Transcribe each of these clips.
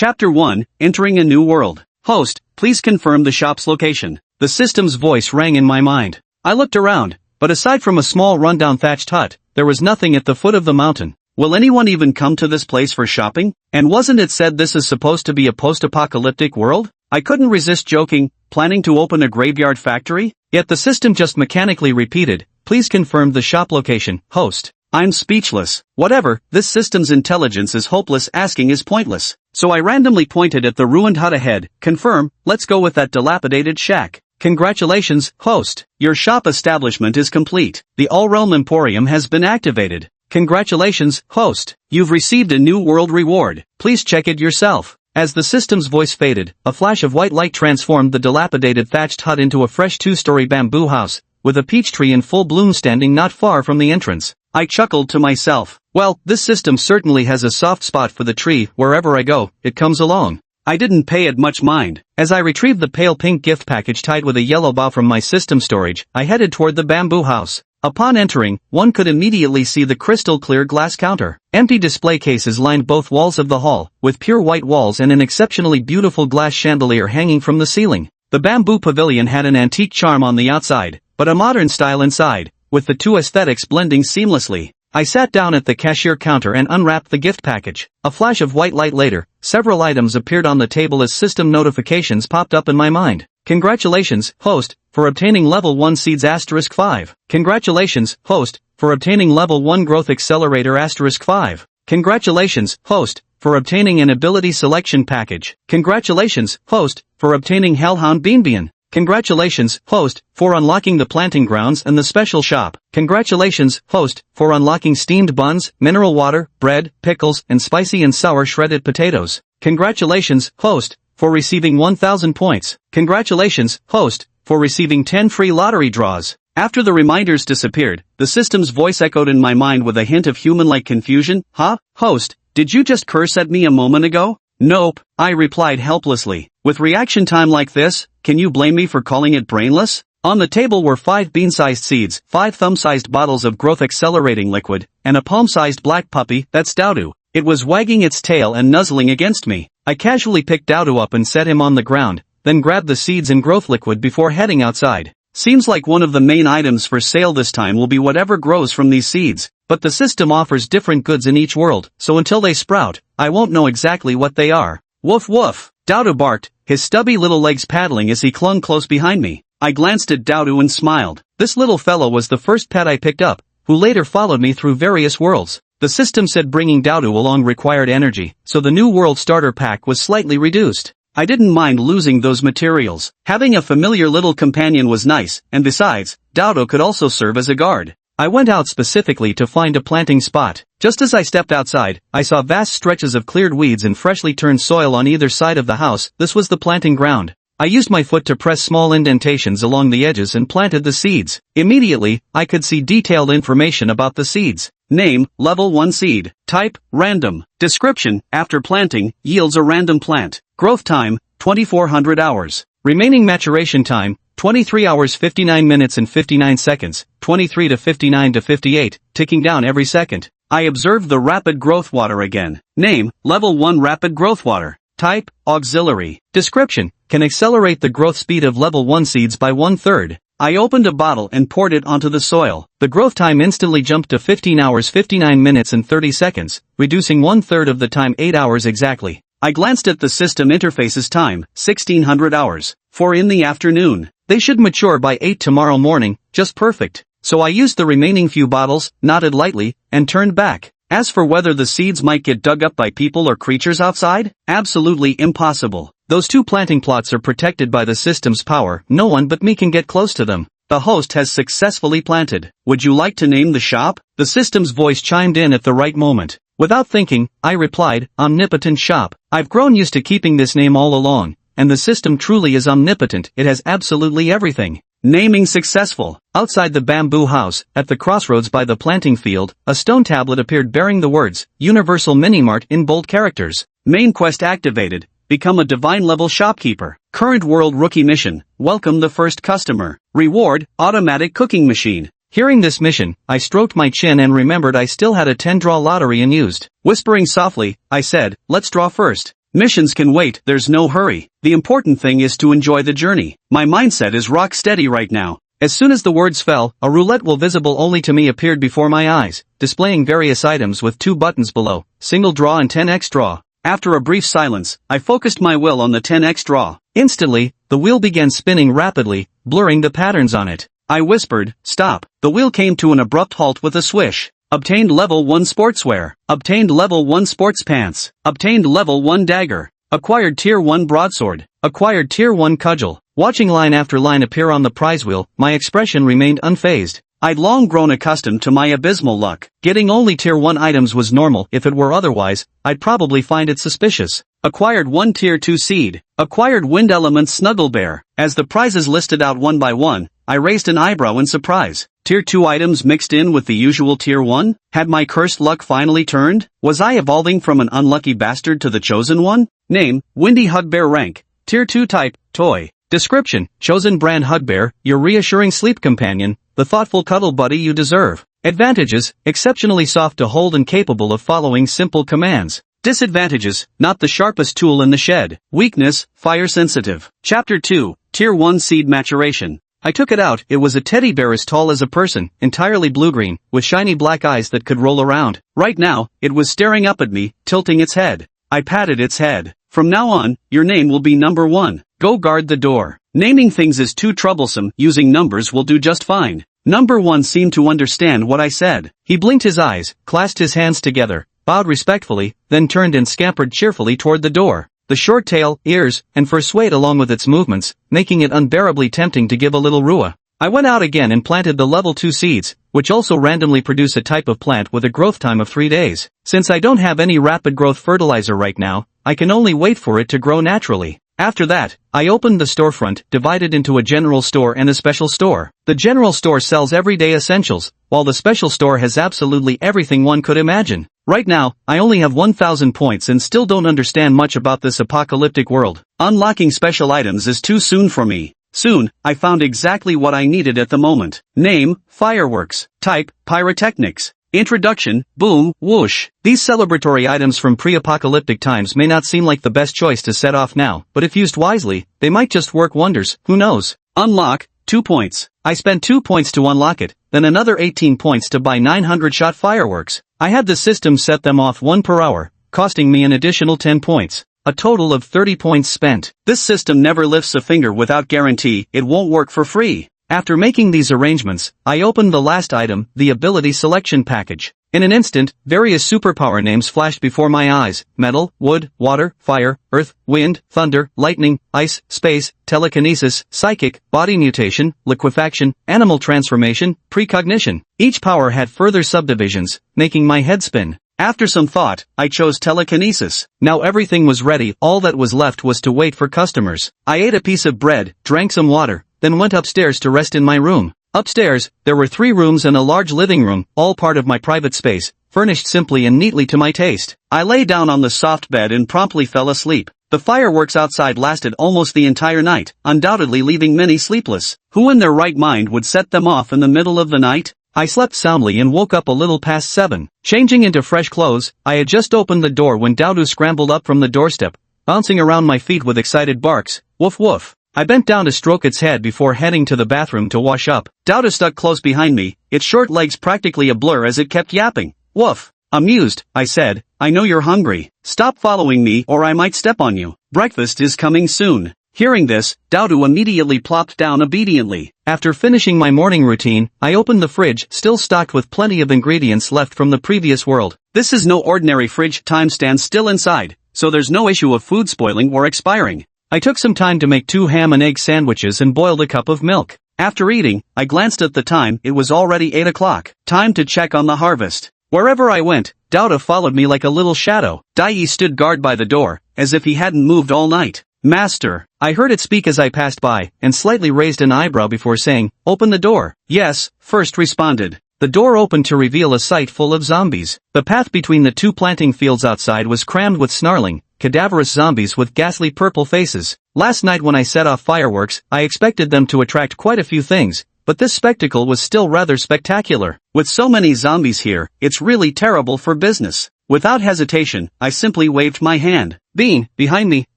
Chapter 1, Entering a New World. Host, please confirm the shop's location. The system's voice rang in my mind. I looked around, but aside from a small rundown thatched hut, there was nothing at the foot of the mountain. Will anyone even come to this place for shopping? And wasn't it said this is supposed to be a post-apocalyptic world? I couldn't resist joking, planning to open a graveyard factory? Yet the system just mechanically repeated, please confirm the shop location, host. I'm speechless. Whatever, this system's intelligence is hopeless, asking is pointless. So I randomly pointed at the ruined hut ahead. Confirm, let's go with that dilapidated shack. Congratulations, host. Your shop establishment is complete. The All-Realm Emporium has been activated. Congratulations, host. You've received a new world reward. Please check it yourself. As the system's voice faded, a flash of white light transformed the dilapidated thatched hut into a fresh two-story bamboo house, with a peach tree in full bloom standing not far from the entrance. I chuckled to myself. Well, this system certainly has a soft spot for the tree. Wherever I go, it comes along. I didn't pay it much mind. As I retrieved the pale pink gift package tied with a yellow bow from my system storage, I headed toward the bamboo house. Upon entering, one could immediately see the crystal-clear glass counter. Empty display cases lined both walls of the hall, with pure white walls and an exceptionally beautiful glass chandelier hanging from the ceiling. The bamboo pavilion had an antique charm on the outside, but a modern style inside, with the two aesthetics blending seamlessly. I sat down at the cashier counter and unwrapped the gift package. A flash of white light later, several items appeared on the table as system notifications popped up in my mind. Congratulations, host, for obtaining level 1 seeds *5. Congratulations, host, for obtaining level 1 growth accelerator *5. Congratulations, host, for obtaining an ability selection package. Congratulations, host, for obtaining Hellhound Beanbean. Congratulations, host, for unlocking the planting grounds and the special shop. Congratulations, host, for unlocking steamed buns, mineral water, bread, pickles, and spicy and sour shredded potatoes. Congratulations, host, for receiving 1,000 points. Congratulations, host, for receiving 10 free lottery draws. After the reminders disappeared, the system's voice echoed in my mind with a hint of human-like confusion. Huh? Host, did you just curse at me a moment ago? Nope, I replied helplessly. With reaction time like this, can you blame me for calling it brainless? On the table were 5 bean-sized seeds, 5 thumb-sized bottles of growth-accelerating liquid, and a palm-sized black puppy, that's Dowdu. It was wagging its tail and nuzzling against me. I casually picked Dowdu up and set him on the ground, then grabbed the seeds and growth liquid before heading outside. Seems like one of the main items for sale this time will be whatever grows from these seeds, but the system offers different goods in each world, so until they sprout, I won't know exactly what they are. Woof woof, Dowdu barked, his stubby little legs paddling as he clung close behind me. I glanced at Dowdu and smiled. This little fellow was the first pet I picked up, who later followed me through various worlds. The system said bringing Dowdu along required energy, so the new world starter pack was slightly reduced. I didn't mind losing those materials. Having a familiar little companion was nice, and besides, Dowdu could also serve as a guard. I went out specifically to find a planting spot. Just as I stepped outside, I saw vast stretches of cleared weeds and freshly turned soil on either side of the house. This was the planting ground. I used my foot to press small indentations along the edges and planted the seeds. Immediately, I could see detailed information about the seeds. Name, level 1 seed. Type, random. Description, after planting, yields a random plant. Growth time, 2400 hours. Remaining maturation time, 23 hours 59 minutes and 59 seconds, 23 to 59 to 58, ticking down every second. I observed the rapid growth water again. Name, level 1 rapid growth water. Type, auxiliary. Description, can accelerate the growth speed of level 1 seeds by 1/3. I opened a bottle and poured it onto the soil. The growth time instantly jumped to 15 hours 59 minutes and 30 seconds, reducing 1/3 of the time 8 hours exactly. I glanced at the system interface's time, 1600 hours. 4 in the afternoon. They should mature by 8 tomorrow morning, just perfect. So I used the remaining few bottles, nodded lightly, and turned back. As for whether the seeds might get dug up by people or creatures outside, absolutely impossible. Those 2 planting plots are protected by the system's power, no one but me can get close to them. The host has successfully planted. Would you like to name the shop? The system's voice chimed in at the right moment. Without thinking, I replied, Omnipotent Shop. I've grown used to keeping this name all along, and the system truly is omnipotent. It has absolutely everything. Naming successful. Outside the bamboo house, at the crossroads by the planting field, a stone tablet appeared bearing the words, Universal Minimart in bold characters. Main quest activated. Become a divine level shopkeeper. Current world rookie mission. Welcome the first customer. Reward, automatic cooking machine. Hearing this mission, I stroked my chin and remembered I still had a 10-draw lottery unused. Whispering softly, I said, let's draw first. Missions can wait, there's no hurry. The important thing is to enjoy the journey. My mindset is rock steady right now. As soon as the words fell, a roulette wheel visible only to me appeared before my eyes, displaying various items with 2 buttons below, single draw and 10x draw. After a brief silence, I focused my will on the 10x draw. Instantly, the wheel began spinning rapidly, blurring the patterns on it. I whispered, "Stop." The wheel came to an abrupt halt with a swish. Obtained level 1 sportswear. Obtained level 1 sports pants. Obtained level 1 dagger. Acquired tier 1 broadsword. Acquired tier 1 cudgel. Watching line after line appear on the prize wheel, my expression remained unfazed. I'd long grown accustomed to my abysmal luck. Getting only tier 1 items was normal. If it were otherwise, I'd probably find it suspicious. Acquired 1 tier 2 seed. Acquired wind element snuggle bear. As the prizes listed out one by one, I raised an eyebrow in surprise. Tier 2 items mixed in with the usual tier 1? Had my cursed luck finally turned? Was I evolving from an unlucky bastard to the chosen one? Name, Windy Hugbear. Rank, tier 2. Type, toy. Description, chosen brand Hugbear, your reassuring sleep companion, the thoughtful cuddle buddy you deserve. Advantages, exceptionally soft to hold and capable of following simple commands. Disadvantages, not the sharpest tool in the shed. Weakness, fire sensitive. Chapter 2, Tier 1 Seed Maturation. I took it out. It was a teddy bear as tall as a person, entirely blue-green, with shiny black eyes that could roll around. Right now, it was staring up at me, tilting its head. I patted its head. From now on, your name will be number 1. Go guard the door. Naming things is too troublesome. Using numbers will do just fine. Number 1 seemed to understand what I said. He blinked his eyes, clasped his hands together, bowed respectfully, then turned and scampered cheerfully toward the door. The short tail, ears, and fur swayed along with its movements, making it unbearably tempting to give a little rua. I went out again and planted the level 2 seeds, which also randomly produce a type of plant with a growth time of 3 days. Since I don't have any rapid growth fertilizer right now, I can only wait for it to grow naturally. After that, I opened the storefront, divided into a general store and a special store. The general store sells everyday essentials, while the special store has absolutely everything one could imagine. Right now, I only have 1,000 points and still don't understand much about this apocalyptic world. Unlocking special items is too soon for me. Soon, I found exactly what I needed at the moment. Name, fireworks. Type, pyrotechnics. Introduction, boom, whoosh. These celebratory items from pre-apocalyptic times may not seem like the best choice to set off now, but if used wisely, they might just work wonders, who knows. Unlock, 2 points. I spent 2 points to unlock it, then another 18 points to buy 900-shot fireworks. I had the system set them off 1 per hour, costing me an additional 10 points. A total of 30 points spent. This system never lifts a finger without guarantee it won't work for free. After making these arrangements, I opened the last item, the ability selection package. In an instant, various superpower names flashed before my eyes: metal, wood, water, fire, earth, wind, thunder, lightning, ice, space, telekinesis, psychic, body mutation, liquefaction, animal transformation, precognition. Each power had further subdivisions, making my head spin. After some thought, I chose telekinesis. Now everything was ready, all that was left was to wait for customers. I ate a piece of bread, drank some water, then went upstairs to rest in my room. Upstairs, there were 3 rooms and a large living room, all part of my private space, furnished simply and neatly to my taste. I lay down on the soft bed and promptly fell asleep. The fireworks outside lasted almost the entire night, undoubtedly leaving many sleepless. Who in their right mind would set them off in the middle of the night? I slept soundly and woke up a little past 7. Changing into fresh clothes, I had just opened the door when Dowdu scrambled up from the doorstep, bouncing around my feet with excited barks. Woof woof. I bent down to stroke its head before heading to the bathroom to wash up. Dowdu stuck close behind me, its short legs practically a blur as it kept yapping. Woof. Amused, I said, I know you're hungry. Stop following me or I might step on you. Breakfast is coming soon. Hearing this, Dowdu immediately plopped down obediently. After finishing my morning routine, I opened the fridge, still stocked with plenty of ingredients left from the previous world. This is no ordinary fridge, time stands still inside, so there's no issue of food spoiling or expiring. I took some time to make 2 ham and egg sandwiches and boiled a cup of milk. After eating, I glanced at the time, it was already 8 o'clock. Time to check on the harvest. Wherever I went, Dowdu followed me like a little shadow. Dai stood guard by the door, as if he hadn't moved all night. Master, I heard it speak as I passed by, and slightly raised an eyebrow before saying, open the door. Yes, first responded. The door opened to reveal a sight full of zombies. The path between the 2 planting fields outside was crammed with snarling, cadaverous zombies with ghastly purple faces. Last night when I set off fireworks, I expected them to attract quite a few things, but this spectacle was still rather spectacular. With so many zombies here, it's really terrible for business. Without hesitation, I simply waved my hand. Bean, behind me,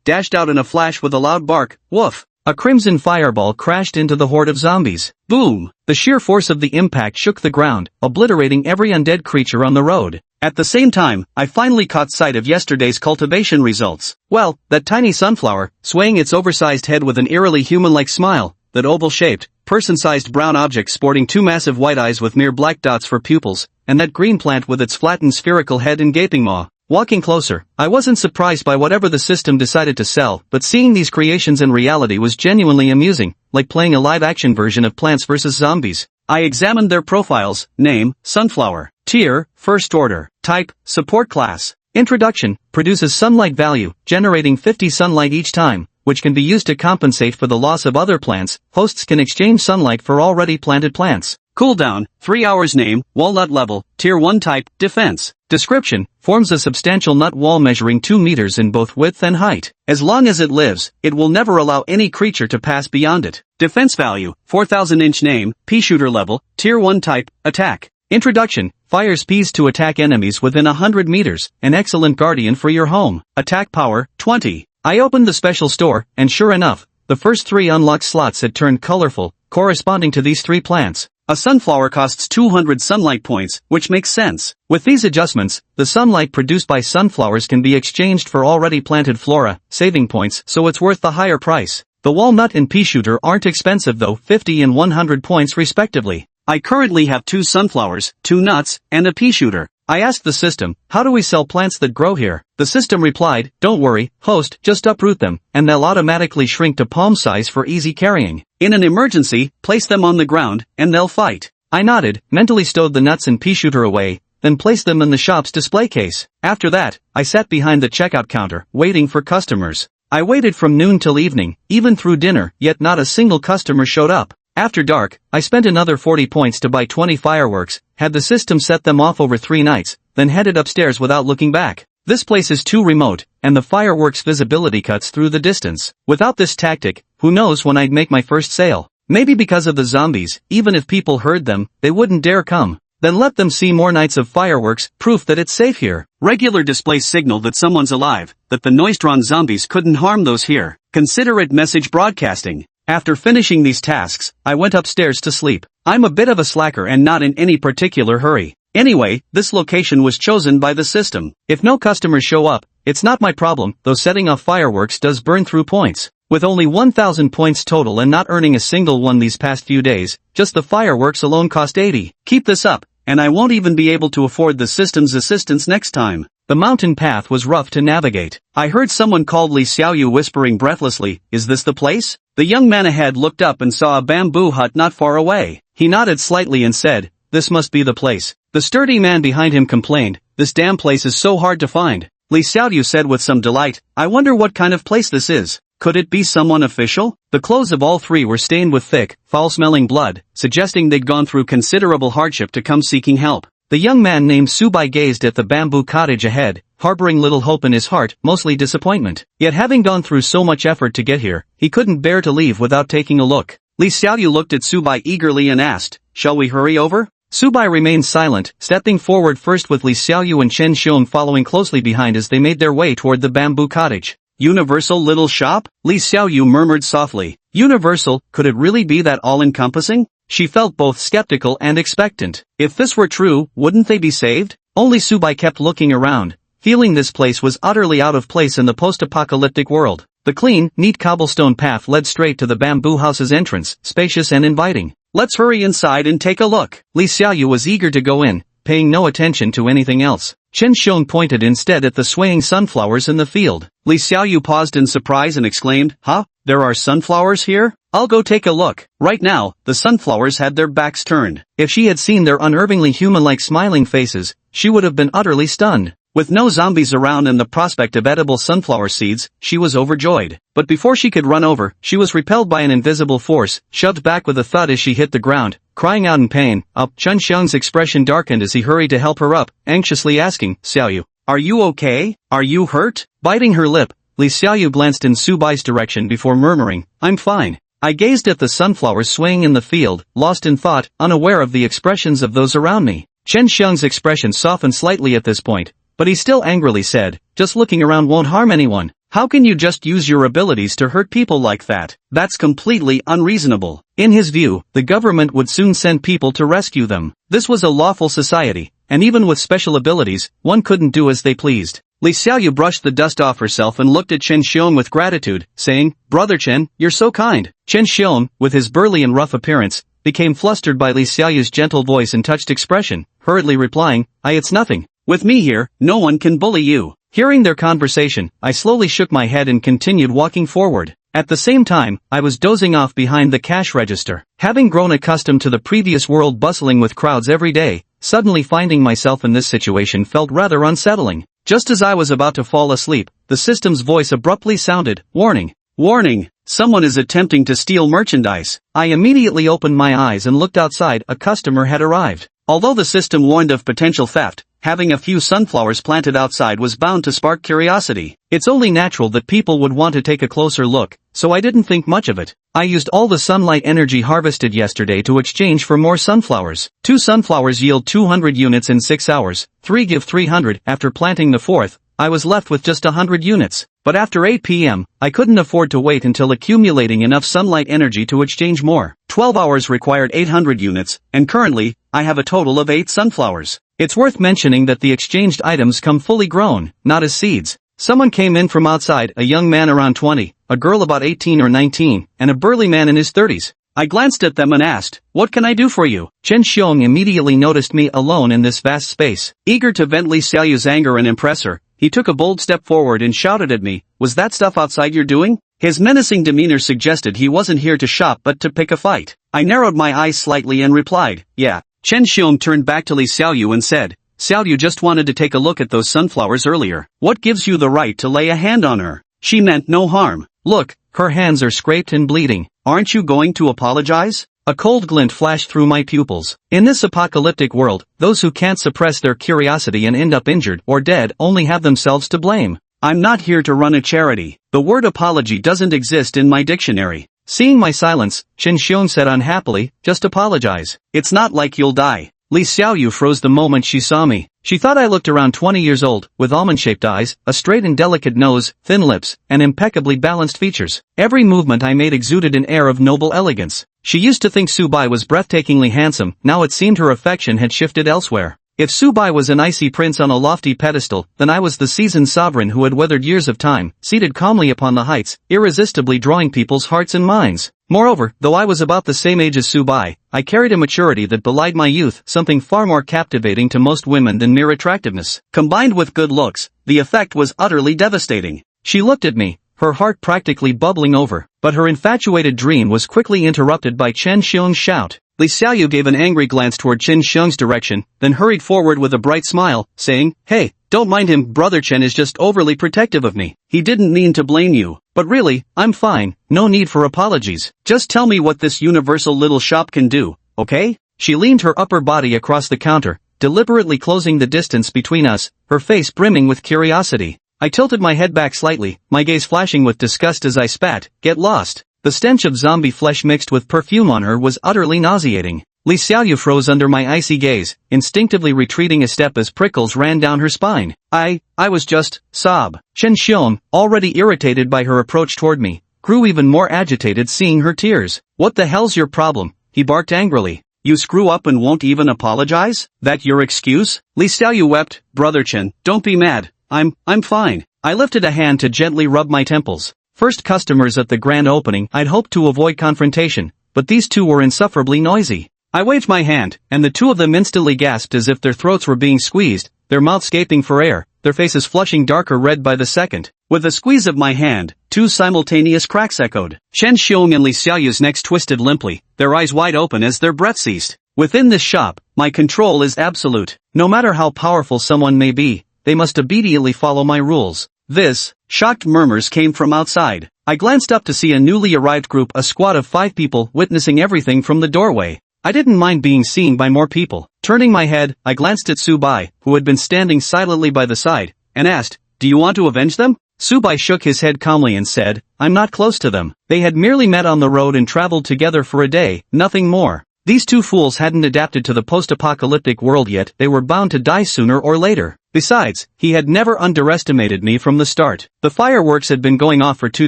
dashed out in a flash with a loud bark. Woof! A crimson fireball crashed into the horde of zombies. Boom! The sheer force of the impact shook the ground, obliterating every undead creature on the road. At the same time, I finally caught sight of yesterday's cultivation results. Well, that tiny sunflower, swaying its oversized head with an eerily human-like smile, that oval-shaped, person-sized brown object sporting two massive white eyes with mere black dots for pupils, and that green plant with its flattened spherical head and gaping maw. Walking closer, I wasn't surprised by whatever the system decided to sell, but seeing these creations in reality was genuinely amusing, like playing a live-action version of Plants vs. Zombies. I examined their profiles: name, sunflower, tier, first order, type, support class. Introduction, produces sunlight value, generating 50 sunlight each time, which can be used to compensate for the loss of other plants. Hosts can exchange sunlight for already planted plants. Cooldown, 3 hours. Name, walnut level, tier 1 type, defense. Description, forms a substantial nut wall measuring 2 meters in both width and height. As long as it lives, it will never allow any creature to pass beyond it. Defense value, 4,000 inch. Name, Peashooter level, tier 1 type, attack. Introduction, fires peas to attack enemies within 100 meters, an excellent guardian for your home. Attack power, 20. I opened the special store, and sure enough, the first 3 unlocked slots had turned colorful, corresponding to these 3 plants. A sunflower costs 200 sunlight points, which makes sense. With these adjustments, the sunlight produced by sunflowers can be exchanged for already planted flora, saving points, so it's worth the higher price. The walnut and peashooter aren't expensive though, 50 and 100 points respectively. I currently have 2 sunflowers, 2 nuts, and a peashooter. I asked the system, how do we sell plants that grow here? The system replied, don't worry, host, just uproot them, and they'll automatically shrink to palm size for easy carrying. In an emergency, place them on the ground, and they'll fight. I nodded, mentally stowed the nuts and peashooter away, then placed them in the shop's display case. After that, I sat behind the checkout counter, waiting for customers. I waited from noon till evening, even through dinner, yet not a single customer showed up. After dark, I spent another 40 points to buy 20 fireworks, had the system set them off over 3 nights, then headed upstairs without looking back. This place is too remote, and the fireworks visibility cuts through the distance. Without this tactic, who knows when I'd make my first sale. Maybe because of the zombies, even if people heard them, they wouldn't dare come. Then let them see more nights of fireworks, proof that it's safe here. Regular displays signal that someone's alive, that the noise-drawn zombies couldn't harm those here. Consider it message broadcasting. After finishing these tasks, I went upstairs to sleep. I'm a bit of a slacker and not in any particular hurry. Anyway, this location was chosen by the system. If no customers show up, it's not my problem, though setting off fireworks does burn through points. With only 1,000 points total and not earning a single one these past few days, just the fireworks alone cost 80. Keep this up, and I won't even be able to afford the system's assistance next time. The mountain path was rough to navigate. I heard someone called Li Xiaoyu whispering breathlessly, is this the place? The young man ahead looked up and saw a bamboo hut not far away. He nodded slightly and said, this must be the place. The sturdy man behind him complained, this damn place is so hard to find. Li Xiaoyu said with some delight, I wonder what kind of place this is. Could it be someone official? The clothes of all 3 were stained with thick, foul-smelling blood, suggesting they'd gone through considerable hardship to come seeking help. The young man named Subai gazed at the bamboo cottage ahead, harboring little hope in his heart, mostly disappointment. Yet having gone through so much effort to get here, he couldn't bear to leave without taking a look. Li Xiaoyu looked at Subai eagerly and asked, shall we hurry over? Subai remained silent, stepping forward first with Li Xiaoyu and Chen Xiong following closely behind as they made their way toward the bamboo cottage. Universal little shop? Li Xiaoyu murmured softly. Universal, could it really be that all-encompassing? She felt both skeptical and expectant. If this were true, wouldn't they be saved? Only Subai kept looking around, feeling this place was utterly out of place in the post-apocalyptic world. The clean, neat cobblestone path led straight to the bamboo house's entrance, spacious and inviting. Let's hurry inside and take a look. Li Xiaoyu was eager to go in, paying no attention to anything else. Chen Xiong pointed instead at the swaying sunflowers in the field. Li Xiaoyu paused in surprise and exclaimed, huh? There are sunflowers here? I'll go take a look. Right now, the sunflowers had their backs turned. If she had seen their unnervingly human-like smiling faces, she would have been utterly stunned. With no zombies around and the prospect of edible sunflower seeds, she was overjoyed. But before she could run over, she was repelled by an invisible force, shoved back with a thud as she hit the ground, crying out in pain. Chen Xiong's expression darkened as he hurried to help her up, anxiously asking, Xiaoyu, are you okay? Are you hurt? Biting her lip, Li Xiaoyu glanced in Subai's direction before murmuring, I'm fine. I gazed at the sunflowers swaying in the field, lost in thought, unaware of the expressions of those around me. Chen Xiong's expression softened slightly at this point, but he still angrily said, "Just looking around won't harm anyone. How can you just use your abilities to hurt people like that? That's completely unreasonable." In his view, the government would soon send people to rescue them. This was a lawful society, and even with special abilities, one couldn't do as they pleased. Li Xiaoyu brushed the dust off herself and looked at Chen Xiong with gratitude, saying, "Brother Chen, you're so kind." Chen Xiong, with his burly and rough appearance, became flustered by Li Xiaoyu's gentle voice and touched expression, hurriedly replying, "It's nothing. With me here, no one can bully you." Hearing their conversation, I slowly shook my head and continued walking forward. At the same time, I was dozing off behind the cash register. Having grown accustomed to the previous world bustling with crowds every day, suddenly finding myself in this situation felt rather unsettling. Just as I was about to fall asleep, the system's voice abruptly sounded, "Warning! Warning! Someone is attempting to steal merchandise." I immediately opened my eyes and looked outside. A customer had arrived. Although the system warned of potential theft, having a few sunflowers planted outside was bound to spark curiosity. It's only natural that people would want to take a closer look, so I didn't think much of it. I used all the sunlight energy harvested yesterday to exchange for more sunflowers. 2 sunflowers yield 200 units in 6 hours, 3 give 300. After planting the 4th, I was left with just 100 units. But after 8 p.m., I couldn't afford to wait until accumulating enough sunlight energy to exchange more. 12 hours required 800 units, and currently, I have a total of 8 sunflowers. It's worth mentioning that the exchanged items come fully grown, not as seeds. Someone came in from outside, a young man around 20, a girl about 18 or 19, and a burly man in his 30s. I glanced at them and asked, "What can I do for you?" Chen Xiong immediately noticed me alone in this vast space. Eager to vent Li Xiaoyu's anger and impress her, he took a bold step forward and shouted at me, "Was that stuff outside you're doing?" His menacing demeanor suggested he wasn't here to shop but to pick a fight. I narrowed my eyes slightly and replied, "Yeah." Chen Xiong turned back to Li Xiaoyu and said, "Xiaoyu just wanted to take a look at those sunflowers earlier. What gives you the right to lay a hand on her? She meant no harm. Look, her hands are scraped and bleeding. Aren't you going to apologize?" A cold glint flashed through my pupils. In this apocalyptic world, those who can't suppress their curiosity and end up injured or dead only have themselves to blame. I'm not here to run a charity. The word apology doesn't exist in my dictionary. Seeing my silence, Chen Xiong said unhappily, "Just apologize. It's not like you'll die." Li Xiaoyu froze the moment she saw me. She thought I looked around 20 years old, with almond-shaped eyes, a straight and delicate nose, thin lips, and impeccably balanced features. Every movement I made exuded an air of noble elegance. She used to think Su Bai was breathtakingly handsome, now it seemed her affection had shifted elsewhere. If Su Bai was an icy prince on a lofty pedestal, then I was the seasoned sovereign who had weathered years of time, seated calmly upon the heights, irresistibly drawing people's hearts and minds. Moreover, though I was about the same age as Su Bai, I carried a maturity that belied my youth, something far more captivating to most women than mere attractiveness. Combined with good looks, the effect was utterly devastating. She looked at me, her heart practically bubbling over, but her infatuated dream was quickly interrupted by Chen Xiong's shout. Li Xiaoyu gave an angry glance toward Chen Xiong's direction, then hurried forward with a bright smile, saying, "Hey, don't mind him, Brother Chen is just overly protective of me. He didn't mean to blame you. But really, I'm fine, no need for apologies. Just tell me what this universal little shop can do, okay?" She leaned her upper body across the counter, deliberately closing the distance between us, her face brimming with curiosity. I tilted my head back slightly, my gaze flashing with disgust as I spat, "Get lost." The stench of zombie flesh mixed with perfume on her was utterly nauseating. Li Xiaoyu froze under my icy gaze, instinctively retreating a step as prickles ran down her spine. I was just, sob. Chen Xiong, already irritated by her approach toward me, grew even more agitated seeing her tears. "What the hell's your problem?" he barked angrily. "You screw up and won't even apologize? That your excuse?" Li Xiaoyu wept, "Brother Chen, don't be mad. I'm fine." I lifted a hand to gently rub my temples. First customers at the grand opening, I'd hoped to avoid confrontation, but these two were insufferably noisy. I waved my hand, and the two of them instantly gasped as if their throats were being squeezed, their mouths gaping for air, their faces flushing darker red by the second. With a squeeze of my hand, 2 simultaneous cracks echoed. Chen Xiong and Li Xiaoyu's necks twisted limply, their eyes wide open as their breath ceased. Within this shop, my control is absolute. No matter how powerful someone may be, they must obediently follow my rules. This, shocked murmurs came from outside. I glanced up to see a newly arrived group, a squad of 5 people, witnessing everything from the doorway. I didn't mind being seen by more people. Turning my head, I glanced at Su Bai, who had been standing silently by the side, and asked, "Do you want to avenge them?" Su Bai shook his head calmly and said, "I'm not close to them. They had merely met on the road and traveled together for a day, nothing more." These two fools hadn't adapted to the post-apocalyptic world yet, they were bound to die sooner or later. Besides, he had never underestimated me from the start. The fireworks had been going off for 2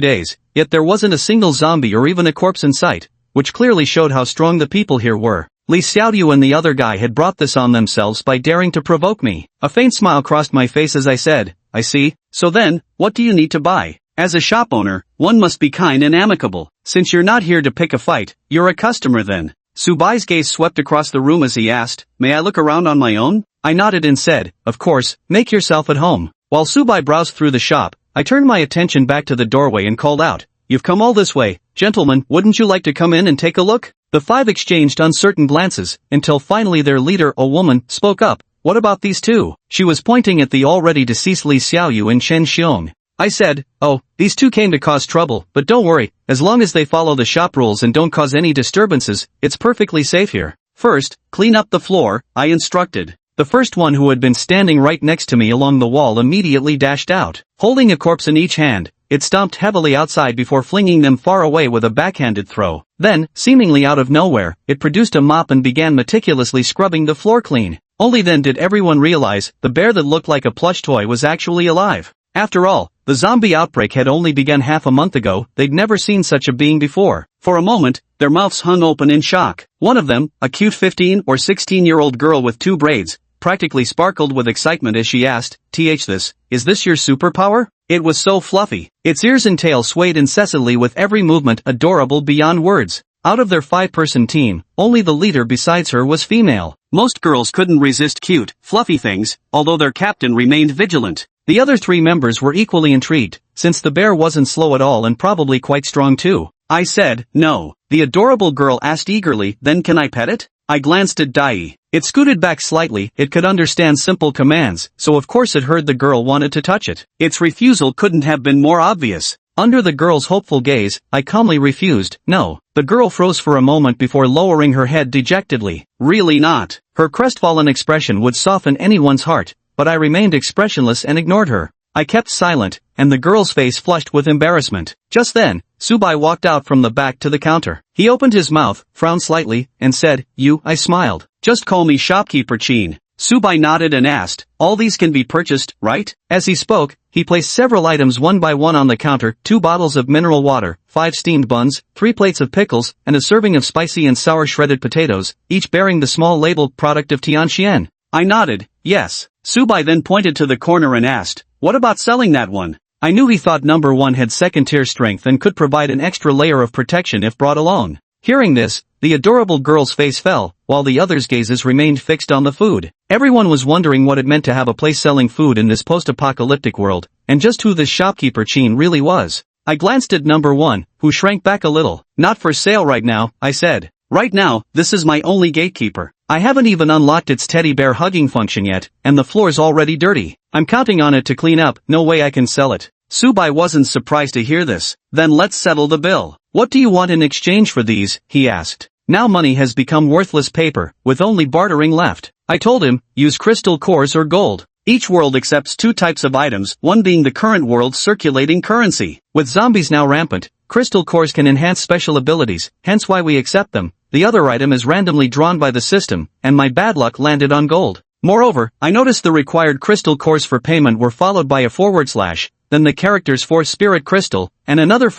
days, yet there wasn't a single zombie or even a corpse in sight, which clearly showed how strong the people here were. Li Xiaoyu and the other guy had brought this on themselves by daring to provoke me. A faint smile crossed my face as I said, I see. So then, what do you need to buy? As a shop owner, one must be kind and amicable. Since you're not here to pick a fight, you're a customer then. Subai's gaze swept across the room as he asked, may I look around on my own? I nodded and said, of course, make yourself at home. While Subai browsed through the shop, I turned my attention back to the doorway and called out, you've come all this way, gentlemen, wouldn't you like to come in and take a look? The five exchanged uncertain glances, until finally their leader, a woman, spoke up, what about these two? She was pointing at the already deceased Li Xiaoyu and Chen Xiong. I said, oh, these two came to cause trouble, but don't worry, as long as they follow the shop rules and don't cause any disturbances, it's perfectly safe here. First, clean up the floor, I instructed. The first one, who had been standing right next to me along the wall, immediately dashed out. Holding a corpse in each hand, it stomped heavily outside before flinging them far away with a backhanded throw. Then, seemingly out of nowhere, it produced a mop and began meticulously scrubbing the floor clean. Only then did everyone realize the bear that looked like a plush toy was actually alive. After all, the zombie outbreak had only begun half a month ago. They'd never seen such a being before. For a moment, their mouths hung open in shock. One of them, a cute 15 or 16-year-old girl with 2 braids, practically sparkled with excitement as she asked, is this your superpower? It was so fluffy. Its ears and tail swayed incessantly with every movement, adorable beyond words. Out of their 5-person team, only the leader besides her was female. Most girls couldn't resist cute, fluffy things, although their captain remained vigilant. The other 3 members were equally intrigued, since the bear wasn't slow at all and probably quite strong too. I said, no. The adorable girl asked eagerly, then can I pet it? I glanced at Dai. It scooted back slightly. It could understand simple commands, so of course it heard the girl wanted to touch it. Its refusal couldn't have been more obvious. Under the girl's hopeful gaze, I calmly refused, no. The girl froze for a moment before lowering her head dejectedly. Really not. Her crestfallen expression would soften anyone's heart, but I remained expressionless and ignored her. I kept silent, and the girl's face flushed with embarrassment. Just then, Subai walked out from the back to the counter. He opened his mouth, frowned slightly, and said, I smiled. Just call me shopkeeper Chin. Subai nodded and asked, all these can be purchased, right? As he spoke, he placed several items one by one on the counter, 2 bottles of mineral water, 5 steamed buns, 3 plates of pickles, and a serving of spicy and sour shredded potatoes, each bearing the small labeled product of Tianxian. I nodded, yes. Subai then pointed to the corner and asked, what about selling that one? I knew he thought number 1 had second-tier strength and could provide an extra layer of protection if brought alone. Hearing this, the adorable girl's face fell, while the others' gazes remained fixed on the food. Everyone was wondering what it meant to have a place selling food in this post-apocalyptic world, and just who this shopkeeper Chin really was. I glanced at number 1, who shrank back a little. Not for sale right now, I said. Right now, this is my only gatekeeper. I haven't even unlocked its teddy bear hugging function yet, and the floor's already dirty. I'm counting on it to clean up, no way I can sell it. Subai wasn't surprised to hear this. Then let's settle the bill. What do you want in exchange for these? He asked. Now money has become worthless paper, with only bartering left. I told him, use crystal cores or gold. Each world accepts 2 types of items, one being the current world's circulating currency. With zombies now rampant, crystal cores can enhance special abilities, hence why we accept them. The other item is randomly drawn by the system, and my bad luck landed on gold. Moreover, I noticed the required crystal cores for payment were followed by a /, then the characters for spirit crystal, and another /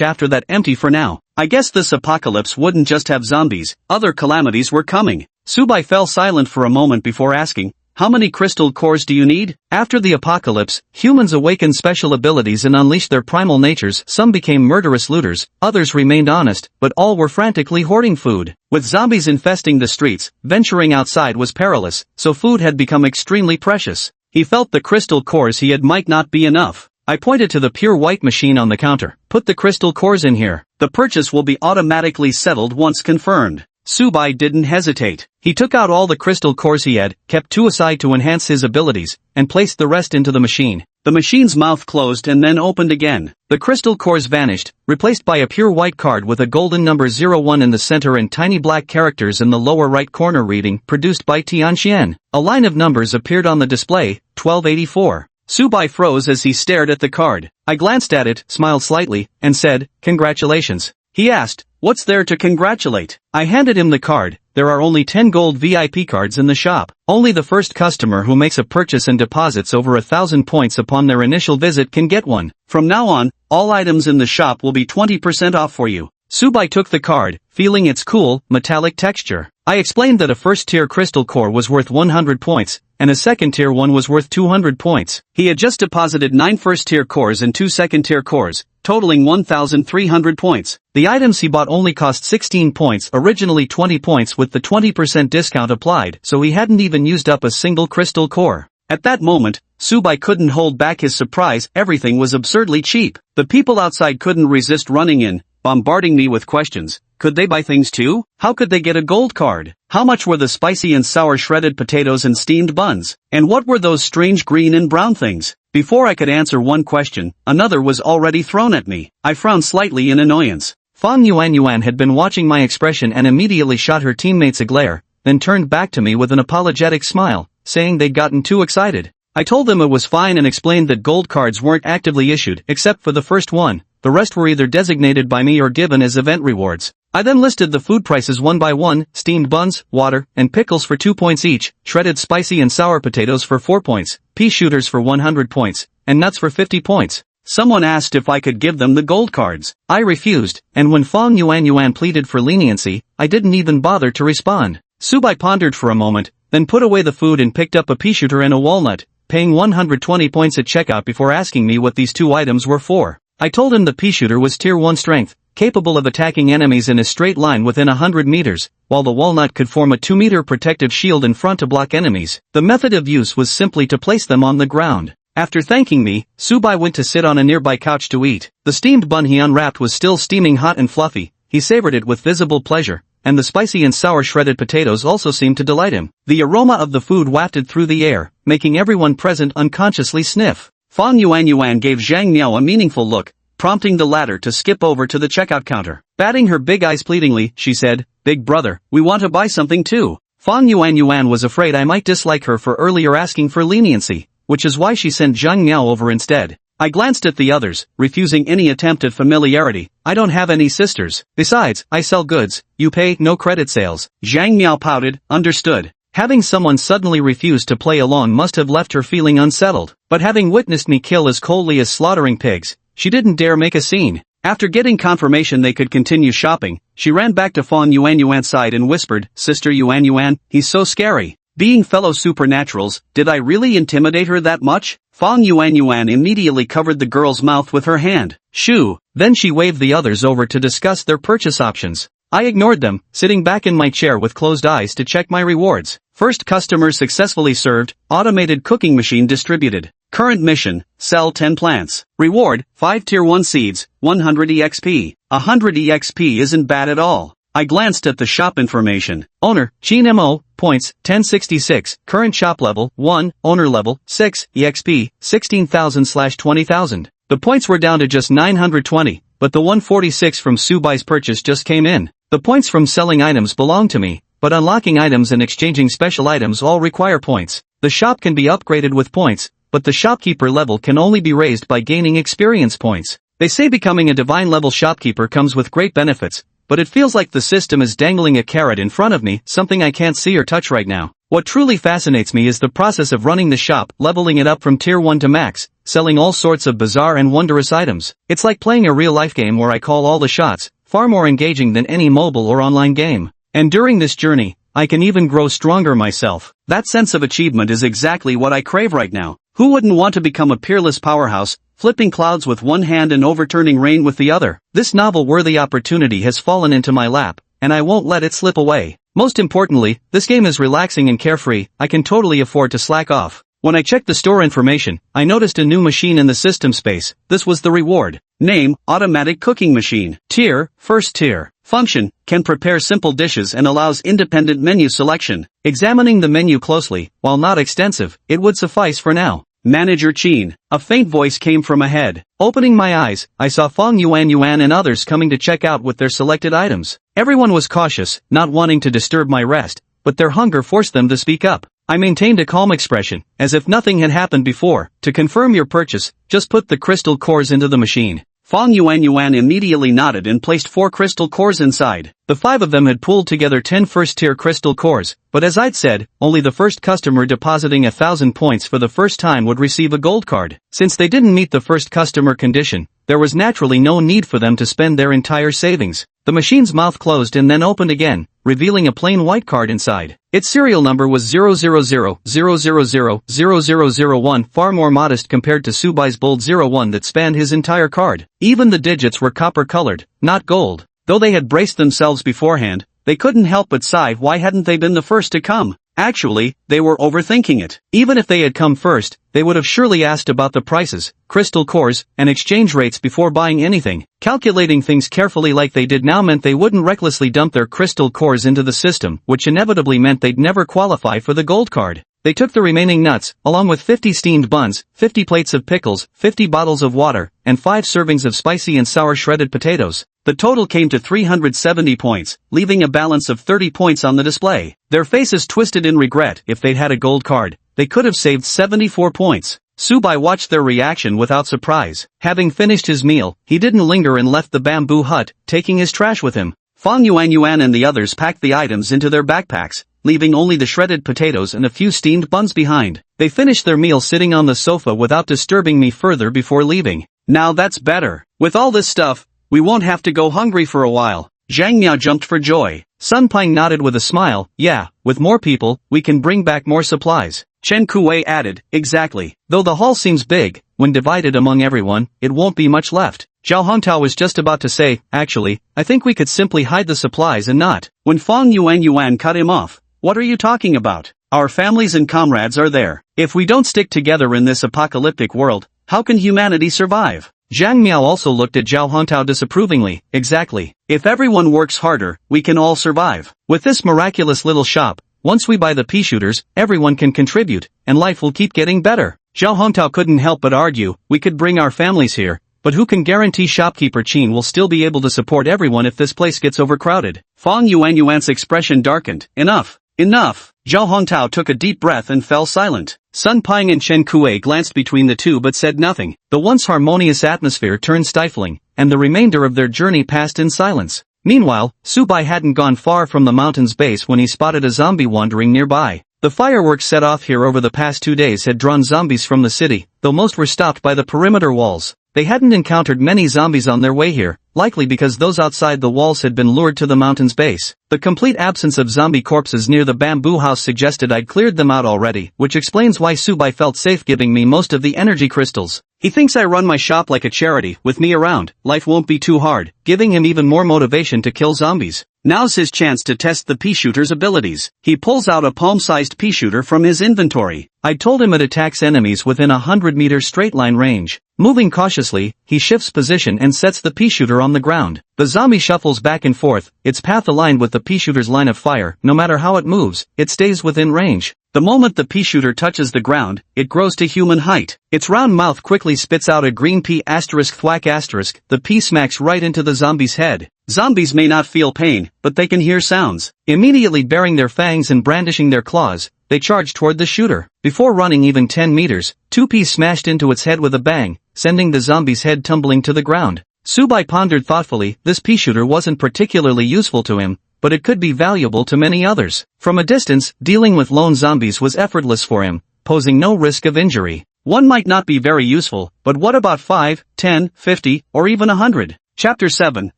after that, empty for now. I guess this apocalypse wouldn't just have zombies, other calamities were coming. Subai fell silent for a moment before asking, how many crystal cores do you need? After the apocalypse, humans awakened special abilities and unleashed their primal natures. Some became murderous looters, others remained honest, but all were frantically hoarding food. With zombies infesting the streets, venturing outside was perilous, so food had become extremely precious. He felt the crystal cores he had might not be enough. I pointed to the pure white machine on the counter. Put the crystal cores in here. The purchase will be automatically settled once confirmed. Subai didn't hesitate. He took out all the crystal cores he had, kept 2 aside to enhance his abilities, and placed the rest into the machine. The machine's mouth closed and then opened again. The crystal cores vanished, replaced by a pure white card with a golden number 01 in the center and tiny black characters in the lower right corner reading, produced by Tianxian. A line of numbers appeared on the display, 1284. Subai froze as he stared at the card. I glanced at it, smiled slightly, and said, congratulations. He asked, What's there to congratulate? I handed him the card. There are only 10 gold VIP cards in the shop. Only the first customer who makes a purchase and deposits over 1,000 points upon their initial visit can get one. From now on, all items in the shop will be 20% off for you. Subai took the card, feeling its cool, metallic texture. I explained that a first-tier crystal core was worth 100 points, and a second-tier one was worth 200 points. He had just deposited 9 first-tier cores and 2 second-tier cores, totaling 1,300 points. The items he bought only cost 16 points, originally 20 points with the 20% discount applied, so he hadn't even used up a single crystal core. At that moment, Subai couldn't hold back his surprise. Everything was absurdly cheap. The people outside couldn't resist running in, bombarding me with questions. Could they buy things too? How could they get a gold card? How much were the spicy and sour shredded potatoes and steamed buns? And what were those strange green and brown things? Before I could answer one question, another was already thrown at me. I frowned slightly in annoyance. Fang Yuan had been watching my expression and immediately shot her teammates a glare, then turned back to me with an apologetic smile, saying they'd gotten too excited. I told them it was fine and explained that gold cards weren't actively issued except for the first one. The rest were either designated by me or given as event rewards. I then listed the food prices one by one: steamed buns, water, and pickles for 2 points each, shredded spicy and sour potatoes for 4 points, Peashooters for 100 points, and nuts for 50 points. Someone asked if I could give them the gold cards. I refused, and when Fang Yuan pleaded for leniency, I didn't even bother to respond. Subai pondered for a moment, then put away the food and picked up a Peashooter and a walnut, paying 120 points at checkout before asking me what these two items were for. I told him the Peashooter was tier 1 strength, capable of attacking enemies in a straight line within 100 meters, while the walnut could form a 2-meter protective shield in front to block enemies. The method of use was simply to place them on the ground. After thanking me, Subai went to sit on a nearby couch to eat. The steamed bun he unwrapped was still steaming hot and fluffy. He savored it with visible pleasure, and the spicy and sour shredded potatoes also seemed to delight him. The aroma of the food wafted through the air, making everyone present unconsciously sniff. Fang Yuan gave Zhang Miao a meaningful look, prompting the latter to skip over to the checkout counter. Batting her big eyes pleadingly, she said, "Big brother, we want to buy something too." Fang Yuan was afraid I might dislike her for earlier asking for leniency, which is why she sent Zhang Miao over instead. I glanced at the others, refusing any attempt at familiarity. I don't have any sisters. Besides, I sell goods. You pay, no credit sales. Zhang Miao pouted, understood. Having someone suddenly refuse to play along must have left her feeling unsettled. But having witnessed me kill as coldly as slaughtering pigs, she didn't dare make a scene. After getting confirmation they could continue shopping, she ran back to Fang Yuan's side and whispered, "Sister Yuan, he's so scary." Being fellow supernaturals, did I really intimidate her that much? Fang Yuan immediately covered the girl's mouth with her hand. Shoo! Then she waved the others over to discuss their purchase options. I ignored them, sitting back in my chair with closed eyes to check my rewards. First customer successfully served, automated cooking machine distributed. Current mission, sell 10 plants. Reward, 5 tier 1 seeds, 100 EXP. 100 EXP isn't bad at all. I glanced at the shop information. Owner, Chin Mo, points, 1066, current shop level, 1, owner level, 6, EXP, 16,000/20,000. The points were down to just 920, but the 146 from Subai's purchase just came in. The points from selling items belong to me, but unlocking items and exchanging special items all require points. The shop can be upgraded with points, but the shopkeeper level can only be raised by gaining experience points. They say becoming a divine level shopkeeper comes with great benefits, but it feels like the system is dangling a carrot in front of me, something I can't see or touch right now. What truly fascinates me is the process of running the shop, leveling it up from tier 1 to max, selling all sorts of bizarre and wondrous items. It's like playing a real-life game where I call all the shots, far more engaging than any mobile or online game. And during this journey, I can even grow stronger myself. That sense of achievement is exactly what I crave right now. Who wouldn't want to become a peerless powerhouse, flipping clouds with one hand and overturning rain with the other? This novel-worthy opportunity has fallen into my lap, and I won't let it slip away. Most importantly, this game is relaxing and carefree. I can totally afford to slack off. When I checked the store information, I noticed a new machine in the system space. This was the reward. Name, automatic cooking machine. Tier, first tier. Function, can prepare simple dishes and allows independent menu selection. Examining the menu closely, while not extensive, it would suffice for now. Manager Chin. A faint voice came from ahead. Opening my eyes, I saw Fang Yuan and others coming to check out with their selected items. Everyone was cautious, not wanting to disturb my rest, but their hunger forced them to speak up. I maintained a calm expression, as if nothing had happened before. To confirm your purchase, just put the crystal cores into the machine. Fang Yuan immediately nodded and placed 4 crystal cores inside. The 5 of them had pooled together 10 first-tier crystal cores, but as I'd said, only the first customer depositing 1,000 points for the first time would receive a gold card. Since they didn't meet the first customer condition, there was naturally no need for them to spend their entire savings. The machine's mouth closed and then opened again, revealing a plain white card inside. Its serial number was 000000001, far more modest compared to Subai's bold 01 that spanned his entire card. Even the digits were copper-colored, not gold. Though they had braced themselves beforehand, they couldn't help but sigh why hadn't they been the first to come. Actually, they were overthinking it. Even if they had come first, they would have surely asked about the prices, crystal cores, and exchange rates before buying anything. Calculating things carefully like they did now meant they wouldn't recklessly dump their crystal cores into the system, which inevitably meant they'd never qualify for the gold card. They took the remaining nuts, along with 50 steamed buns, 50 plates of pickles, 50 bottles of water, and 5 servings of spicy and sour shredded potatoes. The total came to 370 points, leaving a balance of 30 points on the display. Their faces twisted in regret. If they'd had a gold card, they could have saved 74 points. Subai watched their reaction without surprise. Having finished his meal, he didn't linger and left the bamboo hut, taking his trash with him. Fang Yuan and the others packed the items into their backpacks, leaving only the shredded potatoes and a few steamed buns behind. They finished their meal sitting on the sofa without disturbing me further before leaving. Now that's better. With all this stuff, we won't have to go hungry for a while. Zhang Miao jumped for joy. Sun Ping nodded with a smile. Yeah, with more people, we can bring back more supplies. Chen Kuei added, exactly. Though the hall seems big, when divided among everyone, it won't be much left. Zhao Hongtao was just about to say, actually, I think we could simply hide the supplies and not. When Fang Yuan cut him off. What are you talking about? Our families and comrades are there. If we don't stick together in this apocalyptic world, how can humanity survive? Zhang Miao also looked at Zhao Hongtao disapprovingly. Exactly. If everyone works harder, we can all survive. With this miraculous little shop, once we buy the Peashooters, everyone can contribute, and life will keep getting better. Zhao Hongtao couldn't help but argue, we could bring our families here, but who can guarantee shopkeeper Qin will still be able to support everyone if this place gets overcrowded? Fang Yuan's expression darkened. Enough. Enough. Zhao Hongtao took a deep breath and fell silent. Sun Ping and Chen Kuei glanced between the two but said nothing. The once harmonious atmosphere turned stifling, and the remainder of their journey passed in silence. Meanwhile, Subai hadn't gone far from the mountain's base when he spotted a zombie wandering nearby. The fireworks set off here over the past 2 days had drawn zombies from the city, though most were stopped by the perimeter walls. They hadn't encountered many zombies on their way here, likely because those outside the walls had been lured to the mountain's base. The complete absence of zombie corpses near the bamboo house suggested I'd cleared them out already, which explains why Subai felt safe giving me most of the energy crystals. He thinks I run my shop like a charity. With me around, life won't be too hard, giving him even more motivation to kill zombies. Now's his chance to test the Peashooter's abilities. He pulls out a palm-sized Peashooter from his inventory. I told him it attacks enemies within 100-meter straight-line range. Moving cautiously, he shifts position and sets the Peashooter on the ground. The zombie shuffles back and forth, its path aligned with the Peashooter's line of fire. No matter how it moves, it stays within range. The moment the Peashooter touches the ground, it grows to human height. Its round mouth quickly spits out a green pea ***. The pea smacks right into the zombie's head. Zombies may not feel pain, but they can hear sounds. Immediately baring their fangs and brandishing their claws, they charge toward the shooter. Before running even 10 meters, 2 peas smashed into its head with a bang, sending the zombie's head tumbling to the ground. Subai pondered thoughtfully. This Peashooter wasn't particularly useful to him, but it could be valuable to many others. From a distance, dealing with lone zombies was effortless for him, posing no risk of injury. One might not be very useful, but what about 5, 10, 50, or even 100? Chapter 7,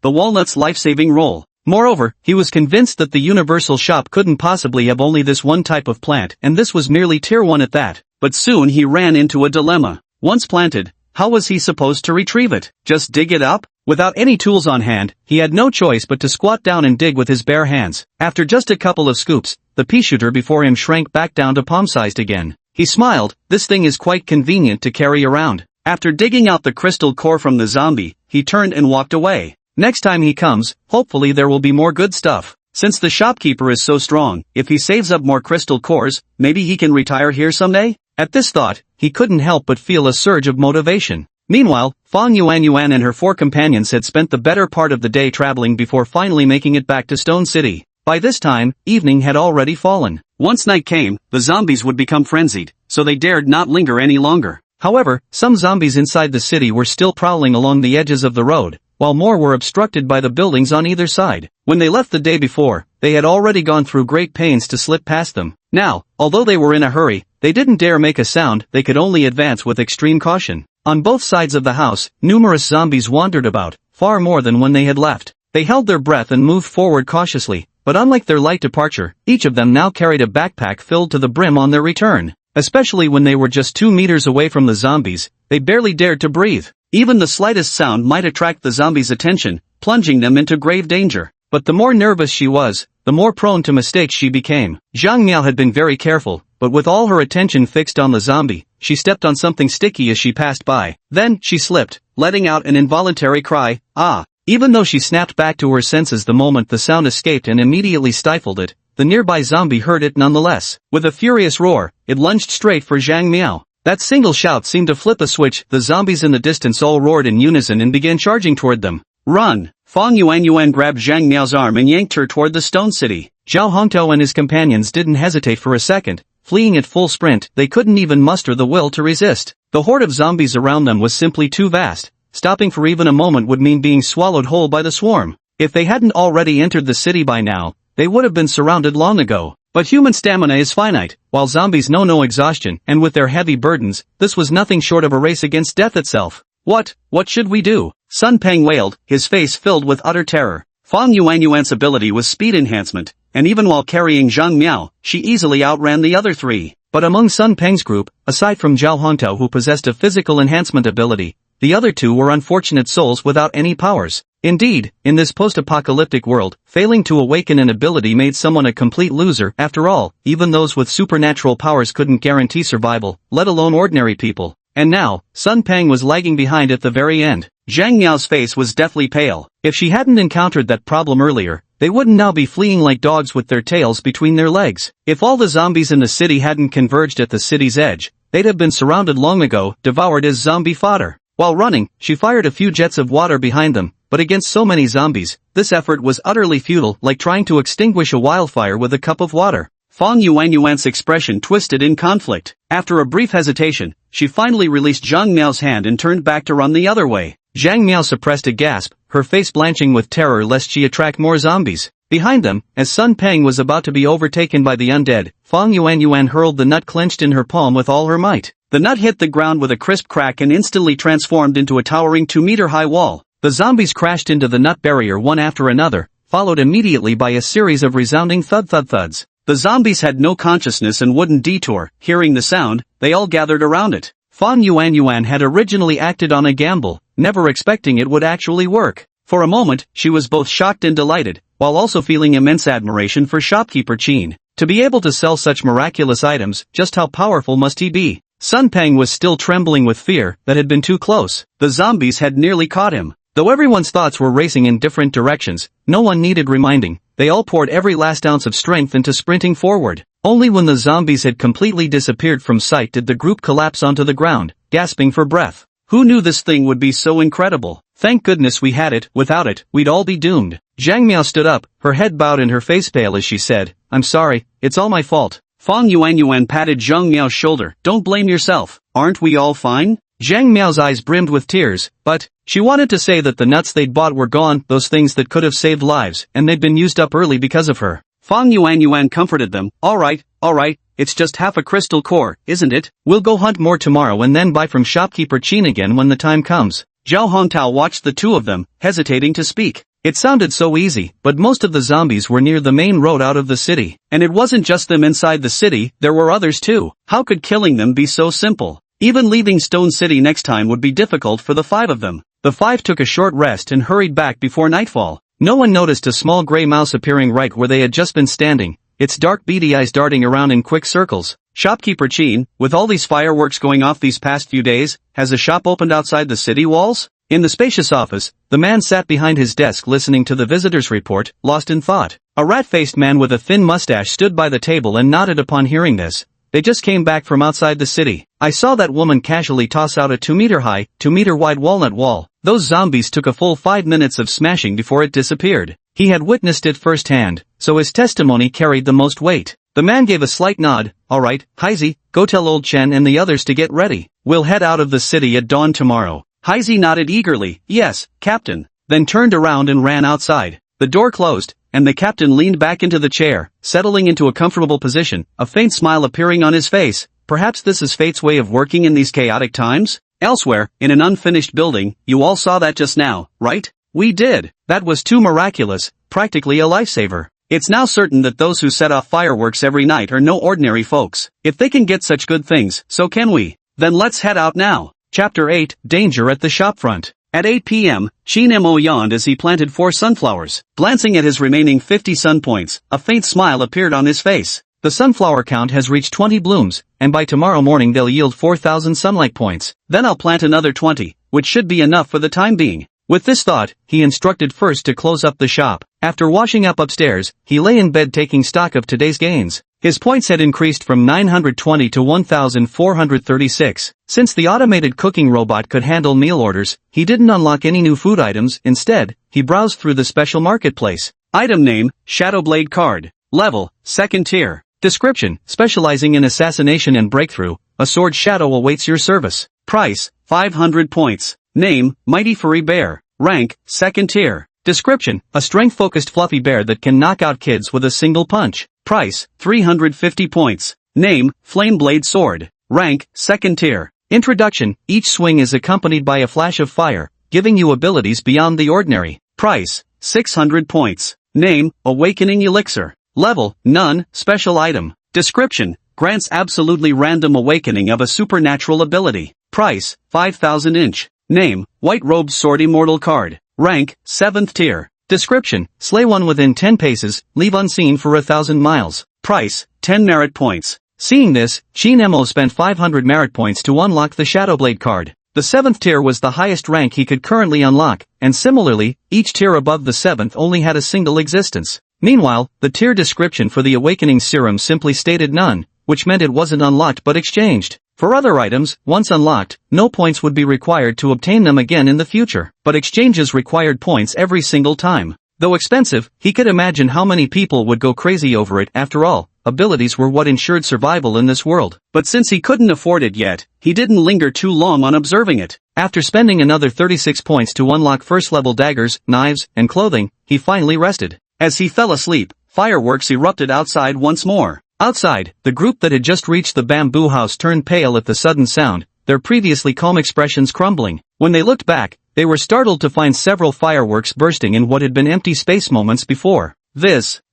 The Walnut's Life-Saving Role. Moreover, he was convinced that the universal shop couldn't possibly have only this one type of plant, and this was merely tier 1 at that. But soon he ran into a dilemma. Once planted, how was he supposed to retrieve it? Just dig it up? Without any tools on hand, he had no choice but to squat down and dig with his bare hands. After just a couple of scoops, the Peashooter before him shrank back down to palm-sized again. He smiled. This thing is quite convenient to carry around. After digging out the crystal core from the zombie, he turned and walked away. Next time he comes, hopefully there will be more good stuff. Since the shopkeeper is so strong, if he saves up more crystal cores, maybe he can retire here someday? At this thought, he couldn't help but feel a surge of motivation. Meanwhile, Fang Yuan and her 4 companions had spent the better part of the day traveling before finally making it back to Stone City. By this time, evening had already fallen. Once night came, the zombies would become frenzied, so they dared not linger any longer. However, some zombies inside the city were still prowling along the edges of the road, while more were obstructed by the buildings on either side. When they left the day before, they had already gone through great pains to slip past them. Now, although they were in a hurry, they didn't dare make a sound, they could only advance with extreme caution. On both sides of the house, numerous zombies wandered about, far more than when they had left. They held their breath and moved forward cautiously, but unlike their light departure, each of them now carried a backpack filled to the brim on their return. Especially when they were just 2 meters away from the zombies, they barely dared to breathe. Even the slightest sound might attract the zombies' attention, plunging them into grave danger. But the more nervous she was, the more prone to mistakes she became. Zhang Miao had been very careful, but with all her attention fixed on the zombie, she stepped on something sticky as she passed by. Then, she slipped, letting out an involuntary cry, ah! Even though she snapped back to her senses the moment the sound escaped and immediately stifled it, the nearby zombie heard it nonetheless. With a furious roar, it lunged straight for Zhang Miao. That single shout seemed to flip a switch. The zombies in the distance all roared in unison and began charging toward them. Run! Fang Yuan grabbed Zhang Miao's arm and yanked her toward the stone city. Zhao Hongtou and his companions didn't hesitate for a second. Fleeing at full sprint, they couldn't even muster the will to resist. The horde of zombies around them was simply too vast. Stopping for even a moment would mean being swallowed whole by the swarm. If they hadn't already entered the city by now, they would have been surrounded long ago. But human stamina is finite, while zombies know no exhaustion, and with their heavy burdens, this was nothing short of a race against death itself. What should we do? Sun Peng wailed, his face filled with utter terror. Fang Yuan's ability was speed enhancement, and even while carrying Zhang Miao, she easily outran the other 3. But among Sun Peng's group, aside from Zhao Hongtou who possessed a physical enhancement ability, the other 2 were unfortunate souls without any powers. Indeed, in this post-apocalyptic world, failing to awaken an ability made someone a complete loser. After all, even those with supernatural powers couldn't guarantee survival, let alone ordinary people. And now, Sun Peng was lagging behind at the very end. Zhang Miao's face was deathly pale. If she hadn't encountered that problem earlier, they wouldn't now be fleeing like dogs with their tails between their legs. If all the zombies in the city hadn't converged at the city's edge, they'd have been surrounded long ago, devoured as zombie fodder. While running, she fired a few jets of water behind them, but against so many zombies, this effort was utterly futile, like trying to extinguish a wildfire with a cup of water. Fang Yuan's expression twisted in conflict. After a brief hesitation, she finally released Zhang Miao's hand and turned back to run the other way. Zhang Miao suppressed a gasp, her face blanching with terror lest she attract more zombies. Behind them, as Sun Peng was about to be overtaken by the undead, Fang Yuan hurled the nut clenched in her palm with all her might. The nut hit the ground with a crisp crack and instantly transformed into a towering 2-meter-high wall. The zombies crashed into the nut barrier one after another, followed immediately by a series of resounding thud-thud-thuds. The zombies had no consciousness and wouldn't detour. Hearing the sound, they all gathered around it. Fang Yuan had originally acted on a gamble, never expecting it would actually work. For a moment, she was both shocked and delighted, while also feeling immense admiration for shopkeeper Qin. To be able to sell such miraculous items, just how powerful must he be? Sun Peng was still trembling with fear that had been too close. The zombies had nearly caught him. Though everyone's thoughts were racing in different directions, no one needed reminding. They all poured every last ounce of strength into sprinting forward. Only when the zombies had completely disappeared from sight did the group collapse onto the ground, gasping for breath. Who knew this thing would be so incredible? Thank goodness we had it. Without it, we'd all be doomed. Zhang Miao stood up, her head bowed and her face pale as she said, "I'm sorry, it's all my fault." Fang Yuan patted Zhang Miao's shoulder. "Don't blame yourself. Aren't we all fine?" Zhang Miao's eyes brimmed with tears, but she wanted to say that the nuts they'd bought were gone, those things that could have saved lives, and they'd been used up early because of her. Fang Yuan comforted them. All right, it's just half a crystal core, isn't it? We'll go hunt more tomorrow and then buy from shopkeeper Qin again when the time comes." Zhao Hongtao watched the two of them, hesitating to speak. It sounded so easy, but most of the zombies were near the main road out of the city. And it wasn't just them inside the city, there were others too. How could killing them be so simple? Even leaving Stone City next time would be difficult for the 5 of them. The 5 took a short rest and hurried back before nightfall. No one noticed a small gray mouse appearing right where they had just been standing, its dark beady eyes darting around in quick circles. Shopkeeper Qin, with all these fireworks going off these past few days, has a shop opened outside the city walls? In the spacious office, the man sat behind his desk listening to the visitor's report, lost in thought. A rat-faced man with a thin mustache stood by the table and nodded upon hearing this. They just came back from outside the city. I saw that woman casually toss out a 2-meter-high, 2-meter-wide walnut wall. Those zombies took a full 5 minutes of smashing before it disappeared. He had witnessed it firsthand, so his testimony carried the most weight. The man gave a slight nod. Alright, Heisey, go tell old Chen and the others to get ready. We'll head out of the city at dawn tomorrow. Heisey nodded eagerly. Yes, Captain. Then turned around and ran outside. The door closed, and the captain leaned back into the chair, settling into a comfortable position, a faint smile appearing on his face. Perhaps this is fate's way of working in these chaotic times? Elsewhere, in an unfinished building, you all saw that just now, right? We did. That was too miraculous, practically a lifesaver. It's now certain that those who set off fireworks every night are no ordinary folks. If they can get such good things, so can we. Then let's head out now. Chapter 8, Danger at the Shopfront. At 8 p.m., Shin Mo yawned as he planted 4 sunflowers. Glancing at his remaining 50 sun points, a faint smile appeared on his face. The sunflower count has reached 20 blooms, and by tomorrow morning they'll yield 4,000 sunlight points. Then I'll plant another 20, which should be enough for the time being. With this thought, he instructed first to close up the shop. After washing up upstairs, he lay in bed taking stock of today's gains. His points had increased from 920 to 1,436. Since the automated cooking robot could handle meal orders, he didn't unlock any new food items. Instead, he browsed through the special marketplace. Item name, Shadowblade card. Level, 2nd tier. Description, specializing in assassination and breakthrough, a sword shadow awaits your service. Price, 500 points. Name, Mighty Furry Bear. Rank, 2nd tier. Description, a strength-focused fluffy bear that can knock out kids with a single punch. Price, 350 points. Name, Flameblade Sword. Rank, 2nd tier. Introduction, each swing is accompanied by a flash of fire, giving you abilities beyond the ordinary. Price, 600 points. Name, Awakening Elixir. Level, none. Special item. Description, grants absolutely random awakening of a supernatural ability. Price, 5,000 inch. Name, White Robed Sword Immortal card. Rank, 7th tier. Description, slay one within 10 paces, leave unseen for 1,000 miles. Price, 10 merit points. Seeing this, Shin Mo spent 500 merit points to unlock the Shadowblade card. The 7th tier was the highest rank he could currently unlock, and similarly, each tier above the 7th only had a single existence. Meanwhile, the tier description for the Awakening Serum simply stated none, which meant it wasn't unlocked but exchanged. For other items, once unlocked, no points would be required to obtain them again in the future, but exchanges required points every single time. Though expensive, he could imagine how many people would go crazy over it. After all, abilities were what ensured survival in this world. But since he couldn't afford it yet, he didn't linger too long on observing it. After spending another 36 points to unlock first-level daggers, knives, and clothing, he finally rested. As he fell asleep, fireworks erupted outside once more. Outside, the group that had just reached the bamboo house turned pale at the sudden sound, their previously calm expressions crumbling. When they looked back, they were startled to find several fireworks bursting in what had been empty space moments before.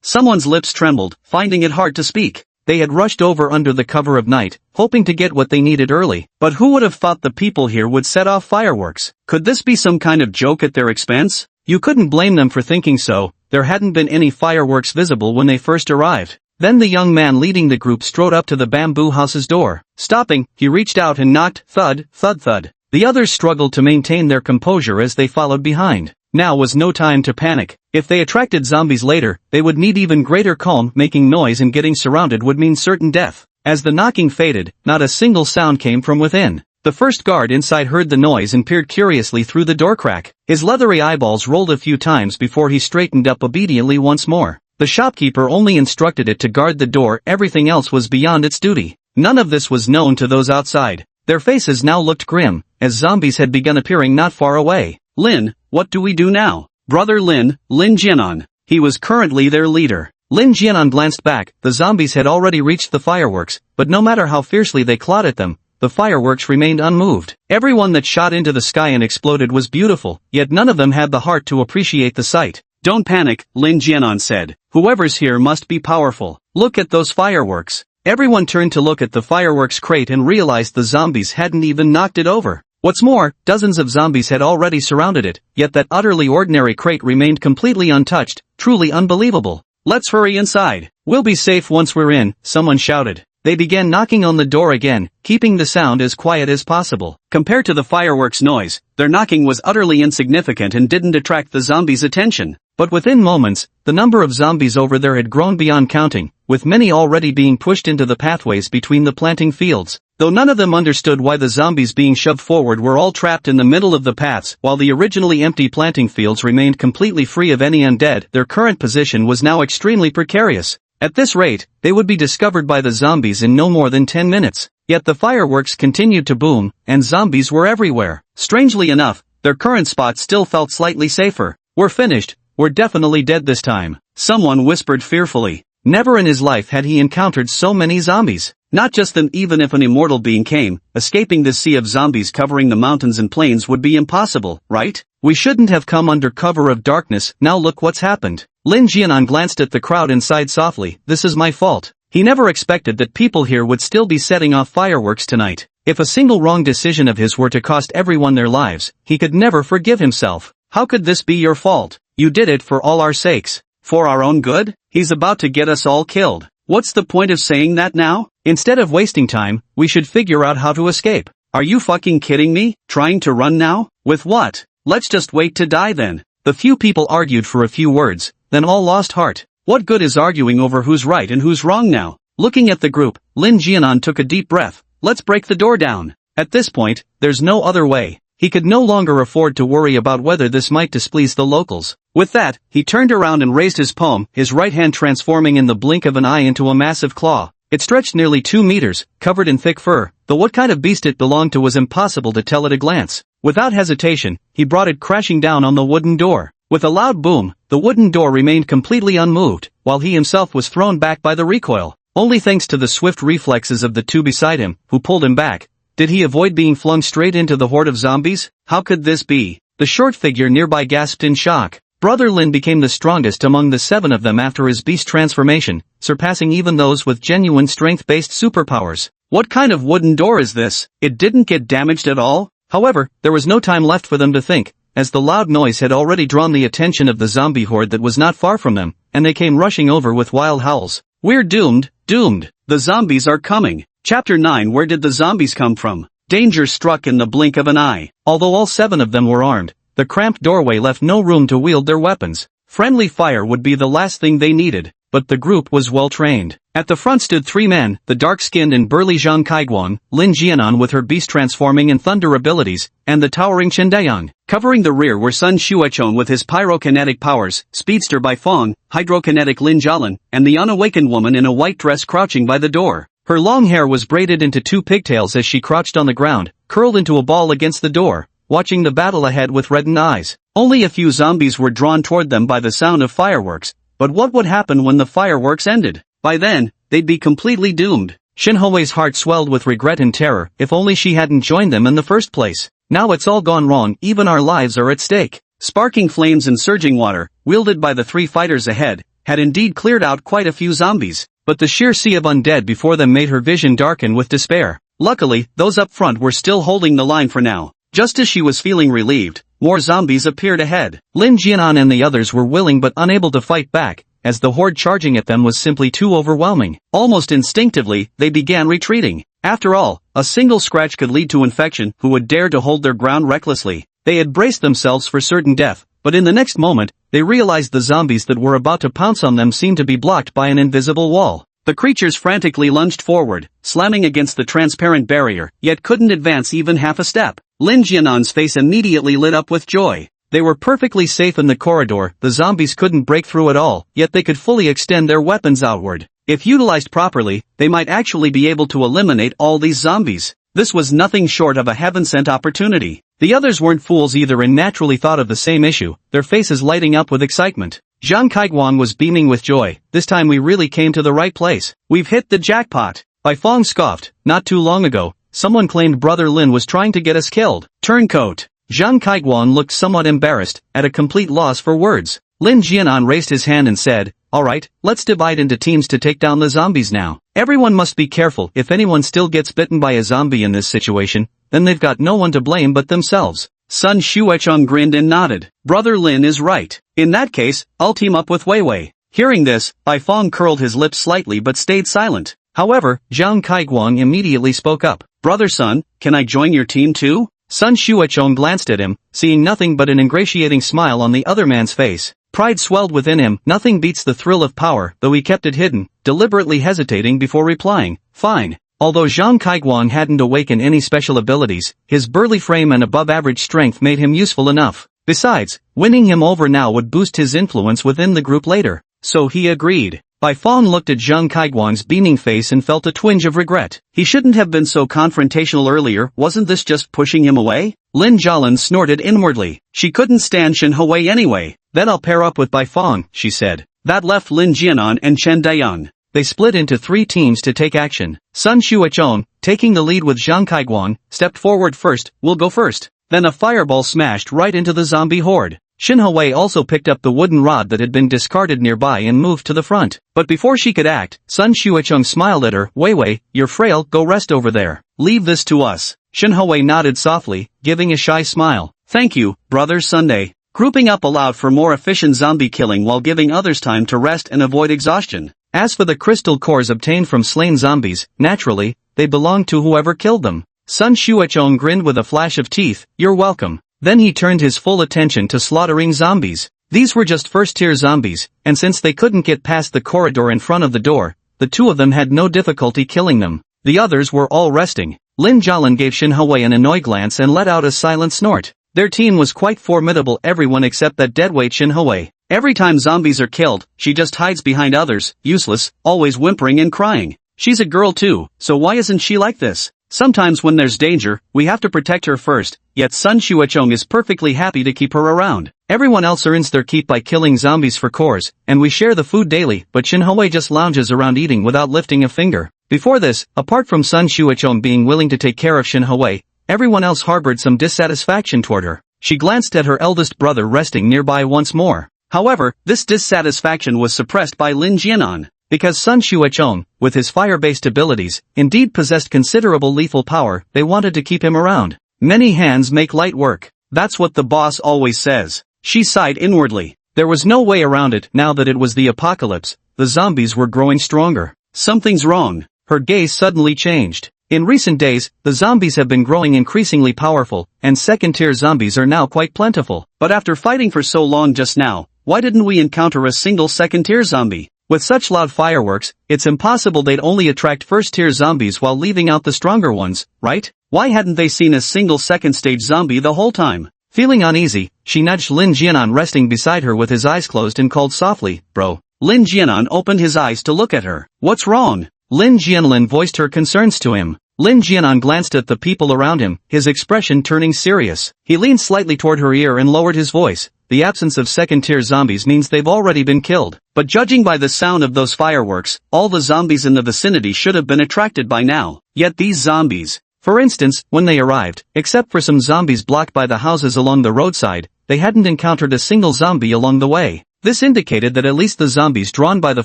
Someone's lips trembled, finding it hard to speak. They had rushed over under the cover of night, hoping to get what they needed early. But who would have thought the people here would set off fireworks? Could this be some kind of joke at their expense? You couldn't blame them for thinking so. There hadn't been any fireworks visible when they first arrived. Then the young man leading the group strode up to the bamboo house's door. Stopping, he reached out and knocked. Thud, thud, thud. The others struggled to maintain their composure as they followed behind. Now was no time to panic. If they attracted zombies later, they would need even greater calm. Making noise and getting surrounded would mean certain death. As the knocking faded, not a single sound came from within. The first guard inside heard the noise and peered curiously through the door crack. His leathery eyeballs rolled a few times before he straightened up obediently once more. The shopkeeper only instructed it to guard the door. Everything else was beyond its duty. None of this was known to those outside. Their faces now looked grim, as zombies had begun appearing not far away. Lin, what do we do now? Brother Lin Jianan. He was currently their leader. Lin Jianan glanced back. The zombies had already reached the fireworks, but no matter how fiercely they clawed at them, the fireworks remained unmoved. Everyone that shot into the sky and exploded was beautiful, yet none of them had the heart to appreciate the sight. Don't panic, Lin Jianan said. Whoever's here must be powerful. Look at those fireworks. Everyone turned to look at the fireworks crate and realized the zombies hadn't even knocked it over. What's more, dozens of zombies had already surrounded it, yet that utterly ordinary crate remained completely untouched. Truly unbelievable. Let's hurry inside. We'll be safe once we're in, someone shouted. They began knocking on the door again, keeping the sound as quiet as possible. Compared to the fireworks noise, their knocking was utterly insignificant and didn't attract the zombies' attention. But within moments, the number of zombies over there had grown beyond counting, with many already being pushed into the pathways between the planting fields. Though none of them understood why the zombies being shoved forward were all trapped in the middle of the paths, while the originally empty planting fields remained completely free of any undead, their current position was now extremely precarious. At this rate, they would be discovered by the zombies in no more than 10 minutes. Yet the fireworks continued to boom, and zombies were everywhere. Strangely enough, their current spot still felt slightly safer. We're finished. We're definitely dead this time. Someone whispered fearfully. Never in his life had he encountered so many zombies. Not just them. Even if an immortal being came, escaping this sea of zombies covering the mountains and plains would be impossible, right? We shouldn't have come under cover of darkness. Now look what's happened. Lin Jianan glanced at the crowd and sighed softly. This is my fault. He never expected that people here would still be setting off fireworks tonight. If a single wrong decision of his were to cost everyone their lives, he could never forgive himself. How could this be your fault? You did it for all our sakes. For our own good? He's about to get us all killed. What's the point of saying that now? Instead of wasting time, we should figure out how to escape. Are you fucking kidding me? Trying to run now? With what? Let's just wait to die then. The few people argued for a few words, then all lost heart. What good is arguing over who's right and who's wrong now? Looking at the group, Lin Jianan took a deep breath. Let's break the door down. At this point, there's no other way. He could no longer afford to worry about whether this might displease the locals. With that, he turned around and raised his palm, his right hand transforming in the blink of an eye into a massive claw. It stretched nearly 2 meters, covered in thick fur, though what kind of beast it belonged to was impossible to tell at a glance. Without hesitation, he brought it crashing down on the wooden door. With a loud boom, the wooden door remained completely unmoved, while he himself was thrown back by the recoil. Only thanks to the swift reflexes of the two beside him, who pulled him back, did he avoid being flung straight into the horde of zombies. How could this be? The short figure nearby gasped in shock. Brother Lin became the strongest among the 7 of them after his beast transformation, surpassing even those with genuine strength-based superpowers. What kind of wooden door is this? It didn't get damaged at all? However, there was no time left for them to think, as the loud noise had already drawn the attention of the zombie horde that was not far from them, and they came rushing over with wild howls. We're doomed, doomed. The zombies are coming. Chapter 9. Where did the zombies come from? Danger struck in the blink of an eye. Although all 7 of them were armed, the cramped doorway left no room to wield their weapons. Friendly fire would be the last thing they needed, but the group was well trained. At the front stood 3 men, the dark-skinned and burly Zhang Kaiguang, Lin Jianan with her beast-transforming and thunder abilities, and the towering Chen Daiyang. Covering the rear were Sun Xuechong with his pyrokinetic powers, Speedster Bai Fong, hydrokinetic Lin Jialan, and the unawakened woman in a white dress crouching by the door. Her long hair was braided into 2 pigtails as she crouched on the ground, curled into a ball against the door, watching the battle ahead with reddened eyes. Only a few zombies were drawn toward them by the sound of fireworks, but what would happen when the fireworks ended? By then, they'd be completely doomed. Shinhui's heart swelled with regret and terror. If only she hadn't joined them in the first place. Now it's all gone wrong, even our lives are at stake. Sparking flames and surging water, wielded by the 3 fighters ahead, had indeed cleared out quite a few zombies, but the sheer sea of undead before them made her vision darken with despair. Luckily, those up front were still holding the line for now. Just as she was feeling relieved, more zombies appeared ahead. Lin Jianan and the others were willing but unable to fight back, as the horde charging at them was simply too overwhelming. Almost instinctively, they began retreating. After all, a single scratch could lead to infection. Who would dare to hold their ground recklessly? They had braced themselves for certain death, but in the next moment, they realized the zombies that were about to pounce on them seemed to be blocked by an invisible wall. The creatures frantically lunged forward, slamming against the transparent barrier, yet couldn't advance even half a step. Lin Jianan's face immediately lit up with joy. They were perfectly safe in the corridor. The zombies couldn't break through at all, yet they could fully extend their weapons outward. If utilized properly, they might actually be able to eliminate all these zombies. This was nothing short of a heaven-sent opportunity. The others weren't fools either and naturally thought of the same issue, their faces lighting up with excitement. Zhang Kaiguang was beaming with joy. This time we really came to the right place. We've hit the jackpot. Bai Fong scoffed. Not too long ago, someone claimed Brother Lin was trying to get us killed. Turncoat. Zhang Kaiguang looked somewhat embarrassed, at a complete loss for words. Lin Jianan raised his hand and said, "Alright, let's divide into teams to take down the zombies now. Everyone must be careful. If anyone still gets bitten by a zombie in this situation, then they've got no one to blame but themselves." Sun Xuechong grinned and nodded. Brother Lin is right. In that case, I'll team up with Wei Wei. Hearing this, Bai Fong curled his lips slightly but stayed silent. However, Zhang Kaiguang immediately spoke up. Brother Sun, can I join your team too? Sun Xuechong glanced at him, seeing nothing but an ingratiating smile on the other man's face. Pride swelled within him. Nothing beats the thrill of power, though he kept it hidden, deliberately hesitating before replying, "Fine." Although Zhang Kaiguang hadn't awakened any special abilities, his burly frame and above-average strength made him useful enough. Besides, winning him over now would boost his influence within the group later. So he agreed. Bai Fong looked at Zhang Kaiguang's beaming face and felt a twinge of regret. He shouldn't have been so confrontational earlier, wasn't this just pushing him away? Lin Jialin snorted inwardly. She couldn't stand Shen Hui anyway. Then I'll pair up with Bai Fong, she said. That left Lin Jianan and Chen Daiyang. They split into 3 teams to take action. Sun Xuechong, taking the lead with Zhang Kaiguang, stepped forward first. We'll go first. Then a fireball smashed right into the zombie horde. Shen Hui also picked up the wooden rod that had been discarded nearby and moved to the front. But before she could act, Sun Xuechong smiled at her. Wei, you're frail, go rest over there. Leave this to us. Shen Hui nodded softly, giving a shy smile. Thank you, Brother Sunday. Grouping up allowed for more efficient zombie killing while giving others time to rest and avoid exhaustion. As for the crystal cores obtained from slain zombies, naturally, they belonged to whoever killed them. Sun Xuechong grinned with a flash of teeth. You're welcome. Then he turned his full attention to slaughtering zombies. These were just first-tier zombies, and since they couldn't get past the corridor in front of the door, the 2 of them had no difficulty killing them. The others were all resting. Lin Jialin gave Shen Hui an annoyed glance and let out a silent snort. Their team was quite formidable, everyone except that deadweight Shen Hui. Every time zombies are killed, she just hides behind others, useless, always whimpering and crying. She's a girl too, so why isn't she like this? Sometimes when there's danger, we have to protect her first, yet Sun Xuechong is perfectly happy to keep her around. Everyone else earns their keep by killing zombies for cores, and we share the food daily, but Shen Hui just lounges around eating without lifting a finger. Before this, apart from Sun Xuechong being willing to take care of Shen Hui, everyone else harbored some dissatisfaction toward her. She glanced at her eldest brother resting nearby once more. However, this dissatisfaction was suppressed by Lin Jianan. Because Sun Xuechong, with his fire-based abilities, indeed possessed considerable lethal power, they wanted to keep him around. Many hands make light work. That's what the boss always says. She sighed inwardly. There was no way around it. Now that it was the apocalypse, the zombies were growing stronger. Something's wrong. Her gaze suddenly changed. In recent days, the zombies have been growing increasingly powerful, and second-tier zombies are now quite plentiful. But after fighting for so long just now, why didn't we encounter a single second-tier zombie? With such loud fireworks, it's impossible they'd only attract first-tier zombies while leaving out the stronger ones, right? Why hadn't they seen a single second-stage zombie the whole time? Feeling uneasy, she nudged Lin Jianan resting beside her with his eyes closed and called softly, Bro. Lin Jianan opened his eyes to look at her. What's wrong? Lin Jianlin voiced her concerns to him. Lin Jianan glanced at the people around him, his expression turning serious. He leaned slightly toward her ear and lowered his voice. The absence of second-tier zombies means they've already been killed. But judging by the sound of those fireworks, all the zombies in the vicinity should have been attracted by now. Yet these zombies, for instance, when they arrived, except for some zombies blocked by the houses along the roadside, they hadn't encountered a single zombie along the way. This indicated that at least the zombies drawn by the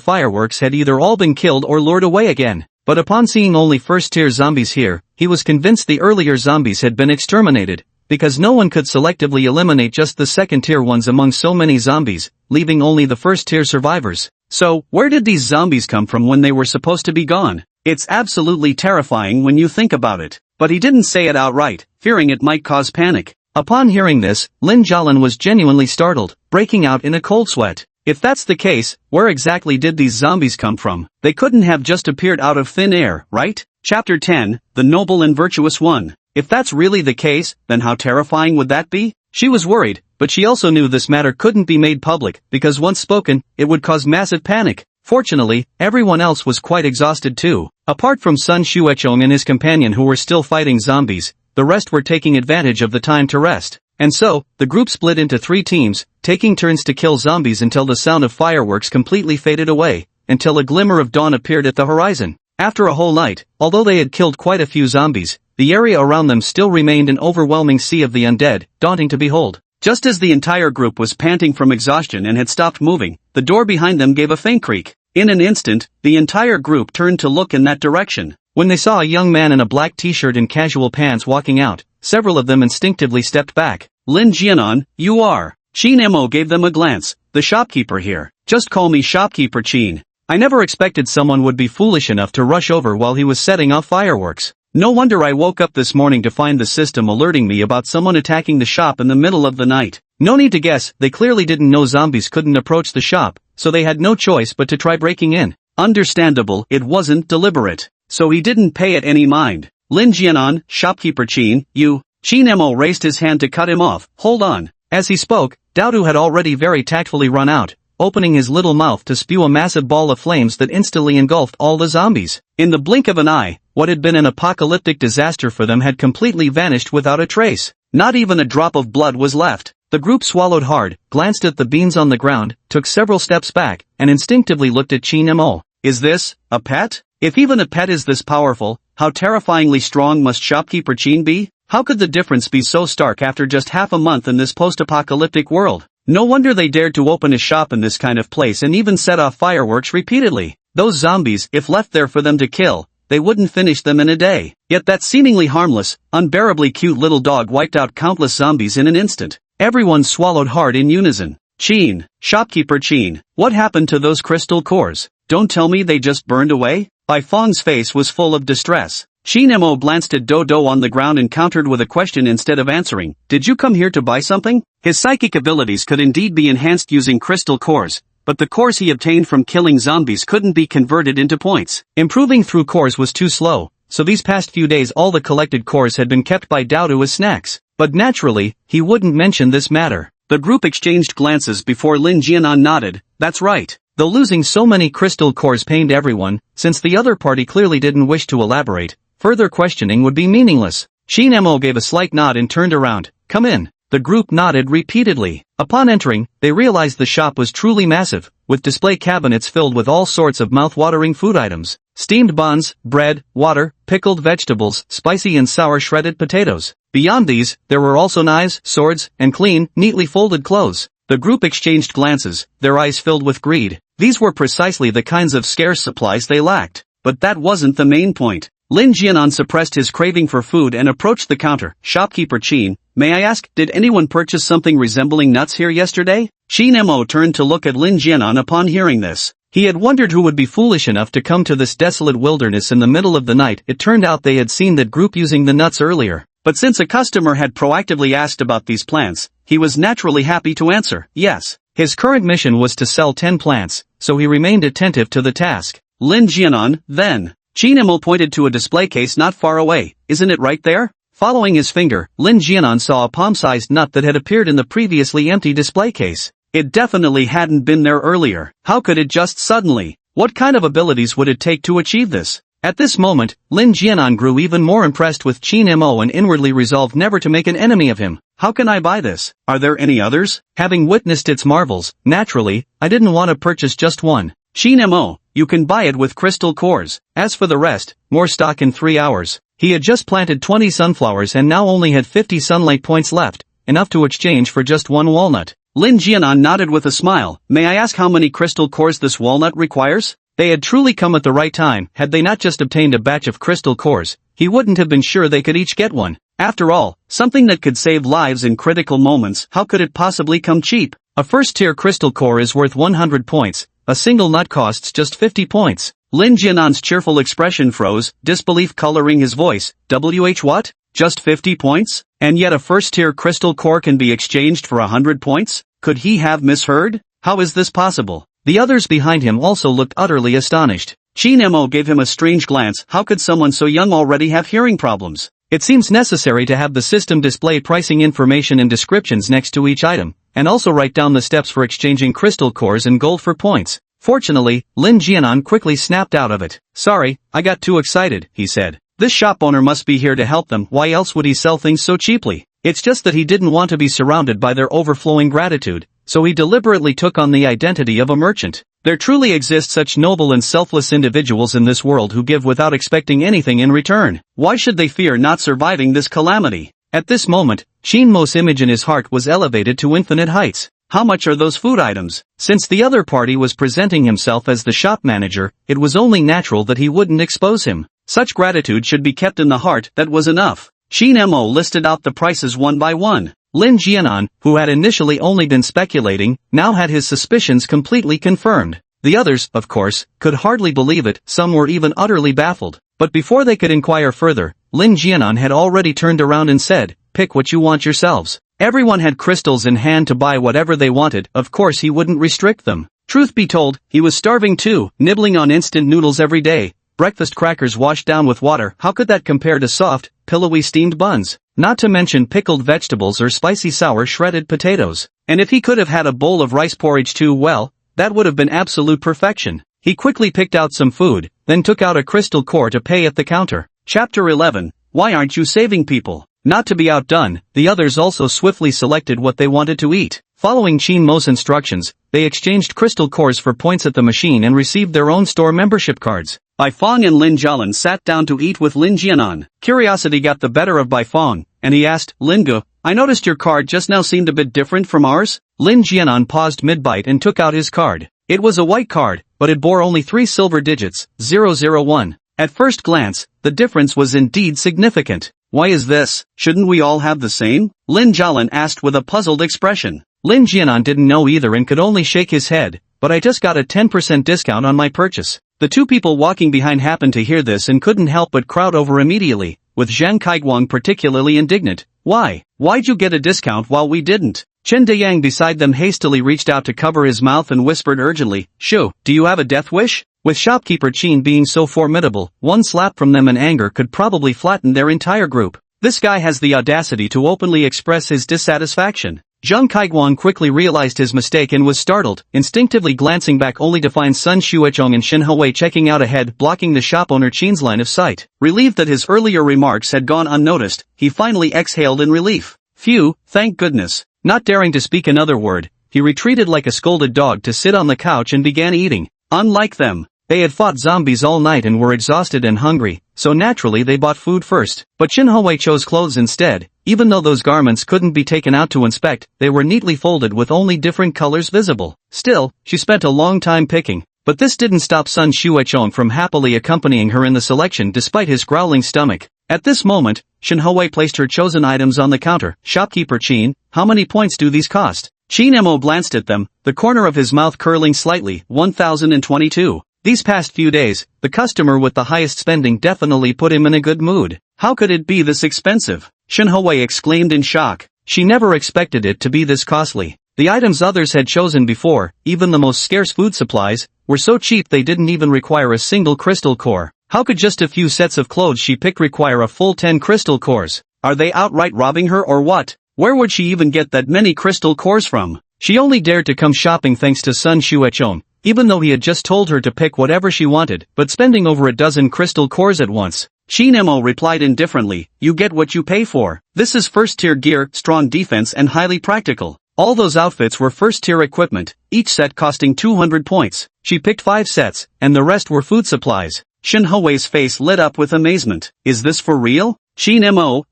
fireworks had either all been killed or lured away again. But upon seeing only first-tier zombies here, he was convinced the earlier zombies had been exterminated, because no one could selectively eliminate just the second-tier ones among so many zombies, leaving only the first-tier survivors. So, where did these zombies come from when they were supposed to be gone? It's absolutely terrifying when you think about it. But he didn't say it outright, fearing it might cause panic. Upon hearing this, Lin Jialin was genuinely startled, breaking out in a cold sweat. If that's the case, where exactly did these zombies come from? They couldn't have just appeared out of thin air, right? Chapter 10, The Noble and Virtuous One. If that's really the case, then how terrifying would that be? She was worried, but she also knew this matter couldn't be made public, because once spoken, it would cause massive panic. Fortunately, everyone else was quite exhausted too. Apart from Sun Xuechong and his companion who were still fighting zombies, the rest were taking advantage of the time to rest. And so, the group split into 3 teams, taking turns to kill zombies until the sound of fireworks completely faded away, until a glimmer of dawn appeared at the horizon. After a whole night, although they had killed quite a few zombies, the area around them still remained an overwhelming sea of the undead, daunting to behold. Just as the entire group was panting from exhaustion and had stopped moving, the door behind them gave a faint creak. In an instant, the entire group turned to look in that direction. When they saw a young man in a black t-shirt and casual pants walking out, several of them instinctively stepped back. Lin Jianan, you are. Qin Mo gave them a glance. The shopkeeper here. Just call me shopkeeper Qin. I never expected someone would be foolish enough to rush over while he was setting off fireworks. No wonder I woke up this morning to find the system alerting me about someone attacking the shop in the middle of the night. No need to guess, they clearly didn't know zombies couldn't approach the shop, so they had no choice but to try breaking in. Understandable, it wasn't deliberate. So he didn't pay it any mind. Lin Jianan, shopkeeper Qin, you. Qin Mo raised his hand to cut him off. Hold on. As he spoke, Daodu had already very tactfully run out, opening his little mouth to spew a massive ball of flames that instantly engulfed all the zombies. In the blink of an eye, what had been an apocalyptic disaster for them had completely vanished without a trace. Not even a drop of blood was left. The group swallowed hard, glanced at the beans on the ground, took several steps back, and instinctively looked at Chin Mo. Is this a pet? If even a pet is this powerful, how terrifyingly strong must shopkeeper Chin be? How could the difference be so stark after just half a month in this post-apocalyptic world? No wonder they dared to open a shop in this kind of place and even set off fireworks repeatedly. Those zombies, if left there for them to kill, they wouldn't finish them in a day. Yet that seemingly harmless, unbearably cute little dog wiped out countless zombies in an instant. Everyone swallowed hard in unison. Chin, shopkeeper Chin, what happened to those crystal cores? Don't tell me they just burned away? Bai Feng's face was full of distress. Chin Mo glanced at Dodo on the ground and countered with a question instead of answering. Did you come here to buy something? His psychic abilities could indeed be enhanced using crystal cores, but the cores he obtained from killing zombies couldn't be converted into points. Improving through cores was too slow, so these past few days all the collected cores had been kept by Dodo as snacks. But naturally, he wouldn't mention this matter. The group exchanged glances before Lin Jianan nodded. That's right. Though losing so many crystal cores pained everyone, since the other party clearly didn't wish to elaborate, further questioning would be meaningless. Chin Mo gave a slight nod and turned around. Come in. The group nodded repeatedly. Upon entering, they realized the shop was truly massive, with display cabinets filled with all sorts of mouth-watering food items. Steamed buns, bread, water, pickled vegetables, spicy and sour shredded potatoes. Beyond these, there were also knives, swords, and clean, neatly folded clothes. The group exchanged glances, their eyes filled with greed. These were precisely the kinds of scarce supplies they lacked. But that wasn't the main point. Lin Jianan suppressed his craving for food and approached the counter. Shopkeeper Chin, may I ask, did anyone purchase something resembling nuts here yesterday? Chin Mo turned to look at Lin Jianan upon hearing this. He had wondered who would be foolish enough to come to this desolate wilderness in the middle of the night. It turned out they had seen that group using the nuts earlier. But since a customer had proactively asked about these plants, he was naturally happy to answer, yes. His current mission was to sell 10 plants, so he remained attentive to the task. Lin Jianan, then. Chin Mo pointed to a display case not far away. Isn't it right there? Following his finger, Lin Jianan saw a palm-sized nut that had appeared in the previously empty display case. It definitely hadn't been there earlier. How could it just suddenly? What kind of abilities would it take to achieve this? At this moment, Lin Jianan grew even more impressed with Chin Mo and inwardly resolved never to make an enemy of him. How can I buy this? Are there any others? Having witnessed its marvels, naturally, I didn't want to purchase just one. Chin Mo, you can buy it with crystal cores. As for the rest, more stock in 3 hours. He had just planted 20 sunflowers and now only had 50 sunlight points left, enough to exchange for just one walnut. Lin Jianan nodded with a smile. May I ask how many crystal cores this walnut requires? They had truly come at the right time. Had they not just obtained a batch of crystal cores, he wouldn't have been sure they could each get one. After all, something that could save lives in critical moments, how could it possibly come cheap? A first-tier crystal core is worth 100 points. A single nut costs just 50 points. Lin Jianan's cheerful expression froze, disbelief coloring his voice. What? Just 50 points? And yet a first-tier crystal core can be exchanged for 100 points? Could he have misheard? How is this possible? The others behind him also looked utterly astonished. Chin Mo gave him a strange glance. How could someone so young already have hearing problems? It seems necessary to have the system display pricing information and descriptions next to each item, and also write down the steps for exchanging crystal cores and gold for points. Fortunately, Lin Jianan quickly snapped out of it. Sorry, I got too excited, he said. This shop owner must be here to help them. Why else would he sell things so cheaply? It's just that he didn't want to be surrounded by their overflowing gratitude, so he deliberately took on the identity of a merchant. There truly exist such noble and selfless individuals in this world who give without expecting anything in return. Why should they fear not surviving this calamity? At this moment, Chin Mo's image in his heart was elevated to infinite heights. How much are those food items? Since the other party was presenting himself as the shop manager, it was only natural that he wouldn't expose him. Such gratitude should be kept in the heart. That was enough. Chin Mo listed out the prices one by one. Lin Jianan, who had initially only been speculating, now had his suspicions completely confirmed. The others, of course, could hardly believe it. Some were even utterly baffled. But before they could inquire further, Lin Jianan had already turned around and said, "Pick what you want yourselves." Everyone had crystals in hand to buy whatever they wanted. Of course he wouldn't restrict them. Truth be told, he was starving too, nibbling on instant noodles every day. Breakfast crackers washed down with water. How could that compare to soft, pillowy steamed buns? Not to mention pickled vegetables or spicy sour shredded potatoes. And if he could have had a bowl of rice porridge too, well, That would have been absolute perfection. He quickly picked out some food, then took out a crystal core to pay at the counter. Chapter 11. Why aren't you saving people? Not to be outdone, the others also swiftly selected what they wanted to eat. Following Qin Mo's instructions, they exchanged crystal cores for points at the machine and received their own store membership cards. Baifeng and Lin Jialan sat down to eat with Lin Jianan. Curiosity got the better of Baifeng, and he asked, Lingu, I noticed your card just now seemed a bit different from ours? Lin Jianan paused mid-bite and took out his card. It was a white card, but it bore only 3 silver digits, 001. At first glance, the difference was indeed significant. Why is this? Shouldn't we all have the same? Lin Jialan asked with a puzzled expression. Lin Jianan didn't know either and could only shake his head, but I just got a 10% discount on my purchase. The two people walking behind happened to hear this and couldn't help but crowd over immediately, with Zhang Kaiguang particularly indignant. Why'd you get a discount while we didn't? Chen Dayang beside them hastily reached out to cover his mouth and whispered urgently, Shu, do you have a death wish? With shopkeeper Qin being so formidable, one slap from them in anger could probably flatten their entire group. This guy has the audacity to openly express his dissatisfaction. Zhang Kaiguang quickly realized his mistake and was startled, instinctively glancing back only to find Sun Xuechong and Shen Hewei checking out ahead, blocking the shop owner Qin's line of sight. Relieved that his earlier remarks had gone unnoticed, he finally exhaled in relief. Phew, thank goodness. Not daring to speak another word, he retreated like a scolded dog to sit on the couch and began eating. Unlike them, they had fought zombies all night and were exhausted and hungry, so naturally they bought food first. But Shen Hewei chose clothes instead. Even though those garments couldn't be taken out to inspect, they were neatly folded with only different colors visible. Still, she spent a long time picking. But this didn't stop Sun Xuechong from happily accompanying her in the selection despite his growling stomach. At this moment, Shen Hewei placed her chosen items on the counter. Shopkeeper Qin, how many points do these cost? Qin Mo glanced at them, the corner of his mouth curling slightly. 1,022. These past few days, the customer with the highest spending definitely put him in a good mood. How could it be this expensive? Shen Hewei exclaimed in shock. She never expected it to be this costly. The items others had chosen before, even the most scarce food supplies, were so cheap they didn't even require a single crystal core. How could just a few sets of clothes she picked require a full 10 crystal cores? Are they outright robbing her or what? Where would she even get that many crystal cores from? She only dared to come shopping thanks to Sun Xuechong, even though he had just told her to pick whatever she wanted, but spending over a dozen crystal cores at once. Qin Mo replied indifferently, you get what you pay for. This is first-tier gear, strong defense and highly practical. All those outfits were first-tier equipment, each set costing 200 points. She picked 5 sets, and the rest were food supplies. Shen Hewei's face lit up with amazement. Is this for real? Qin Mo.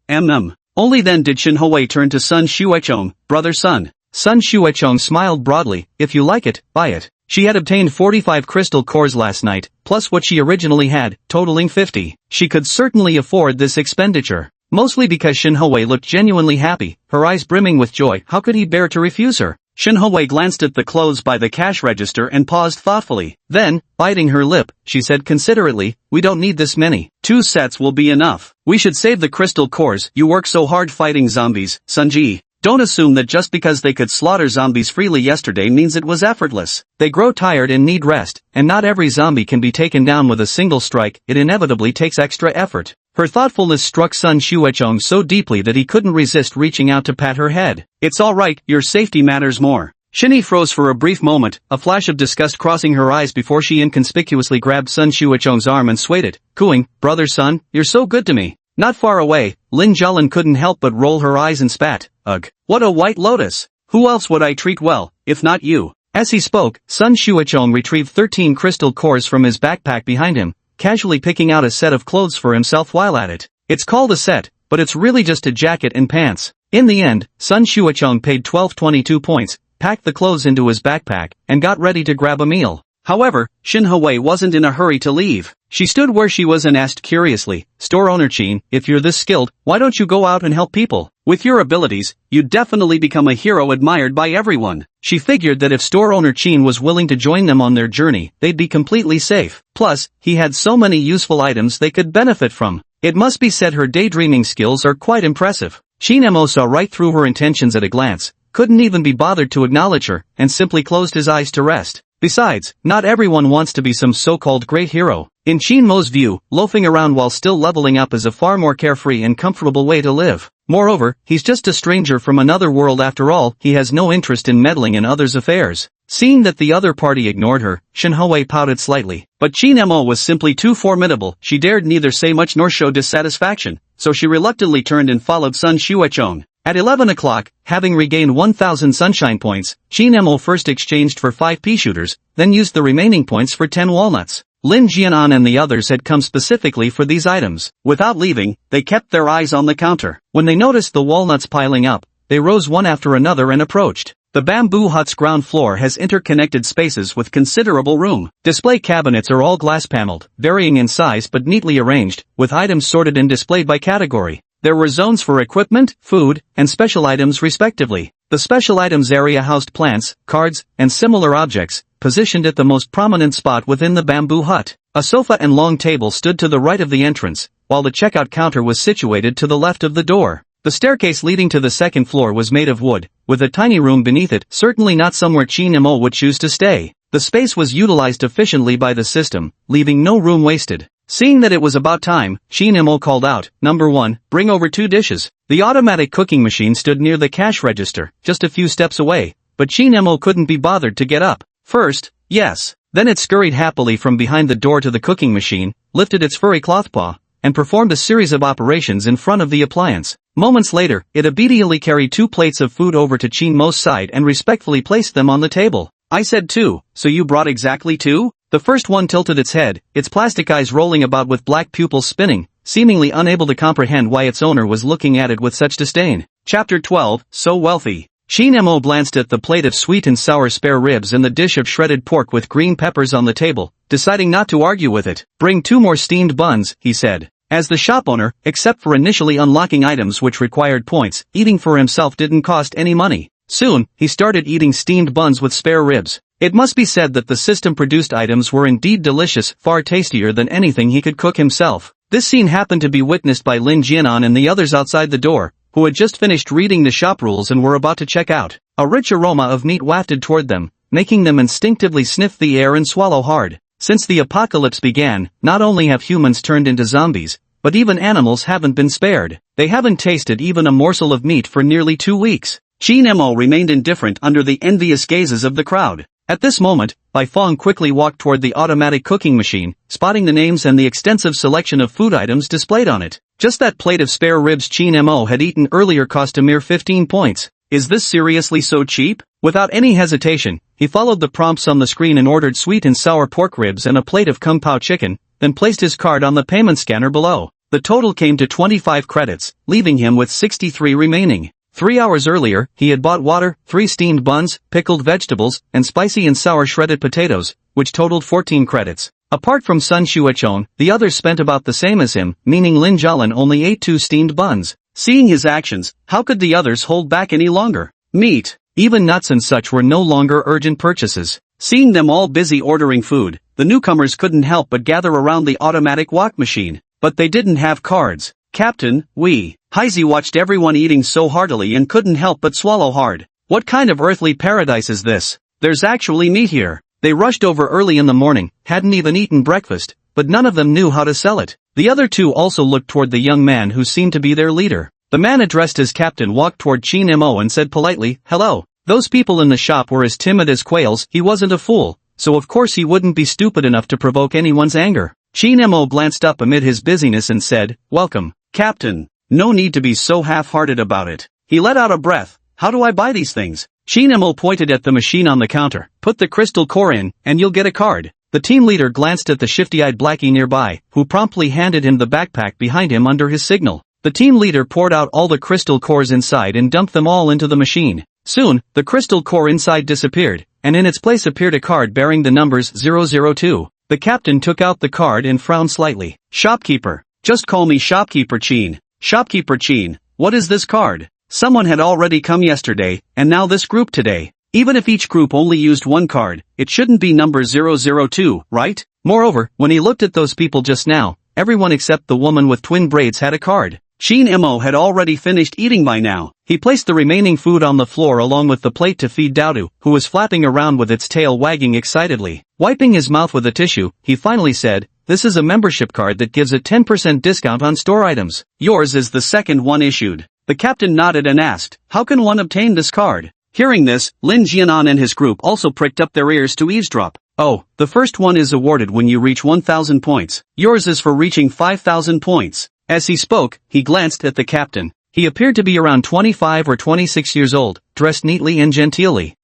Only then did Shen Hewei turn to Sun Xuechong, brother Sun. Sun Xuechong smiled broadly, if you like it, buy it. She had obtained 45 crystal cores last night, plus what she originally had, totaling 50. She could certainly afford this expenditure. Mostly because Shen Hewei looked genuinely happy, her eyes brimming with joy. How could he bear to refuse her? Shen Hewei glanced at the clothes by the cash register and paused thoughtfully. Then, biting her lip, she said considerately, we don't need this many. 2 sets will be enough. We should save the crystal cores. You work so hard fighting zombies, Sunji. Don't assume that just because they could slaughter zombies freely yesterday means it was effortless. They grow tired and need rest, and not every zombie can be taken down with a single strike. It inevitably takes extra effort. Her thoughtfulness struck Sun Xuechong so deeply that he couldn't resist reaching out to pat her head. It's all right, your safety matters more. Shinny froze for a brief moment, a flash of disgust crossing her eyes before she inconspicuously grabbed Sun Xuechong's arm and swayed it, cooing, brother Sun, you're so good to me. Not far away, Lin Jialan couldn't help but roll her eyes and spat. Ugh. What a white lotus. Who else would I treat well, if not you? As he spoke, Sun Xuechong retrieved 13 crystal cores from his backpack behind him, casually picking out a set of clothes for himself while at it. It's called a set, but it's really just a jacket and pants. In the end, Sun Xuechong paid 1222 points, packed the clothes into his backpack, and got ready to grab a meal. However, Shen Hewei wasn't in a hurry to leave. She stood where she was and asked curiously, store owner Qin, if you're this skilled, why don't you go out and help people? With your abilities, you'd definitely become a hero admired by everyone. She figured that if store owner Qin was willing to join them on their journey, they'd be completely safe. Plus, he had so many useful items they could benefit from. It must be said her daydreaming skills are quite impressive. Qin Mo saw right through her intentions at a glance, couldn't even be bothered to acknowledge her, and simply closed his eyes to rest. Besides, not everyone wants to be some so-called great hero. In Qin Mo's view, loafing around while still leveling up is a far more carefree and comfortable way to live. Moreover, he's just a stranger from another world after all. He has no interest in meddling in others' affairs. Seeing that the other party ignored her, Shinhoe pouted slightly. But Chin Mo was simply too formidable, she dared neither say much nor show dissatisfaction, so she reluctantly turned and followed Sun Xuechong. At 11 o'clock, having regained 1,000 sunshine points, Chin Mo first exchanged for 5 Peashooters, then used the remaining points for 10 walnuts. Lin Jianan and the others had come specifically for these items. Without leaving, they kept their eyes on the counter. When they noticed the walnuts piling up, they rose one after another and approached. The bamboo hut's ground floor has interconnected spaces with considerable room. Display cabinets are all glass paneled, varying in size but neatly arranged, with items sorted and displayed by category. There were zones for equipment, food, and special items respectively. The special items area housed plants, cards, and similar objects, positioned at the most prominent spot within the bamboo hut. A sofa and long table stood to the right of the entrance, while the checkout counter was situated to the left of the door. The staircase leading to the second floor was made of wood, with a tiny room beneath it, certainly not somewhere Chin Mo would choose to stay. The space was utilized efficiently by the system, leaving no room wasted. Seeing that it was about time, Chin Mo called out, "Number 1, bring over 2 dishes." The automatic cooking machine stood near the cash register, just a few steps away, but Chin Mo couldn't be bothered to get up. First, yes. Then it scurried happily from behind the door to the cooking machine, lifted its furry cloth paw, and performed a series of operations in front of the appliance. Moments later, it obediently carried 2 plates of food over to Chin Mo's side and respectfully placed them on the table. "I said 2, so you brought exactly 2? The first one tilted its head, its plastic eyes rolling about with black pupils spinning, seemingly unable to comprehend why its owner was looking at it with such disdain. Chapter 12, So Wealthy. Chin Mo glanced at the plate of sweet and sour spare ribs and the dish of shredded pork with green peppers on the table, deciding not to argue with it. "Bring 2 more steamed buns," he said. As the shop owner, except for initially unlocking items which required points, eating for himself didn't cost any money. Soon, he started eating steamed buns with spare ribs. It must be said that the system-produced items were indeed delicious, far tastier than anything he could cook himself. This scene happened to be witnessed by Lin Jianan and the others outside the door, who had just finished reading the shop rules and were about to check out. A rich aroma of meat wafted toward them, making them instinctively sniff the air and swallow hard. Since the apocalypse began, not only have humans turned into zombies, but even animals haven't been spared. They haven't tasted even a morsel of meat for nearly 2 weeks. Chin Mo remained indifferent under the envious gazes of the crowd. At this moment, Bai Fong quickly walked toward the automatic cooking machine, spotting the names and the extensive selection of food items displayed on it. Just that plate of spare ribs Chin Mo had eaten earlier cost a mere 15 points. Is this seriously so cheap? Without any hesitation, he followed the prompts on the screen and ordered sweet and sour pork ribs and a plate of kung pao chicken, then placed his card on the payment scanner below. The total came to 25 credits, leaving him with 63 remaining. 3 hours earlier, he had bought water, 3 steamed buns, pickled vegetables, and spicy and sour shredded potatoes, which totaled 14 credits. Apart from Sun Xuechong, the others spent about the same as him, meaning Lin Jialan only ate 2 steamed buns. Seeing his actions, how could the others hold back any longer? Meat, even nuts and such were no longer urgent purchases. Seeing them all busy ordering food, the newcomers couldn't help but gather around the automatic wok machine. But they didn't have cards. "Captain, we." Heisey watched everyone eating so heartily and couldn't help but swallow hard. "What kind of earthly paradise is this? There's actually meat here." They rushed over early in the morning, hadn't even eaten breakfast, but none of them knew how to sell it. The other 2 also looked toward the young man who seemed to be their leader. The man addressed as captain walked toward Chin Mo and said politely, "Hello." Those people in the shop were as timid as quails. He wasn't a fool, so of course he wouldn't be stupid enough to provoke anyone's anger. Chin Mo glanced up amid his busyness and said, "Welcome, Captain. No need to be so half-hearted about it." He let out a breath. "How do I buy these things?" Chin Mo pointed at the machine on the counter. "Put the crystal core in, and you'll get a card." The team leader glanced at the shifty-eyed blackie nearby, who promptly handed him the backpack behind him under his signal. The team leader poured out all the crystal cores inside and dumped them all into the machine. Soon, the crystal core inside disappeared, and in its place appeared a card bearing the numbers 002. The captain took out the card and frowned slightly. "Shopkeeper. Just call me Shopkeeper Chin. Shopkeeper Chin, what is this card?" Someone had already come yesterday, and now this group today. Even if each group only used 1 card, it shouldn't be number 002, right? Moreover, when he looked at those people just now, everyone except the woman with twin braids had a card. Chin Mo had already finished eating by now. He placed the remaining food on the floor along with the plate to feed Daodu, who was flapping around with its tail wagging excitedly. Wiping his mouth with a tissue, he finally said, "This is a membership card that gives a 10% discount on store items. Yours is the second one issued." The captain nodded and asked, "How can one obtain this card?" Hearing this, Lin Jianan and his group also pricked up their ears to eavesdrop. Oh, the first one is awarded when you reach 1,000 points. Yours is for reaching 5,000 points. As he spoke, he glanced at the captain. He appeared to be around 25 or 26 years old, dressed neatly and genteelly.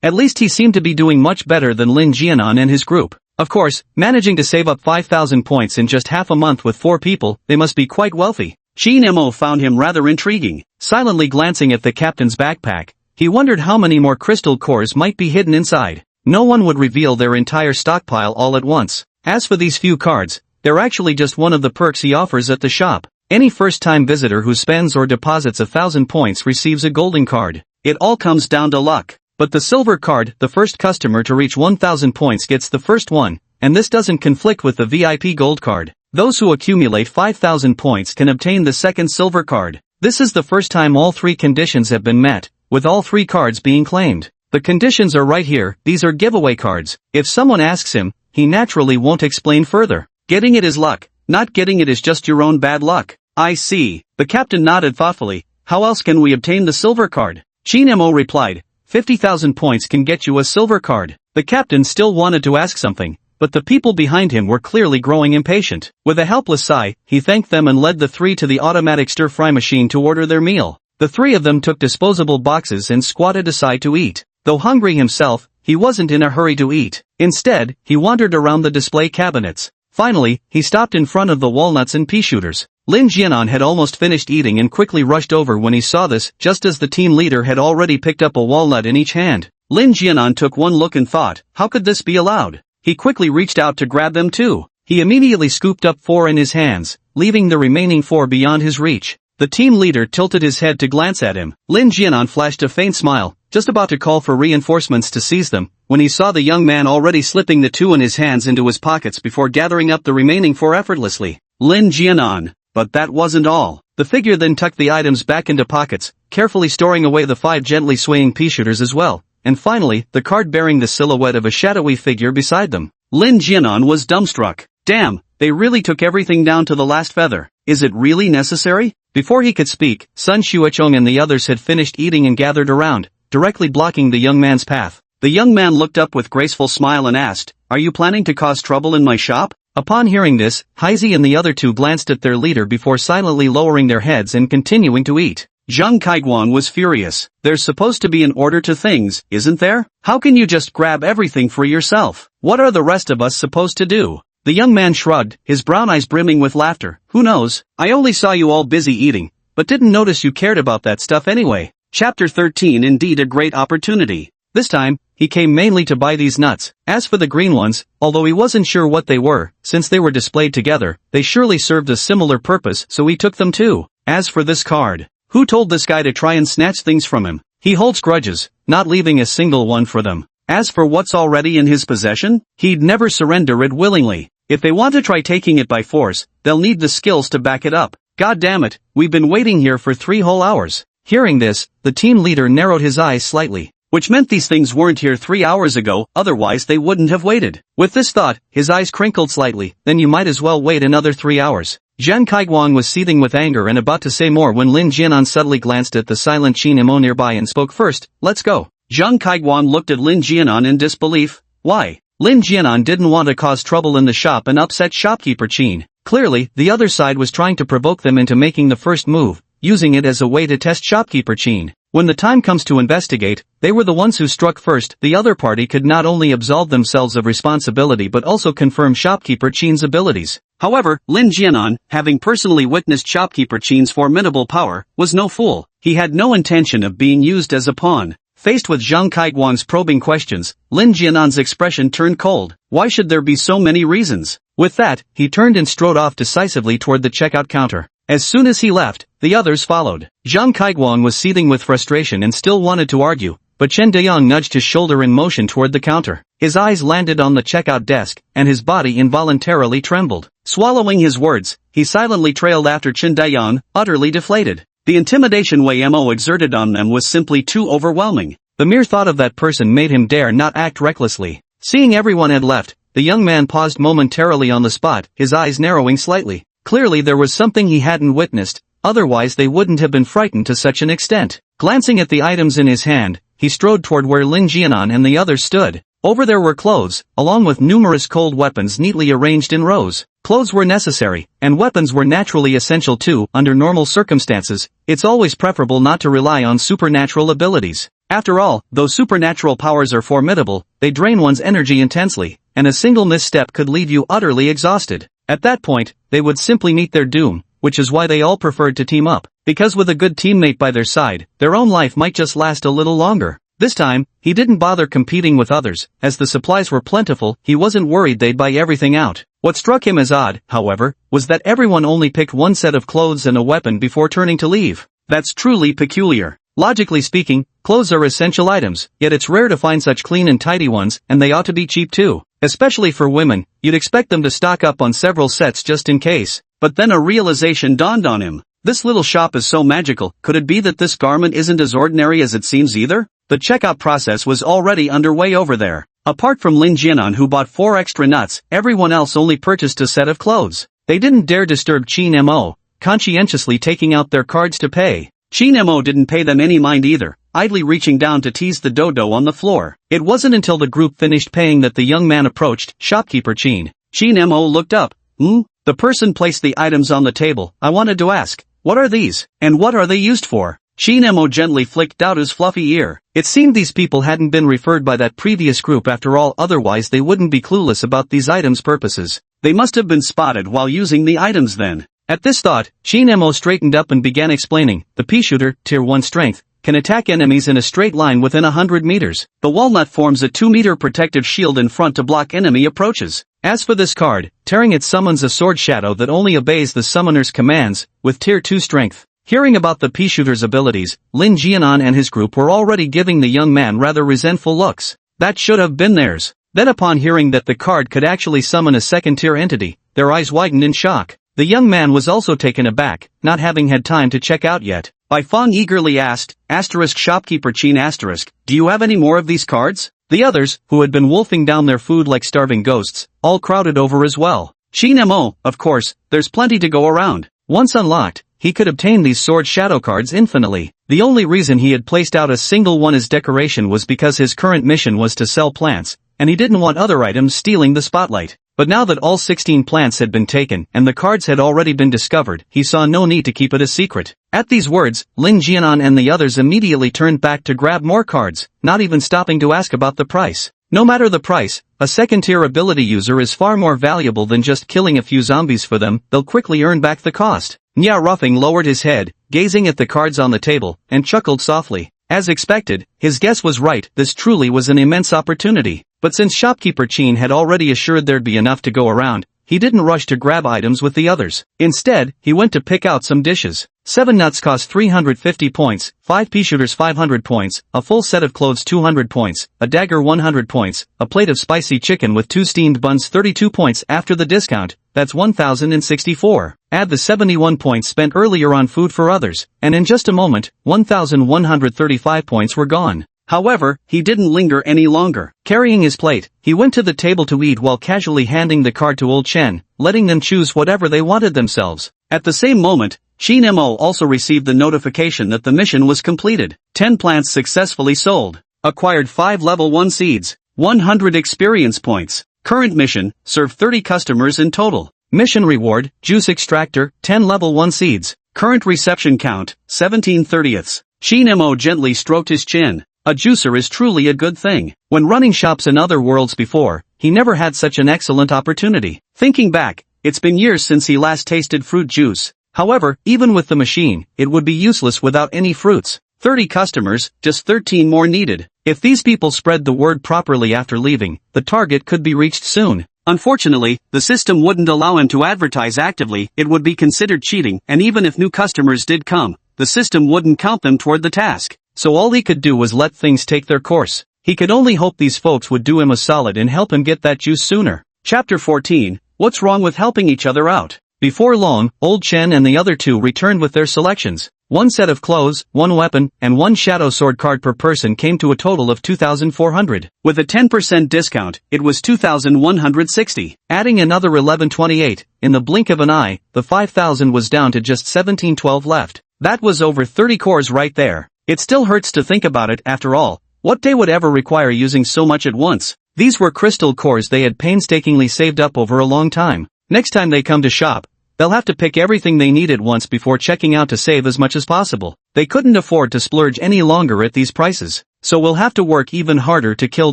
At least he seemed to be doing much better than Lin Jianan and his group. Of course, managing to save up 5,000 points in just half a month with 4 people, they must be quite wealthy. Qin Mo found him rather intriguing. Silently glancing at the captain's backpack, he wondered how many more crystal cores might be hidden inside. No one would reveal their entire stockpile all at once. As for these few cards, they're actually just one of the perks he offers at the shop. Any first-time visitor who spends or deposits 1,000 points receives a golden card. It all comes down to luck. But the silver card, the first customer to reach 1,000 points gets the first one, and this doesn't conflict with the VIP gold card. Those who accumulate 5,000 points can obtain the second silver card. This is the first time all 3 conditions have been met, with all 3 cards being claimed. The conditions are right here. These are giveaway cards. If someone asks him, he naturally won't explain further. Getting it is luck. Not getting it is just your own bad luck. I see. The captain nodded thoughtfully. How else can we obtain the silver card? Qin Mo replied. 50,000 points can get you a silver card. The captain still wanted to ask something, but the people behind him were clearly growing impatient. With a helpless sigh, he thanked them and led the 3 to the automatic stir-fry machine to order their meal. The 3 of them took disposable boxes and squatted aside to eat. Though hungry himself, he wasn't in a hurry to eat. Instead, he wandered around the display cabinets. Finally, he stopped in front of the walnuts and Peashooters. Lin Jianan had almost finished eating and quickly rushed over when he saw this, just as the team leader had already picked up a walnut in each hand. Lin Jianan took one look and thought, how could this be allowed? He quickly reached out to grab them too. He immediately scooped up 4 in his hands, leaving the remaining 4 beyond his reach. The team leader tilted his head to glance at him. Lin Jianan flashed a faint smile, just about to call for reinforcements to seize them, when he saw the young man already slipping the 2 in his hands into his pockets before gathering up the remaining 4 effortlessly. Lin Jianan. But that wasn't all. The figure then tucked the items back into pockets, carefully storing away the 5 gently swaying Peashooters as well, and finally, the card bearing the silhouette of a shadowy figure beside them. Lin Jianan was dumbstruck. Damn, they really took everything down to the last feather. Is it really necessary? Before he could speak, Sun Xuechong and the others had finished eating and gathered around, directly blocking the young man's path. The young man looked up with graceful smile and asked, "Are you planning to cause trouble in my shop?" Upon hearing this, Haizi and the other 2 glanced at their leader before silently lowering their heads and continuing to eat. Zhang Kaiguan was furious. There's supposed to be an order to things, isn't there? How can you just grab everything for yourself? What are the rest of us supposed to do? The young man shrugged, his brown eyes brimming with laughter. Who knows? I only saw you all busy eating, but didn't notice you cared about that stuff anyway. Chapter 13. Indeed a great opportunity. This time, he came mainly to buy these nuts. As for the green ones, although he wasn't sure what they were, since they were displayed together, they surely served a similar purpose, so he took them too. As for this card, who told this guy to try and snatch things from him? He holds grudges, not leaving a single one for them. As for what's already in his possession, he'd never surrender it willingly. If they want to try taking it by force, they'll need the skills to back it up. God damn it, we've been waiting here for 3 whole hours. Hearing this, the team leader narrowed his eyes slightly. Which meant these things weren't here 3 hours ago, otherwise they wouldn't have waited. With this thought, his eyes crinkled slightly. Then you might as well wait another 3 hours. Zhang Kaiguan was seething with anger and about to say more when Lin Jianan subtly glanced at the silent Qin Mo nearby and spoke first. Let's go. Zhang Kaiguan looked at Lin Jianan in disbelief. Why? Lin Jianan didn't want to cause trouble in the shop and upset shopkeeper Qin. Clearly, the other side was trying to provoke them into making the first move, using it as a way to test shopkeeper Qin. When the time comes to investigate, they were the ones who struck first. The other party could not only absolve themselves of responsibility but also confirm shopkeeper Qin's abilities. However, Lin Jianan, having personally witnessed shopkeeper Qin's formidable power, was no fool. He had no intention of being used as a pawn. Faced with Zhang Kaiguan's probing questions, Lin Jianan's expression turned cold. Why should there be so many reasons? With that, he turned and strode off decisively toward the checkout counter. As soon as he left, the others followed. Zhang Kaiguan was seething with frustration and still wanted to argue, but Chen Dayang nudged his shoulder in motion toward the counter. His eyes landed on the checkout desk, and his body involuntarily trembled. Swallowing his words, he silently trailed after Chen Dayang, utterly deflated. The intimidation Wei Mo exerted on them was simply too overwhelming. The mere thought of that person made him dare not act recklessly. Seeing everyone had left, the young man paused momentarily on the spot, his eyes narrowing slightly. Clearly there was something he hadn't witnessed, otherwise they wouldn't have been frightened to such an extent. Glancing at the items in his hand, he strode toward where Lin Jianan and the others stood. Over there were clothes, along with numerous cold weapons neatly arranged in rows. Clothes were necessary, and weapons were naturally essential too. Under normal circumstances, it's always preferable not to rely on supernatural abilities. After all, though supernatural powers are formidable, they drain one's energy intensely, and a single misstep could leave you utterly exhausted. At that point, they would simply meet their doom, which is why they all preferred to team up, because with a good teammate by their side, their own life might just last a little longer. This time, he didn't bother competing with others, as the supplies were plentiful. He wasn't worried they'd buy everything out. What struck him as odd, however, was that everyone only picked one set of clothes and a weapon before turning to leave. That's truly peculiar. Logically speaking, clothes are essential items, yet it's rare to find such clean and tidy ones, and they ought to be cheap too. Especially for women, you'd expect them to stock up on several sets just in case. But then a realization dawned on him. This little shop is so magical, could it be that this garment isn't as ordinary as it seems either? The checkout process was already underway over there. Apart from Lin Jianan, who bought 4 extra nuts, everyone else only purchased a set of clothes. They didn't dare disturb Qin Mo, conscientiously taking out their cards to pay. Qin Mo didn't pay them any mind either, idly reaching down to tease the dodo on the floor. It wasn't until the group finished paying that the young man approached. Shopkeeper Qin. Qin Mo looked up. The person placed the items on the table. I wanted to ask, what are these, and what are they used for? Qin Mo gently flicked Dodo's fluffy ear. It seemed these people hadn't been referred by that previous group after all, otherwise they wouldn't be clueless about these items' purposes. They must have been spotted while using the items then. At this thought, Qin Mo straightened up and began explaining. The Peashooter, Tier 1 strength, can attack enemies in a straight line within 100 meters. The walnut forms a 2-meter protective shield in front to block enemy approaches. As for this card, tearing it summons a sword shadow that only obeys the summoner's commands, with Tier 2 strength. Hearing about the Peashooter's abilities, Lin Jianan and his group were already giving the young man rather resentful looks. That should have been theirs. Then upon hearing that the card could actually summon a second-tier entity, their eyes widened in shock. The young man was also taken aback, not having had time to check out yet. Bai Feng eagerly asked, Shopkeeper Qin do you have any more of these cards? The others, who had been wolfing down their food like starving ghosts, all crowded over as well. Qin Mo, of course, there's plenty to go around. Once unlocked, he could obtain these sword shadow cards infinitely. The only reason he had placed out a single one as decoration was because his current mission was to sell plants, and he didn't want other items stealing the spotlight. But now that all 16 plants had been taken and the cards had already been discovered, he saw no need to keep it a secret. At these words, Lin Jianan and the others immediately turned back to grab more cards, not even stopping to ask about the price. No matter the price, a second-tier ability user is far more valuable than just killing a few zombies for them. They'll quickly earn back the cost. Nya Ruffing lowered his head, gazing at the cards on the table, and chuckled softly. As expected, his guess was right, this truly was an immense opportunity. But since Shopkeeper Qin had already assured there'd be enough to go around, he didn't rush to grab items with the others. Instead, he went to pick out some dishes. 7 nuts cost 350 points, 5 Peashooters 500 points, a full set of clothes 200 points, a dagger 100 points, a plate of spicy chicken with 2 steamed buns 32 points after the discount, that's 1064. Add the 71 points spent earlier on food for others, and in just a moment, 1135 points were gone. However, he didn't linger any longer. Carrying his plate, he went to the table to eat while casually handing the card to Old Chen, letting them choose whatever they wanted themselves. At the same moment, Qin Mo also received the notification that the mission was completed. 10 plants successfully sold. Acquired 5 level 1 seeds. 100 experience points. Current mission, serve 30 customers in total. Mission reward, juice extractor, 10 level 1 seeds. Current reception count, 17/30. Qin Mo gently stroked his chin. A juicer is truly a good thing. When running shops in other worlds before, he never had such an excellent opportunity. Thinking back, it's been years since he last tasted fruit juice. However, even with the machine, it would be useless without any fruits. 30 customers, just 13 more needed. If these people spread the word properly after leaving, the target could be reached soon. Unfortunately, the system wouldn't allow him to advertise actively. It would be considered cheating, and even if new customers did come, the system wouldn't count them toward the task. So all he could do was let things take their course. He could only hope these folks would do him a solid and help him get that juice sooner. Chapter 14, What's wrong with helping each other out? Before long, Old Chen and the other two returned with their selections. 1 set of clothes, 1 weapon, and 1 shadow sword card per person came to a total of 2,400. With a 10% discount, it was 2,160. Adding another 1128, in the blink of an eye, the 5,000 was down to just 1,712 left. That was over 30 cores right there. It still hurts to think about it. After all, What day would ever require using so much at once? These were crystal cores they had painstakingly saved up over a long time. Next time they come to shop, they'll have to pick everything they need at once before checking out to save as much as possible. They couldn't afford to splurge any longer at these prices, so we'll have to work even harder to kill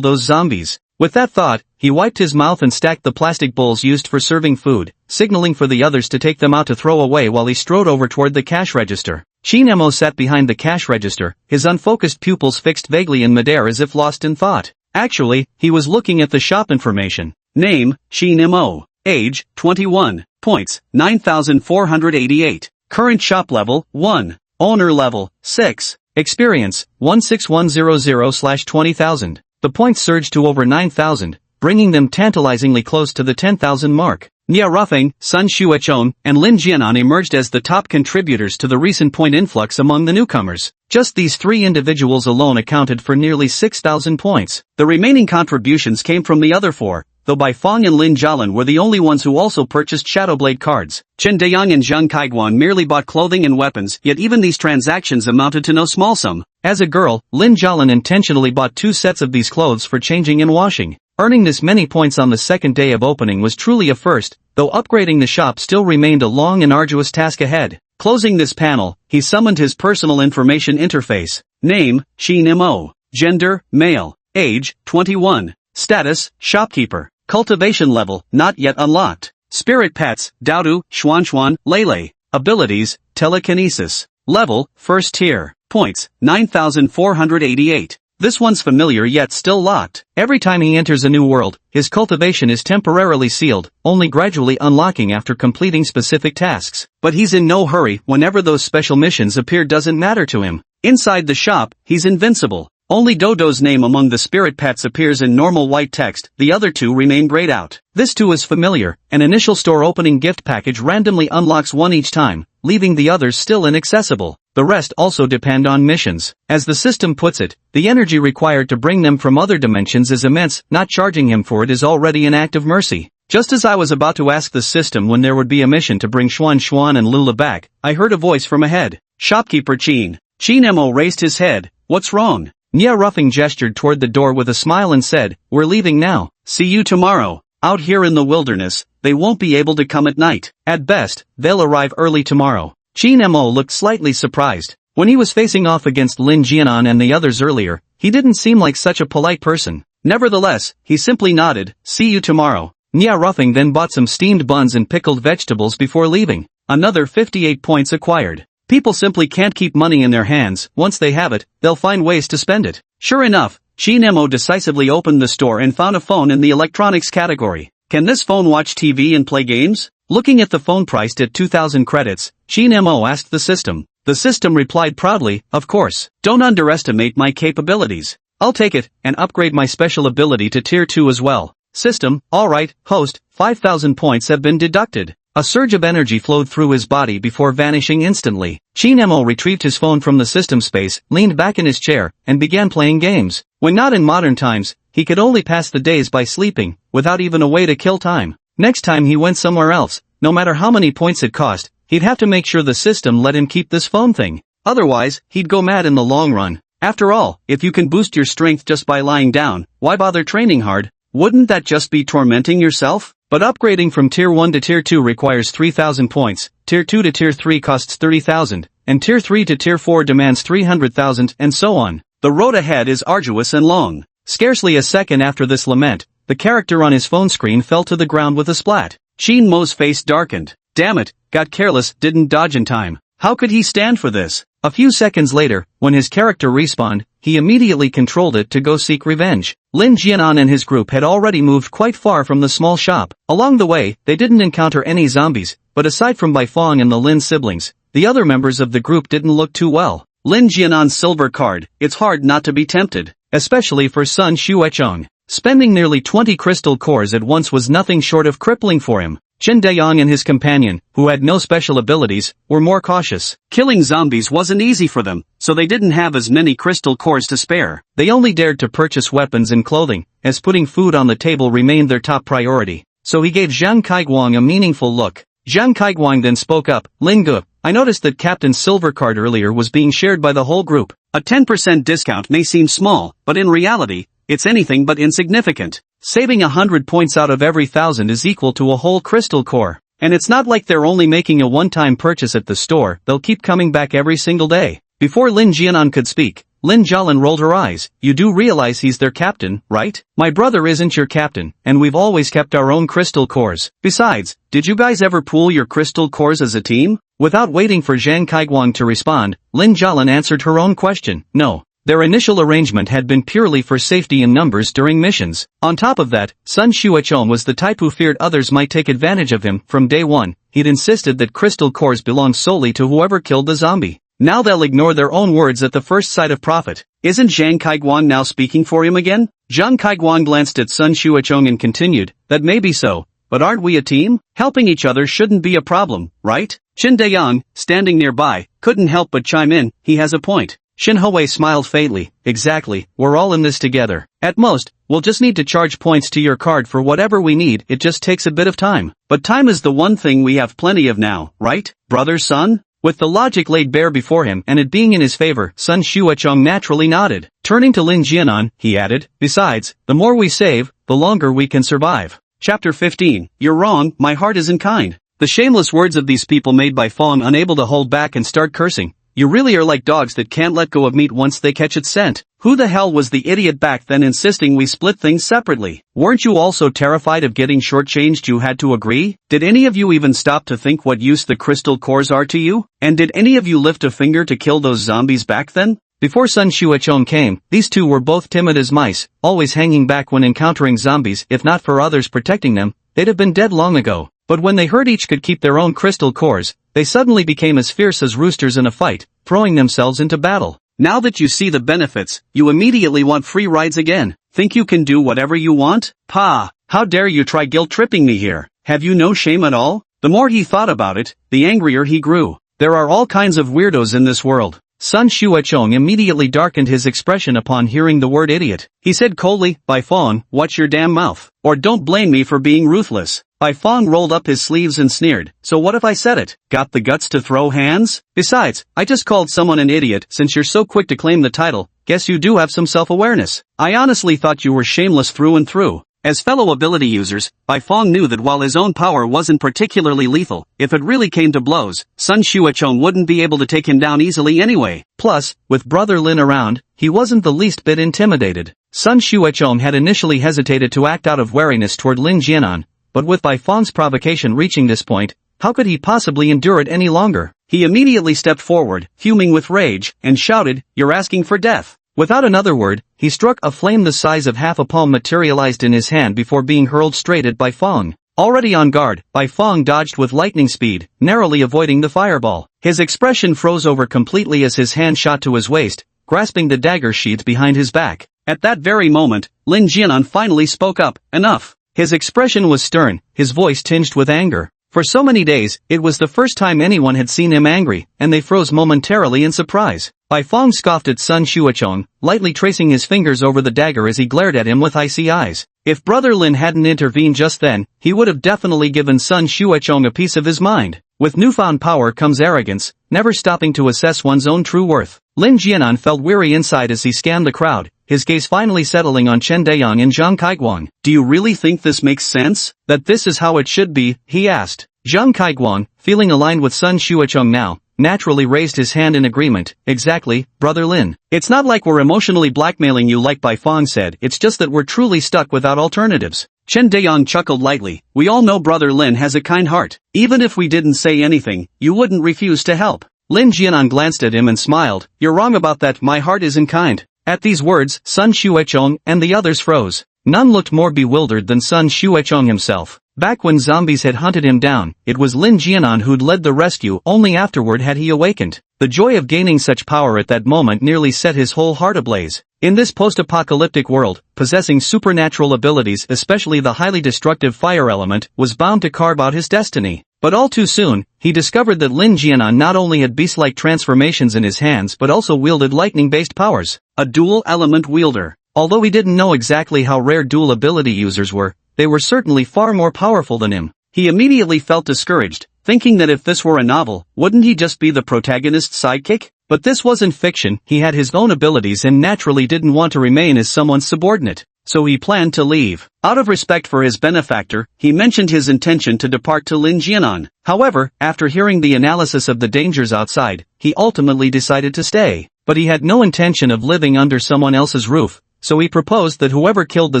those zombies. With that thought, he wiped his mouth and stacked the plastic bowls used for serving food, signaling for the others to take them out to throw away while he strode over toward the cash register. Shin-emo sat behind the cash register, his unfocused pupils fixed vaguely in midair as if lost in thought. Actually, he was looking at the shop information. Name, Shin-emo. Age, 21. Points, 9,488. Current shop level, 1. Owner level, 6. Experience, 16100/20,000. The points surged to over 9,000, bringing them tantalizingly close to the 10,000 mark. Nia Ruffing, Sun Xuechon, and Lin Jianan emerged as the top contributors to the recent point influx among the newcomers. Just these three individuals alone accounted for nearly 6,000 points. The remaining contributions came from the other four, though Bai Fong and Lin Jialan were the only ones who also purchased Shadowblade cards. Chen Dayang and Zhang Kaiguan merely bought clothing and weapons, yet even these transactions amounted to no small sum. As a girl, Lin Jialan intentionally bought 2 sets of these clothes for changing and washing. Earning this many points on the second day of opening was truly a first, though upgrading the shop still remained a long and arduous task ahead. Closing this panel, he summoned his personal information interface. Name, Shin-emo. Gender, male. Age, 21. Status, shopkeeper. Cultivation level, not yet unlocked. Spirit pets, Daodu, Xuan, Lele. Abilities, telekinesis. Level, first tier. Points, 9,488. This one's familiar yet still locked. Every time he enters a new world, his cultivation is temporarily sealed, only gradually unlocking after completing specific tasks. But he's in no hurry. Whenever those special missions appear doesn't matter to him. Inside the shop, he's invincible. Only Dodo's name among the spirit pets appears in normal white text, the other two remain grayed out. This too is familiar. An initial store opening gift package randomly unlocks one each time, leaving the others still inaccessible. The rest also depend on missions. As the system puts it, the energy required to bring them from other dimensions is immense. Not charging him for it is already an act of mercy. Just as I was about to ask the system when there would be a mission to bring Xuan and Lula back, I heard a voice from ahead. Shopkeeper Chin. Shin-emo raised his head. What's wrong? Nia Ruffing gestured toward the door with a smile and said, we're leaving now. See you tomorrow. Out here in the wilderness, they won't be able to come at night. At best, they'll arrive early tomorrow. Shin-emo looked slightly surprised. When he was facing off against Lin Jianan and the others earlier, he didn't seem like such a polite person. Nevertheless, he simply nodded. See you tomorrow. Nia Ruffing then bought some steamed buns and pickled vegetables before leaving. Another 58 points acquired. People simply can't keep money in their hands. Once they have it, they'll find ways to spend it. Sure enough, Shin-emo decisively opened the store and found a phone in the electronics category. Can this phone watch TV and play games? Looking at the phone priced at 2,000 credits, Shin-emo asked the system. The system replied proudly, of course. Don't underestimate my capabilities. I'll take it, and upgrade my special ability to tier 2 as well. System, alright, host, 5,000 points have been deducted. A surge of energy flowed through his body before vanishing instantly. Shin-emo retrieved his phone from the system space, leaned back in his chair, and began playing games. When not in modern times, he could only pass the days by sleeping, without even a way to kill time. Next time he went somewhere else, no matter how many points it cost, he'd have to make sure the system let him keep this phone thing. Otherwise, he'd go mad in the long run. After all, if you can boost your strength just by lying down, why bother training hard? Wouldn't that just be tormenting yourself? But upgrading from Tier 1 to Tier 2 requires 3,000 points, Tier 2 to Tier 3 costs 30,000, and Tier 3 to Tier 4 demands 300,000, and so on. The road ahead is arduous and long. Scarcely a second after this lament, the character on his phone screen fell to the ground with a splat. Shin-mo's face darkened. Damn it, got careless, didn't dodge in time. How could he stand for this? A few seconds later, when his character respawned, he immediately controlled it to go seek revenge. Lin Jianan and his group had already moved quite far from the small shop. Along the way, they didn't encounter any zombies, but aside from Bai Fong and the Lin siblings, the other members of the group didn't look too well. Lin Jianan's silver card, it's hard not to be tempted, especially for Sun Xuechong. Spending nearly 20 crystal cores at once was nothing short of crippling for him. Chen Dayang and his companion, who had no special abilities, were more cautious. Killing zombies wasn't easy for them, so they didn't have as many crystal cores to spare. They only dared to purchase weapons and clothing, as putting food on the table remained their top priority. So he gave Zhang Kaiguang a meaningful look. Zhang Kaiguang then spoke up, Ling Gu, I noticed that Captain's silver card earlier was being shared by the whole group. A 10% discount may seem small, but in reality, it's anything but insignificant. Saving 100 points out of every 1,000 is equal to a whole crystal core. And it's not like they're only making a one-time purchase at the store, they'll keep coming back every single day. Before Lin Jianan could speak, Lin Jialin rolled her eyes. You do realize he's their captain, right? My brother isn't your captain, and we've always kept our own crystal cores. Besides, did you guys ever pool your crystal cores as a team? Without waiting for Zhang Kaiguang to respond, Lin Jialin answered her own question. No. Their initial arrangement had been purely for safety in numbers during missions. On top of that, Sun Xuechong was the type who feared others might take advantage of him. From day one, he'd insisted that crystal cores belonged solely to whoever killed the zombie. Now they'll ignore their own words at the first sight of profit. Isn't Zhang Kaiguang now speaking for him again? Zhang Kaiguang glanced at Sun Xuechong and continued, that may be so, but aren't we a team? Helping each other shouldn't be a problem, right? Qin Dayang, standing nearby, couldn't help but chime in, he has a point. Shin Hui smiled faintly, exactly, we're all in this together. At most, we'll just need to charge points to your card for whatever we need, it just takes a bit of time. But time is the one thing we have plenty of now, right, brother Sun? With the logic laid bare before him and it being in his favor, Sun Xuechong naturally nodded. Turning to Lin Jianan, he added, besides, the more we save, the longer we can survive. Chapter 15, You're wrong, my heart isn't kind. The shameless words of these people made Bai Fong unable to hold back and start cursing. You really are like dogs that can't let go of meat once they catch its scent. Who the hell was the idiot back then insisting we split things separately? Weren't you also terrified of getting shortchanged? You had to agree? Did any of you even stop to think what use the crystal cores are to you? And did any of you lift a finger to kill those zombies back then? Before Sun Xuechong came, these two were both timid as mice, always hanging back when encountering zombies. If not for others protecting them, they'd have been dead long ago. But when they heard each could keep their own crystal cores, they suddenly became as fierce as roosters in a fight, throwing themselves into battle. Now that you see the benefits, you immediately want free rides again. Think you can do whatever you want? Pah! How dare you try guilt-tripping me here? Have you no shame at all? The more he thought about it, the angrier he grew. There are all kinds of weirdos in this world. Sun Xuechong immediately darkened his expression upon hearing the word idiot. He said coldly, Bai Fong, watch your damn mouth. Or don't blame me for being ruthless. Bai Fong rolled up his sleeves and sneered, so what if I said it? Got the guts to throw hands? Besides, I just called someone an idiot. Since you're so quick to claim the title, guess you do have some self-awareness. I honestly thought you were shameless through and through. As fellow ability users, Bai Fong knew that while his own power wasn't particularly lethal, if it really came to blows, Sun Xuechong wouldn't be able to take him down easily anyway. Plus, with Brother Lin around, he wasn't the least bit intimidated. Sun Xuechong had initially hesitated to act out of wariness toward Lin Jianan, but with Bai Fong's provocation reaching this point, how could he possibly endure it any longer? He immediately stepped forward, fuming with rage, and shouted, You're asking for death. Without another word, he struck a flame the size of half a palm materialized in his hand before being hurled straight at Bai Fong. Already on guard, Bai Fong dodged with lightning speed, narrowly avoiding the fireball. His expression froze over completely as his hand shot to his waist, grasping the dagger sheath behind his back. At that very moment, Lin Jianan finally spoke up, enough. His expression was stern, his voice tinged with anger. For so many days, it was the first time anyone had seen him angry, and they froze momentarily in surprise. Bai Fong scoffed at Sun Xuechong, lightly tracing his fingers over the dagger as he glared at him with icy eyes. If Brother Lin hadn't intervened just then, he would have definitely given Sun Xuechong a piece of his mind. With newfound power comes arrogance, never stopping to assess one's own true worth. Lin Jianan felt weary inside as he scanned the crowd, his gaze finally settling on Chen Dayang and Zhang Kaiguang. Do you really think this makes sense? That this is how it should be? He asked. Zhang Kaiguang, feeling aligned with Sun Xuechong now, naturally raised his hand in agreement. Exactly, Brother Lin. It's not like we're emotionally blackmailing you like Bai Fong said, it's just that we're truly stuck without alternatives. Chen Dayang chuckled lightly. We all know Brother Lin has a kind heart. Even if we didn't say anything, you wouldn't refuse to help. Lin Jianan glanced at him and smiled. You're wrong about that, my heart isn't kind. At these words, Sun Xuechong and the others froze. None looked more bewildered than Sun Xuechong himself. Back when zombies had hunted him down, it was Lin Jianan who'd led the rescue, only afterward had he awakened. The joy of gaining such power at that moment nearly set his whole heart ablaze. In this post-apocalyptic world, possessing supernatural abilities, especially the highly destructive fire element, was bound to carve out his destiny. But all too soon, he discovered that Lin Jianan not only had beast-like transformations in his hands but also wielded lightning-based powers. A dual-element wielder. Although he didn't know exactly how rare dual ability users were, they were certainly far more powerful than him. He immediately felt discouraged, thinking that if this were a novel, wouldn't he just be the protagonist's sidekick? But this wasn't fiction, he had his own abilities and naturally didn't want to remain as someone's subordinate. So he planned to leave. Out of respect for his benefactor, he mentioned his intention to depart to Lin Jianan. However, after hearing the analysis of the dangers outside, he ultimately decided to stay. But he had no intention of living under someone else's roof, so he proposed that whoever killed the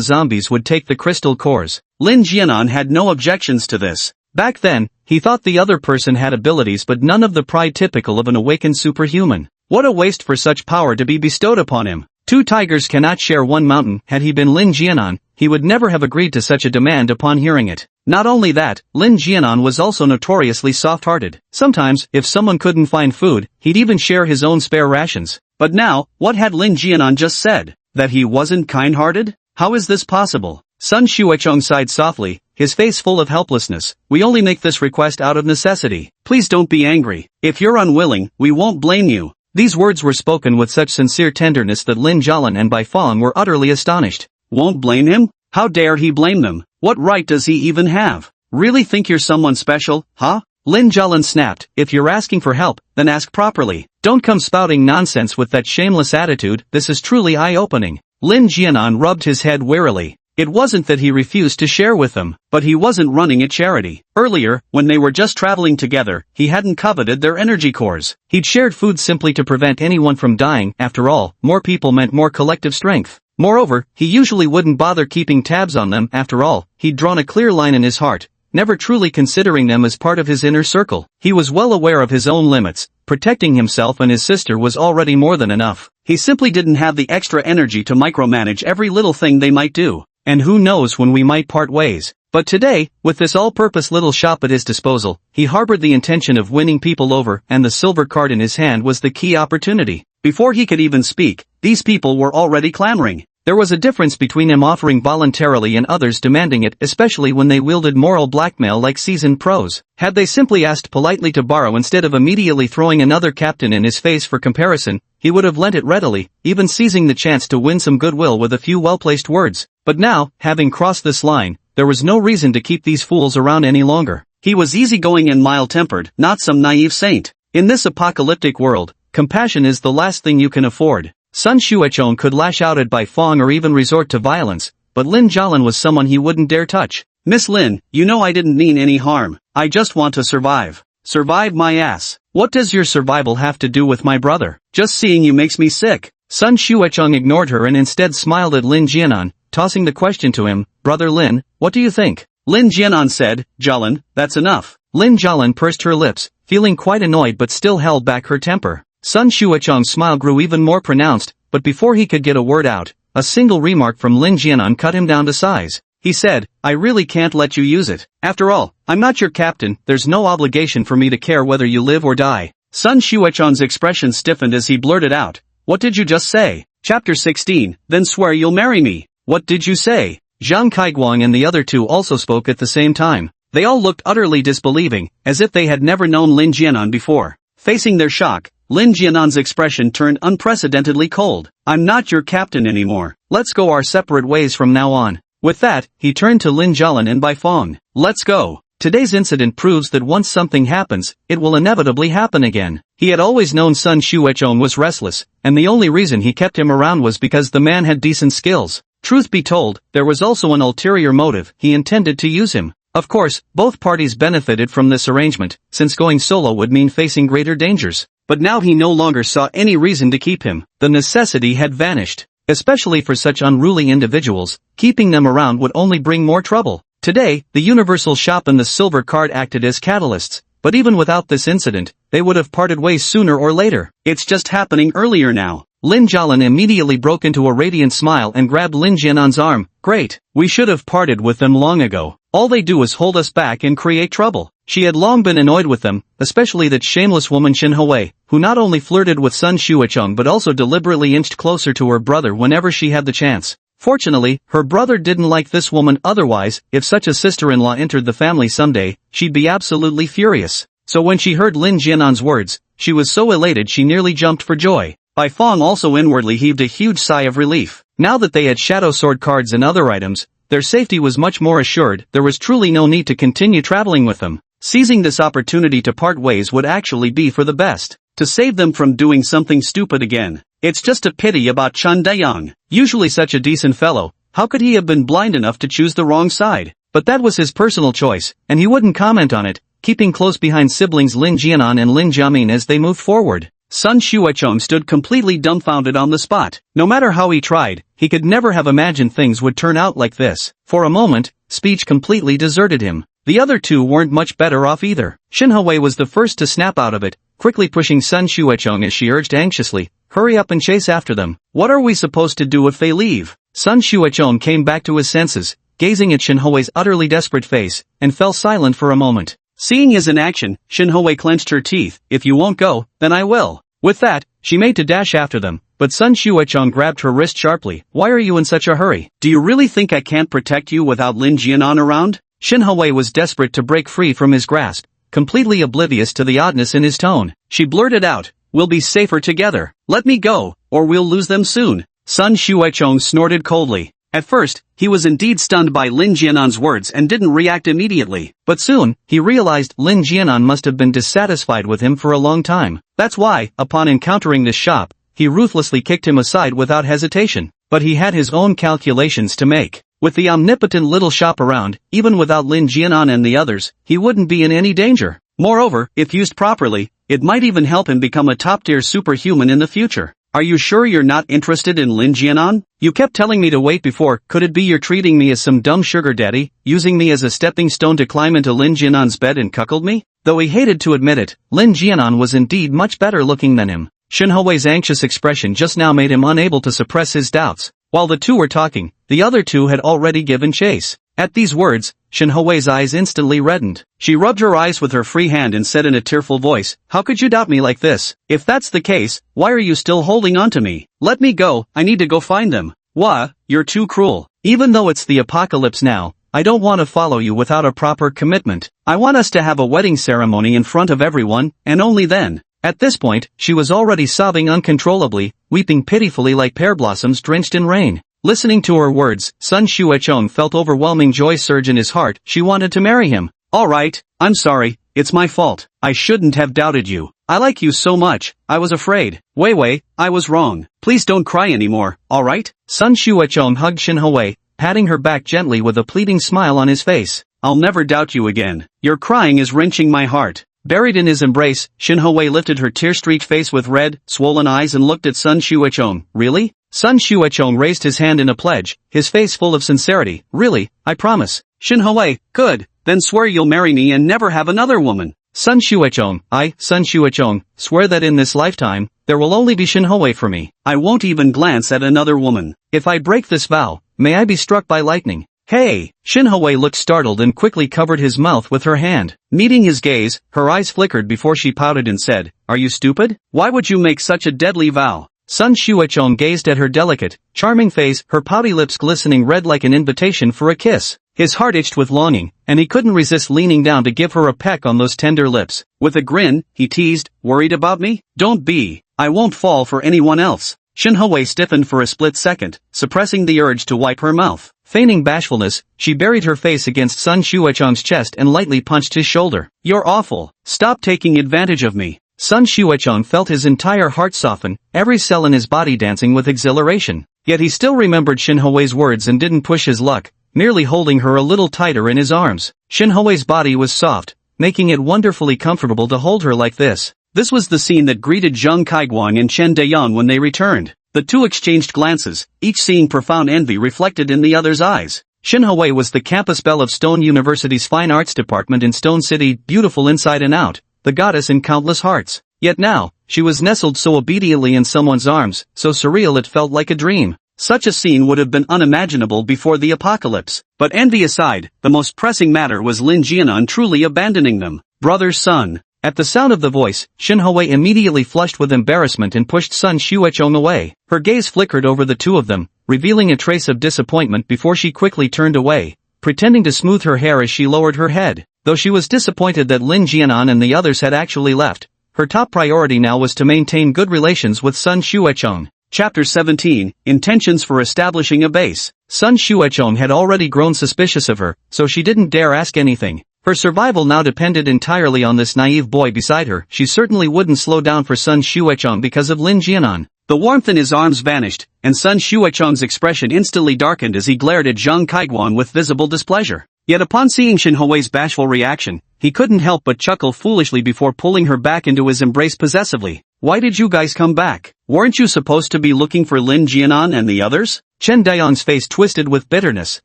zombies would take the crystal cores. Lin Jianan had no objections to this. Back then, he thought the other person had abilities but none of the pride typical of an awakened superhuman. What a waste for such power to be bestowed upon him. Two tigers cannot share one mountain. Had he been Lin Jianan, he would never have agreed to such a demand upon hearing it. Not only that, Lin Jianan was also notoriously soft-hearted. Sometimes, if someone couldn't find food, he'd even share his own spare rations. But now, what had Lin Jianan just said? That he wasn't kind-hearted? How is this possible? Sun Xuechong sighed softly, his face full of helplessness. We only make this request out of necessity. Please don't be angry. If you're unwilling, we won't blame you. These words were spoken with such sincere tenderness that Lin Jialan and Bai Fong were utterly astonished. Won't blame him? How dare he blame them? What right does he even have? Really think you're someone special, huh? Lin Jialan snapped, if you're asking for help, then ask properly. Don't come spouting nonsense with that shameless attitude, this is truly eye-opening. Lin Jianan rubbed his head wearily. It wasn't that he refused to share with them, but he wasn't running a charity. Earlier, when they were just traveling together, he hadn't coveted their energy cores. He'd shared food simply to prevent anyone from dying. After all, more people meant more collective strength. Moreover, he usually wouldn't bother keeping tabs on them. After all, he'd drawn a clear line in his heart, never truly considering them as part of his inner circle. He was well aware of his own limits. Protecting himself and his sister was already more than enough. He simply didn't have the extra energy to micromanage every little thing they might do. And who knows when we might part ways. But today, with this all-purpose little shop at his disposal, he harbored the intention of winning people over, and the silver card in his hand was the key opportunity. Before he could even speak, these people were already clamoring. There was a difference between him offering voluntarily and others demanding it, especially when they wielded moral blackmail like seasoned pros. Had they simply asked politely to borrow instead of immediately throwing another captain in his face for comparison, he would have lent it readily, even seizing the chance to win some goodwill with a few well-placed words. But now, having crossed this line, there was no reason to keep these fools around any longer. He was easygoing and mild-tempered, not some naive saint. In this apocalyptic world, compassion is the last thing you can afford. Sun Xuechong could lash out at Bai Fong or even resort to violence, but Lin Jialan was someone he wouldn't dare touch. Miss Lin, you know I didn't mean any harm. I just want to survive. Survive my ass. What does your survival have to do with my brother? Just seeing you makes me sick. Sun Xuechong ignored her and instead smiled at Lin Jianan, tossing the question to him, Brother Lin, what do you think? Lin Jianan said, Jialan, that's enough. Lin Jialan pursed her lips, feeling quite annoyed but still held back her temper. Sun Xuechong's smile grew even more pronounced, but before he could get a word out, a single remark from Lin Jianan cut him down to size. He said, I really can't let you use it. After all, I'm not your captain, there's no obligation for me to care whether you live or die. Sun Xuechong's expression stiffened as he blurted out, what did you just say? Chapter 16, then swear you'll marry me. What did you say? Zhang Kaiguang and the other two also spoke at the same time. They all looked utterly disbelieving, as if they had never known Lin Jianan before. Facing their shock, Lin Jianan's expression turned unprecedentedly cold. I'm not your captain anymore. Let's go our separate ways from now on. With that, he turned to Lin Jialan and Bai Fong. Let's go. Today's incident proves that once something happens, it will inevitably happen again. He had always known Sun Xuechong was restless, and the only reason he kept him around was because the man had decent skills. Truth be told, there was also an ulterior motive. He intended to use him. Of course, both parties benefited from this arrangement, since going solo would mean facing greater dangers. But now he no longer saw any reason to keep him. The necessity had vanished. Especially for such unruly individuals, keeping them around would only bring more trouble. Today, the Universal Shop and the Silver Card acted as catalysts, but even without this incident, they would have parted ways sooner or later. It's just happening earlier now. Lin Jialan immediately broke into a radiant smile and grabbed Lin Jianan's arm. Great, we should have parted with them long ago. All they do is hold us back and create trouble. She had long been annoyed with them, especially that shameless woman Shin Hui, who not only flirted with Sun Xuechong but also deliberately inched closer to her brother whenever she had the chance. Fortunately, her brother didn't like this woman. Otherwise, if such a sister-in-law entered the family someday, she'd be absolutely furious. So when she heard Lin Jianan's words, she was so elated she nearly jumped for joy. Bai Fong also inwardly heaved a huge sigh of relief. Now that they had shadow sword cards and other items, their safety was much more assured. There was truly no need to continue traveling with them. Seizing this opportunity to part ways would actually be for the best. To save them from doing something stupid again. It's just a pity about Chun Dae-young. Usually such a decent fellow, how could he have been blind enough to choose the wrong side? But that was his personal choice, and he wouldn't comment on it, keeping close behind siblings Lin Jianan and Lin Jiamin as they moved forward. Sun Xuechong stood completely dumbfounded on the spot. No matter how he tried, he could never have imagined things would turn out like this. For a moment, speech completely deserted him. The other two weren't much better off either. Shin Hawei was the first to snap out of it, quickly pushing Sun Xuechong as she urged anxiously, "Hurry up and chase after them. What are we supposed to do if they leave?" Sun Xuechong came back to his senses, gazing at Shin Hawei's utterly desperate face, and fell silent for a moment. Seeing his inaction, Shin Hawei clenched her teeth. "If you won't go, then I will." With that, she made to dash after them, but Sun Xuechong grabbed her wrist sharply. "Why are you in such a hurry? Do you really think I can't protect you without Lin Jianan around?" Shin Hawei was desperate to break free from his grasp, completely oblivious to the oddness in his tone. She blurted out, "We'll be safer together. Let me go, or we'll lose them soon." Sun Xuechong snorted coldly. At first, he was indeed stunned by Lin Jianan's words and didn't react immediately. But soon, he realized Lin Jianan must have been dissatisfied with him for a long time. That's why, upon encountering this shop, he ruthlessly kicked him aside without hesitation. But he had his own calculations to make. With the omnipotent little shop around, even without Lin Jianan and the others, he wouldn't be in any danger. Moreover, if used properly, it might even help him become a top-tier superhuman in the future. "Are you sure you're not interested in Lin Jianan? You kept telling me to wait before. Could it be you're treating me as some dumb sugar daddy, using me as a stepping stone to climb into Lin Jianan's bed and cuckold me?" Though he hated to admit it, Lin Jianan was indeed much better looking than him. Shin Hawei's anxious expression just now made him unable to suppress his doubts. While the two were talking, the other two had already given chase. At these words, Shin Hawei's eyes instantly reddened. She rubbed her eyes with her free hand and said in a tearful voice, "How could you doubt me like this? If that's the case, why are you still holding on to me? Let me go, I need to go find them." "Wah, you're too cruel. Even though it's the apocalypse now, I don't want to follow you without a proper commitment. I want us to have a wedding ceremony in front of everyone, and only then." At this point, she was already sobbing uncontrollably, weeping pitifully like pear blossoms drenched in rain. Listening to her words, Sun Xuechong felt overwhelming joy surge in his heart. She wanted to marry him. "All right, I'm sorry, it's my fault. I shouldn't have doubted you. I like you so much, I was afraid. Wei, I was wrong. Please don't cry anymore, alright?" Sun Xuechong hugged Shin Hawei, patting her back gently with a pleading smile on his face. "I'll never doubt you again. Your crying is wrenching my heart." Buried in his embrace, Shin Hawei lifted her tear-streaked face with red, swollen eyes and looked at Sun Xuechong. "Really?" Sun Xuechong raised his hand in a pledge, his face full of sincerity. "Really, I promise." Shin Hawei, "Good, then swear you'll marry me and never have another woman." Sun Xuechong, Sun Xuechong, swear that in this lifetime, there will only be Shin Hawei for me. I won't even glance at another woman. If I break this vow, may I be struck by lightning. "Hey!" Shin Hawei looked startled and quickly covered his mouth with her hand. Meeting his gaze, her eyes flickered before she pouted and said, "Are you stupid? Why would you make such a deadly vow?" Sun Xuechong gazed at her delicate, charming face, her pouty lips glistening red like an invitation for a kiss. His heart itched with longing, and he couldn't resist leaning down to give her a peck on those tender lips. With a grin, he teased, "Worried about me? Don't be. I won't fall for anyone else." Shin Hawei stiffened for a split second, suppressing the urge to wipe her mouth. Feigning bashfulness, she buried her face against Sun Xuechong's chest and lightly punched his shoulder. "You're awful. Stop taking advantage of me." Sun Xuechong felt his entire heart soften, every cell in his body dancing with exhilaration. Yet he still remembered Shin Hawei's words and didn't push his luck, merely holding her a little tighter in his arms. Shin Hawei's body was soft, making it wonderfully comfortable to hold her like this. This was the scene that greeted Zheng Kaiguang and Chen Dayan when they returned. The two exchanged glances, each seeing profound envy reflected in the other's eyes. Shin Hawei was the campus belle of Stone University's Fine Arts Department in Stone City, beautiful inside and out, the goddess in countless hearts. Yet now, she was nestled so obediently in someone's arms, so surreal it felt like a dream. Such a scene would have been unimaginable before the apocalypse. But envy aside, the most pressing matter was Lin Jianan truly abandoning them. Brother's son. At the sound of the voice, Shin Hawei immediately flushed with embarrassment and pushed Sun Xuechong away. Her gaze flickered over the two of them, revealing a trace of disappointment before she quickly turned away, pretending to smooth her hair as she lowered her head. Though she was disappointed that Lin Jianan and the others had actually left, her top priority now was to maintain good relations with Sun Xuechong. Chapter 17, Intentions for Establishing a Base. Sun Xuechong had already grown suspicious of her, so she didn't dare ask anything. Her survival now depended entirely on this naive boy beside her. She certainly wouldn't slow down for Sun Xuechong because of Lin Jianan. The warmth in his arms vanished, and Sun Xuechong's expression instantly darkened as he glared at Zhang Kaiguan with visible displeasure. Yet upon seeing Shen Hui's bashful reaction, he couldn't help but chuckle foolishly before pulling her back into his embrace possessively. Why did you guys come back? Weren't you supposed to be looking for Lin Jianan and the others? Chen Daiyang's face twisted with bitterness.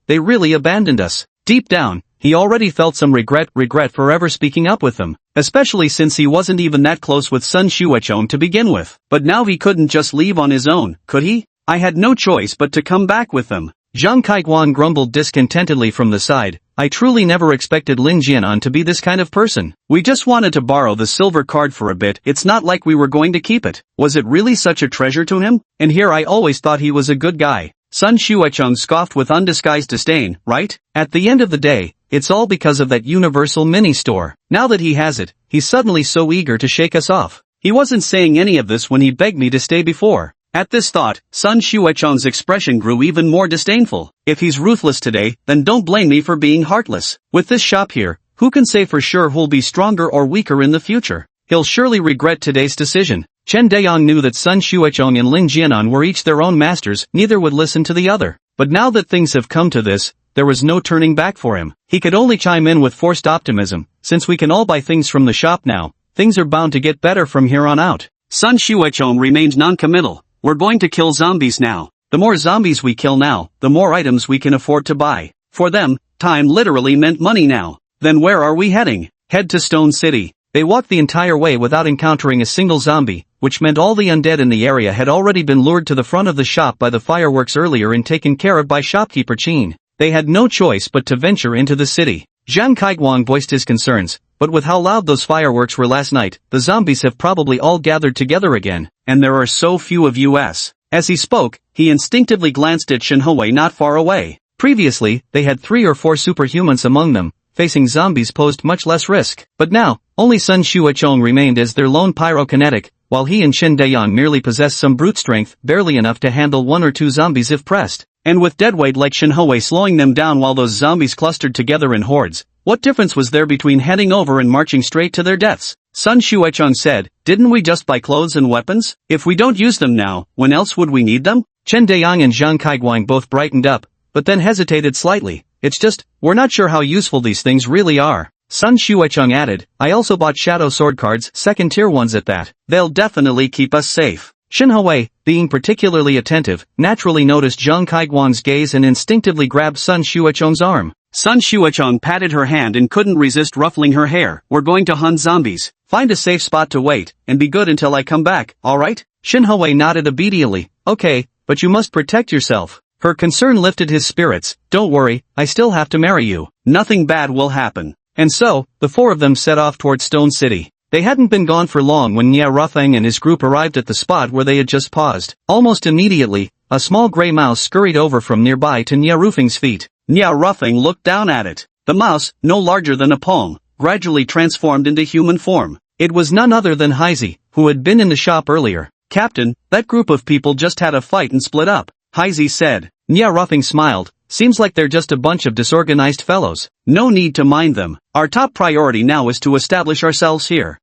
They really abandoned us. Deep down, he already felt some regret for ever speaking up with them, especially since he wasn't even that close with Sun Xuechong to begin with. But now he couldn't just leave on his own, could he? I had no choice but to come back with them. Zhang Kaiguan grumbled discontentedly from the side. I truly never expected Lin Jianan to be this kind of person. We just wanted to borrow the silver card for a bit. It's not like we were going to keep it. Was it really such a treasure to him? And here I always thought he was a good guy. Sun Xuechong scoffed with undisguised disdain, right? At the end of the day, it's all because of that universal mini-store. Now that he has it, he's suddenly so eager to shake us off. He wasn't saying any of this when he begged me to stay before. At this thought, Sun Xuechong's expression grew even more disdainful. If he's ruthless today, then don't blame me for being heartless. With this shop here, who can say for sure who'll be stronger or weaker in the future? He'll surely regret today's decision. Chen Daiyang knew that Sun Xuechong and Lin Jianan were each their own masters, neither would listen to the other. But now that things have come to this, there was no turning back for him. He could only chime in with forced optimism. Since we can all buy things from the shop now, things are bound to get better from here on out. Sun Xuechong remained non-committal. We're going to kill zombies now. The more zombies we kill now, the more items we can afford to buy. For them, time literally meant money now. Then where are we heading? Head to Stone City. They walked the entire way without encountering a single zombie, which meant all the undead in the area had already been lured to the front of the shop by the fireworks earlier and taken care of by shopkeeper Qin. They had no choice but to venture into the city. Zhang Kaiguan voiced his concerns, but with how loud those fireworks were last night, the zombies have probably all gathered together again, and there are so few of us. As he spoke, he instinctively glanced at Shen Hui not far away. Previously, they had 3 or 4 superhumans among them. Facing zombies posed much less risk. But now, only Sun Xuechong remained as their lone pyrokinetic, while he and Chen Daiyang merely possessed some brute strength, barely enough to handle 1 or 2 zombies if pressed. And with deadweight like Shen Hui slowing them down while those zombies clustered together in hordes, what difference was there between heading over and marching straight to their deaths? Sun Xuechong said, didn't we just buy clothes and weapons? If we don't use them now, when else would we need them? Chen Daiyang and Zhang Kaiguan both brightened up, but then hesitated slightly. It's just, we're not sure how useful these things really are. Sun Xuechong added, I also bought shadow sword cards, second-tier ones at that. They'll definitely keep us safe. Shen Hui, being particularly attentive, naturally noticed Zhang Kaiguan's gaze and instinctively grabbed Sun Xuechong's arm. Sun Xuechong patted her hand and couldn't resist ruffling her hair. We're going to hunt zombies. Find a safe spot to wait, and be good until I come back, alright? Shen Hui nodded obediently. Okay, but you must protect yourself. Her concern lifted his spirits. Don't worry, I still have to marry you. Nothing bad will happen. And so, the 4 of them set off towards Stone City. They hadn't been gone for long when Nia Ruffeng and his group arrived at the spot where they had just paused. Almost immediately, a small gray mouse scurried over from nearby to Nia Ruffeng's feet. Nia Ruffeng looked down at it. The mouse, no larger than a palm, gradually transformed into human form. It was none other than Heisey, who had been in the shop earlier. Captain, that group of people just had a fight and split up, Heisey said. Nia Ruffeng smiled. Seems like they're just a bunch of disorganized fellows. No need to mind them. Our top priority now is to establish ourselves here.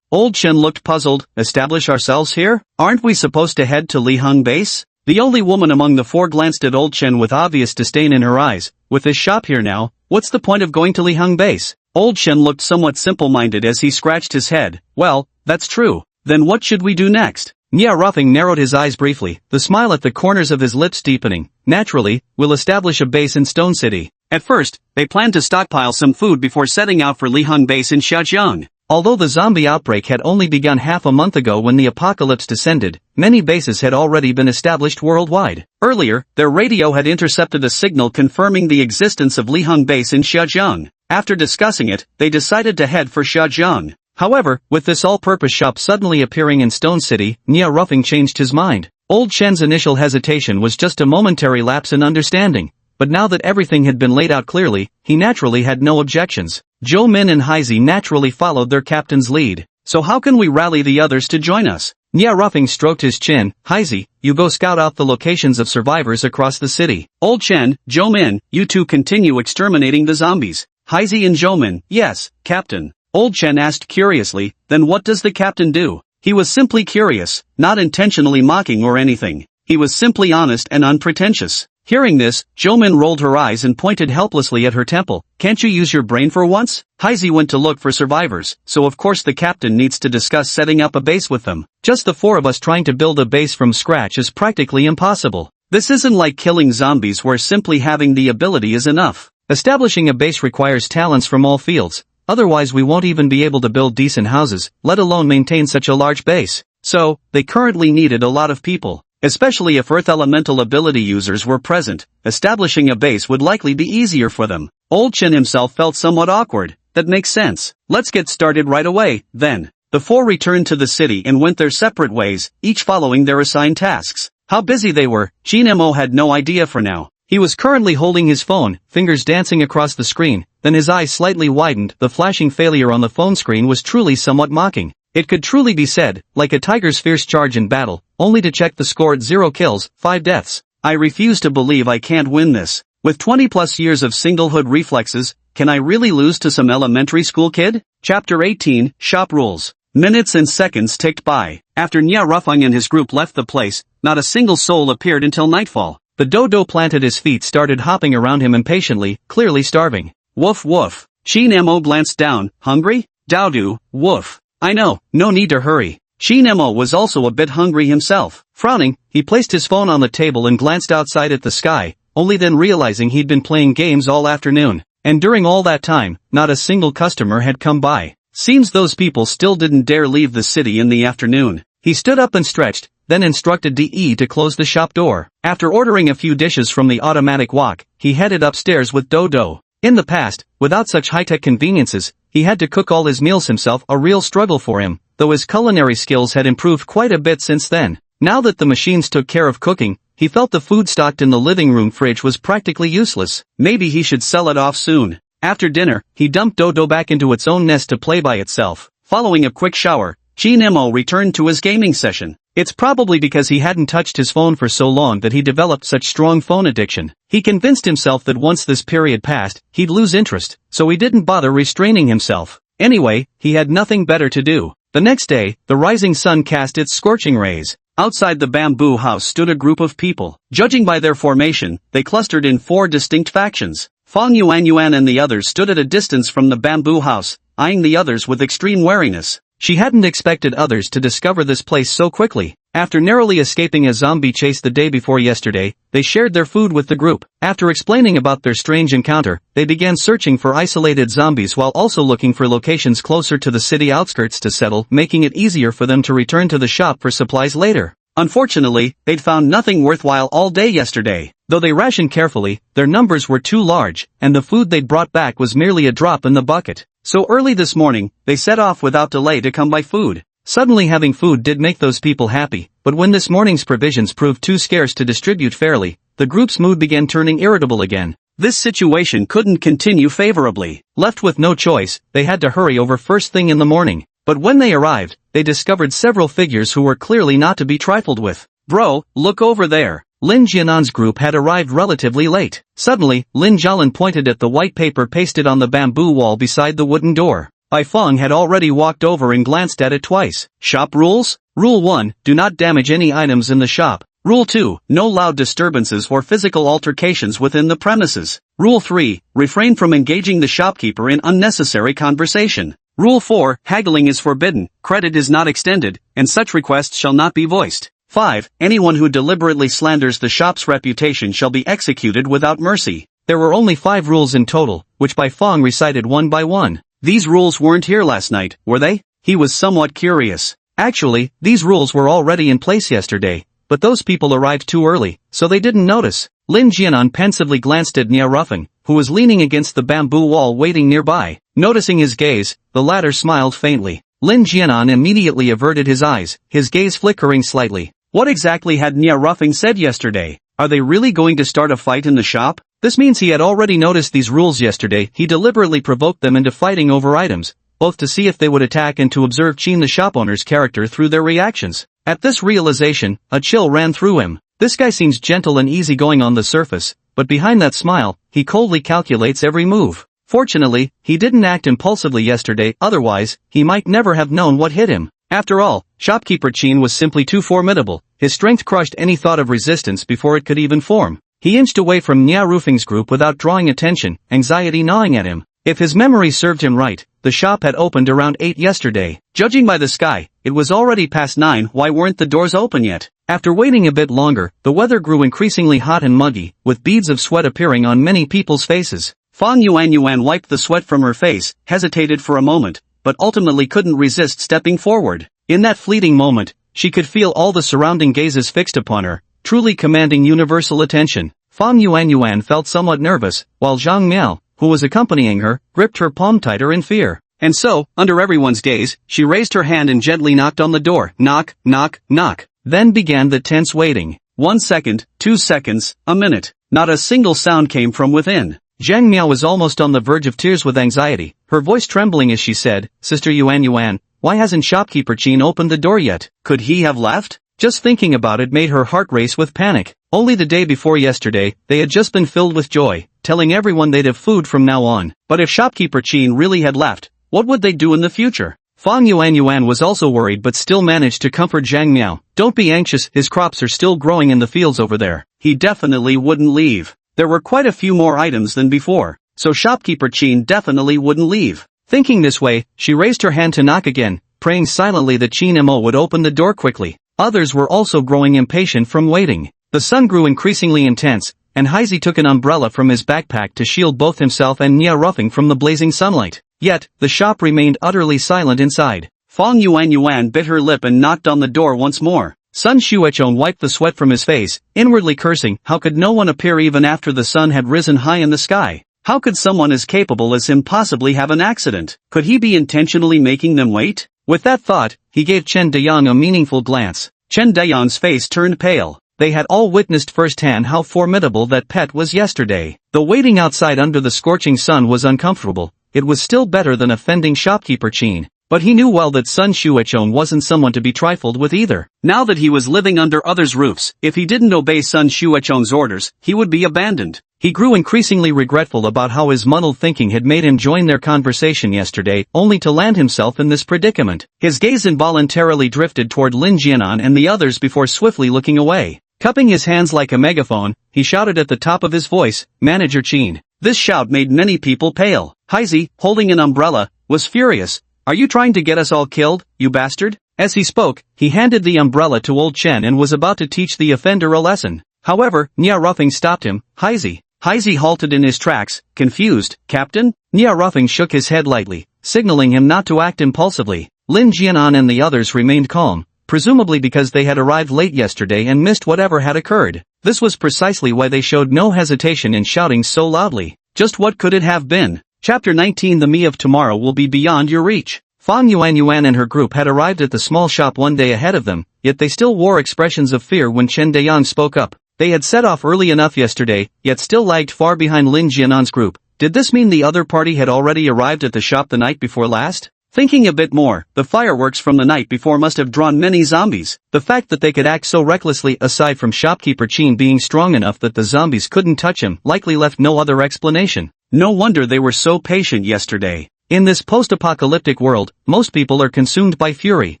Old Chen looked puzzled. Establish ourselves here? Aren't we supposed to head to Liheng Base? The only woman among the 4 glanced at Old Chen with obvious disdain in her eyes. With this shop here now, what's the point of going to Liheng Base? Old Chen looked somewhat simple-minded as he scratched his head. Well, that's true. Then what should we do next? Nia Ruffeng narrowed his eyes briefly, the smile at the corners of his lips deepening. Naturally, we'll establish a base in Stone City. At first, they planned to stockpile some food before setting out for Liheng Base in Xiajiang. Although the zombie outbreak had only begun half a month ago when the apocalypse descended, many bases had already been established worldwide. Earlier, their radio had intercepted a signal confirming the existence of Liheng Base in Xiajiang. After discussing it, they decided to head for Xiajiang. However, with this all-purpose shop suddenly appearing in Stone City, Nia Ruffeng changed his mind. Old Chen's initial hesitation was just a momentary lapse in understanding, but now that everything had been laid out clearly, he naturally had no objections. Zhou Min and Heisey naturally followed their captain's lead. So how can we rally the others to join us? Nia Ruffeng stroked his chin. Heisey, you go scout out the locations of survivors across the city. Old Chen, Zhou Min, you two continue exterminating the zombies. Heisey and Jomin, yes, Captain. Old Chen asked curiously, then what does the captain do? He was simply curious, not intentionally mocking or anything. He was simply honest and unpretentious. Hearing this, Jomin rolled her eyes and pointed helplessly at her temple. Can't you use your brain for once? Heisey went to look for survivors, so of course the captain needs to discuss setting up a base with them. Just the four of us trying to build a base from scratch is practically impossible. This isn't like killing zombies where simply having the ability is enough. Establishing a base requires talents from all fields, otherwise we won't even be able to build decent houses, let alone maintain such a large base. So, they currently needed a lot of people. Especially if Earth Elemental ability users were present, establishing a base would likely be easier for them. Old Chen himself felt somewhat awkward. That makes sense. Let's get started right away, then. The four returned to the city and went their separate ways, each following their assigned tasks. How busy they were, Jinmo had no idea for now. He was currently holding his phone, fingers dancing across the screen, then his eyes slightly widened. The flashing failure on the phone screen was truly somewhat mocking. It could truly be said, like a tiger's fierce charge in battle, only to check the score at 0 kills, 5 deaths. I refuse to believe I can't win this. With 20 plus years of singlehood reflexes, can I really lose to some elementary school kid? Chapter 18, Shop Rules. Minutes and seconds ticked by. After Nya Rufang and his group left the place, not a single soul appeared until nightfall. The dodo plant at his feet started hopping around him impatiently, clearly starving. Woof woof. Jinmo glanced down, hungry? Daodu, woof. I know, no need to hurry. Jinmo was also a bit hungry himself. Frowning, he placed his phone on the table and glanced outside at the sky, only then realizing he'd been playing games all afternoon. And during all that time, not a single customer had come by. Seems those people still didn't dare leave the city in the afternoon. He stood up and stretched, then instructed DE to close the shop door. After ordering a few dishes from the automatic wok, he headed upstairs with Dodo. In the past, without such high-tech conveniences, he had to cook all his meals himself, a real struggle for him, though his culinary skills had improved quite a bit since then. Now that the machines took care of cooking, he felt the food stocked in the living room fridge was practically useless. Maybe he should sell it off soon. After dinner, he dumped Dodo back into its own nest to play by itself. Following a quick shower, Jinmo returned to his gaming session. It's probably because he hadn't touched his phone for so long that he developed such strong phone addiction. He convinced himself that once this period passed, he'd lose interest, so he didn't bother restraining himself. Anyway, he had nothing better to do. The next day, the rising sun cast its scorching rays. Outside the bamboo house stood a group of people. Judging by their formation, they clustered in 4 distinct factions. Fang Yuan and the others stood at a distance from the bamboo house, eyeing the others with extreme wariness. She hadn't expected others to discover this place so quickly. After narrowly escaping a zombie chase the day before yesterday, they shared their food with the group. After explaining about their strange encounter, they began searching for isolated zombies while also looking for locations closer to the city outskirts to settle, making it easier for them to return to the shop for supplies later. Unfortunately, they'd found nothing worthwhile all day yesterday. Though they rationed carefully, their numbers were too large, and the food they'd brought back was merely a drop in the bucket. So early this morning, they set off without delay to come by food. Suddenly having food did make those people happy, but when this morning's provisions proved too scarce to distribute fairly, the group's mood began turning irritable again. This situation couldn't continue favorably. Left with no choice, they had to hurry over first thing in the morning. But when they arrived, they discovered several figures who were clearly not to be trifled with. Bro, look over there. Lin Jianan's group had arrived relatively late. Suddenly, Lin Jialan pointed at the white paper pasted on the bamboo wall beside the wooden door. Bai Feng had already walked over and glanced at it twice. Shop rules? Rule 1, do not damage any items in the shop. Rule 2, no loud disturbances or physical altercations within the premises. Rule 3, refrain from engaging the shopkeeper in unnecessary conversation. Rule 4, haggling is forbidden, credit is not extended, and such requests shall not be voiced. 5. Anyone who deliberately slanders the shop's reputation shall be executed without mercy. There were only 5 rules in total, which Bai Feng recited one by one. These rules weren't here last night, were they? He was somewhat curious. Actually, these rules were already in place yesterday, but those people arrived too early, so they didn't notice. Lin Jianan pensively glanced at Nia Ruffin, who was leaning against the bamboo wall waiting nearby. Noticing his gaze, the latter smiled faintly. Lin Jianan immediately averted his eyes, his gaze flickering slightly. What exactly had Nia Ruffing said yesterday? Are they really going to start a fight in the shop? This means he had already noticed these rules yesterday. He deliberately provoked them into fighting over items, both to see if they would attack and to observe Qin the shop owner's character through their reactions. At this realization, a chill ran through him. This guy seems gentle and easygoing on the surface, but behind that smile, he coldly calculates every move. Fortunately, he didn't act impulsively yesterday, otherwise, he might never have known what hit him. After all, shopkeeper Chin was simply too formidable. His strength crushed any thought of resistance before it could even form. He inched away from Nya Roofing's group without drawing attention, anxiety gnawing at him. If his memory served him right, the shop had opened around 8 yesterday. Judging by the sky, it was already past 9. Why weren't the doors open yet? After waiting a bit longer, the weather grew increasingly hot and muggy, with beads of sweat appearing on many people's faces. Fang Yuan wiped the sweat from her face, hesitated for a moment, but ultimately couldn't resist stepping forward. In that fleeting moment, she could feel all the surrounding gazes fixed upon her, truly commanding universal attention. Fang Yuan felt somewhat nervous, while Zhang Miao, who was accompanying her, gripped her palm tighter in fear. And so, under everyone's gaze, she raised her hand and gently knocked on the door. Knock, knock, knock. Then began the tense waiting. 1 second, 2 seconds, a minute. Not a single sound came from within. Zhang Miao was almost on the verge of tears with anxiety, her voice trembling as she said, Sister Yuan, why hasn't shopkeeper Chin opened the door yet? Could he have left? Just thinking about it made her heart race with panic. Only the day before yesterday, they had just been filled with joy, telling everyone they'd have food from now on. But if shopkeeper Chin really had left, what would they do in the future? Fang Yuan was also worried but still managed to comfort Zhang Miao. Don't be anxious, his crops are still growing in the fields over there. He definitely wouldn't leave. There were quite a few more items than before, so shopkeeper Chin definitely wouldn't leave. Thinking this way, she raised her hand to knock again, praying silently that Chin Mo would open the door quickly. Others were also growing impatient from waiting. The sun grew increasingly intense, and Heisey took an umbrella from his backpack to shield both himself and Nia Ruffing from the blazing sunlight. Yet, the shop remained utterly silent inside. Fang Yuan bit her lip and knocked on the door once more. Sun Xuechong wiped the sweat from his face, inwardly cursing, how could no one appear even after the sun had risen high in the sky? How could someone as capable as him possibly have an accident? Could he be intentionally making them wait? With that thought, he gave Chen Dayang a meaningful glance. Chen Dayang's face turned pale. They had all witnessed firsthand how formidable that pet was yesterday. Though waiting outside under the scorching sun was uncomfortable, it was still better than offending shopkeeper Chin. But he knew well that Sun Xuechong wasn't someone to be trifled with either. Now that he was living under others' roofs, if he didn't obey Sun Xuechong's orders, he would be abandoned. He grew increasingly regretful about how his muddled thinking had made him join their conversation yesterday, only to land himself in this predicament. His gaze involuntarily drifted toward Lin Jianan and the others before swiftly looking away. Cupping his hands like a megaphone, he shouted at the top of his voice, Manager Chin. This shout made many people pale. Heisey, holding an umbrella, was furious. Are you trying to get us all killed, you bastard? As he spoke, he handed the umbrella to old Chen and was about to teach the offender a lesson. However, Nia Ruffing stopped him. Heisey. Heisey halted in his tracks, confused. Captain? Nia Ruffing shook his head lightly, signaling him not to act impulsively. Lin Jianan and the others remained calm, presumably because they had arrived late yesterday and missed whatever had occurred. This was precisely why they showed no hesitation in shouting so loudly. Just what could it have been? Chapter 19 The me of tomorrow will be beyond your reach. Fang Yuan and her group had arrived at the small shop one day ahead of them, yet they still wore expressions of fear when Chen Dayang spoke up. They had set off early enough yesterday, yet still lagged far behind Lin Jianan's group. Did this mean the other party had already arrived at the shop the night before last? Thinking a bit more, the fireworks from the night before must have drawn many zombies. The fact that they could act so recklessly, aside from shopkeeper Chin being strong enough that the zombies couldn't touch him, likely left no other explanation. No wonder they were so patient yesterday. In this post-apocalyptic world, most people are consumed by fury,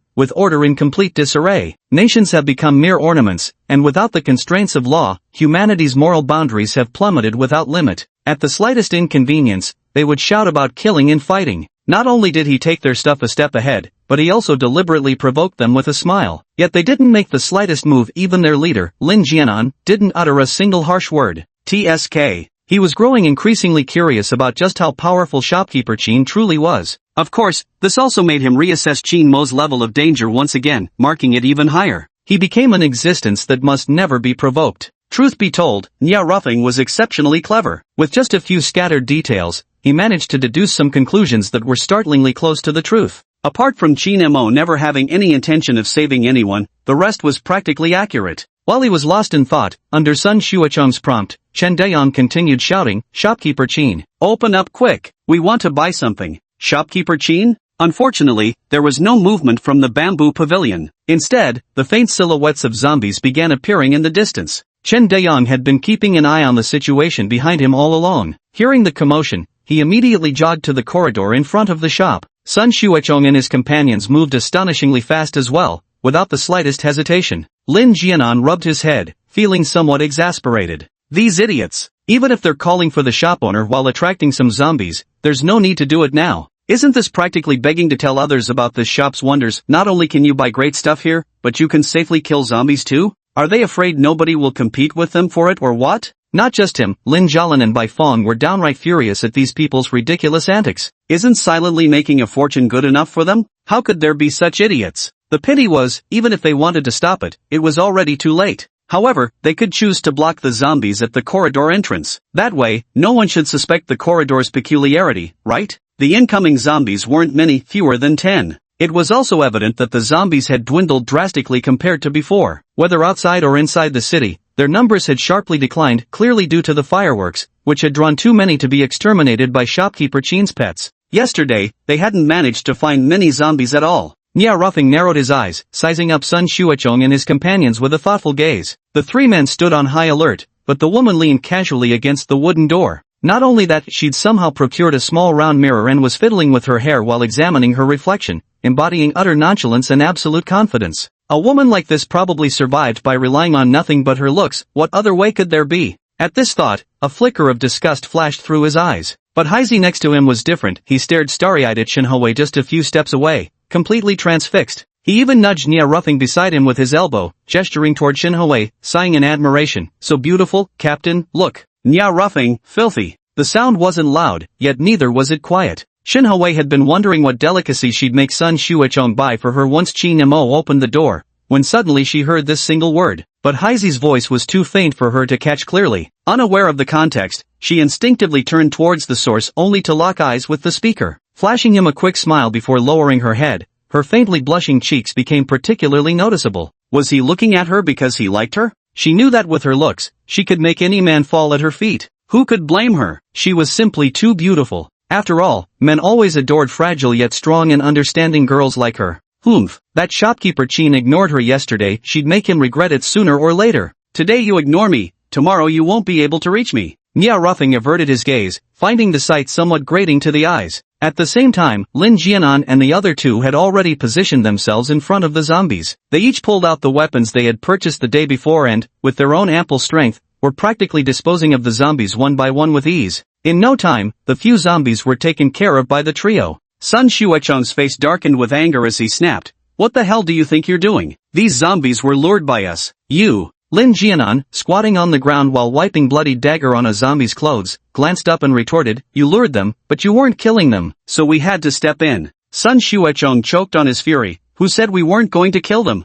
with order in complete disarray. Nations have become mere ornaments, and without the constraints of law, humanity's moral boundaries have plummeted without limit. At the slightest inconvenience, they would shout about killing and fighting. Not only did he take their stuff a step ahead, but he also deliberately provoked them with a smile. Yet they didn't make the slightest move. Even their leader, Lin Jianan, didn't utter a single harsh word. TSK. He was growing increasingly curious about just how powerful shopkeeper Chin truly was. Of course, this also made him reassess Chin Mo's level of danger once again, marking it even higher. He became an existence that must never be provoked. Truth be told, Nia Ruffing was exceptionally clever. With just a few scattered details, he managed to deduce some conclusions that were startlingly close to the truth. Apart from Chin Mo never having any intention of saving anyone, the rest was practically accurate. While he was lost in thought, under Sun Xuechong's prompt, Chen Dayang continued shouting, Shopkeeper Chin, open up quick, we want to buy something. Shopkeeper Chin? Unfortunately, there was no movement from the bamboo pavilion. Instead, the faint silhouettes of zombies began appearing in the distance. Chen Dayang had been keeping an eye on the situation behind him all along. Hearing the commotion, he immediately jogged to the corridor in front of the shop. Sun Xuechong and his companions moved astonishingly fast as well, without the slightest hesitation. Lin Jianan rubbed his head, feeling somewhat exasperated. These idiots! Even if they're calling for the shop owner while attracting some zombies, there's no need to do it now. Isn't this practically begging to tell others about this shop's wonders? Not only can you buy great stuff here, but you can safely kill zombies too? Are they afraid nobody will compete with them for it or what? Not just him, Lin Jialan and Bai Feng were downright furious at these people's ridiculous antics. Isn't silently making a fortune good enough for them? How could there be such idiots? The pity was, even if they wanted to stop it, it was already too late. However, they could choose to block the zombies at the corridor entrance. That way, no one should suspect the corridor's peculiarity, right? The incoming zombies weren't many, fewer than 10. It was also evident that the zombies had dwindled drastically compared to before. Whether outside or inside the city, their numbers had sharply declined, clearly due to the fireworks, which had drawn too many to be exterminated by shopkeeper Chin's pets. Yesterday, they hadn't managed to find many zombies at all. Nia Ruffing narrowed his eyes, sizing up Sun Xuechong and his companions with a thoughtful gaze. The three men stood on high alert, but the woman leaned casually against the wooden door. Not only that, she'd somehow procured a small round mirror and was fiddling with her hair while examining her reflection, embodying utter nonchalance and absolute confidence. A woman like this probably survived by relying on nothing but her looks. What other way could there be? At this thought, a flicker of disgust flashed through his eyes. But Heisey next to him was different. He stared starry-eyed at Shinhoi just a few steps away, completely transfixed. He even nudged Nia Ruffing beside him with his elbow, gesturing toward Shinhoi, sighing in admiration. So beautiful, Captain, look. Nia Ruffing, filthy. The sound wasn't loud, yet neither was it quiet. Shinhoi had been wondering what delicacy she'd make Sun Xuechong buy for her once Qin Mo opened the door, when suddenly she heard this single word. But Heisey's voice was too faint for her to catch clearly. Unaware of the context, she instinctively turned towards the source only to lock eyes with the speaker. Flashing him a quick smile before lowering her head, her faintly blushing cheeks became particularly noticeable. Was he looking at her because he liked her? She knew that with her looks, she could make any man fall at her feet. Who could blame her? She was simply too beautiful. After all, men always adored fragile yet strong and understanding girls like her. Humph, that shopkeeper Qin ignored her yesterday. She'd make him regret it sooner or later. Today you ignore me, tomorrow you won't be able to reach me. Nia Ruffing averted his gaze, finding the sight somewhat grating to the eyes. At the same time, Lin Jianan and the other two had already positioned themselves in front of the zombies. They each pulled out the weapons they had purchased the day before and, with their own ample strength, were practically disposing of the zombies one by one with ease. In no time, the few zombies were taken care of by the trio. Sun Xuechong's face darkened with anger as he snapped. What the hell do you think you're doing? These zombies were lured by us. You. Lin Jianan, squatting on the ground while wiping bloody dagger on a zombie's clothes, glanced up and retorted, you lured them, but you weren't killing them, so we had to step in. Sun Xuechong choked on his fury. Who said we weren't going to kill them?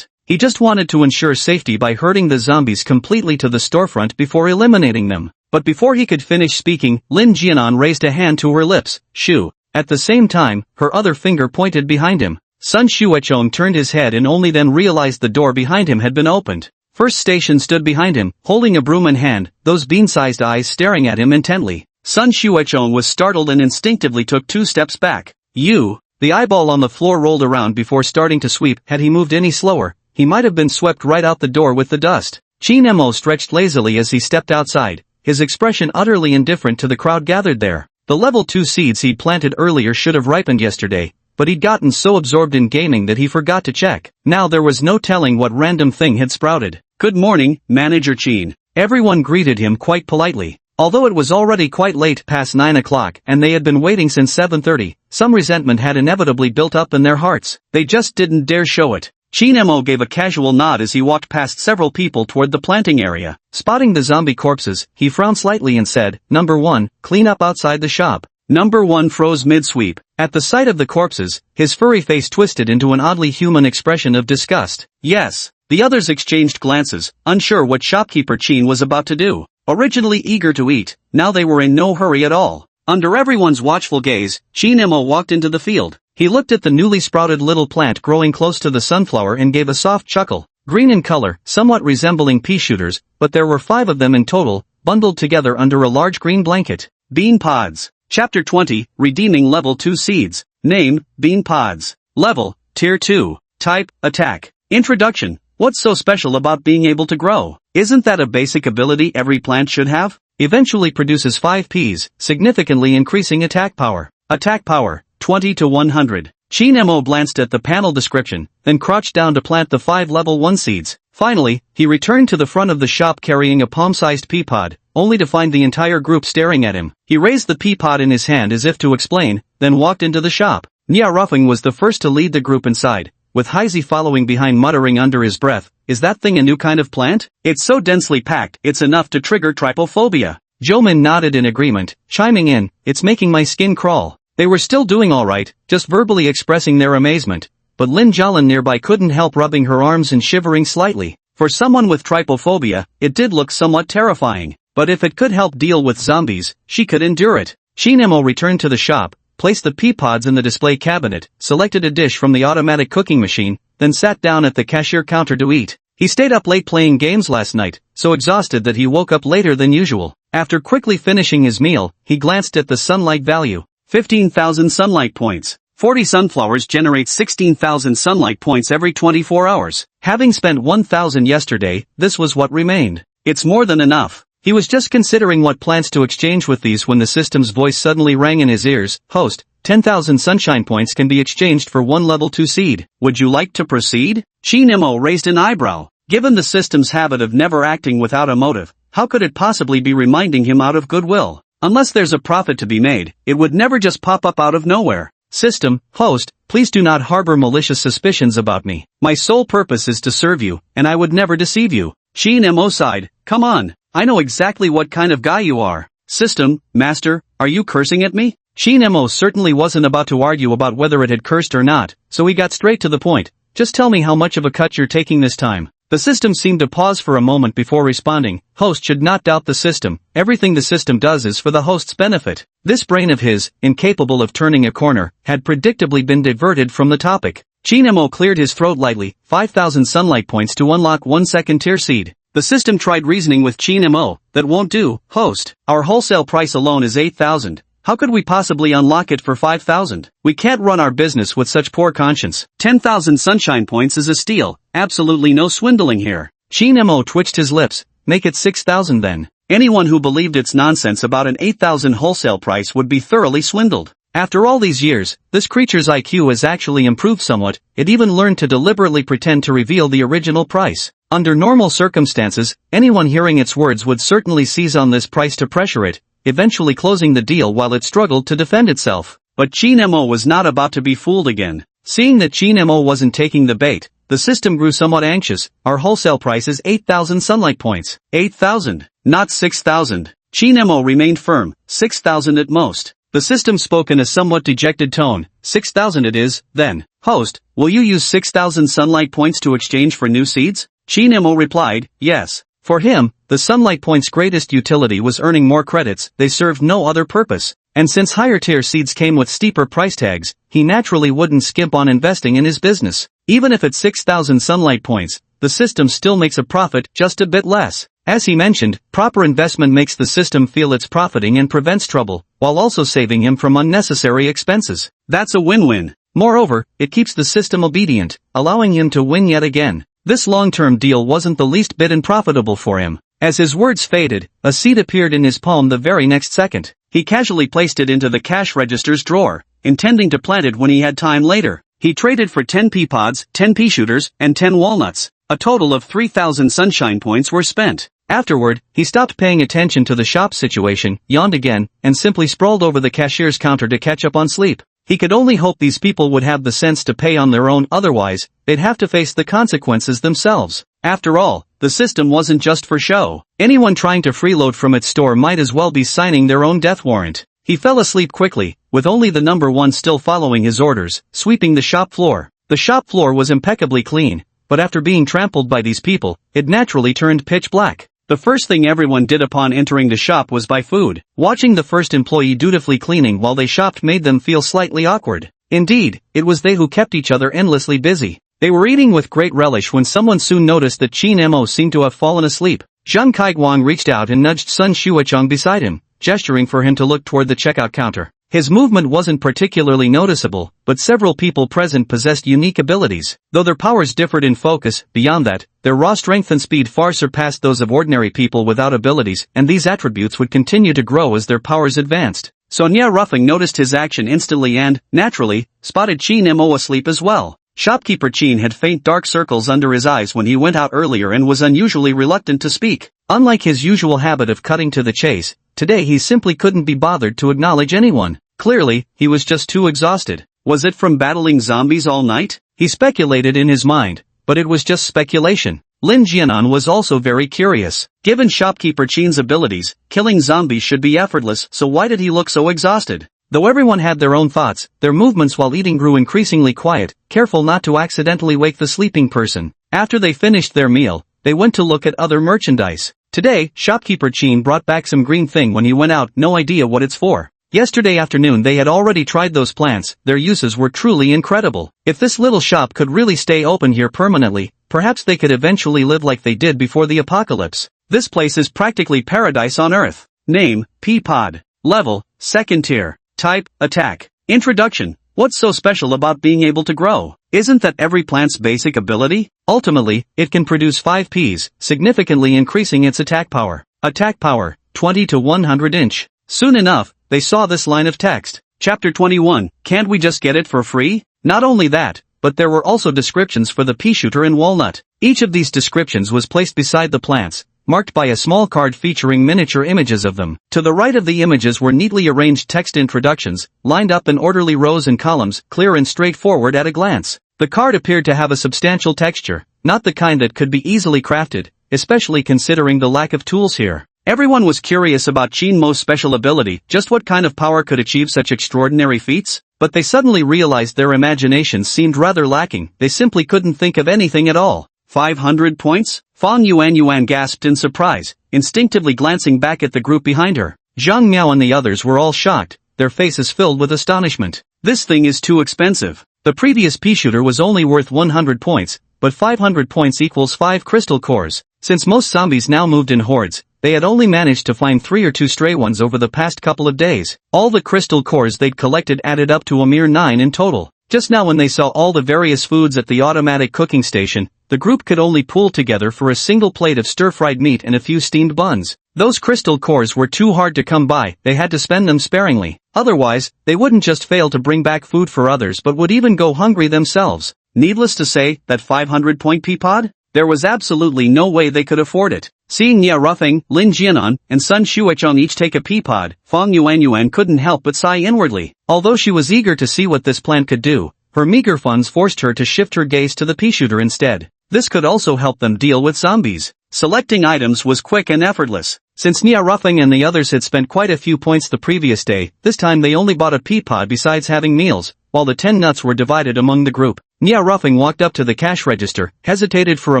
He just wanted to ensure safety by herding the zombies completely to the storefront before eliminating them. But before he could finish speaking, Lin Jianan raised a hand to her lips. Shoo. At the same time, her other finger pointed behind him. Sun Xuechong turned his head and only then realized the door behind him had been opened. First Station stood behind him, holding a broom in hand, those bean-sized eyes staring at him intently. Sun Xuechong was startled and instinctively took 2 steps back. You. The eyeball on the floor rolled around before starting to sweep. Had he moved any slower, he might have been swept right out the door with the dust. Qin Mo stretched lazily as he stepped outside, his expression utterly indifferent to the crowd gathered there. The level 2 seeds he'd planted earlier should have ripened yesterday, but he'd gotten so absorbed in gaming that he forgot to check. Now there was no telling what random thing had sprouted. Good morning, Manager Qin. Everyone greeted him quite politely. Although it was already quite late past 9 o'clock and they had been waiting since 7:30, some resentment had inevitably built up in their hearts. They just didn't dare show it. Qin Mo gave a casual nod as he walked past several people toward the planting area. Spotting the zombie corpses, he frowned slightly and said, Number 1, clean up outside the shop. Number 1 froze mid-sweep. At the sight of the corpses, his furry face twisted into an oddly human expression of disgust. Yes. The others exchanged glances, unsure what shopkeeper Qin was about to do. Originally eager to eat, now they were in no hurry at all. Under everyone's watchful gaze, Qin Mo walked into the field. He looked at the newly sprouted little plant growing close to the sunflower and gave a soft chuckle. Green in color, somewhat resembling Peashooters, but there were 5 of them in total, bundled together under a large green blanket. Bean Pods. Chapter 20, Redeeming Level 2 Seeds. Name, Bean Pods. Level, Tier 2. Type, Attack. Introduction. What's so special about being able to grow? Isn't that a basic ability every plant should have? eventually produces 5 Ps, significantly increasing attack power. Attack power, 20 to 100. Chi Nemo glanced at the panel description, then crouched down to plant the 5 level 1 seeds. Finally, he returned to the front of the shop carrying a palm-sized pea pod, only to find the entire group staring at him. He raised the pea pod in his hand as if to explain, then walked into the shop. Nya Ruffing was the first to lead the group inside, with Heizi following behind muttering under his breath, "Is that thing a new kind of plant? It's so densely packed it's enough to trigger trypophobia." Jomin nodded in agreement, chiming in, "It's making my skin crawl." They were still doing alright, just verbally expressing their amazement, but Lin Jialin nearby couldn't help rubbing her arms and shivering slightly. For someone with trypophobia, it did look somewhat terrifying, but if it could help deal with zombies, she could endure it. Chi Nemo returned to the shop, placed the pea pods in the display cabinet, selected a dish from the automatic cooking machine, then sat down at the cashier counter to eat. He stayed up late playing games last night, so exhausted that he woke up later than usual. After quickly finishing his meal, he glanced at the sunlight value. 15,000 sunlight points. 40 sunflowers generate 16,000 sunlight points every 24 hours. Having spent 1,000 yesterday, this was what remained. It's more than enough. He was just considering what plants to exchange with these when the system's voice suddenly rang in his ears. "Host, 10,000 sunshine points can be exchanged for 1 level 2 seed. Would you like to proceed?" Chi Nemo raised an eyebrow. Given the system's habit of never acting without a motive, how could it possibly be reminding him out of goodwill? Unless there's a profit to be made, it would never just pop up out of nowhere. System, host, please do not harbor malicious suspicions about me. My sole purpose is to serve you, and I would never deceive you. Chi Nemo sighed. Come on, I know exactly what kind of guy you are. System, master, are you cursing at me? Chi Nemo certainly wasn't about to argue about whether it had cursed or not, so he got straight to the point. Just tell me how much of a cut you're taking this time. The system seemed to pause for a moment before responding. Host should not doubt the system. Everything the system does is for the host's benefit. This brain of his, incapable of turning a corner, had predictably been diverted from the topic. Chi Nemo cleared his throat lightly. 5,000 sunlight points to unlock 1 second tier seed. The system tried reasoning with Chi Nemo. That won't do, host. Our wholesale price alone is 8,000. How could we possibly unlock it for 5,000? We can't run our business with such poor conscience. 10,000 sunshine points is a steal. Absolutely no swindling here. Chi Nemo twitched his lips. Make it 6,000 then. Anyone who believed its nonsense about an 8,000 wholesale price would be thoroughly swindled. After all these years, this creature's IQ has actually improved somewhat. It even learned to deliberately pretend to reveal the original price. Under normal circumstances, anyone hearing its words would certainly seize on this price to pressure it, eventually closing the deal while it struggled to defend itself. But Chi Nemo was not about to be fooled again. Seeing that Chi Nemo wasn't taking the bait, the system grew somewhat anxious. Our wholesale price is 8,000 sunlight points. 8,000, not 6,000. Chi Nemo remained firm. 6,000 at most. The system spoke in a somewhat dejected tone. 6,000 it is, then. Host, will you use 6,000 sunlight points to exchange for new seeds? Chi Nemo replied, yes. For him, the sunlight points' greatest utility was earning more credits. They served no other purpose. And since higher tier seeds came with steeper price tags, he naturally wouldn't skimp on investing in his business. Even if it's 6,000 sunlight points, the system still makes a profit, just a bit less. As he mentioned, proper investment makes the system feel it's profiting and prevents trouble, while also saving him from unnecessary expenses. That's a win-win. Moreover, it keeps the system obedient, allowing him to win yet again. This long-term deal wasn't the least bit unprofitable for him. As his words faded, a seed appeared in his palm the very next second. He casually placed it into the cash register's drawer, intending to plant it when he had time later. He traded for 10 pea pods, 10 Peashooters, and 10 walnuts. A total of 3,000 sunshine points were spent. Afterward, he stopped paying attention to the shop situation, yawned again, and simply sprawled over the cashier's counter to catch up on sleep. He could only hope these people would have the sense to pay on their own, otherwise, they'd have to face the consequences themselves. After all, the system wasn't just for show. Anyone trying to freeload from its store might as well be signing their own death warrant. He fell asleep quickly, with only the number 1 still following his orders, sweeping the shop floor. The shop floor was impeccably clean, but after being trampled by these people, it naturally turned pitch black. The first thing everyone did upon entering the shop was buy food. Watching the first employee dutifully cleaning while they shopped made them feel slightly awkward. Indeed, it was they who kept each other endlessly busy. They were eating with great relish when someone soon noticed that Chi Nemo seemed to have fallen asleep. Zhang Kaiguang reached out and nudged Sun Shuacheng beside him, gesturing for him to look toward the checkout counter. His movement wasn't particularly noticeable, but several people present possessed unique abilities. Though their powers differed in focus, beyond that, their raw strength and speed far surpassed those of ordinary people without abilities, and these attributes would continue to grow as their powers advanced. Sonia Ruffing noticed his action instantly and, naturally, spotted Chin Mo asleep as well. Shopkeeper Chin had faint dark circles under his eyes when he went out earlier and was unusually reluctant to speak. Unlike his usual habit of cutting to the chase, today he simply couldn't be bothered to acknowledge anyone. Clearly, he was just too exhausted. Was it from battling zombies all night? He speculated in his mind, but it was just speculation. Lin Jianan was also very curious. Given Shopkeeper Chin's abilities, killing zombies should be effortless, so why did he look so exhausted? Though everyone had their own thoughts, their movements while eating grew increasingly quiet, careful not to accidentally wake the sleeping person. After they finished their meal, they went to look at other merchandise. Today, Shopkeeper Chin brought back some green thing when he went out, no idea what it's for. Yesterday afternoon they had already tried those plants, their uses were truly incredible. If this little shop could really stay open here permanently, perhaps they could eventually live like they did before the apocalypse. This place is practically paradise on Earth. Name, Peapod. Level, 2nd tier. Type, attack. Introduction. What's so special about being able to grow? Isn't that every plant's basic ability? Ultimately, it can produce 5 Ps, significantly increasing its attack power. Attack power, 20 to 100 inch. Soon enough, they saw this line of text. Chapter 21, can't we just get it for free? Not only that, but there were also descriptions for the Peashooter and Walnut. Each of these descriptions was placed beside the plants, marked by a small card featuring miniature images of them. To the right of the images were neatly arranged text introductions, lined up in orderly rows and columns, clear and straightforward at a glance. The card appeared to have a substantial texture, not the kind that could be easily crafted, especially considering the lack of tools here. Everyone was curious about Chin Mo's special ability, just what kind of power could achieve such extraordinary feats? But they suddenly realized their imaginations seemed rather lacking, they simply couldn't think of anything at all. 500 points? Fang Yuan gasped in surprise, instinctively glancing back at the group behind her. Zhang Miao and the others were all shocked, their faces filled with astonishment. This thing is too expensive. The previous Peashooter was only worth 100 points, but 500 points equals 5 crystal cores. Since most zombies now moved in hordes, they had only managed to find 3 or 2 stray ones over the past couple of days. All the crystal cores they'd collected added up to a mere 9 in total. Just now when they saw all the various foods at the automatic cooking station, the group could only pool together for a single plate of stir-fried meat and a few steamed buns. Those crystal cores were too hard to come by, they had to spend them sparingly. Otherwise, they wouldn't just fail to bring back food for others but would even go hungry themselves. Needless to say, that 500-point Peapod? There was absolutely no way they could afford it. Seeing Nia Ruffing, Lin Jianan, and Sun Xuechong each take a Peapod, Fang Yuan couldn't help but sigh inwardly. Although she was eager to see what this plant could do, her meager funds forced her to shift her gaze to the Peashooter instead. This could also help them deal with zombies. Selecting items was quick and effortless. Since Nia Ruffing and the others had spent quite a few points the previous day, this time they only bought a Peapod besides having meals, while the 10 nuts were divided among the group. Nia Ruffing walked up to the cash register, hesitated for a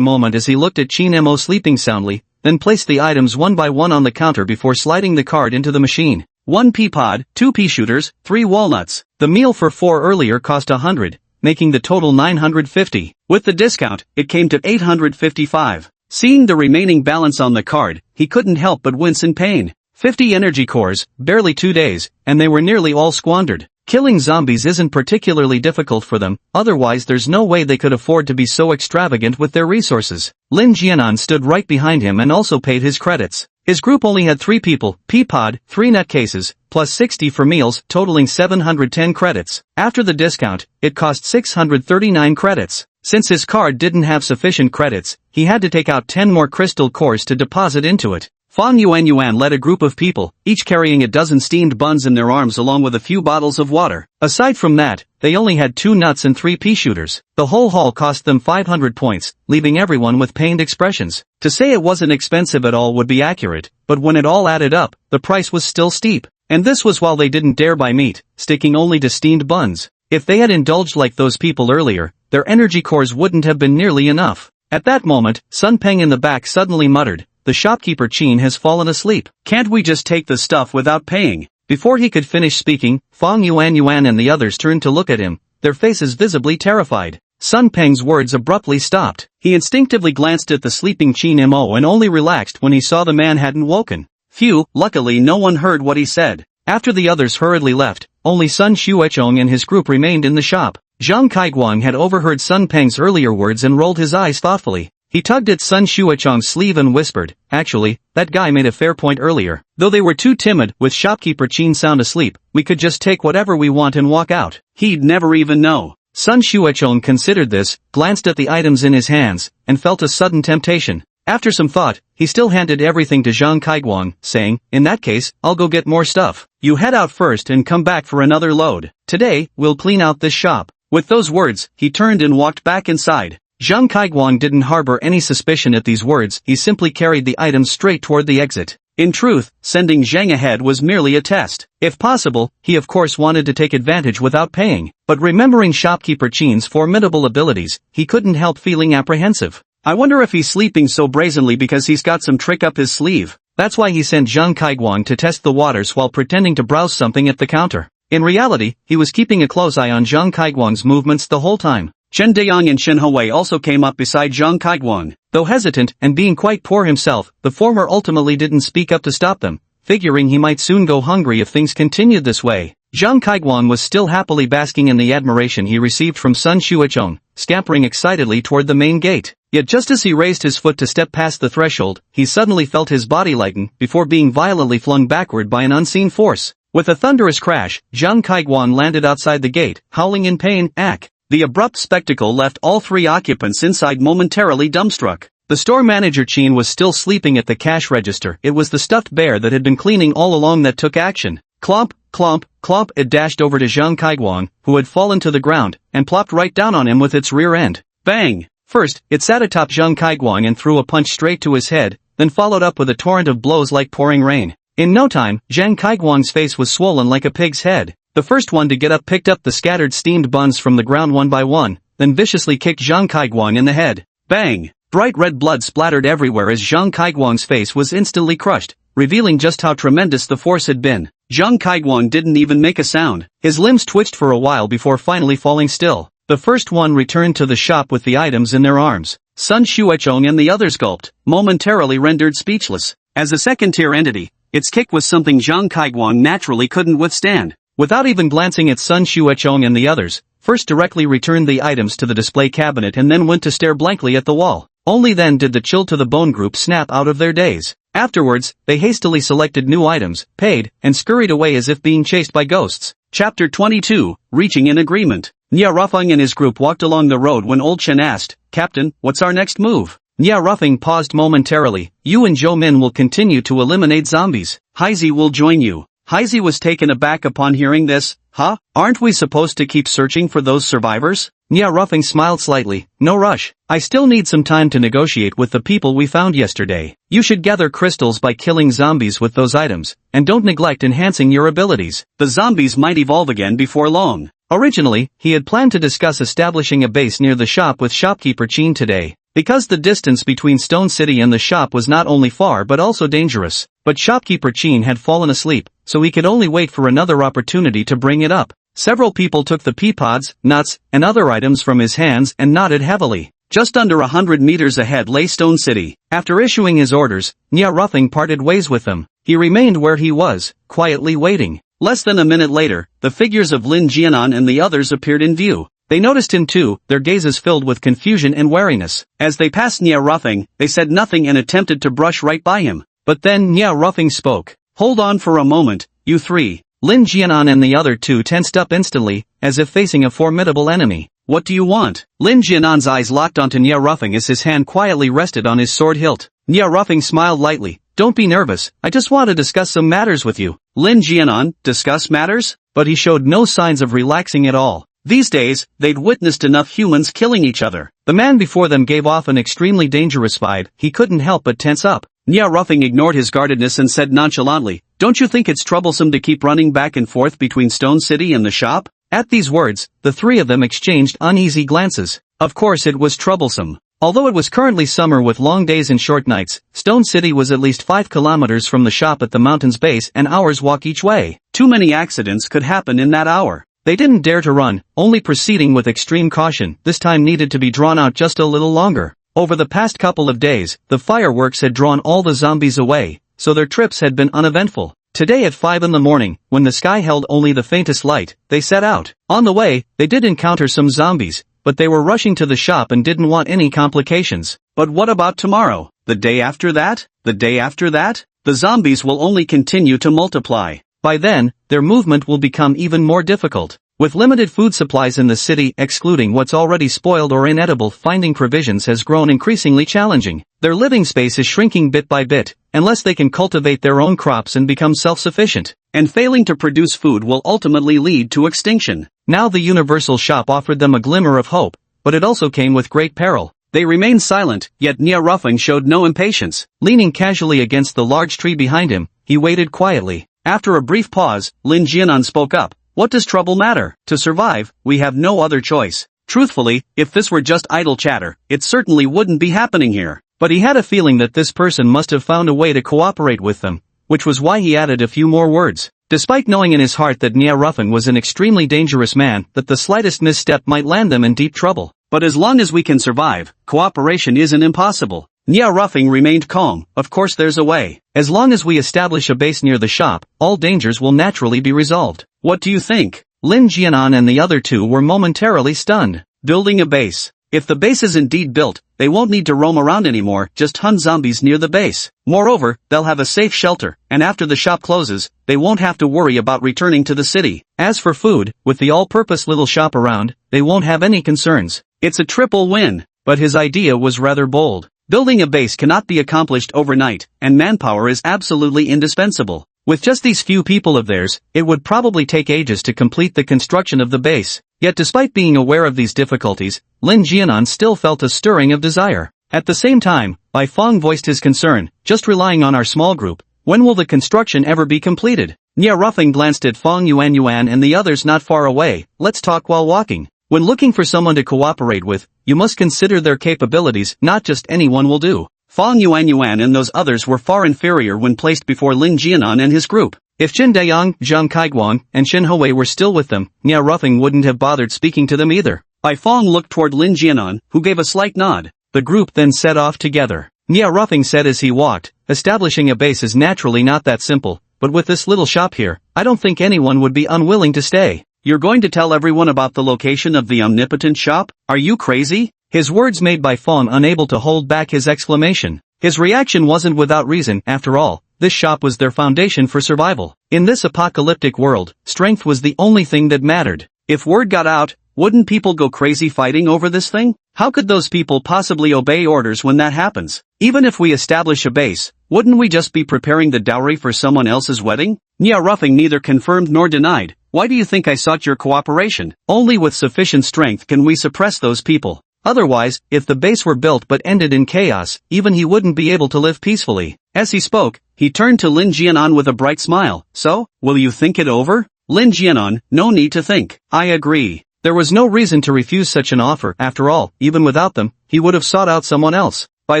moment as he looked at Chin Mo sleeping soundly, then placed the items one by one on the counter before sliding the card into the machine. 1 Peapod, 2 Peashooters, 3 walnuts. The meal for 4 earlier cost 100, making the total 950. With the discount, it came to 855. Seeing the remaining balance on the card, he couldn't help but wince in pain. 50 energy cores, barely 2 days, and they were nearly all squandered. Killing zombies isn't particularly difficult for them, otherwise there's no way they could afford to be so extravagant with their resources. Lin Jianan stood right behind him and also paid his credits. His group only had 3 people, Peapod, 3 nutcases, plus 60 for meals, totaling 710 credits. After the discount, it cost 639 credits. Since his card didn't have sufficient credits, he had to take out 10 more crystal cores to deposit into it. Fang Yuan led a group of people, each carrying a dozen steamed buns in their arms along with a few bottles of water. Aside from that, they only had 2 nuts and 3 Peashooters. The whole haul cost them 500 points, leaving everyone with pained expressions. To say it wasn't expensive at all would be accurate, but when it all added up, the price was still steep. And this was while they didn't dare buy meat, sticking only to steamed buns. If they had indulged like those people earlier, their energy cores wouldn't have been nearly enough. At that moment, Sun Peng in the back suddenly muttered, "The shopkeeper Chin has fallen asleep. Can't we just take the stuff without paying?" Before he could finish speaking, Fang Yuan and the others turned to look at him, their faces visibly terrified. Sun Peng's words abruptly stopped. He instinctively glanced at the sleeping Chin Mo and only relaxed when he saw the man hadn't woken. Phew, luckily no one heard what he said. After the others hurriedly left, only Sun Xuechong and his group remained in the shop. Zhang Kaiguang had overheard Sun Peng's earlier words and rolled his eyes thoughtfully. He tugged at Sun Xuechong's sleeve and whispered, "Actually, that guy made a fair point earlier. Though they were too timid, with shopkeeper Qin sound asleep, we could just take whatever we want and walk out. He'd never even know." Sun Xuechong considered this, glanced at the items in his hands, and felt a sudden temptation. After some thought, he still handed everything to Zhang Kaiguang, saying, "In that case, I'll go get more stuff. You head out first and come back for another load. Today, we'll clean out this shop." With those words, he turned and walked back inside. Zhang Kaiguang didn't harbor any suspicion at these words, he simply carried the items straight toward the exit. In truth, sending Zhang ahead was merely a test. If possible, he of course wanted to take advantage without paying, but remembering shopkeeper Qin's formidable abilities, he couldn't help feeling apprehensive. I wonder if he's sleeping so brazenly because he's got some trick up his sleeve. That's why he sent Zhang Kaiguang to test the waters while pretending to browse something at the counter. In reality, he was keeping a close eye on Zhang Kaiguang's movements the whole time. Chen Dayang and Shen Hui also came up beside Zhang Kaiguang. Though hesitant and being quite poor himself, the former ultimately didn't speak up to stop them, figuring he might soon go hungry if things continued this way. Zhang Kaiguang was still happily basking in the admiration he received from Sun Xuechong, scampering excitedly toward the main gate. Yet just as he raised his foot to step past the threshold, he suddenly felt his body lighten before being violently flung backward by an unseen force. With a thunderous crash, Zhang Kaiguang landed outside the gate, howling in pain. Ack! The abrupt spectacle left all three occupants inside momentarily dumbstruck. The store manager Qin was still sleeping at the cash register. It was the stuffed bear that had been cleaning all along that took action. Clomp, clomp, clomp. It dashed over to Zhang Kaiguang, who had fallen to the ground, and plopped right down on him with its rear end. Bang! First, it sat atop Zhang Kaiguang and threw a punch straight to his head, then followed up with a torrent of blows like pouring rain. In no time, Zhang Kaiguang's face was swollen like a pig's head. The first one to get up picked up the scattered steamed buns from the ground one by one, then viciously kicked Zhang Kaiguang in the head. Bang! Bright red blood splattered everywhere as Zhang Kaiguang's face was instantly crushed, revealing just how tremendous the force had been. Zhang Kaiguang didn't even make a sound. His limbs twitched for a while before finally falling still. The first one returned to the shop with the items in their arms. Sun Xuechong and the others gulped, momentarily rendered speechless. As a second-tier entity, its kick was something Zhang Kaiguang naturally couldn't withstand. Without even glancing at Sun Xuechong and the others, first directly returned the items to the display cabinet and then went to stare blankly at the wall. Only then did the chill-to-the-bone group snap out of their daze. Afterwards, they hastily selected new items, paid, and scurried away as if being chased by ghosts. Chapter 22, Reaching an Agreement. Nya Ruffing and his group walked along the road when Old Chen asked, "Captain, what's our next move?" Nya Ruffing paused momentarily. "You and Zhou Min will continue to eliminate zombies. Heizi will join you." Heizi was taken aback upon hearing this. "Huh? Aren't we supposed to keep searching for those survivors?" Nya Ruffing smiled slightly. "No rush. I still need some time to negotiate with the people we found yesterday. You should gather crystals by killing zombies with those items, and don't neglect enhancing your abilities. The zombies might evolve again before long." Originally, he had planned to discuss establishing a base near the shop with shopkeeper Qin today, because the distance between Stone City and the shop was not only far but also dangerous. But shopkeeper Qin had fallen asleep, so he could only wait for another opportunity to bring it up. Several people took the pea pods, nuts, and other items from his hands and nodded heavily. Just under 100 meters ahead lay Stone City. After issuing his orders, Nya Ruffing parted ways with them. He remained where he was, quietly waiting. Less than a minute later, the figures of Lin Jianan and the others appeared in view. They noticed him too, their gazes filled with confusion and wariness. As they passed Nya Ruffing, they said nothing and attempted to brush right by him. But then Nya Ruffing spoke. "Hold on for a moment, you three." Lin Jianan and the other two tensed up instantly, as if facing a formidable enemy. "What do you want?" Lin Jianan's eyes locked onto Nya Ruffing as his hand quietly rested on his sword hilt. Nya Ruffing smiled lightly. "Don't be nervous, I just want to discuss some matters with you." Lin Jianan, discuss matters? But he showed no signs of relaxing at all. These days, they'd witnessed enough humans killing each other. The man before them gave off an extremely dangerous vibe. He couldn't help but tense up. Nya Ruffing ignored his guardedness and said nonchalantly, "Don't you think it's troublesome to keep running back and forth between Stone City and the shop?" At these words, the three of them exchanged uneasy glances. Of course it was troublesome. Although it was currently summer with long days and short nights, Stone City was at least 5 kilometers from the shop at the mountain's base, an hour's walk each way. Too many accidents could happen in that hour. They didn't dare to run, only proceeding with extreme caution. This time needed to be drawn out just a little longer. Over the past couple of days, the fireworks had drawn all the zombies away, so their trips had been uneventful. Today at 5 in the morning, when the sky held only the faintest light, they set out. On the way, they did encounter some zombies, but they were rushing to the shop and didn't want any complications. But what about tomorrow? The day after that? The day after that? The zombies will only continue to multiply. By then, their movement will become even more difficult. With limited food supplies in the city, excluding what's already spoiled or inedible, finding provisions has grown increasingly challenging. Their living space is shrinking bit by bit, unless they can cultivate their own crops and become self-sufficient. And failing to produce food will ultimately lead to extinction. Now the universal shop offered them a glimmer of hope, but it also came with great peril. They remained silent, yet Nia Ruffing showed no impatience. Leaning casually against the large tree behind him, he waited quietly. After a brief pause, Lin Jianan spoke up. What does trouble matter? To survive, we have no other choice. Truthfully, if this were just idle chatter, it certainly wouldn't be happening here. But he had a feeling that this person must have found a way to cooperate with them, which was why he added a few more words. Despite knowing in his heart that Nia Ruffing was an extremely dangerous man, that the slightest misstep might land them in deep trouble. But as long as we can survive, cooperation isn't impossible. Nia Ruffing remained calm. Of course there's a way. As long as we establish a base near the shop, all dangers will naturally be resolved. What do you think? Lin Jianan and the other two were momentarily stunned. Building a base. If the base is indeed built, they won't need to roam around anymore, just hunt zombies near the base. Moreover, they'll have a safe shelter, and after the shop closes, they won't have to worry about returning to the city. As for food, with the all-purpose little shop around, they won't have any concerns. It's a triple win. But his idea was rather bold. Building a base cannot be accomplished overnight, and manpower is absolutely indispensable. With just these few people of theirs, it would probably take ages to complete the construction of the base. Yet despite being aware of these difficulties, Lin Jianan still felt a stirring of desire. At the same time, Bai Feng voiced his concern, just relying on our small group, when will the construction ever be completed? Nia Ruffing glanced at Feng Yuan and the others not far away. Let's talk while walking. When looking for someone to cooperate with, you must consider their capabilities, not just anyone will do. Feng Yuan and those others were far inferior when placed before Lin Jianan and his group. If Jin Dayang, Zhang Kaiguang, and Shin Hui were still with them, Nia Ruffing wouldn't have bothered speaking to them either. Bai Feng looked toward Lin Jianan, who gave a slight nod. The group then set off together. Nia Ruffing said as he walked, establishing a base is naturally not that simple, but with this little shop here, I don't think anyone would be unwilling to stay. You're going to tell everyone about the location of the omnipotent shop? Are you crazy? His words made Bai Feng unable to hold back his exclamation. His reaction wasn't without reason. After all, this shop was their foundation for survival. In this apocalyptic world, strength was the only thing that mattered. If word got out, wouldn't people go crazy fighting over this thing? How could those people possibly obey orders when that happens? Even if we establish a base, wouldn't we just be preparing the dowry for someone else's wedding? Nia Ruffing neither confirmed nor denied. Why do you think I sought your cooperation? Only with sufficient strength can we suppress those people. Otherwise, if the base were built but ended in chaos, even he wouldn't be able to live peacefully. As he spoke, he turned to Lin Jianan with a bright smile. So, will you think it over? Lin Jianan, no need to think. I agree. There was no reason to refuse such an offer. After all, even without them, he would have sought out someone else. By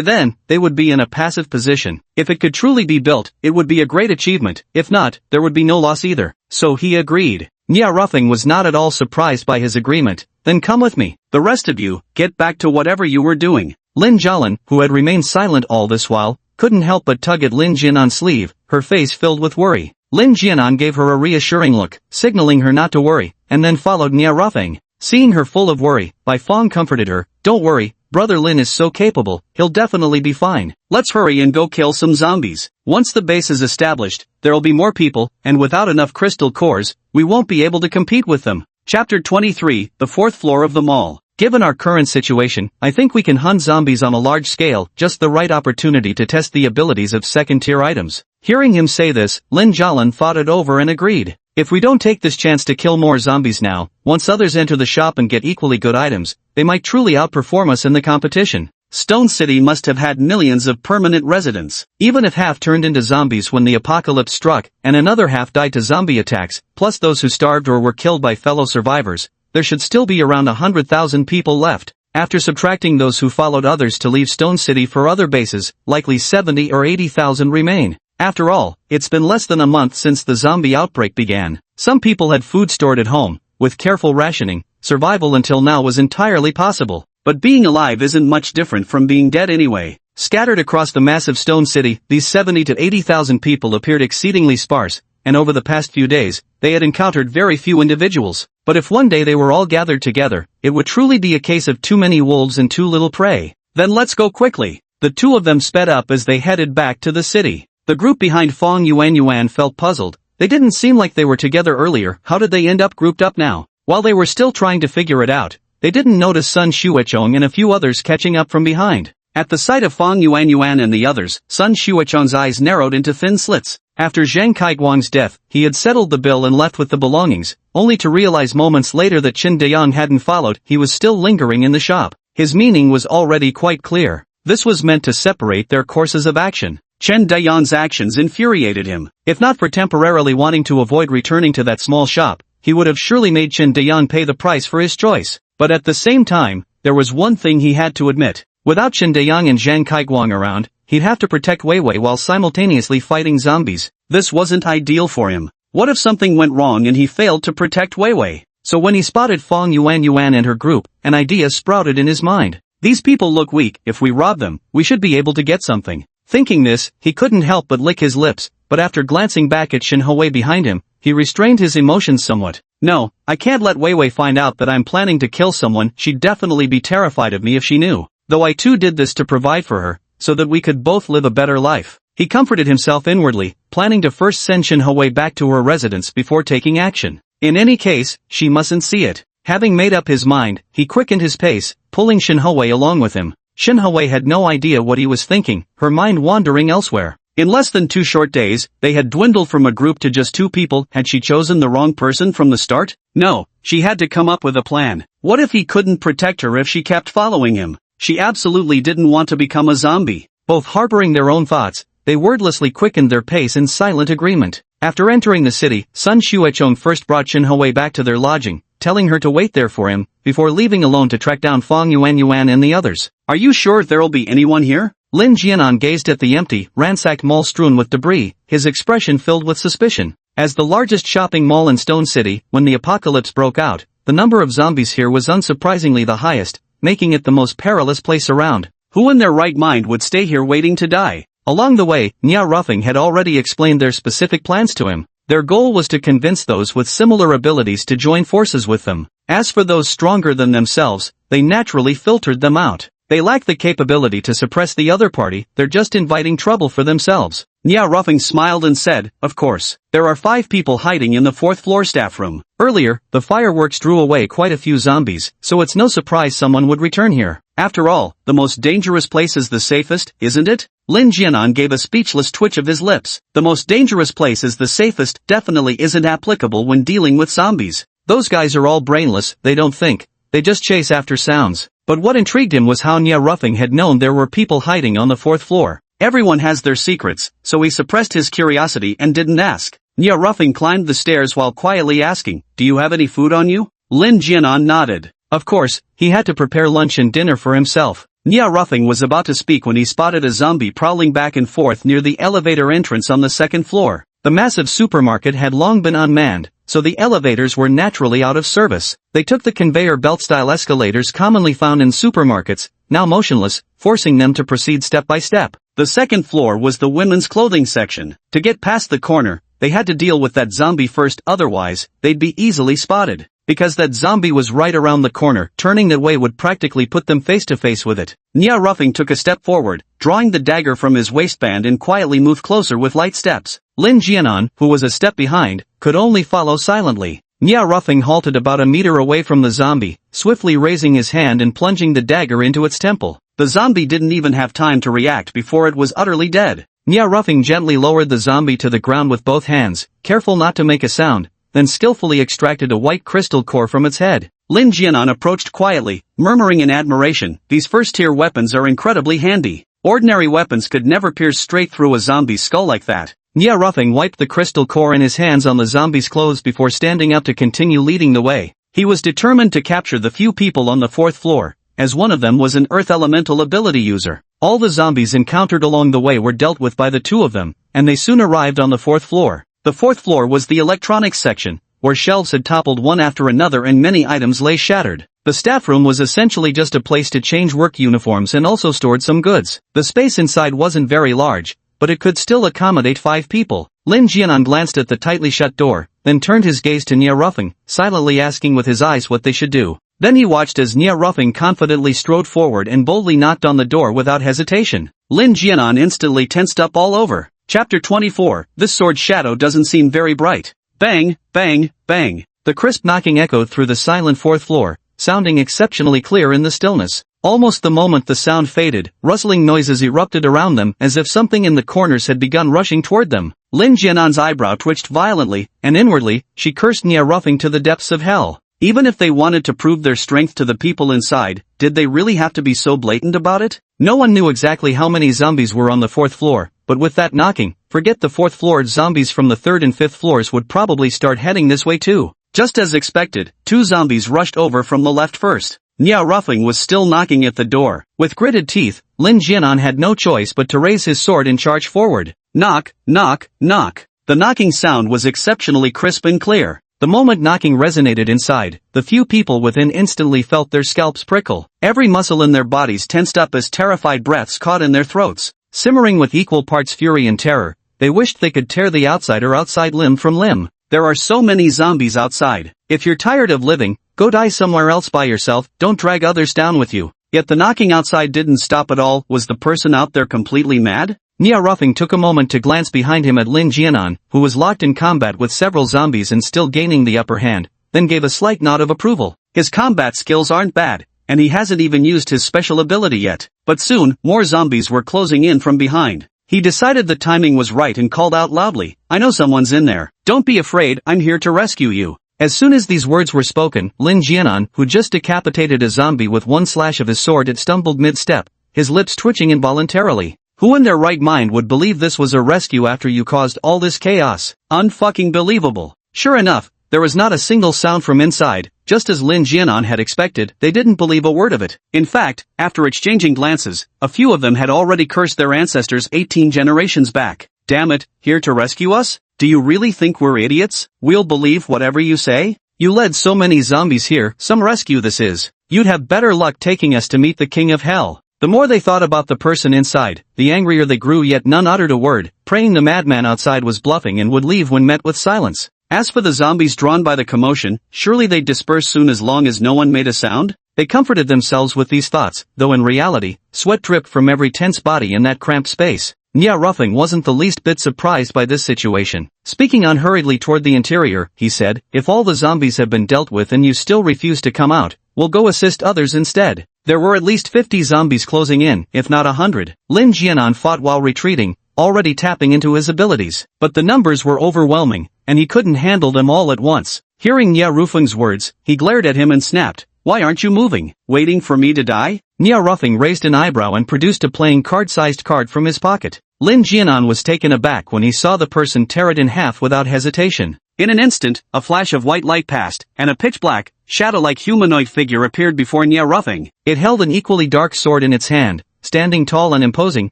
then, they would be in a passive position. If it could truly be built, it would be a great achievement. If not, there would be no loss either. So he agreed. Nia Ruffing was not at all surprised by his agreement. Then come with me. The rest of you, get back to whatever you were doing. Lin Jialan, who had remained silent all this while, couldn't help but tug at Lin Jianan's sleeve, her face filled with worry. Lin Jianan gave her a reassuring look, signaling her not to worry, and then followed Nia Ruffing. Seeing her full of worry, Bai Feng comforted her. Don't worry, Brother Lin is so capable, he'll definitely be fine. Let's hurry and go kill some zombies. Once the base is established, there'll be more people, and without enough crystal cores, we won't be able to compete with them. Chapter 23, the fourth floor of the mall. Given our current situation, I think we can hunt zombies on a large scale, just the right opportunity to test the abilities of second-tier items. Hearing him say this, Lin Jialan thought it over and agreed. If we don't take this chance to kill more zombies now, once others enter the shop and get equally good items, they might truly outperform us in the competition. Stone City must have had millions of permanent residents. Even if half turned into zombies when the apocalypse struck, and another half died to zombie attacks, plus those who starved or were killed by fellow survivors, there should still be around 100,000 people left. After subtracting those who followed others to leave Stone City for other bases, likely 70 or 80,000 remain. After all, it's been less than a month since the zombie outbreak began. Some people had food stored at home. With careful rationing, survival until now was entirely possible. But being alive isn't much different from being dead anyway. Scattered across the massive stone city, these 70 to 80,000 people appeared exceedingly sparse, and over the past few days, they had encountered very few individuals. But if one day they were all gathered together, it would truly be a case of too many wolves and too little prey. Then let's go quickly. The two of them sped up as they headed back to the city. The group behind Fong Yuan felt puzzled. They didn't seem like they were together earlier. How did they end up grouped up now? While they were still trying to figure it out, they didn't notice Sun Xuechong and a few others catching up from behind. At the sight of Fong Yuan and the others, Sun Xuechong's eyes narrowed into thin slits. After Zhang Kaiguang's death, he had settled the bill and left with the belongings, only to realize moments later that Qin Dayang hadn't followed. He was still lingering in the shop. His meaning was already quite clear. This was meant to separate their courses of action. Chen Dayang's actions infuriated him. If not for temporarily wanting to avoid returning to that small shop, he would have surely made Chen Dayang pay the price for his choice. But at the same time, there was one thing he had to admit. Without Chen Dayang and Zhang Kaiguang around, he'd have to protect Weiwei while simultaneously fighting zombies. This wasn't ideal for him. What if something went wrong and he failed to protect Weiwei? So when he spotted Fong Yuan and her group, an idea sprouted in his mind. These people look weak. If we rob them, we should be able to get something. Thinking this, he couldn't help but lick his lips, but after glancing back at Shin Hui behind him, he restrained his emotions somewhat. No, I can't let Weiwei find out that I'm planning to kill someone. She'd definitely be terrified of me if she knew. Though I too did this to provide for her, so that we could both live a better life. He comforted himself inwardly, planning to first send Shin Hui back to her residence before taking action. In any case, she mustn't see it. Having made up his mind, he quickened his pace, pulling Shin Hui along with him. Shin Hui had no idea what he was thinking, her mind wandering elsewhere. In less than 2 short days, they had dwindled from a group to just 2 people. Had she chosen the wrong person from the start? No, she had to come up with a plan. What if he couldn't protect her if she kept following him? She absolutely didn't want to become a zombie. Both harboring their own thoughts, they wordlessly quickened their pace in silent agreement. After entering the city, Sun Xuechong first brought Shin Hui back to their lodging, telling her to wait there for him, before leaving alone to track down Fong Yuan and the others. Are you sure there'll be anyone here? Lin Jianan gazed at the empty, ransacked mall strewn with debris, his expression filled with suspicion. As the largest shopping mall in Stone City, when the apocalypse broke out, the number of zombies here was unsurprisingly the highest, making it the most perilous place around. Who in their right mind would stay here waiting to die? Along the way, Nia Ruffing had already explained their specific plans to him. Their goal was to convince those with similar abilities to join forces with them. As for those stronger than themselves, they naturally filtered them out. They lack the capability to suppress the other party, they're just inviting trouble for themselves. Nia Ruffing smiled and said, of course. There are 5 people hiding in the 4th floor staff room. Earlier, the fireworks drew away quite a few zombies, so it's no surprise someone would return here. After all, the most dangerous place is the safest, isn't it? Lin Jianan gave a speechless twitch of his lips. The most dangerous place is the safest definitely isn't applicable when dealing with zombies. Those guys are all brainless, they don't think. They just chase after sounds. But what intrigued him was how Nia Ruffing had known there were people hiding on the 4th floor. Everyone has their secrets, so he suppressed his curiosity and didn't ask. Nia Ruffing climbed the stairs while quietly asking, do you have any food on you? Lin Jianan nodded. Of course, he had to prepare lunch and dinner for himself. Nia Ruffing was about to speak when he spotted a zombie prowling back and forth near the elevator entrance on the 2nd floor. The massive supermarket had long been unmanned, so the elevators were naturally out of service. They took the conveyor belt-style escalators commonly found in supermarkets, now motionless, forcing them to proceed step by step. The 2nd floor was the women's clothing section. To get past the corner, they had to deal with that zombie first, otherwise, they'd be easily spotted. Because that zombie was right around the corner, turning that way would practically put them face to face with it. Nia Ruffing took a step forward, drawing the dagger from his waistband and quietly moved closer with light steps. Lin Jianan, who was a step behind, could only follow silently. Nia Ruffing halted about a meter away from the zombie, swiftly raising his hand and plunging the dagger into its temple. The zombie didn't even have time to react before it was utterly dead. Nia Ruffing gently lowered the zombie to the ground with both hands, careful not to make a sound, then skillfully extracted a white crystal core from its head. Lin Jianan approached quietly, murmuring in admiration, these first-tier weapons are incredibly handy. Ordinary weapons could never pierce straight through a zombie's skull like that. Nia Ruffing wiped the crystal core in his hands on the zombie's clothes before standing up to continue leading the way. He was determined to capture the few people on the 4th floor, as one of them was an earth elemental ability user. All the zombies encountered along the way were dealt with by the 2 of them, and they soon arrived on the 4th floor. The 4th floor was the electronics section, where shelves had toppled one after another and many items lay shattered. The staff room was essentially just a place to change work uniforms and also stored some goods. The space inside wasn't very large, but it could still accommodate 5 people. Lin Jianan glanced at the tightly shut door, then turned his gaze to Nia Ruffing, silently asking with his eyes what they should do. Then he watched as Nia Ruffing confidently strode forward and boldly knocked on the door without hesitation. Lin Jianan instantly tensed up all over. Chapter 24, This sword shadow doesn't seem very bright. Bang, bang, bang. The crisp knocking echoed through the silent 4th floor, sounding exceptionally clear in the stillness. Almost the moment the sound faded, rustling noises erupted around them as if something in the corners had begun rushing toward them. Lin Jianan's eyebrow twitched violently, and inwardly, she cursed Nia Ruffing to the depths of hell. Even if they wanted to prove their strength to the people inside, did they really have to be so blatant about it? No one knew exactly how many zombies were on the 4th floor, but with that knocking, forget the 4th floor, zombies from the 3rd and 5th floors would probably start heading this way too. Just as expected, 2 zombies rushed over from the left first. Nia Ruffing was still knocking at the door. With gritted teeth, Lin Jianan had no choice but to raise his sword and charge forward. Knock, knock, knock. The knocking sound was exceptionally crisp and clear. The moment knocking resonated inside, the few people within instantly felt their scalps prickle. Every muscle in their bodies tensed up as terrified breaths caught in their throats. Simmering with equal parts fury and terror, they wished they could tear the outside limb from limb. There are so many zombies outside. If you're tired of living, go die somewhere else by yourself, don't drag others down with you. Yet the knocking outside didn't stop at all. Was the person out there completely mad? Nia Ruffing took a moment to glance behind him at Lin Jianan, who was locked in combat with several zombies and still gaining the upper hand, then gave a slight nod of approval. His combat skills aren't bad, and he hasn't even used his special ability yet. But soon, more zombies were closing in from behind. He decided the timing was right and called out loudly, "I know someone's in there. Don't be afraid, I'm here to rescue you." As soon as these words were spoken, Lin Jianan, who just decapitated a zombie with one slash of his sword, had stumbled mid-step, his lips twitching involuntarily. Who in their right mind would believe this was a rescue after you caused all this chaos? Unfucking believable. Sure enough, there was not a single sound from inside. Just as Lin Jianan had expected, they didn't believe a word of it. In fact, after exchanging glances, a few of them had already cursed their ancestors 18 generations back. Damn it, here to rescue us? Do you really think we're idiots? We'll believe whatever you say? You led so many zombies here, some rescue this is. You'd have better luck taking us to meet the king of hell. The more they thought about the person inside, the angrier they grew, yet none uttered a word, praying the madman outside was bluffing and would leave when met with silence. As for the zombies drawn by the commotion, surely they'd disperse soon as long as no one made a sound? They comforted themselves with these thoughts, though in reality, sweat dripped from every tense body in that cramped space. Nia Ruffing wasn't the least bit surprised by this situation. Speaking unhurriedly toward the interior, he said, "If all the zombies have been dealt with and you still refuse to come out, we'll go assist others instead." There were at least 50 zombies closing in, if not 100. Lin Jianan fought while retreating, already tapping into his abilities. But the numbers were overwhelming, and he couldn't handle them all at once. Hearing Nia Ruffing's words, he glared at him and snapped, "Why aren't you moving? Waiting for me to die?" Nia Ruffing raised an eyebrow and produced a playing card-sized card from his pocket. Lin Jianan was taken aback when he saw the person tear it in half without hesitation. In an instant, a flash of white light passed, and a pitch-black, shadow-like humanoid figure appeared before Nia Ruffing. It held an equally dark sword in its hand, standing tall and imposing,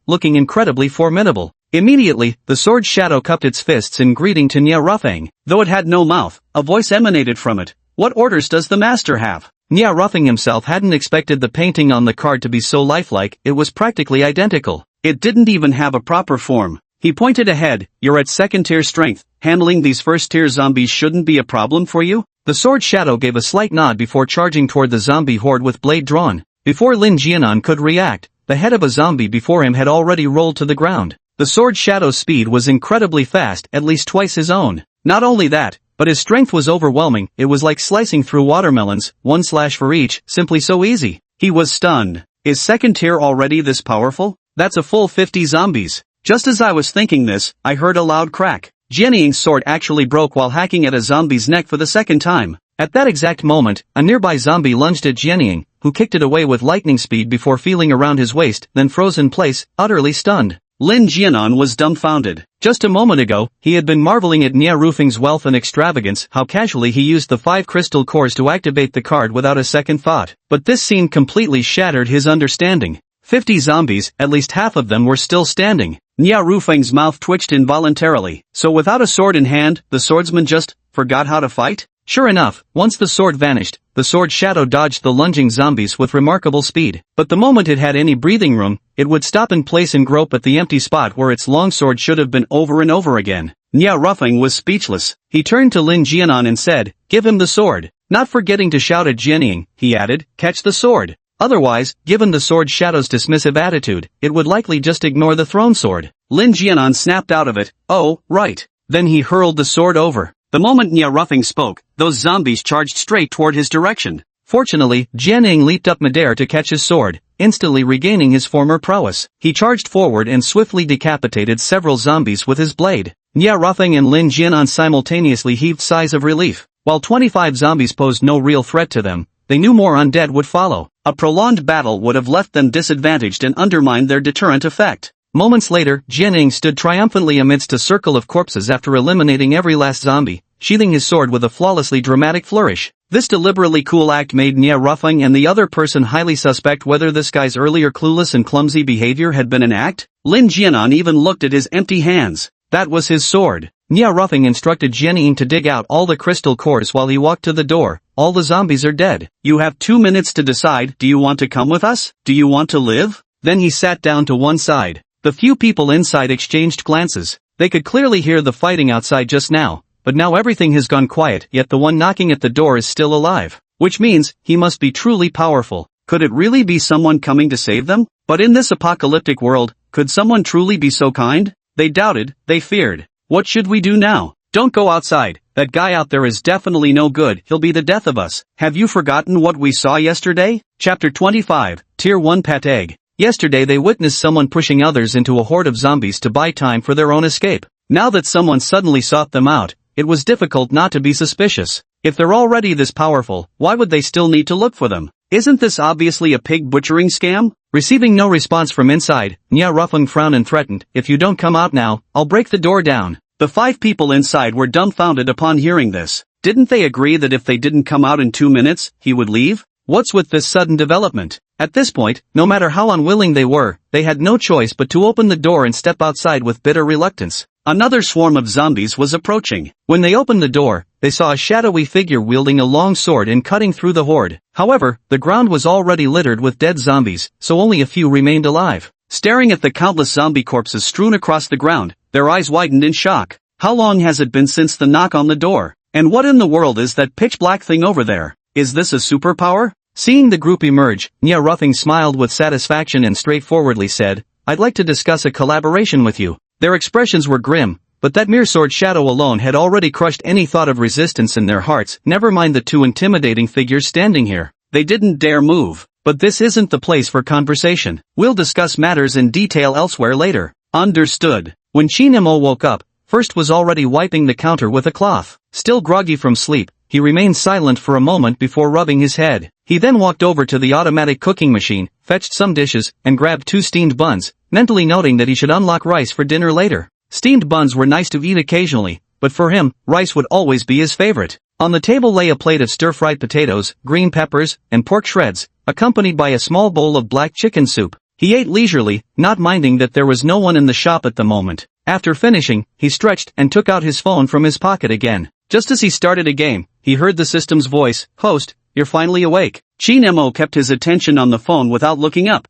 looking incredibly formidable. Immediately, the sword's shadow cupped its fists in greeting to Nia Ruffing. Though it had no mouth, a voice emanated from it. "What orders does the master have?" Nia Ruffing himself hadn't expected the painting on the card to be so lifelike. It was practically identical. It didn't even have a proper form. He pointed ahead, "You're at 2nd-tier strength. Handling these 1st-tier zombies shouldn't be a problem for you?" The sword shadow gave a slight nod before charging toward the zombie horde with blade drawn. Before Lin Jianan could react, the head of a zombie before him had already rolled to the ground. The sword shadow's speed was incredibly fast, at least twice his own. Not only that, but his strength was overwhelming. It was like slicing through watermelons, one slash for each, simply so easy. He was stunned. Is 2nd-tier already this powerful? That's a full 50 zombies. Just as I was thinking this, I heard a loud crack. Jianying's sword actually broke while hacking at a zombie's neck for the 2nd time. At that exact moment, a nearby zombie lunged at Jianying, who kicked it away with lightning speed before feeling around his waist, then froze in place, utterly stunned. Lin Jianan was dumbfounded. Just a moment ago, he had been marveling at Nia Ruffing's wealth and extravagance, how casually he used the 5 crystal cores to activate the card without a second thought. But this scene completely shattered his understanding. 50 zombies, at least half of them were still standing. Nia Ruffing's mouth twitched involuntarily. So without a sword in hand, the swordsman just forgot how to fight? Sure enough, once the sword vanished, the sword shadow dodged the lunging zombies with remarkable speed. But the moment it had any breathing room, it would stop in place and grope at the empty spot where its longsword should have been over and over again. Nya Ruffing was speechless. He turned to Lin Jianan and said, "Give him the sword." Not forgetting to shout at Jianying, he added, "Catch the sword." Otherwise, given the sword shadow's dismissive attitude, it would likely just ignore the thrown sword. Lin Jianan snapped out of it, "Oh, right." Then he hurled the sword over. The moment Nya Ruffing spoke, those zombies charged straight toward his direction. Fortunately, Jianying leaped up midair to catch his sword, instantly regaining his former prowess. He charged forward and swiftly decapitated several zombies with his blade. Nya Ruffing and Lin Jianan simultaneously heaved sighs of relief. While 25 zombies posed no real threat to them, they knew more undead would follow. A prolonged battle would have left them disadvantaged and undermined their deterrent effect. Moments later, Jianying stood triumphantly amidst a circle of corpses after eliminating every last zombie, sheathing his sword with a flawlessly dramatic flourish. This deliberately cool act made Nya Ruffing and the other person highly suspect whether this guy's earlier clueless and clumsy behavior had been an act. Lin Jianan even looked at his empty hands. That was his sword. Nya Ruffing instructed Jianying to dig out all the crystal cores while he walked to the door. "All the zombies are dead. You have 2 minutes to decide. Do you want to come with us? Do you want to live?" Then he sat down to one side. The few people inside exchanged glances. They could clearly hear the fighting outside just now, but now everything has gone quiet, yet the one knocking at the door is still alive. Which means, he must be truly powerful. Could it really be someone coming to save them? But in this apocalyptic world, could someone truly be so kind? They doubted, they feared. What should we do now? Don't go outside. That guy out there is definitely no good. He'll be the death of us. Have you forgotten what we saw yesterday? Chapter 25, Tier 1 Pet Egg. Yesterday they witnessed someone pushing others into a horde of zombies to buy time for their own escape. Now that someone suddenly sought them out, it was difficult not to be suspicious. If they're already this powerful, why would they still need to look for them? Isn't this obviously a pig butchering scam? Receiving no response from inside, Nya Ruffing frowned and threatened, "If you don't come out now, I'll break the door down." The 5 people inside were dumbfounded upon hearing this. Didn't they agree that if they didn't come out in 2 minutes, he would leave? What's with this sudden development? At this point, no matter how unwilling they were, they had no choice but to open the door and step outside with bitter reluctance. Another swarm of zombies was approaching. When they opened the door, they saw a shadowy figure wielding a long sword and cutting through the horde. However, the ground was already littered with dead zombies, so only a few remained alive. Staring at the countless zombie corpses strewn across the ground, their eyes widened in shock. How long has it been since the knock on the door? And what in the world is that pitch-black thing over there? Is this a superpower? Seeing the group emerge, Nya Ruffing smiled with satisfaction and straightforwardly said, "I'd like to discuss a collaboration with you." Their expressions were grim, but that mere sword shadow alone had already crushed any thought of resistance in their hearts, never mind the 2 intimidating figures standing here. They didn't dare move. But this isn't the place for conversation. We'll discuss matters in detail elsewhere later. Understood. When Shinemo woke up, First was already wiping the counter with a cloth. Still groggy from sleep, he remained silent for a moment before rubbing his head. He then walked over to the automatic cooking machine, fetched some dishes, and grabbed 2 steamed buns, mentally noting that he should unlock rice for dinner later. Steamed buns were nice to eat occasionally, but for him, rice would always be his favorite. On the table lay a plate of stir-fried potatoes, green peppers, and pork shreds, accompanied by a small bowl of black chicken soup. He ate leisurely, not minding that there was no one in the shop at the moment. After finishing, he stretched and took out his phone from his pocket again. Just as he started a game, he heard the system's voice, "Host, you're finally awake." Shinemo kept his attention on the phone without looking up.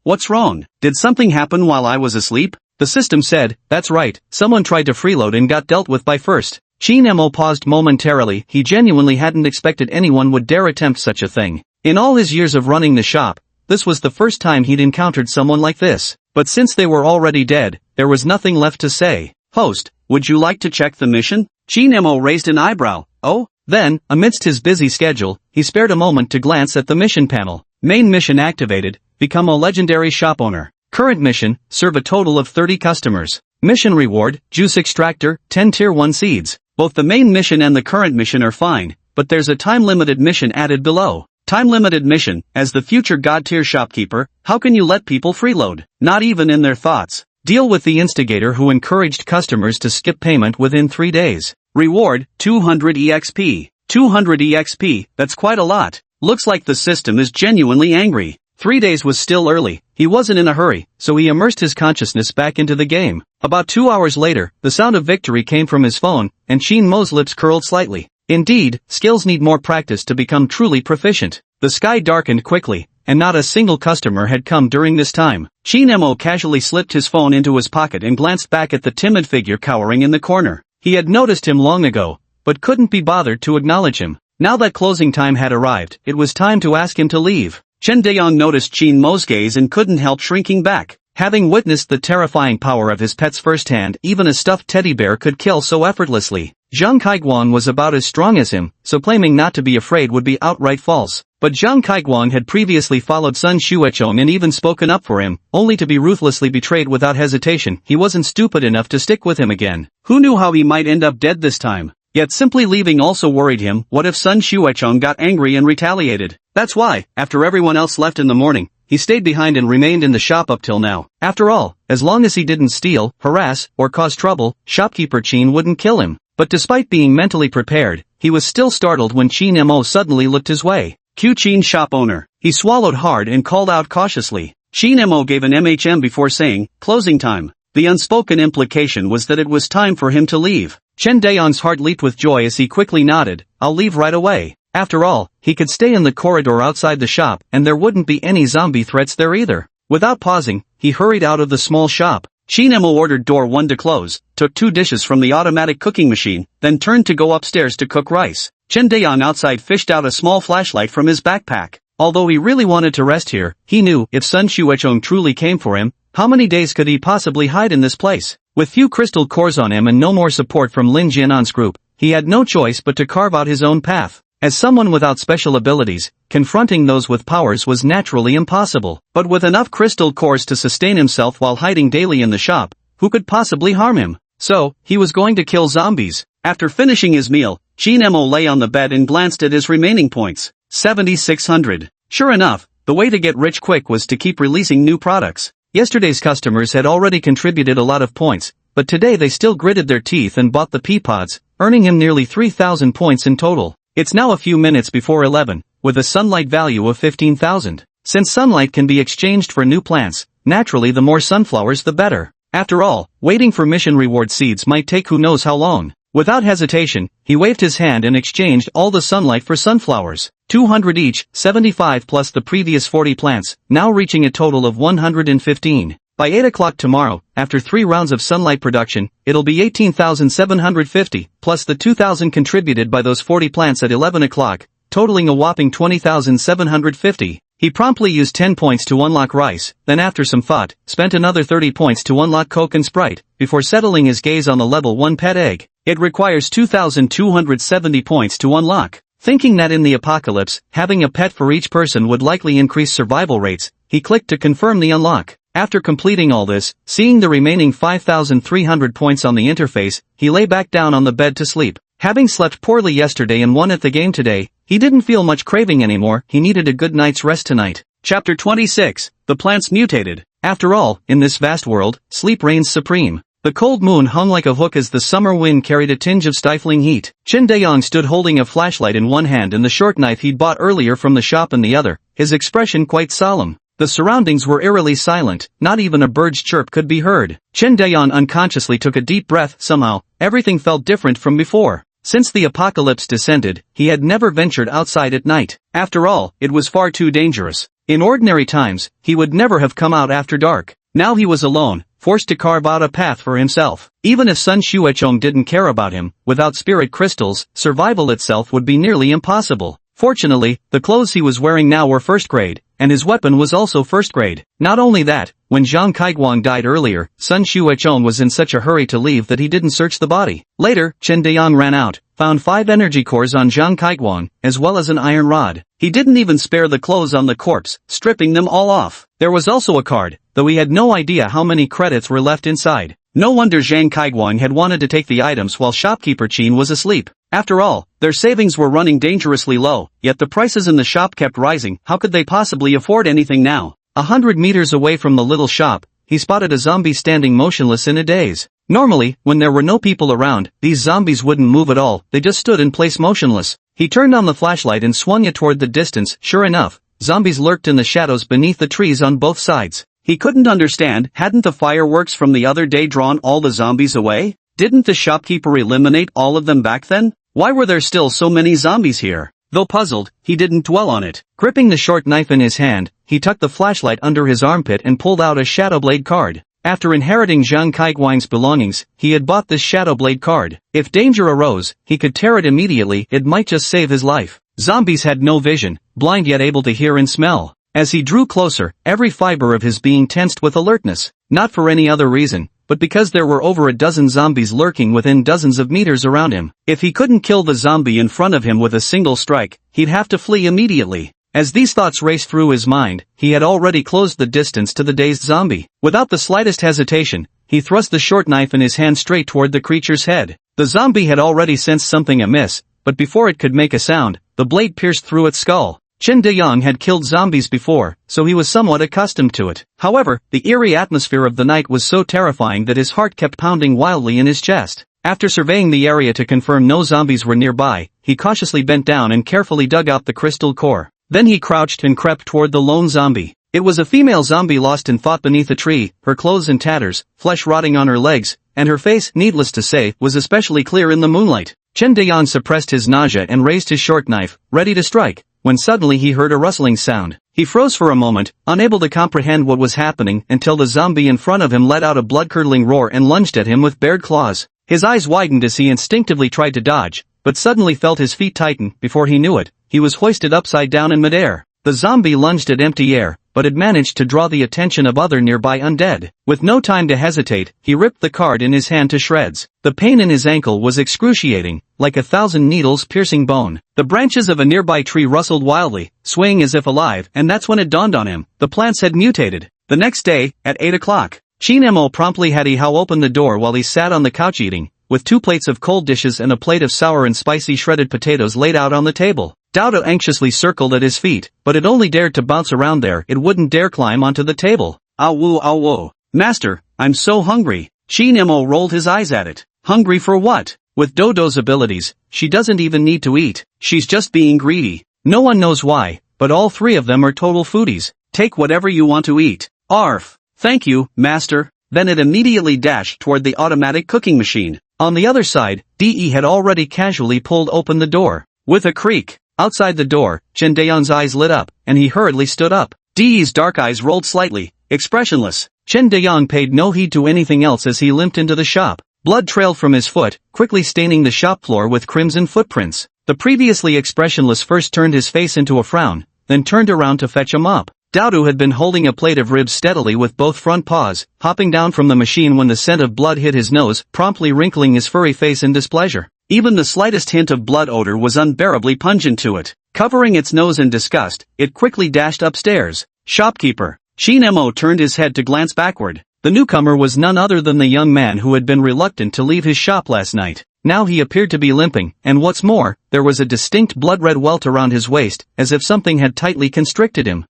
What's wrong? Did something happen while I was asleep? The system said, "That's right, someone tried to freeload and got dealt with by first." Shinemo paused momentarily. He genuinely hadn't expected anyone would dare attempt such a thing. In all his years of running the shop, this was the first time he'd encountered someone like this. But since they were already dead, there was nothing left to say. "Host, would you like to check the mission?" Shinemo raised an eyebrow. "Oh?" Then, amidst his busy schedule, he spared a moment to glance at the mission panel. Main mission activated, become a legendary shop owner. Current mission, serve a total of 30 customers. Mission reward, juice extractor, 10 tier 1 seeds. Both the main mission and the current mission are fine, but there's a time-limited mission added below. Time-limited mission, as the future god-tier shopkeeper, how can you let people freeload? Not even in their thoughts. Deal with the instigator who encouraged customers to skip payment within 3 days. Reward, 200 EXP. 200 EXP, that's quite a lot. Looks like the system is genuinely angry. 3 days was still early. He wasn't in a hurry, so he immersed his consciousness back into the game. About 2 hours later, the sound of victory came from his phone, and Shinmo's lips curled slightly. Indeed, skills need more practice to become truly proficient. The sky darkened quickly, and not a single customer had come during this time. Shin Mo casually slipped his phone into his pocket and glanced back at the timid figure cowering in the corner. He had noticed him long ago, but couldn't be bothered to acknowledge him. Now that closing time had arrived, it was time to ask him to leave. Chen Daeyong noticed Shin Mo's gaze and couldn't help shrinking back. Having witnessed the terrifying power of his pets firsthand, even a stuffed teddy bear could kill so effortlessly. Zhang Kaiguan was about as strong as him, so claiming not to be afraid would be outright false. But Zhang Kaiguan had previously followed Sun Xuechong and even spoken up for him, only to be ruthlessly betrayed without hesitation. He wasn't stupid enough to stick with him again. Who knew how he might end up dead this time? Yet simply leaving also worried him. What if Sun Xuechong got angry and retaliated? That's why, after everyone else left in the morning, he stayed behind and remained in the shop up till now. After all, as long as he didn't steal, harass, or cause trouble, shopkeeper Qin wouldn't kill him. But despite being mentally prepared, he was still startled when Shin Mo suddenly looked his way. Q Qin shop owner. He swallowed hard and called out cautiously. Shin Mo gave an MHM before saying, closing time. The unspoken implication was that it was time for him to leave. Chen Daeyong's heart leaped with joy as he quickly nodded, I'll leave right away. After all, he could stay in the corridor outside the shop and there wouldn't be any zombie threats there either. Without pausing, he hurried out of the small shop. Shin Mo ordered door 1 to close, took 2 dishes from the automatic cooking machine, then turned to go upstairs to cook rice. Chen Daeyong outside fished out a small flashlight from his backpack. Although he really wanted to rest here, he knew if Sun Xuechong truly came for him, how many days could he possibly hide in this place? With few crystal cores on him and no more support from Lin Jianan's group, he had no choice but to carve out his own path. As someone without special abilities, confronting those with powers was naturally impossible. But with enough crystal cores to sustain himself while hiding daily in the shop, who could possibly harm him? So, he was going to kill zombies. After finishing his meal, Shin Mo lay on the bed and glanced at his remaining points. 7,600. Sure enough, the way to get rich quick was to keep releasing new products. Yesterday's customers had already contributed a lot of points, but today they still gritted their teeth and bought the pea pods, earning him nearly 3,000 points in total. It's now a few minutes before 11, with a sunlight value of 15,000. Since sunlight can be exchanged for new plants, naturally the more sunflowers the better. After all, waiting for mission reward seeds might take who knows how long. Without hesitation, he waved his hand and exchanged all the sunlight for sunflowers. 200 each, 75 plus the previous 40 plants, now reaching a total of 115. By 8 o'clock tomorrow, after 3 rounds of sunlight production, it'll be 18,750, plus the 2,000 contributed by those 40 plants at 11 o'clock, totaling a whopping 20,750. He promptly used 10 points to unlock rice, then after some thought, spent another 30 points to unlock Coke and Sprite, before settling his gaze on the level 1 pet egg. It requires 2,270 points to unlock. Thinking that in the apocalypse, having a pet for each person would likely increase survival rates, he clicked to confirm the unlock. After completing all this, seeing the remaining 5,300 points on the interface, he lay back down on the bed to sleep. Having slept poorly yesterday and won at the game today, he didn't feel much craving anymore. He needed a good night's rest tonight. Chapter 26. The plants mutated. After all, in this vast world, sleep reigns supreme. The cold moon hung like a hook as the summer wind carried a tinge of stifling heat. Chen Daeyong stood holding a flashlight in one hand and the short knife he'd bought earlier from the shop in the other, his expression quite solemn. The surroundings were eerily silent, not even a bird's chirp could be heard. Chen Daeyong unconsciously took a deep breath. Somehow, everything felt different from before. Since the apocalypse descended, he had never ventured outside at night. After all, it was far too dangerous. In ordinary times, he would never have come out after dark. Now he was alone, forced to carve out a path for himself. Even if Sun Xuechong didn't care about him, without spirit crystals, survival itself would be nearly impossible. Fortunately, the clothes he was wearing now were first grade, and his weapon was also first grade. Not only that, when Zhang Kaiguan died earlier, Sun Xuechong was in such a hurry to leave that he didn't search the body. Later, Chen Daeyong ran out, found 5 energy cores on Zhang Kaiguan, as well as an iron rod. He didn't even spare the clothes on the corpse, stripping them all off. There was also a card, though he had no idea how many credits were left inside. No wonder Zhang Kaiguan had wanted to take the items while shopkeeper Qin was asleep. After all, their savings were running dangerously low, yet the prices in the shop kept rising. How could they possibly afford anything now? 100 meters away from the little shop, he spotted a zombie standing motionless in a daze. Normally, when there were no people around, these zombies wouldn't move at all, they just stood in place motionless. He turned on the flashlight and swung it toward the distance. Sure enough, zombies lurked in the shadows beneath the trees on both sides. He couldn't understand, hadn't the fireworks from the other day drawn all the zombies away? Didn't the shopkeeper eliminate all of them back then? Why were there still so many zombies here? Though puzzled, he didn't dwell on it. Gripping the short knife in his hand, he tucked the flashlight under his armpit and pulled out a Shadow Blade card. After inheriting Zhang Kaiguang's belongings, he had bought this Shadow Blade card. If danger arose, he could tear it immediately, it might just save his life. Zombies had no vision, blind yet able to hear and smell. As he drew closer, every fiber of his being tensed with alertness, not for any other reason, but because there were over a dozen zombies lurking within dozens of meters around him. If he couldn't kill the zombie in front of him with a single strike, he'd have to flee immediately. As these thoughts raced through his mind, he had already closed the distance to the dazed zombie. Without the slightest hesitation, he thrust the short knife in his hand straight toward the creature's head. The zombie had already sensed something amiss, but before it could make a sound, the blade pierced through its skull. Chen Deyang had killed zombies before, so he was somewhat accustomed to it. However, the eerie atmosphere of the night was so terrifying that his heart kept pounding wildly in his chest. After surveying the area to confirm no zombies were nearby, he cautiously bent down and carefully dug out the crystal core. Then he crouched and crept toward the lone zombie. It was a female zombie lost in thought beneath a tree, her clothes in tatters, flesh rotting on her legs, and her face, needless to say, was especially clear in the moonlight. Chen Deyang suppressed his nausea and raised his short knife, ready to strike, when suddenly he heard a rustling sound. He froze for a moment, unable to comprehend what was happening until the zombie in front of him let out a blood-curdling roar and lunged at him with bared claws. His eyes widened as he instinctively tried to dodge, but suddenly felt his feet tighten. Before he knew it, he was hoisted upside down in midair. The zombie lunged at empty air, but had managed to draw the attention of other nearby undead. With no time to hesitate, he ripped the card in his hand to shreds. The pain in his ankle was excruciating, like 1,000 needles piercing bone. The branches of a nearby tree rustled wildly, swaying as if alive, and that's when it dawned on him. The plants had mutated. The next day, at 8 o'clock, Qin Mo promptly had Hao open the door while he sat on the couch eating, with 2 plates of cold dishes and a plate of sour and spicy shredded potatoes laid out on the table. Dodo anxiously circled at his feet, but it only dared to bounce around there, it wouldn't dare climb onto the table. Ow. Master, I'm so hungry. Qin Mo rolled his eyes at it. Hungry for what? With Dodo's abilities, she doesn't even need to eat. She's just being greedy. No one knows why, but all 3 of them are total foodies. Take whatever you want to eat. Arf. Thank you, master. Then it immediately dashed toward the automatic cooking machine. On the other side, De had already casually pulled open the door. With a creak, outside the door, Chen Deyang's eyes lit up, and he hurriedly stood up. De's dark eyes rolled slightly, expressionless. Chen Deyang paid no heed to anything else as he limped into the shop. Blood trailed from his foot, quickly staining the shop floor with crimson footprints. The previously expressionless first turned his face into a frown, then turned around to fetch a mop. Dodo had been holding a plate of ribs steadily with both front paws, hopping down from the machine when the scent of blood hit his nose, promptly wrinkling his furry face in displeasure. Even the slightest hint of blood odor was unbearably pungent to it. Covering its nose in disgust, it quickly dashed upstairs. Shopkeeper. Qin Mo turned his head to glance backward. The newcomer was none other than the young man who had been reluctant to leave his shop last night. Now he appeared to be limping, and what's more, there was a distinct blood-red welt around his waist, as if something had tightly constricted him.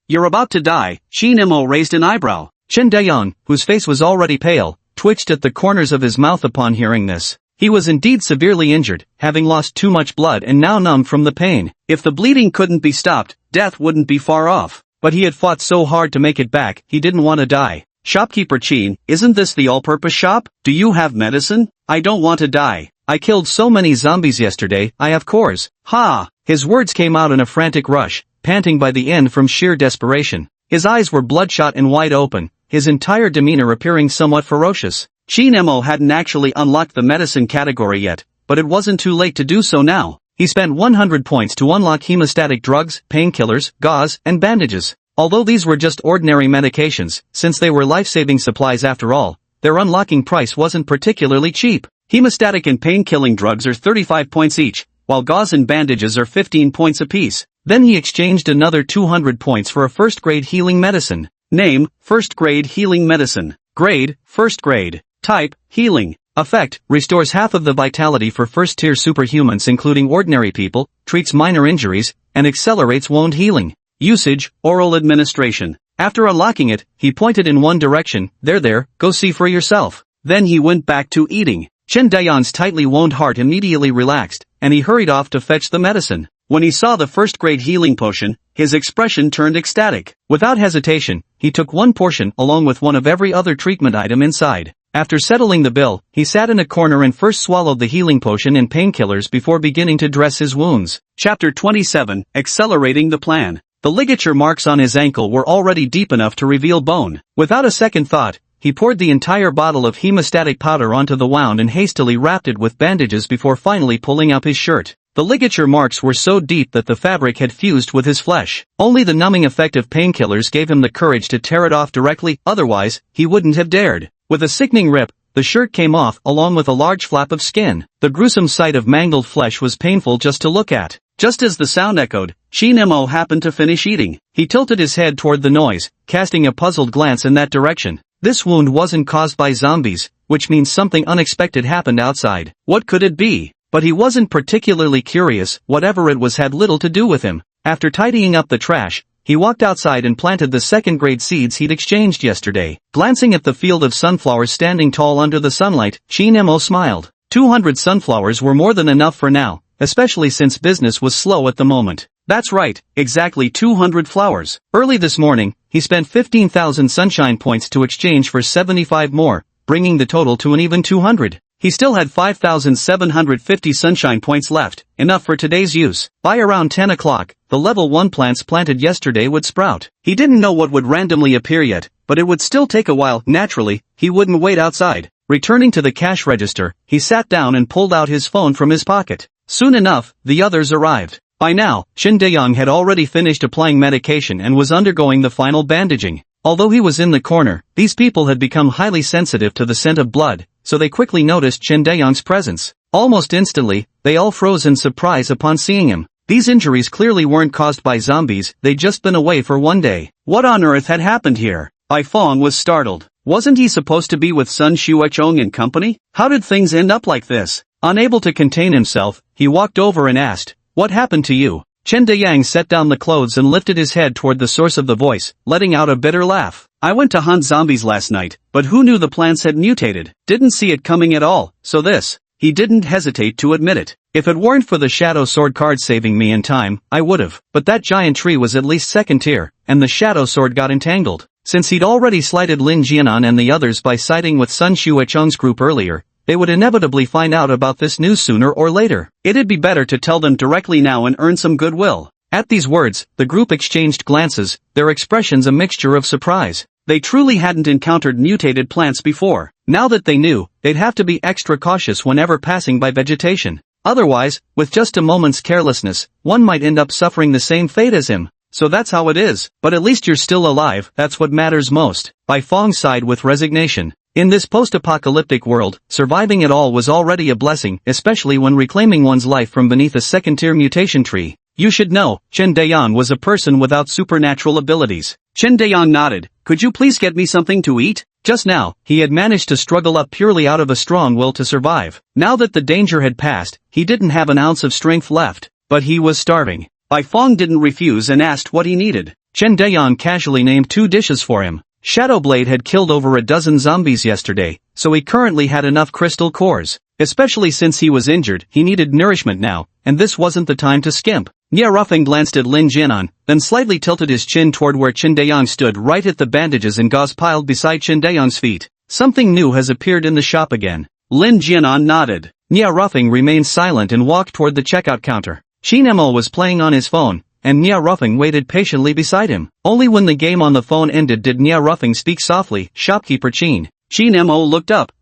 You're about to die. Qin Mo raised an eyebrow. Chen Deyang, whose face was already pale, twitched at the corners of his mouth upon hearing this. He was indeed severely injured, having lost too much blood and now numb from the pain. If the bleeding couldn't be stopped, death wouldn't be far off. But he had fought so hard to make it back, he didn't want to die. Shopkeeper Qin, isn't this the all-purpose shop? Do you have medicine? I don't want to die. I killed so many zombies yesterday, I have cores. Ha! His words came out in a frantic rush, panting by the end from sheer desperation. His eyes were bloodshot and wide open, his entire demeanor appearing somewhat ferocious. Qin Mo hadn't actually unlocked the medicine category yet, but it wasn't too late to do so now. He spent 100 points to unlock hemostatic drugs, painkillers, gauze, and bandages. Although these were just ordinary medications, since they were life-saving supplies after all, their unlocking price wasn't particularly cheap. Hemostatic and pain-killing drugs are 35 points each, while gauze and bandages are 15 points apiece. Then he exchanged another 200 points for a first-grade healing medicine. Name, first-grade healing medicine. Grade, first grade. Type, healing. Effect, restores half of the vitality for first-tier superhumans including ordinary people, treats minor injuries, and accelerates wound healing. Usage, oral administration. After unlocking it, he pointed in one direction, there, go see for yourself. Then he went back to eating. Chen Deyang's tightly wound heart immediately relaxed, and he hurried off to fetch the medicine. When he saw the first-grade healing potion, his expression turned ecstatic. Without hesitation, he took one portion along with one of every other treatment item inside. After settling the bill, he sat in a corner and first swallowed the healing potion and painkillers before beginning to dress his wounds. Chapter 27, Accelerating the Plan. The ligature marks on his ankle were already deep enough to reveal bone. Without a second thought, he poured the entire bottle of hemostatic powder onto the wound and hastily wrapped it with bandages before finally pulling up his shirt. The ligature marks were so deep that the fabric had fused with his flesh. Only the numbing effect of painkillers gave him the courage to tear it off directly, otherwise, he wouldn't have dared. With a sickening rip, the shirt came off along with a large flap of skin. The gruesome sight of mangled flesh was painful just to look at. Just as the sound echoed, Shin Emo happened to finish eating. He tilted his head toward the noise, casting a puzzled glance in that direction. This wound wasn't caused by zombies, which means something unexpected happened outside. What could it be? But he wasn't particularly curious, whatever it was had little to do with him. After tidying up the trash, he walked outside and planted the second-grade seeds he'd exchanged yesterday. Glancing at the field of sunflowers standing tall under the sunlight, Shin Emo smiled. 200 sunflowers were more than enough for now, especially since business was slow at the moment. That's right, exactly 200 flowers. Early this morning, he spent 15,000 sunshine points to exchange for 75 more, bringing the total to an even 200. He still had 5,750 sunshine points left, enough for today's use. By around 10 o'clock, the level 1 plants planted yesterday would sprout. He didn't know what would randomly appear yet, but it would still take a while. Naturally, he wouldn't wait outside. Returning to the cash register, he sat down and pulled out his phone from his pocket. Soon enough, the others arrived. By now, Shin Dae-young had already finished applying medication and was undergoing the final bandaging. Although he was in the corner, these people had become highly sensitive to the scent of blood, so they quickly noticed Shin Dae-young's presence. Almost instantly, they all froze in surprise upon seeing him. These injuries clearly weren't caused by zombies, they'd just been away for one day. What on earth had happened here? Bai Fong was startled. Wasn't he supposed to be with Sun Xuechong and company? How did things end up like this? Unable to contain himself, he walked over and asked, "What happened to you?" Chen Dae-yang set down the clothes and lifted his head toward the source of the voice, letting out a bitter laugh. "I went to hunt zombies last night, but who knew the plants had mutated? Didn't see it coming at all, so this." He didn't hesitate to admit it. "If it weren't for the Shadow Sword card saving me in time, I would've. But that giant tree was at least second tier, and the Shadow Sword got entangled." Since he'd already slighted Lin Jianan and the others by siding with Sun Xuechong's group earlier, they would inevitably find out about this news sooner or later. It'd be better to tell them directly now and earn some goodwill. At these words, the group exchanged glances, their expressions a mixture of surprise. They truly hadn't encountered mutated plants before. Now that they knew, they'd have to be extra cautious whenever passing by vegetation. Otherwise, with just a moment's carelessness, one might end up suffering the same fate as him. So that's how it is, but at least you're still alive, that's what matters most. Bai Fong sighed with resignation. In this post-apocalyptic world, surviving at all was already a blessing, especially when reclaiming one's life from beneath a second-tier mutation tree. You should know, Chen Dae-yang was a person without supernatural abilities. Chen Dae-yang nodded. "Could you please get me something to eat?" Just now, he had managed to struggle up purely out of a strong will to survive. Now that the danger had passed, he didn't have an ounce of strength left. But he was starving. Bai Fong didn't refuse and asked what he needed. Chen Dae-yang casually named 2 dishes for him. Shadowblade had killed over a dozen zombies yesterday, so he currently had enough crystal cores. Especially since he was injured, he needed nourishment now, and this wasn't the time to skimp. Nia Ruffing glanced at Lin Jianan, then slightly tilted his chin toward where Chen Dae-yang stood right at the bandages and gauze piled beside Chen Dae-yang's feet. "Something new has appeared in the shop again." Lin Jianan nodded. Nia Ruffing remained silent and walked toward the checkout counter. Shin Emo was playing on his phone, and Nia Ruffing waited patiently beside him. Only when the game on the phone ended did Nia Ruffing speak softly, "Shopkeeper Chin." Shin Emo looked up.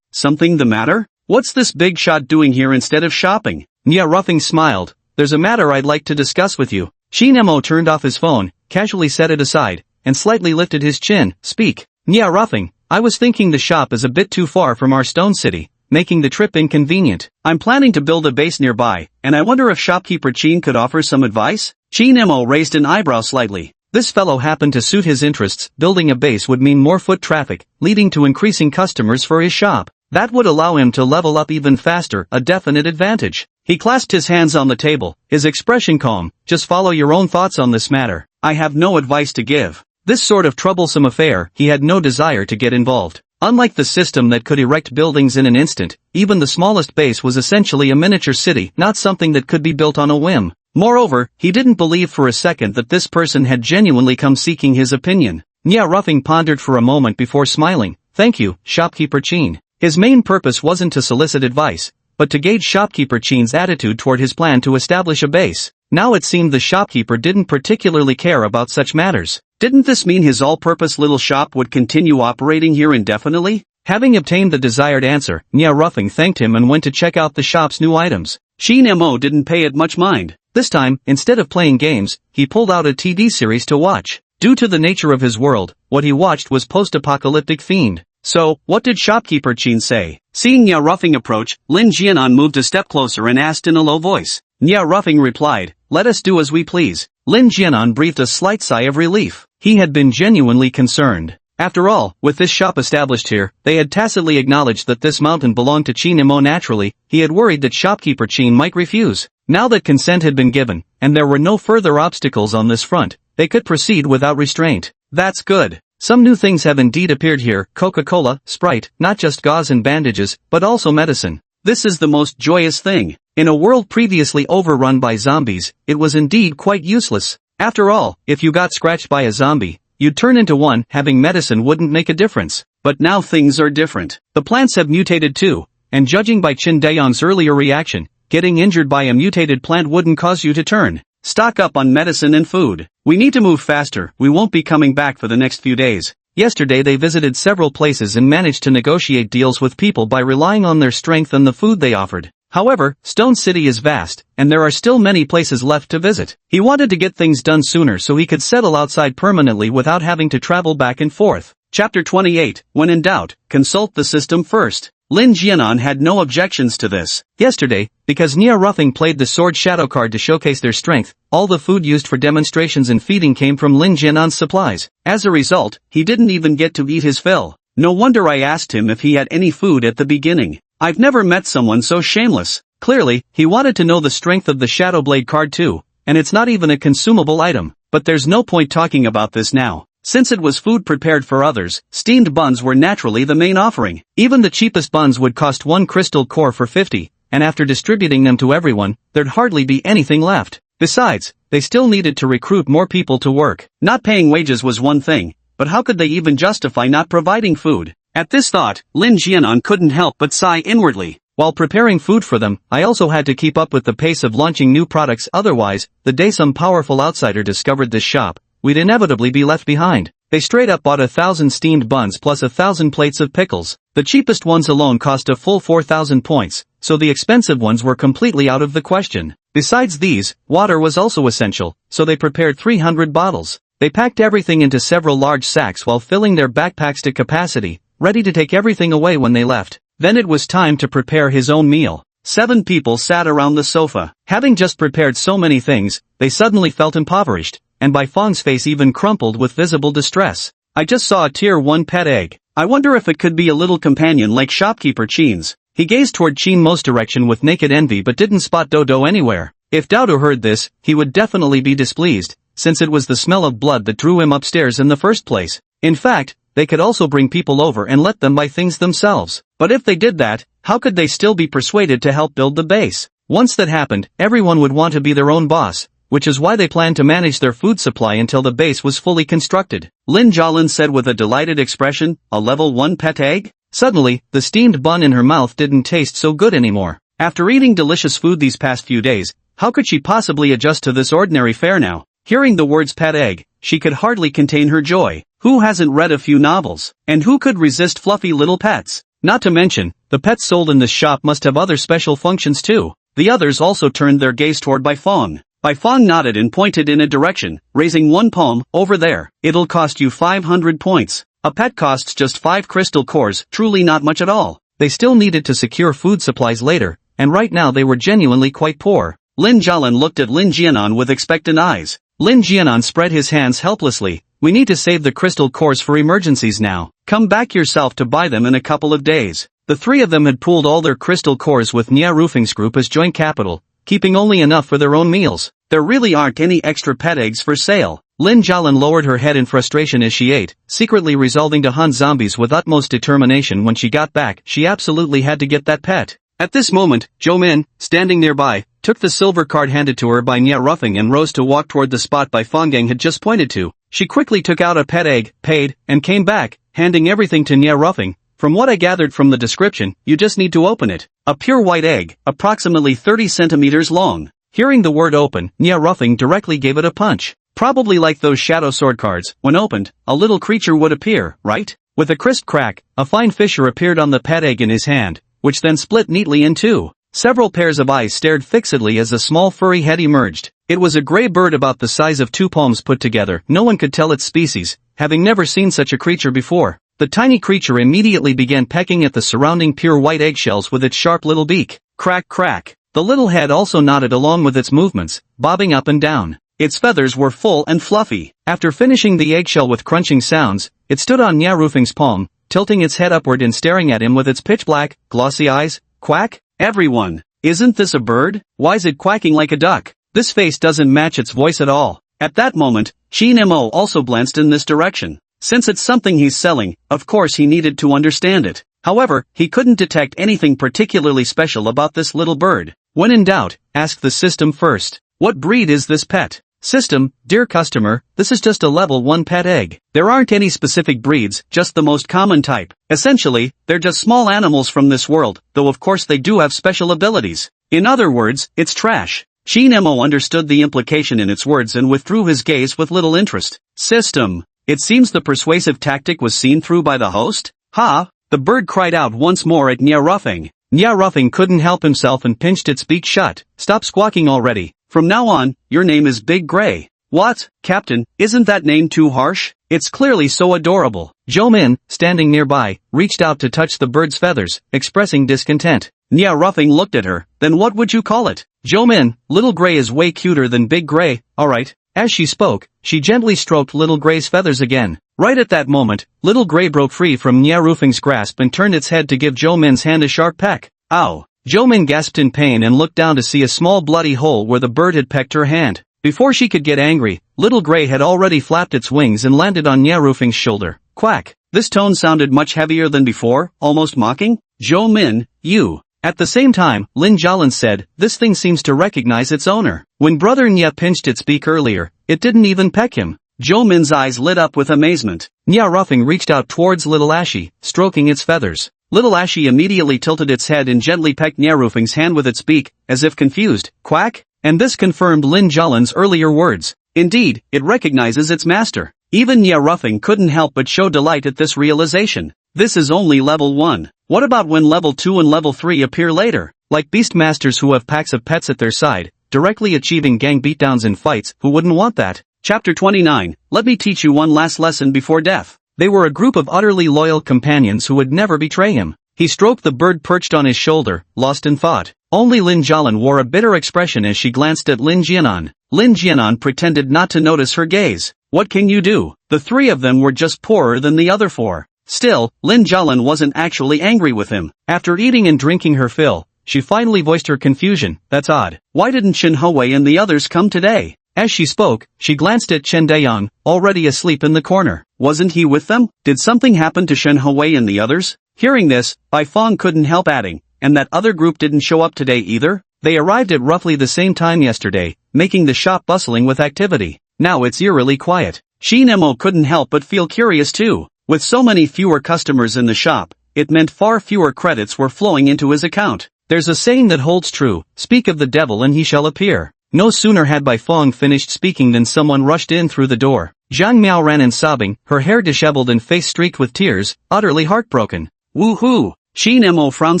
Something the matter? What's this big shot doing here instead of shopping?" Nia Ruffing smiled. "There's a matter I'd like to discuss with you." Shin Emo turned off his phone, casually set it aside, and slightly lifted his chin. "Speak." "Nia Ruffing, I was thinking the shop is a bit too far from our stone city, making the trip inconvenient. I'm planning to build a base nearby, and I wonder if shopkeeper Chin could offer some advice?" Shin Emo raised an eyebrow slightly. This fellow happened to suit his interests. Building a base would mean more foot traffic, leading to increasing customers for his shop. That would allow him to level up even faster, a definite advantage. He clasped his hands on the table, his expression calm. "Just follow your own thoughts on this matter. I have no advice to give." This sort of troublesome affair, he had no desire to get involved. Unlike the system that could erect buildings in an instant, even the smallest base was essentially a miniature city, not something that could be built on a whim. Moreover, he didn't believe for a second that this person had genuinely come seeking his opinion. Nia Ruffing pondered for a moment before smiling. Thank you, shopkeeper Chin. His main purpose wasn't to solicit advice, but to gauge shopkeeper Chin's attitude toward his plan to establish a base. Now it seemed the shopkeeper didn't particularly care about such matters. Didn't this mean his all-purpose little shop would continue operating here indefinitely? Having obtained the desired answer, Nya Ruffing thanked him and went to check out the shop's new items. Shin Mo didn't pay it much mind. This time, instead of playing games, he pulled out a TV series to watch. Due to the nature of his world, what he watched was post-apocalyptic themed. So, what did shopkeeper Chin say? Seeing Nya Ruffing approach, Lin Jianan moved a step closer and asked in a low voice. Nya Ruffing replied, "Let us do as we please." Lin Jianan breathed a slight sigh of relief. He had been genuinely concerned. After all, with this shop established here, they had tacitly acknowledged that this mountain belonged to Chin Mo naturally. He had worried that shopkeeper Chin might refuse. Now that consent had been given, and there were no further obstacles on this front, they could proceed without restraint. That's good. Some new things have indeed appeared here: Coca-Cola, Sprite, not just gauze and bandages, but also medicine. This is the most joyous thing. In a world previously overrun by zombies, it was indeed quite useless. After all, if you got scratched by a zombie, you'd turn into one. Having medicine wouldn't make a difference. But now things are different. The plants have mutated too, and judging by Chin Daeon's earlier reaction, getting injured by a mutated plant wouldn't cause you to turn. Stock up on medicine and food. We need to move faster. We won't be coming back for the next few days. Yesterday they visited several places and managed to negotiate deals with people by relying on their strength and the food they offered. However, Stone City is vast, and there are still many places left to visit. He wanted to get things done sooner so he could settle outside permanently without having to travel back and forth. Chapter 28, When in doubt, consult the system first. Lin Jianan had no objections to this. Yesterday, because Nya Ruffing played the Sword Shadow card to showcase their strength, all the food used for demonstrations and feeding came from Lin Jianan's supplies. As a result, he didn't even get to eat his fill. No wonder I asked him if he had any food at the beginning. I've never met someone so shameless. Clearly, he wanted to know the strength of the Shadow Blade card too, and it's not even a consumable item. But there's no point talking about this now. Since it was food prepared for others, steamed buns were naturally the main offering. Even the cheapest buns would cost 1 crystal core for 50, and after distributing them to everyone, there'd hardly be anything left. Besides, they still needed to recruit more people to work. Not paying wages was one thing, but how could they even justify not providing food? At this thought, Lin Jianan couldn't help but sigh inwardly. While preparing food for them, I also had to keep up with the pace of launching new products, otherwise, the day some powerful outsider discovered this shop, we'd inevitably be left behind. They straight up bought 1,000 steamed buns plus 1,000 plates of pickles. The cheapest ones alone cost a full 4,000 points, so the expensive ones were completely out of the question. Besides these, water was also essential, so they prepared 300 bottles. They packed everything into several large sacks while filling their backpacks to capacity, ready to take everything away when they left. Then it was time to prepare his own meal. 7 people sat around the sofa. Having just prepared so many things, they suddenly felt impoverished, and Bai Fong's face even crumpled with visible distress. I just saw a tier 1 pet egg. I wonder if it could be a little companion like shopkeeper Chin's. He gazed toward Chin Mo's direction with naked envy but didn't spot Dodo anywhere. If Dodo heard this, he would definitely be displeased, since it was the smell of blood that drew him upstairs in the first place. In fact, they could also bring people over and let them buy things themselves. But if they did that, how could they still be persuaded to help build the base? Once that happened, everyone would want to be their own boss, which is why they planned to manage their food supply until the base was fully constructed. Lin Jialin said with a delighted expression, "A level 1 pet egg?" Suddenly, the steamed bun in her mouth didn't taste so good anymore. After eating delicious food these past few days, how could she possibly adjust to this ordinary fare now? Hearing the words pet egg, she could hardly contain her joy. Who hasn't read a few novels? And who could resist fluffy little pets? Not to mention, the pets sold in this shop must have other special functions too. The others also turned their gaze toward Bai Fong. Bai Fong nodded and pointed in a direction, raising one palm. "Over there. It'll cost you 500 points. A pet costs just 5 crystal cores, truly not much at all." They still needed to secure food supplies later, and right now they were genuinely quite poor. Lin Jialin looked at Lin Jianan with expectant eyes. Lin Jianan spread his hands helplessly. "We need to save the crystal cores for emergencies now. Come back yourself to buy them in a couple of days." The 3 of them had pooled all their crystal cores with Nya Roofing's group as joint capital, keeping only enough for their own meals. There really aren't any extra pet eggs for sale. Lin Jialin lowered her head in frustration as she ate, secretly resolving to hunt zombies with utmost determination. When she got back, she absolutely had to get that pet. At this moment, Zhou Min, standing nearby, took the silver card handed to her by Nya Ruffing and rose to walk toward the spot Bai Fonggang had just pointed to. She quickly took out a pet egg, paid, and came back, handing everything to Nya Ruffing. From what I gathered from the description, you just need to open it. A pure white egg, approximately 30 centimeters long. Hearing the word open, Nya Ruffing directly gave it a punch. Probably like those shadow sword cards, when opened, a little creature would appear, right? With a crisp crack, a fine fissure appeared on the pet egg in his hand, which then split neatly in two. Several pairs of eyes stared fixedly as a small furry head emerged. It was a gray bird about the size of two palms put together. No one could tell its species, having never seen such a creature before. The tiny creature immediately began pecking at the surrounding pure white eggshells with its sharp little beak. Crack crack. The little head also nodded along with its movements, bobbing up and down. Its feathers were full and fluffy. After finishing the eggshell with crunching sounds, it stood on Nya Ruffing's palm, tilting its head upward and staring at him with its pitch-black, glossy eyes. Quack? Everyone, isn't this a bird? Why's it quacking like a duck? This face doesn't match its voice at all. At that moment, Shin Mo also glanced in this direction. Since it's something he's selling, of course he needed to understand it. However, he couldn't detect anything particularly special about this little bird. When in doubt, ask the system first. What breed is this pet? System, dear customer, this is just a level 1 pet egg. There aren't any specific breeds, just the most common type. Essentially, they're just small animals from this world, though of course they do have special abilities. In other words, it's trash. Shin Mo understood the implication in its words and withdrew his gaze with little interest. System. It seems the persuasive tactic was seen through by the host? Ha! The bird cried out once more at Nya Ruffing. Nya Ruffing couldn't help himself and pinched its beak shut. Stop squawking already. From now on, your name is Big Gray. What, Captain, isn't that name too harsh? It's clearly so adorable. Jo Min, standing nearby, reached out to touch the bird's feathers, expressing discontent. Nya Ruffing looked at her. Then what would you call it? Jo Min, Little Gray is way cuter than Big Gray, alright. As she spoke, she gently stroked Little Gray's feathers again. Right at that moment, Little Gray broke free from Nya Ruffing's grasp and turned its head to give Jo Min's hand a sharp peck. Ow! Jo Min gasped in pain and looked down to see a small bloody hole where the bird had pecked her hand. Before she could get angry, Little Gray had already flapped its wings and landed on Nya Ruffing's shoulder. Quack! This tone sounded much heavier than before, almost mocking. Jo Min, you. At the same time, Lin Jialan said, this thing seems to recognize its owner. When Brother Nya pinched its beak earlier, it didn't even peck him. Jo Min's eyes lit up with amazement. Nya Ruffing reached out towards Little Ashy, stroking its feathers. Little Ashy immediately tilted its head and gently pecked Nya Ruffing's hand with its beak, as if confused. Quack? And this confirmed Lin Jialan's earlier words. Indeed, it recognizes its master. Even Nya Ruffing couldn't help but show delight at this realization. This is only level 1. What about when level 2 and level 3 appear later? Like beast masters who have packs of pets at their side, directly achieving gang beatdowns in fights, who wouldn't want that? Chapter 29, let me teach you one last lesson before death. They were a group of utterly loyal companions who would never betray him. He stroked the bird perched on his shoulder, lost in thought. Only Lin Jialan wore a bitter expression as she glanced at Lin Jianan. Lin Jianan pretended not to notice her gaze. What can you do? The three of them were just poorer than the other four. Still, Lin Jialan wasn't actually angry with him. After eating and drinking her fill, she finally voiced her confusion. That's odd. Why didn't Shen Houwei and the others come today? As she spoke, she glanced at Chen Daiyang, already asleep in the corner. Wasn't he with them? Did something happen to Shen Houwei and the others? Hearing this, Bai Fong couldn't help adding, and that other group didn't show up today either? They arrived at roughly the same time yesterday, making the shop bustling with activity. Now it's eerily quiet. Shin Mo couldn't help but feel curious too. With so many fewer customers in the shop, it meant far fewer credits were flowing into his account. There's a saying that holds true, speak of the devil and he shall appear. No sooner had Bai Fong finished speaking than someone rushed in through the door. Zhang Miao ran in sobbing, her hair disheveled and face streaked with tears, utterly heartbroken. Woohoo! Shin Mo frowned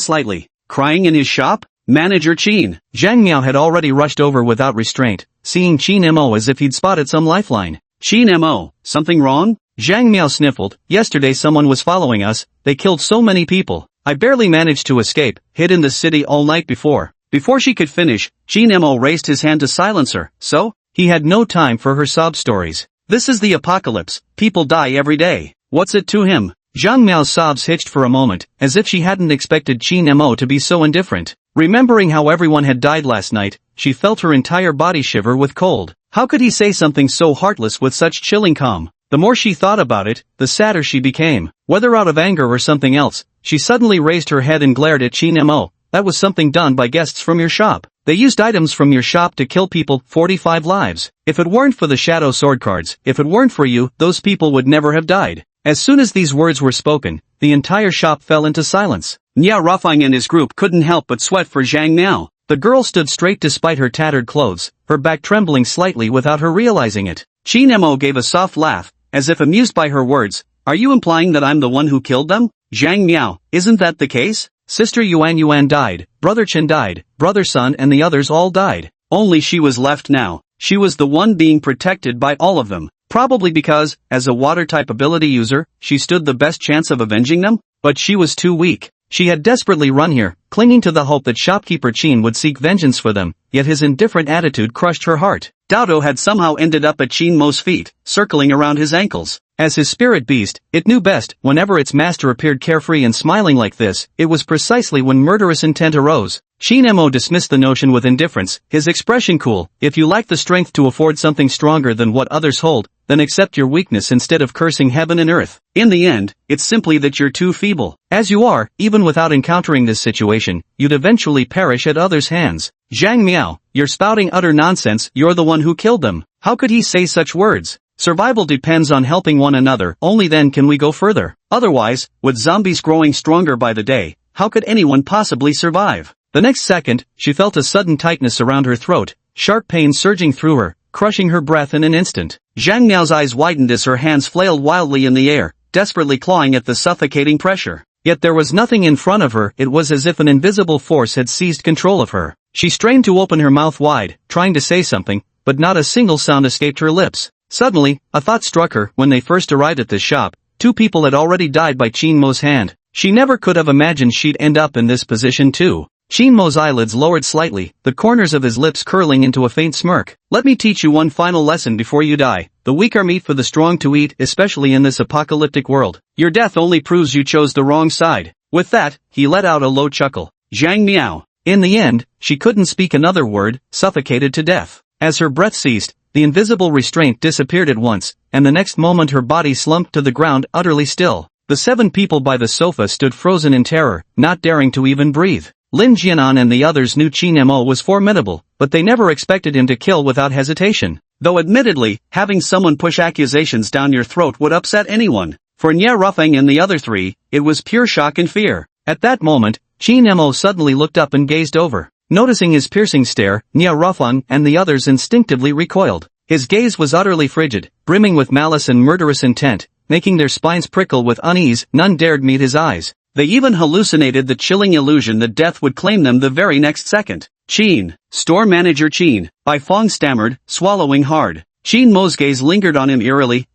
slightly. Crying in his shop? Manager Qin. Zhang Miao had already rushed over without restraint, seeing Qin Mo as if he'd spotted some lifeline. Qin Mo, something wrong? Zhang Miao sniffled. Yesterday someone was following us, they killed so many people. I barely managed to escape, hid in the city all night before. Before she could finish, Qin Mo raised his hand to silence her. So? He had no time for her sob stories. This is the apocalypse, people die every day. What's it to him? Zhang Miao's sobs hitched for a moment, as if she hadn't expected Qin Mo to be so indifferent. Remembering how everyone had died last night, she felt her entire body shiver with cold. How could he say something so heartless with such chilling calm? The more she thought about it, the sadder she became. Whether out of anger or something else, she suddenly raised her head and glared at Qin Mo. That was something done by guests from your shop. They used items from your shop to kill people, 45 lives. If it weren't for the shadow sword cards, if it weren't for you, those people would never have died. As soon as these words were spoken, the entire shop fell into silence. Nya Ruffang and his group couldn't help but sweat for Zhang Miao. The girl stood straight despite her tattered clothes, her back trembling slightly without her realizing it. Qin Mo gave a soft laugh, as if amused by her words. Are you implying that I'm the one who killed them? Zhang Miao, isn't that the case? Sister Yuan died, brother Chen died, brother Sun and the others all died. Only she was left now. She was the one being protected by all of them. Probably because, as a water-type ability user, she stood the best chance of avenging them? But she was too weak. She had desperately run here, clinging to the hope that shopkeeper Qin would seek vengeance for them, yet his indifferent attitude crushed her heart. Dao had somehow ended up at Qin Mo's feet, circling around his ankles. As his spirit beast, it knew best. Whenever its master appeared carefree and smiling like this, it was precisely when murderous intent arose. Qin Mo dismissed the notion with indifference, his expression cool. If you lack the strength to afford something stronger than what others hold, then accept your weakness instead of cursing heaven and earth. In the end, it's simply that you're too feeble. As you are, even without encountering this situation, you'd eventually perish at others' hands. Zhang Miao, you're spouting utter nonsense. You're the one who killed them. How could he say such words? Survival depends on helping one another. Only then can we go further. Otherwise, with zombies growing stronger by the day, how could anyone possibly survive? The next second, she felt a sudden tightness around her throat, sharp pain surging through her, crushing her breath in an instant. Zhang Miao's eyes widened as her hands flailed wildly in the air, desperately clawing at the suffocating pressure. Yet there was nothing in front of her. It was as if an invisible force had seized control of her. She strained to open her mouth wide, trying to say something, but not a single sound escaped her lips. Suddenly, a thought struck her. When they first arrived at this shop, 2 people had already died by Qin Mo's hand. She never could have imagined she'd end up in this position too. Qin Mo's eyelids lowered slightly, the corners of his lips curling into a faint smirk. Let me teach you one final lesson before you die. The weak are meat for the strong to eat, especially in this apocalyptic world. Your death only proves you chose the wrong side. With that, he let out a low chuckle. Zhang Miao. In the end, she couldn't speak another word, suffocated to death. As her breath ceased, the invisible restraint disappeared at once, and the next moment her body slumped to the ground, utterly still. The 7 people by the sofa stood frozen in terror, not daring to even breathe. Lin Jianan and the others knew Qin Mo was formidable, but they never expected him to kill without hesitation. Though admittedly, having someone push accusations down your throat would upset anyone. For Nya Ruffang and the other 3, it was pure shock and fear. At that moment, Qin Mo suddenly looked up and gazed over. Noticing his piercing stare, Nya Ruffang and the others instinctively recoiled. His gaze was utterly frigid, brimming with malice and murderous intent, making their spines prickle with unease. None dared meet his eyes. They even hallucinated the chilling illusion that death would claim them the very next second. Qin, store manager Qin, Bai Fong stammered, swallowing hard. Qin Mo's gaze lingered on him eerily.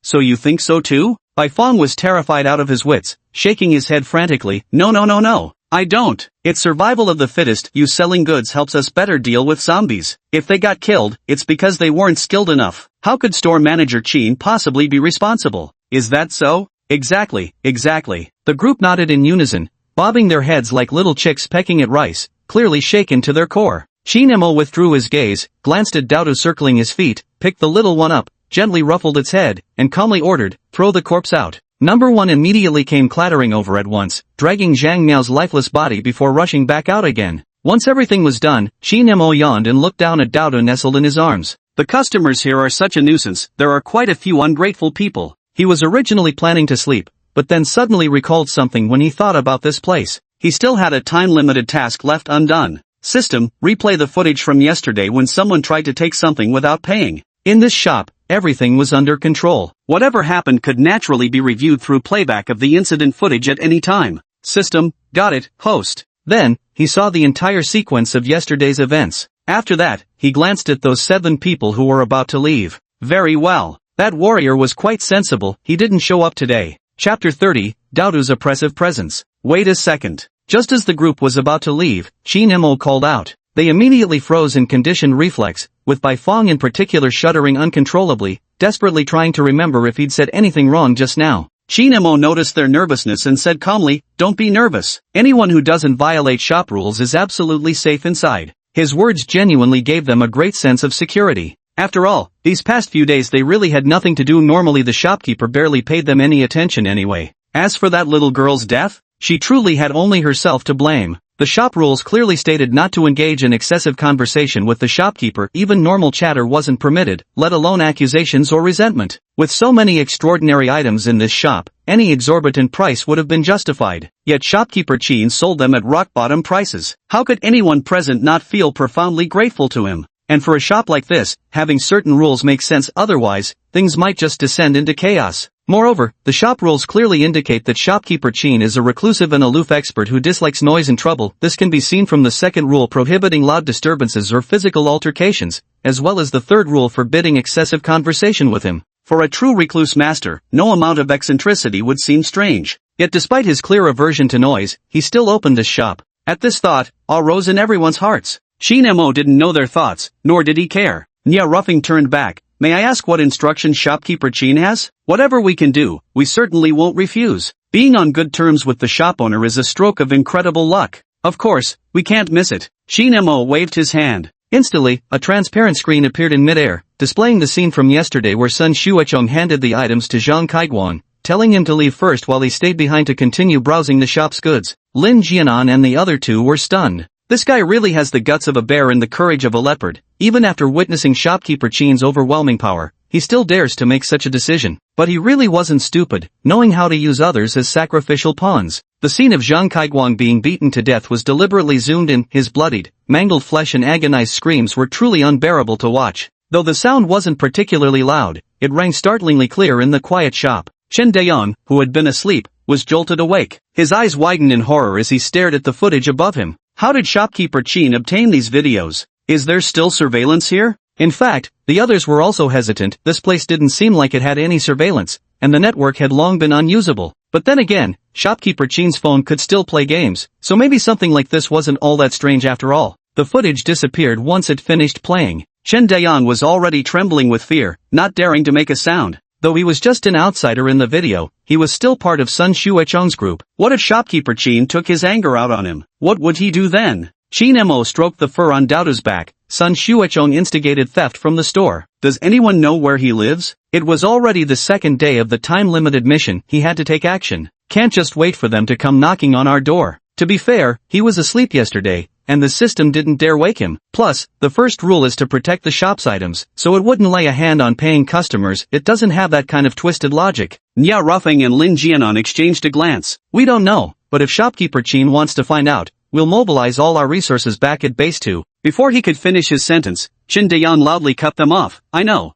So you think so too? Bai Fong was terrified out of his wits, shaking his head frantically. No. I don't. It's survival of the fittest. You selling goods helps us better deal with zombies. If they got killed, it's because they weren't skilled enough. How could store manager Qin possibly be responsible? Is that so? Exactly. The group nodded in unison, bobbing their heads like little chicks pecking at rice, clearly shaken to their core. Qin Mo withdrew his gaze, glanced at Dao circling his feet, picked the little one up, gently ruffled its head, and calmly ordered, throw the corpse out. Number 1 immediately came clattering over at once, dragging Zhang Miao's lifeless body before rushing back out again. Once everything was done, Qin Mo yawned and looked down at Dao nestled in his arms. The customers here are such a nuisance. There are quite a few ungrateful people. He was originally planning to sleep, but then suddenly recalled something when he thought about this place. He still had a time-limited task left undone. System, replay the footage from yesterday when someone tried to take something without paying. In this shop, everything was under control. Whatever happened could naturally be reviewed through playback of the incident footage at any time. System, got it, host. Then, he saw the entire sequence of yesterday's events. After that, he glanced at those 7 people who were about to leave. Very well. That warrior was quite sensible. He didn't show up today. Chapter 30, Daodu's oppressive presence. Wait a second. Just as the group was about to leave, Qin Mo called out. They immediately froze in conditioned reflex, with Bai Fong in particular shuddering uncontrollably, desperately trying to remember if he'd said anything wrong just now. Qin Mo noticed their nervousness and said calmly, don't be nervous. Anyone who doesn't violate shop rules is absolutely safe inside. His words genuinely gave them a great sense of security. After all, these past few days they really had nothing to do. Normally the shopkeeper barely paid them any attention anyway. As for that little girl's death, she truly had only herself to blame. The shop rules clearly stated not to engage in excessive conversation with the shopkeeper. Even normal chatter wasn't permitted, let alone accusations or resentment. With so many extraordinary items in this shop, any exorbitant price would have been justified. Yet shopkeeper Chin sold them at rock-bottom prices. How could anyone present not feel profoundly grateful to him? And for a shop like this, having certain rules makes sense, otherwise, things might just descend into chaos. Moreover, the shop rules clearly indicate that shopkeeper Chin is a reclusive and aloof expert who dislikes noise and trouble. This can be seen from the second rule prohibiting loud disturbances or physical altercations, as well as the third rule forbidding excessive conversation with him. For a true recluse master, no amount of eccentricity would seem strange. Yet despite his clear aversion to noise, he still opened this shop. At this thought, awe rose in everyone's hearts. Shin Mo didn't know their thoughts, nor did he care. Nya Ruffing turned back. May I ask what instructions shopkeeper Chin has? Whatever we can do, we certainly won't refuse. Being on good terms with the shop owner is a stroke of incredible luck. Of course, we can't miss it. Shin Mo waved his hand. Instantly, a transparent screen appeared in midair, displaying the scene from yesterday where Sun Xuechong handed the items to Zhang Kaiguan, telling him to leave first while he stayed behind to continue browsing the shop's goods. Lin Jianan and the other two were stunned. This guy really has the guts of a bear and the courage of a leopard. Even after witnessing shopkeeper Chin's overwhelming power, he still dares to make such a decision. But he really wasn't stupid, knowing how to use others as sacrificial pawns. The scene of Zhang Kaiguan being beaten to death was deliberately zoomed in. His bloodied, mangled flesh and agonized screams were truly unbearable to watch. Though the sound wasn't particularly loud, it rang startlingly clear in the quiet shop. Chen Dayang, who had been asleep, was jolted awake. His eyes widened in horror as he stared at the footage above him. How did shopkeeper Chin obtain these videos? Is there still surveillance here? In fact, the others were also hesitant. This place didn't seem like it had any surveillance, and the network had long been unusable. But then again, shopkeeper Chin's phone could still play games, so maybe something like this wasn't all that strange after all. The footage disappeared once it finished playing. Chen Dayang was already trembling with fear, not daring to make a sound. Though he was just an outsider in the video, he was still part of Sun Xuechong's group. What if shopkeeper Chin took his anger out on him? What would he do then? Shin Mo stroked the fur on Daodu's back. Sun Xuechong instigated theft from the store. Does anyone know where he lives? It was already the second day of the time-limited mission. He had to take action. Can't just wait for them to come knocking on our door. To be fair, he was asleep yesterday, and the system didn't dare wake him. Plus, the first rule is to protect the shop's items, so it wouldn't lay a hand on paying customers. It doesn't have that kind of twisted logic. Nya Ruffing and Lin Jianan exchanged a glance. We don't know, but if shopkeeper Chin wants to find out, we'll mobilize all our resources back at base 2. Before he could finish his sentence, Chen Dayan loudly cut them off. I know.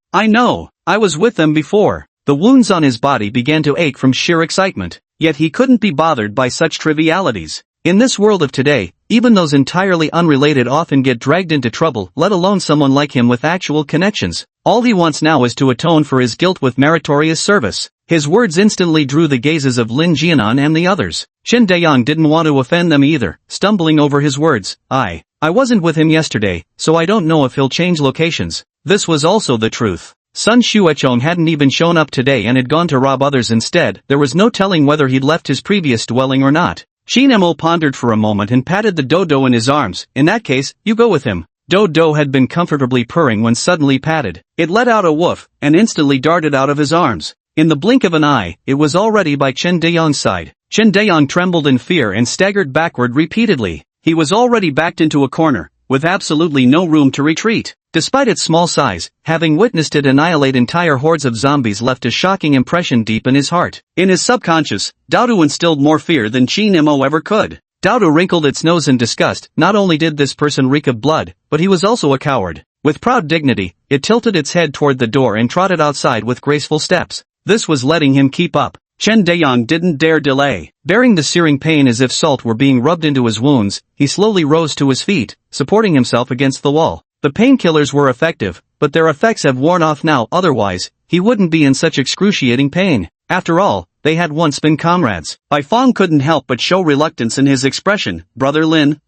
I was with them before. The wounds on his body began to ache from sheer excitement, yet he couldn't be bothered by such trivialities. In this world of today, even those entirely unrelated often get dragged into trouble, let alone someone like him with actual connections. All he wants now is to atone for his guilt with meritorious service. His words instantly drew the gazes of Lin Jianan and the others. Chen Dayang didn't want to offend them either, stumbling over his words. I wasn't with him yesterday, so I don't know if he'll change locations. This was also the truth. Sun Xuechong hadn't even shown up today and had gone to rob others instead. There was no telling whether he'd left his previous dwelling or not. Shin Mo pondered for a moment and patted the dodo in his arms. In that case, you go with him. Dodo had been comfortably purring when suddenly patted. It let out a woof, and instantly darted out of his arms. In the blink of an eye, it was already by Chen Dayang's side. Chen Dayang trembled in fear and staggered backward repeatedly. He was already backed into a corner, with absolutely no room to retreat. Despite its small size, having witnessed it annihilate entire hordes of zombies left a shocking impression deep in his heart. In his subconscious, Daodu instilled more fear than Shin Mo ever could. Daodu wrinkled its nose in disgust. Not only did this person reek of blood, but he was also a coward. With proud dignity, it tilted its head toward the door and trotted outside with graceful steps. This was letting him keep up. Chen Dayang didn't dare delay. Bearing the searing pain as if salt were being rubbed into his wounds, he slowly rose to his feet, supporting himself against the wall. The painkillers were effective, but their effects have worn off now, otherwise, he wouldn't be in such excruciating pain. After all, they had once been comrades. Bai Fong couldn't help but show reluctance in his expression. Brother Lin,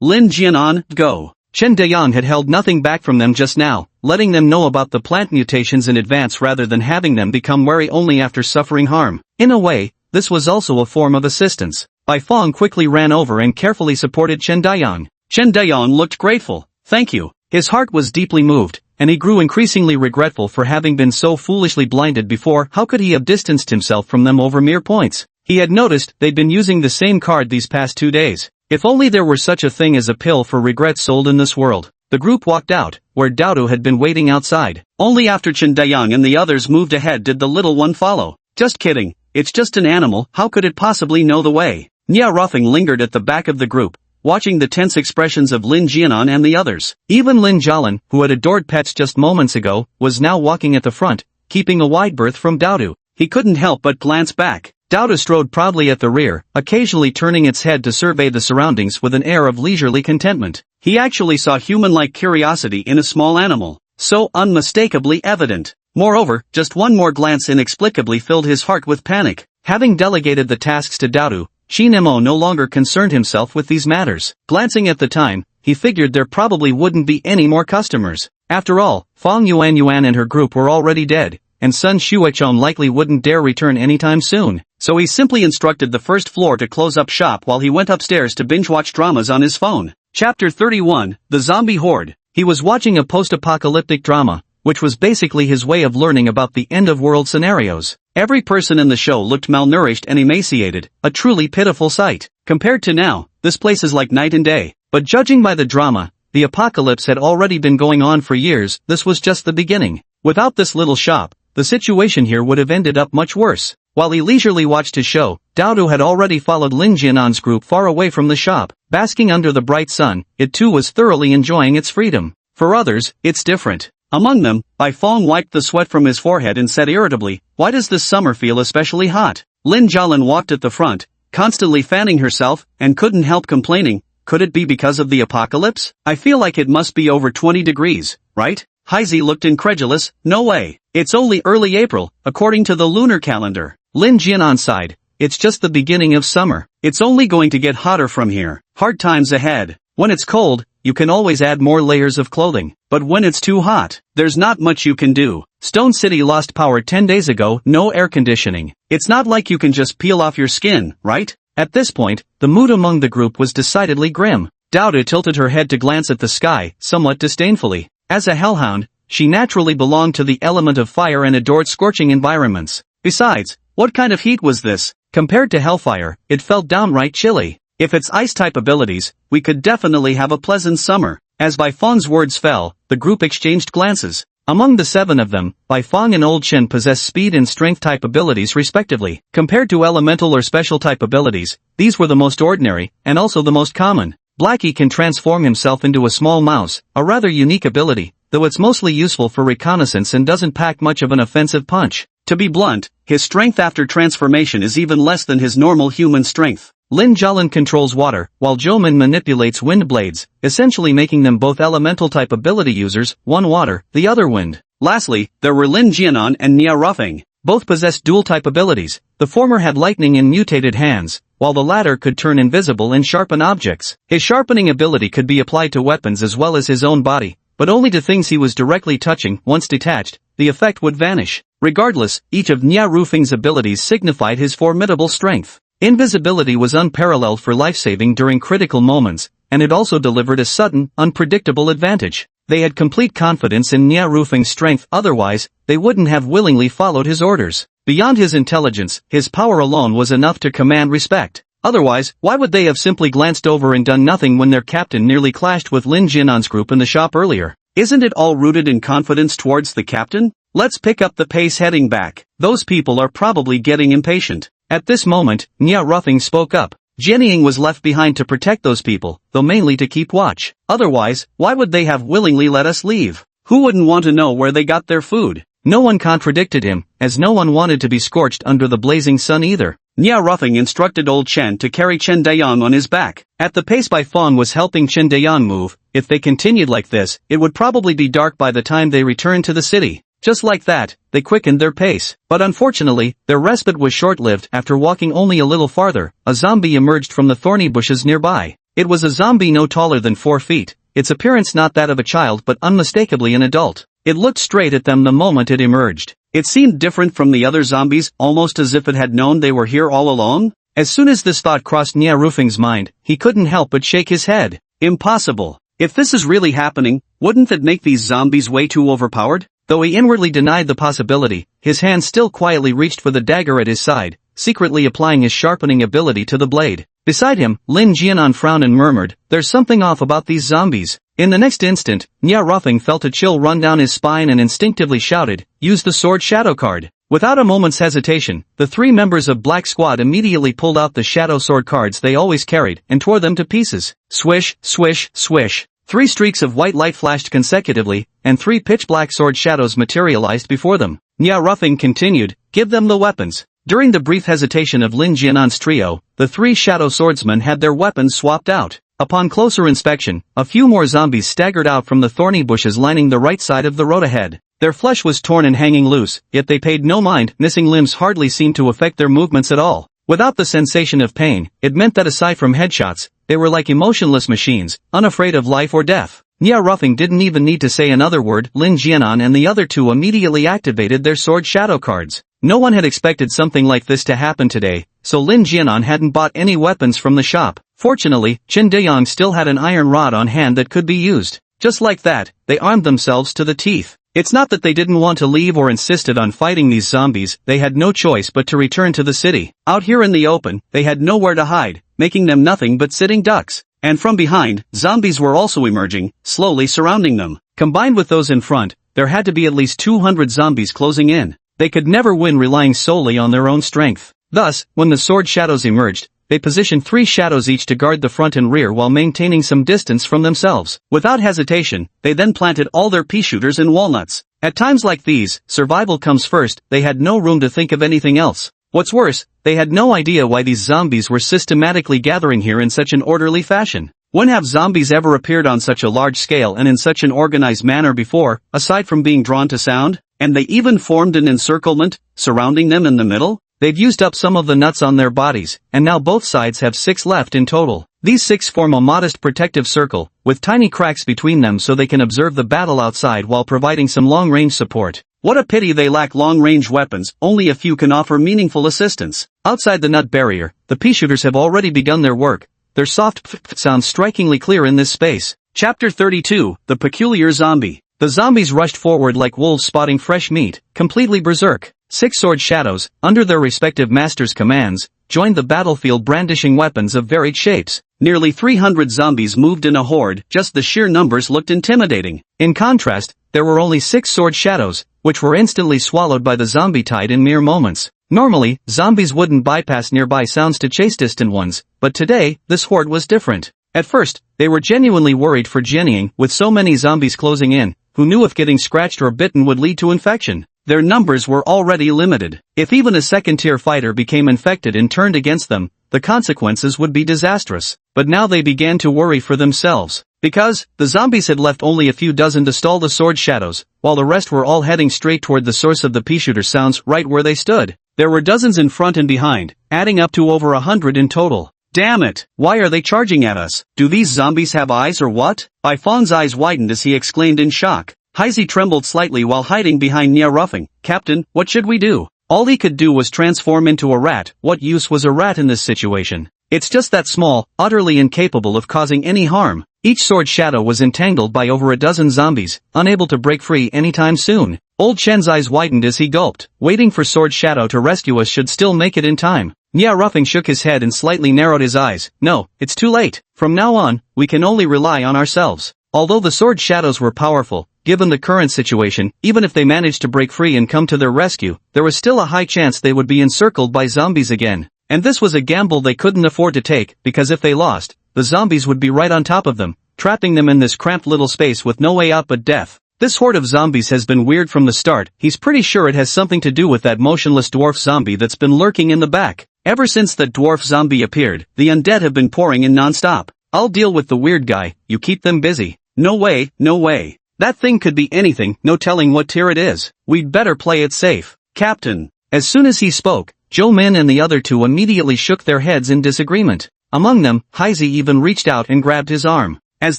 Lin Jianan, go. Chen Dayang had held nothing back from them just now, letting them know about the plant mutations in advance rather than having them become wary only after suffering harm. In a way, this was also a form of assistance. Bai Fong quickly ran over and carefully supported Chen Dayang. Chen Dayang looked grateful. Thank you. His heart was deeply moved, and he grew increasingly regretful for having been so foolishly blinded before. How could he have distanced himself from them over mere points? He had noticed they'd been using the same card these past 2 days. If only there were such a thing as a pill for regret sold in this world. The group walked out, where Dodo had been waiting outside. Only after Chen Dayang and the others moved ahead did the little one follow. Just kidding, it's just an animal, how could it possibly know the way? Nia Ruffing lingered at the back of the group, watching the tense expressions of Lin Jianan and the others. Even Lin Jialan, who had adored pets just moments ago, was now walking at the front, keeping a wide berth from Dodo. He couldn't help but glance back. Dodo strode proudly at the rear, occasionally turning its head to survey the surroundings with an air of leisurely contentment. He actually saw human-like curiosity in a small animal, so unmistakably evident. Moreover, just one more glance inexplicably filled his heart with panic. Having delegated the tasks to Dodo, Shi Nemo no longer concerned himself with these matters. Glancing at the time, he figured there probably wouldn't be any more customers. After all, Fang Yuan and her group were already dead, and Sun Xuechong likely wouldn't dare return anytime soon. So he simply instructed the first floor to close up shop while he went upstairs to binge-watch dramas on his phone. Chapter 31, The Zombie Horde. He was watching a post-apocalyptic drama, which was basically his way of learning about the end-of-world scenarios. Every person in the show looked malnourished and emaciated, a truly pitiful sight. Compared to now, this place is like night and day. But judging by the drama, the apocalypse had already been going on for years. This was just the beginning. Without this little shop, the situation here would have ended up much worse. While he leisurely watched his show, Dodo had already followed Lin Jianan's group far away from the shop. Basking under the bright sun, it too was thoroughly enjoying its freedom. For others, it's different. Among them, Bai Fong wiped the sweat from his forehead and said irritably, "Why does this summer feel especially hot?" Lin Jialan walked at the front, constantly fanning herself, and couldn't help complaining, "Could it be because of the apocalypse? I feel like it must be over 20 degrees, right?" Heizi looked incredulous, "No way. It's only early April, according to the lunar calendar." Lin Jianan sighed, "It's just the beginning of summer. It's only going to get hotter from here. Hard times ahead. When it's cold, you can always add more layers of clothing. But when it's too hot, there's not much you can do. Stone City lost power 10 days ago, no air conditioning. It's not like you can just peel off your skin, right?" At this point, the mood among the group was decidedly grim. Dodo tilted her head to glance at the sky, somewhat disdainfully. As a hellhound, she naturally belonged to the element of fire and adored scorching environments. Besides, what kind of heat was this? Compared to hellfire, it felt downright chilly. If it's ice-type abilities, we could definitely have a pleasant summer. As Bai Fong's words fell, the group exchanged glances. Among the 7 of them, Bai Fong and Old Chen possessed speed and strength-type abilities respectively. Compared to elemental or special-type abilities, these were the most ordinary, and also the most common. Blackie can transform himself into a small mouse, a rather unique ability, though it's mostly useful for reconnaissance and doesn't pack much of an offensive punch. To be blunt, his strength after transformation is even less than his normal human strength. Lin Jialan controls water, while Zhoumin manipulates wind blades, essentially making them both elemental-type ability users, one water, the other wind. Lastly, there were Lin Jianan and Nia Ruffing. Both possessed dual-type abilities. The former had lightning and mutated hands, while the latter could turn invisible and sharpen objects. His sharpening ability could be applied to weapons as well as his own body, but only to things he was directly touching. Once detached, the effect would vanish. Regardless, each of Nia Rufing's abilities signified his formidable strength. Invisibility was unparalleled for life-saving during critical moments, and it also delivered a sudden, unpredictable advantage. They had complete confidence in Nia Rufing's strength, otherwise, they wouldn't have willingly followed his orders. Beyond his intelligence, his power alone was enough to command respect. Otherwise, why would they have simply glanced over and done nothing when their captain nearly clashed with Lin Jianan's group in the shop earlier? Isn't it all rooted in confidence towards the captain? Let's pick up the pace heading back. Those people are probably getting impatient. At this moment, Nia Ruffing spoke up. Jianying was left behind to protect those people, though mainly to keep watch. Otherwise, why would they have willingly let us leave? Who wouldn't want to know where they got their food? No one contradicted him, as no one wanted to be scorched under the blazing sun either. Nia Ruffing instructed Old Chen to carry Chen Dayang on his back. At the pace Bai Fong was helping Chen Dayang move, if they continued like this, it would probably be dark by the time they returned to the city. Just like that, they quickened their pace. But unfortunately, their respite was short-lived. After walking only a little farther, a zombie emerged from the thorny bushes nearby. It was a zombie no taller than 4 feet, its appearance not that of a child but unmistakably an adult. It looked straight at them the moment it emerged. It seemed different from the other zombies, almost as if it had known they were here all along. As soon as this thought crossed Nia Rufing's mind, he couldn't help but shake his head. Impossible. If this is really happening, wouldn't that make these zombies way too overpowered? Though he inwardly denied the possibility, his hand still quietly reached for the dagger at his side, secretly applying his sharpening ability to the blade. Beside him, Lin Jianan frowned and murmured, "There's something off about these zombies." In the next instant, Nya Ruffing felt a chill run down his spine and instinctively shouted, "Use the sword shadow card." Without a moment's hesitation, the three members of Black Squad immediately pulled out the shadow sword cards they always carried and tore them to pieces. Swish, swish, swish. 3 streaks of white light flashed consecutively, and 3 pitch-black sword shadows materialized before them. Nya Ruffing continued, "Give them the weapons." During the brief hesitation of Lin Jianan's trio, the 3 shadow swordsmen had their weapons swapped out. Upon closer inspection, a few more zombies staggered out from the thorny bushes lining the right side of the road ahead. Their flesh was torn and hanging loose, yet they paid no mind. Missing limbs hardly seemed to affect their movements at all. Without the sensation of pain, it meant that aside from headshots, they were like emotionless machines, unafraid of life or death. Nya Ruffing didn't even need to say another word. Lin Jianan and the other 2 immediately activated their sword shadow cards. No one had expected something like this to happen today, so Lin Jianan hadn't bought any weapons from the shop. Fortunately, Chen Deyong still had an iron rod on hand that could be used. Just like that, they armed themselves to the teeth. It's not that they didn't want to leave or insisted on fighting these zombies, they had no choice but to return to the city. Out here in the open, they had nowhere to hide, making them nothing but sitting ducks. And from behind, zombies were also emerging, slowly surrounding them. Combined with those in front, there had to be at least 200 zombies closing in. They could never win relying solely on their own strength. Thus, when the sword shadows emerged, they positioned 3 shadows each to guard the front and rear while maintaining some distance from themselves. Without hesitation, they then planted all their Peashooters in walnuts. At times like these, survival comes first. They had no room to think of anything else. What's worse, they had no idea why these zombies were systematically gathering here in such an orderly fashion. When have zombies ever appeared on such a large scale and in such an organized manner before, aside from being drawn to sound? And they even formed an encirclement, surrounding them in the middle? They've used up some of the nuts on their bodies, and now both sides have 6 left in total. These 6 form a modest protective circle, with tiny cracks between them so they can observe the battle outside while providing some long-range support. What a pity they lack long-range weapons, only a few can offer meaningful assistance. Outside the nut barrier, the Peashooters have already begun their work. Their soft p sounds strikingly clear in this space. Chapter 32, The Peculiar Zombie. The zombies rushed forward like wolves spotting fresh meat, completely berserk. 6 sword shadows, under their respective masters' commands, joined the battlefield brandishing weapons of varied shapes. Nearly 300 zombies moved in a horde, just the sheer numbers looked intimidating. In contrast, there were only 6 sword shadows, which were instantly swallowed by the zombie tide in mere moments. Normally, zombies wouldn't bypass nearby sounds to chase distant ones, but today, this horde was different. At first, they were genuinely worried for Jianying, with so many zombies closing in, who knew if getting scratched or bitten would lead to infection. Their numbers were already limited. If even a second-tier fighter became infected and turned against them, the consequences would be disastrous. But now they began to worry for themselves. Because, the zombies had left only a few dozen to stall the sword shadows, while the rest were all heading straight toward the source of the Peashooter sounds right where they stood. There were dozens in front and behind, adding up to over 100 in total. Damn it! Why are they charging at us? Do these zombies have eyes or what? Bai Fang's eyes widened as he exclaimed in shock. Heisey trembled slightly while hiding behind Nya Ruffing. Captain, what should we do? All he could do was transform into a rat. What use was a rat in this situation? It's just that small, utterly incapable of causing any harm. Each sword shadow was entangled by over a dozen zombies, unable to break free anytime soon. Old Chen's eyes widened as he gulped. Waiting for Sword Shadow to rescue us should still make it in time. Nya Ruffing shook his head and slightly narrowed his eyes. No, it's too late. From now on, we can only rely on ourselves. Although the sword shadows were powerful, given the current situation, even if they managed to break free and come to their rescue, there was still a high chance they would be encircled by zombies again. And this was a gamble they couldn't afford to take, because if they lost, the zombies would be right on top of them, trapping them in this cramped little space with no way out but death. This horde of zombies has been weird from the start. He's pretty sure it has something to do with that motionless dwarf zombie that's been lurking in the back. Ever since that dwarf zombie appeared, the undead have been pouring in non-stop. I'll deal with the weird guy, you keep them busy. No way, no way. That thing could be anything, no telling what tier it is. We'd better play it safe. Captain. As soon as he spoke, Zhou Min and the other two immediately shook their heads in disagreement. Among them, Heisey even reached out and grabbed his arm. As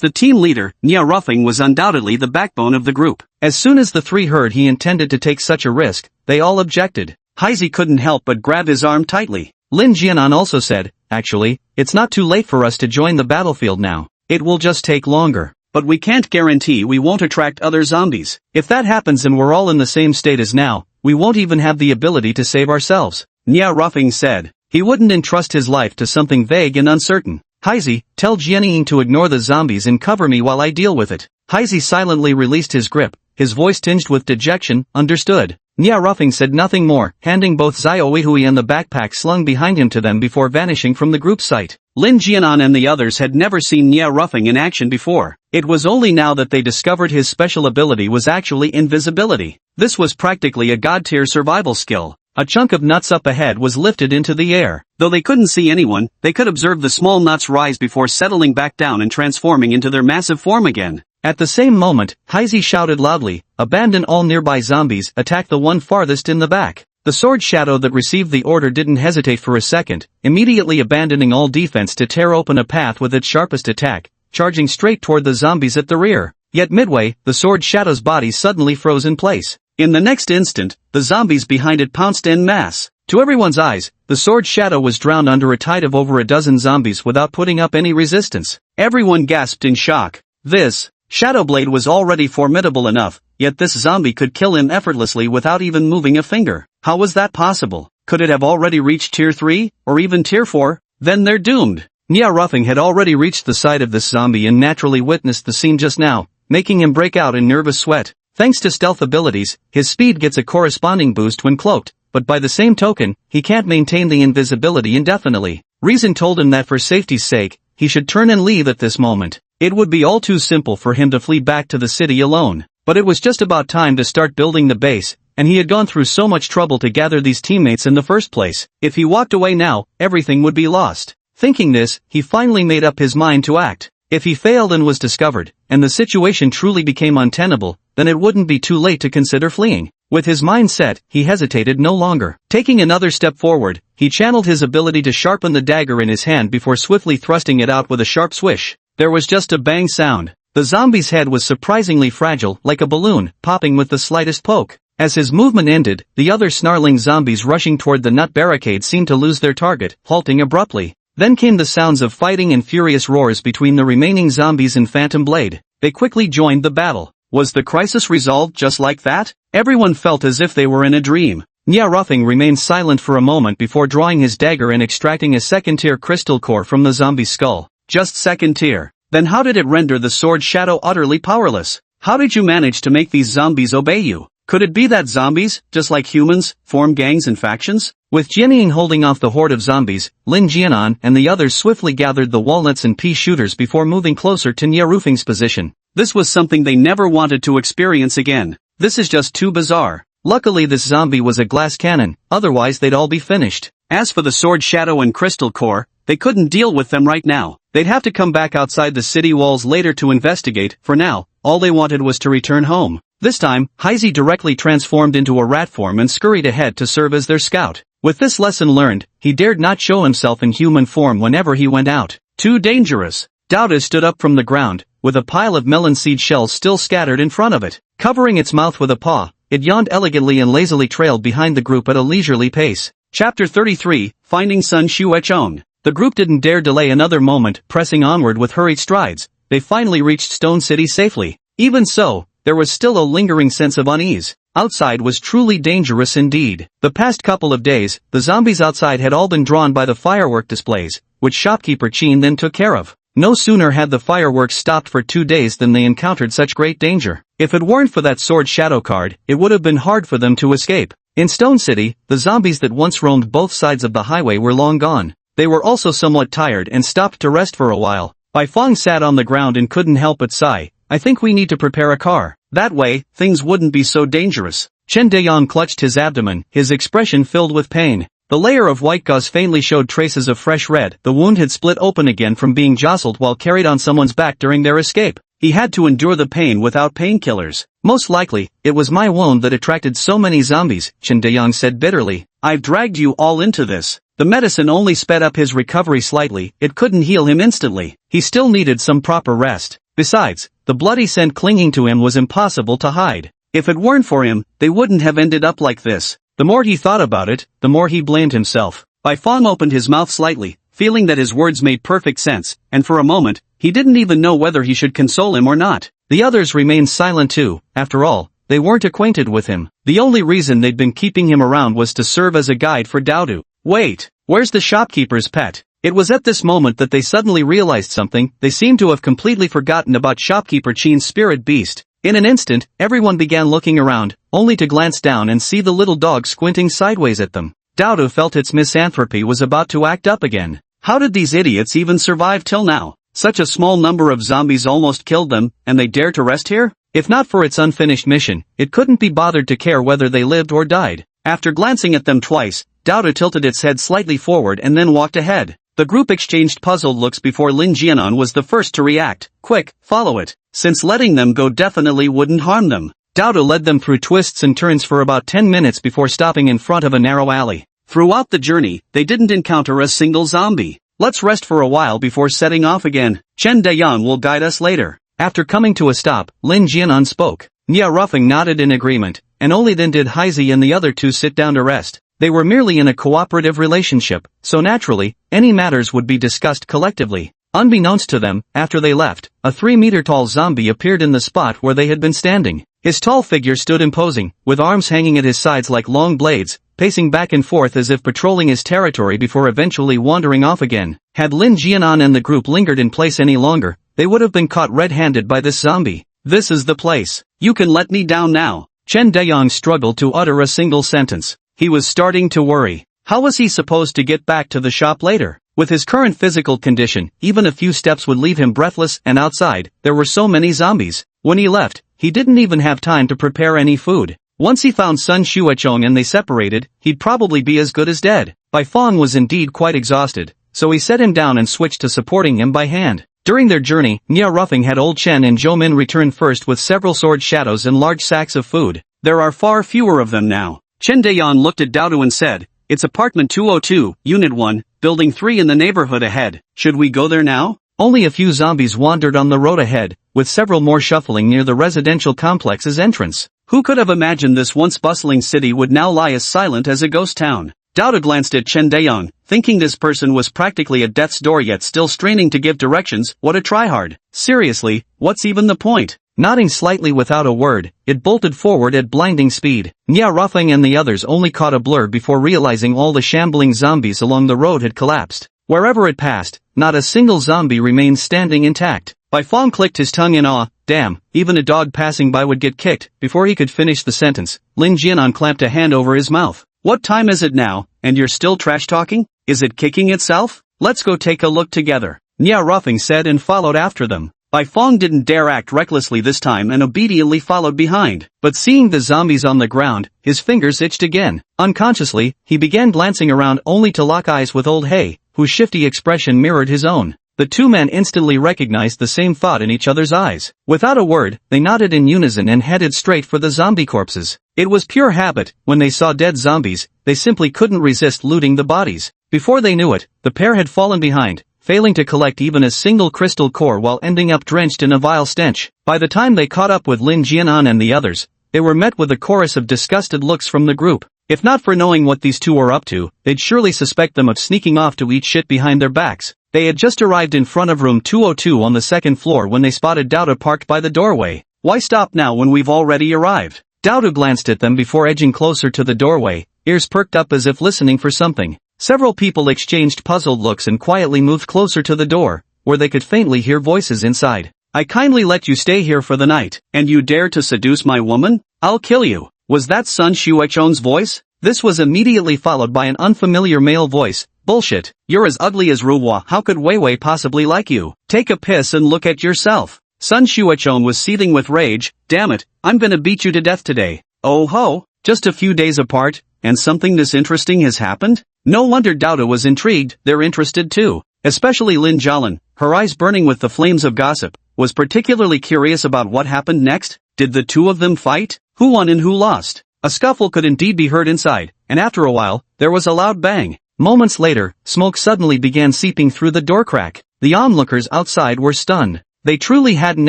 the team leader, Nya Ruffing was undoubtedly the backbone of the group. As soon as the three heard he intended to take such a risk, they all objected. Heisey couldn't help but grab his arm tightly. Lin Jianan also said, actually, it's not too late for us to join the battlefield now. It will just take longer. But we can't guarantee we won't attract other zombies. If that happens and we're all in the same state as now, we won't even have the ability to save ourselves. Nya Ruffing said. He wouldn't entrust his life to something vague and uncertain. Heizi, tell Jianying to ignore the zombies and cover me while I deal with it. Heizi silently released his grip, his voice tinged with dejection. Understood. Nia Ruffing said nothing more, handing both Xiaohui and the backpack slung behind him to them before vanishing from the group site. Lin Jianan and the others had never seen Nia Ruffing in action before. It was only now that they discovered his special ability was actually invisibility. This was practically a god-tier survival skill. A chunk of nuts up ahead was lifted into the air. Though they couldn't see anyone, they could observe the small nuts rise before settling back down and transforming into their massive form again. At the same moment, Heizi shouted loudly, "Abandon all nearby zombies, attack the one farthest in the back." The sword shadow that received the order didn't hesitate for a second, immediately abandoning all defense to tear open a path with its sharpest attack, charging straight toward the zombies at the rear. Yet midway, the sword shadow's body suddenly froze in place. In the next instant, the zombies behind it pounced en masse. To everyone's eyes, the sword shadow was drowned under a tide of over a dozen zombies without putting up any resistance. Everyone gasped in shock. This Shadowblade was already formidable enough, yet this zombie could kill him effortlessly without even moving a finger. How was that possible? Could it have already reached Tier 3, or even Tier 4? Then they're doomed. Nia Ruffing had already reached the side of this zombie and naturally witnessed the scene just now, making him break out in nervous sweat. Thanks to stealth abilities, his speed gets a corresponding boost when cloaked, but by the same token, he can't maintain the invisibility indefinitely. Reason told him that for safety's sake, he should turn and leave at this moment. It would be all too simple for him to flee back to the city alone. But it was just about time to start building the base, and he had gone through so much trouble to gather these teammates in the first place. If he walked away now, everything would be lost. Thinking this, he finally made up his mind to act. If he failed and was discovered, and the situation truly became untenable, then it wouldn't be too late to consider fleeing. With his mind set, he hesitated no longer. Taking another step forward, he channeled his ability to sharpen the dagger in his hand before swiftly thrusting it out with a sharp swish. There was just a bang sound. The zombie's head was surprisingly fragile, like a balloon, popping with the slightest poke. As his movement ended, the other snarling zombies rushing toward the nut barricade seemed to lose their target, halting abruptly. Then came the sounds of fighting and furious roars between the remaining zombies and Phantom Blade. They quickly joined the battle. Was the crisis resolved just like that? Everyone felt as if they were in a dream. Nia Ruffing remained silent for a moment before drawing his dagger and extracting a second-tier crystal core from the zombie's skull. Just second tier. Then how did it render the sword shadow utterly powerless? How did you manage to make these zombies obey you? Could it be that zombies, just like humans, form gangs and factions? With Jianying holding off the horde of zombies, Lin Jianan and the others swiftly gathered the walnuts and Peashooters before moving closer to Nia Ruffing's position. This was something they never wanted to experience again. This is just too bizarre. Luckily this zombie was a glass cannon, otherwise they'd all be finished. As for the sword shadow and crystal core, they couldn't deal with them right now. They'd have to come back outside the city walls later to investigate. For now, all they wanted was to return home. This time, Heizi directly transformed into a rat form and scurried ahead to serve as their scout. With this lesson learned, he dared not show himself in human form whenever he went out. Too dangerous. Dauda stood up from the ground, with a pile of melon seed shells still scattered in front of it. Covering its mouth with a paw, it yawned elegantly and lazily trailed behind the group at a leisurely pace. Chapter 33, Finding Sun Xuechong. The group didn't dare delay another moment, pressing onward with hurried strides. They finally reached Stone City safely. Even so, there was still a lingering sense of unease. Outside was truly dangerous indeed. The past couple of days, the zombies outside had all been drawn by the firework displays, which shopkeeper Chin then took care of. No sooner had the fireworks stopped for 2 days than they encountered such great danger. If it weren't for that sword shadow card, it would have been hard for them to escape. In Stone City, the zombies that once roamed both sides of the highway were long gone. They were also somewhat tired and stopped to rest for a while. Bai Fong sat on the ground and couldn't help but sigh. I think we need to prepare a car. That way, things wouldn't be so dangerous. Chen Dayan clutched his abdomen, his expression filled with pain. The layer of white gauze faintly showed traces of fresh red. The wound had split open again from being jostled while carried on someone's back during their escape. He had to endure the pain without painkillers. Most likely, it was my wound that attracted so many zombies, Chen Dayan said bitterly. I've dragged you all into this. The medicine only sped up his recovery slightly. It couldn't heal him instantly. He still needed some proper rest. Besides, the bloody scent clinging to him was impossible to hide. If it weren't for him, they wouldn't have ended up like this. The more he thought about it, the more he blamed himself. Bai Fong opened his mouth slightly, feeling that his words made perfect sense, and for a moment, he didn't even know whether he should console him or not. The others remained silent too. After all, they weren't acquainted with him. The only reason they'd been keeping him around was to serve as a guide for Daodu. Wait, Where's the shopkeeper's pet? It was at this moment that they suddenly realized something. They seemed to have completely forgotten about shopkeeper Chin's spirit beast. In an instant, everyone began looking around, only to glance down and see the little dog squinting sideways at them. Dodo felt its misanthropy was about to act up again. How did these idiots even survive till now? Such a small number of zombies almost killed them, and they dare to rest here? If not for its unfinished mission, it couldn't be bothered to care whether they lived or died. After glancing at them twice, Dodo tilted its head slightly forward and then walked ahead. The group exchanged puzzled looks before Lin Jianan was the first to react. Quick, follow it. Since letting them go definitely wouldn't harm them. Dodo led them through twists and turns for about 10 minutes before stopping in front of a narrow alley. Throughout the journey, they didn't encounter a single zombie. Let's rest for a while before setting off again. Chen Dayang will guide us later. After coming to a stop, Lin Jianan spoke. Nia Ruffing nodded in agreement, and only then did Haizi and the other two sit down to rest. They were merely in a cooperative relationship, so naturally, any matters would be discussed collectively. Unbeknownst to them, after they left, a 3-meter-tall zombie appeared in the spot where they had been standing. His tall figure stood imposing, with arms hanging at his sides like long blades, pacing back and forth as if patrolling his territory before eventually wandering off again. Had Lin Jianan and the group lingered in place any longer, they would have been caught red-handed by this zombie. This is the place. You can let me down now. Chen Dayang struggled to utter a single sentence. He was starting to worry. How was he supposed to get back to the shop later? With his current physical condition, even a few steps would leave him breathless, and outside, there were so many zombies. When he left, he didn't even have time to prepare any food. Once he found Sun Xuechong and they separated, he'd probably be as good as dead. Bai Fong was indeed quite exhausted, so he set him down and switched to supporting him by hand. During their journey, Nia Ruffing had Old Chen and Zhou Min return first with several sword shadows and large sacks of food. There are far fewer of them now. Chen Dayan looked at Dodo and said, "It's apartment 202, unit 1, building 3 in the neighborhood ahead. Should we go there now?" Only a few zombies wandered on the road ahead, with several more shuffling near the residential complex's entrance. Who could have imagined this once bustling city would now lie as silent as a ghost town? Dodo glanced at Chen Dayan, thinking this person was practically at death's door yet still straining to give directions. What a tryhard. Seriously, what's even the point? Nodding slightly without a word, it bolted forward at blinding speed. Nia Ruffing and the others only caught a blur before realizing all the shambling zombies along the road had collapsed. Wherever it passed, not a single zombie remained standing intact. Bai Fong clicked his tongue in awe. Damn, even a dog passing by would get kicked. Before he could finish the sentence, Lin Jianan clamped a hand over his mouth. What time is it now, and you're still trash-talking? Is it kicking itself? Let's go take a look together. Nia Ruffing said and followed after them. Bai Fong didn't dare act recklessly this time and obediently followed behind. But seeing the zombies on the ground, his fingers itched again. Unconsciously, he began glancing around only to lock eyes with Old Hay, whose shifty expression mirrored his own. The two men instantly recognized the same thought in each other's eyes. Without a word, they nodded in unison and headed straight for the zombie corpses. It was pure habit. When they saw dead zombies, they simply couldn't resist looting the bodies. Before they knew it, the pair had fallen behind, failing to collect even a single crystal core while ending up drenched in a vile stench. By the time they caught up with Lin Jianan and the others, they were met with a chorus of disgusted looks from the group. If not for knowing what these two were up to, they'd surely suspect them of sneaking off to eat shit behind their backs. They had just arrived in front of room 202 on the second floor when they spotted Dodo parked by the doorway. Why stop now when we've already arrived? Dodo glanced at them before edging closer to the doorway, ears perked up as if listening for something. Several people exchanged puzzled looks and quietly moved closer to the door, where they could faintly hear voices inside. I kindly let you stay here for the night, and you dare to seduce my woman? I'll kill you. Was that Sun Xuechong's voice? This was immediately followed by an unfamiliar male voice. Bullshit. You're as ugly as Ruhua. How could Wei Wei possibly like you? Take a piss and look at yourself. Sun Xuechong was seething with rage. Damn it, I'm gonna beat you to death today. Oh ho, just a few days apart, and something this interesting has happened? No wonder Dodo was intrigued. They're interested too. Especially Lin Jialan, her eyes burning with the flames of gossip, was particularly curious about what happened next. Did the two of them fight? Who won and who lost? A scuffle could indeed be heard inside, and after a while, there was a loud bang. Moments later, smoke suddenly began seeping through the door crack. The onlookers outside were stunned. They truly hadn't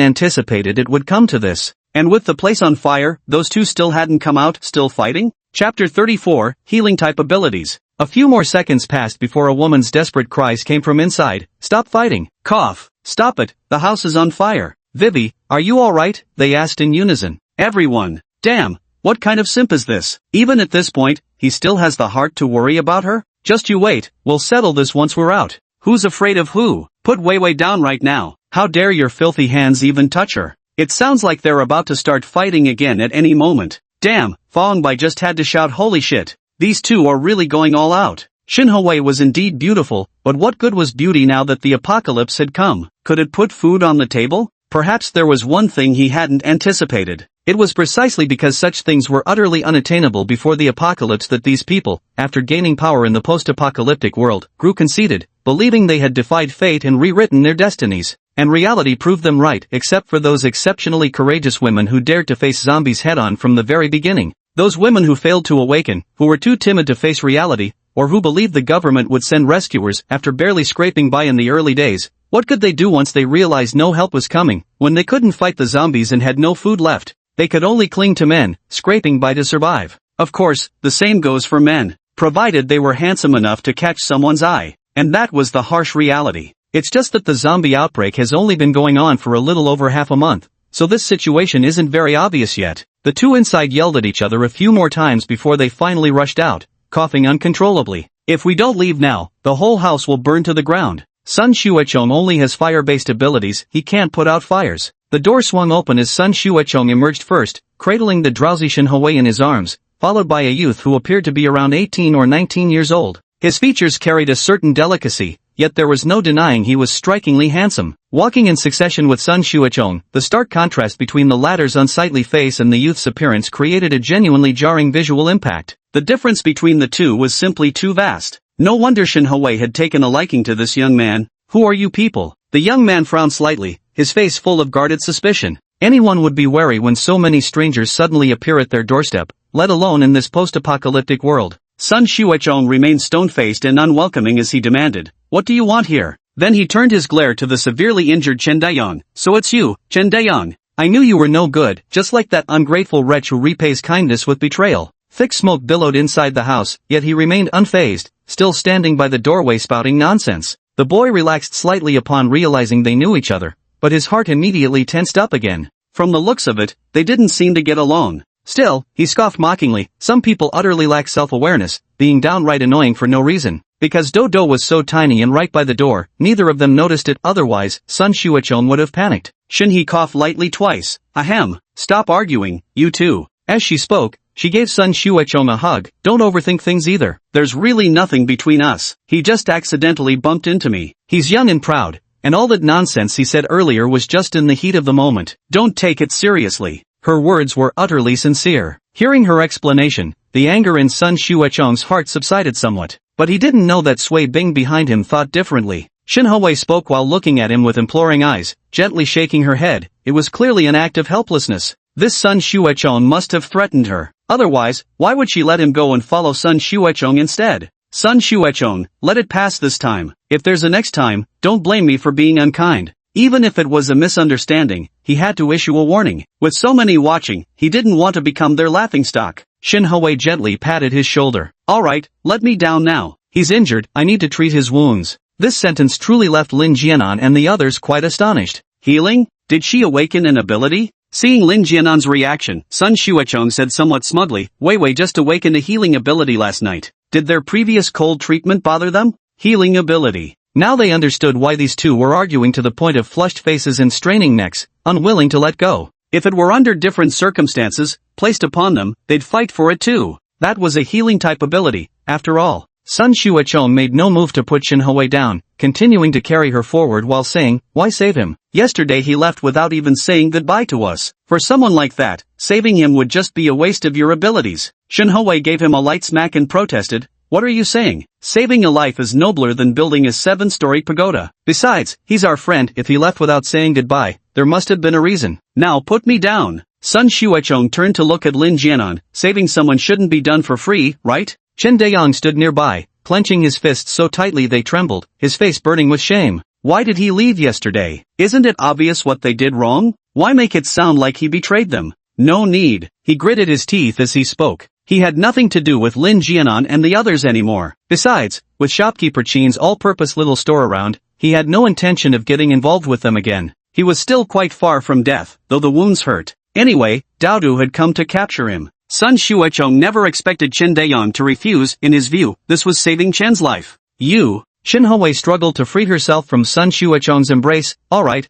anticipated it would come to this. And with the place on fire, those two still hadn't come out, still fighting? Chapter 34, Healing Type Abilities. A few more seconds passed before a woman's desperate cries came from inside. Stop fighting. Cough. Stop it, the house is on fire. Vivi, are you alright? They asked in unison. Everyone. Damn, what kind of simp is this? Even at this point, he still has the heart to worry about her? Just you wait, we'll settle this once we're out. Who's afraid of who? Put Wei Wei down right now. How dare your filthy hands even touch her? It sounds like they're about to start fighting again at any moment. Damn, Fong Bai just had to shout holy shit. These two are really going all out. Shin Ho-wei was indeed beautiful, but what good was beauty now that the apocalypse had come? Could it put food on the table? Perhaps there was one thing he hadn't anticipated. It was precisely because such things were utterly unattainable before the apocalypse that these people, after gaining power in the post-apocalyptic world, grew conceited, believing they had defied fate and rewritten their destinies. And reality proved them right, except for those exceptionally courageous women who dared to face zombies head-on from the very beginning. Those women who failed to awaken, who were too timid to face reality, or who believed the government would send rescuers after barely scraping by in the early days. What could they do once they realized no help was coming? When they couldn't fight the zombies and had no food left, they could only cling to men, scraping by to survive. Of course, the same goes for men, provided they were handsome enough to catch someone's eye. And that was the harsh reality. It's just that the zombie outbreak has only been going on for a little over half a month, so this situation isn't very obvious yet. The two inside yelled at each other a few more times before they finally rushed out, coughing uncontrollably. If we don't leave now, the whole house will burn to the ground. Sun Xuechong only has fire-based abilities, he can't put out fires. The door swung open as Sun Xuechong emerged first, cradling the drowsy Shin Ho-wei in his arms, followed by a youth who appeared to be around 18 or 19 years old. His features carried a certain delicacy, yet there was no denying he was strikingly handsome. Walking in succession with Sun Xuechong, the stark contrast between the latter's unsightly face and the youth's appearance created a genuinely jarring visual impact. The difference between the two was simply too vast. No wonder Shin Ho-wei had taken a liking to this young man. Who are you people? The young man frowned slightly, his face full of guarded suspicion. Anyone would be wary when so many strangers suddenly appear at their doorstep, let alone in this post-apocalyptic world. Sun Xuechong remained stone-faced and unwelcoming as he demanded, "What do you want here?" Then he turned his glare to the severely injured Chen Daiyang. "So it's you, Chen Daiyang. I knew you were no good, just like that ungrateful wretch who repays kindness with betrayal." Thick smoke billowed inside the house, yet he remained unfazed, still standing by the doorway spouting nonsense. The boy relaxed slightly upon realizing they knew each other, but his heart immediately tensed up again. From the looks of it, they didn't seem to get along. Still, he scoffed mockingly, some people utterly lack self-awareness, being downright annoying for no reason. Because Dodo was so tiny and right by the door, neither of them noticed it, otherwise, Sun Xuechong would have panicked. Shin He coughed lightly twice. Ahem, stop arguing, you two. As she spoke, she gave Sun Xuechong a hug. Don't overthink things either. There's really nothing between us. He just accidentally bumped into me. He's young and proud, and all that nonsense he said earlier was just in the heat of the moment. Don't take it seriously. Her words were utterly sincere. Hearing her explanation, the anger in Sun Xuechong's heart subsided somewhat. But he didn't know that Sui Bing behind him thought differently. Shin Ho-wei spoke while looking at him with imploring eyes, gently shaking her head. It was clearly an act of helplessness. This Sun Xuechong must have threatened her. Otherwise, why would she let him go and follow Sun Xuechong instead? Sun Xuechong, let it pass this time. If there's a next time, don't blame me for being unkind. Even if it was a misunderstanding, he had to issue a warning. With so many watching, he didn't want to become their laughingstock. Shin Ho-wei gently patted his shoulder. Alright, let me down now. He's injured, I need to treat his wounds. This sentence truly left Lin Jianan and the others quite astonished. Healing? Did she awaken an ability? Seeing Lin Jianan's reaction, Sun Xuechong said somewhat smugly, Wei Wei just awakened a healing ability last night. Did their previous cold treatment bother them? Healing ability. Now they understood why these two were arguing to the point of flushed faces and straining necks, unwilling to let go. If it were under different circumstances, placed upon them, they'd fight for it too. That was a healing type ability, after all. Sun Xuechong made no move to put Shin Ho-wei down, continuing to carry her forward while saying, why save him? Yesterday he left without even saying goodbye to us. For someone like that, saving him would just be a waste of your abilities. Shin Ho-wei gave him a light smack and protested, what are you saying? Saving a life is nobler than building a 7-story pagoda. Besides, he's our friend. If he left without saying goodbye, there must have been a reason. Now put me down. Sun Xuechong turned to look at Lin Jianan. Saving someone shouldn't be done for free, right? Chen Daiyang stood nearby, clenching his fists so tightly they trembled, his face burning with shame. Why did he leave yesterday? Isn't it obvious what they did wrong? Why make it sound like he betrayed them? No need. He gritted his teeth as he spoke. He had nothing to do with Lin Jianan and the others anymore. Besides, with shopkeeper Chen's all-purpose little store around, he had no intention of getting involved with them again. He was still quite far from death, though the wounds hurt. Anyway, Daodu had come to capture him. Sun Xuechong never expected Chen Dayan to refuse. In his view, this was saving Chen's life. You. Xinhui struggled to free herself from Sun Xuechong's embrace. Alright,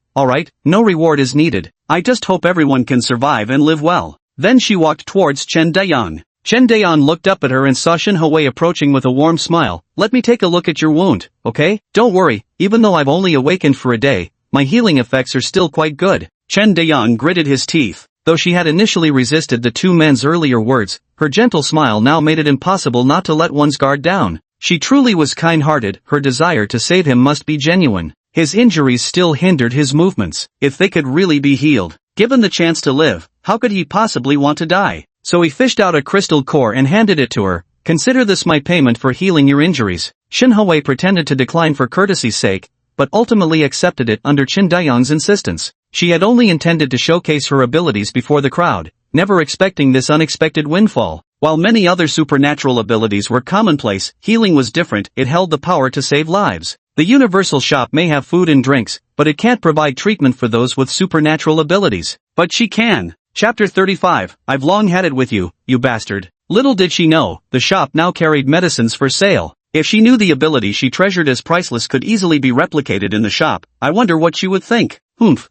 no reward is needed. I just hope everyone can survive and live well. Then she walked towards Chen Dayan. Chen Dayan looked up at her and saw Xinhui approaching with a warm smile. Let me take a look at your wound, okay? Don't worry, even though I've only awakened for a day, my healing effects are still quite good. Chen Dayan gritted his teeth. Though she had initially resisted the two men's earlier words, her gentle smile now made it impossible not to let one's guard down. She truly was kind-hearted, her desire to save him must be genuine. His injuries still hindered his movements. If they could really be healed, given the chance to live, how could he possibly want to die? So he fished out a crystal core and handed it to her. Consider this my payment for healing your injuries. Xinhui pretended to decline for courtesy's sake, but ultimately accepted it under Chen Dayan's insistence. She had only intended to showcase her abilities before the crowd, never expecting this unexpected windfall. While many other supernatural abilities were commonplace, healing was different. It held the power to save lives. The universal shop may have food and drinks, but it can't provide treatment for those with supernatural abilities. But she can. Chapter 35, I've long had it with you, you bastard. Little did she know, the shop now carried medicines for sale. If she knew the ability she treasured as priceless could easily be replicated in the shop, I wonder what she would think.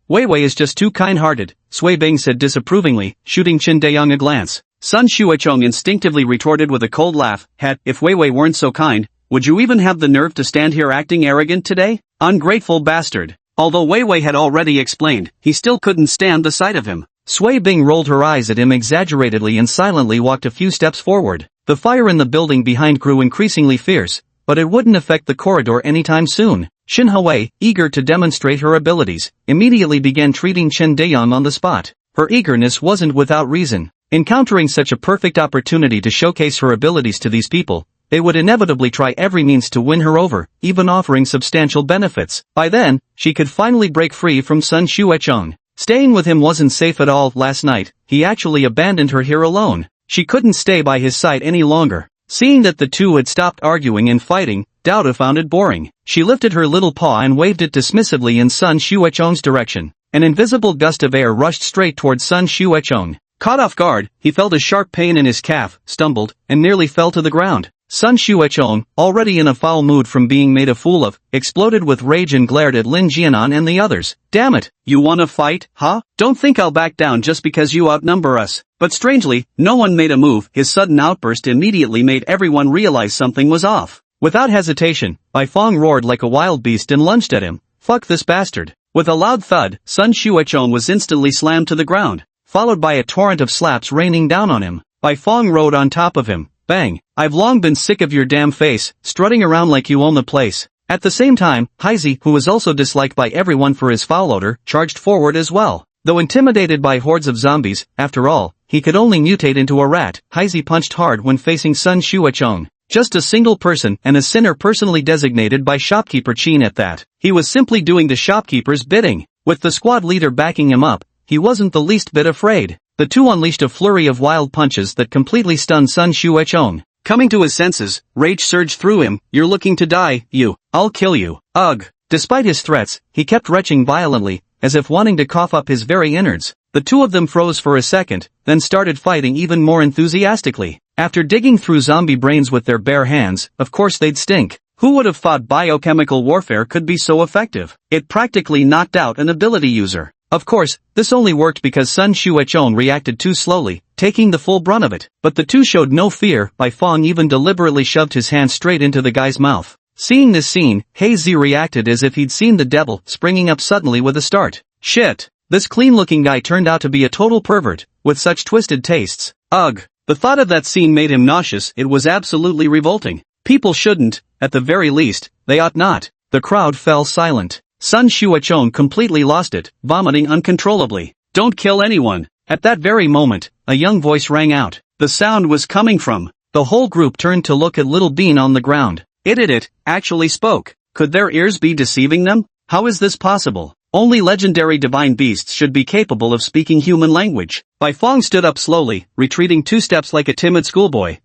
Wei Wei is just too kind-hearted, Sui Bing said disapprovingly, shooting Chen Dayan a glance. Sun Xuechong instinctively retorted with a cold laugh. If Wei Wei weren't so kind, would you even have the nerve to stand here acting arrogant today? Ungrateful bastard. Although Wei Wei had already explained, he still couldn't stand the sight of him. Sui Bing rolled her eyes at him exaggeratedly and silently walked a few steps forward. The fire in the building behind grew increasingly fierce, but it wouldn't affect the corridor anytime soon. Xinhui, eager to demonstrate her abilities, immediately began treating Chen Dayan on the spot. Her eagerness wasn't without reason. Encountering such a perfect opportunity to showcase her abilities to these people, they would inevitably try every means to win her over, even offering substantial benefits. By then, she could finally break free from Sun Xuechong. Staying with him wasn't safe at all. Last night, he actually abandoned her here alone. She couldn't stay by his side any longer. Seeing that the two had stopped arguing and fighting, Douda found it boring. She lifted her little paw and waved it dismissively in Sun Xuechong's direction. An invisible gust of air rushed straight towards Sun Xuechong. Caught off guard, he felt a sharp pain in his calf, stumbled, and nearly fell to the ground. Sun Xuechong, already in a foul mood from being made a fool of, exploded with rage and glared at Lin Jianan and the others. Damn it, you wanna fight, huh? Don't think I'll back down just because you outnumber us. But strangely, no one made a move. His sudden outburst immediately made everyone realize something was off. Without hesitation, Bai Fong roared like a wild beast and lunged at him. Fuck this bastard. With a loud thud, Sun Xuechong was instantly slammed to the ground, followed by a torrent of slaps raining down on him. Bai Fong rode on top of him. Bang! I've long been sick of your damn face, strutting around like you own the place. At the same time, Heizi, who was also disliked by everyone for his foul odor, charged forward as well. Though intimidated by hordes of zombies, after all, he could only mutate into a rat. Heizi punched hard when facing Sun Xuechong. Just a single person and a sinner personally designated by shopkeeper Qin at that. He was simply doing the shopkeeper's bidding. With the squad leader backing him up, he wasn't the least bit afraid. The two unleashed a flurry of wild punches that completely stunned Sun Xuechong. Coming to his senses, rage surged through him. You're looking to die, you. I'll kill you. Ugh. Despite his threats, he kept retching violently, as if wanting to cough up his very innards. The two of them froze for a second, then started fighting even more enthusiastically. After digging through zombie brains with their bare hands, of course they'd stink. Who would have thought biochemical warfare could be so effective? It practically knocked out an ability user. Of course, this only worked because Sun Xuechong reacted too slowly, taking the full brunt of it. But the two showed no fear. Bai Fong even deliberately shoved his hand straight into the guy's mouth. Seeing this scene, Heizi reacted as if he'd seen the devil, springing up suddenly with a start. Shit! This clean-looking guy turned out to be a total pervert, with such twisted tastes. Ugh! The thought of that scene made him nauseous. It was absolutely revolting. People shouldn't, at the very least, they ought not. The crowd fell silent. Sun Xuechong completely lost it, vomiting uncontrollably. Don't kill anyone. At that very moment, a young voice rang out. The sound was coming from. The whole group turned to look at Little Bean on the ground. It actually spoke. Could their ears be deceiving them? How is this possible? Only legendary divine beasts should be capable of speaking human language. Bai Fong stood up slowly, retreating 2 steps like a timid schoolboy.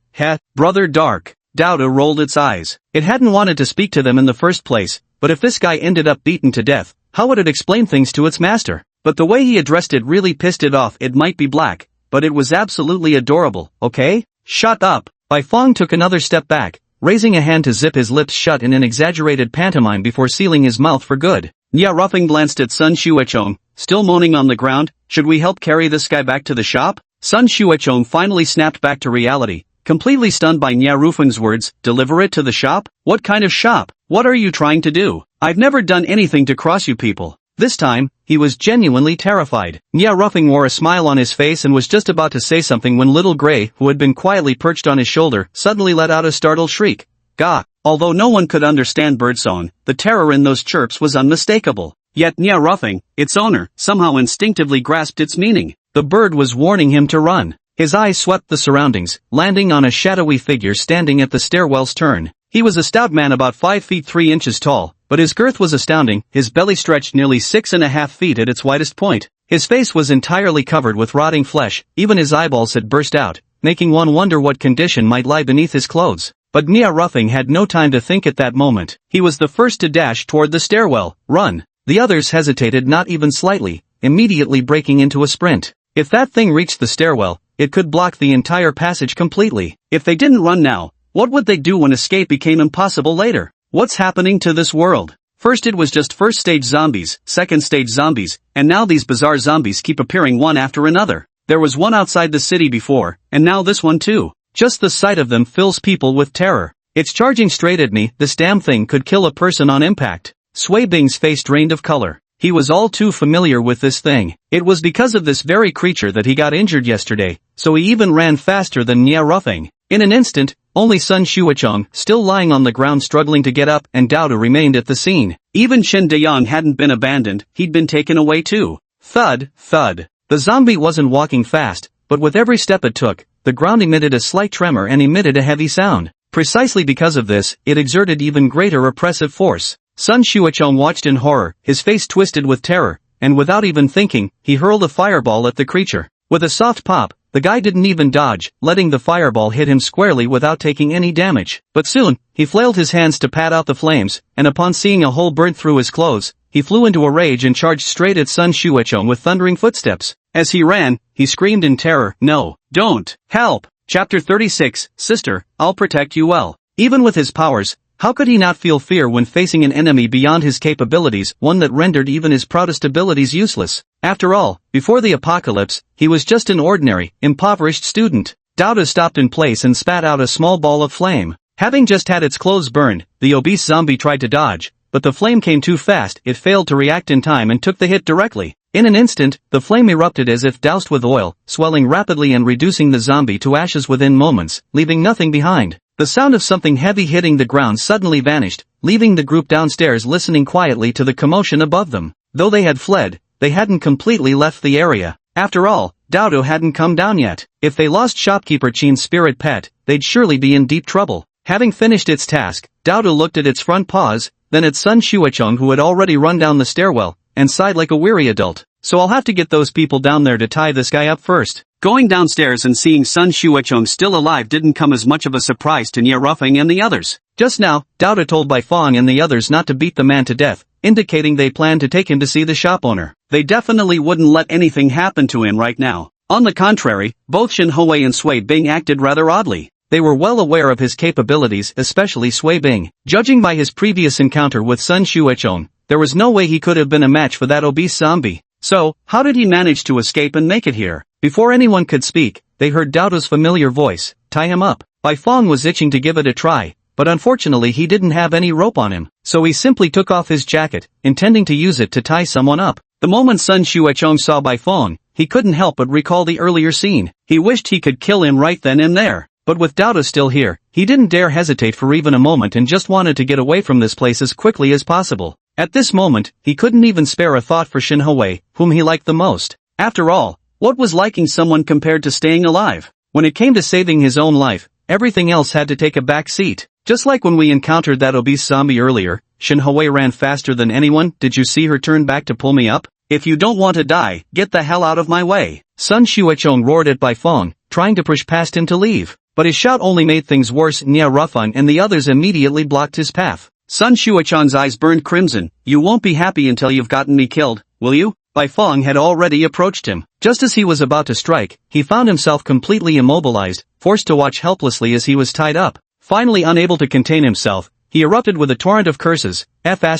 Brother Dark. Douda rolled its eyes. It hadn't wanted to speak to them in the first place. But if this guy ended up beaten to death, how would it explain things to its master? But the way he addressed it really pissed it off. It might be black, but it was absolutely adorable, okay? Shut up. Bai Fong took another step back, raising a hand to zip his lips shut in an exaggerated pantomime before sealing his mouth for good. Nia Ruffing glanced at Sun Xuechong, still moaning on the ground. Should we help carry this guy back to the shop? Sun Xuechong finally snapped back to reality, completely stunned by Nia Rufeng's words. Deliver it to the shop? What kind of shop? What are you trying to do? I've never done anything to cross you people. This time, he was genuinely terrified. Nia Ruffing wore a smile on his face and was just about to say something when Little Gray, who had been quietly perched on his shoulder, suddenly let out a startled shriek. Gah! Although no one could understand birdsong, the terror in those chirps was unmistakable. Yet Nia Ruffing, its owner, somehow instinctively grasped its meaning. The bird was warning him to run. His eyes swept the surroundings, landing on a shadowy figure standing at the stairwell's turn. He was a stout man about 5 feet 3 inches tall, but his girth was astounding. His belly stretched nearly 6.5 feet at its widest point. His face was entirely covered with rotting flesh, even his eyeballs had burst out, making one wonder what condition might lie beneath his clothes. But Nia Ruffing had no time to think at that moment. He was the first to dash toward the stairwell. Run! The others hesitated not even slightly, immediately breaking into a sprint. If that thing reached the stairwell, it could block the entire passage completely. If they didn't run now, what would they do when escape became impossible later? What's happening to this world? First it was just first stage zombies, second stage zombies, and now these bizarre zombies keep appearing one after another. There was one outside the city before, and now this one too. Just the sight of them fills people with terror. It's charging straight at me. This damn thing could kill a person on impact. Sui Bing's face drained of color. He was all too familiar with this thing. It was because of this very creature that he got injured yesterday, so he even ran faster than Nia Ruffing. In an instant, only Sun Xuechong, still lying on the ground struggling to get up, and Dao remained at the scene. Even Shen Deyang hadn't been abandoned, he'd been taken away too. Thud, thud. The zombie wasn't walking fast, but with every step it took, the ground emitted a slight tremor and emitted a heavy sound. Precisely because of this, it exerted even greater oppressive force. Sun Xuechong watched in horror, his face twisted with terror, and without even thinking, he hurled a fireball at the creature. With a soft pop, the guy didn't even dodge, letting the fireball hit him squarely without taking any damage. But soon, he flailed his hands to pat out the flames, and upon seeing a hole burnt through his clothes, he flew into a rage and charged straight at Sun Xuechong with thundering footsteps. As he ran, he screamed in terror, "No, don't, help!" Chapter 36, Sister, I'll protect you well. Even with his powers, how could he not feel fear when facing an enemy beyond his capabilities, one that rendered even his proudest abilities useless? After all, before the apocalypse, he was just an ordinary, impoverished student. Dao stopped in place and spat out a small ball of flame. Having just had its clothes burned, the obese zombie tried to dodge, but the flame came too fast. It failed to react in time and took the hit directly. In an instant, the flame erupted as if doused with oil, swelling rapidly and reducing the zombie to ashes within moments, leaving nothing behind. The sound of something heavy hitting the ground suddenly vanished, leaving the group downstairs listening quietly to the commotion above them. Though they had fled, they hadn't completely left the area. After all, Dao hadn't come down yet. If they lost shopkeeper Qin's spirit pet, they'd surely be in deep trouble. Having finished its task, Dao looked at its front paws, then at Sun Xuechong who had already run down the stairwell, and sighed like a weary adult. So I'll have to get those people down there to tie this guy up first. Going downstairs and seeing Sun Xuechong still alive didn't come as much of a surprise to Nia Ruffing and the others. Just now, Dao told Bai Fong and the others not to beat the man to death, indicating they planned to take him to see the shop owner. They definitely wouldn't let anything happen to him right now. On the contrary, both Shen Hui and Sui Bing acted rather oddly. They were well aware of his capabilities, especially Sui Bing. Judging by his previous encounter with Sun Xuechong, there was no way he could have been a match for that obese zombie. So, how did he manage to escape and make it here? Before anyone could speak, they heard Dao's familiar voice, "Tie him up." Bai Fong was itching to give it a try, but unfortunately he didn't have any rope on him, so he simply took off his jacket, intending to use it to tie someone up. The moment Sun Xuechong saw Bai Fong, he couldn't help but recall the earlier scene. He wished he could kill him right then and there. But with Dao still here, he didn't dare hesitate for even a moment and just wanted to get away from this place as quickly as possible. At this moment, he couldn't even spare a thought for Shen Hui, whom he liked the most. After all, what was liking someone compared to staying alive? When it came to saving his own life, everything else had to take a back seat. Just like when we encountered that obese zombie earlier, Shen Hui ran faster than anyone. Did you see her turn back to pull me up? If you don't want to die, get the hell out of my way. Sun Xuechong roared at Bai Fong, trying to push past him to leave. But his shout only made things worse. Nia Ruffing and the others immediately blocked his path. Sun Xuechong's eyes burned crimson. You won't be happy until you've gotten me killed, will you? Bai Feng had already approached him. Just as he was about to strike, he found himself completely immobilized, forced to watch helplessly as he was tied up. Finally unable to contain himself, he erupted with a torrent of curses, F*** and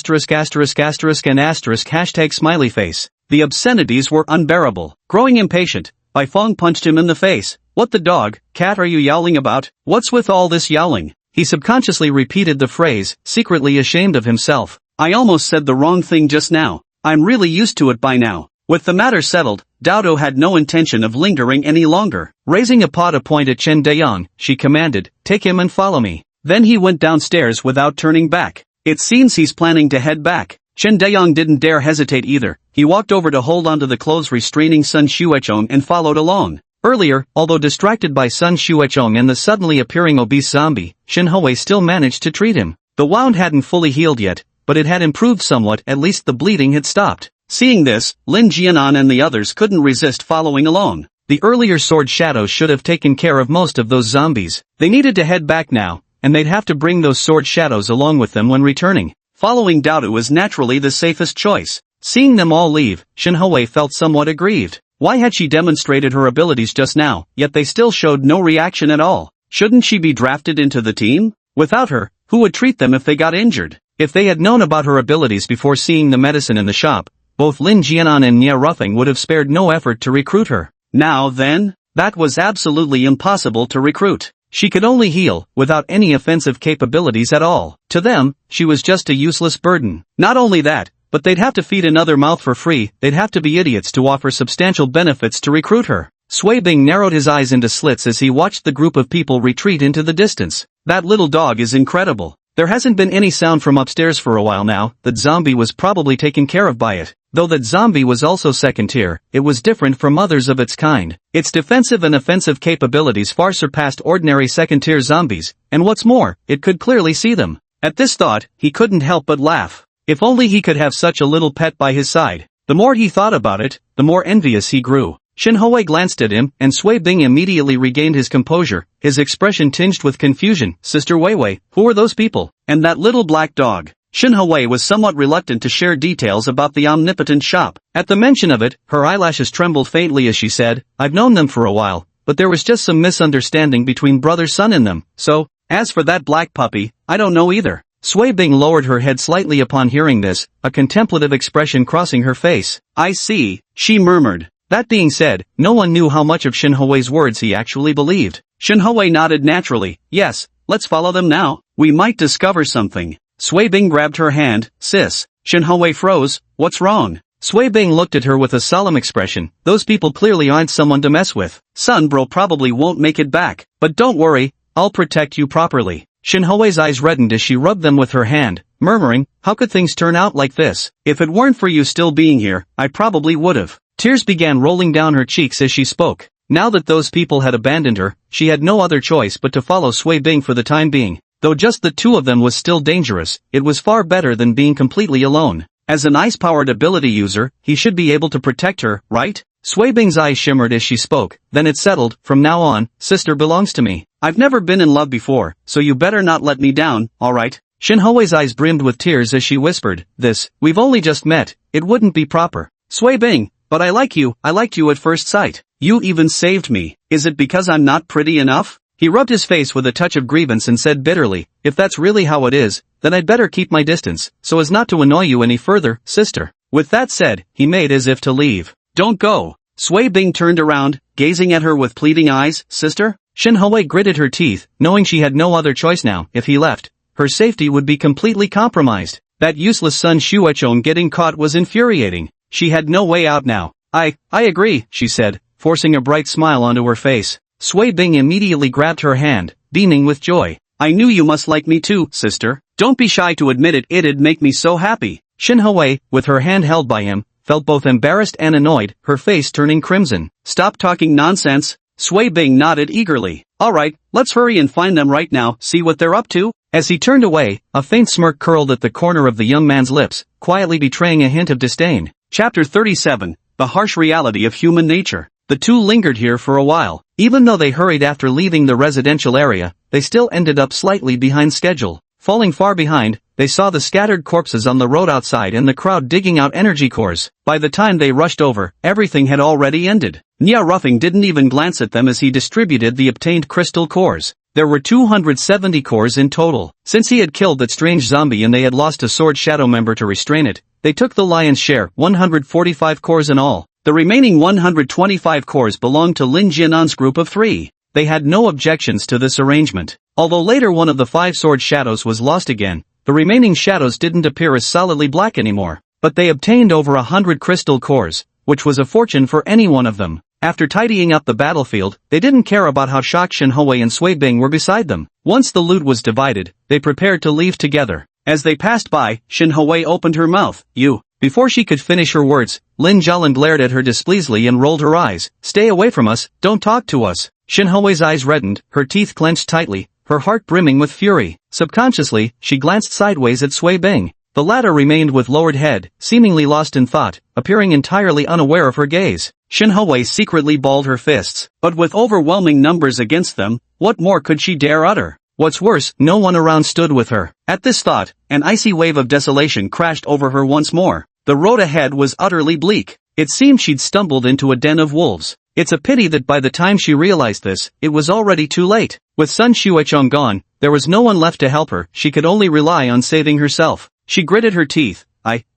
# smiley face. The obscenities were unbearable. Growing impatient, Bai Feng punched him in the face. What the dog, cat are you yowling about? What's with all this yowling? He subconsciously repeated the phrase, secretly ashamed of himself. I almost said the wrong thing just now. I'm really used to it by now. With the matter settled, Dodo had no intention of lingering any longer. Raising a paw to point at Chen Dayang, she commanded, take him and follow me. Then he went downstairs without turning back. It seems he's planning to head back. Chen Dayang didn't dare hesitate either. He walked over to hold onto the clothes restraining Sun Xuechong and followed along. Earlier, although distracted by Sun Xuechong and the suddenly appearing obese zombie, Shen Hui still managed to treat him. The wound hadn't fully healed yet, but it had improved somewhat, at least the bleeding had stopped. Seeing this, Lin Jianan and the others couldn't resist following along. The earlier sword shadows should have taken care of most of those zombies. They needed to head back now, and they'd have to bring those sword shadows along with them when returning. Following Dodo was naturally the safest choice. Seeing them all leave, Shen Hui felt somewhat aggrieved. Why had she demonstrated her abilities just now, yet they still showed no reaction at all? Shouldn't she be drafted into the team? Without her, who would treat them if they got injured? If they had known about her abilities before seeing the medicine in the shop, both Lin Jianan and Nia Ruffing would have spared no effort to recruit her. Now then, that was absolutely impossible to recruit. She could only heal, without any offensive capabilities at all. To them, she was just a useless burden. Not only that, but they'd have to feed another mouth for free. They'd have to be idiots to offer substantial benefits to recruit her. Sui Bing narrowed his eyes into slits as he watched the group of people retreat into the distance. That little dog is incredible. There hasn't been any sound from upstairs for a while now. That zombie was probably taken care of by it. Though that zombie was also second tier, it was different from others of its kind. Its defensive and offensive capabilities far surpassed ordinary second-tier zombies, and what's more, it could clearly see them. At this thought, he couldn't help but laugh. If only he could have such a little pet by his side. The more he thought about it, the more envious he grew. Shen Hui glanced at him, and Sui Bing immediately regained his composure, his expression tinged with confusion. Sister Weiwei, who are those people? And that little black dog? Shen Hui was somewhat reluctant to share details about the omnipotent shop. At the mention of it, her eyelashes trembled faintly as she said, I've known them for a while, but there was just some misunderstanding between brother-son and them, so, as for that black puppy, I don't know either. Sui Bing lowered her head slightly upon hearing this, a contemplative expression crossing her face. I see, she murmured. That being said, no one knew how much of Shen Hui's words he actually believed. Shen Hui nodded naturally. Yes, let's follow them now. We might discover something. Sui Bing grabbed her hand. Sis. Shen Hui froze. What's wrong? Sui Bing looked at her with a solemn expression. Those people clearly aren't someone to mess with. Sun Bro probably won't make it back. But don't worry, I'll protect you properly. Shen Hui's eyes reddened as she rubbed them with her hand, murmuring, how could things turn out like this? If it weren't for you still being here, I probably would've. Tears began rolling down her cheeks as she spoke. Now that those people had abandoned her, she had no other choice but to follow Sui Bing for the time being. Though just the two of them was still dangerous, it was far better than being completely alone. As an ice-powered ability user, he should be able to protect her, right? Sui Bing's eyes shimmered as she spoke, then it settled. From now on, sister belongs to me. I've never been in love before, so you better not let me down, alright? Shen Hui's eyes brimmed with tears as she whispered, we've only just met, it wouldn't be proper. Sui Bing, but I liked you at first sight. You even saved me. Is it because I'm not pretty enough? He rubbed his face with a touch of grievance and said bitterly, if that's really how it is, then I'd better keep my distance, so as not to annoy you any further, sister. With that said, he made as if to leave. Don't go. Sui Bing turned around, gazing at her with pleading eyes. Sister? Shen Hui gritted her teeth, knowing she had no other choice now. If he left, her safety would be completely compromised. That useless Sun Xuechong getting caught was infuriating. She had no way out now. I agree, she said, forcing a bright smile onto her face. Sui Bing immediately grabbed her hand, beaming with joy. I knew you must like me too, sister. Don't be shy to admit it, it'd make me so happy. Shen Hui, with her hand held by him, felt both embarrassed and annoyed, her face turning crimson. Stop talking nonsense. Sui Bing nodded eagerly. Alright, let's hurry and find them right now, see what they're up to. As he turned away, a faint smirk curled at the corner of the young man's lips, quietly betraying a hint of disdain. Chapter 37, The Harsh Reality of Human Nature. The two lingered here for a while. Even though they hurried after leaving the residential area, they still ended up slightly behind schedule. Falling far behind, they saw the scattered corpses on the road outside and the crowd digging out energy cores. By the time they rushed over, everything had already ended. Nia Ruffing didn't even glance at them as he distributed the obtained crystal cores. There were 270 cores in total. Since he had killed that strange zombie and they had lost a Sword Shadow member to restrain it, they took the lion's share, 145 cores in all. The remaining 125 cores belonged to Lin Jianan's group of 3. They had no objections to this arrangement. Although later one of the 5 sword shadows was lost again, the remaining shadows didn't appear as solidly black anymore. But they obtained over 100 crystal cores, which was a fortune for any one of them. After tidying up the battlefield, they didn't care about how shocked Shenhui and Sui Bing were beside them. Once the loot was divided, they prepared to leave together. As they passed by, Shenhui opened her mouth. You. Before she could finish her words, Lin Jialan glared at her displeasantly and rolled her eyes. Stay away from us, don't talk to us. Shenhui's eyes reddened, her teeth clenched tightly, her heart brimming with fury. Subconsciously, she glanced sideways at Sui Bing. The latter remained with lowered head, seemingly lost in thought, appearing entirely unaware of her gaze. Shenhui secretly balled her fists, but with overwhelming numbers against them, what more could she dare utter? What's worse, no one around stood with her. At this thought, an icy wave of desolation crashed over her once more. The road ahead was utterly bleak. It seemed she'd stumbled into a den of wolves. It's a pity that by the time she realized this, it was already too late. With Sun Xuechong gone, there was no one left to help her. She could only rely on saving herself. She gritted her teeth.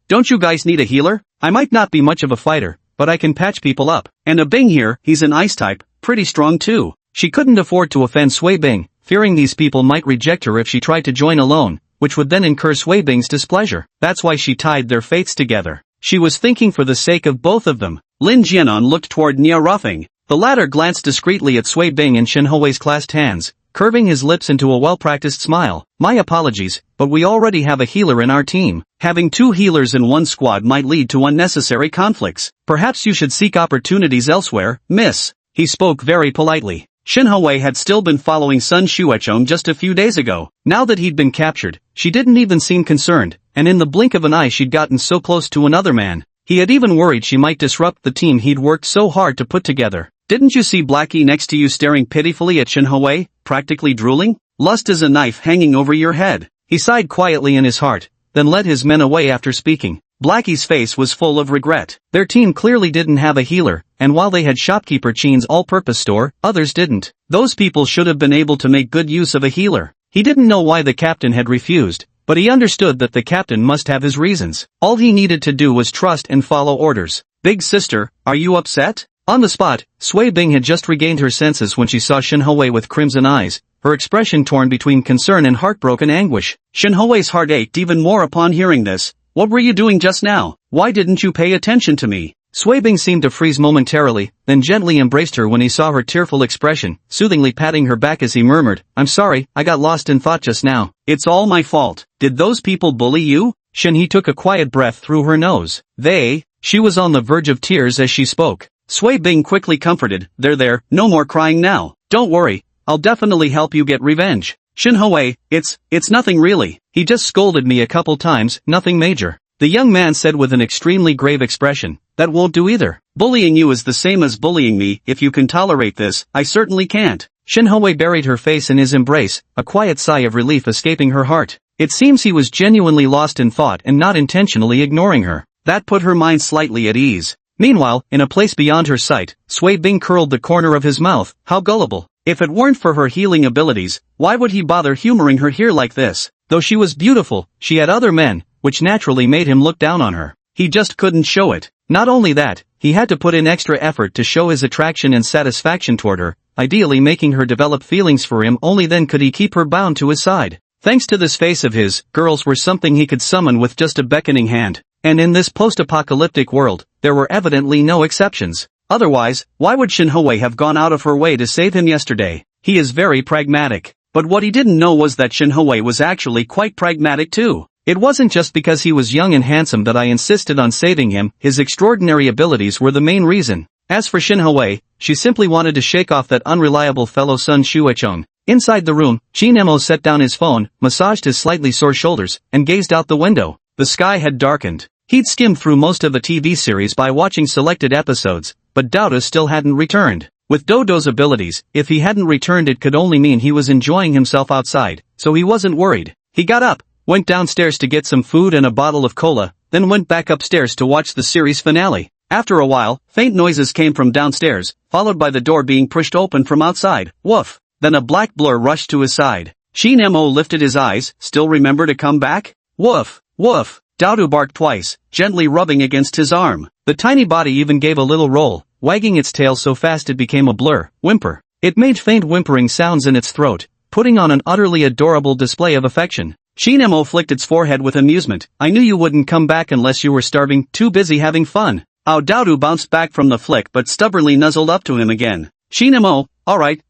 Don't you guys need a healer? I might not be much of a fighter, but I can patch people up. And a Bing here, he's an ice type, pretty strong too. She couldn't afford to offend Sui Bing, fearing these people might reject her if she tried to join alone, which would then incur Sui Bing's displeasure. That's why she tied their fates together. She was thinking for the sake of both of them. Lin Jianan looked toward Nia Ruffing. The latter glanced discreetly at Sui Bing and Shenhui's clasped hands, curving his lips into a well-practiced smile. My apologies, but we already have a healer in our team. Having 2 healers in one squad might lead to unnecessary conflicts. Perhaps you should seek opportunities elsewhere, miss. He spoke very politely. Shenhui had still been following Sun Xuechong just a few days ago. Now that he'd been captured, she didn't even seem concerned, and in the blink of an eye she'd gotten so close to another man. He had even worried she might disrupt the team he'd worked so hard to put together. Didn't you see Blackie next to you staring pitifully at Shenhui, practically drooling? Lust is a knife hanging over your head. He sighed quietly in his heart, then led his men away after speaking. Blackie's face was full of regret. Their team clearly didn't have a healer, and while they had Shopkeeper Chen's all-purpose store, others didn't. Those people should have been able to make good use of a healer. He didn't know why the captain had refused, but he understood that the captain must have his reasons. All he needed to do was trust and follow orders. Big sister, are you upset? On the spot, Sui Bing had just regained her senses when she saw Shenhui with crimson eyes, her expression torn between concern and heartbroken anguish. Shenhui's heart ached even more upon hearing this. What were you doing just now? Why didn't you pay attention to me? Sui Bing seemed to freeze momentarily, then gently embraced her when he saw her tearful expression, soothingly patting her back as he murmured, I'm sorry, I got lost in thought just now. It's all my fault. Did those people bully you? Shenhe took a quiet breath through her nose. She was on the verge of tears as she spoke. Sui Bing quickly comforted, they're there, no more crying now. Don't worry, I'll definitely help you get revenge. Shenhui, it's nothing really. He just scolded me a couple times, nothing major. The young man said with an extremely grave expression, that won't do either. Bullying you is the same as bullying me. If you can tolerate this, I certainly can't. Shenhui buried her face in his embrace, a quiet sigh of relief escaping her heart. It seems he was genuinely lost in thought and not intentionally ignoring her. That put her mind slightly at ease. Meanwhile, in a place beyond her sight, Sui Bing curled the corner of his mouth. How gullible. If it weren't for her healing abilities, why would he bother humoring her here like this? Though she was beautiful, she had other men, which naturally made him look down on her. He just couldn't show it. Not only that, he had to put in extra effort to show his attraction and satisfaction toward her, ideally making her develop feelings for him. Only then could he keep her bound to his side. Thanks to this face of his, girls were something he could summon with just a beckoning hand. And in this post-apocalyptic world, there were evidently no exceptions. Otherwise, why would Shenhui have gone out of her way to save him yesterday? He is very pragmatic. But what he didn't know was that Shenhui was actually quite pragmatic too. It wasn't just because he was young and handsome that I insisted on saving him, his extraordinary abilities were the main reason. As for Shenhui, she simply wanted to shake off that unreliable fellow Sun Xuechong. Inside the room, Qin Emo set down his phone, massaged his slightly sore shoulders, and gazed out the window. The sky had darkened. He'd skimmed through most of the TV series by watching selected episodes, but Dodo still hadn't returned. With Dodo's abilities, if he hadn't returned it could only mean he was enjoying himself outside, so he wasn't worried. He got up, went downstairs to get some food and a bottle of cola, then went back upstairs to watch the series finale. After a while, faint noises came from downstairs, followed by the door being pushed open from outside. Woof! Then a black blur rushed to his side. Shin Mo lifted his eyes. Still remember to come back? Woof! Woof! Daodu barked twice, gently rubbing against his arm. The tiny body even gave a little roll, wagging its tail so fast it became a blur. Whimper. It made faint whimpering sounds in its throat, putting on an utterly adorable display of affection. Shin Mo flicked its forehead with amusement. I knew you wouldn't come back unless you were starving, too busy having fun. Daodu bounced back from the flick but stubbornly nuzzled up to him again. Shin Mo, alright,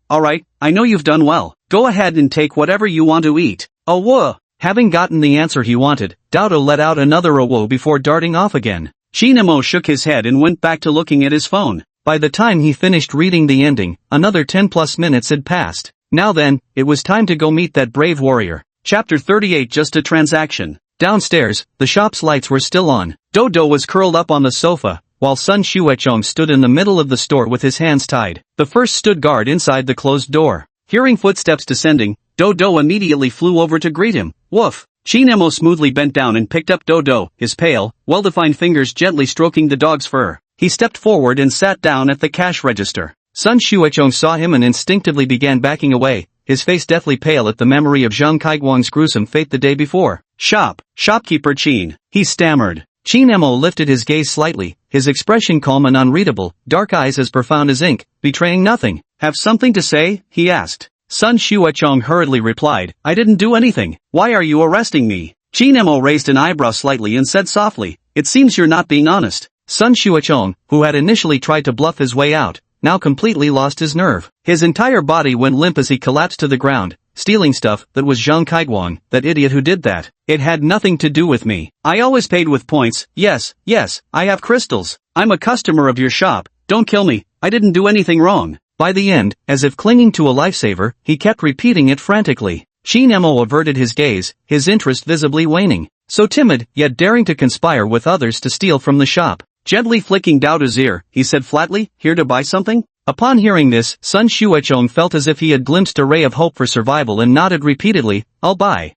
I know you've done well. Go ahead and take whatever you want to eat. Oh whoa! Having gotten the answer he wanted, Daodu let out another "oh" before darting off again. Shin Mo shook his head and went back to looking at his phone. By the time he finished reading the ending, another 10+ minutes had passed. Now then, it was time to go meet that brave warrior. Chapter 38. Just a transaction. Downstairs, the shop's lights were still on. Dodo was curled up on the sofa, while Sun Xuechong stood in the middle of the store with his hands tied. The first stood guard inside the closed door. Hearing footsteps descending, Dodo immediately flew over to greet him. Woof! Shin Mo smoothly bent down and picked up Dodo, his pale, well-defined fingers gently stroking the dog's fur. He stepped forward and sat down at the cash register. Sun Xuechong saw him and instinctively began backing away, his face deathly pale at the memory of Zhang Kaiguang's gruesome fate the day before. Shopkeeper Qin, he stammered. Shin Mo lifted his gaze slightly, his expression calm and unreadable, dark eyes as profound as ink, betraying nothing. Have something to say? He asked. Sun Xuechong hurriedly replied, I didn't do anything. Why are you arresting me? Shin Mo raised an eyebrow slightly and said softly, it seems you're not being honest. Sun Xuechong, who had initially tried to bluff his way out, now completely lost his nerve. His entire body went limp as he collapsed to the ground. Stealing stuff, that was Zhang Kaiguang, that idiot who did that. It had nothing to do with me. I always paid with points. Yes, I have crystals. I'm a customer of your shop. Don't kill me. I didn't do anything wrong. By the end, as if clinging to a lifesaver, he kept repeating it frantically. Shin Mo averted his gaze, his interest visibly waning. So timid, yet daring to conspire with others to steal from the shop. Gently flicking Daodu's ear, he said flatly, here to buy something? Upon hearing this, Sun Xuechong felt as if he had glimpsed a ray of hope for survival and nodded repeatedly, I'll buy.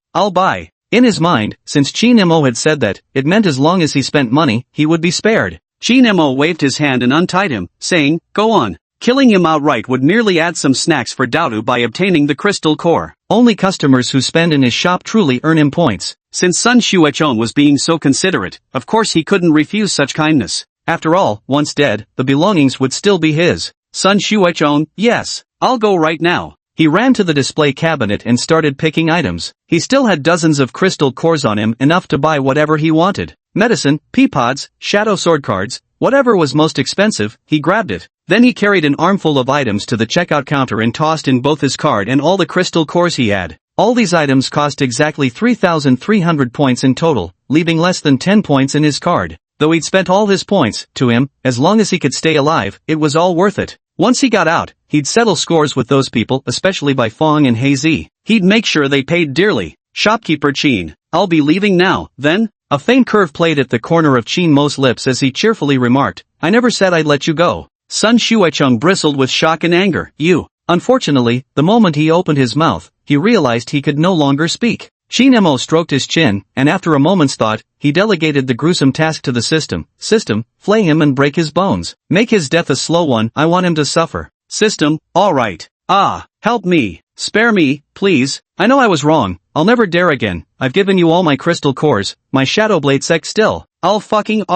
In his mind, since Shin Mo had said that, it meant as long as he spent money, he would be spared. Shin Mo waved his hand and untied him, saying, go on. Killing him outright would merely add some snacks for Daodu by obtaining the crystal core. Only customers who spend in his shop truly earn him points. Since Sun Xuechong was being so considerate, of course he couldn't refuse such kindness. After all, once dead, the belongings would still be his. Sun Xuechong, yes, I'll go right now. He ran to the display cabinet and started picking items. He still had dozens of crystal cores on him, enough to buy whatever he wanted. Medicine, pea pods, shadow sword cards, whatever was most expensive, he grabbed it. Then he carried an armful of items to the checkout counter and tossed in both his card and all the crystal cores he had. All these items cost exactly 3,300 points in total, leaving less than 10 points in his card. Though he'd spent all his points, to him, as long as he could stay alive, it was all worth it. Once he got out, he'd settle scores with those people, especially by Fong and Hazy. He'd make sure they paid dearly. Shopkeeper Qin, I'll be leaving now, then? A faint curve played at the corner of Qin Mo's lips as he cheerfully remarked, I never said I'd let you go. Sun Xuechong bristled with shock and anger. You. Unfortunately, the moment he opened his mouth, he realized he could no longer speak. Shin Mo stroked his chin, and after a moment's thought, he delegated the gruesome task to the system. System, flay him and break his bones. Make his death a slow one, I want him to suffer. System, alright. Help me. Spare me, please. I know I was wrong. I'll never dare again. I've given you all my crystal cores, my shadow blade sec still. I'll fucking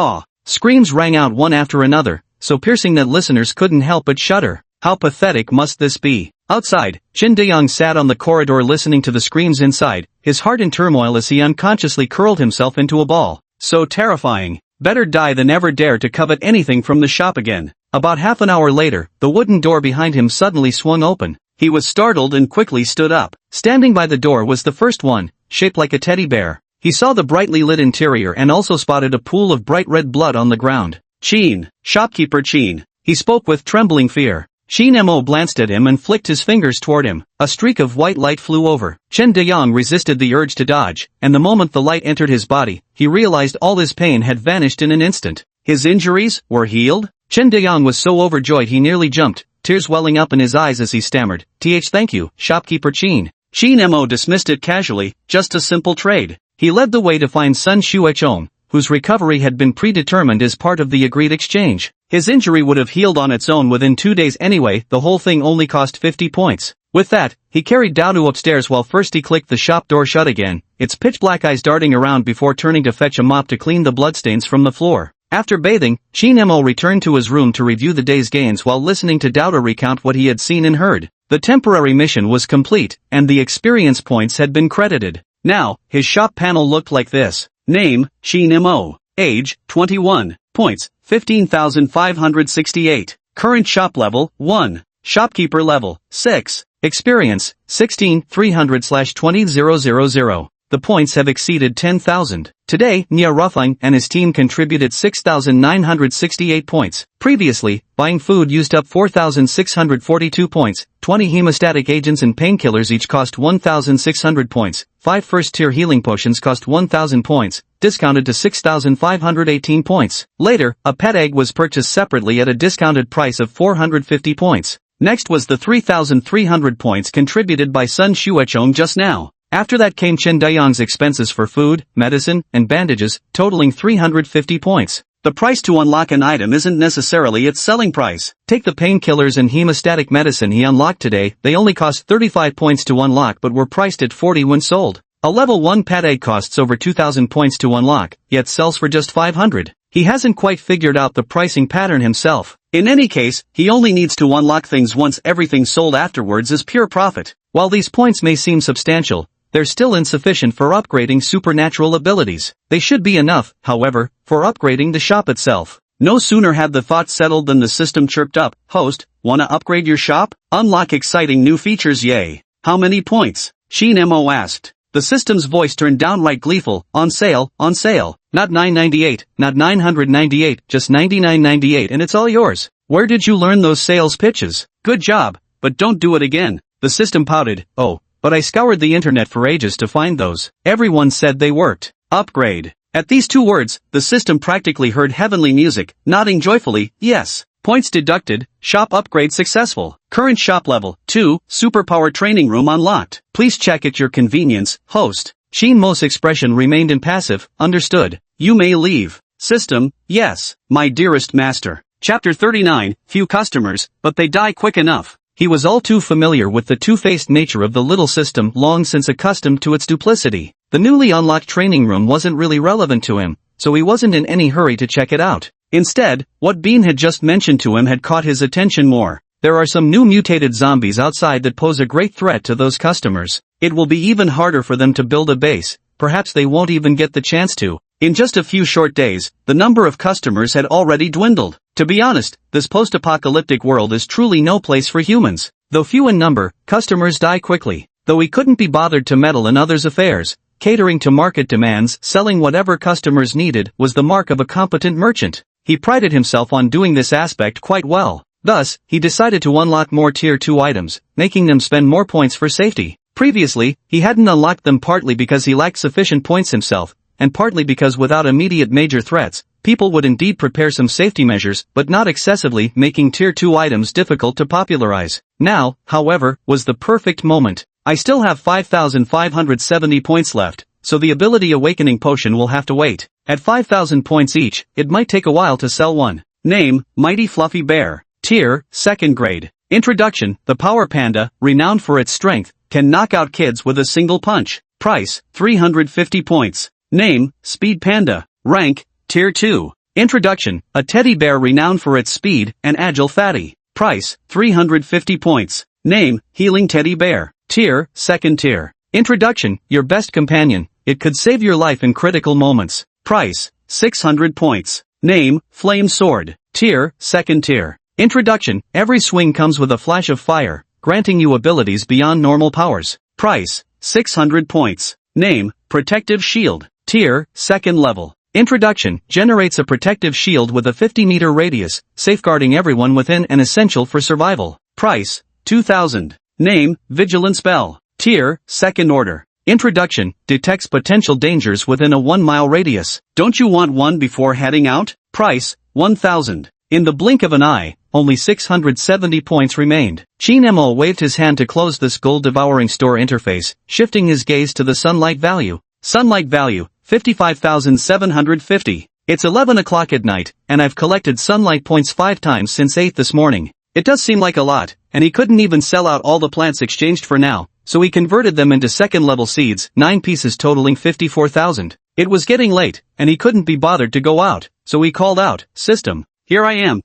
Screams rang out one after another, so piercing that listeners couldn't help but shudder. How pathetic must this be? Outside, Jin Deyang sat on the corridor listening to the screams inside, his heart in turmoil as he unconsciously curled himself into a ball. So terrifying. Better die than ever dare to covet anything from the shop again. About half an hour later, the wooden door behind him suddenly swung open. He was startled and quickly stood up. Standing by the door was the first one, shaped like a teddy bear. He saw the brightly lit interior and also spotted a pool of bright red blood on the ground. Qin, shopkeeper Qin. He spoke with trembling fear. Shin Mo glanced at him and flicked his fingers toward him. A streak of white light flew over. Chen Deyang resisted the urge to dodge, and the moment the light entered his body, he realized all his pain had vanished in an instant. His injuries were healed? Chen Deyang was so overjoyed he nearly jumped, tears welling up in his eyes as he stammered, thank you, shopkeeper Qin. Shin Mo dismissed it casually, just a simple trade. He led the way to find Sun Xuechong, whose recovery had been predetermined as part of the agreed exchange. His injury would have healed on its own within 2 days anyway, the whole thing only cost 50 points. With that, he carried Daodu upstairs while first he clicked the shop door shut again, its pitch-black eyes darting around before turning to fetch a mop to clean the bloodstains from the floor. After bathing, Shin Mo returned to his room to review the day's gains while listening to Daodu recount what he had seen and heard. The temporary mission was complete, and the experience points had been credited. Now, his shop panel looked like this. Name, Shin Mo. Age, 21. Points, 15,568. Current shop level, 1. Shopkeeper level, 6. Experience, 16,300/20,000. The points have exceeded 10,000. Today, Nia Ruffling and his team contributed 6,968 points. Previously, buying food used up 4,642 points, 20 hemostatic agents and painkillers each cost 1,600 points, 5 first-tier healing potions cost 1,000 points, discounted to 6,518 points. Later, a pet egg was purchased separately at a discounted price of 450 points. Next was the 3,300 points contributed by Sun Xuechong just now. After that came Chen Dayang's expenses for food, medicine, and bandages, totaling 350 points. The price to unlock an item isn't necessarily its selling price. Take the painkillers and hemostatic medicine he unlocked today, they only cost 35 points to unlock but were priced at 40 when sold. A level 1 pet egg costs over 2,000 points to unlock, yet sells for just 500. He hasn't quite figured out the pricing pattern himself. In any case, he only needs to unlock things once, everything sold afterwards is pure profit. While these points may seem substantial, they're still insufficient for upgrading supernatural abilities. They should be enough, however, for upgrading the shop itself. No sooner had the thought settled than the system chirped up, "Host, wanna upgrade your shop? Unlock exciting new features, yay. How many points?" Shin Mo asked. The system's voice turned downright gleeful. On sale, on sale. Not $9.98, not $998, just $99.98 and it's all yours. Where did you learn those sales pitches? Good job, but don't do it again. The system pouted. Oh, but I scoured the internet for ages to find those. Everyone said they worked. Upgrade. At these 2 words, the system practically heard heavenly music, nodding joyfully, yes. Points deducted, shop upgrade successful. Current shop level, 2, superpower training room unlocked. Please check at your convenience, host. Shin Mo's expression remained impassive, understood. You may leave. System, yes, my dearest master. Chapter 39, few customers, but they die quick enough. He was all too familiar with the two-faced nature of the little system, long since accustomed to its duplicity. The newly unlocked training room wasn't really relevant to him, so he wasn't in any hurry to check it out. Instead, what Bean had just mentioned to him had caught his attention more. There are some new mutated zombies outside that pose a great threat to those customers. It will be even harder for them to build a base, perhaps they won't even get the chance to. In just a few short days, the number of customers had already dwindled. To be honest, this post-apocalyptic world is truly no place for humans. Though few in number, customers die quickly. Though he couldn't be bothered to meddle in others' affairs, catering to market demands, selling whatever customers needed, was the mark of a competent merchant. He prided himself on doing this aspect quite well. Thus, he decided to unlock more Tier 2 items, making them spend more points for safety. Previously, he hadn't unlocked them partly because he lacked sufficient points himself, and partly because without immediate major threats, people would indeed prepare some safety measures, but not excessively, making Tier 2 items difficult to popularize. Now, however, was the perfect moment. I still have 5,570 points left, so the ability awakening potion will have to wait. At 5,000 points each, it might take a while to sell one. Name, Mighty Fluffy Bear. Tier, 2nd grade. Introduction, the Power Panda, renowned for its strength, can knock out kids with a single punch. Price, 350 points. Name, Speed Panda. Rank, Tier 2. Introduction, a teddy bear renowned for its speed and agile fatty. Price, 350 points. Name, Healing Teddy Bear. Tier, 2nd tier. Introduction, your best companion, it could save your life in critical moments. Price, 600 points. Name, Flame Sword. Tier, 2nd tier. Introduction, every swing comes with a flash of fire, granting you abilities beyond normal powers. Price, 600 points. Name, Protective Shield. Tier, 2nd level. Introduction, generates a protective shield with a 50-meter radius, safeguarding everyone within and essential for survival. Price, 2,000. Name, Vigilance Bell. Tier, 2nd order. Introduction, detects potential dangers within a 1-mile radius. Don't you want one before heading out? Price, 1,000. In the blink of an eye, only 670 points remained. Shin Mo waved his hand to close this gold-devouring store interface, shifting his gaze to the sunlight value. Sunlight value, 55,750. It's 11 o'clock at night, and I've collected sunlight points 5 times since 8 this morning. It does seem like a lot, and he couldn't even sell out all the plants exchanged for now, so he converted them into second-level seeds, 9 pieces totaling 54,000. It was getting late, and he couldn't be bothered to go out, so he called out, "System. Here I am.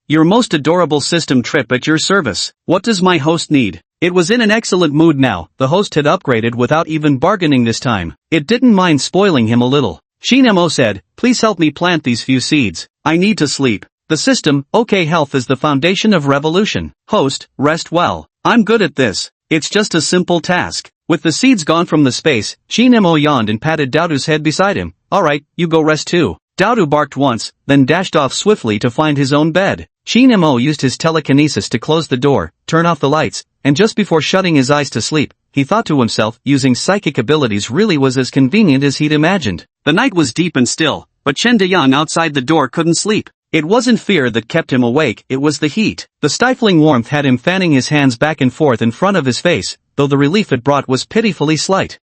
Your most adorable system trip at your service. What does my host need?" It was in an excellent mood now. The host had upgraded without even bargaining this time. It didn't mind spoiling him a little. Shinemo said, "Please help me plant these few seeds. I need to sleep." The system, "Okay, health is the foundation of revolution. Host, rest well. I'm good at this. It's just a simple task." With the seeds gone from the space, Shinemo yawned and patted Daodu's head beside him. "Alright, you go rest too." Daodu barked once, then dashed off swiftly to find his own bed. Shinemo used his telekinesis to close the door, turn off the lights, and just before shutting his eyes to sleep, he thought to himself, using psychic abilities really was as convenient as he'd imagined. The night was deep and still, but Chen Dayang outside the door couldn't sleep. It wasn't fear that kept him awake, it was the heat. The stifling warmth had him fanning his hands back and forth in front of his face, though the relief it brought was pitifully slight.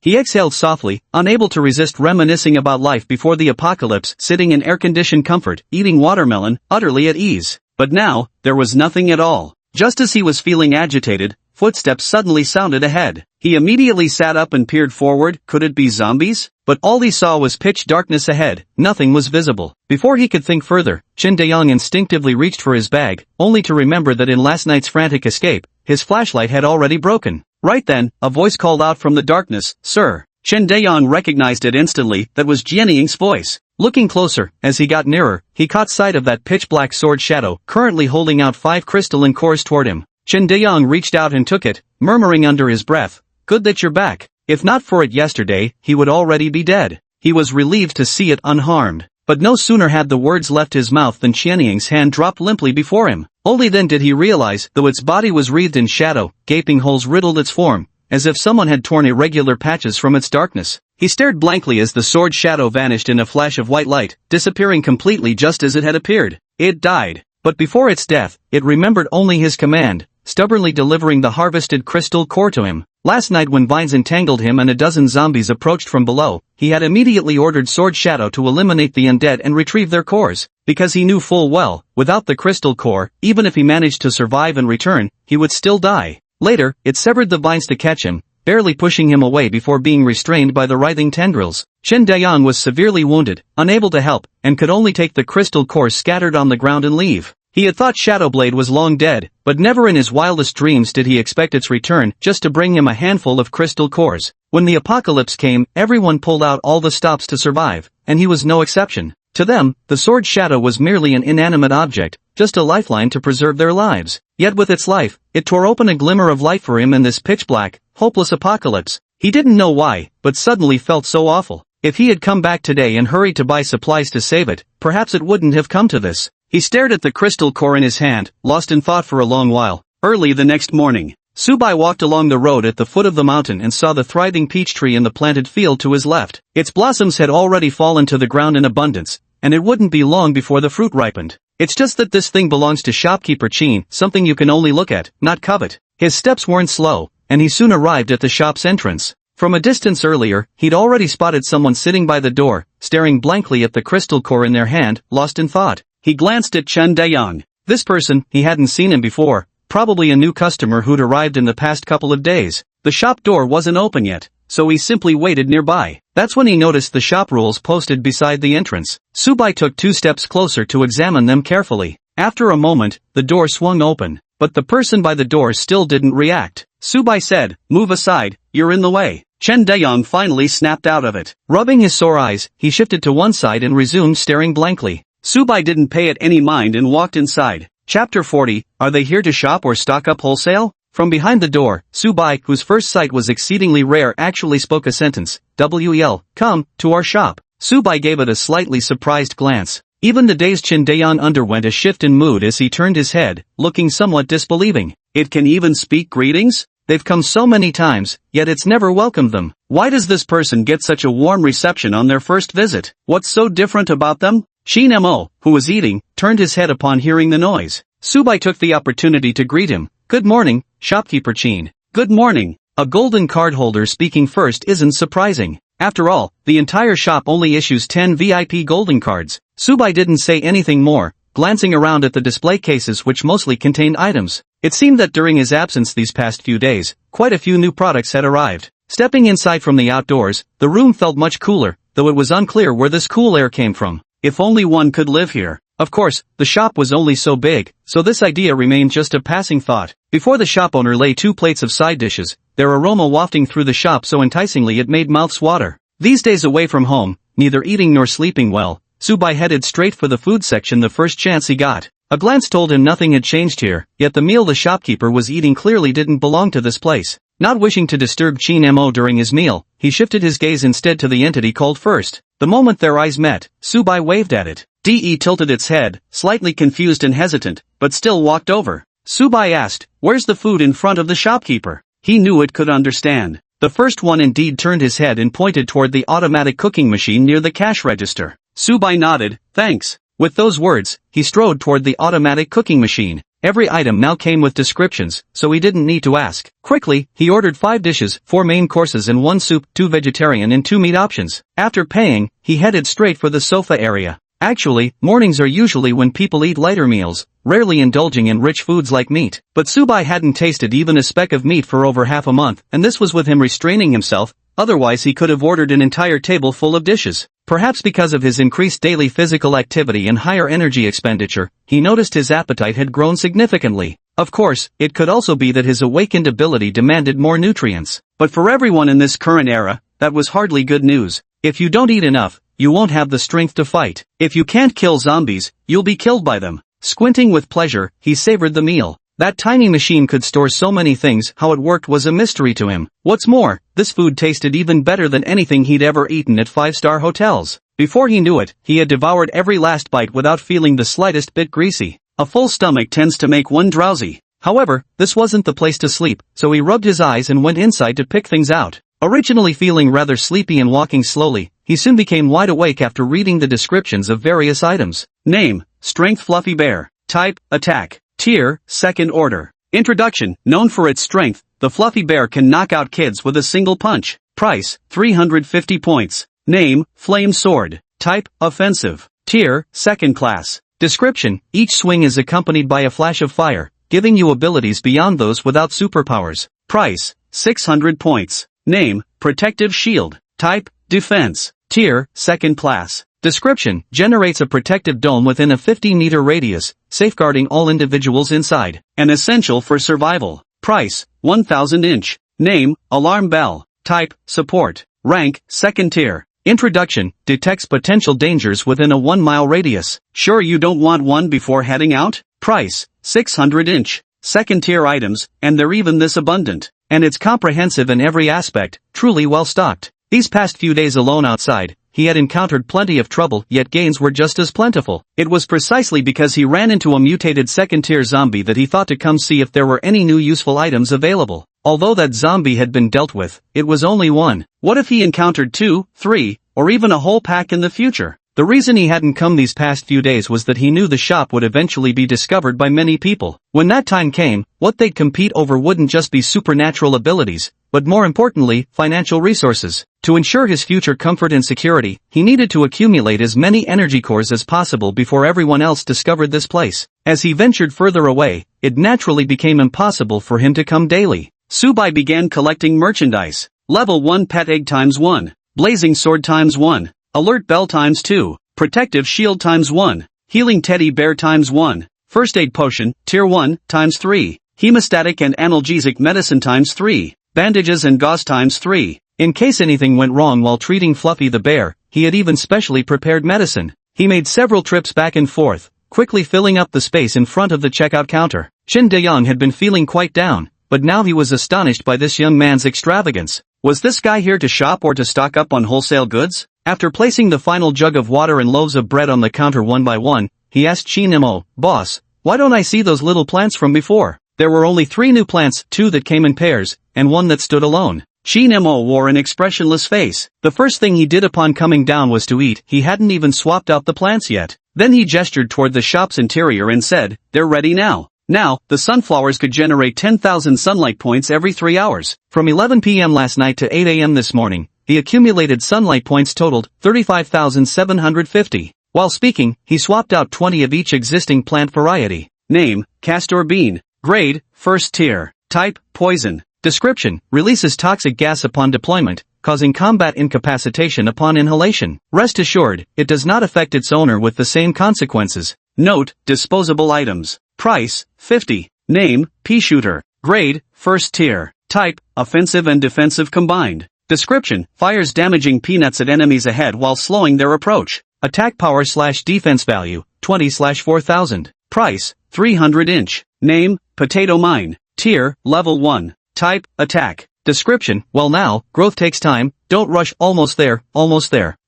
He exhaled softly, unable to resist reminiscing about life before the apocalypse, sitting in air-conditioned comfort, eating watermelon, utterly at ease. But now, there was nothing at all. Just as he was feeling agitated, footsteps suddenly sounded ahead. He immediately sat up and peered forward. Could it be zombies? But all he saw was pitch darkness ahead. Nothing was visible. Before he could think further, Chen Dayang instinctively reached for his bag, only to remember that in last night's frantic escape, his flashlight had already broken. Right then, a voice called out from the darkness, "Sir." Chen Dayang recognized it instantly. That was Jianying's voice. Looking closer, as he got nearer, he caught sight of that pitch-black sword shadow, currently holding out 5 crystalline cores toward him. Chen Dayang reached out and took it, murmuring under his breath, "Good that you're back. If not for it yesterday, he would already be dead." He was relieved to see it unharmed. But no sooner had the words left his mouth than Jianying's hand dropped limply before him. Only then did he realize, though its body was wreathed in shadow, gaping holes riddled its form, as if someone had torn irregular patches from its darkness. He stared blankly as the sword shadow vanished in a flash of white light, disappearing completely just as it had appeared. It died. But before its death, it remembered only his command, stubbornly delivering the harvested crystal core to him. Last night when vines entangled him and a dozen zombies approached from below, he had immediately ordered Sword Shadow to eliminate the undead and retrieve their cores, because he knew full well, without the crystal core, even if he managed to survive and return, he would still die. Later, it severed the vines to catch him, barely pushing him away before being restrained by the writhing tendrils. Chen Dayang was severely wounded, unable to help, and could only take the crystal cores scattered on the ground and leave. He had thought Shadowblade was long dead, but never in his wildest dreams did he expect its return just to bring him a handful of crystal cores. When the apocalypse came, everyone pulled out all the stops to survive, and he was no exception. To them, the sword shadow was merely an inanimate object, just a lifeline to preserve their lives. Yet with its life, it tore open a glimmer of light for him in this pitch-black, hopeless apocalypse. He didn't know why, but suddenly felt so awful. If he had come back today and hurried to buy supplies to save it, perhaps it wouldn't have come to this. He stared at the crystal core in his hand, lost in thought for a long while. Early the next morning, Subai walked along the road at the foot of the mountain and saw the thriving peach tree in the planted field to his left. Its blossoms had already fallen to the ground in abundance, and it wouldn't be long before the fruit ripened. It's just that this thing belongs to shopkeeper Chin, something you can only look at, not covet. His steps weren't slow, and he soon arrived at the shop's entrance. From a distance earlier, he'd already spotted someone sitting by the door, staring blankly at the crystal core in their hand, lost in thought. He glanced at Chen Dayang. This person, he hadn't seen him before, probably a new customer who'd arrived in the past couple of days. The shop door wasn't open yet, so he simply waited nearby. That's when he noticed the shop rules posted beside the entrance. Subai took 2 steps closer to examine them carefully. After a moment, the door swung open, but the person by the door still didn't react. Subai said, "Move aside, you're in the way." Chen Dayang finally snapped out of it. Rubbing his sore eyes, he shifted to one side and resumed staring blankly. Subai didn't pay it any mind and walked inside. Chapter 40, Are they here to shop or stock up wholesale? From behind the door, Subai, whose first sight was exceedingly rare, actually spoke a sentence. "Wel, come, to our shop." Subai gave it a slightly surprised glance. Even the dazed Chen Dayang underwent a shift in mood as he turned his head, looking somewhat disbelieving. It can even speak greetings? They've come so many times, yet it's never welcomed them. Why does this person get such a warm reception on their first visit? What's so different about them? Shin-mo, who was eating, turned his head upon hearing the noise. Subai took the opportunity to greet him. "Good morning, shopkeeper Chin." "Good morning." A golden card holder speaking first isn't surprising. After all, the entire shop only issues 10 VIP golden cards. Subai didn't say anything more, glancing around at the display cases which mostly contained items. It seemed that during his absence these past few days, quite a few new products had arrived. Stepping inside from the outdoors, the room felt much cooler, though it was unclear where this cool air came from. If only one could live here. Of course, the shop was only so big, so this idea remained just a passing thought. Before the shop owner lay 2 plates of side dishes, their aroma wafting through the shop so enticingly it made mouths water. These days away from home, neither eating nor sleeping well, Subai headed straight for the food section the first chance he got. A glance told him nothing had changed here, yet the meal the shopkeeper was eating clearly didn't belong to this place. Not wishing to disturb Chin Mo during his meal, he shifted his gaze instead to the entity called first. The moment their eyes met, Subai waved at it. De tilted its head, slightly confused and hesitant, but still walked over. Subai asked, "Where's the food in front of the shopkeeper?" He knew it could understand. The first one indeed turned his head and pointed toward the automatic cooking machine near the cash register. Subai nodded, "Thanks." With those words, he strode toward the automatic cooking machine. Every item now came with descriptions, so he didn't need to ask. Quickly, he ordered 5 dishes, 4 main courses and 1 soup, 2 vegetarian and 2 meat options. After paying, he headed straight for the sofa area. Actually, mornings are usually when people eat lighter meals, rarely indulging in rich foods like meat. But Subai hadn't tasted even a speck of meat for over half a month, and this was with him restraining himself, otherwise he could have ordered an entire table full of dishes. Perhaps because of his increased daily physical activity and higher energy expenditure, he noticed his appetite had grown significantly. Of course, it could also be that his awakened ability demanded more nutrients. But for everyone in this current era, that was hardly good news. If you don't eat enough, you won't have the strength to fight. If you can't kill zombies, you'll be killed by them. Squinting with pleasure, he savored the meal. That tiny machine could store so many things, how it worked was a mystery to him. What's more, this food tasted even better than anything he'd ever eaten at 5-star hotels. Before he knew it, he had devoured every last bite without feeling the slightest bit greasy. A full stomach tends to make one drowsy. However, this wasn't the place to sleep, so he rubbed his eyes and went inside to pick things out. Originally feeling rather sleepy and walking slowly, he soon became wide awake after reading the descriptions of various items. Name: Strength Fluffy Bear. Type: Attack. Tier: Second Order. Introduction: Known for its strength, the fluffy bear can knock out kids with a single punch. Price: 350 points. Name: Flame Sword. Type: Offensive. Tier: Second Class. Description: Each swing is accompanied by a flash of fire, giving you abilities beyond those without superpowers. Price: 600 points. Name: Protective Shield. Type: Defense. Tier: Second Class. Description: Generates a protective dome within a 50-meter radius, safeguarding all individuals inside. An essential for survival. Price: 1000 inch. Name: Alarm Bell. Type: Support. Rank: Second Tier. Introduction: Detects potential dangers within a 1-mile radius. Sure you don't want one before heading out? Price: 600 inch. Second Tier items, and they're even this abundant. And it's comprehensive in every aspect, truly well stocked. These past few days alone outside, he had encountered plenty of trouble, yet gains were just as plentiful. It was precisely because he ran into a mutated second-tier zombie that he thought to come see if there were any new useful items available. Although that zombie had been dealt with, it was only one. What if he encountered 2, 3, or even a whole pack in the future? The reason he hadn't come these past few days was that he knew the shop would eventually be discovered by many people. When that time came, what they'd compete over wouldn't just be supernatural abilities, but more importantly, financial resources. To ensure his future comfort and security, he needed to accumulate as many energy cores as possible before everyone else discovered this place. As he ventured further away, it naturally became impossible for him to come daily. Subai began collecting merchandise. Level 1 Pet Egg ×1. Blazing Sword ×1. Alert Bell ×2. Protective Shield ×1. Healing Teddy Bear ×1. First Aid Potion, Tier 1, ×3. Hemostatic and Analgesic Medicine ×3. Bandages and Gauze ×3. In case anything went wrong while treating Fluffy the bear, he had even specially prepared medicine. He made several trips back and forth, quickly filling up the space in front of the checkout counter. Shin De-young had been feeling quite down, but now he was astonished by this young man's extravagance. Was this guy here to shop or to stock up on wholesale goods? After placing the final jug of water and loaves of bread on the counter one by one, he asked Chin Mo, "Boss, why don't I see those little plants from before?" There were only 3 new plants, 2 that came in pairs, and 1 that stood alone. Chin Mo wore an expressionless face. The first thing he did upon coming down was to eat. He hadn't even swapped out the plants yet. Then he gestured toward the shop's interior and said, "They're ready now." Now, the sunflowers could generate 10,000 sunlight points every 3 hours. From 11 p.m. last night to 8 a.m. this morning, the accumulated sunlight points totaled 35,750. While speaking, he swapped out 20 of each existing plant variety. Name, castor bean. Grade, first tier. Type, poison. Description, releases toxic gas upon deployment, causing combat incapacitation upon inhalation. Rest assured, it does not affect its owner with the same consequences. Note, disposable items. Price, 50. Name, Peashooter. Grade, first tier. Type, offensive and defensive combined. Description, fires damaging peanuts at enemies ahead while slowing their approach. Attack power/defense value, 20/4000. Price, 300 inch. Name, Potato Mine. Tier, level 1. Type, attack. Description, well now, growth takes time, don't rush, almost there.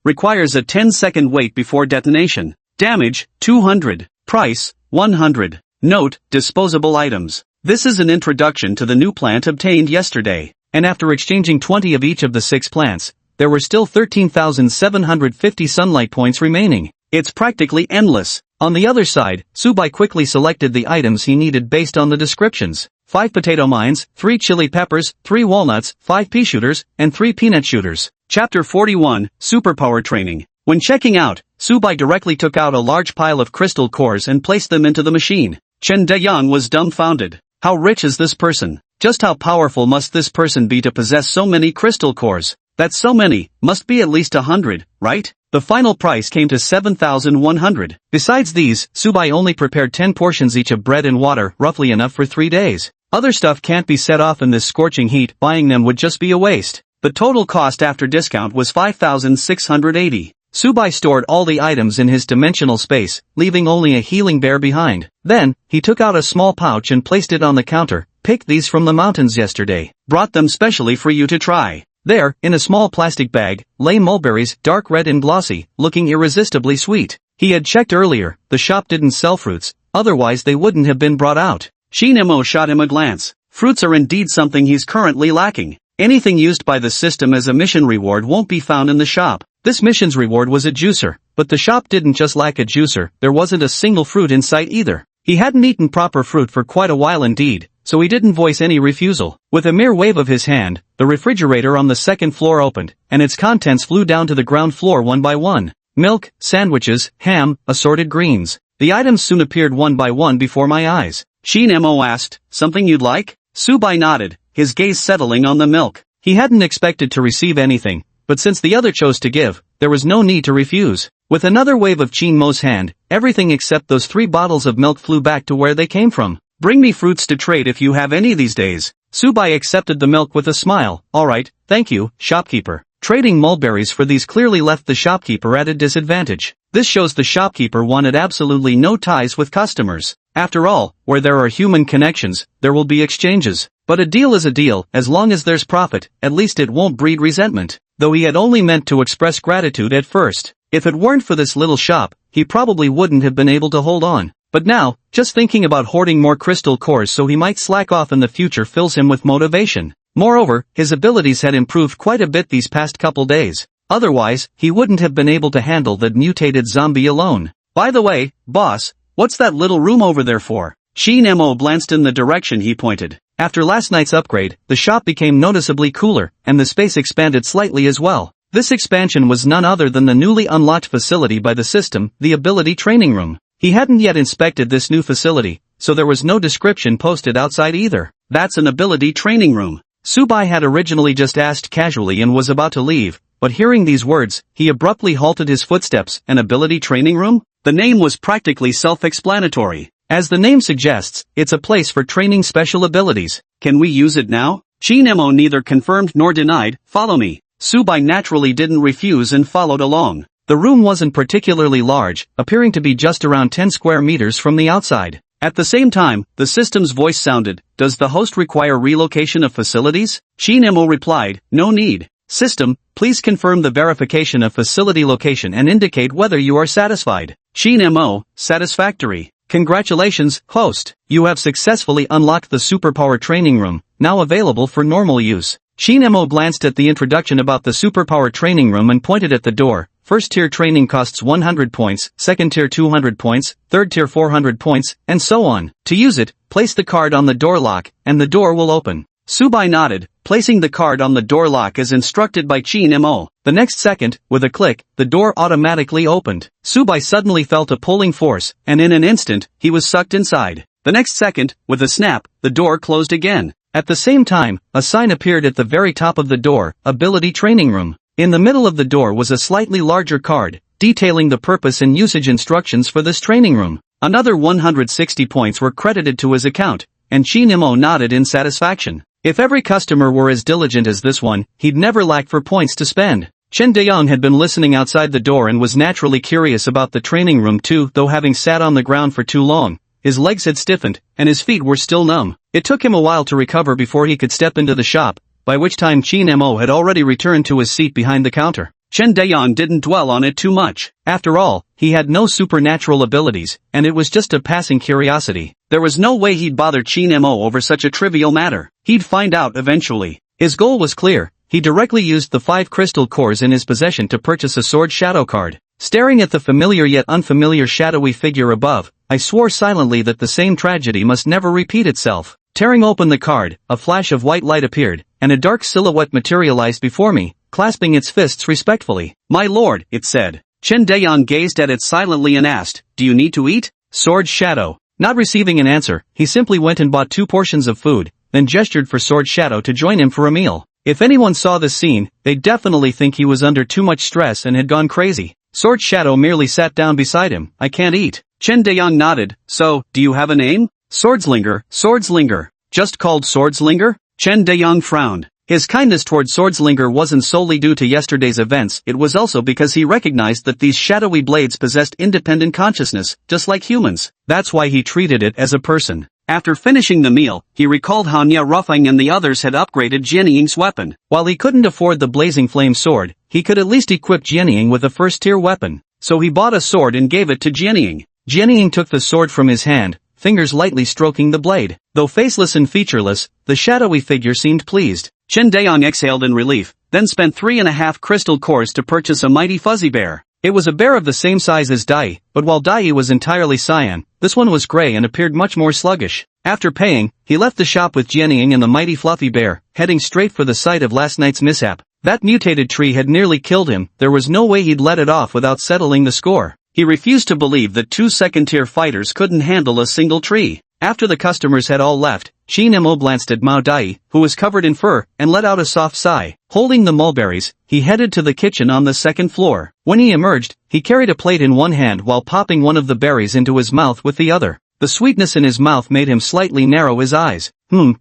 Requires a 10-second wait before detonation. Damage, 200. Price, 100. Note, disposable items. This is an introduction to the new plant obtained yesterday, and after exchanging 20 of each of the 6 plants, there were still 13,750 sunlight points remaining. It's practically endless. On the other side, Subai quickly selected the items he needed based on the descriptions. 5 potato mines, 3 chili peppers, 3 walnuts, 5 pea shooters, and 3 peanut shooters. Chapter 41, Superpower Training. When checking out, Subai directly took out a large pile of crystal cores and placed them into the machine. Chen Deyang was dumbfounded. How rich is this person? Just how powerful must this person be to possess so many crystal cores? That's so many, must be at least 100, right? The final price came to 7,100. Besides these, Subai only prepared 10 portions each of bread and water, roughly enough for 3 days. Other stuff can't be set off in this scorching heat, buying them would just be a waste. The total cost after discount was 5,680. Subai stored all the items in his dimensional space, leaving only a healing bear behind. Then, he took out a small pouch and placed it on the counter. Picked these from the mountains yesterday. Brought them specially for you to try. There, in a small plastic bag, lay mulberries, dark red and glossy, looking irresistibly sweet. He had checked earlier, the shop didn't sell fruits, otherwise they wouldn't have been brought out. Shinemo shot him a glance. Fruits are indeed something he's currently lacking. Anything used by the system as a mission reward won't be found in the shop. This mission's reward was a juicer, but the shop didn't just lack a juicer, there wasn't a single fruit in sight either. He hadn't eaten proper fruit for quite a while indeed, so he didn't voice any refusal. With a mere wave of his hand, the refrigerator on the second floor opened, and its contents flew down to the ground floor one by one. Milk, sandwiches, ham, assorted greens. The items soon appeared one by one before my eyes. Shinemo asked, something you'd like? Subai nodded, his gaze settling on the milk. He hadn't expected to receive anything, but since the other chose to give, there was no need to refuse. With another wave of Chinmo's hand, everything except those 3 bottles of milk flew back to where they came from. Bring me fruits to trade if you have any these days. Subai accepted the milk with a smile. Alright, thank you, shopkeeper. Trading mulberries for these clearly left the shopkeeper at a disadvantage. This shows the shopkeeper wanted absolutely no ties with customers. After all, where there are human connections, there will be exchanges. But a deal is a deal, as long as there's profit, at least it won't breed resentment. Though he had only meant to express gratitude at first. If it weren't for this little shop, he probably wouldn't have been able to hold on. But now, just thinking about hoarding more crystal cores so he might slack off in the future fills him with motivation. Moreover, his abilities had improved quite a bit these past couple days. Otherwise, he wouldn't have been able to handle that mutated zombie alone. By the way, boss, what's that little room over there for? Shinemo glanced in the direction he pointed. After last night's upgrade, the shop became noticeably cooler, and the space expanded slightly as well. This expansion was none other than the newly unlocked facility by the system, the Ability Training Room. He hadn't yet inspected this new facility, so there was no description posted outside either. That's an Ability Training Room. Subai had originally just asked casually and was about to leave, but hearing these words, he abruptly halted his footsteps. An Ability Training Room? The name was practically self-explanatory. As the name suggests, it's a place for training special abilities. Can we use it now? Shinemo neither confirmed nor denied. Follow me. Subai naturally didn't refuse and followed along. The room wasn't particularly large, appearing to be just around 10 square meters from the outside. At the same time, the system's voice sounded, does the host require relocation of facilities? Shinemo replied, no need. System, please confirm the verification of facility location and indicate whether you are satisfied. Shinemo, satisfactory. Congratulations, host. You have successfully unlocked the Superpower Training Room, now available for normal use. Shinemo glanced at the introduction about the Superpower Training Room and pointed at the door, First tier training costs 100 points, second tier 200 points, third tier 400 points, and so on. To use it, place the card on the door lock, and the door will open. Subai nodded, placing the card on the door lock as instructed by Chin Mo. The next second, with a click, the door automatically opened. Subai suddenly felt a pulling force, and in an instant, he was sucked inside. The next second, with a snap, the door closed again. At the same time, a sign appeared at the very top of the door, Ability Training Room. In the middle of the door was a slightly larger card, detailing the purpose and usage instructions for this training room. Another 160 points were credited to his account, and Chin Mo nodded in satisfaction. If every customer were as diligent as this one, he'd never lack for points to spend. Chen Dayong had been listening outside the door and was naturally curious about the training room too, though having sat on the ground for too long, his legs had stiffened, and his feet were still numb. It took him a while to recover before he could step into the shop, by which time Chin Mo had already returned to his seat behind the counter. Chen Dayong didn't dwell on it too much. After all, he had no supernatural abilities, and it was just a passing curiosity. There was no way he'd bother Chin Mo over such a trivial matter. He'd find out eventually. His goal was clear. He directly used the 5 crystal cores in his possession to purchase a sword shadow card. Staring at the familiar yet unfamiliar shadowy figure above, I swore silently that the same tragedy must never repeat itself. Tearing open the card, a flash of white light appeared, and a dark silhouette materialized before me, clasping its fists respectfully. "My lord," it said. Chen Dayong gazed at it silently and asked, "Do you need to eat?" Sword Shadow. Not receiving an answer, he simply went and bought 2 portions of food, then gestured for Sword Shadow to join him for a meal. If anyone saw this scene, they'd definitely think he was under too much stress and had gone crazy. Sword Shadow merely sat down beside him. "I can't eat." Chen Dayong nodded. "So, do you have a name?" "Swordslinger." "Swordslinger. Just called Swordslinger?" Chen Dayong frowned. His kindness toward Swordslinger wasn't solely due to yesterday's events, it was also because he recognized that these shadowy blades possessed independent consciousness, just like humans. That's why he treated it as a person. After finishing the meal, he recalled how Nya Ruffing and the others had upgraded Jianying's weapon. While he couldn't afford the blazing flame sword, he could at least equip Jianying with a first-tier weapon. So he bought a sword and gave it to Jianying. Jianying took the sword from his hand, fingers lightly stroking the blade. Though faceless and featureless, the shadowy figure seemed pleased. Chen Dayong exhaled in relief, then spent 3.5 crystal cores to purchase a mighty fuzzy bear. It was a bear of the same size as Dai, but while Dai was entirely cyan, this one was gray and appeared much more sluggish. After paying, he left the shop with Jianying and the mighty fluffy bear, heading straight for the site of last night's mishap. That mutated tree had nearly killed him, there was no way he'd let it off without settling the score. He refused to believe that 2 second-tier fighters couldn't handle a single tree. After the customers had all left, Chin Mo glanced at Mao Dai, who was covered in fur, and let out a soft sigh. Holding the mulberries, he headed to the kitchen on the 2nd floor. When he emerged, he carried a plate in one hand while popping one of the berries into his mouth with the other. The sweetness in his mouth made him slightly narrow his eyes.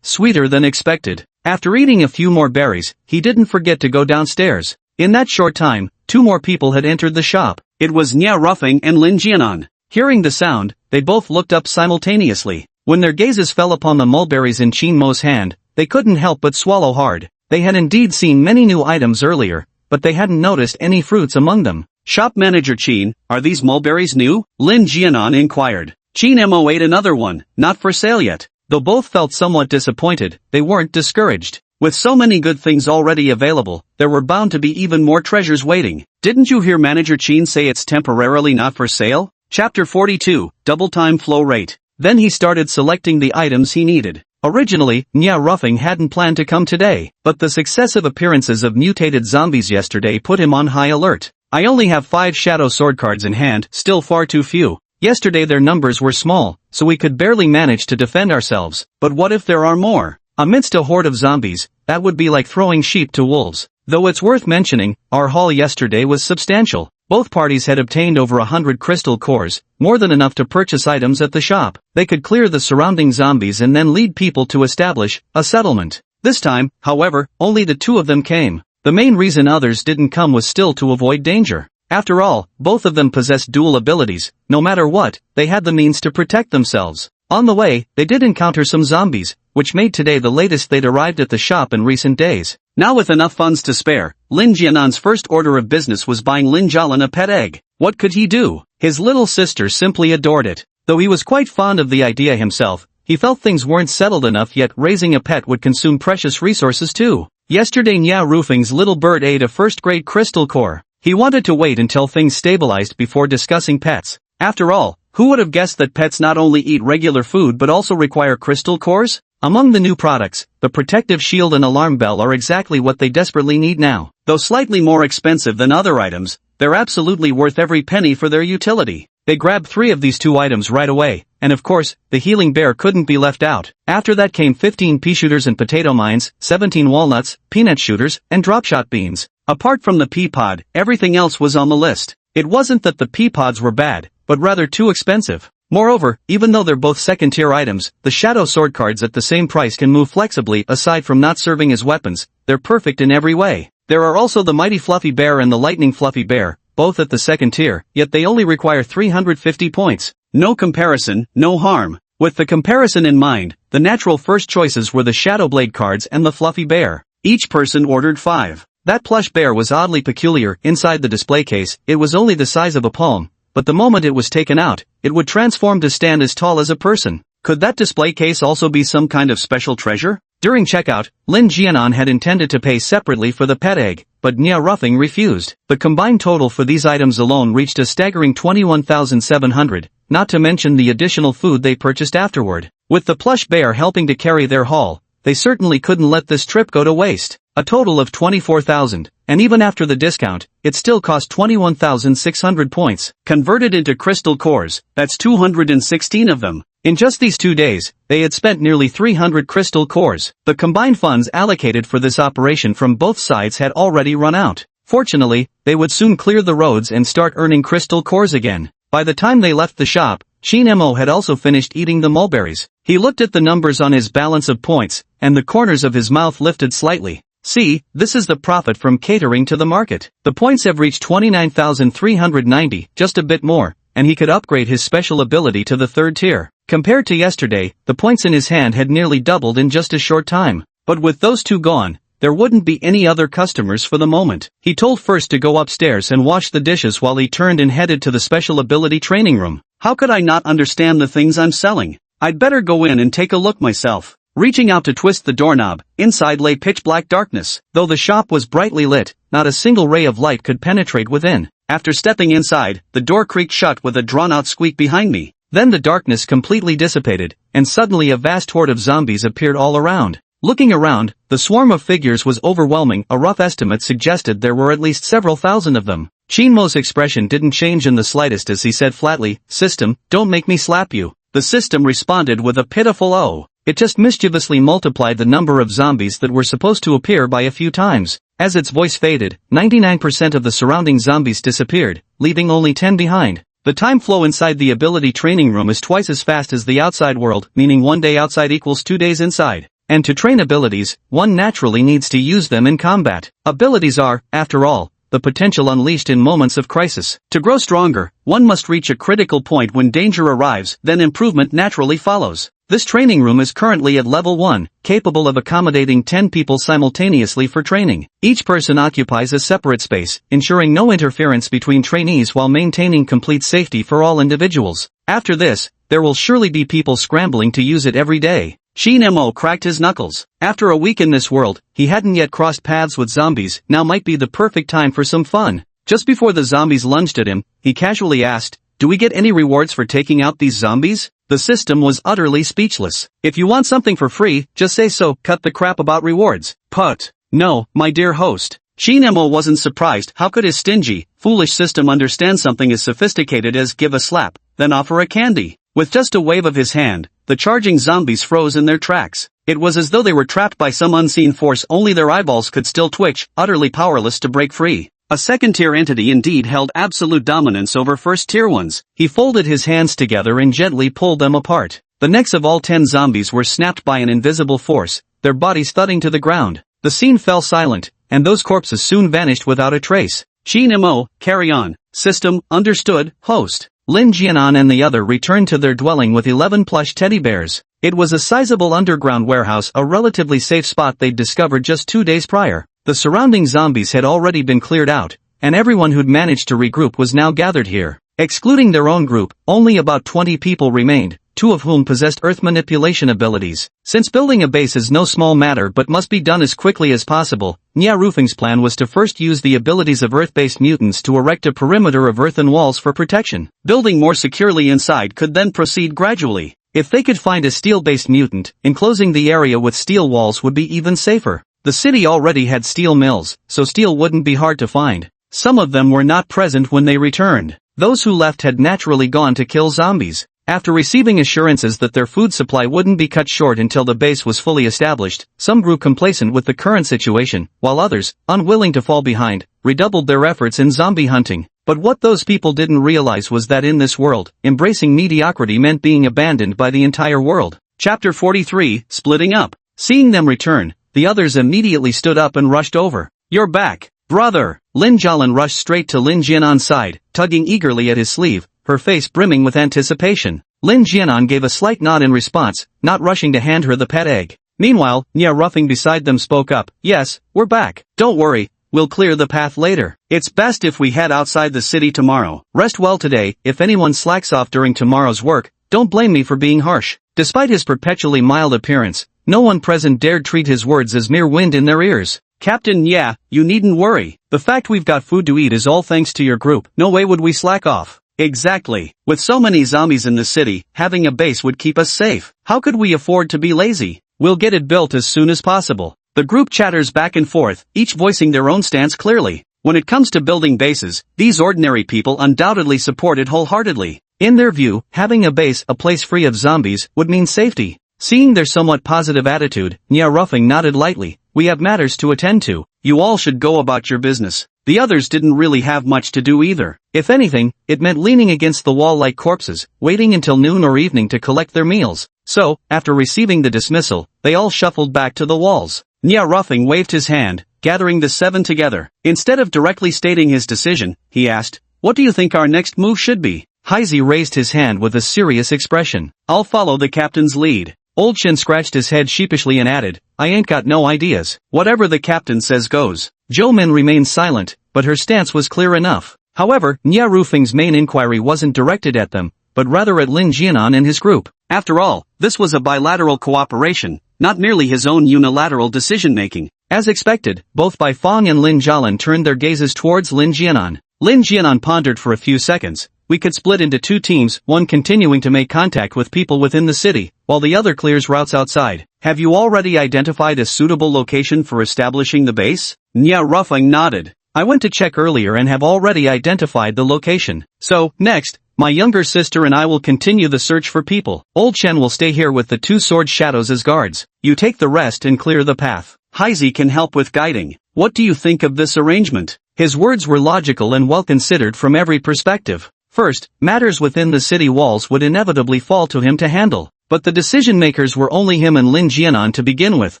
Sweeter than expected. After eating a few more berries, he didn't forget to go downstairs. In that short time, 2 more people had entered the shop. It was Nya Ruffing and Lin Jianan. Hearing the sound, they both looked up simultaneously. When their gazes fell upon the mulberries in Chin Mo's hand, they couldn't help but swallow hard. They had indeed seen many new items earlier, but they hadn't noticed any fruits among them. "Shop manager Chin, are these mulberries new?" Lin Jianan inquired. Chin Mo ate another one, not for sale yet. Though both felt somewhat disappointed, they weren't discouraged. With so many good things already available, there were bound to be even more treasures waiting. "Didn't you hear Manager Chin say it's temporarily not for sale?" Chapter 42, Double Time Flow Rate. Then he started selecting the items he needed. Originally, Nya Ruffing hadn't planned to come today, but the successive appearances of mutated zombies yesterday put him on high alert. "I only have 5 shadow sword cards in hand, still far too few. Yesterday their numbers were small, so we could barely manage to defend ourselves. But what if there are more? Amidst a horde of zombies, that would be like throwing sheep to wolves." Though it's worth mentioning, our haul yesterday was substantial. Both parties had obtained over 100 crystal cores, more than enough to purchase items at the shop. They could clear the surrounding zombies and then lead people to establish a settlement. This time, however, only the 2 of them came. The main reason others didn't come was still to avoid danger. After all, both of them possessed dual abilities. No matter what, they had the means to protect themselves. On the way, they did encounter some zombies, which made today the latest they'd arrived at the shop in recent days. Now with enough funds to spare, Lin Jianan's first order of business was buying Lin Jialan a pet egg. What could he do? His little sister simply adored it. Though he was quite fond of the idea himself, he felt things weren't settled enough yet. Raising a pet would consume precious resources too. Yesterday Nya Ruffing's little bird ate a first-grade crystal core. He wanted to wait until things stabilized before discussing pets. After all, who would have guessed that pets not only eat regular food but also require crystal cores? Among the new products, the protective shield and alarm bell are exactly what they desperately need now. Though slightly more expensive than other items, they're absolutely worth every penny for their utility. They grabbed 3 of these 2 items right away, and of course, the healing bear couldn't be left out. After that came 15 Peashooters and potato mines, 17 walnuts, peanut shooters, and dropshot beans. Apart from the pea pod, everything else was on the list. It wasn't that the pea pods were bad, but rather too expensive. Moreover, even though they're both second-tier items, the shadow sword cards at the same price can move flexibly. Aside from not serving as weapons, they're perfect in every way. There are also the mighty fluffy bear and the lightning fluffy bear, both at the second tier, yet they only require 350 points. No comparison, no harm. With the comparison in mind, the natural first choices were the shadow blade cards and the fluffy bear. Each person ordered 5. That plush bear was oddly peculiar. Inside the display case, it was only the size of a palm, but the moment it was taken out, it would transform to stand as tall as a person. Could that display case also be some kind of special treasure? During checkout, Lin Jianan had intended to pay separately for the pet egg, but Nia Ruffing refused. The combined total for these items alone reached a staggering 21,700, not to mention the additional food they purchased afterward. With the plush bear helping to carry their haul, they certainly couldn't let this trip go to waste. A total of 24,000, and even after the discount, it still cost 21,600 points. Converted into crystal cores, that's 216 of them. In just these 2 days, they had spent nearly 300 crystal cores. The combined funds allocated for this operation from both sides had already run out. Fortunately, they would soon clear the roads and start earning crystal cores again. By the time they left the shop, Shin Mo had also finished eating the mulberries. He looked at the numbers on his balance of points, and the corners of his mouth lifted slightly. See, this is the profit from catering to the market. The points have reached 29,390, just a bit more, and he could upgrade his special ability to the 3rd tier. Compared to yesterday, the points in his hand had nearly doubled in just a short time. But with those 2 gone, there wouldn't be any other customers for the moment. He told First to go upstairs and wash the dishes while he turned and headed to the special ability training room. How could I not understand the things I'm selling? I'd better go in and take a look myself. Reaching out to twist the doorknob, inside lay pitch-black darkness. Though the shop was brightly lit, not a single ray of light could penetrate within. After stepping inside, the door creaked shut with a drawn-out squeak behind me. Then the darkness completely dissipated, and suddenly a vast horde of zombies appeared all around. Looking around, the swarm of figures was overwhelming. A rough estimate suggested there were at least several thousand of them. Shinmo's expression didn't change in the slightest as he said flatly, "System, don't make me slap you." The system responded with a pitiful "oh." It just mischievously multiplied the number of zombies that were supposed to appear by a few times. As its voice faded, 99% of the surrounding zombies disappeared, leaving only 10 behind. The time flow inside the ability training room is twice as fast as the outside world, meaning 1 day outside equals 2 days inside. And to train abilities, one naturally needs to use them in combat. Abilities are, after all, the potential unleashed in moments of crisis. To grow stronger, one must reach a critical point when danger arrives, then improvement naturally follows. This training room is currently at level 1, capable of accommodating 10 people simultaneously for training. Each person occupies a separate space, ensuring no interference between trainees while maintaining complete safety for all individuals. After this, there will surely be people scrambling to use it every day. Shin Mo cracked his knuckles. After a week in this world, he hadn't yet crossed paths with zombies. Now might be the perfect time for some fun. Just before the zombies lunged at him, he casually asked, "Do we get any rewards for taking out these zombies?" The system was utterly speechless. "If you want something for free, just say so. Cut the crap about rewards." Put. "No, my dear host." Shin Mo wasn't surprised. How could his stingy, foolish system understand something as sophisticated as give a slap, then offer a candy? With just a wave of his hand, the charging zombies froze in their tracks. It was as though they were trapped by some unseen force. Only their eyeballs could still twitch, utterly powerless to break free. A second-tier entity indeed held absolute dominance over first-tier ones. He folded his hands together and gently pulled them apart. The necks of all 10 zombies were snapped by an invisible force, their bodies thudding to the ground. The scene fell silent, and those corpses soon vanished without a trace. Shin Mo, carry on. System, understood, host. Lin Jianan and the other returned to their dwelling with 11 plush teddy bears. It was a sizable underground warehouse, a relatively safe spot they'd discovered just 2 days prior. The surrounding zombies had already been cleared out, and everyone who'd managed to regroup was now gathered here. Excluding their own group, only about 20 people remained, two of whom possessed earth manipulation abilities. Since building a base is no small matter but must be done as quickly as possible, Nya Rufeng's plan was to first use the abilities of earth-based mutants to erect a perimeter of earthen walls for protection. Building more securely inside could then proceed gradually. If they could find a steel-based mutant, enclosing the area with steel walls would be even safer. The city already had steel mills, so steel wouldn't be hard to find. Some of them were not present when they returned. Those who left had naturally gone to kill zombies. After receiving assurances that their food supply wouldn't be cut short until the base was fully established, some grew complacent with the current situation, while others, unwilling to fall behind, redoubled their efforts in zombie hunting. But what those people didn't realize was that in this world, embracing mediocrity meant being abandoned by the entire world. Chapter 43, Splitting Up. Seeing them return, the others immediately stood up and rushed over. "You're back, brother!" Lin Jialan rushed straight to Lin Jianan's side, tugging eagerly at his sleeve, her face brimming with anticipation. Lin Jianan gave a slight nod in response, not rushing to hand her the pet egg. Meanwhile, Nya Rufeng beside them spoke up. "Yes, we're back. Don't worry, we'll clear the path later. It's best if we head outside the city tomorrow. Rest well today. If anyone slacks off during tomorrow's work, don't blame me for being harsh." Despite his perpetually mild appearance, no one present dared treat his words as mere wind in their ears. "Captain, yeah, you needn't worry. The fact we've got food to eat is all thanks to your group. No way would we slack off." "Exactly. With so many zombies in the city, having a base would keep us safe. How could we afford to be lazy? We'll get it built as soon as possible." The group chatters back and forth, each voicing their own stance clearly. When it comes to building bases, these ordinary people undoubtedly support it wholeheartedly. In their view, having a base, a place free of zombies, would mean safety. Seeing their somewhat positive attitude, Nya Rufeng nodded lightly. "We have matters to attend to. You all should go about your business." The others didn't really have much to do either. If anything, it meant leaning against the wall like corpses, waiting until noon or evening to collect their meals. So, after receiving the dismissal, they all shuffled back to the walls. Nya Rufeng waved his hand, gathering the seven together. Instead of directly stating his decision, he asked, "What do you think our next move should be?" Heisey raised his hand with a serious expression. "I'll follow the captain's lead." Old Chen scratched his head sheepishly and added, "I ain't got no ideas. Whatever the captain says goes." Zhou Min remained silent, but her stance was clear enough. However, Nya Rufeng's main inquiry wasn't directed at them, but rather at Lin Jianan and his group. After all, this was a bilateral cooperation, not merely his own unilateral decision-making. As expected, both Bai Fong and Lin Jialan turned their gazes towards Lin Jianan. Lin Jianan pondered for a few seconds. "We could split into two teams, one continuing to make contact with people within the city, while the other clears routes outside. Have you already identified a suitable location for establishing the base?" Nya Rufeng nodded. "I went to check earlier and have already identified the location. So, next, my younger sister and I will continue the search for people. Old Chen will stay here with the two sword shadows as guards. You take the rest and clear the path. Heisey can help with guiding. What do you think of this arrangement?" His words were logical and well considered from every perspective. First, matters within the city walls would inevitably fall to him to handle. But the decision-makers were only him and Lin Jianan to begin with,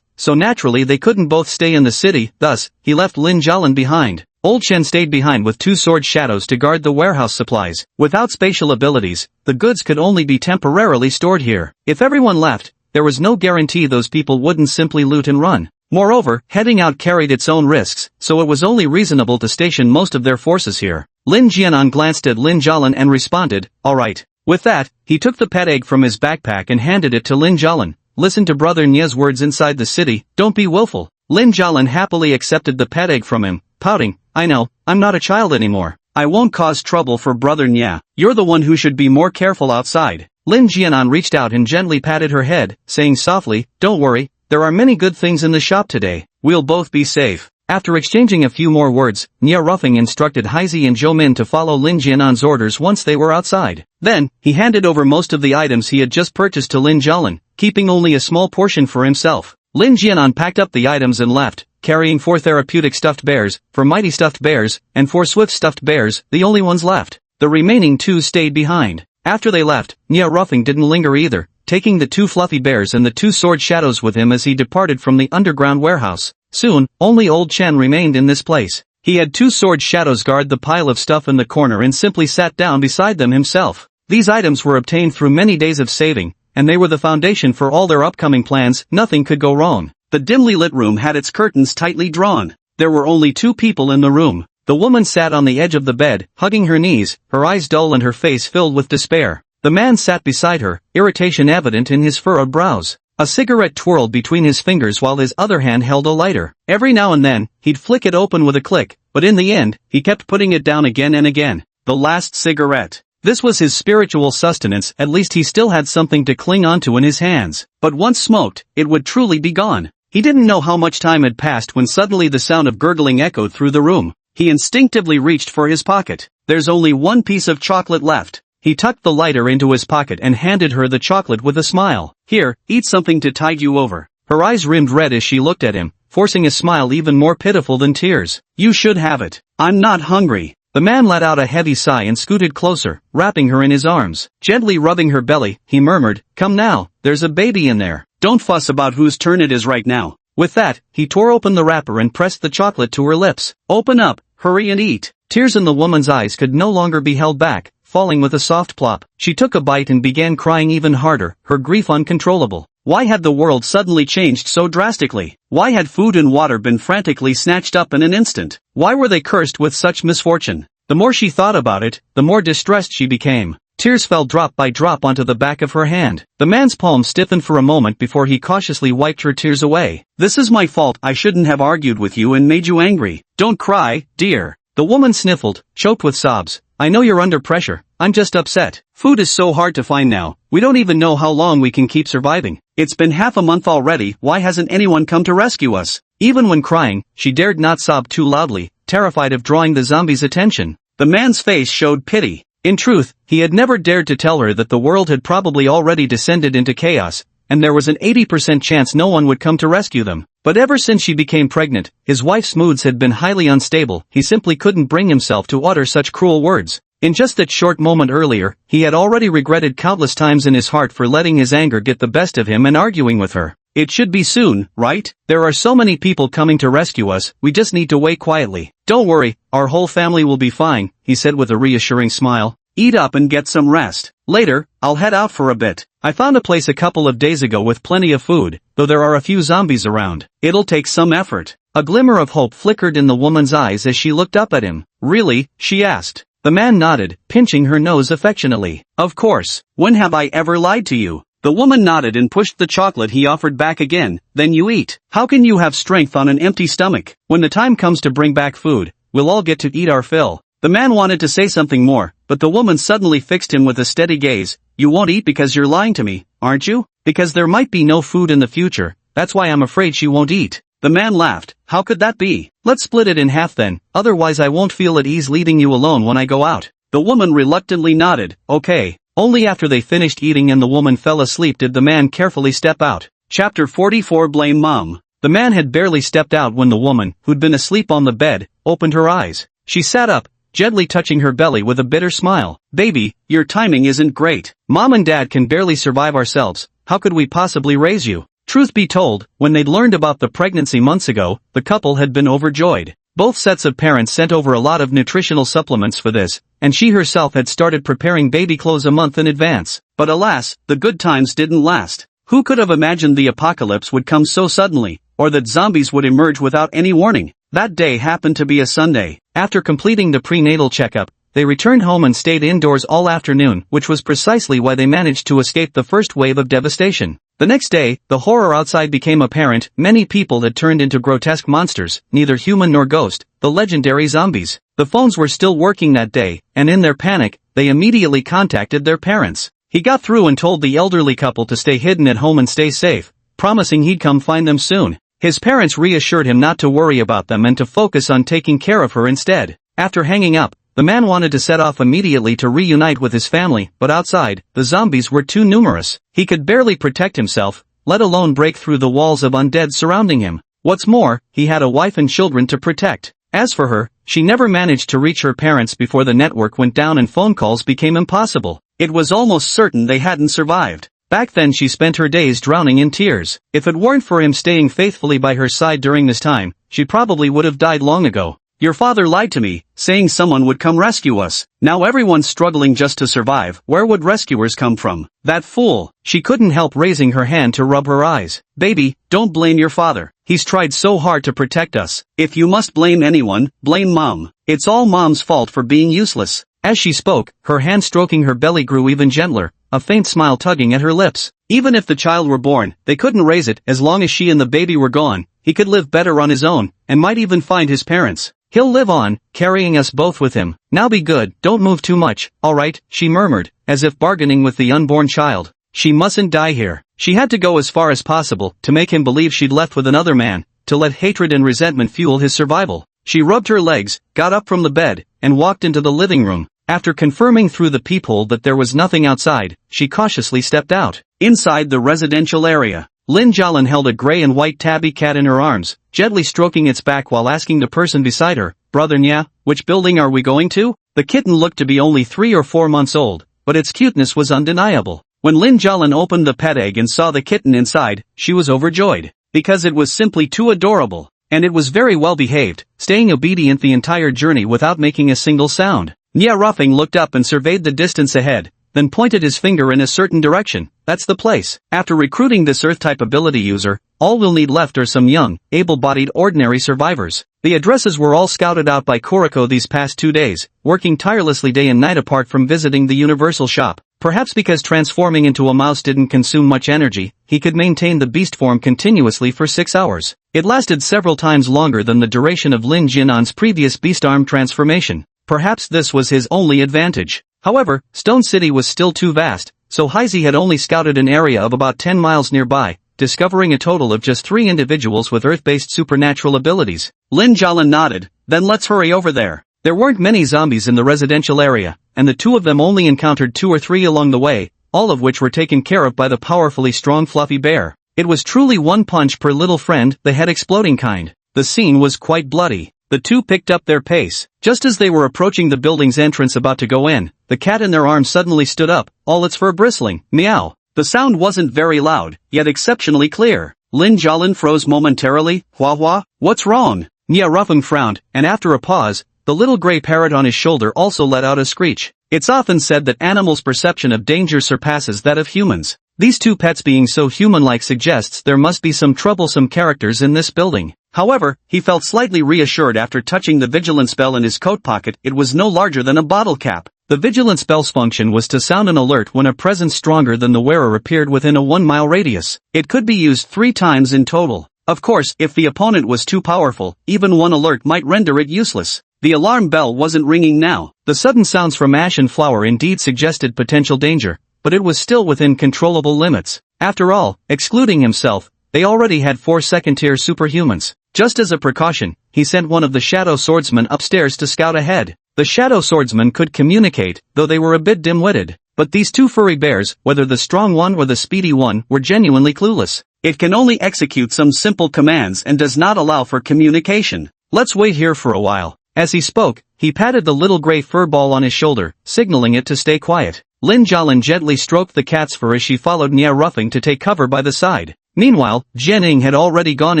so naturally they couldn't both stay in the city, thus, he left Lin Jialan behind. Old Chen stayed behind with two sword shadows to guard the warehouse supplies. Without spatial abilities, the goods could only be temporarily stored here. If everyone left, there was no guarantee those people wouldn't simply loot and run. Moreover, heading out carried its own risks, so it was only reasonable to station most of their forces here. Lin Jianan glanced at Lin Jialan and responded, "All right." With that, he took the pet egg from his backpack and handed it to Lin Jialan. "Listen to Brother Nye's words inside the city, don't be willful." Lin Jialan happily accepted the pet egg from him, pouting, "I know, I'm not a child anymore. I won't cause trouble for Brother Nye. You're the one who should be more careful outside." Lin Jianan reached out and gently patted her head, saying softly, "Don't worry, there are many good things in the shop today. We'll both be safe." After exchanging a few more words, Nya Rufeng instructed Heisey and Zhou Min to follow Lin Jianan's orders once they were outside. Then, he handed over most of the items he had just purchased to Lin Jialan, keeping only a small portion for himself. Lin Jianan packed up the items and left, carrying 4 therapeutic stuffed bears, 4 mighty stuffed bears, and 4 swift stuffed bears, the only ones left. The remaining 2 stayed behind. After they left, Nya Rufeng didn't linger either, taking the 2 fluffy bears and the 2 sword shadows with him as he departed from the underground warehouse. Soon, only old Chen remained in this place. He had 2 sword shadows guard the pile of stuff in the corner and simply sat down beside them himself. These items were obtained through many days of saving, and they were the foundation for all their upcoming plans. Nothing could go wrong. The dimly lit room had its curtains tightly drawn. There were only 2 people in the room. The woman sat on the edge of the bed, hugging her knees, her eyes dull and her face filled with despair. The man sat beside her, irritation evident in his furrowed brows. A cigarette twirled between his fingers while his other hand held a lighter. Every now and then, he'd flick it open with a click, but in the end, he kept putting it down again and again. The last cigarette. This was his spiritual sustenance, at least he still had something to cling onto in his hands. But once smoked, it would truly be gone. He didn't know how much time had passed when suddenly the sound of gurgling echoed through the room. He instinctively reached for his pocket. There's only one piece of chocolate left. He tucked the lighter into his pocket and handed her the chocolate with a smile. Here, eat something to tide you over. Her eyes rimmed red as she looked at him, forcing a smile even more pitiful than tears. You should have it. I'm not hungry. The man let out a heavy sigh and scooted closer, wrapping her in his arms. Gently rubbing her belly, he murmured, Come now, there's a baby in there. Don't fuss about whose turn it is right now. With that, he tore open the wrapper and pressed the chocolate to her lips. Open up, hurry and eat. Tears in the woman's eyes could no longer be held back, falling with a soft plop. She took a bite and began crying even harder, her grief uncontrollable. Why had the world suddenly changed so drastically? Why had food and water been frantically snatched up in an instant? Why were they cursed with such misfortune? The more she thought about it, the more distressed she became. Tears fell drop by drop onto the back of her hand. The man's palm stiffened for a moment before he cautiously wiped her tears away. This is my fault. I shouldn't have argued with you and made you angry. Don't cry, dear. The woman sniffled, choked with sobs. I know you're under pressure. I'm just upset. Food is so hard to find now. We don't even know how long we can keep surviving. It's been half a month already. Why hasn't anyone come to rescue us? Even when crying, she dared not sob too loudly, terrified of drawing the zombie's attention. The man's face showed pity. In truth, he had never dared to tell her that the world had probably already descended into chaos, and there was an 80% chance no one would come to rescue them. But ever since she became pregnant, his wife's moods had been highly unstable. He simply couldn't bring himself to utter such cruel words. In just that short moment earlier, he had already regretted countless times in his heart for letting his anger get the best of him and arguing with her. It should be soon, right? There are so many people coming to rescue us, we just need to wait quietly. Don't worry, our whole family will be fine, he said with a reassuring smile. Eat up and get some rest. Later, I'll head out for a bit. I found a place a couple of days ago with plenty of food, though there are a few zombies around. It'll take some effort. A glimmer of hope flickered in the woman's eyes as she looked up at him. Really? She asked. The man nodded, pinching her nose affectionately. Of course. When have I ever lied to you? The woman nodded and pushed the chocolate he offered back again. Then you eat. How can you have strength on an empty stomach? When the time comes to bring back food, we'll all get to eat our fill. The man wanted to say something more, but the woman suddenly fixed him with a steady gaze. You won't eat because you're lying to me, aren't you? Because there might be no food in the future, that's why I'm afraid she won't eat. The man laughed. How could that be? Let's split it in half then, otherwise I won't feel at ease leaving you alone when I go out. The woman reluctantly nodded. Okay. Only after they finished eating and the woman fell asleep did the man carefully step out. Chapter 44 Blame Mom. The man had barely stepped out when the woman, who'd been asleep on the bed, opened her eyes. She sat up, gently touching her belly with a bitter smile. Baby, your timing isn't great. Mom and Dad can barely survive ourselves. How could we possibly raise you? Truth be told, when they'd learned about the pregnancy months ago, the couple had been overjoyed. Both sets of parents sent over a lot of nutritional supplements for this, and she herself had started preparing baby clothes a month in advance. But alas, the good times didn't last. Who could have imagined the apocalypse would come so suddenly, or that zombies would emerge without any warning? That day happened to be a Sunday. After completing the prenatal checkup, they returned home and stayed indoors all afternoon, which was precisely why they managed to escape the first wave of devastation. The next day, the horror outside became apparent. Many people had turned into grotesque monsters, neither human nor ghost, the legendary zombies. The phones were still working that day, and in their panic, they immediately contacted their parents. He got through and told the elderly couple to stay hidden at home and stay safe, promising he'd come find them soon. His parents reassured him not to worry about them and to focus on taking care of her instead. After hanging up, the man wanted to set off immediately to reunite with his family, but outside, the zombies were too numerous. He could barely protect himself, let alone break through the walls of undead surrounding him. What's more, he had a wife and children to protect. As for her, she never managed to reach her parents before the network went down and phone calls became impossible. It was almost certain they hadn't survived. Back then she spent her days drowning in tears. If it weren't for him staying faithfully by her side during this time, she probably would have died long ago. Your father lied to me, saying someone would come rescue us. Now everyone's struggling just to survive. Where would rescuers come from? That fool. She couldn't help raising her hand to rub her eyes. Baby, don't blame your father. He's tried so hard to protect us. If you must blame anyone, blame Mom. It's all Mom's fault for being useless." As she spoke, her hand stroking her belly grew even gentler, a faint smile tugging at her lips. Even if the child were born, they couldn't raise it. As long as she and the baby were gone, he could live better on his own, and might even find his parents. He'll live on, carrying us both with him. Now be good, don't move too much, alright, she murmured, as if bargaining with the unborn child. She mustn't die here. She had to go as far as possible, to make him believe she'd left with another man, to let hatred and resentment fuel his survival. She rubbed her legs, got up from the bed, and walked into the living room. After confirming through the peephole that there was nothing outside, she cautiously stepped out. Inside the residential area, Lin Jialin held a gray and white tabby cat in her arms, gently stroking its back while asking the person beside her, "Brother Nya, which building are we going to?" The kitten looked to be only 3 or 4 months old, but its cuteness was undeniable. When Lin Jialin opened the pet egg and saw the kitten inside, she was overjoyed, because it was simply too adorable. And it was very well behaved, staying obedient the entire journey without making a single sound. Nya Ruffing looked up and surveyed the distance ahead, then pointed his finger in a certain direction. "That's the place." After recruiting this Earth-type ability user, all we'll need left are some young, able-bodied ordinary survivors. The addresses were all scouted out by Kuriko these past 2 days, working tirelessly day and night apart from visiting the universal shop. Perhaps because transforming into a mouse didn't consume much energy, he could maintain the beast form continuously for 6 hours. It lasted several times longer than the duration of Lin Jinan's previous beast arm transformation. Perhaps this was his only advantage. However, Stone City was still too vast, so Heisey had only scouted an area of about 10 miles nearby, discovering a total of just 3 individuals with Earth-based supernatural abilities. Lin Jialin nodded, "Then let's hurry over there." There weren't many zombies in the residential area, and the two of them only encountered 2 or 3 along the way, all of which were taken care of by the powerfully strong Fluffy Bear. It was truly one punch per little friend, the head-exploding kind. The scene was quite bloody. The two picked up their pace. Just as they were approaching the building's entrance about to go in, the cat in their arms suddenly stood up, all its fur bristling. Meow. The sound wasn't very loud, yet exceptionally clear. Lin Jialin froze momentarily. "Hua Hua, what's wrong?" Nya Ruffing frowned, and after a pause, the little gray parrot on his shoulder also let out a screech. It's often said that animals' perception of danger surpasses that of humans. These two pets being so human-like suggests there must be some troublesome characters in this building. However, he felt slightly reassured after touching the vigilance bell in his coat pocket. It was no larger than a bottle cap. The vigilance bell's function was to sound an alert when a presence stronger than the wearer appeared within a 1-mile radius. It could be used 3 times in total. Of course, if the opponent was too powerful, even one alert might render it useless. The alarm bell wasn't ringing now. The sudden sounds from ash and flour indeed suggested potential danger, but it was still within controllable limits. After all, excluding himself, they already had 4 second-tier superhumans. Just as a precaution, he sent one of the Shadow Swordsmen upstairs to scout ahead. The Shadow Swordsmen could communicate, though they were a bit dim-witted. But these 2 furry bears, whether the strong one or the speedy one, were genuinely clueless. It can only execute some simple commands and does not allow for communication. "Let's wait here for a while." As he spoke, he patted the little gray fur ball on his shoulder, signaling it to stay quiet. Lin Jialin gently stroked the cat's fur as she followed Nya Ruffing to take cover by the side. Meanwhile, Jianing had already gone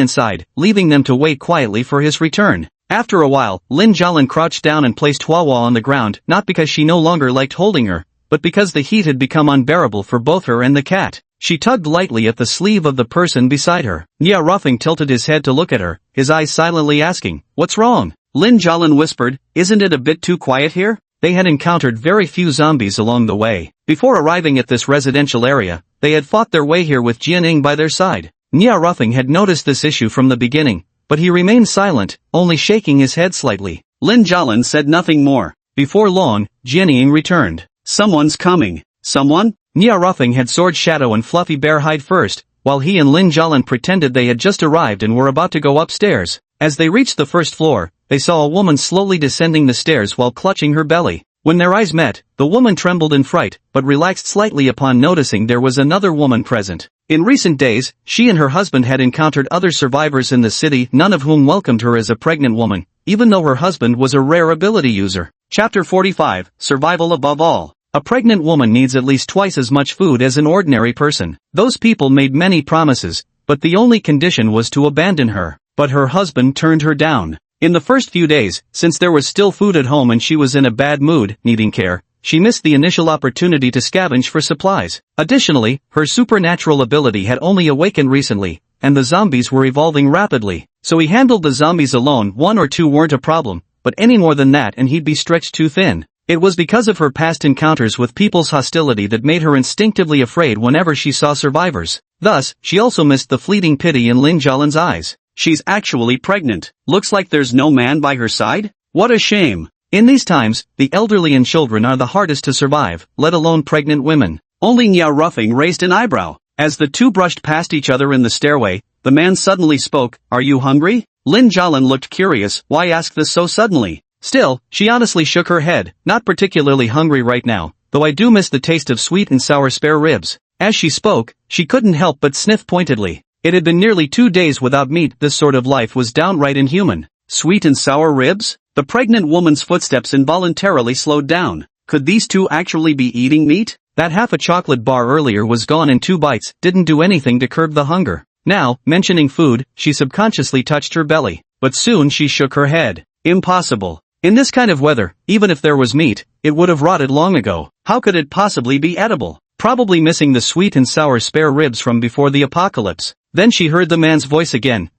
inside, leaving them to wait quietly for his return. After a while, Lin Jialin crouched down and placed Hua Hua on the ground, not because she no longer liked holding her, but because the heat had become unbearable for both her and the cat. She tugged lightly at the sleeve of the person beside her. Nya Ruffing tilted his head to look at her, his eyes silently asking, "What's wrong?" Lin Jialin whispered, "Isn't it a bit too quiet here?" They had encountered very few zombies along the way. Before arriving at this residential area, they had fought their way here with Jianing by their side. Nya Ruffing had noticed this issue from the beginning, but he remained silent, only shaking his head slightly. Lin Jialin said nothing more. Before long, Jianing returned. "Someone's coming." "Someone?" Nya Ruffing had Sword Shadow and Fluffy Bear hide first, while he and Lin Jialin pretended they had just arrived and were about to go upstairs. As they reached the first floor, they saw a woman slowly descending the stairs while clutching her belly. When their eyes met, the woman trembled in fright, but relaxed slightly upon noticing there was another woman present. In recent days, she and her husband had encountered other survivors in the city, none of whom welcomed her as a pregnant woman, even though her husband was a rare ability user. Chapter 45, Survival Above All. A pregnant woman needs at least twice as much food as an ordinary person. Those people made many promises, but the only condition was to abandon her. But her husband turned her down. In the first few days, since there was still food at home and she was in a bad mood, needing care, she missed the initial opportunity to scavenge for supplies. Additionally, her supernatural ability had only awakened recently, and the zombies were evolving rapidly. So he handled the zombies alone. 1 or 2 weren't a problem, but any more than that and he'd be stretched too thin. It was because of her past encounters with people's hostility that made her instinctively afraid whenever she saw survivors. Thus, she also missed the fleeting pity in Lin Jialan's eyes. She's actually pregnant. Looks like there's no man by her side? What a shame. In these times, the elderly and children are the hardest to survive, let alone pregnant women. Only Nya Ruffing raised an eyebrow. As the two brushed past each other in the stairway, the man suddenly spoke, "Are you hungry?" Lin Jialan looked curious. Why ask this so suddenly? Still, she honestly shook her head. Not particularly hungry right now, though I do miss the taste of sweet and sour spare ribs. As she spoke, she couldn't help but sniff pointedly. It had been nearly 2 days without meat. This sort of life was downright inhuman. Sweet and sour ribs? The pregnant woman's footsteps involuntarily slowed down. Could these two actually be eating meat? That half a chocolate bar earlier was gone in 2 bites, didn't do anything to curb the hunger. Now, mentioning food, she subconsciously touched her belly. But soon she shook her head. Impossible. In this kind of weather, even if there was meat, it would have rotted long ago. How could it possibly be edible? Probably missing the sweet and sour spare ribs from before the apocalypse. Then she heard the man's voice again.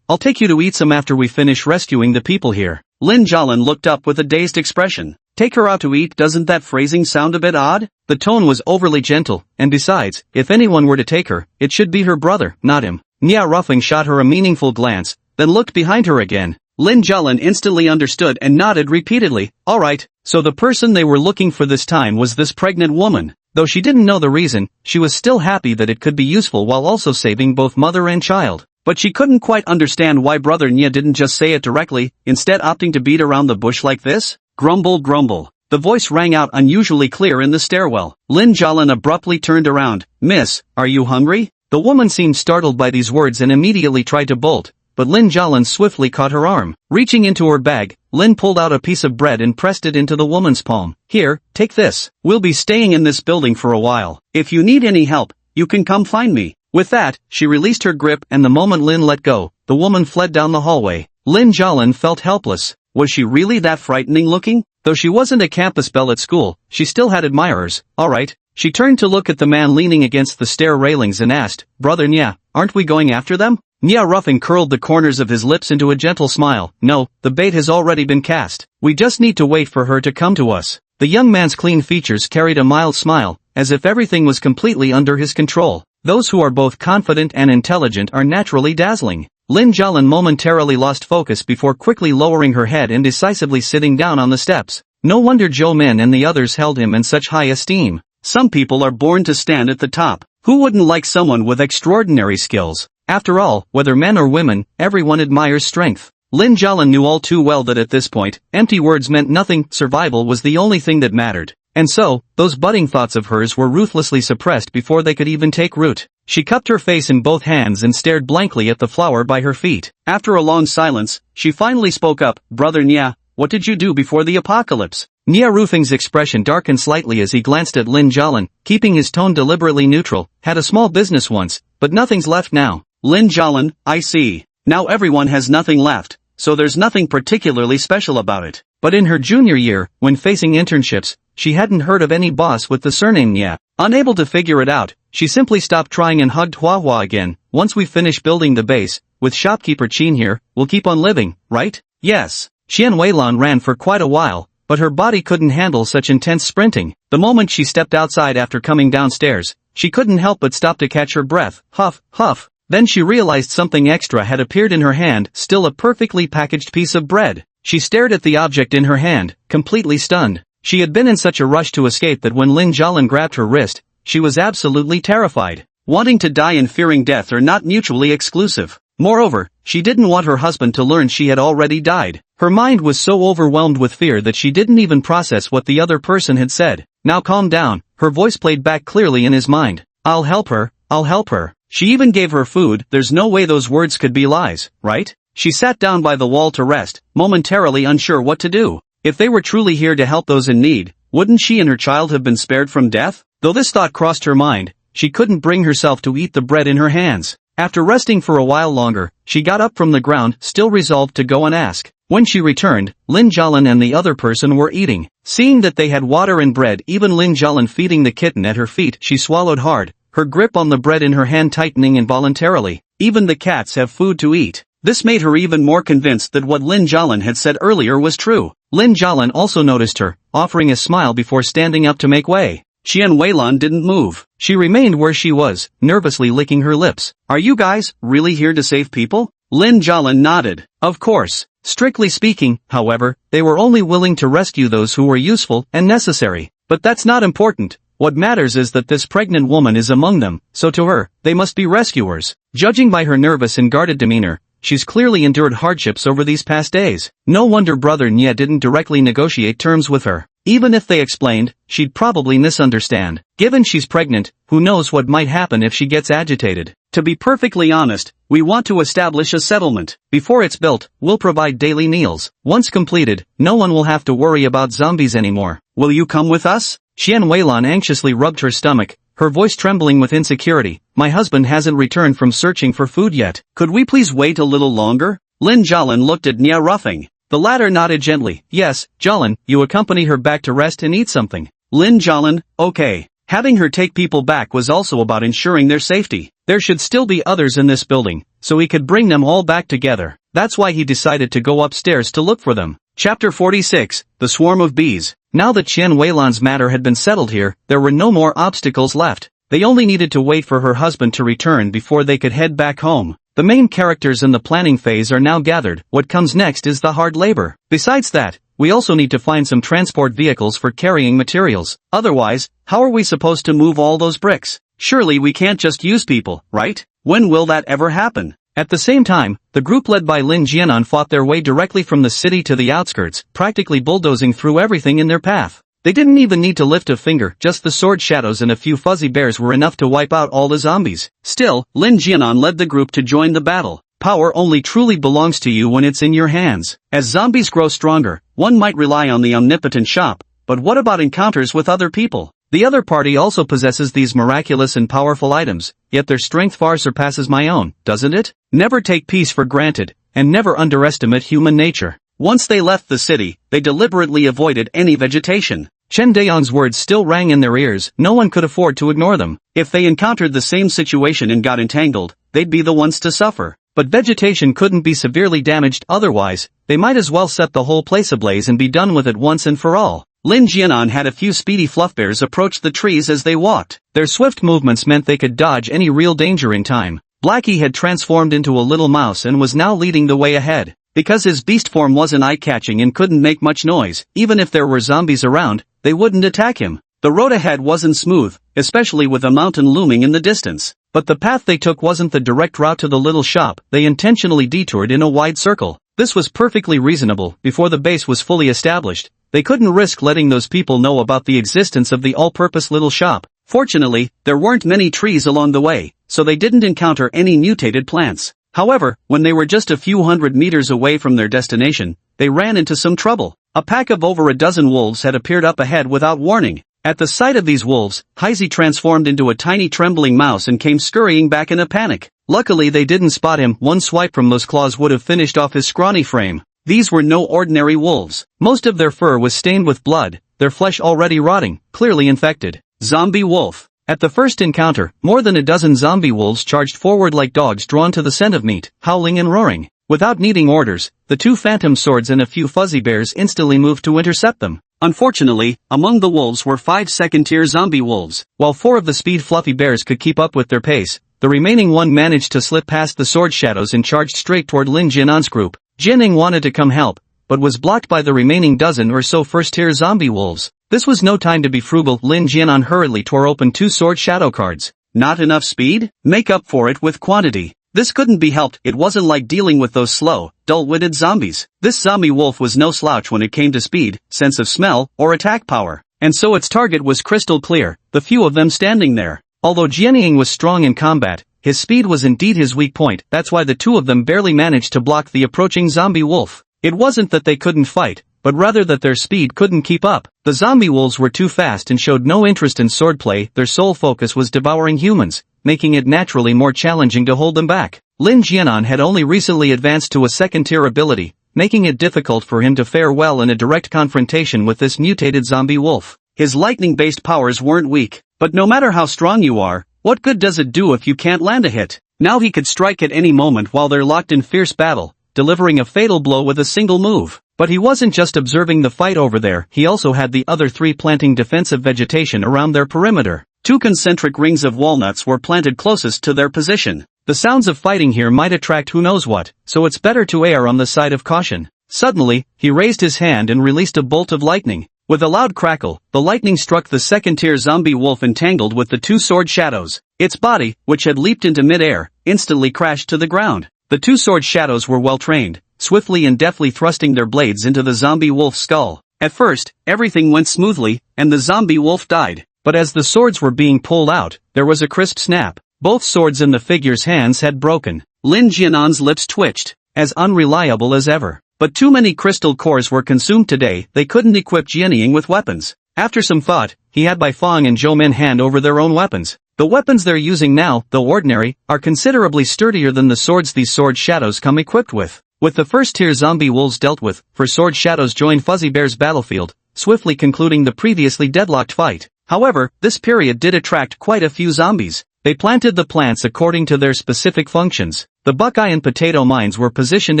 I'll take you to eat some after we finish rescuing the people here. Lin Jialan looked up with a dazed expression. Take her out to eat? Doesn't that phrasing sound a bit odd? The tone was overly gentle, and besides, if anyone were to take her, it should be her brother, not him. Nya Ruffing shot her a meaningful glance, then looked behind her again. Lin Jialan instantly understood and nodded repeatedly. Alright, so the person they were looking for this time was this pregnant woman. Though she didn't know the reason, she was still happy that it could be useful while also saving both mother and child. But she couldn't quite understand why brother Nya didn't just say it directly, instead opting to beat around the bush like this. Grumble, grumble. The voice rang out unusually clear in the stairwell. Lin Jialan abruptly turned around. Miss, are you hungry? The woman seemed startled by these words and immediately tried to bolt, but Lin Jialan swiftly caught her arm. Reaching into her bag, Lin pulled out a piece of bread and pressed it into the woman's palm. Here, take this. We'll be staying in this building for a while. If you need any help, you can come find me. With that, she released her grip and the moment Lin let go, the woman fled down the hallway. Lin Jialan felt helpless. Was she really that frightening looking? Though she wasn't a campus belle at school, she still had admirers. Alright. She turned to look at the man leaning against the stair railings and asked, Brother Nya, aren't we going after them? Nya Ruffing curled the corners of his lips into a gentle smile. No, the bait has already been cast. We just need to wait for her to come to us. The young man's clean features carried a mild smile, as if everything was completely under his control. Those who are both confident and intelligent are naturally dazzling. Lin Jialan momentarily lost focus before quickly lowering her head and decisively sitting down on the steps. No wonder Zhou Min and the others held him in such high esteem. Some people are born to stand at the top. Who wouldn't like someone with extraordinary skills? After all, whether men or women, everyone admires strength. Lin Jialan knew all too well that at this point, empty words meant nothing. Survival was the only thing that mattered. And so, those budding thoughts of hers were ruthlessly suppressed before they could even take root. She cupped her face in both hands and stared blankly at the flower by her feet. After a long silence, she finally spoke up. Brother Nya, what did you do before the apocalypse? Nya Ruffing's expression darkened slightly as he glanced at Lin Jialan, keeping his tone deliberately neutral. Had a small business once, but nothing's left now. Lin Jialan, I see. Now everyone has nothing left, so there's nothing particularly special about it. But in her junior year, when facing internships, she hadn't heard of any boss with the surname Nya. Unable to figure it out, she simply stopped trying and hugged Hua Hua again. Once we finish building the base, with shopkeeper Qin here, we'll keep on living, right? Yes. Xian Weilan ran for quite a while, but her body couldn't handle such intense sprinting. The moment she stepped outside after coming downstairs, she couldn't help but stop to catch her breath. Huff, huff. Then she realized something extra had appeared in her hand, still a perfectly packaged piece of bread. She stared at the object in her hand, completely stunned. She had been in such a rush to escape that when Lin Jialan grabbed her wrist, she was absolutely terrified. Wanting to die and fearing death are not mutually exclusive. Moreover, she didn't want her husband to learn she had already died. Her mind was so overwhelmed with fear that she didn't even process what the other person had said. Now calm down, her voice played back clearly in his mind. I'll help her, I'll help her. She even gave her food. There's no way those words could be lies, right? She sat down by the wall to rest, momentarily unsure what to do. If they were truly here to help those in need, wouldn't she and her child have been spared from death? Though this thought crossed her mind, she couldn't bring herself to eat the bread in her hands. After resting for a while longer, she got up from the ground, still resolved to go and ask. When she returned, Lin Jialan and the other person were eating. Seeing that they had water and bread, even Lin Jialan feeding the kitten at her feet, she swallowed hard, her grip on the bread in her hand tightening involuntarily. even the cats have food to eat. This made her even more convinced that what Lin Jialan had said earlier was true. Lin Jialan also noticed her, offering a smile before standing up to make way. Qian Weilan didn't move. She remained where she was, nervously licking her lips. Are you guys really here to save people? Lin Jialan nodded. Of course. Strictly speaking, however, they were only willing to rescue those who were useful and necessary. But that's not important. What matters is that this pregnant woman is among them, so to her, they must be rescuers. Judging by her nervous and guarded demeanor, she's clearly endured hardships over these past days. No wonder Brother Nye didn't directly negotiate terms with her. Even if they explained, she'd probably misunderstand. Given she's pregnant, who knows what might happen if she gets agitated. To be perfectly honest, we want to establish a settlement. Before it's built, we'll provide daily meals. Once completed, no one will have to worry about zombies anymore. Will you come with us? Qian Weilan anxiously rubbed her stomach, her voice trembling with insecurity. My husband hasn't returned from searching for food yet. Could we please wait a little longer? Lin Jialan looked at Nye Ruffing. The latter nodded gently. Yes, Jialan, you accompany her back to rest and eat something. Lin Jialan, okay. Having her take people back was also about ensuring their safety. There should still be others in this building, so he could bring them all back together. That's why he decided to go upstairs to look for them. Chapter 46, The Swarm of Bees. Now that Qian Weilan's matter had been settled here, there were no more obstacles left. They only needed to wait for her husband to return before they could head back home. The main characters in the planning phase are now gathered. What comes next is the hard labor. Besides that, we also need to find some transport vehicles for carrying materials. Otherwise, how are we supposed to move all those bricks? Surely we can't just use people, right? When will that ever happen? At the same time, the group led by Lin Jianan fought their way directly from the city to the outskirts, practically bulldozing through everything in their path. They didn't even need to lift a finger, just the sword shadows and a few fuzzy bears were enough to wipe out all the zombies. Still, Lin Jianan led the group to join the battle. Power only truly belongs to you when it's in your hands. As zombies grow stronger, one might rely on the omnipotent shop, but what about encounters with other people? The other party also possesses these miraculous and powerful items, yet their strength far surpasses my own, doesn't it? Never take peace for granted, and never underestimate human nature. Once they left the city, they deliberately avoided any vegetation. Chen Dayong's words still rang in their ears, no one could afford to ignore them. If they encountered the same situation and got entangled, they'd be the ones to suffer. But vegetation couldn't be severely damaged otherwise, they might as well set the whole place ablaze and be done with it once and for all. Lin Jianan had a few speedy fluff bears approach the trees as they walked. Their swift movements meant they could dodge any real danger in time. Blackie had transformed into a little mouse and was now leading the way ahead. Because his beast form wasn't eye-catching and couldn't make much noise, even if there were zombies around, they wouldn't attack him. The road ahead wasn't smooth, especially with a mountain looming in the distance. But the path they took wasn't the direct route to the little shop, they intentionally detoured in a wide circle. This was perfectly reasonable. Before the base was fully established, they couldn't risk letting those people know about the existence of the all-purpose little shop. Fortunately, there weren't many trees along the way, so they didn't encounter any mutated plants. However, when they were just a few hundred meters away from their destination, they ran into some trouble. A pack of over a dozen wolves had appeared up ahead without warning. At the sight of these wolves, Heisey transformed into a tiny trembling mouse and came scurrying back in a panic. Luckily they didn't spot him. One swipe from those claws would have finished off his scrawny frame. These were no ordinary wolves. Most of their fur was stained with blood, their flesh already rotting, clearly infected. Zombie wolf. At the first encounter, more than a dozen zombie wolves charged forward like dogs drawn to the scent of meat, howling and roaring. Without needing orders, the two phantom swords and a few fuzzy bears instantly moved to intercept them. Unfortunately, among the wolves were 5 second-tier zombie wolves. While 4 of the speed fluffy bears could keep up with their pace, the remaining one managed to slip past the sword shadows and charged straight toward Lin Jianan's group. Jianing wanted to come help, but was blocked by the remaining dozen or so first-tier zombie wolves. This was no time to be frugal. Lin Jianan hurriedly tore open 2 sword shadow cards. Not enough speed? Make up for it with quantity. This couldn't be helped. It wasn't like dealing with those slow, dull-witted zombies. This zombie wolf was no slouch when it came to speed, sense of smell, or attack power. And so its target was crystal clear, the few of them standing there. Although Jianing was strong in combat, his speed was indeed his weak point. That's why the 2 of them barely managed to block the approaching zombie wolf. It wasn't that they couldn't fight, but rather that their speed couldn't keep up. The zombie wolves were too fast and showed no interest in swordplay. Their sole focus was devouring humans, making it naturally more challenging to hold them back. Lin Jianan had only recently advanced to a second-tier ability, making it difficult for him to fare well in a direct confrontation with this mutated zombie wolf. His lightning-based powers weren't weak, but no matter how strong you are, what good does it do if you can't land a hit? Now he could strike at any moment while they're locked in fierce battle, delivering a fatal blow with a single move. But he wasn't just observing the fight over there, he also had the other three planting defensive vegetation around their perimeter. 2 concentric rings of walnuts were planted closest to their position. The sounds of fighting here might attract who knows what, so it's better to err on the side of caution. Suddenly, he raised his hand and released a bolt of lightning. With a loud crackle, the lightning struck the second-tier zombie wolf entangled with the 2 sword shadows. Its body, which had leaped into mid-air, instantly crashed to the ground. The 2 sword shadows were well trained, swiftly and deftly thrusting their blades into the zombie wolf's skull. At first, everything went smoothly, and the zombie wolf died. But as the swords were being pulled out, there was a crisp snap. Both swords in the figure's hands had broken. Lin Jianan's lips twitched, as unreliable as ever. But too many crystal cores were consumed today, they couldn't equip Jianying with weapons. After some thought, he had Bai Fong and Zhou Men hand over their own weapons. The weapons they're using now, though ordinary, are considerably sturdier than the swords these sword shadows come equipped with. With the first-tier zombie wolves dealt with, for sword shadows joined Fuzzy Bear's battlefield, swiftly concluding the previously deadlocked fight. However, this period did attract quite a few zombies. They planted the plants according to their specific functions. The buckeye and potato mines were positioned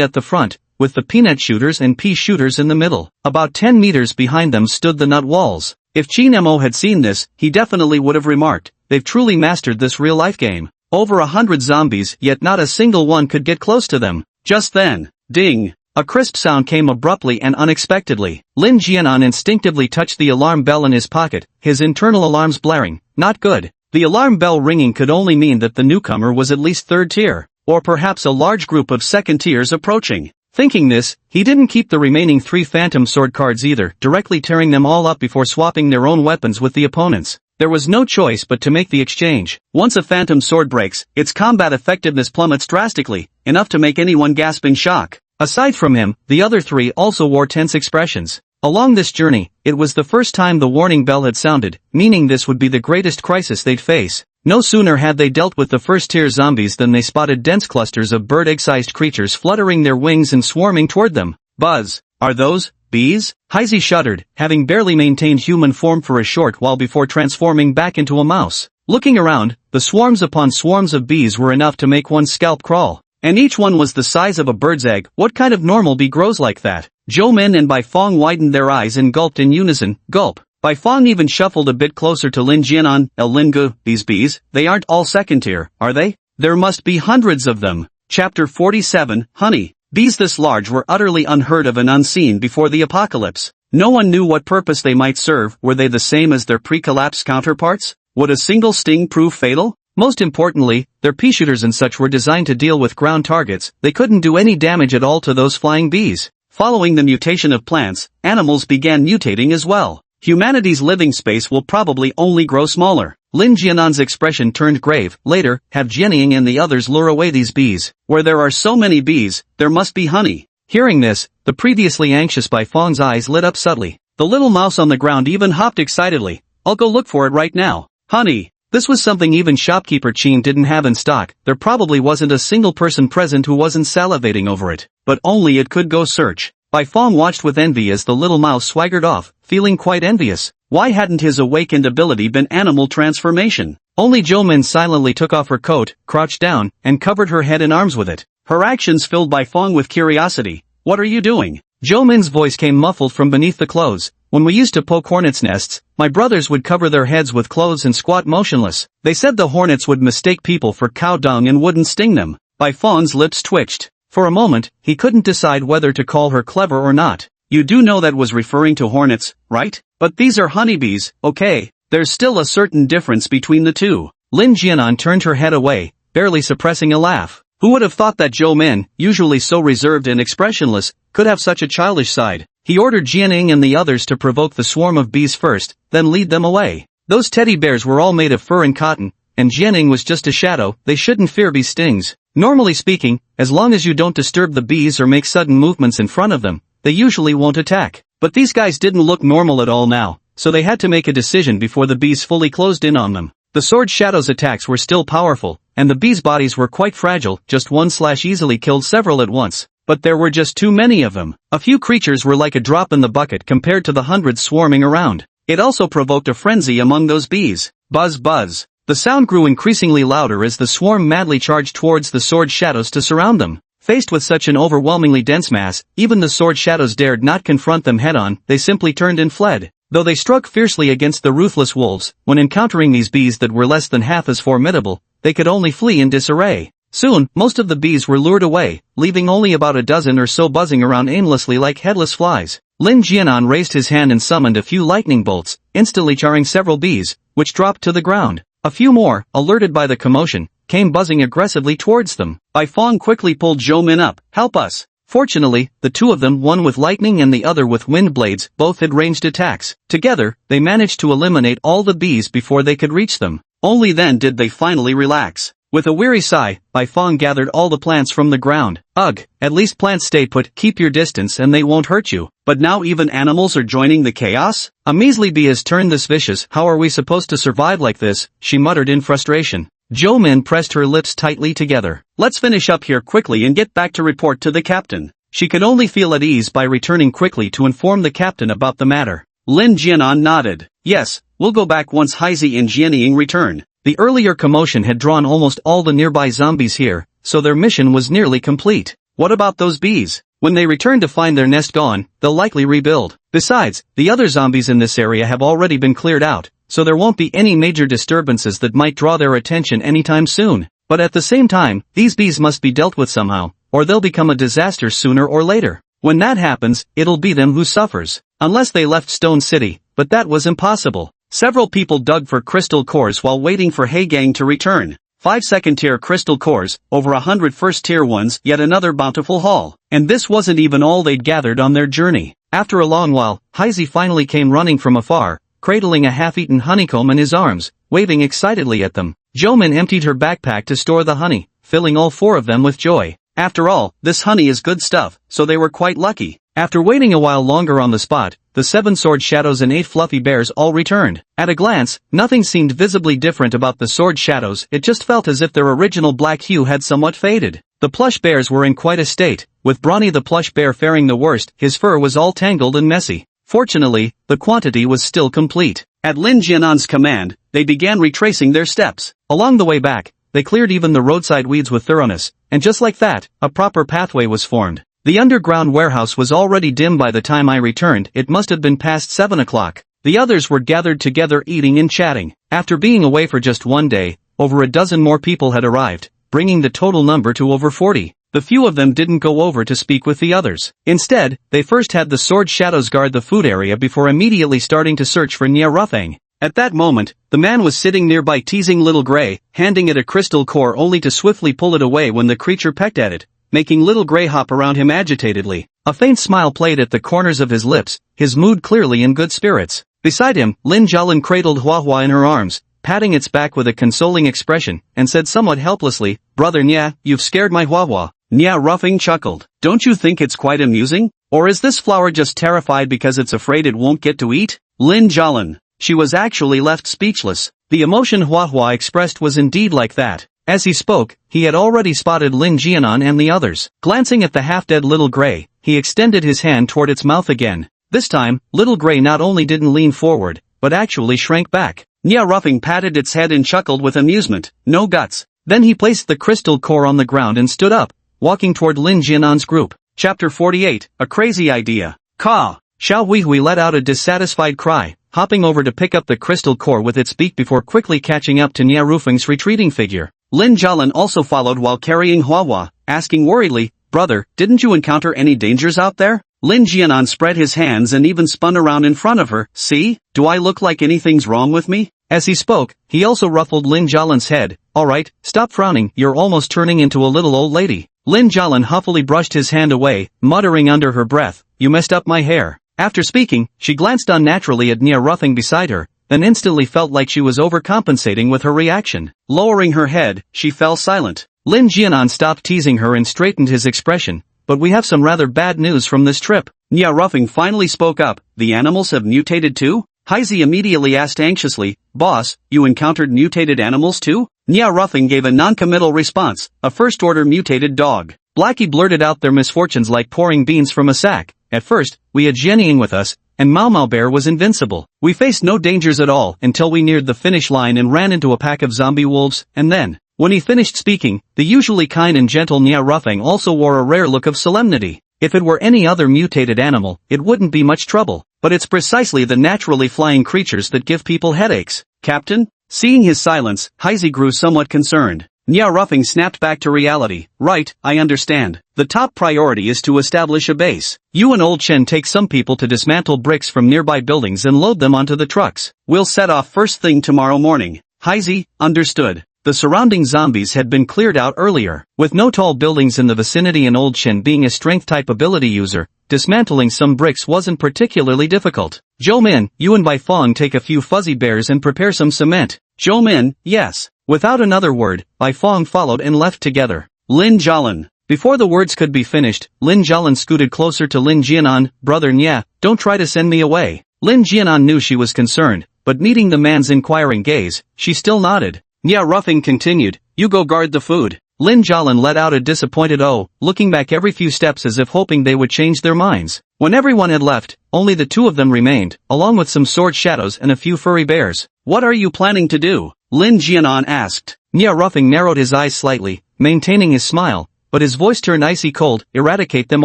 at the front, with the peanut shooters and pea shooters in the middle. About 10 meters behind them stood the nut walls. If Chi Nemo had seen this, he definitely would have remarked, they've truly mastered this real-life game. Over 100 zombies, yet not a single one could get close to them. Just then, ding! A crisp sound came abruptly and unexpectedly. Lin Jianan instinctively touched the alarm bell in his pocket, his internal alarms blaring. Not good. The alarm bell ringing could only mean that the newcomer was at least 3rd tier, or perhaps a large group of 2nd tiers approaching. Thinking this, he didn't keep the remaining 3 phantom sword cards either, directly tearing them all up before swapping their own weapons with the opponents. There was no choice but to make the exchange. Once a phantom sword breaks, its combat effectiveness plummets drastically, enough to make anyone gasp in shock. Aside from him, the other 3 also wore tense expressions. Along this journey, it was the first time the warning bell had sounded, meaning this would be the greatest crisis they'd face. No sooner had they dealt with the first-tier zombies than they spotted dense clusters of bird egg-sized creatures fluttering their wings and swarming toward them. Buzz! Are those bees? Heisey shuddered, having barely maintained human form for a short while before transforming back into a mouse. Looking around, the swarms upon swarms of bees were enough to make one's scalp crawl. And each one was the size of a bird's egg. What kind of normal bee grows like that? Zhou Men and Bai Fong widened their eyes and gulped in unison. Gulp. Bai Fong even shuffled a bit closer to Lin Jianan. Lingu, these bees, they aren't all 2nd tier, are they? There must be hundreds of them. Chapter 47, Honey. Bees this large were utterly unheard of and unseen before the apocalypse. No one knew what purpose they might serve. Were they the same as their pre-collapse counterparts? Would a single sting prove fatal? Most importantly, their Peashooters and such were designed to deal with ground targets. They couldn't do any damage at all to those flying bees. Following the mutation of plants, animals began mutating as well. Humanity's living space will probably only grow smaller. Lin Jianan's expression turned grave. Later, have Jianying and the others lure away these bees. Where there are so many bees, there must be honey. Hearing this, the previously anxious Bai Fong's eyes lit up subtly. The little mouse on the ground even hopped excitedly. I'll go look for it right now. Honey. This was something even shopkeeper Qin didn't have in stock. There probably wasn't a single person present who wasn't salivating over it. But only it could go search. Bai Fong watched with envy as the little mouse swaggered off, feeling quite envious. Why hadn't his awakened ability been animal transformation? Only Zhou Men silently took off her coat, crouched down, and covered her head and arms with it. Her actions filled Bai Fong with curiosity. What are you doing? Zhou Men's voice came muffled from beneath the clothes. When we used to poke hornets' nests, my brothers would cover their heads with clothes and squat motionless. They said the hornets would mistake people for cow dung and wouldn't sting them. Bai Fong's lips twitched. For a moment, he couldn't decide whether to call her clever or not. You do know that was referring to hornets, right? But these are honeybees, okay? There's still a certain difference between the two. Lin Jianan turned her head away, barely suppressing a laugh. Who would have thought that Zhou Men, usually so reserved and expressionless, could have such a childish side? He ordered Jianying and the others to provoke the swarm of bees first, then lead them away. Those teddy bears were all made of fur and cotton, and Jianying was just a shadow. They shouldn't fear bee stings. Normally speaking, as long as you don't disturb the bees or make sudden movements in front of them, they usually won't attack. But these guys didn't look normal at all now, so they had to make a decision before the bees fully closed in on them. The sword shadow's attacks were still powerful, and the bees' bodies were quite fragile. Just one slash easily killed several at once. But there were just too many of them. A few creatures were like a drop in the bucket compared to the hundreds swarming around. It also provoked a frenzy among those bees. Buzz buzz. The sound grew increasingly louder as the swarm madly charged towards the sword shadows to surround them. Faced with such an overwhelmingly dense mass, even the sword shadows dared not confront them head-on, they simply turned and fled. Though they struck fiercely against the ruthless wolves, when encountering these bees that were less than half as formidable, they could only flee in disarray. Soon, most of the bees were lured away, leaving only about a dozen or so buzzing around aimlessly like headless flies. Lin Jianan raised his hand and summoned a few lightning bolts, instantly charring several bees, which dropped to the ground. A few more, alerted by the commotion, came buzzing aggressively towards them. Bai Fong quickly pulled Zhou Min up. "Help us." Fortunately, the two of them, one with lightning and the other with wind blades, both had ranged attacks. Together, they managed to eliminate all the bees before they could reach them. Only then did they finally relax. With a weary sigh, Bai Fong gathered all the plants from the ground. "Ugh, at least plants stay put, keep your distance and they won't hurt you. But now even animals are joining the chaos? A measly bee has turned this vicious, how are we supposed to survive like this?" she muttered in frustration. Zhou Min pressed her lips tightly together. "Let's finish up here quickly and get back to report to the captain." She could only feel at ease by returning quickly to inform the captain about the matter. Lin Jianan nodded. "Yes, we'll go back once Haizi and Jianying return." The earlier commotion had drawn almost all the nearby zombies here, so their mission was nearly complete. What about those bees? When they return to find their nest gone, they'll likely rebuild. Besides, the other zombies in this area have already been cleared out, so there won't be any major disturbances that might draw their attention anytime soon. But at the same time, these bees must be dealt with somehow, or they'll become a disaster sooner or later. When that happens, it'll be them who suffers. Unless they left Stone City, but that was impossible. Several people dug for crystal cores while waiting for He Gang to return. 5 second-tier crystal cores, over 100 first-tier ones, yet another bountiful haul. And this wasn't even all they'd gathered on their journey. After a long while, Haizi finally came running from afar, cradling a half-eaten honeycomb in his arms, waving excitedly at them. Zhou Min emptied her backpack to store the honey, filling all four of them with joy. After all, this honey is good stuff, so they were quite lucky. After waiting a while longer on the spot, the 7 sword shadows and 8 fluffy bears all returned. At a glance, nothing seemed visibly different about the sword shadows, it just felt as if their original black hue had somewhat faded. The plush bears were in quite a state, with Brawny the plush bear faring the worst, his fur was all tangled and messy. Fortunately, the quantity was still complete. At Lin Jianan's command, they began retracing their steps. Along the way back, they cleared even the roadside weeds with thoroughness, and just like that, a proper pathway was formed. The underground warehouse was already dim by the time I returned, it must have been past 7 o'clock. The others were gathered together eating and chatting. After being away for just one day, over a dozen more people had arrived, bringing the total number to over 40. The few of them didn't go over to speak with the others. Instead, they first had the sword shadows guard the food area before immediately starting to search for Nia Ruffang. At that moment, the man was sitting nearby teasing Little Grey, handing it a crystal core only to swiftly pull it away when the creature pecked at it, making Little Grey hop around him agitatedly. A faint smile played at the corners of his lips, his mood clearly in good spirits. Beside him, Lin Jialin cradled Hua Hua in her arms, patting its back with a consoling expression, and said somewhat helplessly, "Brother Nia, you've scared my Hua Hua." Nia Ruffing chuckled. "Don't you think it's quite amusing? Or is this flower just terrified because it's afraid it won't get to eat?" Lin Jialin. She was actually left speechless. The emotion Hua Hua expressed was indeed like that. As he spoke, he had already spotted Lin Jianan and the others. Glancing at the half-dead Little Grey, he extended his hand toward its mouth again. This time, Little Grey not only didn't lean forward, but actually shrank back. Nia Ruffing patted its head and chuckled with amusement. No guts. Then he placed the crystal core on the ground and stood up, walking toward Lin Jianan's group. Chapter 48, A Crazy Idea. Caw! Xiao Huihui let out a dissatisfied cry, hopping over to pick up the crystal core with its beak before quickly catching up to Nia Ruffing's retreating figure. Lin Jialin also followed while carrying Hua Hua, asking worriedly, "Brother, didn't you encounter any dangers out there?" Lin Jianan spread his hands and even spun around in front of her. "See? Do I look like anything's wrong with me?" As he spoke, he also ruffled Lin Jialin's head. "Alright, stop frowning, you're almost turning into a little old lady." Lin Jialin huffily brushed his hand away, muttering under her breath, "You messed up my hair." After speaking, she glanced unnaturally at Nia Ruffing beside her, then instantly felt like she was overcompensating with her reaction. Lowering her head, she fell silent. Lin Jianan stopped teasing her and straightened his expression. "But we have some rather bad news from this trip." Nia Ruffing finally spoke up. "The animals have mutated too?" Haizi immediately asked anxiously, "Boss, you encountered mutated animals too?" Nia Ruffing gave a non-committal response, "A first-order mutated dog." Blackie blurted out their misfortunes like pouring beans from a sack. "At first, we had Jianying with us, and Mau Mau Bear was invincible. We faced no dangers at all until we neared the finish line and ran into a pack of zombie wolves, and then, when he finished speaking, the usually kind and gentle Nya Ruffing also wore a rare look of solemnity. If it were any other mutated animal, it wouldn't be much trouble, but it's precisely the naturally flying creatures that give people headaches. Captain? Seeing his silence, Heisey grew somewhat concerned. Nya Ruffing snapped back to reality. Right, I understand. The top priority is to establish a base. You and Old Chen take some people to dismantle bricks from nearby buildings and load them onto the trucks. We'll set off first thing tomorrow morning. Heisey, understood. The surrounding zombies had been cleared out earlier. With no tall buildings in the vicinity and Old Chen being a strength-type ability user, dismantling some bricks wasn't particularly difficult. Zhou Min, you and Bai Fong take a few fuzzy bears and prepare some cement. Zhou Min, yes. Without another word, Bai Fong followed and left together. Lin Jialin. Before the words could be finished, Lin Jialin scooted closer to Lin Jianan. Brother Nya, don't try to send me away. Lin Jianan knew she was concerned, but meeting the man's inquiring gaze, she still nodded. Nya Ruffing continued, you go guard the food. Lin Jialin let out a disappointed oh, looking back every few steps as if hoping they would change their minds. When everyone had left, only the two of them remained, along with some sword shadows and a few furry bears. What are you planning to do? Lin Jianan asked. Nya Ruffing narrowed his eyes slightly, maintaining his smile, but his voice turned icy cold. Eradicate them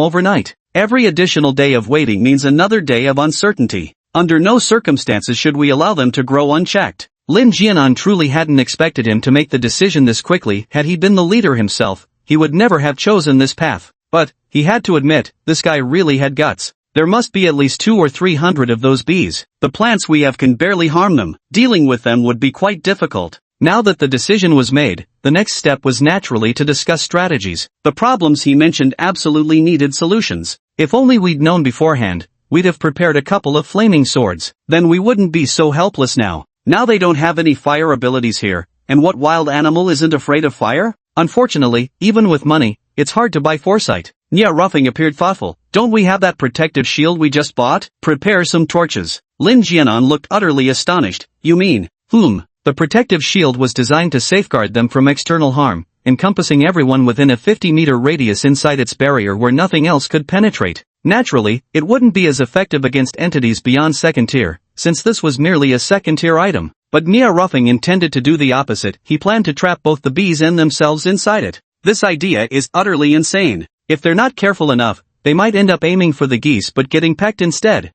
overnight. Every additional day of waiting means another day of uncertainty. Under no circumstances should we allow them to grow unchecked. Lin Jianan truly hadn't expected him to make the decision this quickly. Had he been the leader himself, he would never have chosen this path. But, he had to admit, this guy really had guts. There must be at least 200 or 300 of those bees. The plants we have can barely harm them. Dealing with them would be quite difficult. Now that the decision was made, the next step was naturally to discuss strategies. The problems he mentioned absolutely needed solutions. If only we'd known beforehand, we'd have prepared a couple of flaming swords. Then we wouldn't be so helpless now. Now they don't have any fire abilities here, and what wild animal isn't afraid of fire? Unfortunately, even with money, it's hard to buy foresight. Nya Ruffing appeared thoughtful. Don't we have that protective shield we just bought? Prepare some torches. Lin Jianan looked utterly astonished. You mean, The protective shield was designed to safeguard them from external harm, encompassing everyone within a 50-meter radius inside its barrier where nothing else could penetrate. Naturally, it wouldn't be as effective against entities beyond second tier, since this was merely a second-tier item. But Nya Ruffing intended to do the opposite. He planned to trap both the bees and themselves inside it. This idea is utterly insane. If they're not careful enough, they might end up aiming for the geese but getting pecked instead.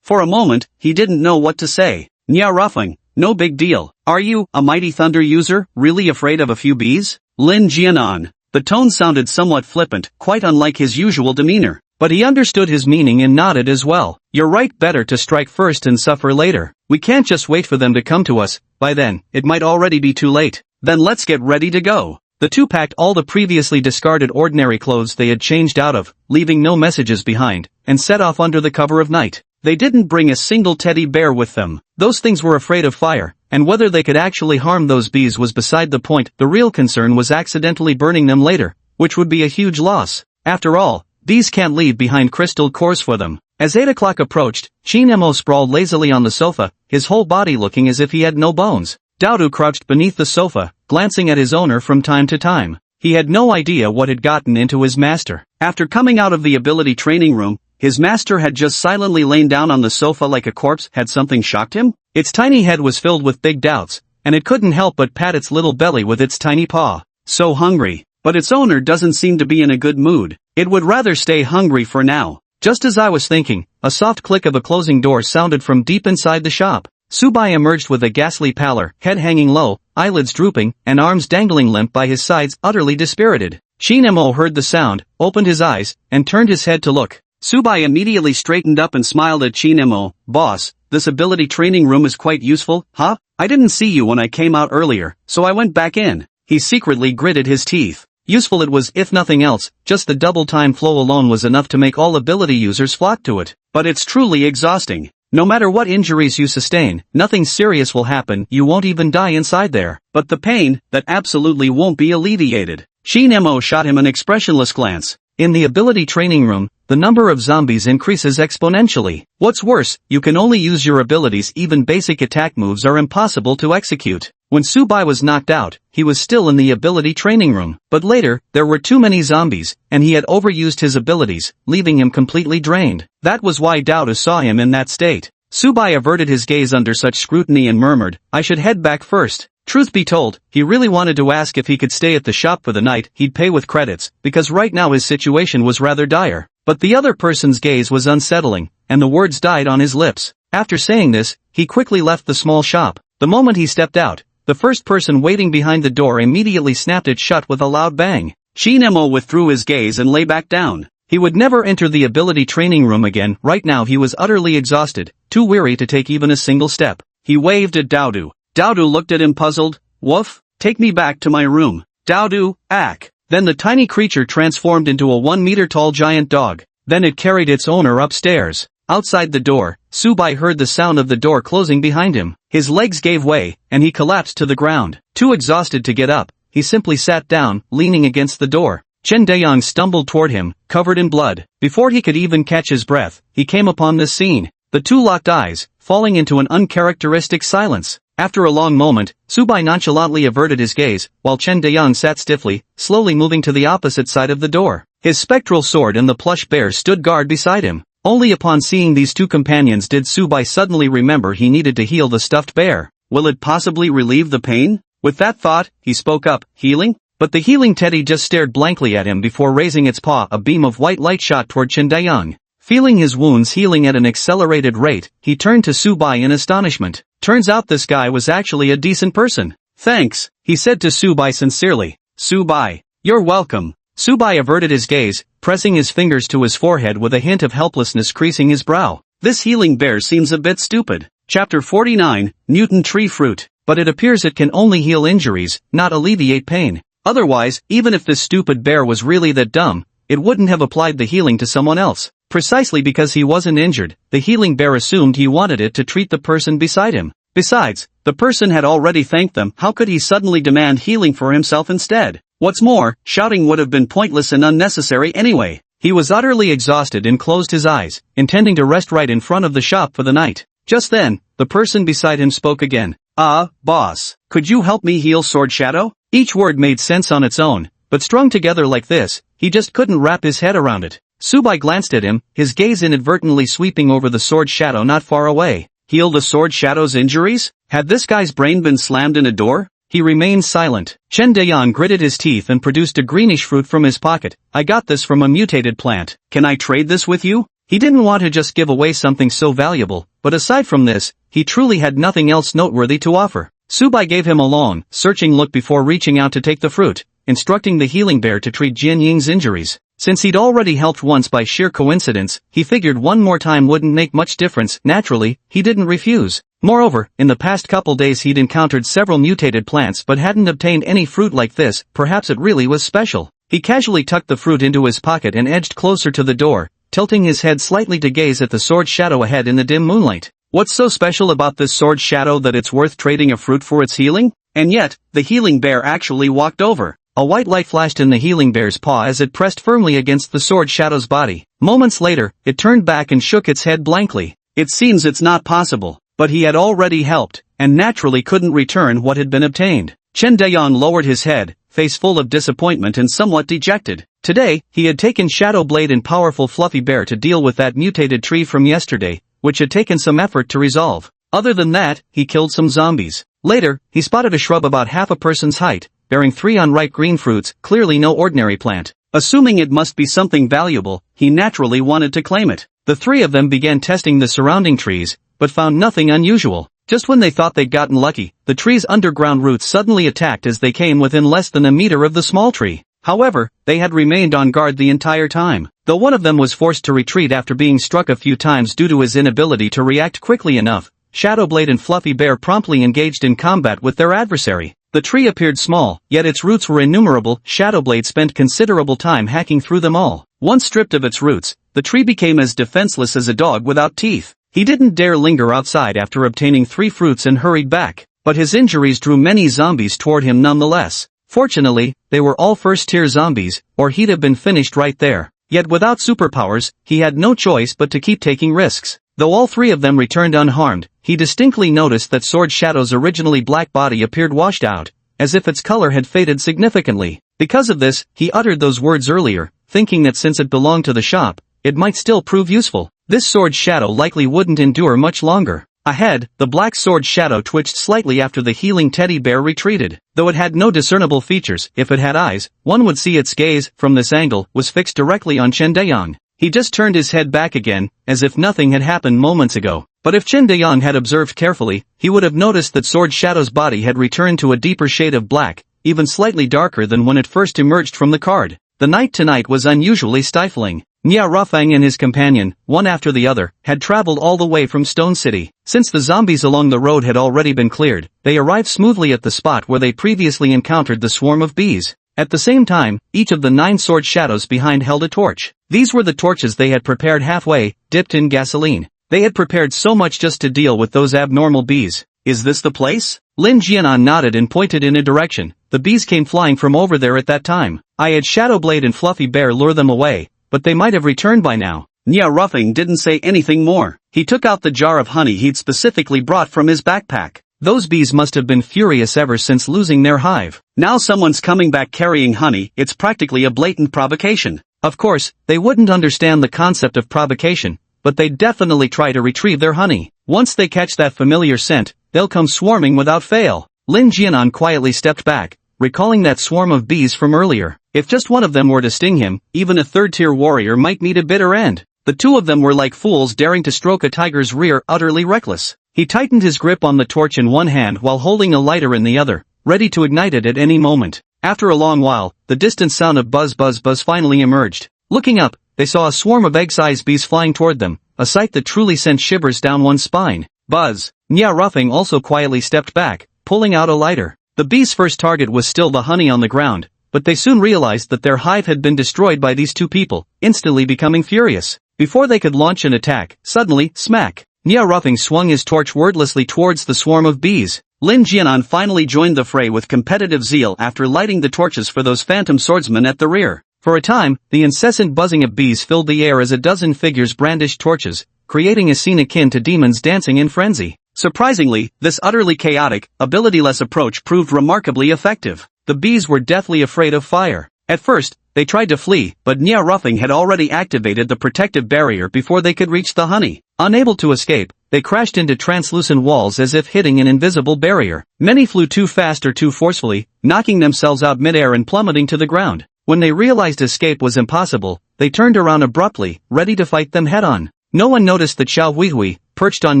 For a moment, he didn't know what to say. Nya Ruffing, no big deal. Are you, a mighty thunder user, really afraid of a few bees? Lin Jianan. The tone sounded somewhat flippant, quite unlike his usual demeanor. But he understood his meaning and nodded as well. You're right, better to strike first and suffer later. We can't just wait for them to come to us. By then, it might already be too late. Then let's get ready to go. The two packed all the previously discarded ordinary clothes they had changed out of, leaving no messages behind, and set off under the cover of night. They didn't bring a single teddy bear with them. Those things were afraid of fire, and whether they could actually harm those bees was beside the point. The real concern was accidentally burning them later, which would be a huge loss. After all, bees can't leave behind crystal cores for them. As 8 o'clock approached, Qin Mo sprawled lazily on the sofa, his whole body looking as if he had no bones. Daodu crouched beneath the sofa, glancing at his owner from time to time. He had no idea what had gotten into his master. After coming out of the ability training room, his master had just silently lain down on the sofa like a corpse. Had something shocked him? Its tiny head was filled with big doubts, and it couldn't help but pat its little belly with its tiny paw. So hungry. But its owner doesn't seem to be in a good mood. It would rather stay hungry for now. Just as I was thinking, a soft click of a closing door sounded from deep inside the shop. Subai emerged with a ghastly pallor, head hanging low, eyelids drooping, and arms dangling limp by his sides, utterly dispirited. Qin Mo heard the sound, opened his eyes, and turned his head to look. Subai immediately straightened up and smiled at Qin Mo. Boss, this ability training room is quite useful, huh? I didn't see you when I came out earlier, so I went back in. He secretly gritted his teeth. Useful it was, if nothing else. Just the double time flow alone was enough to make all ability users flock to it. But it's truly exhausting. No matter what injuries you sustain, nothing serious will happen. You won't even die inside there. But the pain, that absolutely won't be alleviated. Qin Mo shot him an expressionless glance. In the ability training room, the number of zombies increases exponentially. What's worse, you can only use your abilities, even basic attack moves are impossible to execute. When Subai was knocked out, he was still in the ability training room, but later, there were too many zombies, and he had overused his abilities, leaving him completely drained. That was why Doubtu saw him in that state. Subai averted his gaze under such scrutiny and murmured, "I should head back first." Truth be told, he really wanted to ask if he could stay at the shop for the night. He'd pay with credits, because right now his situation was rather dire. But the other person's gaze was unsettling, and the words died on his lips. After saying this, he quickly left the small shop. The moment he stepped out, the first person waiting behind the door immediately snapped it shut with a loud bang. Shinemo withdrew his gaze and lay back down. He would never enter the ability training room again. Right now he was utterly exhausted, too weary to take even a single step. He waved at Doubtu. Doubtu looked at him puzzled. "Woof, take me back to my room." Doubtu, ack. Then the tiny creature transformed into a 1-meter-tall giant dog. Then it carried its owner upstairs. Outside the door, Subai heard the sound of the door closing behind him. His legs gave way, and he collapsed to the ground. Too exhausted to get up, he simply sat down, leaning against the door. Chen Dayang stumbled toward him, covered in blood. Before he could even catch his breath, he came upon this scene. The two locked eyes, falling into an uncharacteristic silence. After a long moment, Subai nonchalantly averted his gaze, while Chen Dayang sat stiffly, slowly moving to the opposite side of the door. His spectral sword and the plush bear stood guard beside him. Only upon seeing these two companions did Subai suddenly remember he needed to heal the stuffed bear. Will it possibly relieve the pain? With that thought, he spoke up, "Healing?" But the healing teddy just stared blankly at him before raising its paw. A beam of white light shot toward Chen Dayang. Feeling his wounds healing at an accelerated rate, he turned to Subai in astonishment. Turns out this guy was actually a decent person. "Thanks," he said to Subai sincerely. "Subai, you're welcome." Subai averted his gaze, pressing his fingers to his forehead with a hint of helplessness creasing his brow. This healing bear seems a bit stupid. Chapter 49, Mutant Tree Fruit. But it appears it can only heal injuries, not alleviate pain. Otherwise, even if this stupid bear was really that dumb, it wouldn't have applied the healing to someone else. Precisely because he wasn't injured, the healing bear assumed he wanted it to treat the person beside him. Besides, the person had already thanked them. How could he suddenly demand healing for himself instead? What's more, shouting would have been pointless and unnecessary anyway. He was utterly exhausted and closed his eyes, intending to rest right in front of the shop for the night. Just then, the person beside him spoke again. Boss, could you help me heal Sword Shadow?" Each word made sense on its own, but strung together like this, he just couldn't wrap his head around it. Subai glanced at him, his gaze inadvertently sweeping over the Sword Shadow not far away. Heal the Sword Shadow's injuries? Had this guy's brain been slammed in a door? He remained silent. Chen Dayang gritted his teeth and produced a greenish fruit from his pocket. "I got this from a mutated plant. Can I trade this with you?" He didn't want to just give away something so valuable, but aside from this, he truly had nothing else noteworthy to offer. Subai gave him a long, searching look before reaching out to take the fruit, instructing the healing bear to treat Jian Ying's injuries. Since he'd already helped once by sheer coincidence, he figured one more time wouldn't make much difference. Naturally, he didn't refuse. Moreover, in the past couple days he'd encountered several mutated plants but hadn't obtained any fruit like this. Perhaps it really was special. He casually tucked the fruit into his pocket and edged closer to the door, tilting his head slightly to gaze at the Sword Shadow ahead in the dim moonlight. What's so special about this Sword Shadow that it's worth trading a fruit for its healing? And yet, the healing bear actually walked over. A white light flashed in the healing bear's paw as it pressed firmly against the Sword Shadow's body. Moments later, it turned back and shook its head blankly. It seems it's not possible. But he had already helped, and naturally couldn't return what had been obtained. Chen Dayang lowered his head, face full of disappointment and somewhat dejected. Today, he had taken Shadow Blade and powerful Fluffy Bear to deal with that mutated tree from yesterday, which had taken some effort to resolve. Other than that, he killed some zombies. Later, he spotted a shrub about half a person's height, bearing 3 unripe green fruits, clearly no ordinary plant. Assuming it must be something valuable, he naturally wanted to claim it. The 3 of them began testing the surrounding trees, but found nothing unusual. Just when they thought they'd gotten lucky, the tree's underground roots suddenly attacked as they came within less than a meter of the small tree. However, they had remained on guard the entire time. Though one of them was forced to retreat after being struck a few times due to his inability to react quickly enough, Shadowblade and Fluffy Bear promptly engaged in combat with their adversary. The tree appeared small, yet its roots were innumerable. Shadowblade spent considerable time hacking through them all. Once stripped of its roots, the tree became as defenseless as a dog without teeth. He didn't dare linger outside after obtaining 3 fruits and hurried back, but his injuries drew many zombies toward him nonetheless. Fortunately, they were all first-tier zombies, or he'd have been finished right there. Yet without superpowers, he had no choice but to keep taking risks. Though all three of them returned unharmed, he distinctly noticed that Sword Shadow's originally black body appeared washed out, as if its color had faded significantly. Because of this, he uttered those words earlier, thinking that since it belonged to the shop, it might still prove useful. This Sword Shadow likely wouldn't endure much longer. Ahead, the black Sword Shadow twitched slightly after the healing teddy bear retreated. Though it had no discernible features, if it had eyes, one would see its gaze, from this angle, was fixed directly on Chen Dayang. He just turned his head back again, as if nothing had happened moments ago. But if Chen Dayang had observed carefully, he would have noticed that Sword Shadow's body had returned to a deeper shade of black, even slightly darker than when it first emerged from the card. The night tonight was unusually stifling. Nia Rufang and his companion, one after the other, had traveled all the way from Stone City. Since the zombies along the road had already been cleared, they arrived smoothly at the spot where they previously encountered the swarm of bees. At the same time, each of the 9 sword shadows behind held a torch. These were the torches they had prepared halfway, dipped in gasoline. They had prepared so much just to deal with those abnormal bees. Is this the place? Lin Jianan nodded and pointed in a direction. The bees came flying from over there at that time. I had Shadowblade and Fluffy Bear lure them away, but they might have returned by now. Nia Ruffing didn't say anything more. He took out the jar of honey he'd specifically brought from his backpack. Those bees must have been furious ever since losing their hive. Now someone's coming back carrying honey, it's practically a blatant provocation. Of course, they wouldn't understand the concept of provocation, but they'd definitely try to retrieve their honey. Once they catch that familiar scent, they'll come swarming without fail. Lin Jianan quietly stepped back, recalling that swarm of bees from earlier. If just one of them were to sting him, even a third-tier warrior might meet a bitter end. The two of them were like fools daring to stroke a tiger's rear, utterly reckless. He tightened his grip on the torch in one hand while holding a lighter in the other, ready to ignite it at any moment. After a long while, the distant sound of buzz buzz buzz finally emerged. Looking up, they saw a swarm of egg-sized bees flying toward them, a sight that truly sent shivers down one's spine. Buzz. Nia Ruffing also quietly stepped back, pulling out a lighter. The bees' first target was still the honey on the ground, but they soon realized that their hive had been destroyed by these two people, instantly becoming furious. Before they could launch an attack, suddenly, smack! Nia Ruffing swung his torch wordlessly towards the swarm of bees. Lin Jianan finally joined the fray with competitive zeal after lighting the torches for those phantom swordsmen at the rear. For a time, the incessant buzzing of bees filled the air as a dozen figures brandished torches, creating a scene akin to demons dancing in frenzy. Surprisingly, this utterly chaotic, abilityless approach proved remarkably effective. The bees were deathly afraid of fire. At first, they tried to flee, but Nia Ruffing had already activated the protective barrier before they could reach the honey. Unable to escape, they crashed into translucent walls as if hitting an invisible barrier. Many flew too fast or too forcefully, knocking themselves out midair and plummeting to the ground. When they realized escape was impossible, they turned around abruptly, ready to fight them head-on. No one noticed that Xiao Huihui, perched on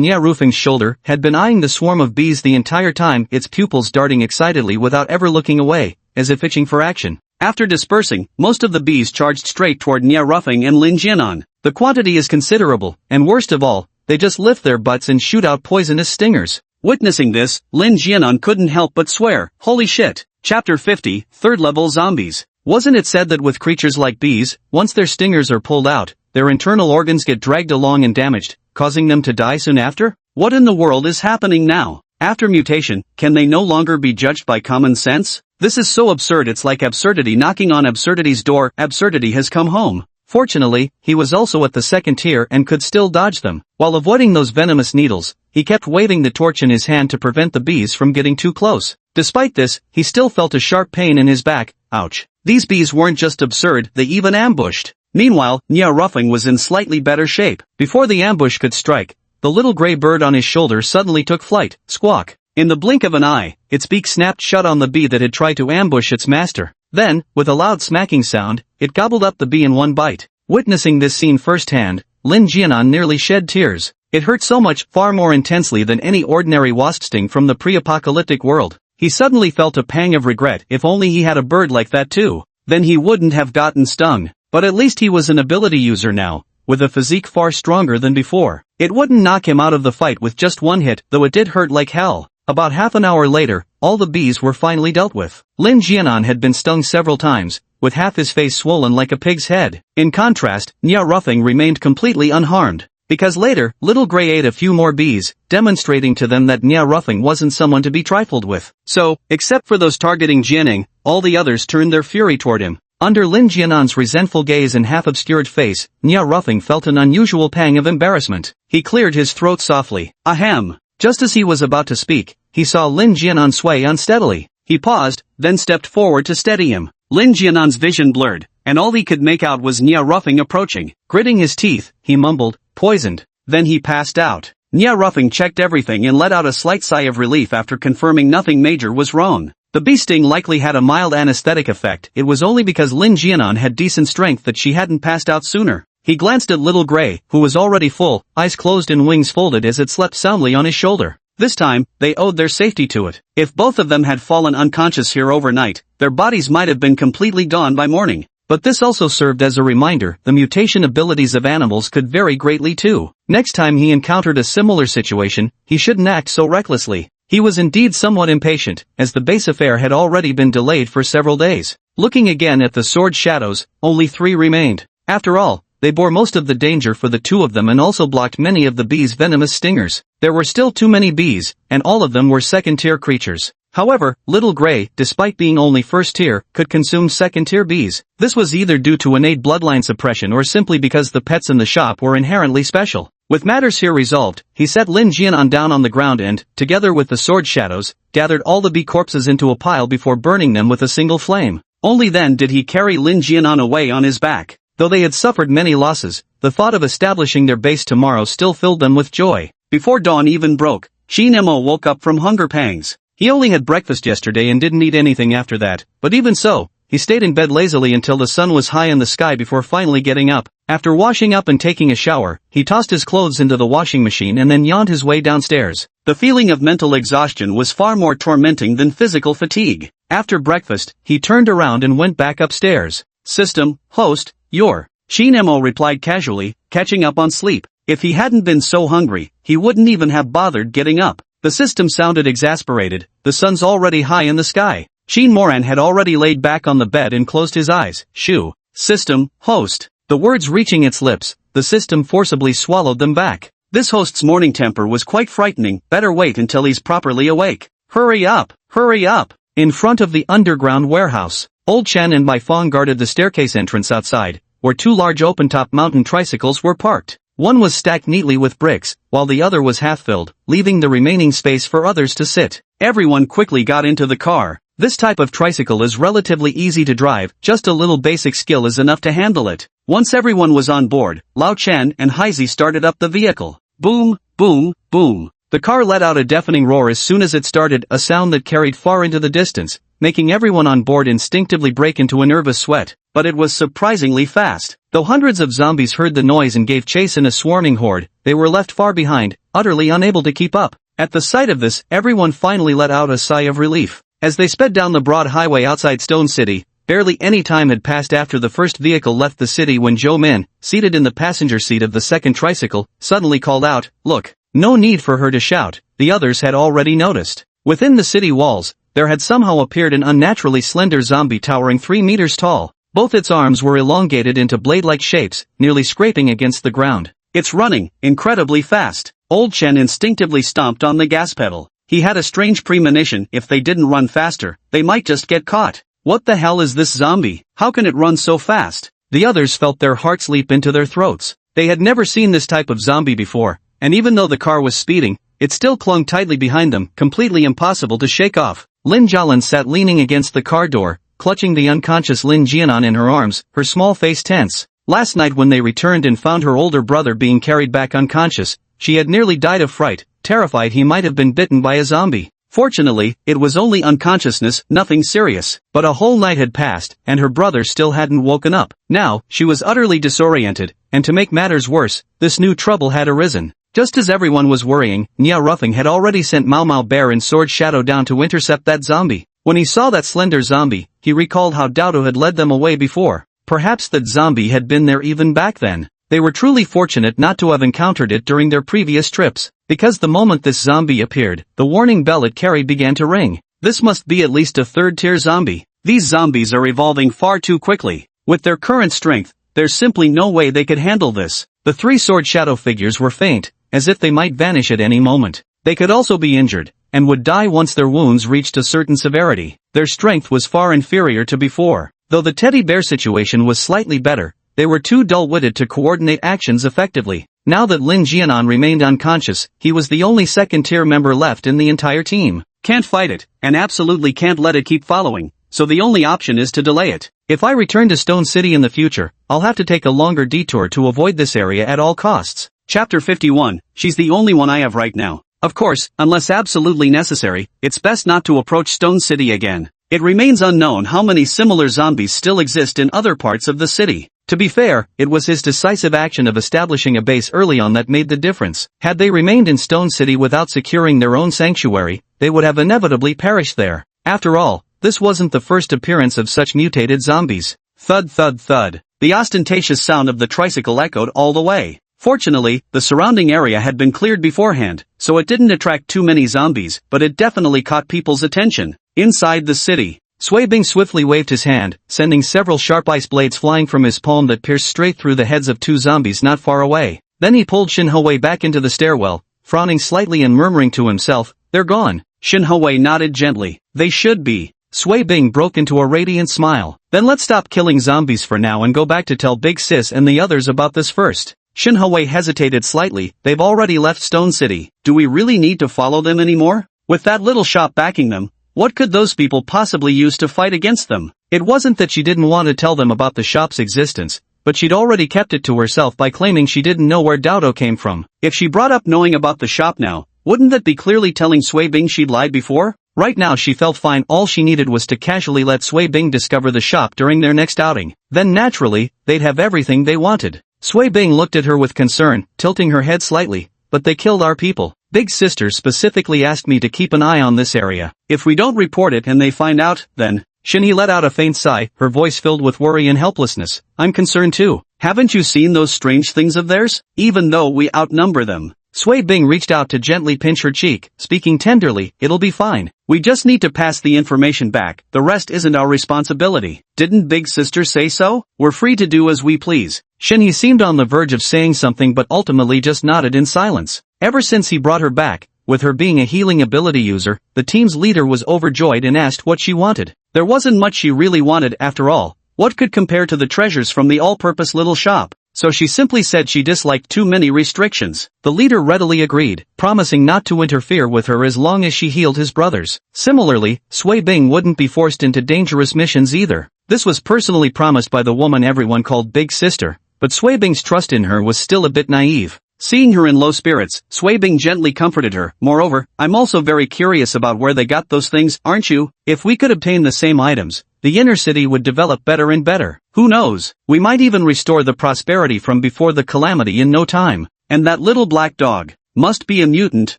Nia Ruffing's shoulder, had been eyeing the swarm of bees the entire time, its pupils darting excitedly without ever looking away, as if itching for action. After dispersing, most of the bees charged straight toward Nia Ruffing and Lin Jianan. The quantity is considerable, and worst of all, they just lift their butts and shoot out poisonous stingers. Witnessing this, Lin Jianan couldn't help but swear, holy shit. Chapter 50, Third Level Zombies. Wasn't it said that with creatures like bees, once their stingers are pulled out, their internal organs get dragged along and damaged, causing them to die soon after? What in the world is happening now? After mutation, can they no longer be judged by common sense? This is so absurd, it's like absurdity knocking on absurdity's door. Absurdity has come home. Fortunately, he was also at the second tier and could still dodge them. While avoiding those venomous needles, he kept waving the torch in his hand to prevent the bees from getting too close. Despite this, he still felt a sharp pain in his back. Ouch. These bees weren't just absurd, they even ambushed. Meanwhile, Nia Ruffing was in slightly better shape. Before the ambush could strike, the little gray bird on his shoulder suddenly took flight. Squawk. In the blink of an eye, its beak snapped shut on the bee that had tried to ambush its master. Then, with a loud smacking sound, it gobbled up the bee in one bite. Witnessing this scene firsthand, Lin Jianan nearly shed tears. It hurt so much, far more intensely than any ordinary wasp sting from the pre-apocalyptic world. He suddenly felt a pang of regret. If only he had a bird like that too. Then he wouldn't have gotten stung. But at least he was an ability user now, with a physique far stronger than before. It wouldn't knock him out of the fight with just one hit, though it did hurt like hell. About half an hour later, all the bees were finally dealt with. Lin Jianan had been stung several times, with half his face swollen like a pig's head. In contrast, Nia Ruffing remained completely unharmed. Because later, Little Gray ate a few more bees, demonstrating to them that Nia Ruffing wasn't someone to be trifled with. So, except for those targeting Jianing, all the others turned their fury toward him. Under Lin Jianan's resentful gaze and half-obscured face, Nya Ruffing felt an unusual pang of embarrassment. He cleared his throat softly. Ahem. Just as he was about to speak, he saw Lin Jianan sway unsteadily. He paused, then stepped forward to steady him. Lin Jianan's vision blurred, and all he could make out was Nya Ruffing approaching. Gritting his teeth, he mumbled, "Poisoned." Then he passed out. Nya Ruffing checked everything and let out a slight sigh of relief after confirming nothing major was wrong. The bee sting likely had a mild anesthetic effect. It was only because Lin Jianan had decent strength that she hadn't passed out sooner. He glanced at Little Gray, who was already full, eyes closed and wings folded as it slept soundly on his shoulder. This time, they owed their safety to it. If both of them had fallen unconscious here overnight, their bodies might have been completely gone by morning. But this also served as a reminder, the mutation abilities of animals could vary greatly too. Next time he encountered a similar situation, he shouldn't act so recklessly. He was indeed somewhat impatient, as the base affair had already been delayed for several days. Looking again at the sword shadows, only 3 remained. After all, they bore most of the danger for the 2 of them and also blocked many of the bees' venomous stingers. There were still too many bees, and all of them were second-tier creatures. However, Little Gray, despite being only first-tier, could consume second-tier bees. This was either due to innate bloodline suppression or simply because the pets in the shop were inherently special. With matters here resolved, he set Lin Jianan down on the ground and, together with the sword shadows, gathered all the bee corpses into a pile before burning them with a single flame. Only then did he carry Lin Jianan away on his back. Though they had suffered many losses, the thought of establishing their base tomorrow still filled them with joy. Before dawn even broke, Shin Emo woke up from hunger pangs. He only had breakfast yesterday and didn't eat anything after that, but even so, he stayed in bed lazily until the sun was high in the sky before finally getting up. After washing up and taking a shower, he tossed his clothes into the washing machine and then yawned his way downstairs. The feeling of mental exhaustion was far more tormenting than physical fatigue. After breakfast, he turned around and went back upstairs. System, host, your. Shin Emo replied casually, catching up on sleep. If he hadn't been so hungry, he wouldn't even have bothered getting up. The system sounded exasperated. The sun's already high in the sky. Shin Moran had already laid back on the bed and closed his eyes. Shoo. System, host. The words reaching its lips, the system forcibly swallowed them back. This host's morning temper was quite frightening. Better wait until he's properly awake. Hurry up! Hurry up! In front of the underground warehouse, Old Chen and Bai Fong guarded the staircase entrance outside, where 2 large open-top mountain tricycles were parked. One was stacked neatly with bricks, while the other was half-filled, leaving the remaining space for others to sit. Everyone quickly got into the car. This type of tricycle is relatively easy to drive, just a little basic skill is enough to handle it. Once everyone was on board, Lao Chen and Heizi started up the vehicle. Boom, boom, boom. The car let out a deafening roar as soon as it started, a sound that carried far into the distance, making everyone on board instinctively break into a nervous sweat. But it was surprisingly fast. Though hundreds of zombies heard the noise and gave chase in a swarming horde, they were left far behind, utterly unable to keep up. At the sight of this, everyone finally let out a sigh of relief. As they sped down the broad highway outside Stone City, barely any time had passed after the first vehicle left the city when Zhou Min, seated in the passenger seat of the second tricycle, suddenly called out, "Look!" No need for her to shout, the others had already noticed. Within the city walls, there had somehow appeared an unnaturally slender zombie towering 3 meters tall. Both its arms were elongated into blade-like shapes, nearly scraping against the ground. It's running, incredibly fast. Old Chen instinctively stomped on the gas pedal. He had a strange premonition, if they didn't run faster, they might just get caught. What the hell is this zombie? How can it run so fast? The others felt their hearts leap into their throats. They had never seen this type of zombie before, and even though the car was speeding, it still clung tightly behind them, completely impossible to shake off. Lin Jialin sat leaning against the car door, clutching the unconscious Lin Jianan in her arms, her small face tense. Last night when they returned and found her older brother being carried back unconscious, she had nearly died of fright, terrified he might have been bitten by a zombie. Fortunately, it was only unconsciousness, nothing serious. But a whole night had passed, and her brother still hadn't woken up. Now, she was utterly disoriented, and to make matters worse, this new trouble had arisen. Just as everyone was worrying, Nya Ruffing had already sent Mau Mau Bear and Sword Shadow down to intercept that zombie. When he saw that slender zombie, he recalled how Dodo had led them away before. Perhaps that zombie had been there even back then. They were truly fortunate not to have encountered it during their previous trips, because the moment this zombie appeared, the warning bell it carried began to ring. This must be at least a third-tier zombie. These zombies are evolving far too quickly. With their current strength, there's simply no way they could handle this. The 3 Sword Shadow figures were faint, as if they might vanish at any moment. They could also be injured, and would die once their wounds reached a certain severity. Their strength was far inferior to before. Though the teddy bear situation was slightly better, they were too dull-witted to coordinate actions effectively. Now that Lin Jianan remained unconscious, he was the only second-tier member left in the entire team. Can't fight it, and absolutely can't let it keep following, so the only option is to delay it. If I return to Stone City in the future, I'll have to take a longer detour to avoid this area at all costs. Chapter 51, she's the only one I have right now. Of course, unless absolutely necessary, it's best not to approach Stone City again. It remains unknown how many similar zombies still exist in other parts of the city. To be fair, it was his decisive action of establishing a base early on that made the difference. Had they remained in Stone City without securing their own sanctuary, they would have inevitably perished there. After all, this wasn't the first appearance of such mutated zombies. Thud thud thud. The ostentatious sound of the tricycle echoed all the way. Fortunately, the surrounding area had been cleared beforehand, so it didn't attract too many zombies, but it definitely caught people's attention. Inside the city, Sui Bing swiftly waved his hand, sending several sharp ice blades flying from his palm that pierced straight through the heads of two zombies not far away. Then he pulled Shin Howei back into the stairwell, frowning slightly and murmuring to himself, "They're gone." Shin Howei nodded gently. "They should be." Sui Bing broke into a radiant smile. "Then let's stop killing zombies for now and go back to tell Big Sis and the others about this first." Shin Howei hesitated slightly. They've already left Stone City. Do we really need to follow them anymore? With that little shop backing them, what could those people possibly use to fight against them? It wasn't that she didn't want to tell them about the shop's existence, but she'd already kept it to herself by claiming she didn't know where Dodo came from. If she brought up knowing about the shop now, wouldn't that be clearly telling Sui Bing she'd lied before? Right now she felt fine. All she needed was to casually let Sui Bing discover the shop during their next outing. Then naturally, they'd have everything they wanted. Sui Bing looked at her with concern, tilting her head slightly. "But they killed our people. Big Sister specifically asked me to keep an eye on this area. If we don't report it and they find out, then..." Shinhee let out a faint sigh, her voice filled with worry and helplessness. "I'm concerned too. Haven't you seen those strange things of theirs? Even though we outnumber them." Sui Bing reached out to gently pinch her cheek, speaking tenderly, "It'll be fine. We just need to pass the information back. The rest isn't our responsibility. Didn't Big Sister say so? We're free to do as we please." Shinhee seemed on the verge of saying something but ultimately just nodded in silence. Ever since he brought her back, with her being a healing ability user, the team's leader was overjoyed and asked what she wanted. There wasn't much she really wanted after all. What could compare to the treasures from the all-purpose little shop? So she simply said she disliked too many restrictions. The leader readily agreed, promising not to interfere with her as long as she healed his brothers. Similarly, Sui Bing wouldn't be forced into dangerous missions either. This was personally promised by the woman everyone called Big Sister, but Sui Bing's trust in her was still a bit naive. Seeing her in low spirits, Sui Bing gently comforted her. "Moreover, I'm also very curious about where they got those things, aren't you? If we could obtain the same items, the inner city would develop better and better. Who knows? We might even restore the prosperity from before the calamity in no time. And that little black dog must be a mutant,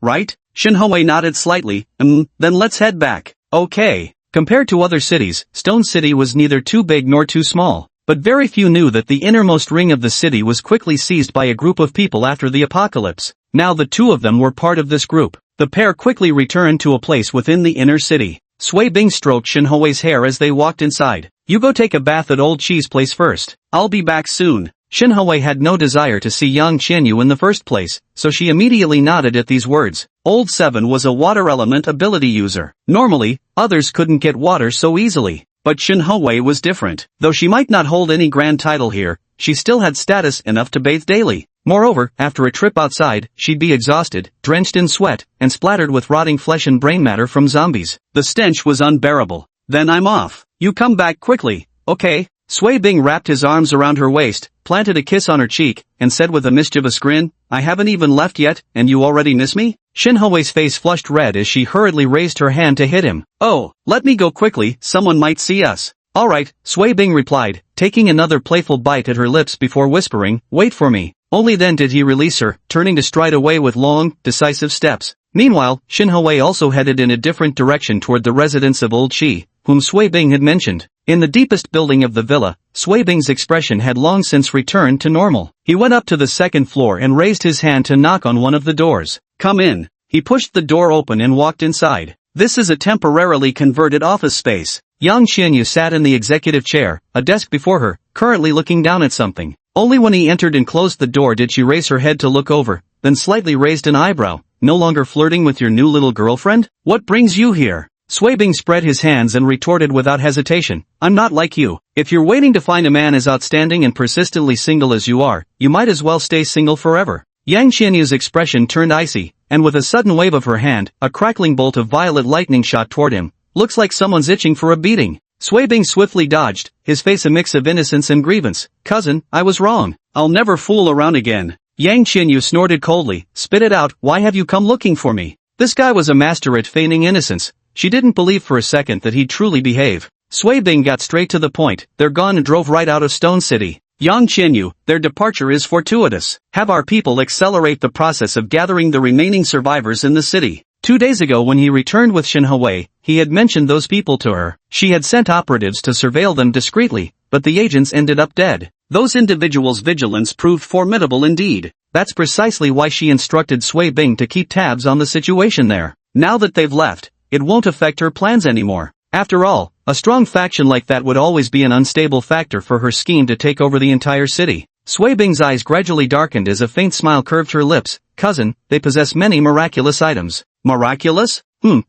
right?" Shin Howei nodded slightly. Then let's head back." Okay. Compared to other cities, Stone City was neither too big nor too small. But very few knew that the innermost ring of the city was quickly seized by a group of people after the apocalypse. Now the two of them were part of this group. The pair quickly returned to a place within the inner city. Sui Bing stroked Shin Howei's hair as they walked inside. "You go take a bath at Old Cheese Place first. I'll be back soon." Shin Howei had no desire to see Yang Qianyu in the first place, so she immediately nodded at these words. Old Seven was a water element ability user. Normally, others couldn't get water so easily. But Shin Howei was different. Though she might not hold any grand title here, she still had status enough to bathe daily. Moreover, after a trip outside, she'd be exhausted, drenched in sweat, and splattered with rotting flesh and brain matter from zombies. The stench was unbearable. "Then I'm off. You come back quickly, okay?" Sui Bing wrapped his arms around her waist, planted a kiss on her cheek, and said with a mischievous grin, "I haven't even left yet, and you already miss me?" Shin Howei's face flushed red as she hurriedly raised her hand to hit him. "Oh, let me go quickly, someone might see us." "Alright," Sui Bing replied, taking another playful bite at her lips before whispering, "Wait for me." Only then did he release her, turning to stride away with long, decisive steps. Meanwhile, Shin Howei also headed in a different direction toward the residence of Old Chi, whom Sui Bing had mentioned. In the deepest building of the villa, Sui Bing's expression had long since returned to normal. He went up to the second floor and raised his hand to knock on one of the doors. "Come in." He pushed the door open and walked inside. "This is a temporarily converted office space." Yang Qianyu sat in the executive chair, a desk before her, currently looking down at something. Only when he entered and closed the door did she raise her head to look over, then slightly raised an eyebrow. "No longer flirting with your new little girlfriend? What brings you here?" Sui Bing spread his hands and retorted without hesitation, I'm not like you. If you're waiting to find a man as outstanding and persistently single as you are, you might as well stay single forever. Yang Qianyu's expression turned icy, and with a sudden wave of her hand, a crackling bolt of violet lightning shot toward him. Looks like someone's itching for a beating. Sui Bing swiftly dodged, his face a mix of innocence and grievance. Cousin, I was wrong. I'll never fool around again. Yang Qianyu snorted coldly, spit it out, why have you come looking for me? This guy was a master at feigning innocence. She didn't believe for a second that he'd truly behave. Sui Bing got straight to the point, they're gone, and drove right out of Stone City. Yang Qianyu, their departure is fortuitous. Have our people accelerate the process of gathering the remaining survivors in the city. 2 days ago when he returned with Shin Hui, he had mentioned those people to her. She had sent operatives to surveil them discreetly, but the agents ended up dead. Those individuals' vigilance proved formidable indeed. That's precisely why she instructed Sui Bing to keep tabs on the situation there. Now that they've left, it won't affect her plans anymore. After all, a strong faction like that would always be an unstable factor for her scheme to take over the entire city. Sui Bing's eyes gradually darkened as a faint smile curved her lips. Cousin, they possess many miraculous items. Miraculous?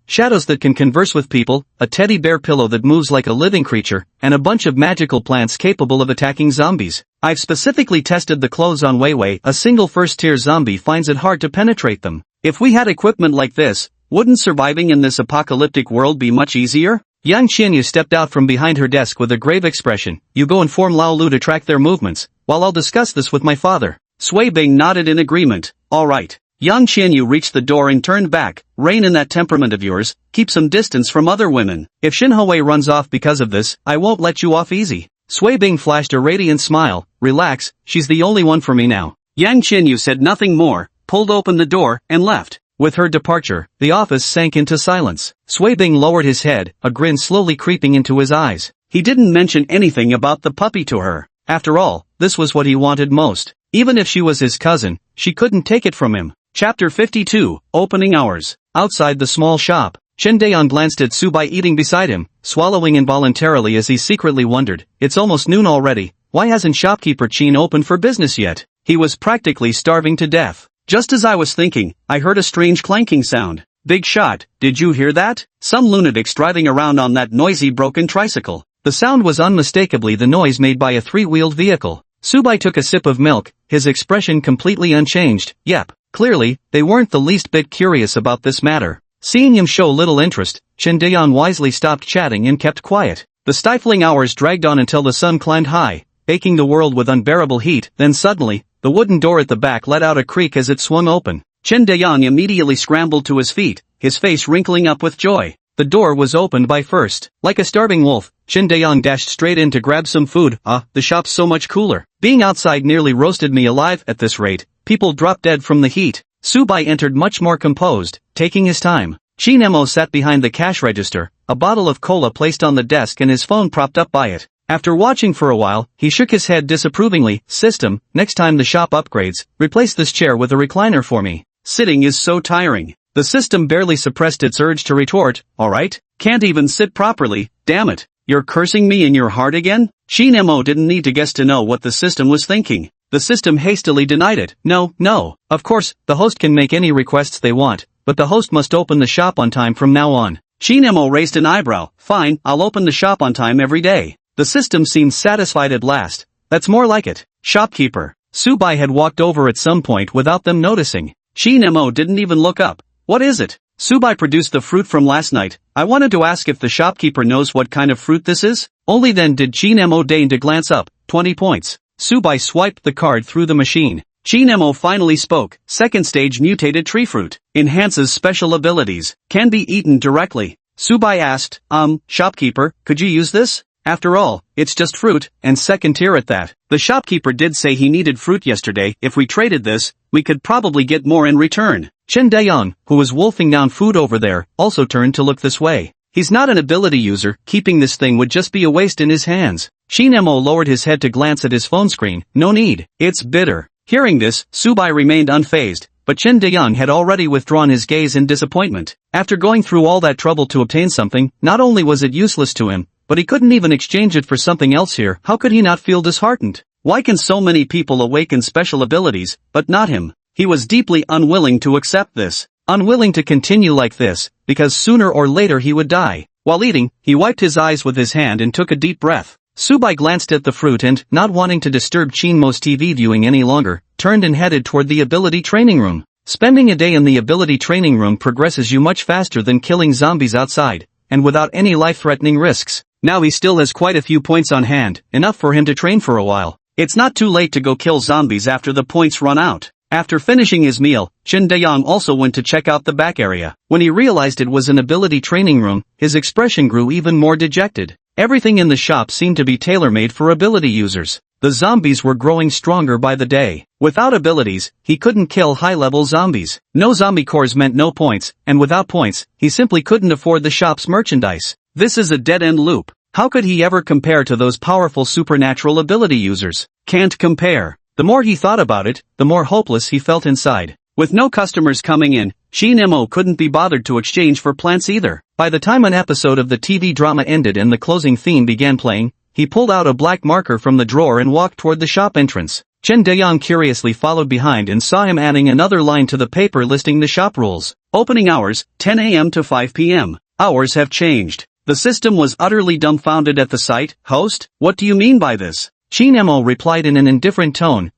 Shadows that can converse with people, a teddy bear pillow that moves like a living creature, and a bunch of magical plants capable of attacking zombies. I've specifically tested the clothes on Weiwei. A single first-tier zombie finds it hard to penetrate them. If we had equipment like this, wouldn't surviving in this apocalyptic world be much easier? Yang Qianyu stepped out from behind her desk with a grave expression. You go inform Lao Lu to track their movements, while I'll discuss this with my father. Sui Bing nodded in agreement. All right. Yang Qianyu reached the door and turned back. Rein in that temperament of yours, keep some distance from other women. If Shin Hui runs off because of this, I won't let you off easy. Sui Bing flashed a radiant smile. Relax, she's the only one for me now. Yang Qianyu said nothing more, pulled open the door, and left. With her departure, the office sank into silence. Sui Bing lowered his head, a grin slowly creeping into his eyes. He didn't mention anything about the puppy to her. After all, this was what he wanted most. Even if she was his cousin, she couldn't take it from him. Chapter 52, Opening Hours. Outside the small shop, Chen Dayan glanced at Subai eating beside him, swallowing involuntarily as he secretly wondered, it's almost noon already, why hasn't shopkeeper Qin opened for business yet? He was practically starving to death. Just as I was thinking, I heard a strange clanking sound. Big shot, did you hear that? Some lunatic's driving around on that noisy broken tricycle. The sound was unmistakably the noise made by a three-wheeled vehicle. Subai took a sip of milk, his expression completely unchanged. Yep, clearly, they weren't the least bit curious about this matter. Seeing him show little interest, Chen Dayan wisely stopped chatting and kept quiet. The stifling hours dragged on until the sun climbed high, baking the world with unbearable heat. Then suddenly, the wooden door at the back let out a creak as it swung open. Chen Dayan immediately scrambled to his feet, his face wrinkling up with joy. The door was opened by first. Like a starving wolf, Chen Dayan dashed straight in to grab some food. The shop's so much cooler. Being outside nearly roasted me alive at this rate. People dropped dead from the heat. Subai entered much more composed, taking his time. Chinemo sat behind the cash register, a bottle of cola placed on the desk and his phone propped up by it. After watching for a while, he shook his head disapprovingly. System, next time the shop upgrades, replace this chair with a recliner for me. Sitting is so tiring. The system barely suppressed its urge to retort, alright, can't even sit properly, damn it, you're cursing me in your heart again? Shinemo didn't need to guess to know what the system was thinking. The system hastily denied it. No, of course, the host can make any requests they want, but the host must open the shop on time from now on. Shinemo raised an eyebrow. Fine, I'll open the shop on time every day. The system seemed satisfied at last. That's more like it. Shopkeeper. Subai had walked over at some point without them noticing. Shinemo didn't even look up. What is it? Subai produced the fruit from last night. I wanted to ask if the shopkeeper knows what kind of fruit this is. Only then did Shinemo deign to glance up. 20 points. Subai swiped the card through the machine. Shinemo finally spoke. Second stage mutated tree fruit. Enhances special abilities. Can be eaten directly. Subai asked, shopkeeper, could you use this? After all, it's just fruit, and second tier at that. The shopkeeper did say he needed fruit yesterday. If we traded this, we could probably get more in return. Chen Dayan, who was wolfing down food over there, also turned to look this way. He's not an ability user, keeping this thing would just be a waste in his hands. Shinemo lowered his head to glance at his phone screen. No need. It's bitter. Hearing this, Subai remained unfazed, but Chen Dayan had already withdrawn his gaze in disappointment. After going through all that trouble to obtain something, not only was it useless to him, but he couldn't even exchange it for something else here. How could he not feel disheartened? Why can so many people awaken special abilities, but not him? He was deeply unwilling to accept this. Unwilling to continue like this, because sooner or later he would die. While eating, he wiped his eyes with his hand and took a deep breath. Subai glanced at the fruit and, not wanting to disturb Chinmo's TV viewing any longer, turned and headed toward the ability training room. Spending a day in the ability training room progresses you much faster than killing zombies outside, and without any life-threatening risks. Now he still has quite a few points on hand, enough for him to train for a while. It's not too late to go kill zombies after the points run out. After finishing his meal, Chen Dayang also went to check out the back area. When he realized it was an ability training room, his expression grew even more dejected. Everything in the shop seemed to be tailor-made for ability users. The zombies were growing stronger by the day. Without abilities, he couldn't kill high-level zombies. No zombie cores meant no points, and without points, he simply couldn't afford the shop's merchandise. This is a dead-end loop. How could he ever compare to those powerful supernatural ability users? Can't compare. The more he thought about it, the more hopeless he felt inside. With no customers coming in, Shin-mo couldn't be bothered to exchange for plants either. By the time an episode of the TV drama ended and the closing theme began playing, he pulled out a black marker from the drawer and walked toward the shop entrance. Chen Dayang curiously followed behind and saw him adding another line to the paper listing the shop rules. Opening hours, 10 a.m. to 5 p.m. Hours have changed. The system was utterly dumbfounded at the sight. Host, what do you mean by this? Shin-mo replied in an indifferent tone,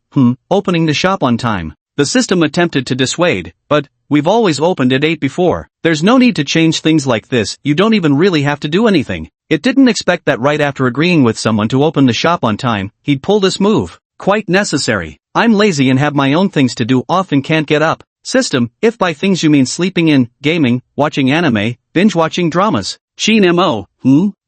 opening the shop on time. The system attempted to dissuade, but, we've always opened at 8 before. There's no need to change things like this, you don't even really have to do anything. It didn't expect that right after agreeing with someone to open the shop on time, he'd pull this move. Quite necessary. I'm lazy and have my own things to do, often can't get up. System, if by things you mean sleeping in, gaming, watching anime, binge-watching dramas. Shin-mo,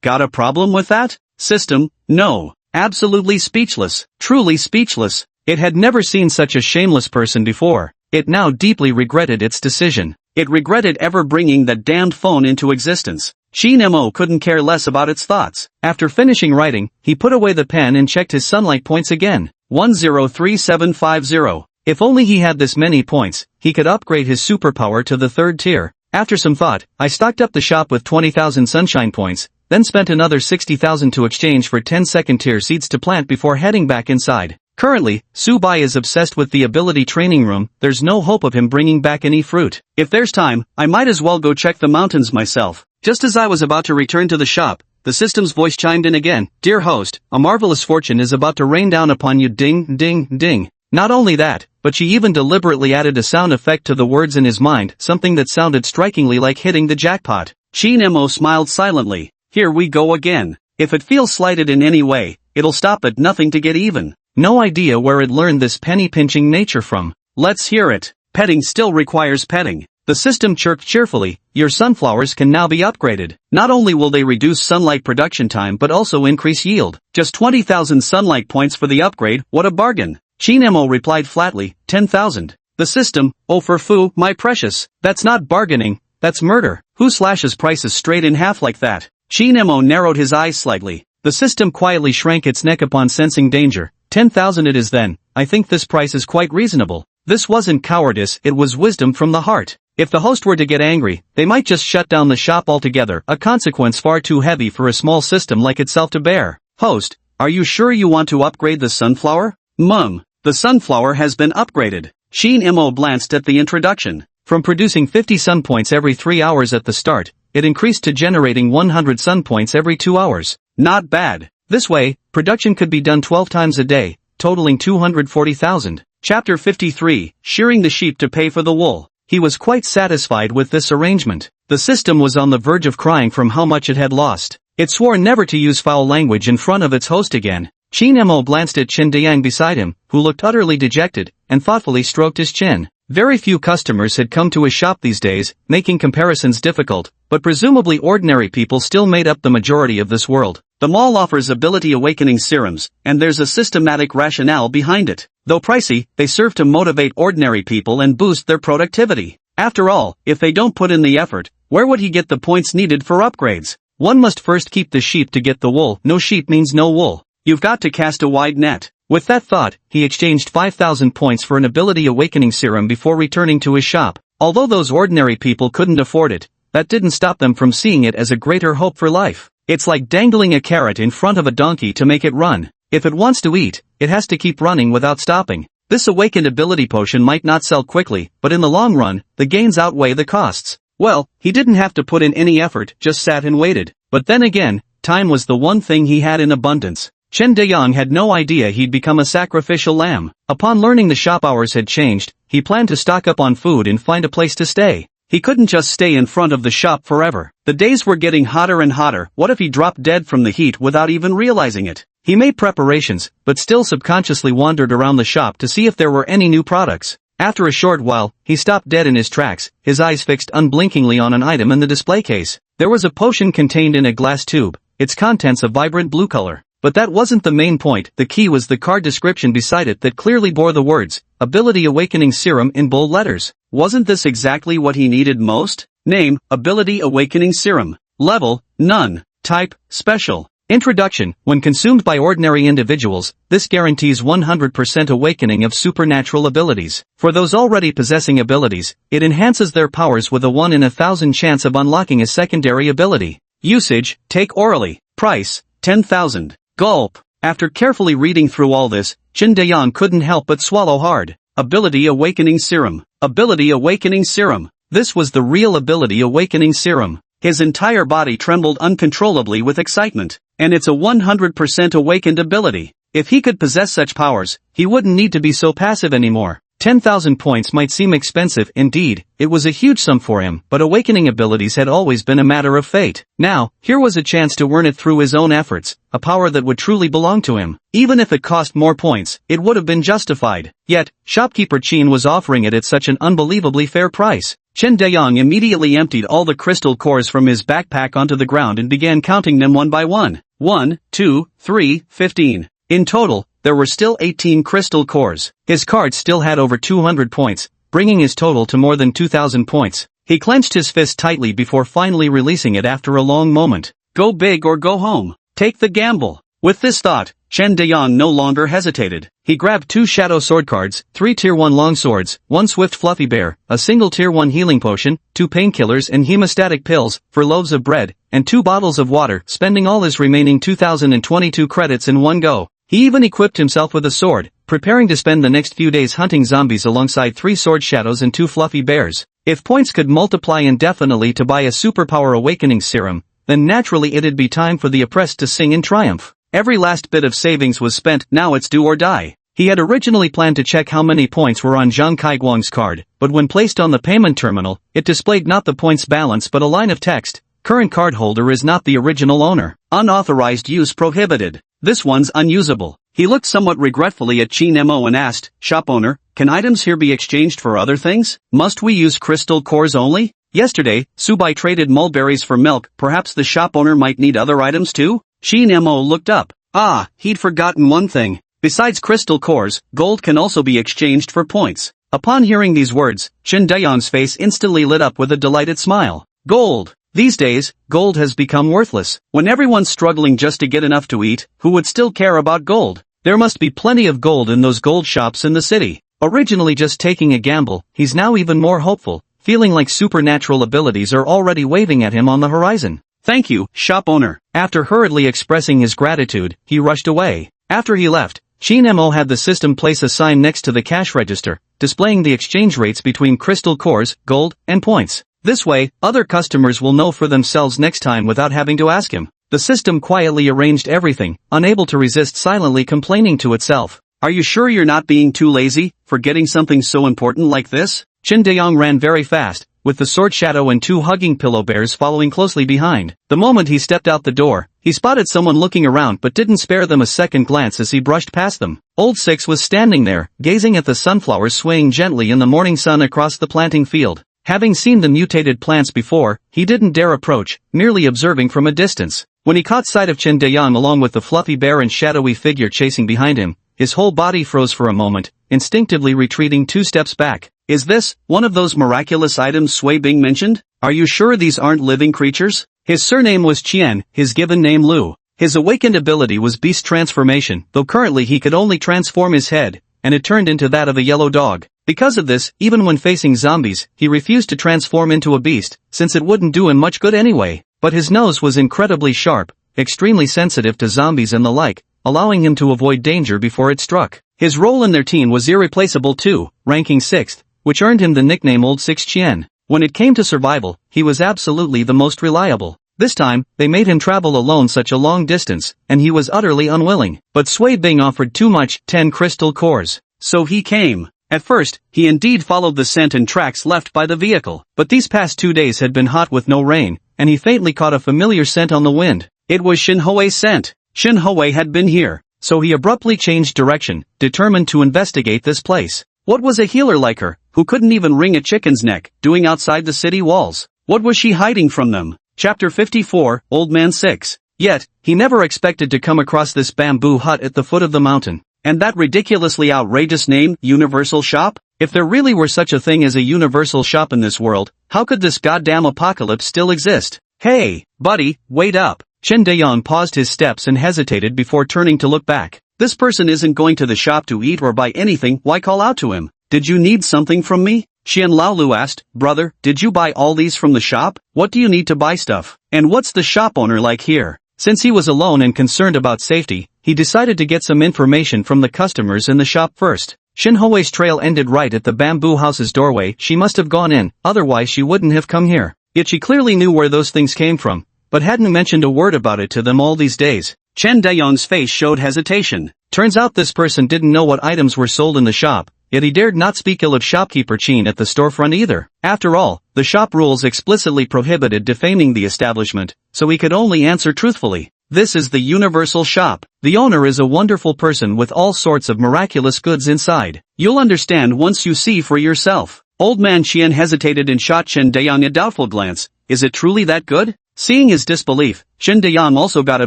got a problem with that? System, no. Absolutely speechless. Truly speechless. It had never seen such a shameless person before. It now deeply regretted its decision. It regretted ever bringing that damned phone into existence. Shin-mo couldn't care less about its thoughts. After finishing writing, he put away the pen and checked his sunlight points again. 103750. If only he had this many points, he could upgrade his superpower to the 3rd tier. After some thought, I stocked up the shop with 20,000 sunshine points, then spent another 60,000 to exchange for 10 second-tier seeds to plant before heading back inside. Currently, Subai is obsessed with the ability training room, there's no hope of him bringing back any fruit. If there's time, I might as well go check the mountains myself. Just as I was about to return to the shop, the system's voice chimed in again. Dear host, a marvelous fortune is about to rain down upon you, ding, ding, ding. Not only that, but she even deliberately added a sound effect to the words in his mind, something that sounded strikingly like hitting the jackpot. Shin-mo smiled silently. Here we go again. If it feels slighted in any way, it'll stop at nothing to get even. No idea where it learned this penny-pinching nature from. Let's hear it. Petting still requires petting. The system chirped cheerfully. Your sunflowers can now be upgraded. Not only will they reduce sunlight production time but also increase yield. Just 20,000 sunlight points for the upgrade, what a bargain. Shin-mo replied flatly, 10,000. The system, oh for foo, my precious, that's not bargaining, that's murder. Who slashes prices straight in half like that? Shin-mo narrowed his eyes slightly. The system quietly shrank its neck upon sensing danger. 10,000 it is then. I think this price is quite reasonable. This wasn't cowardice, it was wisdom from the heart. If the host were to get angry, they might just shut down the shop altogether, a consequence far too heavy for a small system like itself to bear. Host, are you sure you want to upgrade the sunflower? The sunflower has been upgraded. Shin-mo glanced at the introduction. From producing 50 sun points every 3 hours at the start, it increased to generating 100 sun points every 2 hours. Not bad. This way, production could be done 12 times a day, totaling 240,000. Chapter 53, Shearing the Sheep to Pay for the Wool. He was quite satisfied with this arrangement. The system was on the verge of crying from how much it had lost. It swore never to use foul language in front of its host again. Shin-mo glanced at Chen Dayang beside him, who looked utterly dejected, and thoughtfully stroked his chin. Very few customers had come to his shop these days, making comparisons difficult, but presumably ordinary people still made up the majority of this world. The mall offers ability awakening serums, and there's a systematic rationale behind it. Though pricey, they serve to motivate ordinary people and boost their productivity. After all, if they don't put in the effort, where would he get the points needed for upgrades? One must first keep the sheep to get the wool. No sheep means no wool. You've got to cast a wide net. With that thought, he exchanged 5,000 points for an ability awakening serum before returning to his shop. Although those ordinary people couldn't afford it, that didn't stop them from seeing it as a greater hope for life. It's like dangling a carrot in front of a donkey to make it run. If it wants to eat, it has to keep running without stopping. This awakened ability potion might not sell quickly, but in the long run, the gains outweigh the costs. Well, he didn't have to put in any effort, just sat and waited. But then again, time was the one thing he had in abundance. Chen Dayang had no idea he'd become a sacrificial lamb. Upon learning the shop hours had changed, he planned to stock up on food and find a place to stay. He couldn't just stay in front of the shop forever. The days were getting hotter and hotter. What if he dropped dead from the heat without even realizing it? He made preparations, but still subconsciously wandered around the shop to see if there were any new products. After a short while, he stopped dead in his tracks, his eyes fixed unblinkingly on an item in the display case. There was a potion contained in a glass tube, its contents a vibrant blue color. But that wasn't the main point. The key was the card description beside it that clearly bore the words, Ability Awakening Serum in bold letters. Wasn't this exactly what he needed most? Name, Ability Awakening Serum. Level, None. Type, Special. Introduction. When consumed by ordinary individuals, this guarantees 100% awakening of supernatural abilities. For those already possessing abilities, it enhances their powers with a 1 in 1,000 chance of unlocking a secondary ability. Usage, take orally. Price, 10,000. Gulp. After carefully reading through all this, Chen Dayang couldn't help but swallow hard. Ability Awakening Serum. Ability Awakening Serum. This was the real Ability Awakening Serum. His entire body trembled uncontrollably with excitement. And it's a 100% awakened ability. If he could possess such powers, he wouldn't need to be so passive anymore. 10,000 points might seem expensive. Indeed, it was a huge sum for him, but awakening abilities had always been a matter of fate. Now, here was a chance to earn it through his own efforts, a power that would truly belong to him. Even if it cost more points, it would have been justified. Yet, shopkeeper Qin was offering it at such an unbelievably fair price. Chen Dayang immediately emptied all the crystal cores from his backpack onto the ground and began counting them one by one. 1, 2, 3, 15. In total, there were still 18 crystal cores. His card still had over 200 points, bringing his total to more than 2,000 points. He clenched his fist tightly before finally releasing it after a long moment. Go big or go home. Take the gamble. With this thought, Chen Dayang no longer hesitated. He grabbed 2 shadow sword cards, 3 tier 1 long swords, 1 swift fluffy bear, a single tier 1 healing potion, 2 painkillers and hemostatic pills, 4 loaves of bread, and 2 bottles of water, spending all his remaining 2,022 credits in one go. He even equipped himself with a sword, preparing to spend the next few days hunting zombies alongside 3 sword shadows and 2 fluffy bears. If points could multiply indefinitely to buy a superpower awakening serum, then naturally it'd be time for the oppressed to sing in triumph. Every last bit of savings was spent. Now it's do or die. He had originally planned to check how many points were on Zhang Kaiguang's card, but when placed on the payment terminal, it displayed not the points balance but a line of text. Current cardholder is not the original owner. Unauthorized use prohibited. This one's unusable. He looked somewhat regretfully at Qin Mo and asked, Shop owner, can items here be exchanged for other things? Must we use crystal cores only? Yesterday, Subai traded mulberries for milk. Perhaps the shop owner might need other items too? Qin Mo looked up. Ah, he'd forgotten one thing. Besides crystal cores, gold can also be exchanged for points. Upon hearing these words, Chen Dayang's face instantly lit up with a delighted smile. Gold. These days, gold has become worthless. When everyone's struggling just to get enough to eat, who would still care about gold? There must be plenty of gold in those gold shops in the city. Originally just taking a gamble, he's now even more hopeful, feeling like supernatural abilities are already waving at him on the horizon. Thank you, shop owner. After hurriedly expressing his gratitude, he rushed away. After he left, Qin Mo had the system place a sign next to the cash register, displaying the exchange rates between crystal cores, gold, and points. This way, other customers will know for themselves next time without having to ask him. The system quietly arranged everything, unable to resist silently complaining to itself. Are you sure you're not being too lazy, forgetting something so important like this? Chen Dayang ran very fast, with the sword shadow and 2 hugging pillow bears following closely behind. The moment he stepped out the door, he spotted someone looking around but didn't spare them a second glance as he brushed past them. Old Six was standing there, gazing at the sunflowers swaying gently in the morning sun across the planting field. Having seen the mutated plants before, he didn't dare approach, merely observing from a distance. When he caught sight of Chen Dayang along with the fluffy bear and shadowy figure chasing behind him, his whole body froze for a moment, instinctively retreating 2 steps back. Is this one of those miraculous items Sui Bing mentioned? Are you sure these aren't living creatures? His surname was Qian, his given name Lu. His awakened ability was beast transformation, though currently he could only transform his head, and it turned into that of a yellow dog. Because of this, even when facing zombies, he refused to transform into a beast, since it wouldn't do him much good anyway. But his nose was incredibly sharp, extremely sensitive to zombies and the like, allowing him to avoid danger before it struck. His role in their team was irreplaceable too, ranking 6th, which earned him the nickname Old Six Qian. When it came to survival, he was absolutely the most reliable. This time, they made him travel alone such a long distance, and he was utterly unwilling. But Sui Bing offered too much, 10 crystal cores. So he came. At first, he indeed followed the scent and tracks left by the vehicle. But these past 2 days had been hot with no rain, and he faintly caught a familiar scent on the wind. It was Shin Hoei's scent. Shin Hoei had been here. So he abruptly changed direction, determined to investigate this place. What was a healer like her, who couldn't even wring a chicken's neck, doing outside the city walls? What was she hiding from them? Chapter 54, Old Man 6. Yet, he never expected to come across this bamboo hut at the foot of the mountain. And that ridiculously outrageous name, Universal Shop? If there really were such a thing as a universal shop in this world, how could this goddamn apocalypse still exist? Hey, buddy, wait up. Chen Dayong paused his steps and hesitated before turning to look back. This person isn't going to the shop to eat or buy anything, why call out to him? Did you need something from me? Xian Laolu asked, brother, did you buy all these from the shop? What do you need to buy stuff? And what's the shop owner like here? Since he was alone and concerned about safety, he decided to get some information from the customers in the shop first. Shin Hoei's trail ended right at the bamboo house's doorway. She must have gone in, otherwise she wouldn't have come here. Yet she clearly knew where those things came from, but hadn't mentioned a word about it to them all these days. Chen Dayong's face showed hesitation. Turns out this person didn't know what items were sold in the shop. Yet he dared not speak ill of shopkeeper Chin at the storefront either. After all, the shop rules explicitly prohibited defaming the establishment, so he could only answer truthfully. This is the Universal Shop. The owner is a wonderful person with all sorts of miraculous goods inside. You'll understand once you see for yourself. Old man Qian hesitated and shot Chen Dayong a doubtful glance. Is it truly that good? Seeing his disbelief, Chen Dayong also got a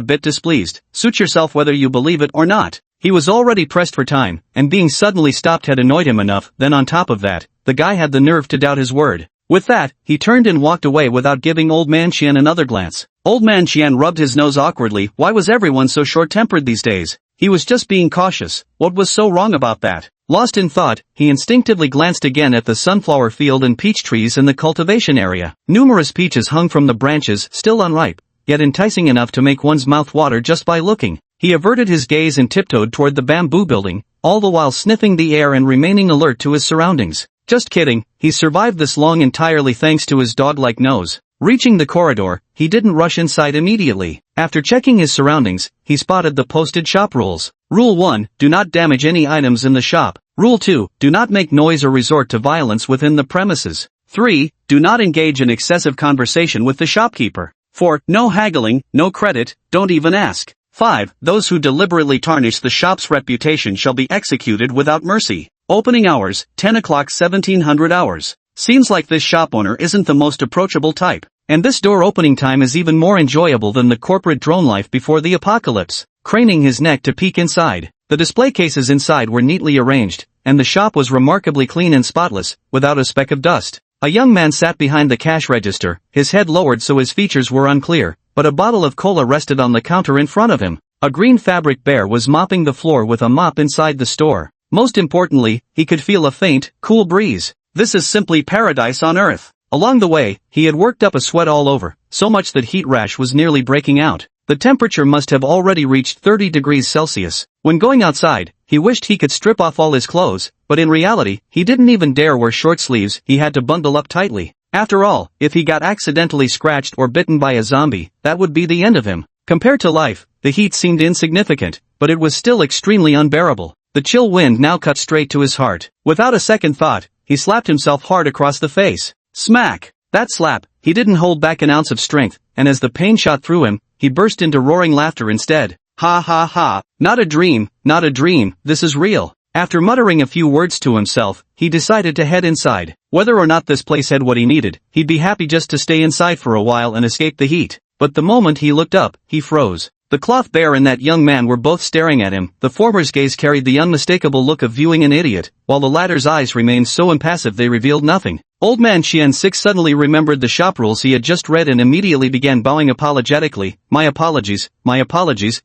bit displeased. Suit yourself whether you believe it or not. He was already pressed for time, and being suddenly stopped had annoyed him enough. Then on top of that, the guy had the nerve to doubt his word. With that, he turned and walked away without giving Old Man Qian another glance. Old Man Qian rubbed his nose awkwardly. Why was everyone so short-tempered these days? He was just being cautious. What was so wrong about that? Lost in thought, he instinctively glanced again at the sunflower field and peach trees in the cultivation area. Numerous peaches hung from the branches, still unripe, yet enticing enough to make one's mouth water just by looking. He averted his gaze and tiptoed toward the bamboo building, all the while sniffing the air and remaining alert to his surroundings. Just kidding, he survived this long entirely thanks to his dog-like nose. Reaching the corridor, he didn't rush inside immediately. After checking his surroundings, he spotted the posted shop rules. Rule 1, do not damage any items in the shop. Rule 2, do not make noise or resort to violence within the premises. 3, do not engage in excessive conversation with the shopkeeper. 4, no haggling, no credit, don't even ask. 5. Those who deliberately tarnish the shop's reputation shall be executed without mercy. Opening hours, 10 o'clock 1700 hours. Seems like this shop owner isn't the most approachable type. And this door opening time is even more enjoyable than the corporate drone life before the apocalypse. Craning his neck to peek inside, the display cases inside were neatly arranged, and the shop was remarkably clean and spotless, without a speck of dust. A young man sat behind the cash register, his head lowered so his features were unclear, but a bottle of cola rested on the counter in front of him. A green fabric bear was mopping the floor with a mop inside the store. Most importantly, he could feel a faint, cool breeze. This is simply paradise on earth. Along the way, he had worked up a sweat all over, so much that heat rash was nearly breaking out. The temperature must have already reached 30 degrees Celsius. When going outside, he wished he could strip off all his clothes, but in reality, he didn't even dare wear short sleeves. He had to bundle up tightly. After all, if he got accidentally scratched or bitten by a zombie, that would be the end of him. Compared to life, the heat seemed insignificant, but it was still extremely unbearable. The chill wind now cut straight to his heart. Without a second thought, he slapped himself hard across the face. Smack! That slap, he didn't hold back an ounce of strength, and as the pain shot through him, he burst into roaring laughter instead. Ha ha ha, not a dream, this is real. After muttering a few words to himself, he decided to head inside. Whether or not this place had what he needed, he'd be happy just to stay inside for a while and escape the heat. But the moment he looked up, he froze. The cloth bear and that young man were both staring at him. The former's gaze carried the unmistakable look of viewing an idiot, while the latter's eyes remained so impassive they revealed nothing. Old man Qian 6 suddenly remembered the shop rules he had just read and immediately began bowing apologetically. My apologies,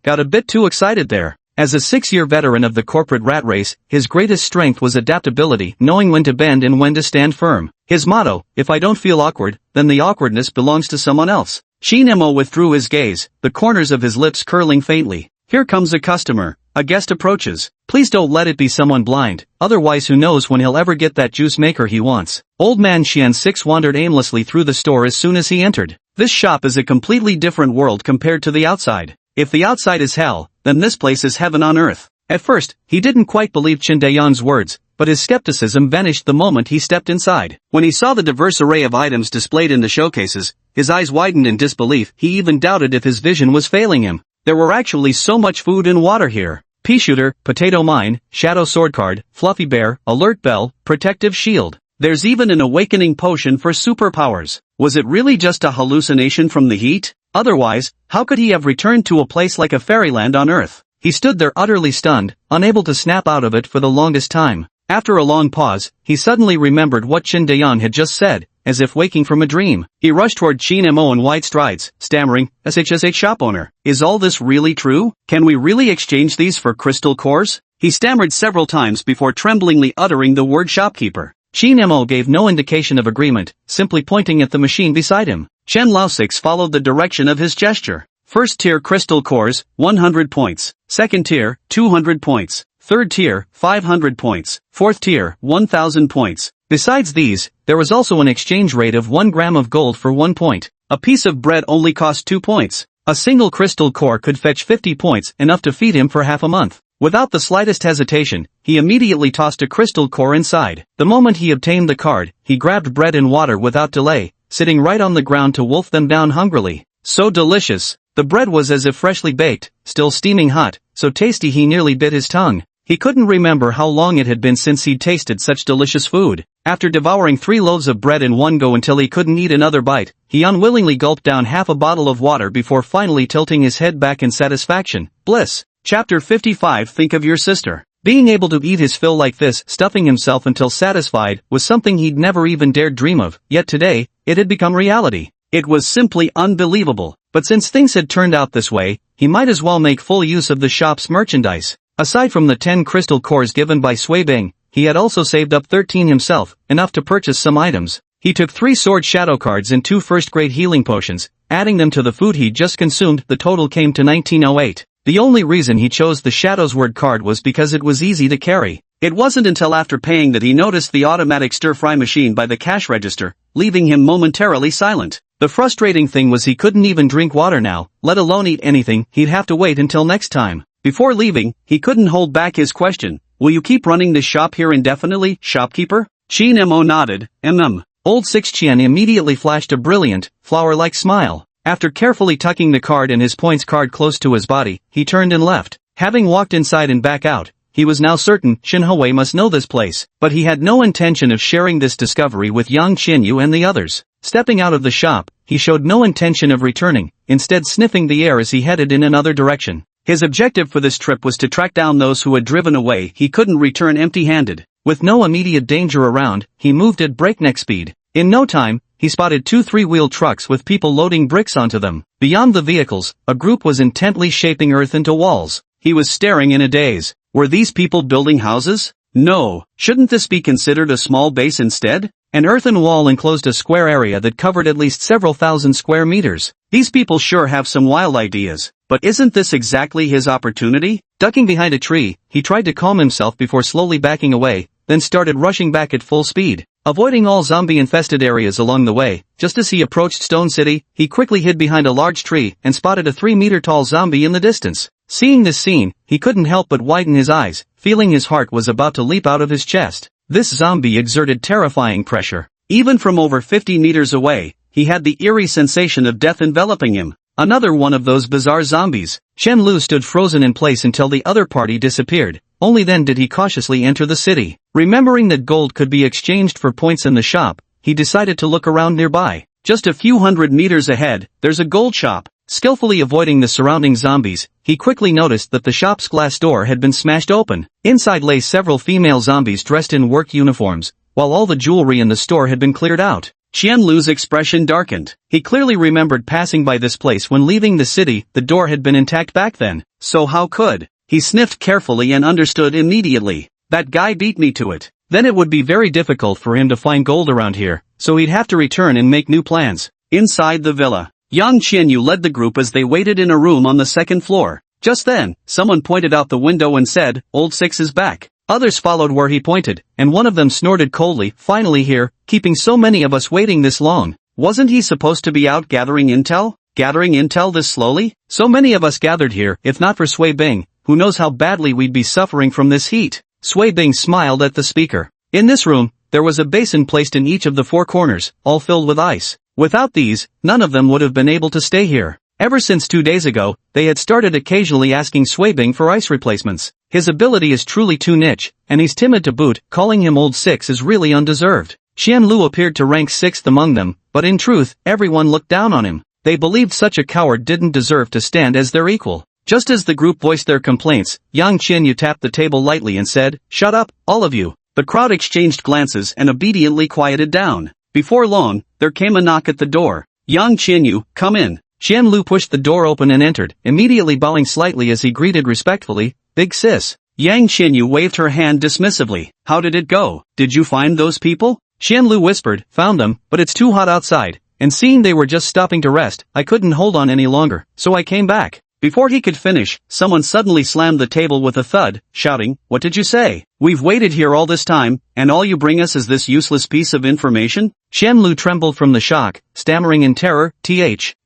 got a bit too excited there. As a 6-year veteran of the corporate rat race, his greatest strength was adaptability, knowing when to bend and when to stand firm. His motto, if I don't feel awkward, then the awkwardness belongs to someone else. Shin Mo withdrew his gaze, the corners of his lips curling faintly. Here comes a customer. A guest approaches. Please don't let it be someone blind, otherwise who knows when he'll ever get that juice maker he wants. Old man Xian 6 wandered aimlessly through the store as soon as he entered. This shop is a completely different world compared to the outside. If the outside is hell, then this place is heaven on earth. At first, he didn't quite believe Qin Dayan's words, but his skepticism vanished the moment he stepped inside. When he saw the diverse array of items displayed in the showcases, his eyes widened in disbelief. He even doubted if his vision was failing him. There were actually so much food and water here. Peashooter, potato mine, shadow sword card, fluffy bear, alert bell, protective shield. There's even an awakening potion for superpowers. Was it really just a hallucination from the heat? Otherwise, how could he have returned to a place like a fairyland on Earth? He stood there utterly stunned, unable to snap out of it for the longest time. After a long pause, he suddenly remembered what Qin Dayan had just said, as if waking from a dream. He rushed toward Qin Mo in wide strides, stammering, "SHSH shop owner, is all this really true? Can we really exchange these for crystal cores?" He stammered several times before tremblingly uttering the word shopkeeper. Qin Mo gave no indication of agreement, simply pointing at the machine beside him. Chen Lao6 followed the direction of his gesture. First tier crystal cores, 100 points. Second tier, 200 points. Third tier, 500 points. Fourth tier, 1000 points. Besides these, there was also an exchange rate of 1 gram of gold for 1 point. A piece of bread only cost 2 points. A single crystal core could fetch 50 points, enough to feed him for half a month. Without the slightest hesitation, he immediately tossed a crystal core inside. The moment he obtained the card, he grabbed bread and water without delay, sitting right on the ground to wolf them down hungrily. So delicious. The bread was as if freshly baked, still steaming hot, so tasty he nearly bit his tongue. He couldn't remember how long it had been since he'd tasted such delicious food. After devouring 3 loaves of bread in one go until he couldn't eat another bite, he unwillingly gulped down half a bottle of water before finally tilting his head back in satisfaction. Bliss. Chapter 55. Think of your sister. Being able to eat his fill like this, stuffing himself until satisfied, was something he'd never even dared dream of, yet today, it had become reality. It was simply unbelievable. But since things had turned out this way, he might as well make full use of the shop's merchandise. Aside from the 10 crystal cores given by Sui Bing, he had also saved up 13 himself, enough to purchase some items. He took 3 sword shadow cards and 2 first-grade healing potions, adding them to the food he'd just consumed. The total came to 1908. The only reason he chose the Shadow's Word card was because it was easy to carry. It wasn't until after paying that he noticed the automatic stir-fry machine by the cash register, leaving him momentarily silent. The frustrating thing was he couldn't even drink water now, let alone eat anything. He'd have to wait until next time. Before leaving, he couldn't hold back his question. "Will you keep running this shop here indefinitely, shopkeeper?" Qin Mo nodded. Old Six Qian immediately flashed a brilliant, flower-like smile. After carefully tucking the card and his points card close to his body, he turned and left. Having walked inside and back out, he was now certain Shin Hui must know this place, but he had no intention of sharing this discovery with Yang Qinyu and the others. Stepping out of the shop, he showed no intention of returning, instead sniffing the air as he headed in another direction. His objective for this trip was to track down those who had driven away. He couldn't return empty-handed. With no immediate danger around, he moved at breakneck speed. In no time, he spotted 2 3-wheel trucks with people loading bricks onto them. Beyond the vehicles, a group was intently shaping earth into walls. He was staring in a daze. Were these people building houses? No. Shouldn't this be considered a small base instead? An earthen wall enclosed a square area that covered at least several thousand square meters. These people sure have some wild ideas. But isn't this exactly his opportunity? Ducking behind a tree, he tried to calm himself before slowly backing away, then started rushing back at full speed. Avoiding all zombie-infested areas along the way, just as he approached Stone City, he quickly hid behind a large tree and spotted a 3-meter-tall zombie in the distance. Seeing this scene, he couldn't help but widen his eyes, feeling his heart was about to leap out of his chest. This zombie exerted terrifying pressure. Even from over 50 meters away, he had the eerie sensation of death enveloping him. Another one of those bizarre zombies. Chen Lu stood frozen in place until the other party disappeared. Only then did he cautiously enter the city. Remembering that gold could be exchanged for points in the shop, he decided to look around nearby. Just a few hundred meters ahead, there's a gold shop. Skillfully avoiding the surrounding zombies, he quickly noticed that the shop's glass door had been smashed open. Inside lay several female zombies dressed in work uniforms, while all the jewelry in the store had been cleared out. Qian Lu's expression darkened. He clearly remembered passing by this place when leaving the city. The door had been intact back then. So how could? He sniffed carefully and understood immediately. That guy beat me to it. Then it would be very difficult for him to find gold around here, so he'd have to return and make new plans. Inside the villa, Yang Qianyu led the group as they waited in a room on the second floor. Just then, someone pointed out the window and said, "Old Six is back." Others followed where he pointed, and one of them snorted coldly, "Finally here, keeping so many of us waiting this long. Wasn't he supposed to be out gathering intel? Gathering intel this slowly? So many of us gathered here, if not for Sui Bing, who knows how badly we'd be suffering from this heat." Sui Bing smiled at the speaker. In this room, there was a basin placed in each of the four corners, all filled with ice. Without these, none of them would have been able to stay here. Ever since 2 days ago, they had started occasionally asking Sui Bing for ice replacements. His ability is truly too niche, and he's timid to boot. Calling him Old Six is really undeserved. Qian Lu appeared to rank 6th among them, but in truth, everyone looked down on him. They believed such a coward didn't deserve to stand as their equal. Just as the group voiced their complaints, Yang Qianyu tapped the table lightly and said, "Shut up, all of you." The crowd exchanged glances and obediently quieted down. Before long, there came a knock at the door. "Yang Qianyu, come in." Qian Lu pushed the door open and entered, immediately bowing slightly as he greeted respectfully, "Big sis." Yang Qianyu waved her hand dismissively. "How did it go? Did you find those people?" Qian Lu whispered, "Found them, but it's too hot outside, and seeing they were just stopping to rest, I couldn't hold on any longer, so I came back." Before he could finish, someone suddenly slammed the table with a thud, shouting, "What did you say? We've waited here all this time, and all you bring us is this useless piece of information?" Qian Lu trembled from the shock, stammering in terror,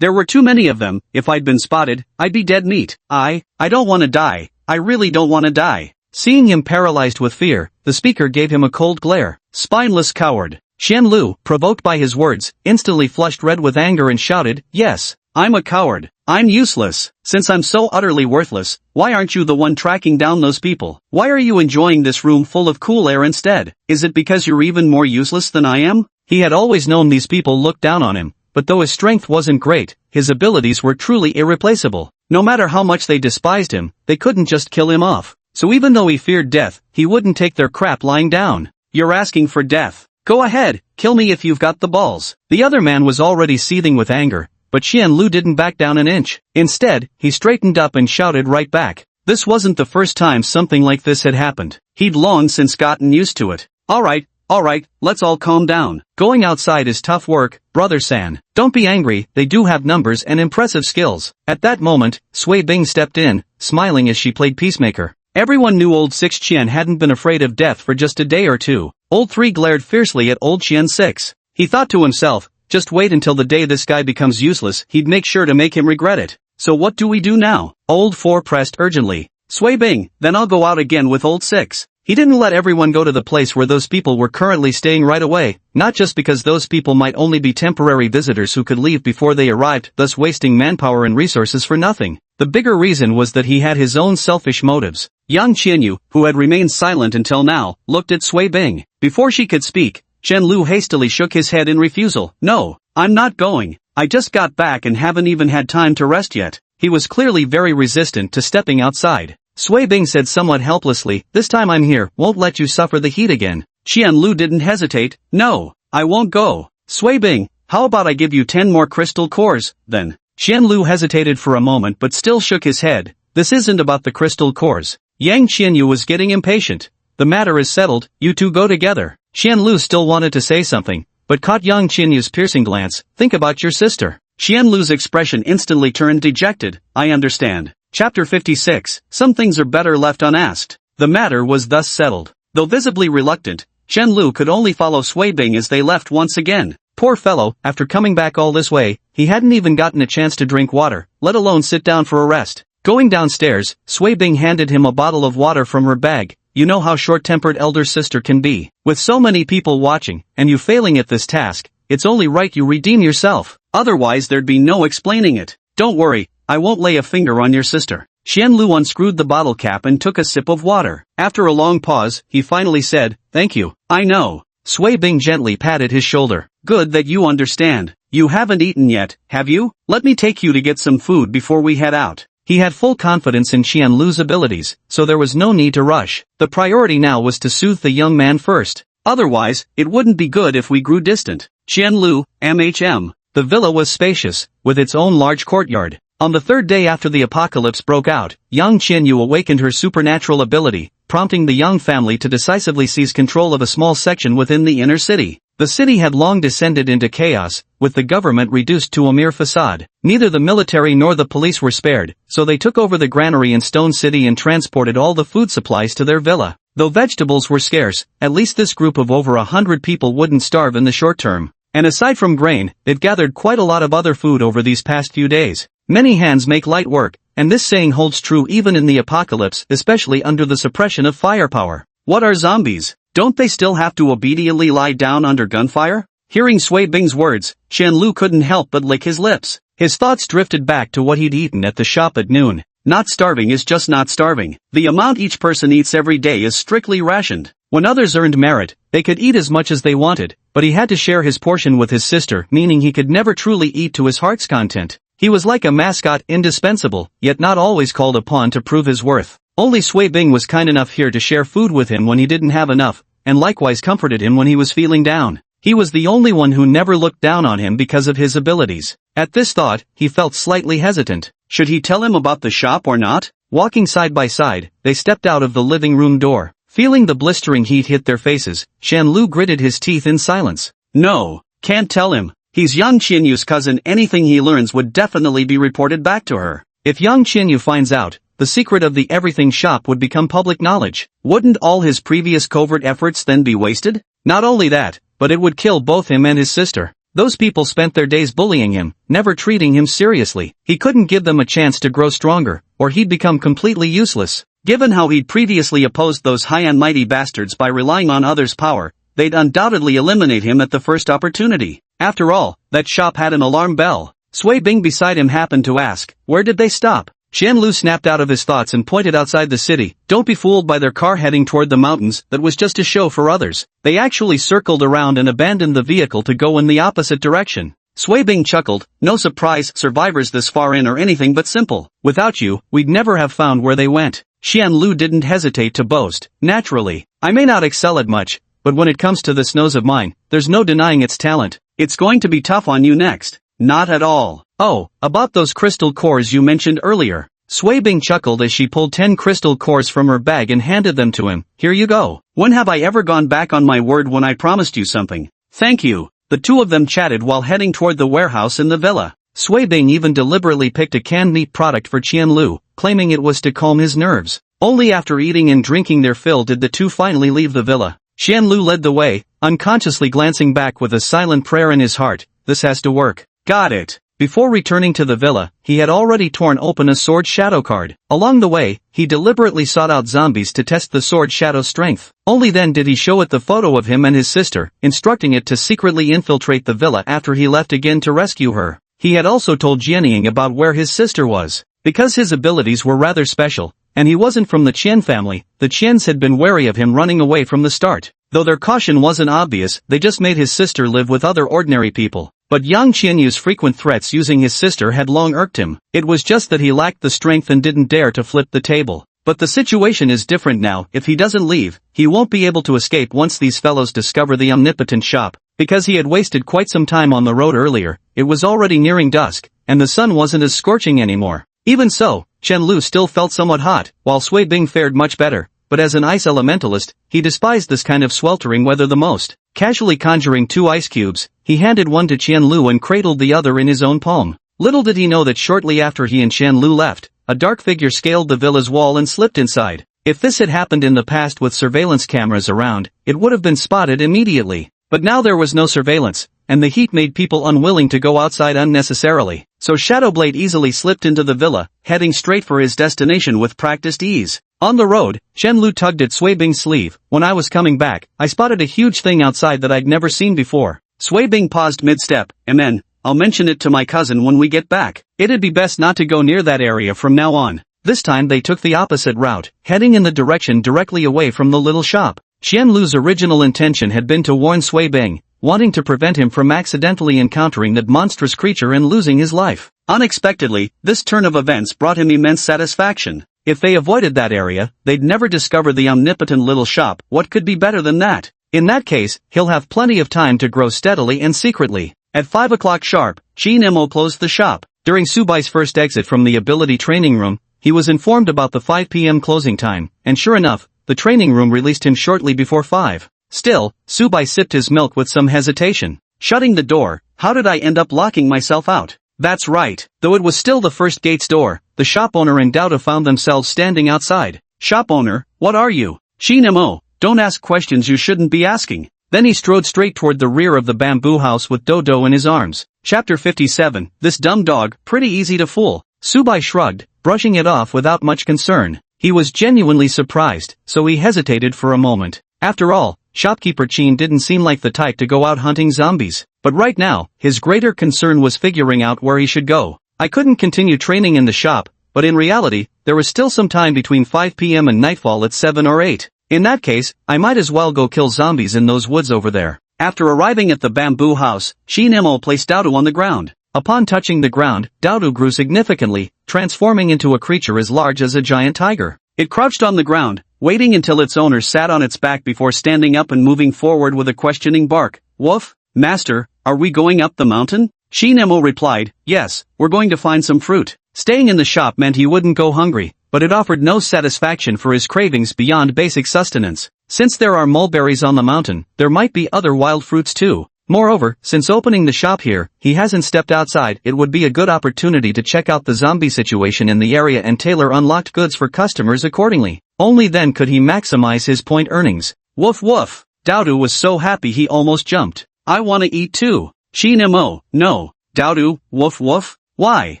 There were too many of them. If I'd been spotted, I'd be dead meat. I don't want to die. I really don't want to die." Seeing him paralyzed with fear, the speaker gave him a cold glare. "Spineless coward." Qian Lu, provoked by his words, instantly flushed red with anger and shouted, "Yes, I'm a coward. I'm useless. Since I'm so utterly worthless, why aren't you the one tracking down those people? Why are you enjoying this room full of cool air instead? Is it because you're even more useless than I am?" He had always known these people looked down on him, but though his strength wasn't great, his abilities were truly irreplaceable. No matter how much they despised him, they couldn't just kill him off. So even though he feared death, he wouldn't take their crap lying down. "You're asking for death. Go ahead, kill me if you've got the balls." The other man was already seething with anger, but Qian Lu didn't back down an inch. Instead, he straightened up and shouted right back. This wasn't the first time something like this had happened. He'd long since gotten used to it. All right, let's all calm down. Going outside is tough work, Brother San. Don't be angry, they do have numbers and impressive skills. At that moment, Sui Bing stepped in, smiling as she played peacemaker. Everyone knew Old Six Qian hadn't been afraid of death for just a day or two. Old Three glared fiercely at Old Qian Six. He thought to himself, just wait until the day this guy becomes useless, he'd make sure to make him regret it. So what do we do now? Old Four pressed urgently. Sui Bing, then I'll go out again with Old Six. He didn't let everyone go to the place where those people were currently staying right away, not just because those people might only be temporary visitors who could leave before they arrived, thus wasting manpower and resources for nothing. The bigger reason was that he had his own selfish motives. Yang Qianyu, who had remained silent until now, looked at Sui Bing. Before she could speak, Qian Lu hastily shook his head in refusal. "No, I'm not going. I just got back and haven't even had time to rest yet." He was clearly very resistant to stepping outside. Sui Bing said somewhat helplessly, "This time I'm here, won't let you suffer the heat again." Qian Lu didn't hesitate. "No, I won't go. Sui Bing, how about I give you 10 more crystal cores, then?" Qian Lu hesitated for a moment but still shook his head. "This isn't about the crystal cores." Yang Qianyu was getting impatient. "The matter is settled, you two go together." Qian Lu still wanted to say something, but caught Yang Qianyu's piercing glance. "Think about your sister." Qian Lu's expression instantly turned dejected. "I understand." Chapter 56, Some things are better left unasked. The matter was thus settled. Though visibly reluctant, Qian Lu could only follow Sui Bing as they left once again. Poor fellow, after coming back all this way, he hadn't even gotten a chance to drink water, let alone sit down for a rest. Going downstairs, Sui Bing handed him a bottle of water from her bag. You know how short-tempered elder sister can be. With so many people watching, and you failing at this task, it's only right you redeem yourself. Otherwise there'd be no explaining it. Don't worry, I won't lay a finger on your sister. Qian Lu unscrewed the bottle cap and took a sip of water. After a long pause, he finally said, "Thank you." "I know." Sui Bing gently patted his shoulder. "Good that you understand. You haven't eaten yet, have you? Let me take you to get some food before we head out." He had full confidence in Qian Lu's abilities, so there was no need to rush. The priority now was to soothe the young man first. Otherwise, it wouldn't be good if we grew distant. Qian Lu, MHM. The villa was spacious, with its own large courtyard. On the third day after the apocalypse broke out, Yang Qianyu awakened her supernatural ability, prompting the young family to decisively seize control of a small section within the inner city. The city had long descended into chaos, with the government reduced to a mere facade. Neither the military nor the police were spared, so they took over the granary in Stone City and transported all the food supplies to their villa. Though vegetables were scarce, at least this group of over 100 people wouldn't starve in the short term. And aside from grain, it gathered quite a lot of other food over these past few days. Many hands make light work, and this saying holds true even in the apocalypse, especially under the suppression of firepower. What are zombies? Don't they still have to obediently lie down under gunfire? Hearing Sui Bing's words, Qianlu couldn't help but lick his lips. His thoughts drifted back to what he'd eaten at the shop at noon. Not starving is just not starving. The amount each person eats every day is strictly rationed. When others earned merit, they could eat as much as they wanted, but he had to share his portion with his sister, meaning he could never truly eat to his heart's content. He was like a mascot, indispensable, yet not always called upon to prove his worth. Only Sui Bing was kind enough here to share food with him when he didn't have enough, and likewise comforted him when he was feeling down. He was the only one who never looked down on him because of his abilities. At this thought, he felt slightly hesitant. Should he tell him about the shop or not? Walking side by side, they stepped out of the living room door. Feeling the blistering heat hit their faces, Qianlu gritted his teeth in silence. No, can't tell him. He's Yang Qianyu's cousin. Anything he learns would definitely be reported back to her. If Yang Qianyu finds out, the secret of the everything shop would become public knowledge. Wouldn't all his previous covert efforts then be wasted? Not only that, but it would kill both him and his sister. Those people spent their days bullying him, never treating him seriously. He couldn't give them a chance to grow stronger, or he'd become completely useless. Given how he'd previously opposed those high and mighty bastards by relying on others' power, they'd undoubtedly eliminate him at the first opportunity. After all, that shop had an alarm bell. Sui Bing beside him happened to ask, where did they stop? Qianlu snapped out of his thoughts and pointed outside the city. Don't be fooled by their car heading toward the mountains. That was just a show for others. They actually circled around and abandoned the vehicle to go in the opposite direction. Sui Bing chuckled. No surprise, survivors this far in are anything but simple. Without you, we'd never have found where they went. Qianlu didn't hesitate to boast. Naturally, I may not excel at much, but when it comes to this nose of mine, there's no denying its talent. It's going to be tough on you next. Not at all. Oh, about those crystal cores you mentioned earlier. Sui Bing chuckled as she pulled 10 crystal cores from her bag and handed them to him. Here you go. When have I ever gone back on my word when I promised you something? Thank you. The two of them chatted while heading toward the warehouse in the villa. Sui Bing even deliberately picked a canned meat product for Qianlu, claiming it was to calm his nerves. Only after eating and drinking their fill did the two finally leave the villa. Qianlu led the way, unconsciously glancing back with a silent prayer in his heart. This has to work. Got it. Before returning to the villa, he had already torn open a sword shadow card. Along the way, he deliberately sought out zombies to test the sword shadow's strength. Only then did he show it the photo of him and his sister, instructing it to secretly infiltrate the villa after he left again to rescue her. He had also told Jianying about where his sister was. Because his abilities were rather special, and he wasn't from the Qian family, the Qians had been wary of him running away from the start. Though their caution wasn't obvious, they just made his sister live with other ordinary people. But Yang Qianyu's frequent threats using his sister had long irked him. It was just that he lacked the strength and didn't dare to flip the table. But the situation is different now. If he doesn't leave, he won't be able to escape once these fellows discover the omnipotent shop. Because he had wasted quite some time on the road earlier, it was already nearing dusk, and the sun wasn't as scorching anymore. Even so, Qianlu still felt somewhat hot, while Sui Bing fared much better. But as an ice elementalist, he despised this kind of sweltering weather the most. Casually conjuring 2 ice cubes, he handed one to Qianlu and cradled the other in his own palm. Little did he know that shortly after he and Qianlu left, a dark figure scaled the villa's wall and slipped inside. If this had happened in the past with surveillance cameras around, it would have been spotted immediately. But now there was no surveillance, and the heat made people unwilling to go outside unnecessarily. So Shadowblade easily slipped into the villa, heading straight for his destination with practiced ease. On the road, Qianlu tugged at Sui Bing's sleeve. When I was coming back, I spotted a huge thing outside that I'd never seen before. Sui Bing paused mid-step, and then, I'll mention it to my cousin when we get back. It'd be best not to go near that area from now on. This time they took the opposite route, heading in the direction directly away from the little shop. Qianlu's original intention had been to warn Sui Bing, wanting to prevent him from accidentally encountering that monstrous creature and losing his life. Unexpectedly, this turn of events brought him immense satisfaction. If they avoided that area, they'd never discover the omnipotent little shop. What could be better than that? In that case, he'll have plenty of time to grow steadily and secretly. At 5 o'clock sharp, Qin Mo closed the shop. During Subai's first exit from the ability training room, he was informed about the 5 p.m. closing time, and sure enough, the training room released him shortly before 5. Still, Subai sipped his milk with some hesitation. Shutting the door, how did I end up locking myself out? That's right. Though it was still the first gate's door, the shop owner and Dodo found themselves standing outside. Shop owner, what are you? Shinemo, don't ask questions you shouldn't be asking. Then he strode straight toward the rear of the bamboo house with Dodo in his arms. Chapter 57, This dumb dog, pretty easy to fool. Subai shrugged, brushing it off without much concern. He was genuinely surprised, so he hesitated for a moment. After all, shopkeeper Chin didn't seem like the type to go out hunting zombies. But right now, his greater concern was figuring out where he should go. I couldn't continue training in the shop, but in reality, there was still some time between 5 p.m. and nightfall at 7 or 8. In that case, I might as well go kill zombies in those woods over there. After arriving at the bamboo house, Shinemo placed Dodo on the ground. Upon touching the ground, Dodo grew significantly, transforming into a creature as large as a giant tiger. It crouched on the ground, waiting until its owner sat on its back before standing up and moving forward with a questioning bark. Woof, master, are we going up the mountain? Shinemo replied, yes, we're going to find some fruit. Staying in the shop meant he wouldn't go hungry, but it offered no satisfaction for his cravings beyond basic sustenance. Since there are mulberries on the mountain, there might be other wild fruits too. Moreover, since opening the shop here, he hasn't stepped outside, it would be a good opportunity to check out the zombie situation in the area and tailor unlocked goods for customers accordingly. Only then could he maximize his point earnings. Woof woof. Dodo was so happy he almost jumped. I want to eat too. Shinemo, no. Dodo, woof woof. Why?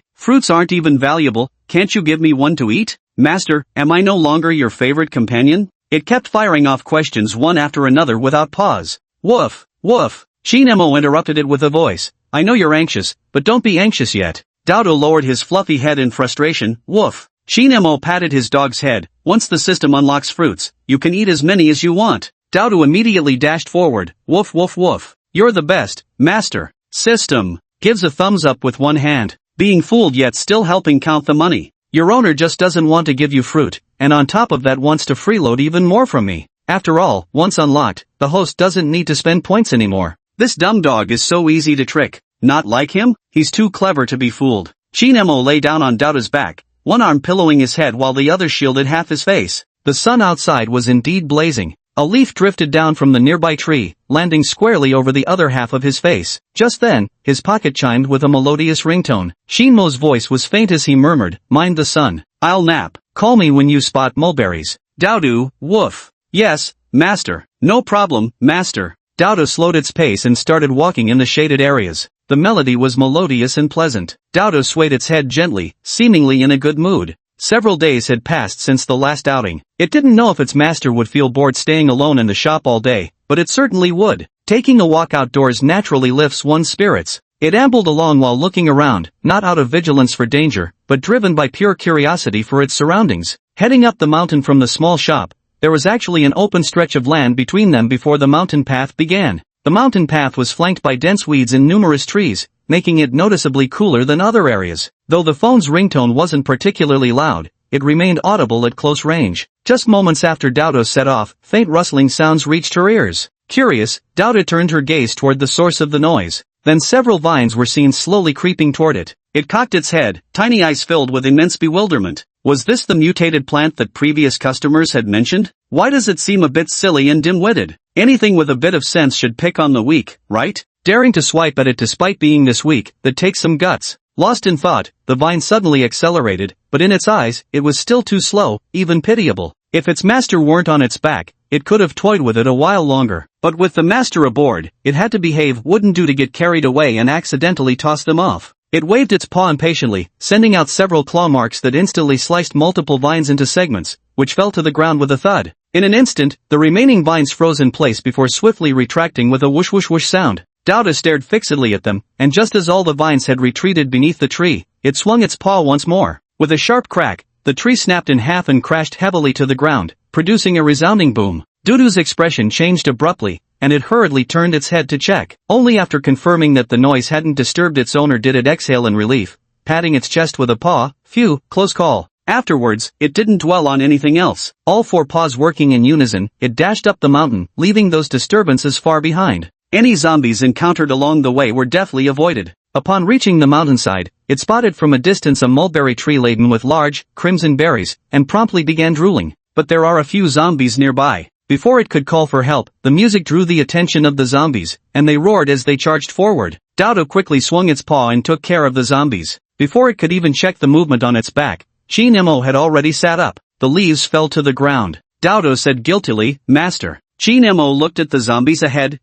Fruits aren't even valuable, can't you give me one to eat? Master, am I no longer your favorite companion? It kept firing off questions one after another without pause. Woof, woof. Shinemo interrupted it with a voice. I know you're anxious, but don't be anxious yet. Dodo lowered his fluffy head in frustration. Woof. Shinemo patted his dog's head. Once the system unlocks fruits, you can eat as many as you want. Dodo immediately dashed forward. Woof woof woof. You're the best, master. System. Gives a thumbs up with one hand. Being fooled yet still helping count the money. Your owner just doesn't want to give you fruit, and on top of that wants to freeload even more from me. After all, once unlocked, the host doesn't need to spend points anymore. This dumb dog is so easy to trick. Not like him? He's too clever to be fooled. Shinemo lay down on Dodo's back, one arm pillowing his head while the other shielded half his face. The sun outside was indeed blazing. A leaf drifted down from the nearby tree, landing squarely over the other half of his face. Just then, his pocket chimed with a melodious ringtone. Shinmo's voice was faint as he murmured, mind the sun. I'll nap. Call me when you spot mulberries. Dodo, woof. Yes, master. No problem, master. Dodo slowed its pace and started walking in the shaded areas. The melody was melodious and pleasant. Dodo swayed its head gently, seemingly in a good mood. Several days had passed since the last outing. It didn't know if its master would feel bored staying alone in the shop all day, but it certainly would. Taking a walk outdoors naturally lifts one's spirits. It ambled along while looking around, not out of vigilance for danger, but driven by pure curiosity for its surroundings. Heading up the mountain from the small shop, there was actually an open stretch of land between them before the mountain path began. The mountain path was flanked by dense weeds and numerous trees, making it noticeably cooler than other areas. Though the phone's ringtone wasn't particularly loud, it remained audible at close range. Just moments after Dodo set off, faint rustling sounds reached her ears. Curious, Dodo turned her gaze toward the source of the noise. Then several vines were seen slowly creeping toward it. It cocked its head, tiny eyes filled with immense bewilderment. Was this the mutated plant that previous customers had mentioned? Why does it seem a bit silly and dim-witted? Anything with a bit of sense should pick on the weak, right? Daring to swipe at it despite being this weak, that takes some guts. Lost in thought, the vine suddenly accelerated, but in its eyes, it was still too slow, even pitiable. If its master weren't on its back, it could have toyed with it a while longer. But with the master aboard, it had to behave. Wouldn't do to get carried away and accidentally toss them off. It waved its paw impatiently, sending out several claw marks that instantly sliced multiple vines into segments, which fell to the ground with a thud. In an instant, the remaining vines froze in place before swiftly retracting with a whoosh whoosh whoosh sound. Dodo stared fixedly at them, and just as all the vines had retreated beneath the tree, it swung its paw once more. With a sharp crack, the tree snapped in half and crashed heavily to the ground, producing a resounding boom. Dodo's expression changed abruptly, and it hurriedly turned its head to check. Only after confirming that the noise hadn't disturbed its owner did it exhale in relief, patting its chest with a paw. Phew, close call. Afterwards, it didn't dwell on anything else. All four paws working in unison, it dashed up the mountain, leaving those disturbances far behind. Any zombies encountered along the way were deftly avoided. Upon reaching the mountainside, it spotted from a distance a mulberry tree laden with large, crimson berries, and promptly began drooling. But there are a few zombies nearby. Before it could call for help, the music drew the attention of the zombies, and they roared as they charged forward. Dodo quickly swung its paw and took care of the zombies. Before it could even check the movement on its back, Chinemo had already sat up. The leaves fell to the ground. Dodo said guiltily, "Master." Chinemo looked at the zombies ahead.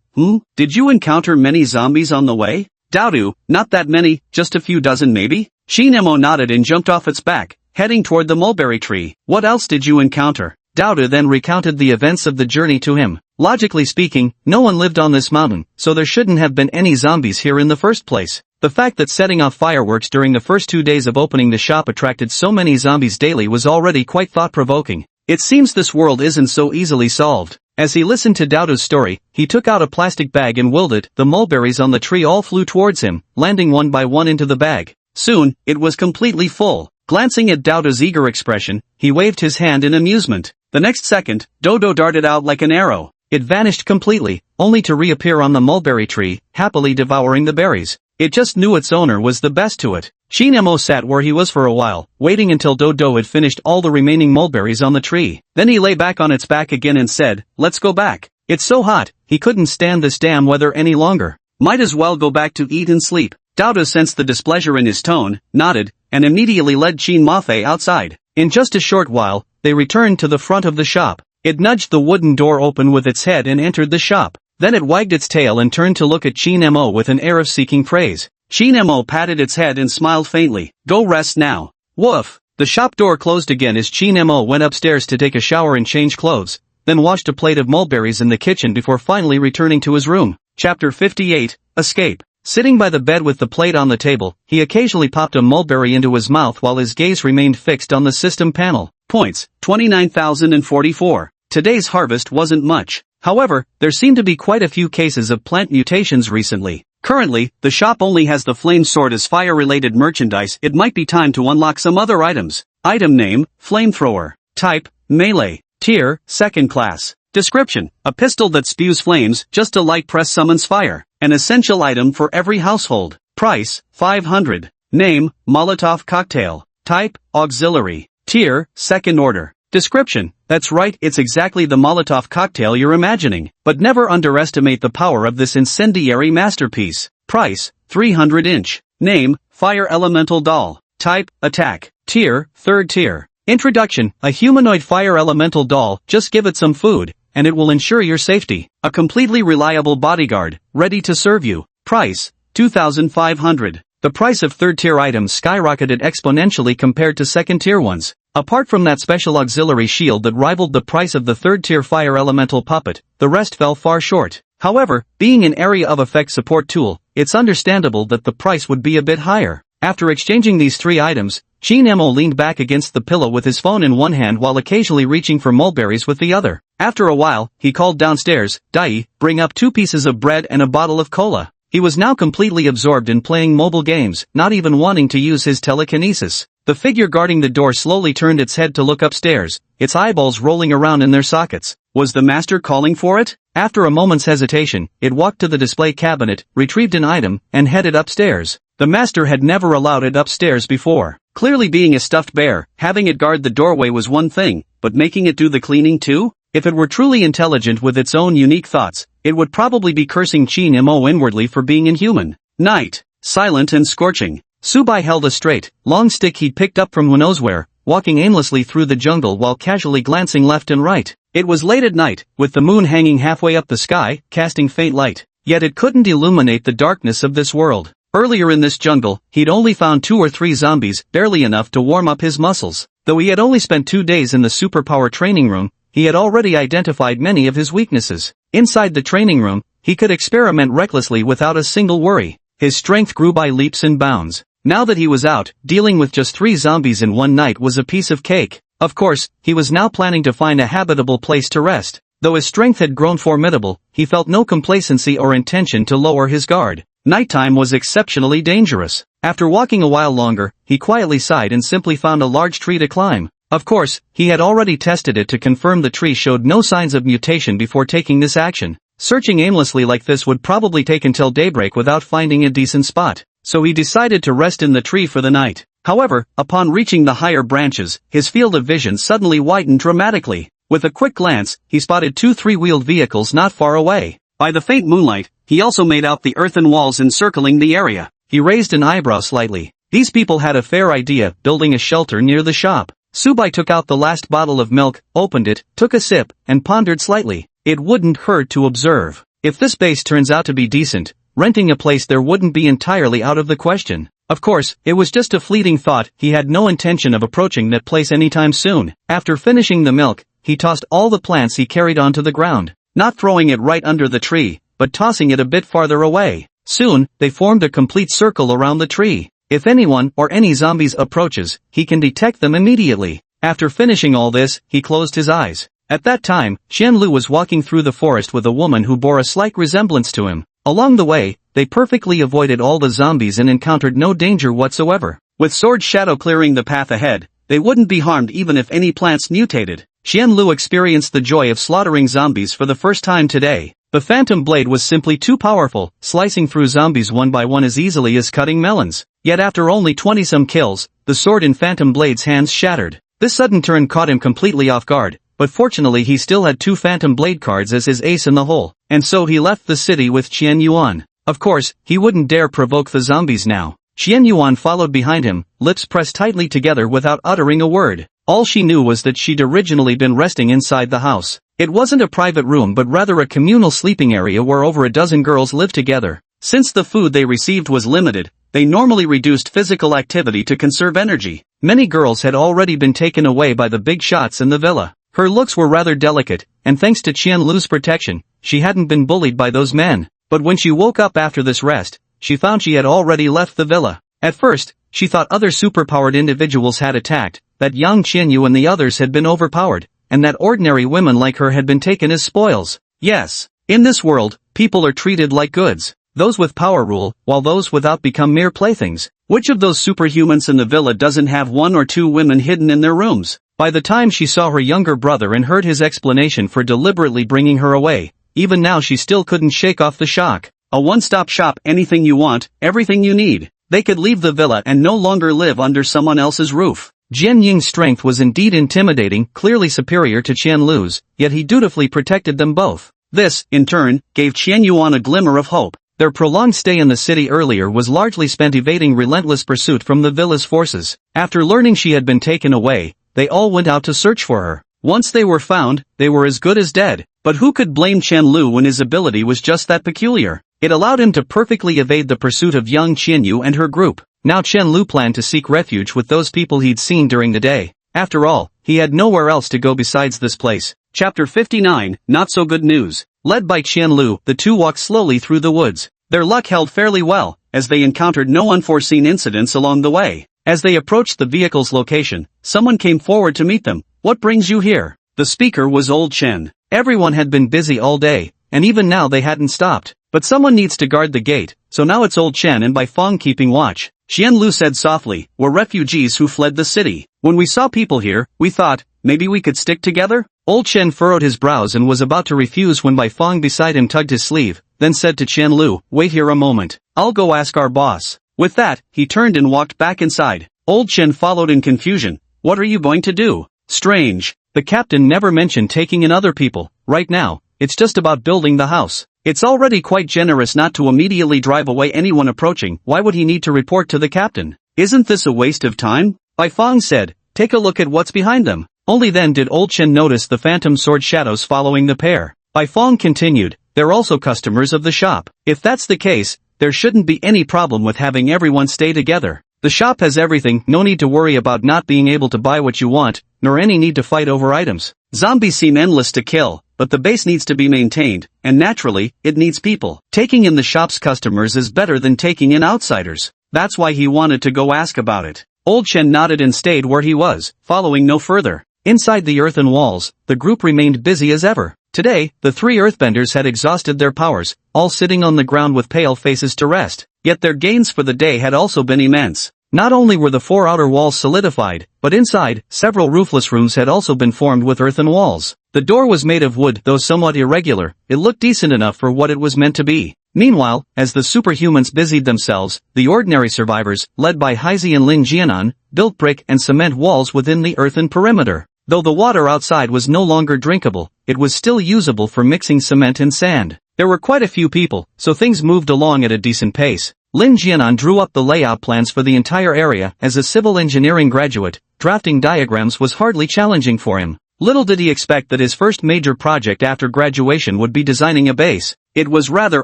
Did you encounter many zombies on the way?" "Dodo, not that many, just a few dozen maybe." Chinemo nodded and jumped off its back, heading toward the mulberry tree. "What else did you encounter?" Dodo then recounted the events of the journey to him. Logically speaking, no one lived on this mountain, so there shouldn't have been any zombies here in the first place. The fact that setting off fireworks during the first 2 days of opening the shop attracted so many zombies daily was already quite thought-provoking. It seems this world isn't so easily solved. As he listened to Dodo's story, he took out a plastic bag and willed it. The mulberries on the tree all flew towards him, landing one by one into the bag. Soon, it was completely full. Glancing at Dodo's eager expression, he waved his hand in amusement. The next second, Dodo darted out like an arrow. It vanished completely, only to reappear on the mulberry tree, happily devouring the berries. It just knew its owner was the best to it. Chinemo sat where he was for a while, waiting until Dodo had finished all the remaining mulberries on the tree. Then he lay back on its back again and said, "Let's go back. It's so hot, he couldn't stand this damn weather any longer. Might as well go back to eat and sleep." Dodo sensed the displeasure in his tone, nodded, and immediately led Chin Mafe outside. In just a short while, they returned to the front of the shop. It nudged the wooden door open with its head and entered the shop. Then it wagged its tail and turned to look at Chinemo with an air of seeking praise. Chinemo patted its head and smiled faintly. "Go rest now." Woof! The shop door closed again as Chinemo went upstairs to take a shower and change clothes, then washed a plate of mulberries in the kitchen before finally returning to his room. Chapter 58, Escape. Sitting by the bed with the plate on the table, he occasionally popped a mulberry into his mouth while his gaze remained fixed on the system panel. Points, 29,044. Today's harvest wasn't much. However, there seemed to be quite a few cases of plant mutations recently. Currently, the shop only has the flame sword as fire-related merchandise. It might be time to unlock some other items. Item name, flamethrower. Type, melee. Tier, second class. Description, a pistol that spews flames. Just a light press summons fire. An essential item for every household. Price, 500. Name, Molotov cocktail. Type, auxiliary. Tier, second order. Description, that's right, it's exactly the Molotov cocktail you're imagining. But never underestimate the power of this incendiary masterpiece. Price, 300 inch. Name, Fire Elemental Doll. Type, attack. Tier, third tier. Introduction, a humanoid fire elemental doll. Just give it some food, and it will ensure your safety. A completely reliable bodyguard, ready to serve you. Price, 2,500. The price of third-tier items skyrocketed exponentially compared to second-tier ones. Apart from that special auxiliary shield that rivaled the price of the third-tier fire elemental puppet, the rest fell far short. However, being an area of effect support tool, it's understandable that the price would be a bit higher. After exchanging these three items, Chinemo leaned back against the pillow with his phone in one hand while occasionally reaching for mulberries with the other. After a while, he called downstairs, "Dai, bring up 2 pieces of bread and a bottle of cola." He was now completely absorbed in playing mobile games, not even wanting to use his telekinesis. The figure guarding the door slowly turned its head to look upstairs, its eyeballs rolling around in their sockets. Was the master calling for it? After a moment's hesitation, it walked to the display cabinet, retrieved an item, and headed upstairs. The master had never allowed it upstairs before. Clearly being a stuffed bear, having it guard the doorway was one thing, but making it do the cleaning too? If it were truly intelligent with its own unique thoughts, it would probably be cursing Chinemo inwardly for being inhuman. Night. Silent and scorching. Subai held a straight, long stick he'd picked up from who knows where, walking aimlessly through the jungle while casually glancing left and right. It was late at night, with the moon hanging halfway up the sky, casting faint light. Yet it couldn't illuminate the darkness of this world. Earlier in this jungle, he'd only found 2 or 3 zombies, barely enough to warm up his muscles. Though he had only spent 2 days in the superpower training room, he had already identified many of his weaknesses. Inside the training room, he could experiment recklessly without a single worry. His strength grew by leaps and bounds. Now that he was out, dealing with just 3 zombies in one night was a piece of cake. Of course, he was now planning to find a habitable place to rest. Though his strength had grown formidable, he felt no complacency or intention to lower his guard. Nighttime was exceptionally dangerous. After walking a while longer, he quietly sighed and simply found a large tree to climb. Of course, he had already tested it to confirm the tree showed no signs of mutation before taking this action. Searching aimlessly like this would probably take until daybreak without finding a decent spot, so he decided to rest in the tree for the night. However, upon reaching the higher branches, his field of vision suddenly widened dramatically. With a quick glance, he spotted two three-wheeled vehicles not far away. By the faint moonlight, he also made out the earthen walls encircling the area. He raised an eyebrow slightly. These people had a fair idea, building a shelter near the shop. Subai took out the last bottle of milk, opened it, took a sip, and pondered slightly. It wouldn't hurt to observe. If this base turns out to be decent, renting a place there wouldn't be entirely out of the question. Of course, it was just a fleeting thought. He had no intention of approaching that place anytime soon. After finishing the milk, he tossed all the plants he carried onto the ground, not throwing it right under the tree, but tossing it a bit farther away. Soon, they formed a complete circle around the tree. If anyone or any zombies approaches, he can detect them immediately. After finishing all this, he closed his eyes. At that time, Qianlu was walking through the forest with a woman who bore a slight resemblance to him. Along the way, they perfectly avoided all the zombies and encountered no danger whatsoever. With Sword Shadow clearing the path ahead, they wouldn't be harmed even if any plants mutated. Qianlu experienced the joy of slaughtering zombies for the first time today. The Phantom Blade was simply too powerful, slicing through zombies one by one as easily as cutting melons. Yet after only 20-some kills, the sword in Phantom Blade's hands shattered. This sudden turn caught him completely off guard, but fortunately he still had 2 Phantom Blade cards as his ace in the hole, and so he left the city with Qian Yuan. Of course, he wouldn't dare provoke the zombies now. Qian Yuan followed behind him, lips pressed tightly together without uttering a word. All she knew was that she'd originally been resting inside the house. It wasn't a private room but rather a communal sleeping area where over a dozen girls lived together. Since the food they received was limited, they normally reduced physical activity to conserve energy. Many girls had already been taken away by the big shots in the villa. Her looks were rather delicate, and thanks to Qianlu's protection, she hadn't been bullied by those men. But when she woke up after this rest, she found she had already left the villa. At first, she thought other superpowered individuals had attacked, that young Qianyu and the others had been overpowered, and that ordinary women like her had been taken as spoils. Yes, in this world, people are treated like goods. Those with power rule, while those without become mere playthings. Which of those superhumans in the villa doesn't have 1 or 2 women hidden in their rooms? By the time she saw her younger brother and heard his explanation for deliberately bringing her away, even now she still couldn't shake off the shock. A one-stop shop, anything you want, everything you need. They could leave the villa and no longer live under someone else's roof. Jian Ying's strength was indeed intimidating, clearly superior to Qianlu's, yet he dutifully protected them both. This, in turn, gave Qian Yuan a glimmer of hope. Their prolonged stay in the city earlier was largely spent evading relentless pursuit from the villa's forces. After learning she had been taken away, they all went out to search for her. Once they were found, they were as good as dead. But who could blame Qianlu when his ability was just that peculiar? It allowed him to perfectly evade the pursuit of young Qianyu and her group. Now Qianlu planned to seek refuge with those people he'd seen during the day. After all, he had nowhere else to go besides this place. Chapter 59, Not So Good News. Led by Qianlu, the two walked slowly through the woods. Their luck held fairly well, as they encountered no unforeseen incidents along the way. As they approached the vehicle's location, someone came forward to meet them. "What brings you here?" The speaker was Old Chen. Everyone had been busy all day, and even now they hadn't stopped. But someone needs to guard the gate, so now it's Old Chen and Bai Feng keeping watch. Qianlu said softly, "We're refugees who fled the city. When we saw people here, we thought, maybe we could stick together?" Old Chen furrowed his brows and was about to refuse when Bai Feng beside him tugged his sleeve, then said to Qianlu, "Wait here a moment. I'll go ask our boss." With that, he turned and walked back inside. Old Chen followed in confusion. "What are you going to do?" "Strange. The captain never mentioned taking in other people. Right now, it's just about building the house. It's already quite generous not to immediately drive away anyone approaching. Why would he need to report to the captain? Isn't this a waste of time?" Bai Feng said. "Take a look at what's behind them." Only then did Old Chen notice the phantom sword shadows following the pair. Bai Feng continued, "They're also customers of the shop. If that's the case, there shouldn't be any problem with having everyone stay together. The shop has everything, no need to worry about not being able to buy what you want, nor any need to fight over items. Zombies seem endless to kill, but the base needs to be maintained, and naturally, it needs people. Taking in the shop's customers is better than taking in outsiders." That's why he wanted to go ask about it. Old Chen nodded and stayed where he was, following no further. Inside the earthen walls, the group remained busy as ever. Today, the 3 earthbenders had exhausted their powers, all sitting on the ground with pale faces to rest. Yet their gains for the day had also been immense. Not only were the 4 outer walls solidified, but inside, several roofless rooms had also been formed with earthen walls. The door was made of wood, though somewhat irregular. It looked decent enough for what it was meant to be. Meanwhile, as the superhumans busied themselves, the ordinary survivors, led by Haizi and Lin Jianan, built brick and cement walls within the earthen perimeter. Though the water outside was no longer drinkable, it was still usable for mixing cement and sand. There were quite a few people, so things moved along at a decent pace. Lin Jianan drew up the layout plans for the entire area. As a civil engineering graduate, drafting diagrams was hardly challenging for him. Little did he expect that his first major project after graduation would be designing a base. It was rather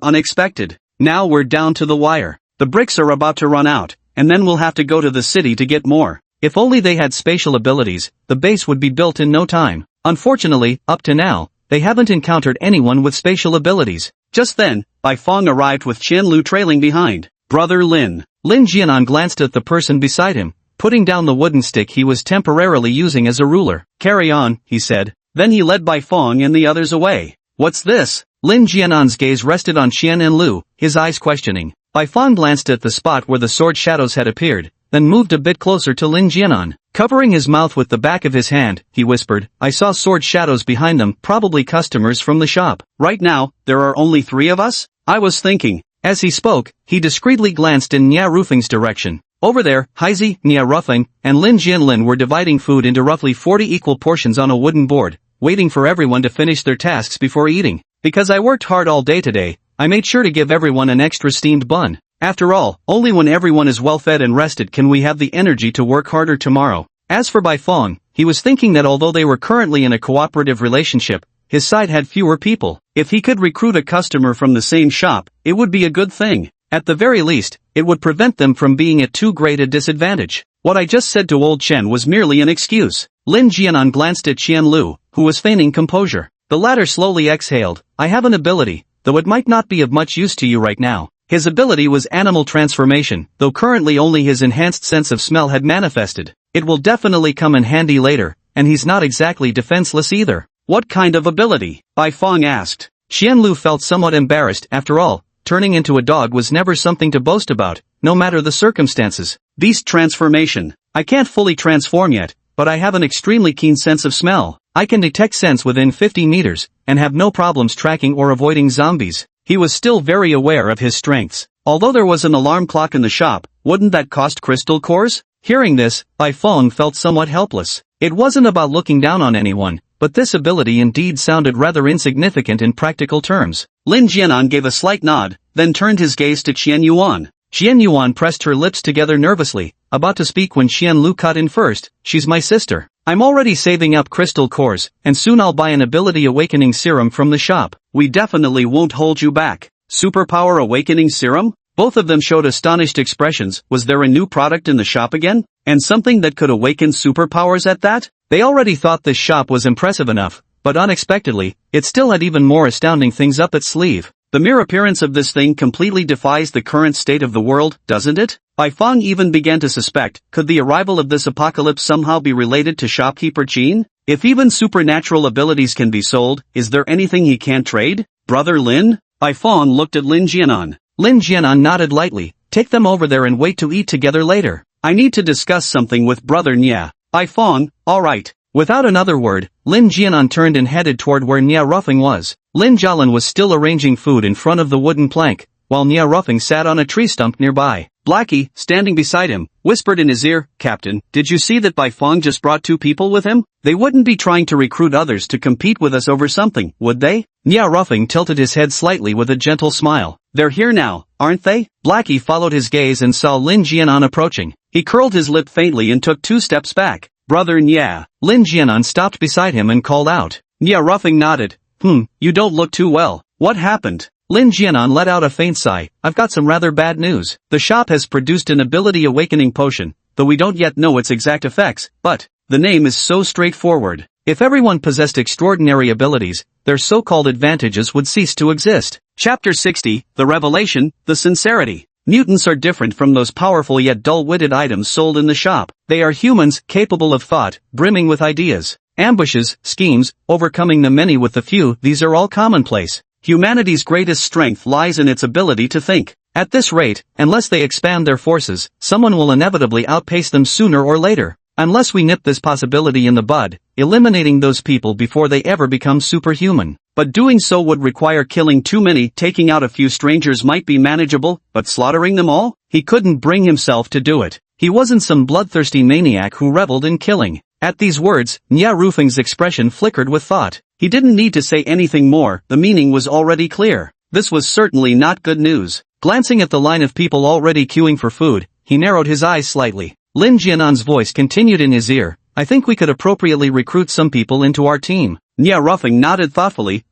unexpected. Now we're down to the wire. The bricks are about to run out, and then we'll have to go to the city to get more. If only they had spatial abilities, the base would be built in no time. Unfortunately, up to now, they haven't encountered anyone with spatial abilities. Just then, Bai Fong arrived with Qianlu trailing behind. Brother Lin. Lin Jianan glanced at the person beside him, putting down the wooden stick he was temporarily using as a ruler. Carry on, he said. Then he led Bai Fong and the others away. What's this? Lin Jianan's gaze rested on Qian and Lu, his eyes questioning. Bai Fong glanced at the spot where the sword shadows had appeared, then moved a bit closer to Lin Jianan. Covering his mouth with the back of his hand, he whispered, I saw sword shadows behind them, probably customers from the shop. Right now, there are only 3 of us? I was thinking. As he spoke, he discreetly glanced in Nia Rufing's direction. Over there, Haizi, Nia Rufing, and Lin Jianlin were dividing food into roughly 40 equal portions on a wooden board, waiting for everyone to finish their tasks before eating. Because I worked hard all day today, I made sure to give everyone an extra steamed bun. After all, only when everyone is well fed and rested can we have the energy to work harder tomorrow. As for Bai Fong, he was thinking that although they were currently in a cooperative relationship, his side had fewer people. If he could recruit a customer from the same shop, it would be a good thing. At the very least, it would prevent them from being at too great a disadvantage. What I just said to old Chen was merely an excuse. Lin Jianan glanced at Qian Lu, who was feigning composure. The latter slowly exhaled. I have an ability, though it might not be of much use to you right now. His ability was animal transformation, though currently only his enhanced sense of smell had manifested. It will definitely come in handy later, and he's not exactly defenseless either. What kind of ability? Bai Fong asked. Qian Lu felt somewhat embarrassed. After all, turning into a dog was never something to boast about, no matter the circumstances. Beast transformation. I can't fully transform yet, but I have an extremely keen sense of smell. I can detect scents within 50 meters, and have no problems tracking or avoiding zombies. He was still very aware of his strengths. Although there was an alarm clock in the shop, wouldn't that cost crystal cores? Hearing this, Bai Fong felt somewhat helpless. It wasn't about looking down on anyone, but this ability indeed sounded rather insignificant in practical terms. Lin Jianan gave a slight nod, then turned his gaze to Qian Yuan. Qian Yuan pressed her lips together nervously, about to speak when Qian Lu cut in first. She's my sister. I'm already saving up crystal cores, and soon I'll buy an ability awakening serum from the shop. We definitely won't hold you back. Superpower awakening serum? Both of them showed astonished expressions. Was there a new product in the shop again? And something that could awaken superpowers at that? They already thought this shop was impressive enough, but unexpectedly, it still had even more astounding things up its sleeve. The mere appearance of this thing completely defies the current state of the world, doesn't it? Bai Fong even began to suspect, could the arrival of this apocalypse somehow be related to shopkeeper Qin? If even supernatural abilities can be sold, is there anything he can't trade? Brother Lin? Bai Fong looked at Lin Jianan. Lin Jianan nodded lightly. Take them over there and wait to eat together later. I need to discuss something with Brother Nia. Bai Fong, alright. Without another word, Lin Jianan turned and headed toward where Nia Ruffing was. Lin Jialan was still arranging food in front of the wooden plank, while Nia Ruffing sat on a tree stump nearby. Blackie, standing beside him, whispered in his ear, Captain, did you see that Bai Fong just brought 2 people with him? They wouldn't be trying to recruit others to compete with us over something, would they? Nia Ruffing tilted his head slightly with a gentle smile. They're here now, aren't they? Blackie followed his gaze and saw Lin Jianan approaching. He curled his lip faintly and took 2 steps back. Brother Nia. Lin Jianan stopped beside him and called out. Nia Ruffing nodded. You don't look too well. What happened? Lin Jianan let out a faint sigh. I've got some rather bad news. The shop has produced an ability awakening potion, though we don't yet know its exact effects, but the name is so straightforward. If everyone possessed extraordinary abilities, their so-called advantages would cease to exist. Chapter 60, The Revelation, The Sincerity. Mutants are different from those powerful yet dull-witted items sold in the shop. They are humans, capable of thought, brimming with ideas. Ambushes, schemes, overcoming the many with the few, these are all commonplace. Humanity's greatest strength lies in its ability to think. At this rate, unless they expand their forces, someone will inevitably outpace them sooner or later. Unless we nip this possibility in the bud, eliminating those people before they ever become superhuman. But doing so would require killing too many. Taking out a few strangers might be manageable, but slaughtering them all? He couldn't bring himself to do it. He wasn't some bloodthirsty maniac who reveled in killing. At these words, Nya Rufeng's expression flickered with thought. He didn't need to say anything more, the meaning was already clear. This was certainly not good news. Glancing at the line of people already queuing for food, he narrowed his eyes slightly. Lin Jianan's voice continued in his ear. I think we could appropriately recruit some people into our team. Nya Rufeng nodded thoughtfully.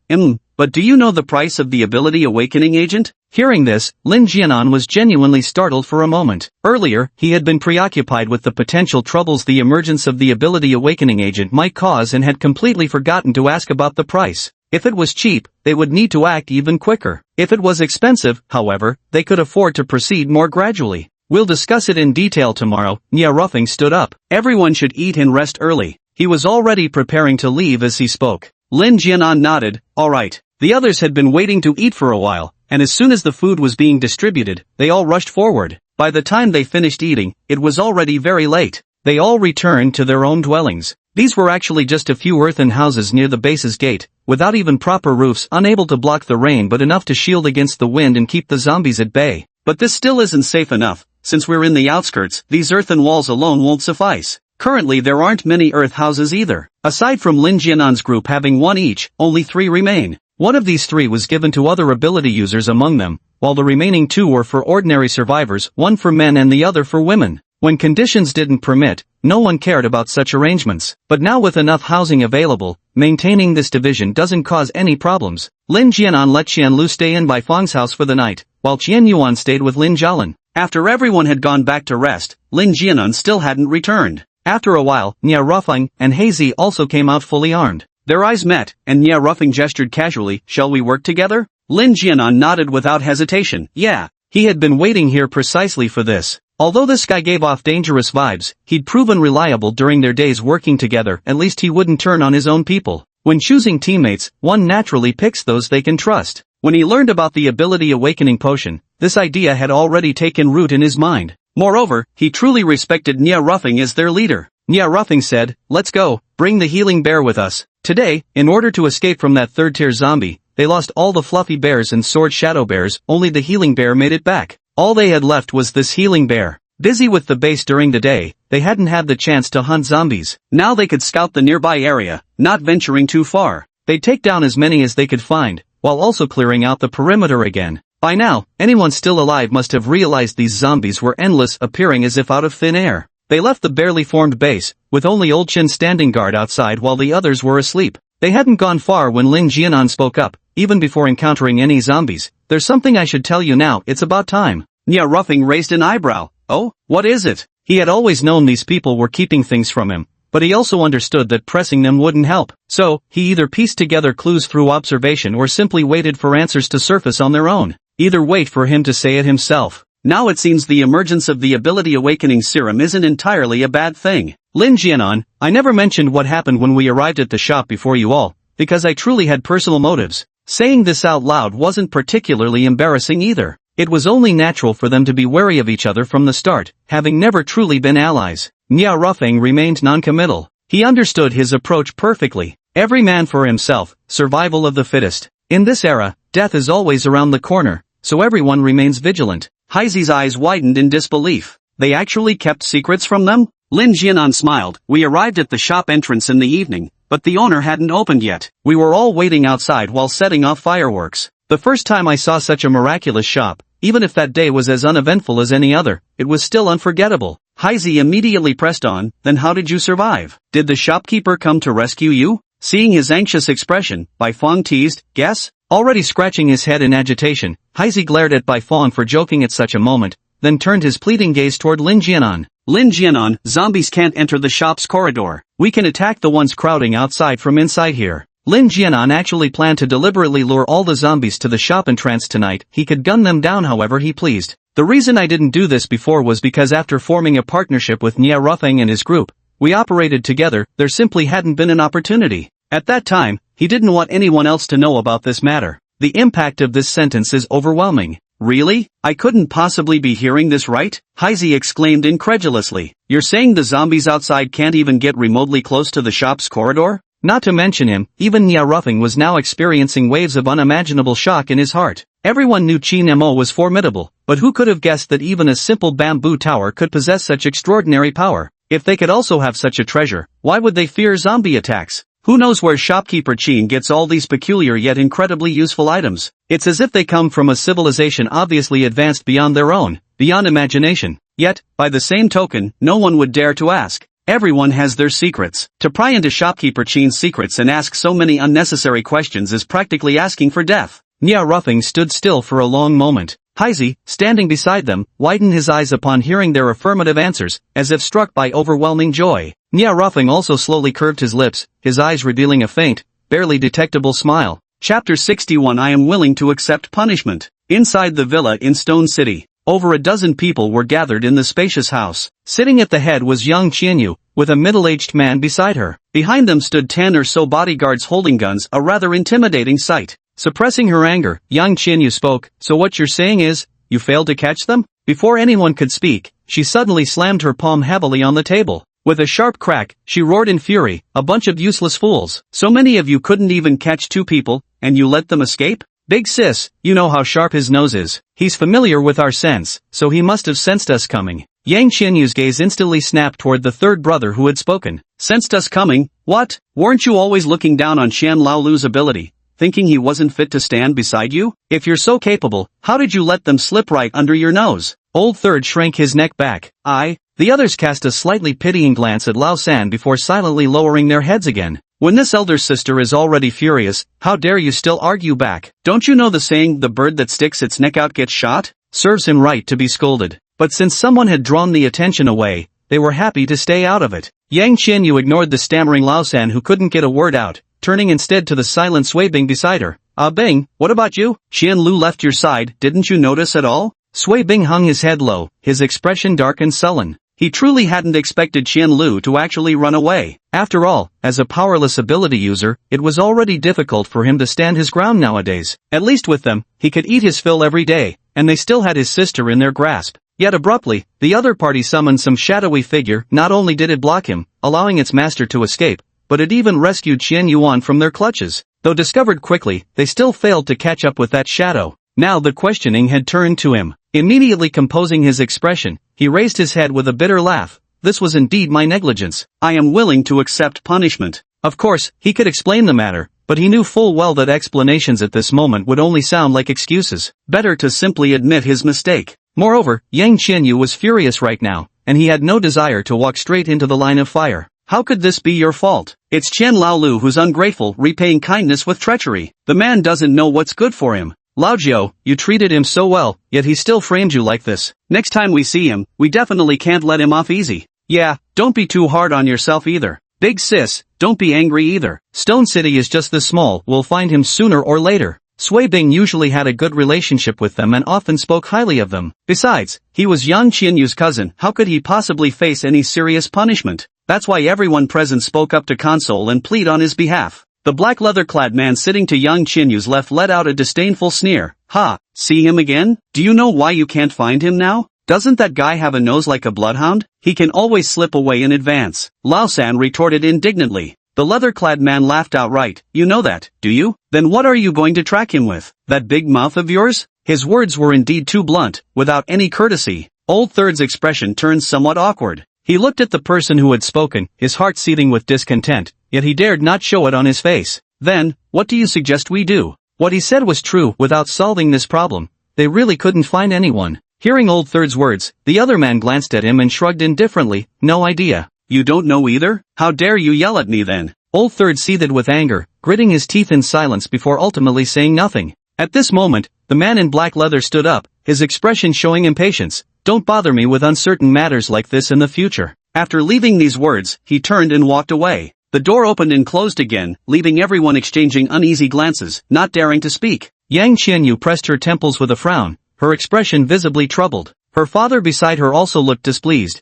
But do you know the price of the ability awakening agent? Hearing this, Lin Jianan was genuinely startled for a moment. Earlier, he had been preoccupied with the potential troubles the emergence of the ability awakening agent might cause and had completely forgotten to ask about the price. If it was cheap, they would need to act even quicker. If it was expensive, however, they could afford to proceed more gradually. We'll discuss it in detail tomorrow. Nya Rufeng stood up. Everyone should eat and rest early. He was already preparing to leave as he spoke. Lin Jianan nodded. All right. The others had been waiting to eat for a while, and as soon as the food was being distributed, they all rushed forward. By the time they finished eating, it was already very late. They all returned to their own dwellings. These were actually just a few earthen houses near the base's gate, without even proper roofs, unable to block the rain but enough to shield against the wind and keep the zombies at bay. But this still isn't safe enough. Since we're in the outskirts, these earthen walls alone won't suffice. Currently there aren't many earth houses either. Aside from Lin Jianan's group having one each, only 3 remain. One of these 3 was given to other ability users among them, while the remaining 2 were for ordinary survivors, one for men and the other for women. When conditions didn't permit, no one cared about such arrangements. But now with enough housing available, maintaining this division doesn't cause any problems. Lin Jianan let Qian Lu stay in Bai Fang's house for the night, while Qian Yuan stayed with Lin Jialan. After everyone had gone back to rest, Lin Jianan still hadn't returned. After a while, Nya Rufeng and Hazy also came out fully armed. Their eyes met, and Nya Rufeng gestured casually. Shall we work together? Lin Jianan nodded without hesitation. Yeah. He had been waiting here precisely for this. Although this guy gave off dangerous vibes, he'd proven reliable during their days working together. At least he wouldn't turn on his own people. When choosing teammates, one naturally picks those they can trust. When he learned about the ability awakening potion, this idea had already taken root in his mind. Moreover, he truly respected Nya Rufeng as their leader. Nya Rufeng said, let's go, bring the healing bear with us. Today, in order to escape from that third-tier zombie, they lost all the fluffy bears and sword shadow bears, only the healing bear made it back. All they had left was this healing bear. Busy with the base during the day, they hadn't had the chance to hunt zombies. Now they could scout the nearby area, not venturing too far. They'd take down as many as they could find, while also clearing out the perimeter again. By now, anyone still alive must have realized these zombies were endless, appearing as if out of thin air. They left the barely formed base, with only Old Chin standing guard outside while the others were asleep. They hadn't gone far when Lin Jianan spoke up, even before encountering any zombies. There's something I should tell you now, it's about time. Nya Rufeng raised an eyebrow. Oh, what is it? He had always known these people were keeping things from him, but he also understood that pressing them wouldn't help. So, he either pieced together clues through observation or simply waited for answers to surface on their own. Either wait for him to say it himself. Now it seems the emergence of the ability awakening serum isn't entirely a bad thing. Lin Jianan, I never mentioned what happened when we arrived at the shop before you all, because I truly had personal motives. Saying this out loud wasn't particularly embarrassing either. It was only natural for them to be wary of each other from the start, having never truly been allies. Nya Rufeng remained non-committal. He understood his approach perfectly. Every man for himself, survival of the fittest. In this era, death is always around the corner, so everyone remains vigilant. Heizi's eyes widened in disbelief. They actually kept secrets from them? Lin Jianan smiled. We arrived at the shop entrance in the evening, but the owner hadn't opened yet. We were all waiting outside while setting off fireworks. The first time I saw such a miraculous shop, even if that day was as uneventful as any other, it was still unforgettable. Heizi immediately pressed on, then how did you survive? Did the shopkeeper come to rescue you? Seeing his anxious expression, Bai Fang teased, guess? Already scratching his head in agitation, Heizi glared at Bai Fang for joking at such a moment, then turned his pleading gaze toward Lin Jianan. Lin Jianan, zombies can't enter the shop's corridor. We can attack the ones crowding outside from inside here. Lin Jianan actually planned to deliberately lure all the zombies to the shop entrance tonight. He could gun them down however he pleased. The reason I didn't do this before was because after forming a partnership with Nya Rufeng and his group, we operated together, there simply hadn't been an opportunity. At that time, he didn't want anyone else to know about this matter. The impact of this sentence is overwhelming. Really? I couldn't possibly be hearing this right? Heizi exclaimed incredulously. You're saying the zombies outside can't even get remotely close to the shop's corridor? Not to mention him, even Nya Rufeng was now experiencing waves of unimaginable shock in his heart. Everyone knew Qin Mo was formidable, but who could have guessed that even a simple bamboo tower could possess such extraordinary power? If they could also have such a treasure, why would they fear zombie attacks? Who knows where shopkeeper Chin gets all these peculiar yet incredibly useful items? It's as if they come from a civilization obviously advanced beyond their own, beyond imagination. Yet, by the same token, no one would dare to ask. Everyone has their secrets. To pry into shopkeeper Chin's secrets and ask so many unnecessary questions is practically asking for death. Nia Ruffing stood still for a long moment. Heisey, standing beside them, widened his eyes upon hearing their affirmative answers, as if struck by overwhelming joy. Nia Ruffing also slowly curved his lips, his eyes revealing a faint, barely detectable smile. Chapter 61 I am willing to accept punishment. Inside the villa in Stone City, over a dozen people were gathered in the spacious house. Sitting at the head was young Qianyu, with a middle-aged man beside her. Behind them stood 10 or so bodyguards holding guns, a rather intimidating sight. Suppressing her anger, young Qianyu spoke, "So what you're saying is, you failed to catch them?" Before anyone could speak, she suddenly slammed her palm heavily on the table. With a sharp crack, she roared in fury, "A bunch of useless fools. So many of you couldn't even catch 2 people, and you let them escape? Big sis, you know how sharp his nose is. He's familiar with our scents, so he must have sensed us coming." Yang Qianyu's gaze instantly snapped toward the third brother who had spoken. "Sensed us coming? What? Weren't you always looking down on Qian Laolu's ability? Thinking he wasn't fit to stand beside you? If you're so capable, how did you let them slip right under your nose?" Old Third shrank his neck back. The others cast a slightly pitying glance at Lao San before silently lowering their heads again. When this elder sister is already furious, how dare you still argue back? Don't you know the saying, the bird that sticks its neck out gets shot? Serves him right to be scolded. But since someone had drawn the attention away, they were happy to stay out of it. Yang Qianyu ignored the stammering Lao San who couldn't get a word out, turning instead to the silent Sui Bing beside her. Bing, what about you? Qian Lu left your side, didn't you notice at all?" Sui Bing hung his head low, his expression dark and sullen. He truly hadn't expected Qian Lu to actually run away. After all, as a powerless ability user, it was already difficult for him to stand his ground nowadays. At least with them, he could eat his fill every day, and they still had his sister in their grasp. Yet abruptly, the other party summoned some shadowy figure. Not only did it block him, allowing its master to escape, but it even rescued Qian Yuan from their clutches. Though discovered quickly, they still failed to catch up with that shadow. Now the questioning had turned to him. Immediately composing his expression, he raised his head with a bitter laugh. "This was indeed my negligence. I am willing to accept punishment." Of course, he could explain the matter, but he knew full well that explanations at this moment would only sound like excuses. Better to simply admit his mistake. Moreover, Yang Qianyu was furious right now, and he had no desire to walk straight into the line of fire. "How could this be your fault? It's Qian Laolu who's ungrateful, repaying kindness with treachery. The man doesn't know what's good for him. Lao Jiao, you treated him so well, yet he still framed you like this. Next time we see him, we definitely can't let him off easy. Yeah, don't be too hard on yourself either. Big sis, don't be angry either. Stone City is just this small, we'll find him sooner or later." Sui Bing usually had a good relationship with them and often spoke highly of them. Besides, he was Yang Qianyu's cousin. How could he possibly face any serious punishment? That's why everyone present spoke up to console and plead on his behalf. The black leather-clad man sitting to Yang Qianyu's left let out a disdainful sneer. "Ha, see him again? Do you know why you can't find him now? Doesn't that guy have a nose like a bloodhound? He can always slip away in advance." Lao San retorted indignantly. The leather-clad man laughed outright. "You know that, do you? Then what are you going to track him with? That big mouth of yours?" His words were indeed too blunt, without any courtesy. Old Third's expression turned somewhat awkward. He looked at the person who had spoken, his heart seething with discontent, yet he dared not show it on his face. "Then, what do you suggest we do?" What he said was true. Without solving this problem, they really couldn't find anyone. Hearing Old Third's words, the other man glanced at him and shrugged indifferently. "No idea." "You don't know either? How dare you yell at me then?" Old Third seethed with anger, gritting his teeth in silence before ultimately saying nothing. At this moment, the man in black leather stood up, his expression showing impatience. "Don't bother me with uncertain matters like this in the future." After leaving these words, he turned and walked away. The door opened and closed again, leaving everyone exchanging uneasy glances, not daring to speak. Yang Qianyu pressed her temples with a frown, her expression visibly troubled. Her father beside her also looked displeased.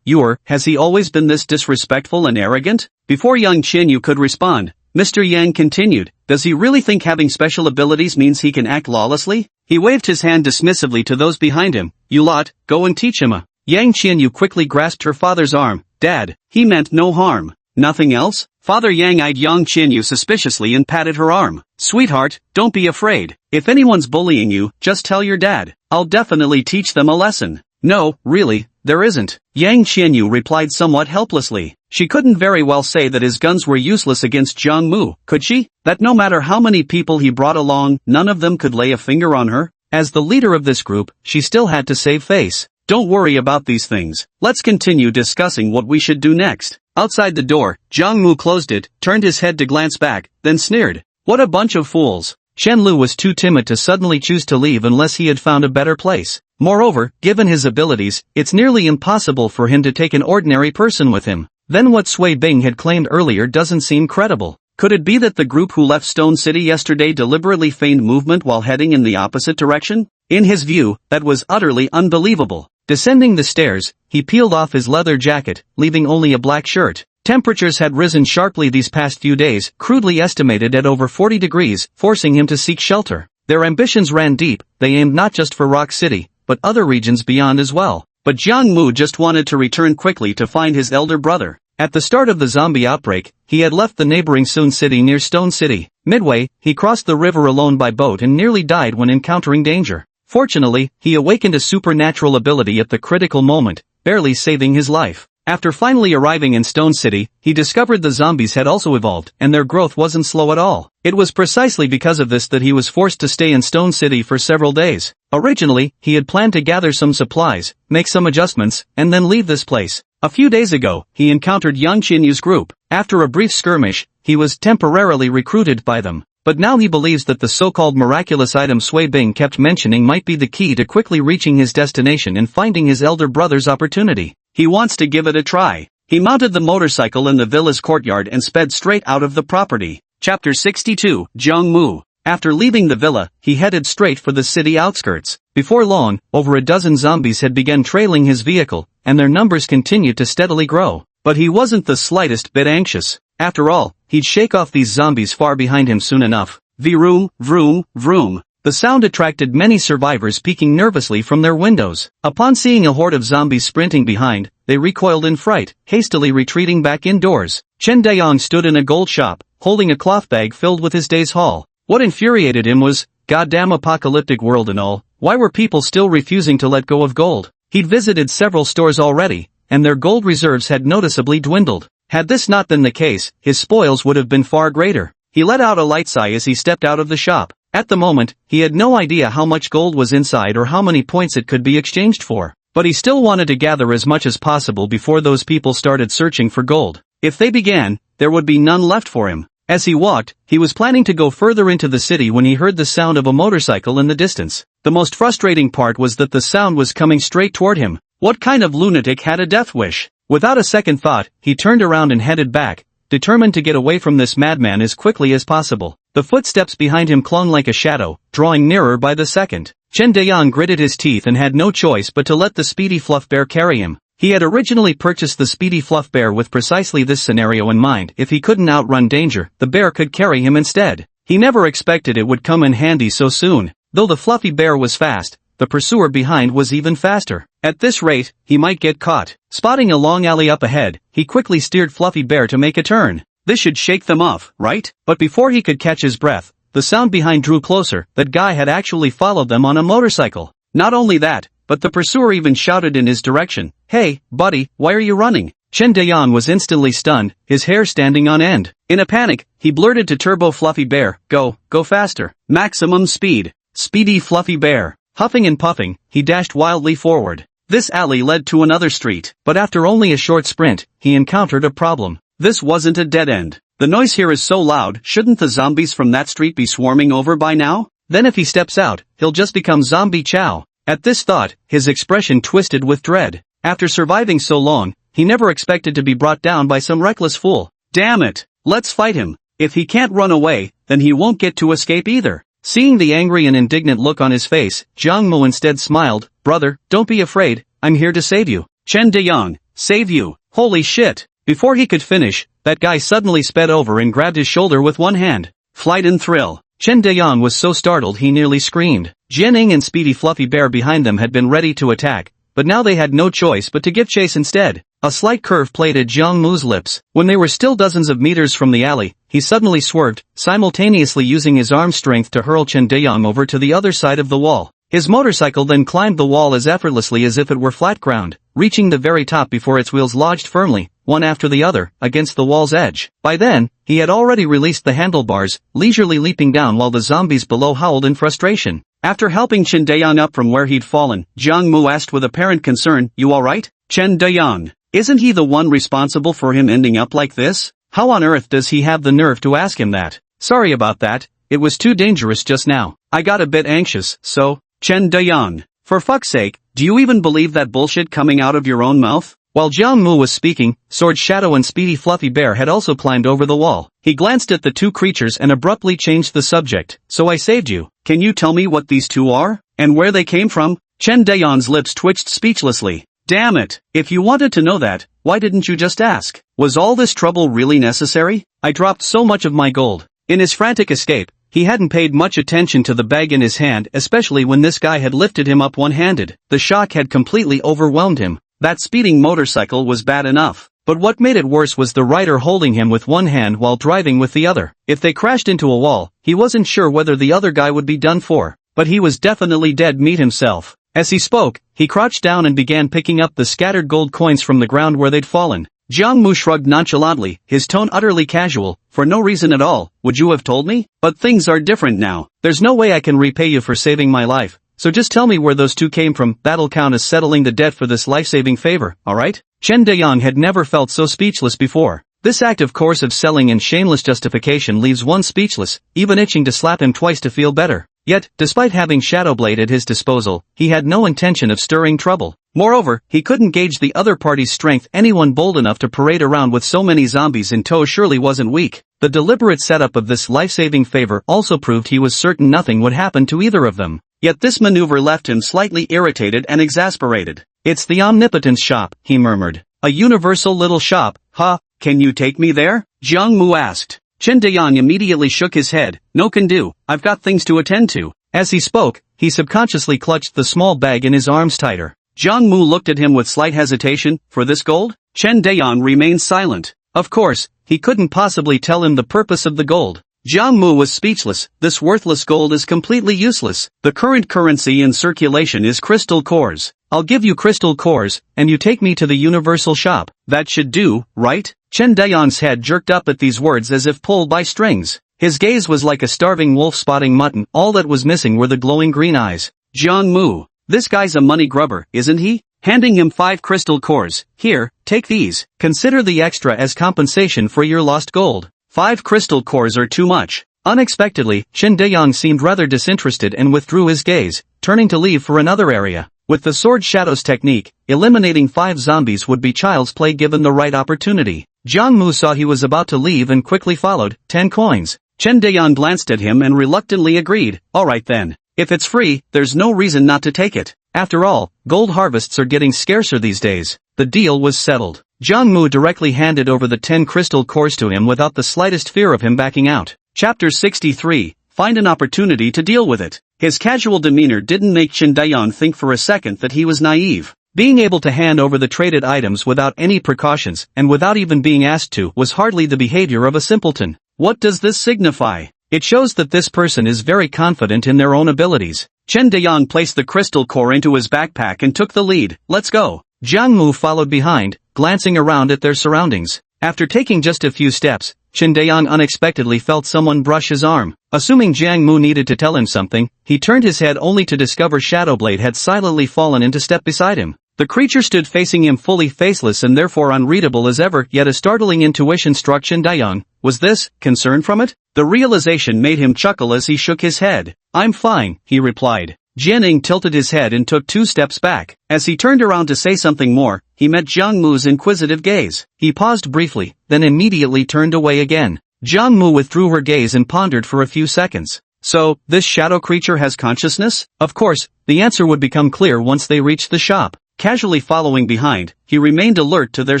Has he always been this disrespectful and arrogant?" Before young Qianyu could respond, Mr. Yang continued, "Does he really think having special abilities means he can act lawlessly?" He waved his hand dismissively to those behind him. "You lot, go and teach him." Yang Qianyu quickly grasped her father's arm. "Dad, he meant no harm." "Nothing else?" Father Yang eyed Yang Qianyu suspiciously and patted her arm. "Sweetheart, don't be afraid. If anyone's bullying you, just tell your dad. I'll definitely teach them a lesson." No, really, there isn't. Yang Qianyu replied somewhat helplessly. She couldn't very well say that his guns were useless against Jiang Mu, could she? That no matter how many people he brought along, none of them could lay a finger on her? As the leader of this group, she still had to save face. Don't worry about these things. Let's continue discussing what we should do next. Outside the door, Jiang Mu closed it, turned his head to glance back, then sneered. What a bunch of fools. Chen Lu was too timid to suddenly choose to leave unless he had found a better place. Moreover, given his abilities, it's nearly impossible for him to take an ordinary person with him. Then what Sui Bing had claimed earlier doesn't seem credible. Could it be that the group who left Stone City yesterday deliberately feigned movement while heading in the opposite direction? In his view, that was utterly unbelievable. Descending the stairs, he peeled off his leather jacket, leaving only a black shirt. Temperatures had risen sharply these past few days, crudely estimated at over 40 degrees, forcing him to seek shelter. Their ambitions ran deep, they aimed not just for Rock City, but other regions beyond as well. But Jiang Mu just wanted to return quickly to find his elder brother. At the start of the zombie outbreak, he had left the neighboring Sun City near Stone City. Midway, he crossed the river alone by boat and nearly died when encountering danger. Fortunately, he awakened a supernatural ability at the critical moment, barely saving his life. After finally arriving in Stone City, he discovered the zombies had also evolved, and their growth wasn't slow at all. It was precisely because of this that he was forced to stay in Stone City for several days. Originally, he had planned to gather some supplies, make some adjustments, and then leave this place. A few days ago, he encountered Yang Qianyu's group. After a brief skirmish, he was temporarily recruited by them. But now he believes that the so-called miraculous item Sui Bing kept mentioning might be the key to quickly reaching his destination and finding his elder brother's opportunity. He wants to give it a try. He mounted the motorcycle in the villa's courtyard and sped straight out of the property. Chapter 62, Jiang Mu. After leaving the villa, he headed straight for the city outskirts. Before long, over a dozen zombies had begun trailing his vehicle, and their numbers continued to steadily grow. But he wasn't the slightest bit anxious. After all, he'd shake off these zombies far behind him soon enough. Vroom, vroom, vroom. The sound attracted many survivors peeking nervously from their windows. Upon seeing a horde of zombies sprinting behind, they recoiled in fright, hastily retreating back indoors. Chen Dayong stood in a gold shop, holding a cloth bag filled with his day's haul. What infuriated him was, goddamn apocalyptic world and all, why were people still refusing to let go of gold? He'd visited several stores already, and their gold reserves had noticeably dwindled. Had this not been the case, his spoils would have been far greater. He let out a light sigh as he stepped out of the shop. At the moment, he had no idea how much gold was inside or how many points it could be exchanged for. But he still wanted to gather as much as possible before those people started searching for gold. If they began, there would be none left for him. As he walked, he was planning to go further into the city when he heard the sound of a motorcycle in the distance. The most frustrating part was that the sound was coming straight toward him. What kind of lunatic had a death wish? Without a second thought, he turned around and headed back, determined to get away from this madman as quickly as possible. The footsteps behind him clung like a shadow, drawing nearer by the second. Chen Dayong gritted his teeth and had no choice but to let the speedy fluff bear carry him. He had originally purchased the speedy fluff bear with precisely this scenario in mind. If he couldn't outrun danger, the bear could carry him instead. He never expected it would come in handy so soon. Though the fluffy bear was fast, the pursuer behind was even faster. At this rate, he might get caught. Spotting a long alley up ahead, he quickly steered Fluffy Bear to make a turn. This should shake them off, right? But before he could catch his breath, the sound behind drew closer. That guy had actually followed them on a motorcycle. Not only that, but the pursuer even shouted in his direction, "Hey, buddy, why are you running?" Chen Dayan was instantly stunned, his hair standing on end. In a panic, he blurted to Turbo Fluffy Bear, go faster. Maximum speed. Speedy Fluffy Bear. Huffing and puffing, he dashed wildly forward. This alley led to another street, but after only a short sprint, he encountered a problem. This wasn't a dead end. The noise here is so loud, shouldn't the zombies from that street be swarming over by now? Then if he steps out, he'll just become zombie chow. At this thought, his expression twisted with dread. After surviving so long, he never expected to be brought down by some reckless fool. Damn it! Let's fight him. If he can't run away, then he won't get to escape either. Seeing the angry and indignant look on his face, Jiang Mu instead smiled. Brother, don't be afraid, I'm here to save you. Chen Dayang, save you. Holy shit. Before he could finish, that guy suddenly sped over and grabbed his shoulder with one hand. Flight and thrill. Chen Dayang was so startled he nearly screamed. Jianing and Speedy Fluffy Bear behind them had been ready to attack, but now they had no choice but to give chase instead. A slight curve played at Jiang Mu's lips. When they were still dozens of meters from the alley, he suddenly swerved, simultaneously using his arm strength to hurl Chen Dayang over to the other side of the wall. His motorcycle then climbed the wall as effortlessly as if it were flat ground, reaching the very top before its wheels lodged firmly, one after the other, against the wall's edge. By then, he had already released the handlebars, leisurely leaping down while the zombies below howled in frustration. After helping Chen Dayang up from where he'd fallen, Jiang Mu asked with apparent concern, "You alright, Chen Dayang? Isn't he the one responsible for him ending up like this? How on earth does he have the nerve to ask him that?" "Sorry about that, it was too dangerous just now. I got a bit anxious, so..." "Chen Dayang, for fuck's sake, do you even believe that bullshit coming out of your own mouth?" While Jiang Mu was speaking, Sword Shadow and Speedy Fluffy Bear had also climbed over the wall. He glanced at the two creatures and abruptly changed the subject. "So I saved you. Can you tell me what these two are? And where they came from?" Chen Dayang's lips twitched speechlessly. "Damn it, if you wanted to know that, why didn't you just ask? Was all this trouble really necessary? I dropped so much of my gold." In his frantic escape, he hadn't paid much attention to the bag in his hand, especially when this guy had lifted him up one-handed. The shock had completely overwhelmed him. That speeding motorcycle was bad enough, but what made it worse was the rider holding him with one hand while driving with the other. If they crashed into a wall, he wasn't sure whether the other guy would be done for, but he was definitely dead meat himself. As he spoke, he crouched down and began picking up the scattered gold coins from the ground where they'd fallen. Jiang Mu shrugged nonchalantly, his tone utterly casual. "For no reason at all, would you have told me? But things are different now. There's no way I can repay you for saving my life. So just tell me where those two came from. That'll count as settling the debt for this life-saving favor, alright?" Chen Dayang had never felt so speechless before. This act of coercive selling and shameless justification leaves one speechless, even itching to slap him twice to feel better. Yet, despite having Shadowblade at his disposal, he had no intention of stirring trouble. Moreover, he couldn't gauge the other party's strength. Anyone bold enough to parade around with so many zombies in tow surely wasn't weak. The deliberate setup of this life-saving favor also proved he was certain nothing would happen to either of them. Yet this maneuver left him slightly irritated and exasperated. "It's the Omnipotence shop," he murmured. "A universal little shop, huh? Can you take me there?" Jiang Mu asked. Chen Dayang immediately shook his head. "No can do, I've got things to attend to." As he spoke, he subconsciously clutched the small bag in his arms tighter. Jiang Mu looked at him with slight hesitation. "For this gold?" Chen Dayang remained silent. Of course, he couldn't possibly tell him the purpose of the gold. Jiang Mu was speechless. "This worthless gold is completely useless. The current currency in circulation is crystal cores. I'll give you crystal cores, and you take me to the universal shop. That should do, right?" Chen Dayang's head jerked up at these words as if pulled by strings. His gaze was like a starving wolf spotting mutton. All that was missing were the glowing green eyes. "Jiang Mu, this guy's a money grubber, isn't he?" Handing him 5 crystal cores. "Here, take these. Consider the extra as compensation for your lost gold." 5 crystal cores are too much. Unexpectedly, Chen Dayang seemed rather disinterested and withdrew his gaze, turning to leave for another area. With the Sword Shadow's technique, eliminating 5 zombies would be child's play given the right opportunity. Jiang Mu saw he was about to leave and quickly followed. 10 coins. Chen Dayang glanced at him and reluctantly agreed. "Alright then. If it's free, there's no reason not to take it. After all, gold harvests are getting scarcer these days." The deal was settled. Jiang Mu directly handed over the 10 crystal cores to him without the slightest fear of him backing out. Chapter 63, Find an opportunity to deal with it. His casual demeanor didn't make Chen Dayang think for a second that he was naive. Being able to hand over the traded items without any precautions, and without even being asked to, was hardly the behavior of a simpleton. What does this signify? It shows that this person is very confident in their own abilities. Chen Dayang placed the crystal core into his backpack and took the lead. "Let's go." Jiang Mu followed behind, glancing around at their surroundings. After taking just a few steps, Chen Dayang unexpectedly felt someone brush his arm. Assuming Jiang Mu needed to tell him something, he turned his head only to discover Shadowblade had silently fallen into step beside him. The creature stood facing him fully faceless and therefore unreadable as ever, yet a startling intuition struck Chen Dayang. Was this concern from it? The realization made him chuckle as he shook his head. "I'm fine," he replied. Jianing tilted his head and took 2 steps back. As he turned around to say something more, he met Jiang Mu's inquisitive gaze. He paused briefly, then immediately turned away again. Jiang Mu withdrew her gaze and pondered for a few seconds. So, this shadow creature has consciousness? Of course, the answer would become clear once they reached the shop. Casually following behind, he remained alert to their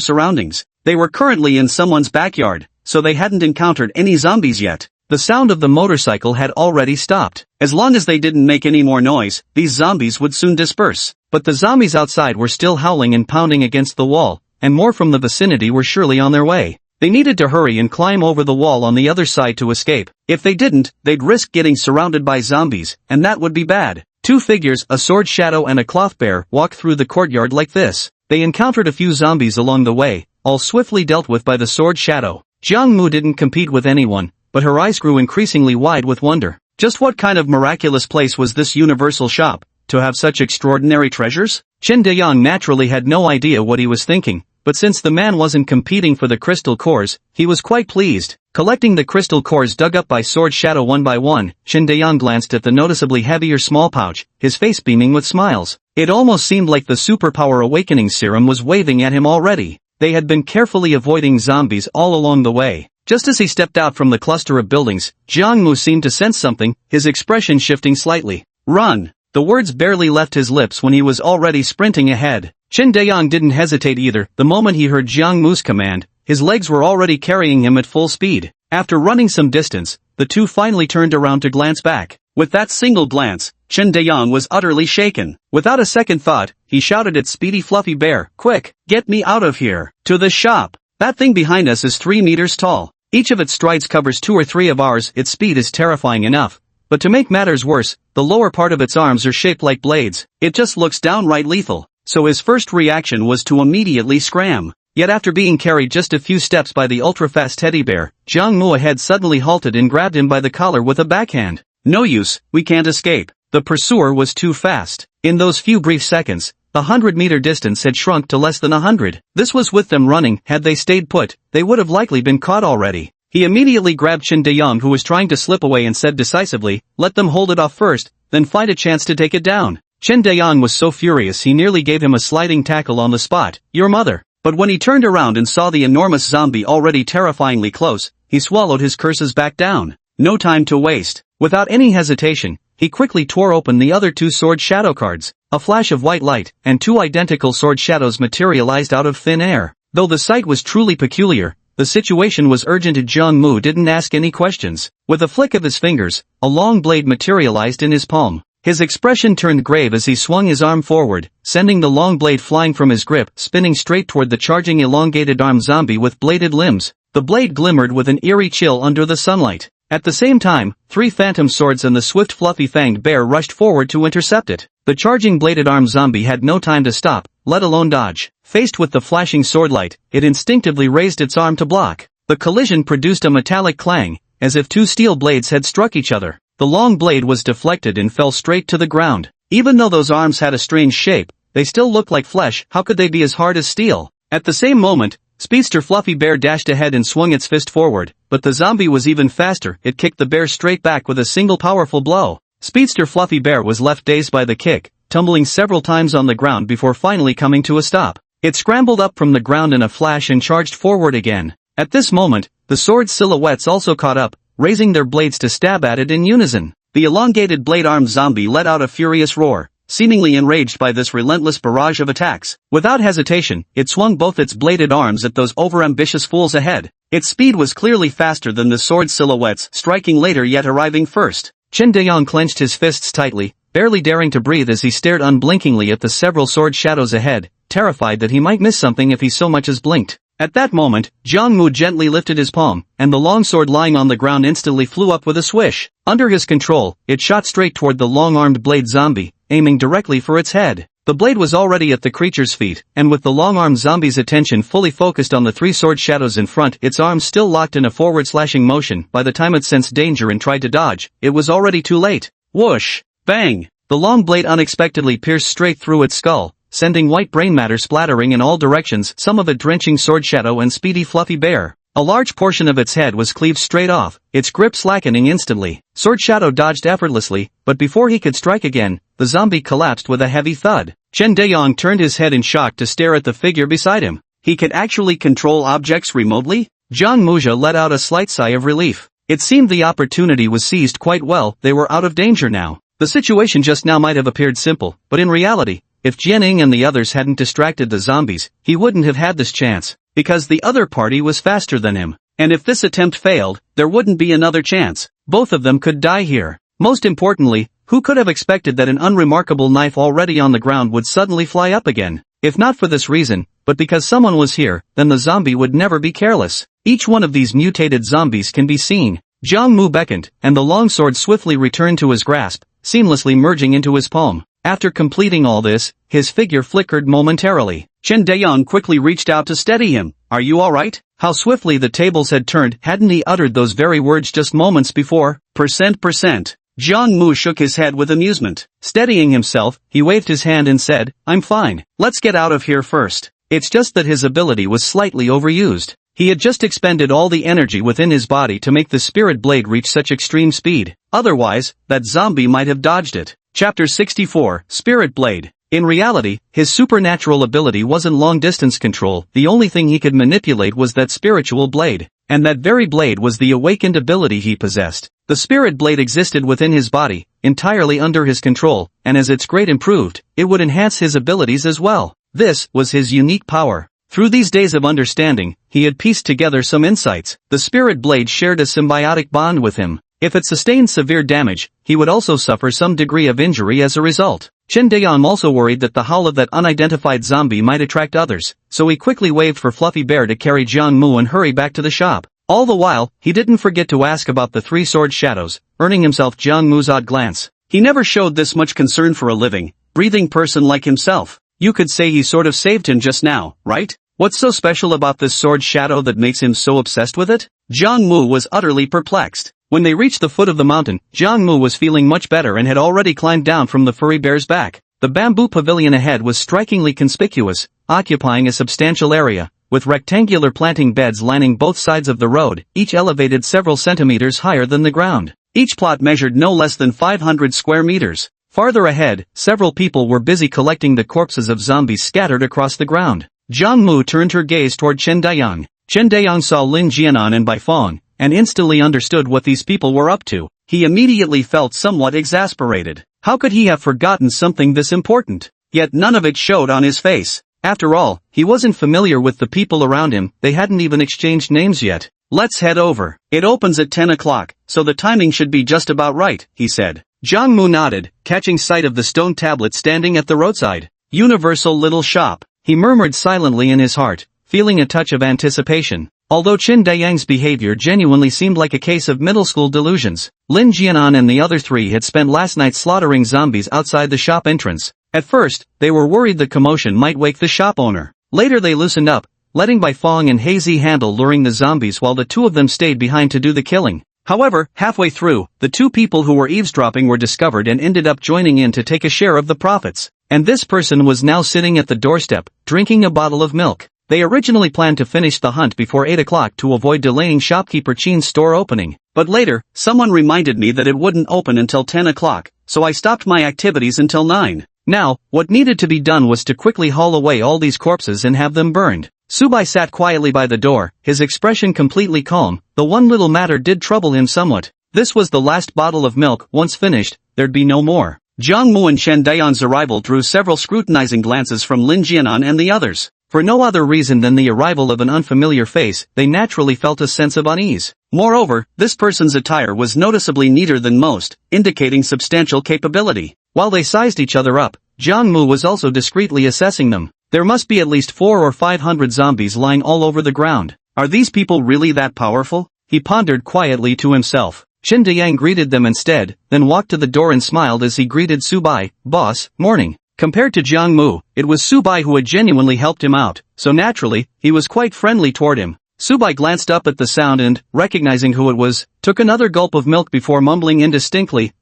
surroundings. They were currently in someone's backyard, so they hadn't encountered any zombies yet. The sound of the motorcycle had already stopped. As long as they didn't make any more noise, these zombies would soon disperse. But the zombies outside were still howling and pounding against the wall, and more from the vicinity were surely on their way. They needed to hurry and climb over the wall on the other side to escape. If they didn't, they'd risk getting surrounded by zombies, and that would be bad. Two figures, a sword shadow and a cloth bear, walked through the courtyard like this. They encountered a few zombies along the way, all swiftly dealt with by the sword shadow. Jiang Mu didn't compete with anyone, but her eyes grew increasingly wide with wonder. Just what kind of miraculous place was this universal shop, to have such extraordinary treasures? Chen Deyang naturally had no idea what he was thinking, but since the man wasn't competing for the crystal cores, he was quite pleased. Collecting the crystal cores dug up by Sword Shadow one by one, Chen Deyang glanced at the noticeably heavier small pouch, his face beaming with smiles. It almost seemed like the superpower awakening serum was waving at him already. They had been carefully avoiding zombies all along the way. Just as he stepped out from the cluster of buildings, Jiang Mu seemed to sense something, his expression shifting slightly. Run! The words barely left his lips when he was already sprinting ahead. Chen Deyang didn't hesitate either. The moment he heard Jiang Mu's command, his legs were already carrying him at full speed. After running some distance, the two finally turned around to glance back. With that single glance, Chen Deyang was utterly shaken. Without a second thought, he shouted at Speedy Fluffy Bear, "Quick, get me out of here! To the shop! That thing behind us is 3 meters tall. Each of its strides covers 2 or 3 of ours. Its speed is terrifying enough. But to make matters worse, the lower part of its arms are shaped like blades. It just looks downright lethal." So his first reaction was to immediately scram. Yet after being carried just a few steps by the ultra-fast teddy bear, Jiang Mu had suddenly halted and grabbed him by the collar with a backhand. "No use, we can't escape." The pursuer was too fast. In those few brief seconds, the 100-meter distance had shrunk to less than 100. This was with them running. Had they stayed put, they would have likely been caught already. He immediately grabbed Chen Deyang, who was trying to slip away, and said decisively, "Let them hold it off first, then find a chance to take it down." Chen Deyang was so furious he nearly gave him a sliding tackle on the spot. "Your mother." But when he turned around and saw the enormous zombie already terrifyingly close, he swallowed his curses back down. No time to waste. Without any hesitation, he quickly tore open the other 2 sword shadow cards. A flash of white light, and 2 identical sword shadows materialized out of thin air. Though the sight was truly peculiar, the situation was urgent and Jiang Mu didn't ask any questions. With a flick of his fingers, a long blade materialized in his palm. His expression turned grave as he swung his arm forward, sending the long blade flying from his grip, spinning straight toward the charging elongated arm zombie with bladed limbs. The blade glimmered with an eerie chill under the sunlight. At the same time, 3 phantom swords and the swift fluffy-fanged bear rushed forward to intercept it. The charging bladed arm zombie had no time to stop, let alone dodge. Faced with the flashing swordlight, it instinctively raised its arm to block. The collision produced a metallic clang, as if 2 steel blades had struck each other. The long blade was deflected and fell straight to the ground. Even though those arms had a strange shape, they still looked like flesh. How could they be as hard as steel? At the same moment, Speedster Fluffy Bear dashed ahead and swung its fist forward, but the zombie was even faster. It kicked the bear straight back with a single powerful blow. Speedster Fluffy Bear was left dazed by the kick, tumbling several times on the ground before finally coming to a stop. It scrambled up from the ground in a flash and charged forward again. At this moment, the sword silhouettes also caught up, raising their blades to stab at it in unison. The elongated blade-armed zombie let out a furious roar, seemingly enraged by this relentless barrage of attacks. Without hesitation, it swung both its bladed arms at those overambitious fools ahead. Its speed was clearly faster than the sword silhouettes, striking later yet arriving first. Chen Deyang clenched his fists tightly, barely daring to breathe as he stared unblinkingly at the several sword shadows ahead, terrified that he might miss something if he so much as blinked. At that moment, Jiang Mu gently lifted his palm, and the long sword lying on the ground instantly flew up with a swish. Under his control, it shot straight toward the long-armed blade zombie, aiming directly for its head. The blade was already at the creature's feet, and with the long-armed zombie's attention fully focused on the 3 sword shadows in front, its arms still locked in a forward-slashing motion. By the time it sensed danger and tried to dodge, it was already too late. Whoosh! Bang! The long blade unexpectedly pierced straight through its skull, sending white brain matter splattering in all directions, some of it drenching Sword Shadow and Speedy Fluffy Bear. A large portion of its head was cleaved straight off, its grip slackening instantly. Sword Shadow dodged effortlessly, but before he could strike again, the zombie collapsed with a heavy thud. Chen Deyang turned his head in shock to stare at the figure beside him. He could actually control objects remotely? Jiang Mu let out a slight sigh of relief. It seemed the opportunity was seized quite well. They were out of danger now. The situation just now might have appeared simple, but in reality, if Jianing and the others hadn't distracted the zombies, he wouldn't have had this chance, because the other party was faster than him. And if this attempt failed, there wouldn't be another chance. Both of them could die here. Most importantly, who could have expected that an unremarkable knife already on the ground would suddenly fly up again? If not for this reason, but because someone was here, then the zombie would never be careless. Each one of these mutated zombies can be seen. Jiang Mu beckoned, and the longsword swiftly returned to his grasp, seamlessly merging into his palm. After completing all this, his figure flickered momentarily. Chen Dayan quickly reached out to steady him. "Are you alright?" How swiftly the tables had turned, hadn't he uttered those very words just moments before? Percent. Jiang Mu shook his head with amusement. Steadying himself, he waved his hand and said, "I'm fine. Let's get out of here first." It's just that his ability was slightly overused. He had just expended all the energy within his body to make the spirit blade reach such extreme speed. Otherwise, that zombie might have dodged it. Chapter 64, Spirit Blade. In reality, his supernatural ability wasn't long-distance control, the only thing he could manipulate was that spiritual blade. And that very blade was the awakened ability he possessed. The spirit blade existed within his body, entirely under his control, and as its grade improved, it would enhance his abilities as well. This was his unique power. Through these days of understanding, he had pieced together some insights. The spirit blade shared a symbiotic bond with him. If it sustained severe damage, he would also suffer some degree of injury as a result. Chen Dayan also worried that the howl of that unidentified zombie might attract others, so he quickly waved for Fluffy Bear to carry Jiang Mu and hurry back to the shop. All the while, he didn't forget to ask about the three sword shadows, earning himself Jiang Mu's odd glance. He never showed this much concern for a living, breathing person like himself. You could say he sort of saved him just now, right? What's so special about this sword shadow that makes him so obsessed with it? Jiang Mu was utterly perplexed. When they reached the foot of the mountain, Jiang Mu was feeling much better and had already climbed down from the furry bear's back. The bamboo pavilion ahead was strikingly conspicuous, occupying a substantial area, with rectangular planting beds lining both sides of the road, each elevated several centimeters higher than the ground. Each plot measured no less than 500 square meters. Farther ahead, several people were busy collecting the corpses of zombies scattered across the ground. Jiang Mu turned her gaze toward Chen Dayan. Chen Dayan saw Lin Jianan and Bai Fong, and instantly understood what these people were up to. He immediately felt somewhat exasperated. How could he have forgotten something this important? Yet none of it showed on his face. After all, he wasn't familiar with the people around him, they hadn't even exchanged names yet. "Let's head over. It opens at 10 o'clock, so the timing should be just about right," he said. Jiang Mu nodded, catching sight of the stone tablet standing at the roadside. "Universal little shop," he murmured silently in his heart, feeling a touch of anticipation. Although Chen Dayang's behavior genuinely seemed like a case of middle school delusions, Lin Jianan and the other three had spent last night slaughtering zombies outside the shop entrance. At first, they were worried the commotion might wake the shop owner. Later they loosened up, letting Bai Fong and Hazy handle luring the zombies while the two of them stayed behind to do the killing. However, halfway through, the two people who were eavesdropping were discovered and ended up joining in to take a share of the profits. And this person was now sitting at the doorstep, drinking a bottle of milk. They originally planned to finish the hunt before 8 o'clock to avoid delaying shopkeeper Chin's store opening. But later, someone reminded me that it wouldn't open until 10 o'clock, so I stopped my activities until 9. Now, what needed to be done was to quickly haul away all these corpses and have them burned. Subai sat quietly by the door, his expression completely calm, though one little matter did trouble him somewhat. This was the last bottle of milk, once finished, there'd be no more. Jiang Mu and Chen Dayan's arrival drew several scrutinizing glances from Lin Jianan and the others. For no other reason than the arrival of an unfamiliar face, they naturally felt a sense of unease. Moreover, this person's attire was noticeably neater than most, indicating substantial capability. While they sized each other up, Jiang Mu was also discreetly assessing them. There must be at least 400 or 500 zombies lying all over the ground. Are these people really that powerful? He pondered quietly to himself. Chen Dayang greeted them instead, then walked to the door and smiled as he greeted Subai. "Boss, morning." Compared to Jiang Mu, it was Subai who had genuinely helped him out, so naturally, he was quite friendly toward him. Subai glanced up at the sound and, recognizing who it was, took another gulp of milk before mumbling indistinctly,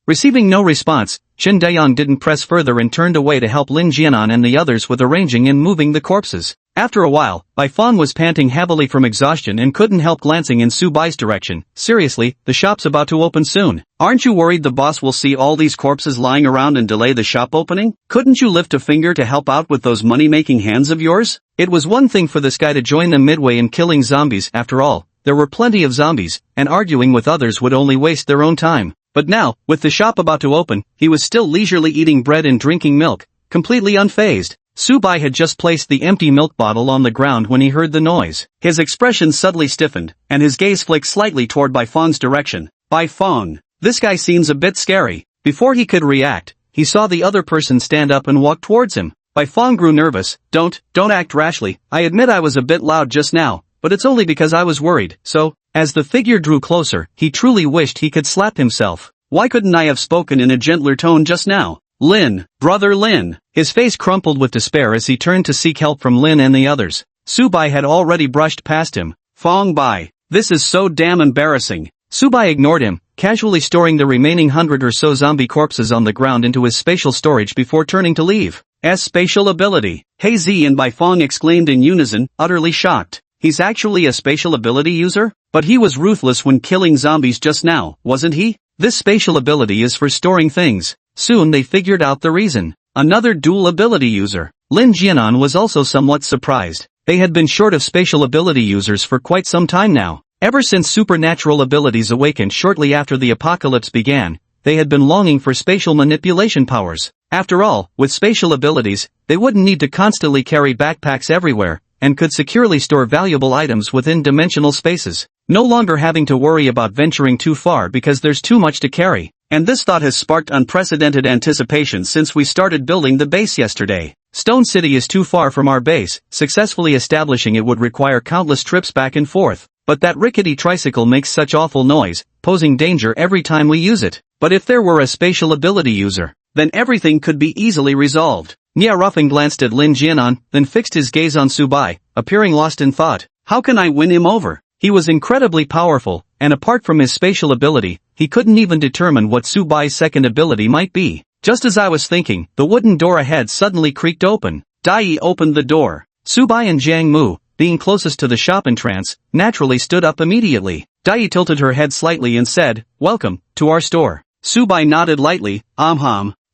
Receiving no response, Chen Dayang didn't press further and turned away to help Lin Jianan and the others with arranging and moving the corpses. After a while, Bai Fong was panting heavily from exhaustion and couldn't help glancing in Subai's direction. "Seriously, the shop's about to open soon. Aren't you worried the boss will see all these corpses lying around and delay the shop opening? Couldn't you lift a finger to help out with those money-making hands of yours?" It was one thing for this guy to join them midway in killing zombies. After all, there were plenty of zombies, and arguing with others would only waste their own time. But now, with the shop about to open, he was still leisurely eating bread and drinking milk, completely unfazed. Subai had just placed the empty milk bottle on the ground when he heard the noise. His expression suddenly stiffened, and his gaze flicked slightly toward Bai Fong's direction. "Bai Fong, this guy seems a bit scary." Before he could react, he saw the other person stand up and walk towards him. Bai Fong grew nervous. Don't act rashly. I admit I was a bit loud just now, but it's only because I was worried, so..." As the figure drew closer, he truly wished he could slap himself. Why couldn't I have spoken in a gentler tone just now? Lin, brother Lin. His face crumpled with despair as he turned to seek help from Lin and the others. Subai had already brushed past him. Fong Bai. This is so damn embarrassing. Subai ignored him, casually storing the remaining 100 or so zombie corpses on the ground into his spatial storage before turning to leave. Spatial ability. Hey Z and Bai Fong exclaimed in unison, utterly shocked. He's actually a spatial ability user? But he was ruthless when killing zombies just now, wasn't he? This spatial ability is for storing things. Soon they figured out the reason. Another dual ability user. Lin Jianan was also somewhat surprised. They had been short of spatial ability users for quite some time now. Ever since supernatural abilities awakened shortly after the apocalypse began, they had been longing for spatial manipulation powers. After all, with spatial abilities, they wouldn't need to constantly carry backpacks everywhere, and could securely store valuable items within dimensional spaces, no longer having to worry about venturing too far because there's too much to carry. And this thought has sparked unprecedented anticipation since we started building the base yesterday. Stone City is too far from our base, successfully establishing it would require countless trips back and forth. But that rickety tricycle makes such awful noise, posing danger every time we use it. But if there were a spatial ability user, then everything could be easily resolved. Nia Ruffing glanced at Lin Jianan, then fixed his gaze on Subai, appearing lost in thought. How can I win him over? He was incredibly powerful, and apart from his spatial ability, he couldn't even determine what Subai's second ability might be. Just as I was thinking, the wooden door ahead suddenly creaked open. Dai opened the door. Subai and Jiang Mu, being closest to the shop entrance, naturally stood up immediately. Dai tilted her head slightly and said, "Welcome, to our store." Subai nodded lightly,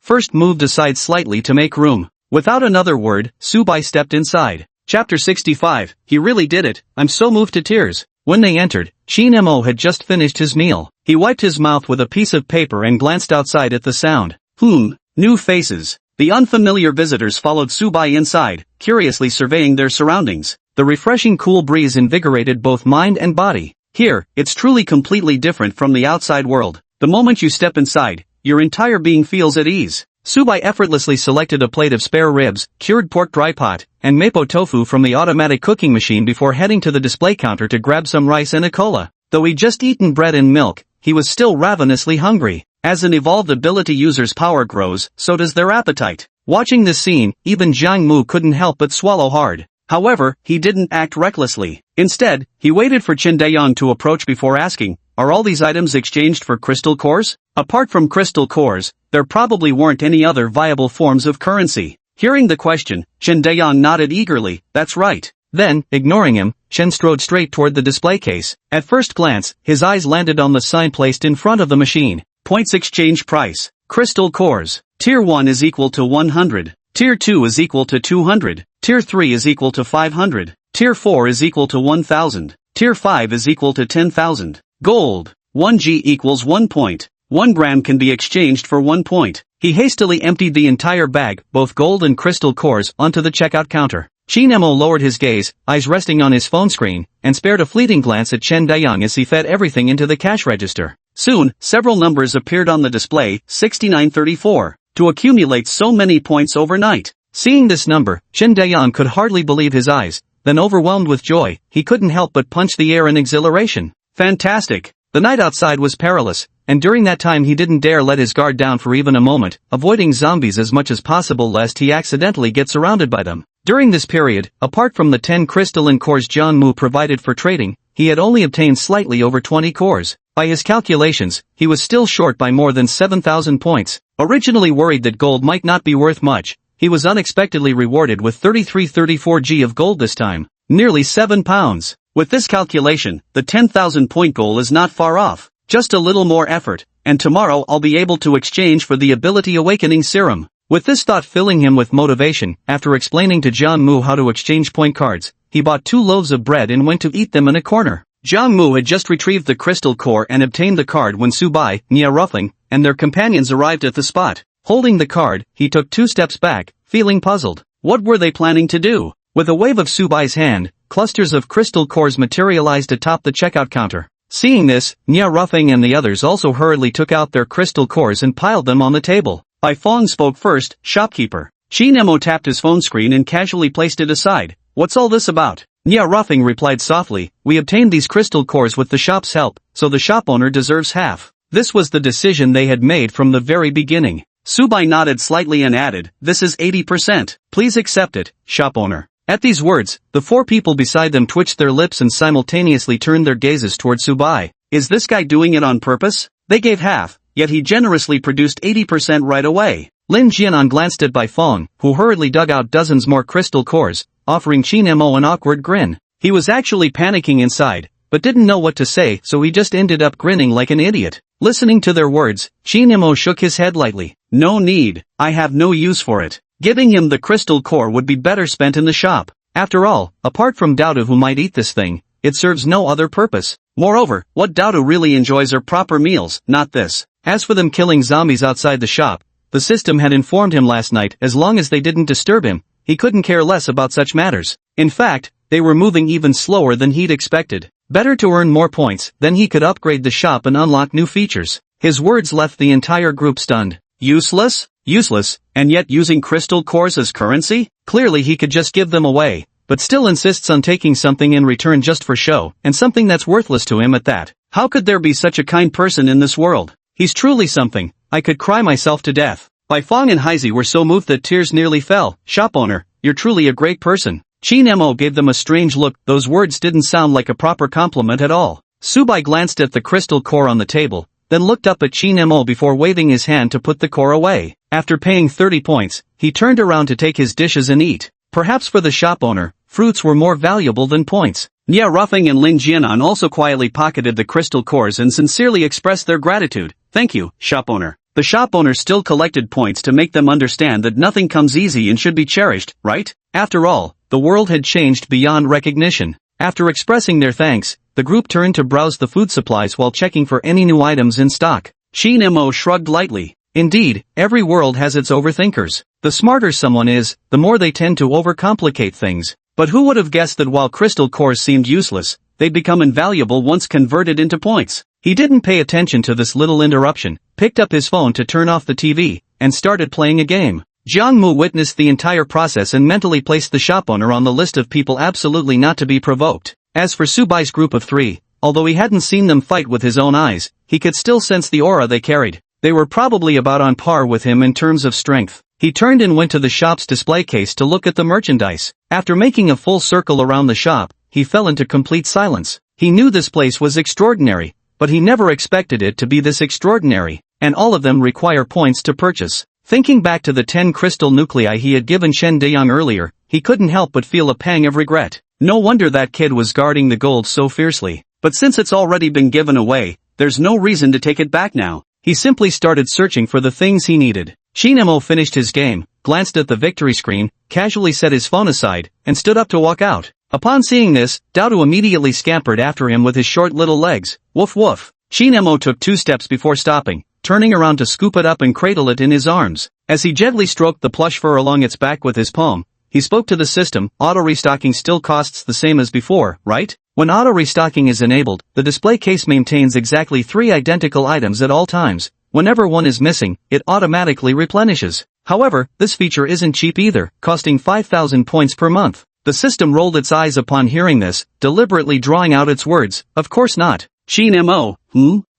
first moved aside slightly to make room. Without another word, Subai stepped inside. Chapter 65, He really did it, I'm so moved to tears. When they entered, Shin Mo had just finished his meal. He wiped his mouth with a piece of paper and glanced outside at the sound. New faces. The unfamiliar visitors followed Subai inside, curiously surveying their surroundings. The refreshing cool breeze invigorated both mind and body. Here, it's truly completely different from the outside world. The moment you step inside, your entire being feels at ease. Subai effortlessly selected a plate of spare ribs, cured pork dry pot, and mapo tofu from the automatic cooking machine before heading to the display counter to grab some rice and a cola. Though he'd just eaten bread and milk, he was still ravenously hungry. As an evolved ability user's power grows, so does their appetite. Watching this scene, even Jiang Mu couldn't help but swallow hard. However, he didn't act recklessly. Instead, he waited for Chen Dayang to approach before asking, "Are all these items exchanged for crystal cores?" Apart from crystal cores, there probably weren't any other viable forms of currency. Hearing the question, Chen Dayang nodded eagerly, "That's right." Then, ignoring him, Chen strode straight toward the display case. At first glance, his eyes landed on the sign placed in front of the machine. Points exchange price. Crystal cores. Tier 1 is equal to 100. Tier 2 is equal to 200. Tier 3 is equal to 500. Tier 4 is equal to 1000. Tier 5 is equal to 10,000. Gold. 1G equals 1 point. 1 gram can be exchanged for 1 point. He hastily emptied the entire bag, both gold and crystal cores, onto the checkout counter. Shinemo lowered his gaze, eyes resting on his phone screen, and spared a fleeting glance at Chen Dayang as he fed everything into the cash register. Soon, several numbers appeared on the display, 6934. To accumulate so many points overnight. Seeing this number, Chen Dayang could hardly believe his eyes. Then overwhelmed with joy, he couldn't help but punch the air in exhilaration. Fantastic! The night outside was perilous, and during that time he didn't dare let his guard down for even a moment, avoiding zombies as much as possible lest he accidentally get surrounded by them. During this period, apart from the 10 crystalline cores Jiang Mu provided for trading, he had only obtained slightly over 20 cores. By his calculations, he was still short by more than 7,000 points. Originally worried that gold might not be worth much, he was unexpectedly rewarded with 33-34G of gold this time. Nearly 7 pounds. With this calculation, the 10,000 point goal is not far off. Just a little more effort, and tomorrow I'll be able to exchange for the Ability Awakening Serum. With this thought filling him with motivation, after explaining to Jiang Mu how to exchange point cards, he bought 2 loaves of bread and went to eat them in a corner. Jiang Mu had just retrieved the crystal core and obtained the card when Subai, Nia Ruffling, and their companions arrived at the spot. Holding the card, he took 2 steps back, feeling puzzled. What were they planning to do? With a wave of Subai's hand, clusters of crystal cores materialized atop the checkout counter. Seeing this, Nia Ruffing and the others also hurriedly took out their crystal cores and piled them on the table. Bai Fong spoke first, "Shopkeeper." Shinemo tapped his phone screen and casually placed it aside. "What's all this about?" Nia Ruffing replied softly, "We obtained these crystal cores with the shop's help, so the shop owner deserves half." This was the decision they had made from the very beginning. Subai nodded slightly and added, "This is 80%. Please accept it, shop owner." At these words, the four people beside them twitched their lips and simultaneously turned their gazes toward Subai. Is this guy doing it on purpose? They gave half, yet he generously produced 80% right away. Lin Jianan glanced at Bai Feng, who hurriedly dug out dozens more crystal cores, offering Qin Mo an awkward grin. He was actually panicking inside, but didn't know what to say, so he just ended up grinning like an idiot. Listening to their words, Qin Mo shook his head lightly. No need, I have no use for it. Giving him the crystal core would be better spent in the shop. After all, apart from Doubtu who might eat this thing, it serves no other purpose. Moreover, what Doubtu really enjoys are proper meals, not this. As for them killing zombies outside the shop, the system had informed him last night as long as they didn't disturb him, he couldn't care less about such matters. In fact, they were moving even slower than he'd expected. Better to earn more points, then he could upgrade the shop and unlock new features. His words left the entire group stunned. Useless? Useless, and yet using crystal cores as currency? Clearly he could just give them away, but still insists on taking something in return just for show, and something that's worthless to him at that. How could there be such a kind person in this world? He's truly something. I could cry myself to death. Bai Feng and Heizi were so moved that tears nearly fell. Shop owner, you're truly a great person. Qin Mo gave them a strange look. Those words didn't sound like a proper compliment at all. Subai glanced at the crystal core on the table, then looked up at Qin Mo before waving his hand to put the core away. After paying 30 points, he turned around to take his dishes and eat. Perhaps for the shop owner, fruits were more valuable than points. Nia Ruffing and Lin Jianan also quietly pocketed the crystal cores and sincerely expressed their gratitude. Thank you, shop owner. The shop owner still collected points to make them understand that nothing comes easy and should be cherished, right? After all, the world had changed beyond recognition. After expressing their thanks, the group turned to browse the food supplies while checking for any new items in stock. Qin Mo shrugged lightly. Indeed, every world has its overthinkers. The smarter someone is, the more they tend to overcomplicate things. But who would have guessed that while crystal cores seemed useless, they'd become invaluable once converted into points? He didn't pay attention to this little interruption, picked up his phone to turn off the TV, and started playing a game. Jiang Mu witnessed the entire process and mentally placed the shop owner on the list of people absolutely not to be provoked. As for Subai's group of three, although he hadn't seen them fight with his own eyes, he could still sense the aura they carried. They were probably about on par with him in terms of strength. He turned and went to the shop's display case to look at the merchandise. After making a full circle around the shop, he fell into complete silence. He knew this place was extraordinary, but he never expected it to be this extraordinary, and all of them require points to purchase. Thinking back to the 10 crystal nuclei he had given Shen Deyang earlier, he couldn't help but feel a pang of regret. No wonder that kid was guarding the gold so fiercely. But since it's already been given away, there's no reason to take it back now. He simply started searching for the things he needed. Qin Mo finished his game, glanced at the victory screen, casually set his phone aside, and stood up to walk out. Upon seeing this, Doubtu immediately scampered after him with his short little legs. Woof woof. Qin Mo took 2 steps before stopping, turning around to scoop it up and cradle it in his arms. As he gently stroked the plush fur along its back with his palm, he spoke to the system. Auto-restocking still costs the same as before, right? When auto-restocking is enabled, the display case maintains exactly 3 identical items at all times. Whenever one is missing, it automatically replenishes. However, this feature isn't cheap either, costing 5,000 points per month. The system rolled its eyes upon hearing this, deliberately drawing out its words. Of course not. Qin Mo,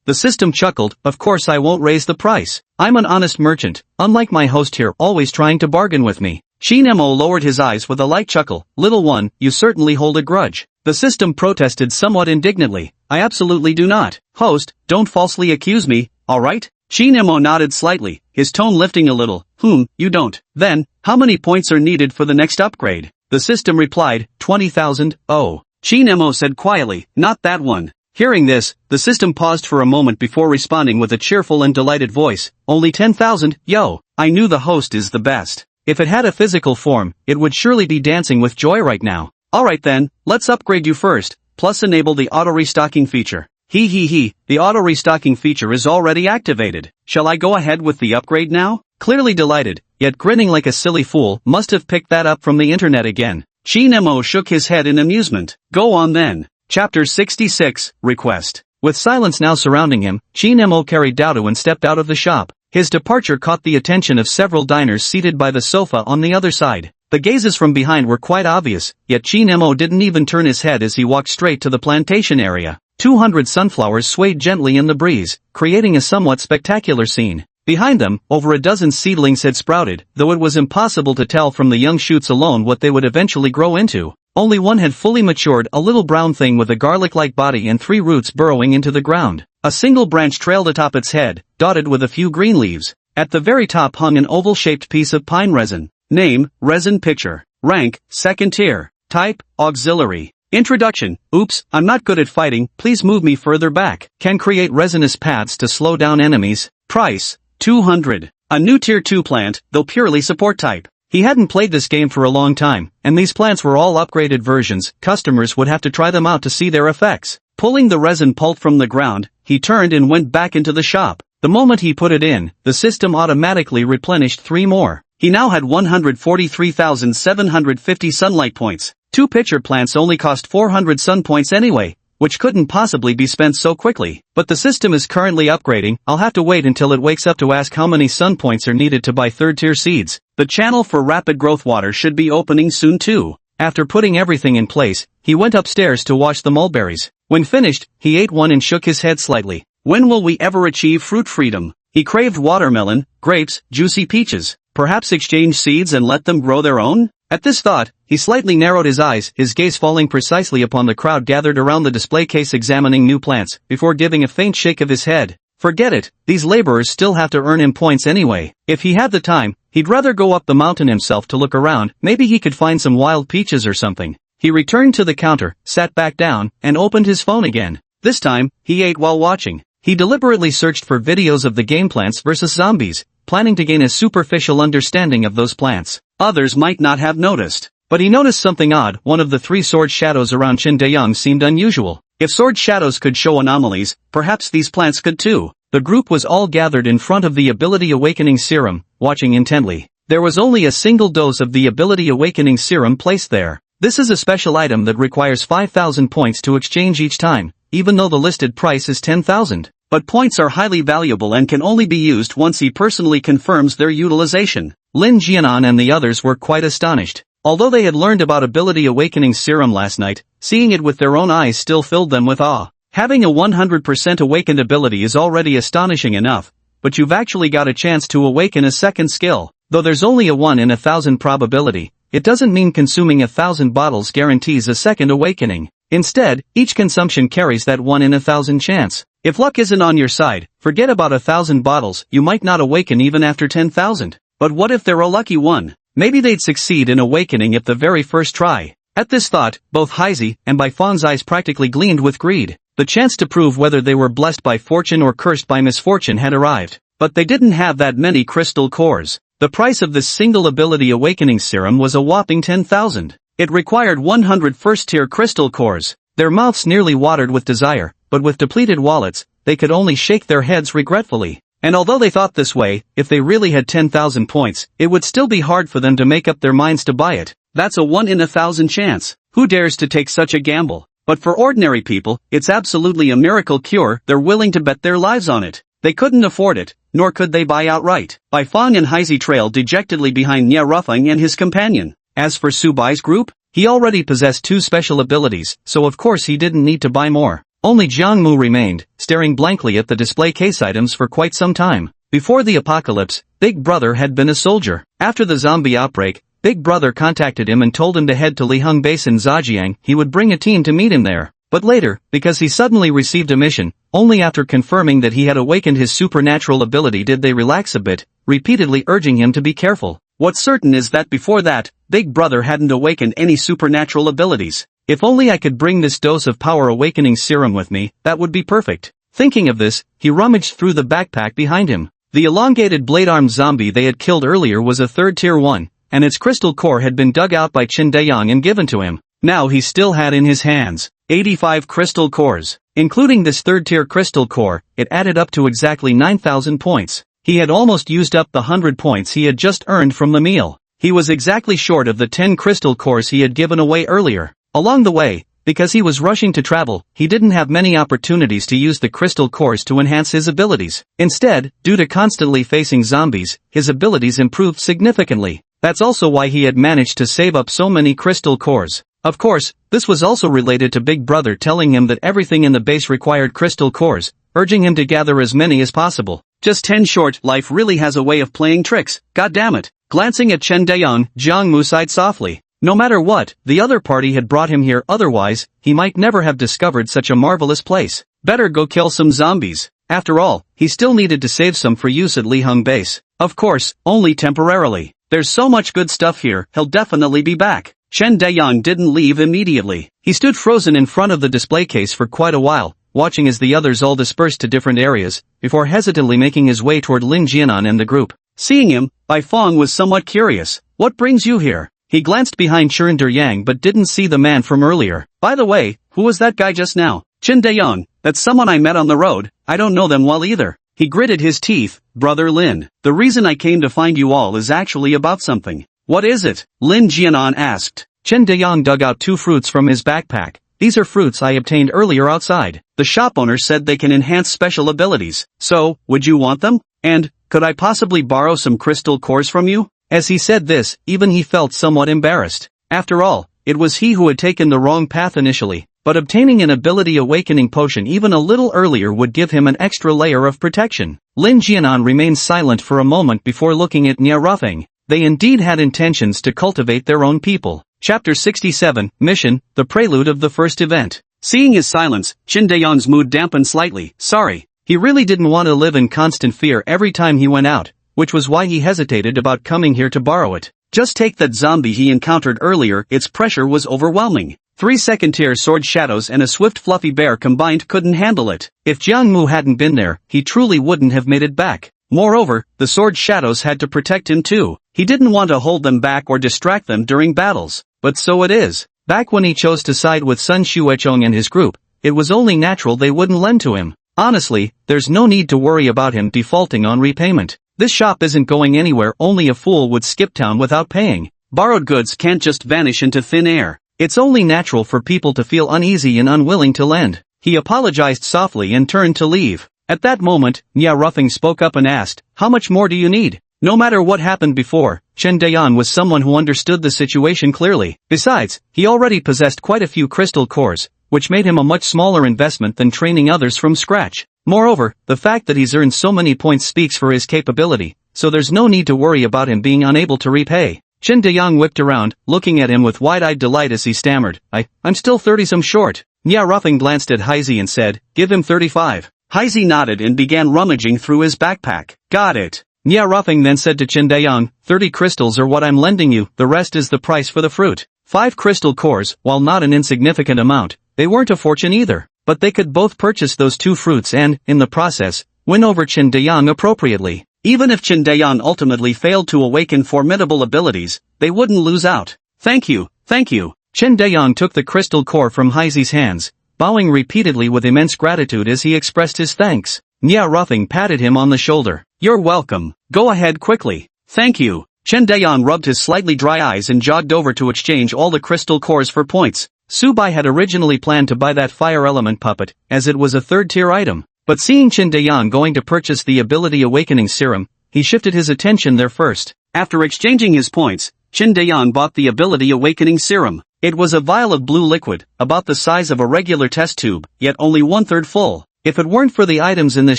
The system chuckled. Of course I won't raise the price. I'm an honest merchant, unlike my host here always trying to bargain with me. Qin Mo lowered his eyes with a light chuckle. Little one, you certainly hold a grudge. The system protested somewhat indignantly. I absolutely do not. Host, don't falsely accuse me, alright? Qin Mo nodded slightly, his tone lifting a little. You don't. Then, how many points are needed for the next upgrade? The system replied, 20,000. Oh. Qin Mo said quietly, not that one. Hearing this, the system paused for a moment before responding with a cheerful and delighted voice. Only 10,000, yo. I knew the host is the best. If it had a physical form, it would surely be dancing with joy right now. Alright then, let's upgrade you first, plus enable the auto-restocking feature. The auto-restocking feature is already activated. Shall I go ahead with the upgrade now? Clearly delighted, yet grinning like a silly fool, must have picked that up from the internet again. Qin Mo shook his head in amusement. Go on then. Chapter 66, Request. With silence now surrounding him, Qin Mo carried Doubtu and stepped out of the shop. His departure caught the attention of several diners seated by the sofa on the other side. The gazes from behind were quite obvious, yet Qin Mo didn't even turn his head as he walked straight to the plantation area. 200 sunflowers swayed gently in the breeze, creating a somewhat spectacular scene. Behind them, over a dozen seedlings had sprouted, though it was impossible to tell from the young shoots alone what they would eventually grow into. Only one had fully matured, a little brown thing with a garlic-like body and 3 roots burrowing into the ground. A single branch trailed atop its head, dotted with a few green leaves. At the very top hung an oval-shaped piece of pine resin. Name, resin pitcher. Rank, 2nd tier. Type, auxiliary. Introduction. Oops, I'm not good at fighting, please move me further back. Can create resinous paths to slow down enemies. Price, 200. A new tier 2 plant, though purely support type. He hadn't played this game for a long time, and these plants were all upgraded versions. Customers would have to try them out to see their effects. Pulling the resin pulp from the ground, he turned and went back into the shop. The moment he put it in, the system automatically replenished 3 more. He now had 143,750 sunlight points. 2 pitcher plants only cost 400 sun points anyway, which couldn't possibly be spent so quickly. But the system is currently upgrading. I'll have to wait until it wakes up to ask how many sun points are needed to buy 3rd tier seeds. The channel for rapid growth water should be opening soon too. After putting everything in place, he went upstairs to wash the mulberries. When finished, he ate one and shook his head slightly. When will we ever achieve fruit freedom? He craved watermelon, grapes, juicy peaches. Perhaps exchange seeds and let them grow their own? At this thought, he slightly narrowed his eyes, his gaze falling precisely upon the crowd gathered around the display case examining new plants, before giving a faint shake of his head. Forget it, these laborers still have to earn him points anyway. If he had the time, he'd rather go up the mountain himself to look around. Maybe he could find some wild peaches or something. He returned to the counter, sat back down, and opened his phone again. This time, he ate while watching. He deliberately searched for videos of the game Plants vs. Zombies, planning to gain a superficial understanding of those plants. Others might not have noticed. But he noticed something odd. One of the 3 sword shadows around Chin Daeyong seemed unusual. If sword shadows could show anomalies, perhaps these plants could too. The group was all gathered in front of the Ability Awakening Serum, watching intently. There was only a single dose of the Ability Awakening Serum placed there. This is a special item that requires 5,000 points to exchange each time, even though the listed price is 10,000. But points are highly valuable and can only be used once he personally confirms their utilization. Lin Jianan and the others were quite astonished. Although they had learned about Ability Awakening Serum last night, seeing it with their own eyes still filled them with awe. Having a 100% awakened ability is already astonishing enough, but you've actually got a chance to awaken a second skill. Though there's only a 1 in 1,000 probability, it doesn't mean consuming 1,000 bottles guarantees a second awakening. Instead, each consumption carries that 1 in 1,000 chance. If luck isn't on your side, forget about 1,000 bottles, you might not awaken even after 10,000. But what if they're a lucky one? Maybe they'd succeed in awakening at the very first try. At this thought, both Heisey and Bai Fang's eyes practically gleamed with greed. The chance to prove whether they were blessed by fortune or cursed by misfortune had arrived. But they didn't have that many crystal cores. The price of this single Ability Awakening Serum was a whopping 10,000. It required 100 first-tier crystal cores. Their mouths nearly watered with desire, but with depleted wallets, they could only shake their heads regretfully. And although they thought this way, if they really had 10,000 points, it would still be hard for them to make up their minds to buy it. That's a 1 in 1,000 chance. Who dares to take such a gamble? But for ordinary people, it's absolutely a miracle cure. They're willing to bet their lives on it. They couldn't afford it, nor could they buy outright. Bai Fang and Heisey trailed dejectedly behind Nye Rufang and his companion. As for Su Bai's group, he already possessed 2 special abilities, so of course he didn't need to buy more. Only Jiang Mu remained, staring blankly at the display case items for quite some time. Before the apocalypse, Big Brother had been a soldier. After the zombie outbreak, Big Brother contacted him and told him to head to Liheng Basin Zhejiang. He would bring a team to meet him there. But later, because he suddenly received a mission, only after confirming that he had awakened his supernatural ability did they relax a bit, repeatedly urging him to be careful. What's certain is that before that, Big Brother hadn't awakened any supernatural abilities. If only I could bring this dose of power awakening serum with me, that would be perfect. Thinking of this, he rummaged through the backpack behind him. The elongated blade-armed zombie they had killed earlier was a 3rd tier 1, and its crystal core had been dug out by Chin Daeyong and given to him. Now he still had in his hands 85 crystal cores. Including this 3rd tier crystal core, it added up to exactly 9,000 points. He had almost used up the 100 points he had just earned from the meal. He was exactly short of the 10 crystal cores he had given away earlier. Along the way, because he was rushing to travel, he didn't have many opportunities to use the crystal cores to enhance his abilities. Instead, due to constantly facing zombies, his abilities improved significantly. That's also why he had managed to save up so many crystal cores. Of course, this was also related to Big Brother telling him that everything in the base required crystal cores, urging him to gather as many as possible. Just 10 short, life really has a way of playing tricks, goddammit. Glancing at Chen Daeyong, Jiang Mu sighed softly. No matter what, the other party had brought him here, otherwise, he might never have discovered such a marvelous place. Better go kill some zombies. After all, he still needed to save some for use at Liheng Base. Of course, only temporarily. There's so much good stuff here, he'll definitely be back. Chen Daeyong didn't leave immediately. He stood frozen in front of the display case for quite a while, watching as the others all dispersed to different areas, before hesitantly making his way toward Lin Jianan and the group. Seeing him, Bai Fong was somewhat curious. What brings you here? He glanced behind Churinder Yang but didn't see the man from earlier. By the way, who was that guy just now? Chen Daeyong, that's someone I met on the road, I don't know them well either. He gritted his teeth. Brother Lin, the reason I came to find you all is actually about something. What is it? Lin Jianan asked. Chen Daeyong dug out 2 fruits from his backpack. These are fruits I obtained earlier outside. The shop owner said they can enhance special abilities. So, would you want them? And, could I possibly borrow some crystal cores from you? As he said this, even he felt somewhat embarrassed. After all, it was he who had taken the wrong path initially, but obtaining an ability awakening potion even a little earlier would give him an extra layer of protection. Lin Jianan remained silent for a moment before looking at Nia Ruffing. They indeed had intentions to cultivate their own people. Chapter 67, Mission, the prelude of the first event. Seeing his silence, Chen Daeyong's mood dampened slightly. Sorry. He really didn't want to live in constant fear every time he went out, which was why he hesitated about coming here to borrow it. Just take that zombie he encountered earlier, its pressure was overwhelming. 3 second-tier sword shadows and a swift fluffy bear combined couldn't handle it. If Jiang Mu hadn't been there, he truly wouldn't have made it back. Moreover, the sword shadows had to protect him too. He didn't want to hold them back or distract them during battles. But so it is. Back when he chose to side with Sun Xuechong and his group, it was only natural they wouldn't lend to him. Honestly, there's no need to worry about him defaulting on repayment. This shop isn't going anywhere, only a fool would skip town without paying. Borrowed goods can't just vanish into thin air. It's only natural for people to feel uneasy and unwilling to lend. He apologized softly and turned to leave. At that moment, Nia Ruffing spoke up and asked, how much more do you need? No matter what happened before, Chen Daeyong was someone who understood the situation clearly. Besides, he already possessed quite a few crystal cores, which made him a much smaller investment than training others from scratch. Moreover, the fact that he's earned so many points speaks for his capability, so there's no need to worry about him being unable to repay. Chen Daeyong whipped around, looking at him with wide-eyed delight as he stammered, I'm still 30-some short. Nia Ruffing glanced at Heisei and said, give him 35. Heisei nodded and began rummaging through his backpack. Got it. Nia Ruffing then said to Chen Daeyong, 30 crystals are what I'm lending you, the rest is the price for the fruit. 5 crystal cores, while not an insignificant amount, they weren't a fortune either, but they could both purchase those 2 fruits and, in the process, win over Chen Daeyong appropriately. Even if Chen Daeyong ultimately failed to awaken formidable abilities, they wouldn't lose out. Thank you, thank you. Chen Daeyong took the crystal core from Heisei's hands, bowing repeatedly with immense gratitude as he expressed his thanks. Nia Ruffing patted him on the shoulder. You're welcome. Go ahead quickly. Thank you. Chen Daeyong rubbed his slightly dry eyes and jogged over to exchange all the crystal cores for points. Su Bai had originally planned to buy that fire element puppet, as it was a 3rd-tier item. But seeing Chen Daeyong going to purchase the ability awakening serum, he shifted his attention there first. After exchanging his points, Chen Daeyong bought the ability awakening serum. It was a vial of blue liquid, about the size of a regular test tube, yet only 1/3 full. If it weren't for the items in this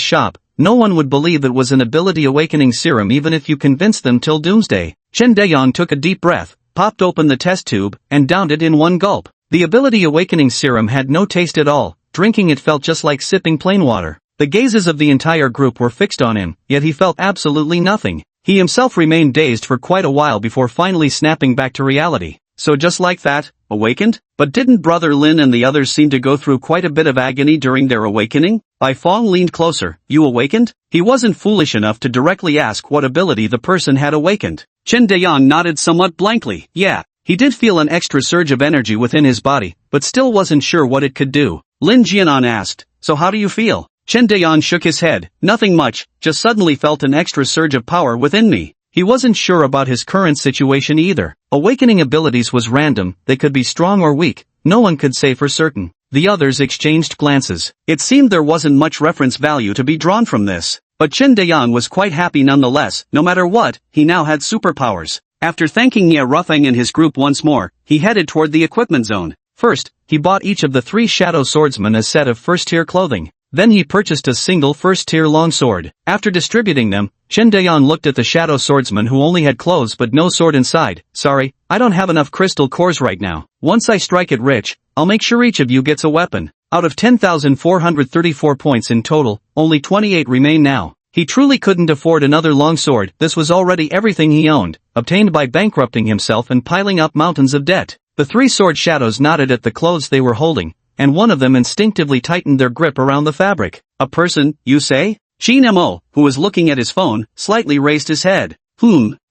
shop, no one would believe it was an ability awakening serum even if you convinced them till doomsday. Chen Daeyong took a deep breath, popped open the test tube, and downed it in one gulp. The ability awakening serum had no taste at all, drinking it felt just like sipping plain water. The gazes of the entire group were fixed on him, yet he felt absolutely nothing. He himself remained dazed for quite a while before finally snapping back to reality. So just like that, awakened? But didn't Brother Lin and the others seem to go through quite a bit of agony during their awakening? Bai Fong leaned closer. You awakened? He wasn't foolish enough to directly ask what ability the person had awakened. Chen Daeyong nodded somewhat blankly. Yeah, he did feel an extra surge of energy within his body, but still wasn't sure what it could do. Lin Jianan asked, so how do you feel? Chen Daeyong shook his head. Nothing much, just suddenly felt an extra surge of power within me. He wasn't sure about his current situation either. Awakening abilities was random, they could be strong or weak, no one could say for certain. The others exchanged glances. It seemed there wasn't much reference value to be drawn from this. But Chen Daeyong was quite happy nonetheless. No matter what, he now had superpowers. After thanking Nia Ruffang and his group once more, he headed toward the equipment zone. First, he bought each of the 3 Shadow Swordsmen a set of first-tier clothing. Then he purchased a single first-tier longsword. After distributing them, Chen Dayan looked at the Shadow Swordsman who only had clothes but no sword inside. Sorry, I don't have enough crystal cores right now. Once I strike it rich, I'll make sure each of you gets a weapon. Out of 10,434 points in total, only 28 remain now. He truly couldn't afford another longsword. This was already everything he owned, obtained by bankrupting himself and piling up mountains of debt. The 3 sword shadows nodded at the clothes they were holding, and one of them instinctively tightened their grip around the fabric. A person, you say? Qin Mo, who was looking at his phone, slightly raised his head.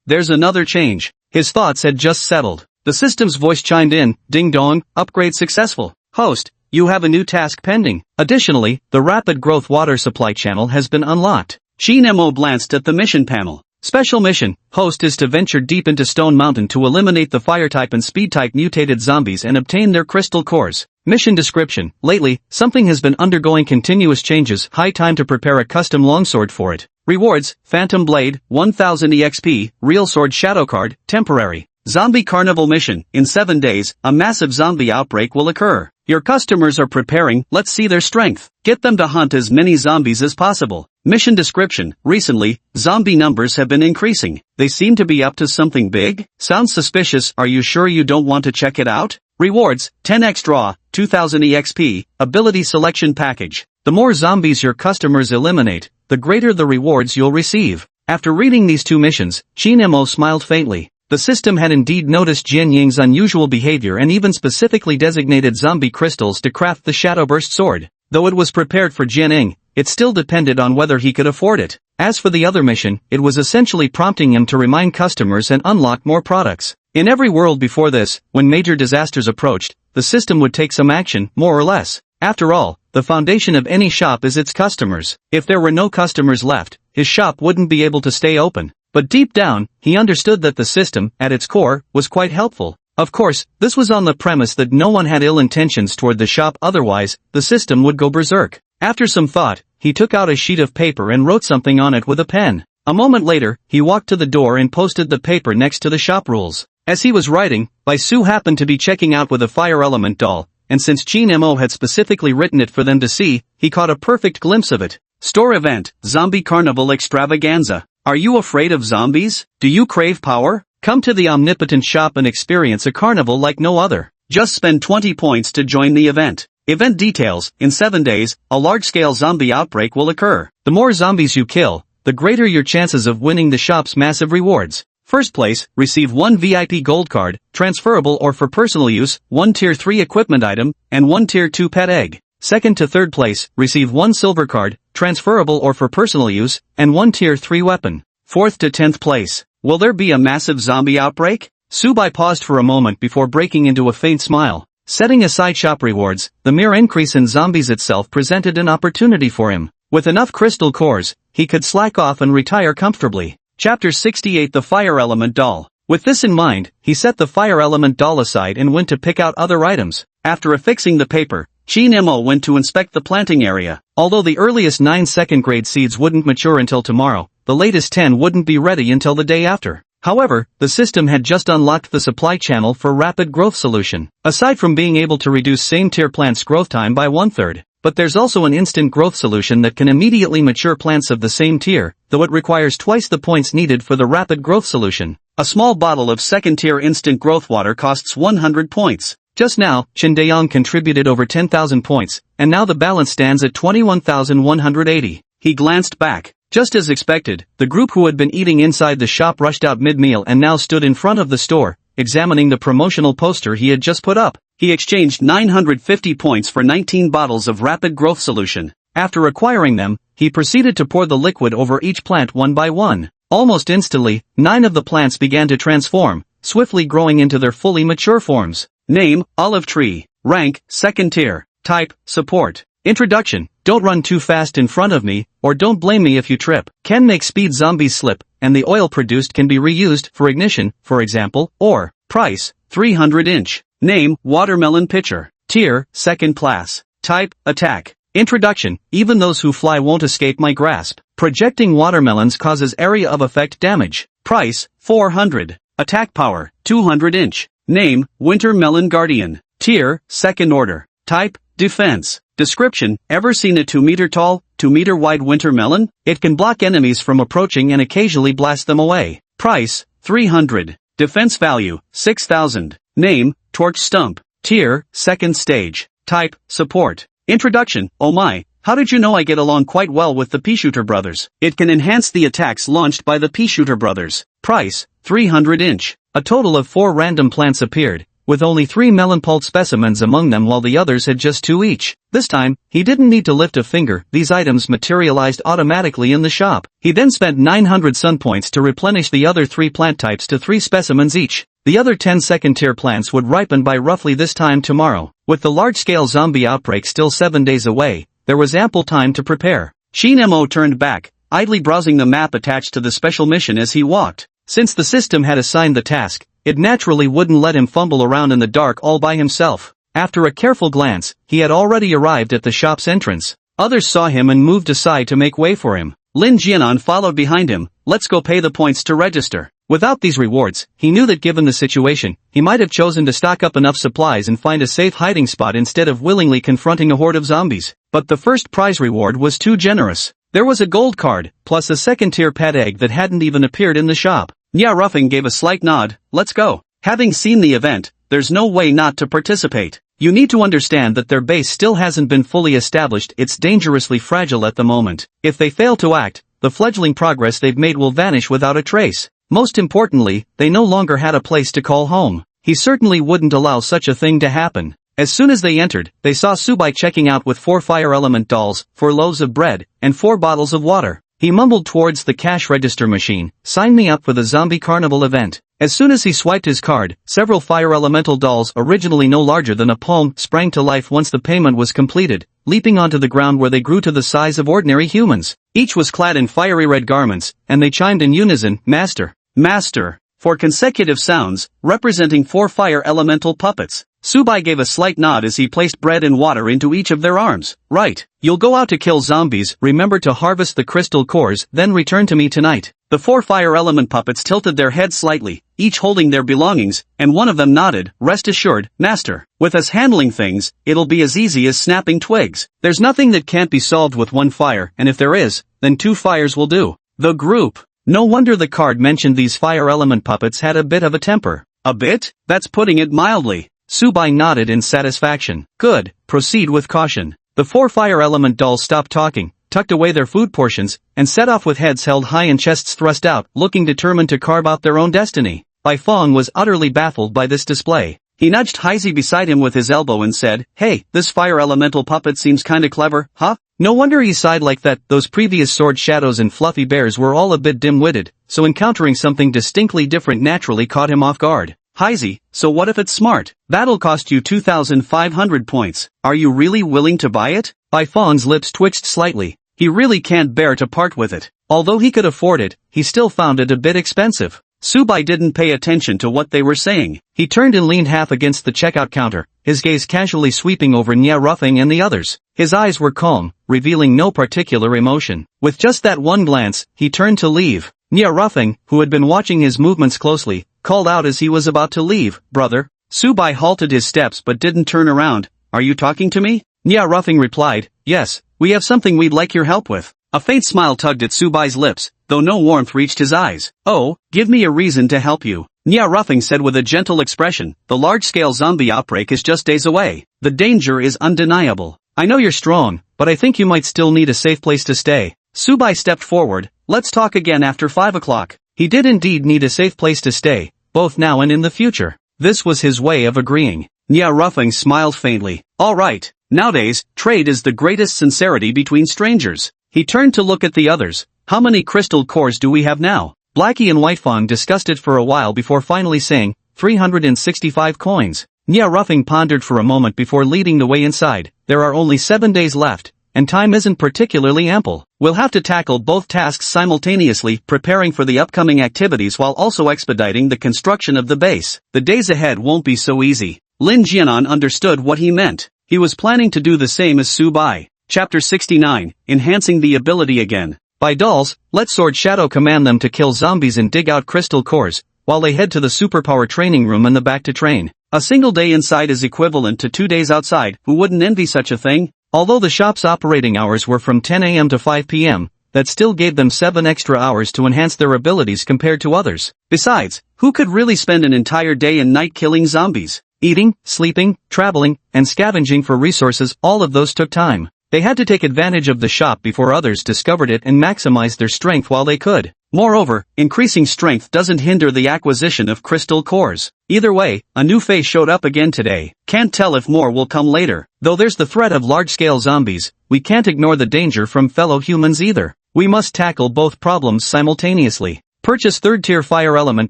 There's another change. His thoughts had just settled. The system's voice chimed in, ding dong, upgrade successful. Host, you have a new task pending. Additionally, the rapid growth water supply channel has been unlocked. Qin Mo glanced at the mission panel. Special mission, host is to venture deep into Stone Mountain to eliminate the fire-type and speed-type mutated zombies and obtain their crystal cores. Mission description, lately, something has been undergoing continuous changes, high time to prepare a custom longsword for it. Rewards, Phantom Blade, 1000 EXP, Real Sword Shadow Card, temporary. Zombie Carnival mission, in 7 days, a massive zombie outbreak will occur. Your customers are preparing, let's see their strength. Get them to hunt as many zombies as possible. Mission description, recently, zombie numbers have been increasing. They seem to be up to something big? Sounds suspicious, are you sure you don't want to check it out? Rewards, 10x draw, 2000 EXP, ability selection package. The more zombies your customers eliminate, the greater the rewards you'll receive. After reading these 2 missions, Qin Mo smiled faintly. The system had indeed noticed Jian Ying's unusual behavior and even specifically designated zombie crystals to craft the Shadowburst sword. Though it was prepared for Jian Ying, it still depended on whether he could afford it. As for the other mission, it was essentially prompting him to remind customers and unlock more products. In every world before this, when major disasters approached, the system would take some action, more or less. After all, the foundation of any shop is its customers. If there were no customers left, his shop wouldn't be able to stay open. But deep down, he understood that the system, at its core, was quite helpful. Of course, this was on the premise that no one had ill intentions toward the shop, otherwise, the system would go berserk. After some thought, he took out a sheet of paper and wrote something on it with a pen. A moment later, he walked to the door and posted the paper next to the shop rules. As he was writing, Bai Su happened to be checking out with a fire element doll, and since Qin Mo had specifically written it for them to see, he caught a perfect glimpse of it. Store event, Zombie Carnival Extravaganza. Are you afraid of zombies? Do you crave power? Come to the omnipotent shop and experience a carnival like no other. Just spend 20 points to join the event. Event details, in 7 days, a large-scale zombie outbreak will occur. The more zombies you kill, the greater your chances of winning the shop's massive rewards. First place, receive 1 VIP gold card, transferable or for personal use, 1 tier 3 equipment item, and 1 tier 2 pet egg. Second to third place, receive 1 silver card, transferable or for personal use, and 1 tier 3 weapon. Fourth to 10th place. Will there be a massive zombie outbreak? Subai paused for a moment before breaking into a faint smile. Setting aside shop rewards, the mere increase in zombies itself presented an opportunity for him. With enough crystal cores, he could slack off and retire comfortably. Chapter 68 The Fire Element Doll. With this in mind, he set the Fire Element Doll aside and went to pick out other items. After affixing the paper, Qin Mo went to inspect the planting area. Although the earliest 9 second-grade seeds wouldn't mature until tomorrow, the latest 10 wouldn't be ready until the day after. However, the system had just unlocked the supply channel for rapid growth solution. Aside from being able to reduce same-tier plants' growth time by 1/3, but there's also an instant growth solution that can immediately mature plants of the same tier, though it requires twice the points needed for the rapid growth solution. A small bottle of second-tier instant growth water costs 100 points. Just now, Chen Dayang contributed over 10,000 points, and now the balance stands at 21,180. He glanced back. Just as expected, the group who had been eating inside the shop rushed out mid-meal and now stood in front of the store, examining the promotional poster he had just put up. He exchanged 950 points for 19 bottles of rapid growth solution. After acquiring them, he proceeded to pour the liquid over each plant one by one. Almost instantly, 9 of the plants began to transform, swiftly growing into their fully mature forms. Name, Olive Tree. Rank, second tier. Type, Support. Introduction, don't run too fast in front of me, or don't blame me if you trip. Can make speed zombies slip, and the oil produced can be reused for ignition, for example, or, price, 300 inch. Name, Watermelon Pitcher. Tier, second class. Type, Attack. Introduction, even those who fly won't escape my grasp. Projecting watermelons causes area of effect damage. Price, 400. Attack power, 200 inch. Name, Winter Melon Guardian. Tier, second order. Type, defense. Description, ever seen a 2-meter tall, 2-meter wide winter melon? It can block enemies from approaching and occasionally blast them away. Price, 300. Defense value, 6,000. Name, Torch Stump. Tier, second stage. Type, support. Introduction, oh my, how did you know I get along quite well with the Peashooter brothers? It can enhance the attacks launched by the Peashooter brothers. Price, 300 inch. A total of 4 random plants appeared, with only 3 melon pulp specimens among them while the others had just 2 each. This time, he didn't need to lift a finger, these items materialized automatically in the shop. He then spent 900 sun points to replenish the other 3 plant types to 3 specimens each. The other 10 second-tier plants would ripen by roughly this time tomorrow. With the large-scale zombie outbreak still 7 days away, there was ample time to prepare. Shin Mo turned back, idly browsing the map attached to the special mission as he walked. Since the system had assigned the task, it naturally wouldn't let him fumble around in the dark all by himself. After a careful glance, he had already arrived at the shop's entrance. Others saw him and moved aside to make way for him. Lin Jianan followed behind him. Let's go pay the points to register. Without these rewards, he knew that given the situation, he might have chosen to stock up enough supplies and find a safe hiding spot instead of willingly confronting a horde of zombies. But the first prize reward was too generous. There was a gold card, plus a second-tier pet egg that hadn't even appeared in the shop. Nya Ruffing gave a slight nod. Let's go. Having seen the event, there's no way not to participate. You need to understand that their base still hasn't been fully established. It's dangerously fragile at the moment. If they fail to act, the fledgling progress they've made will vanish without a trace. Most importantly, they no longer had a place to call home. He certainly wouldn't allow such a thing to happen. As soon as they entered, they saw Subai checking out with 4 fire element dolls, 4 loaves of bread, and 4 bottles of water. He mumbled towards the cash register machine, "Sign me up for the zombie carnival event." As soon as he swiped his card, several fire elemental dolls originally no larger than a palm sprang to life once the payment was completed, leaping onto the ground where they grew to the size of ordinary humans. Each was clad in fiery red garments, and they chimed in unison, "Master, Master," for consecutive sounds, representing 4 fire elemental puppets. Subai gave a slight nod as he placed bread and water into each of their arms. Right. You'll go out to kill zombies, remember to harvest the crystal cores, then return to me tonight. The 4 fire element puppets tilted their heads slightly, each holding their belongings, and one of them nodded, "Rest assured, Master. With us handling things, it'll be as easy as snapping twigs. There's nothing that can't be solved with 1 fire, and if there is, then 2 fires will do." The group. No wonder the card mentioned these fire element puppets had a bit of a temper. A bit? That's putting it mildly. Subai nodded in satisfaction. Good, proceed with caution. The 4 fire element dolls stopped talking, tucked away their food portions, and set off with heads held high and chests thrust out, looking determined to carve out their own destiny. Bai Fong was utterly baffled by this display. He nudged Heizi beside him with his elbow and said, "Hey, this fire elemental puppet seems kinda clever, huh?" No wonder he sighed like that. Those previous sword shadows and fluffy bears were all a bit dim-witted, so encountering something distinctly different naturally caught him off guard. Heizi, so what if it's smart? That'll cost you 2,500 points. Are you really willing to buy it? Bai Fong's lips twitched slightly. He really can't bear to part with it. Although he could afford it, he still found it a bit expensive. Subai didn't pay attention to what they were saying. He turned and leaned half against the checkout counter, his gaze casually sweeping over Nya Ruffing and the others. His eyes were calm, revealing no particular emotion. With just that one glance, he turned to leave. Nya Ruffing, who had been watching his movements closely, called out as he was about to leave, "Brother." Subai halted his steps but didn't turn around. "Are you talking to me?" Nya Ruffing replied, "Yes, we have something we'd like your help with." A faint smile tugged at Subai's lips, though no warmth reached his eyes. "Oh, give me a reason to help you," Nya Ruffing said with a gentle expression. "The large-scale zombie outbreak is just days away. The danger is undeniable. I know you're strong, but I think you might still need a safe place to stay." Subai stepped forward. "Let's talk again after 5 o'clock. He did indeed need a safe place to stay, both now and in the future. This was his way of agreeing. Nya Ruffing smiled faintly. "All right, nowadays, trade is the greatest sincerity between strangers." He turned to look at the others. "How many crystal cores do we have now?" Blackie and Whitefang discussed it for a while before finally saying, 365 coins. Nya Ruffing pondered for a moment before leading the way inside. There are only 7 days left, and time isn't particularly ample. We'll have to tackle both tasks simultaneously, preparing for the upcoming activities while also expediting the construction of the base. The days ahead won't be so easy. Lin Jianan understood what he meant. He was planning to do the same as Subai. Chapter 69, Enhancing the Ability Again. By dolls, let Sword Shadow command them to kill zombies and dig out crystal cores, while they head to the superpower training room in the back to train. A single day inside is equivalent to 2 days outside. Who wouldn't envy such a thing? Although the shop's operating hours were from 10 a.m. to 5 p.m., that still gave them 7 extra hours to enhance their abilities compared to others. Besides, who could really spend an entire day and night killing zombies? Eating, sleeping, traveling, and scavenging for resources, all of those took time. They had to take advantage of the shop before others discovered it and maximize their strength while they could. Moreover, increasing strength doesn't hinder the acquisition of crystal cores. Either way, a new phase showed up again today. Can't tell if more will come later. Though there's the threat of large-scale zombies, we can't ignore the danger from fellow humans either. We must tackle both problems simultaneously. Purchase third-tier fire element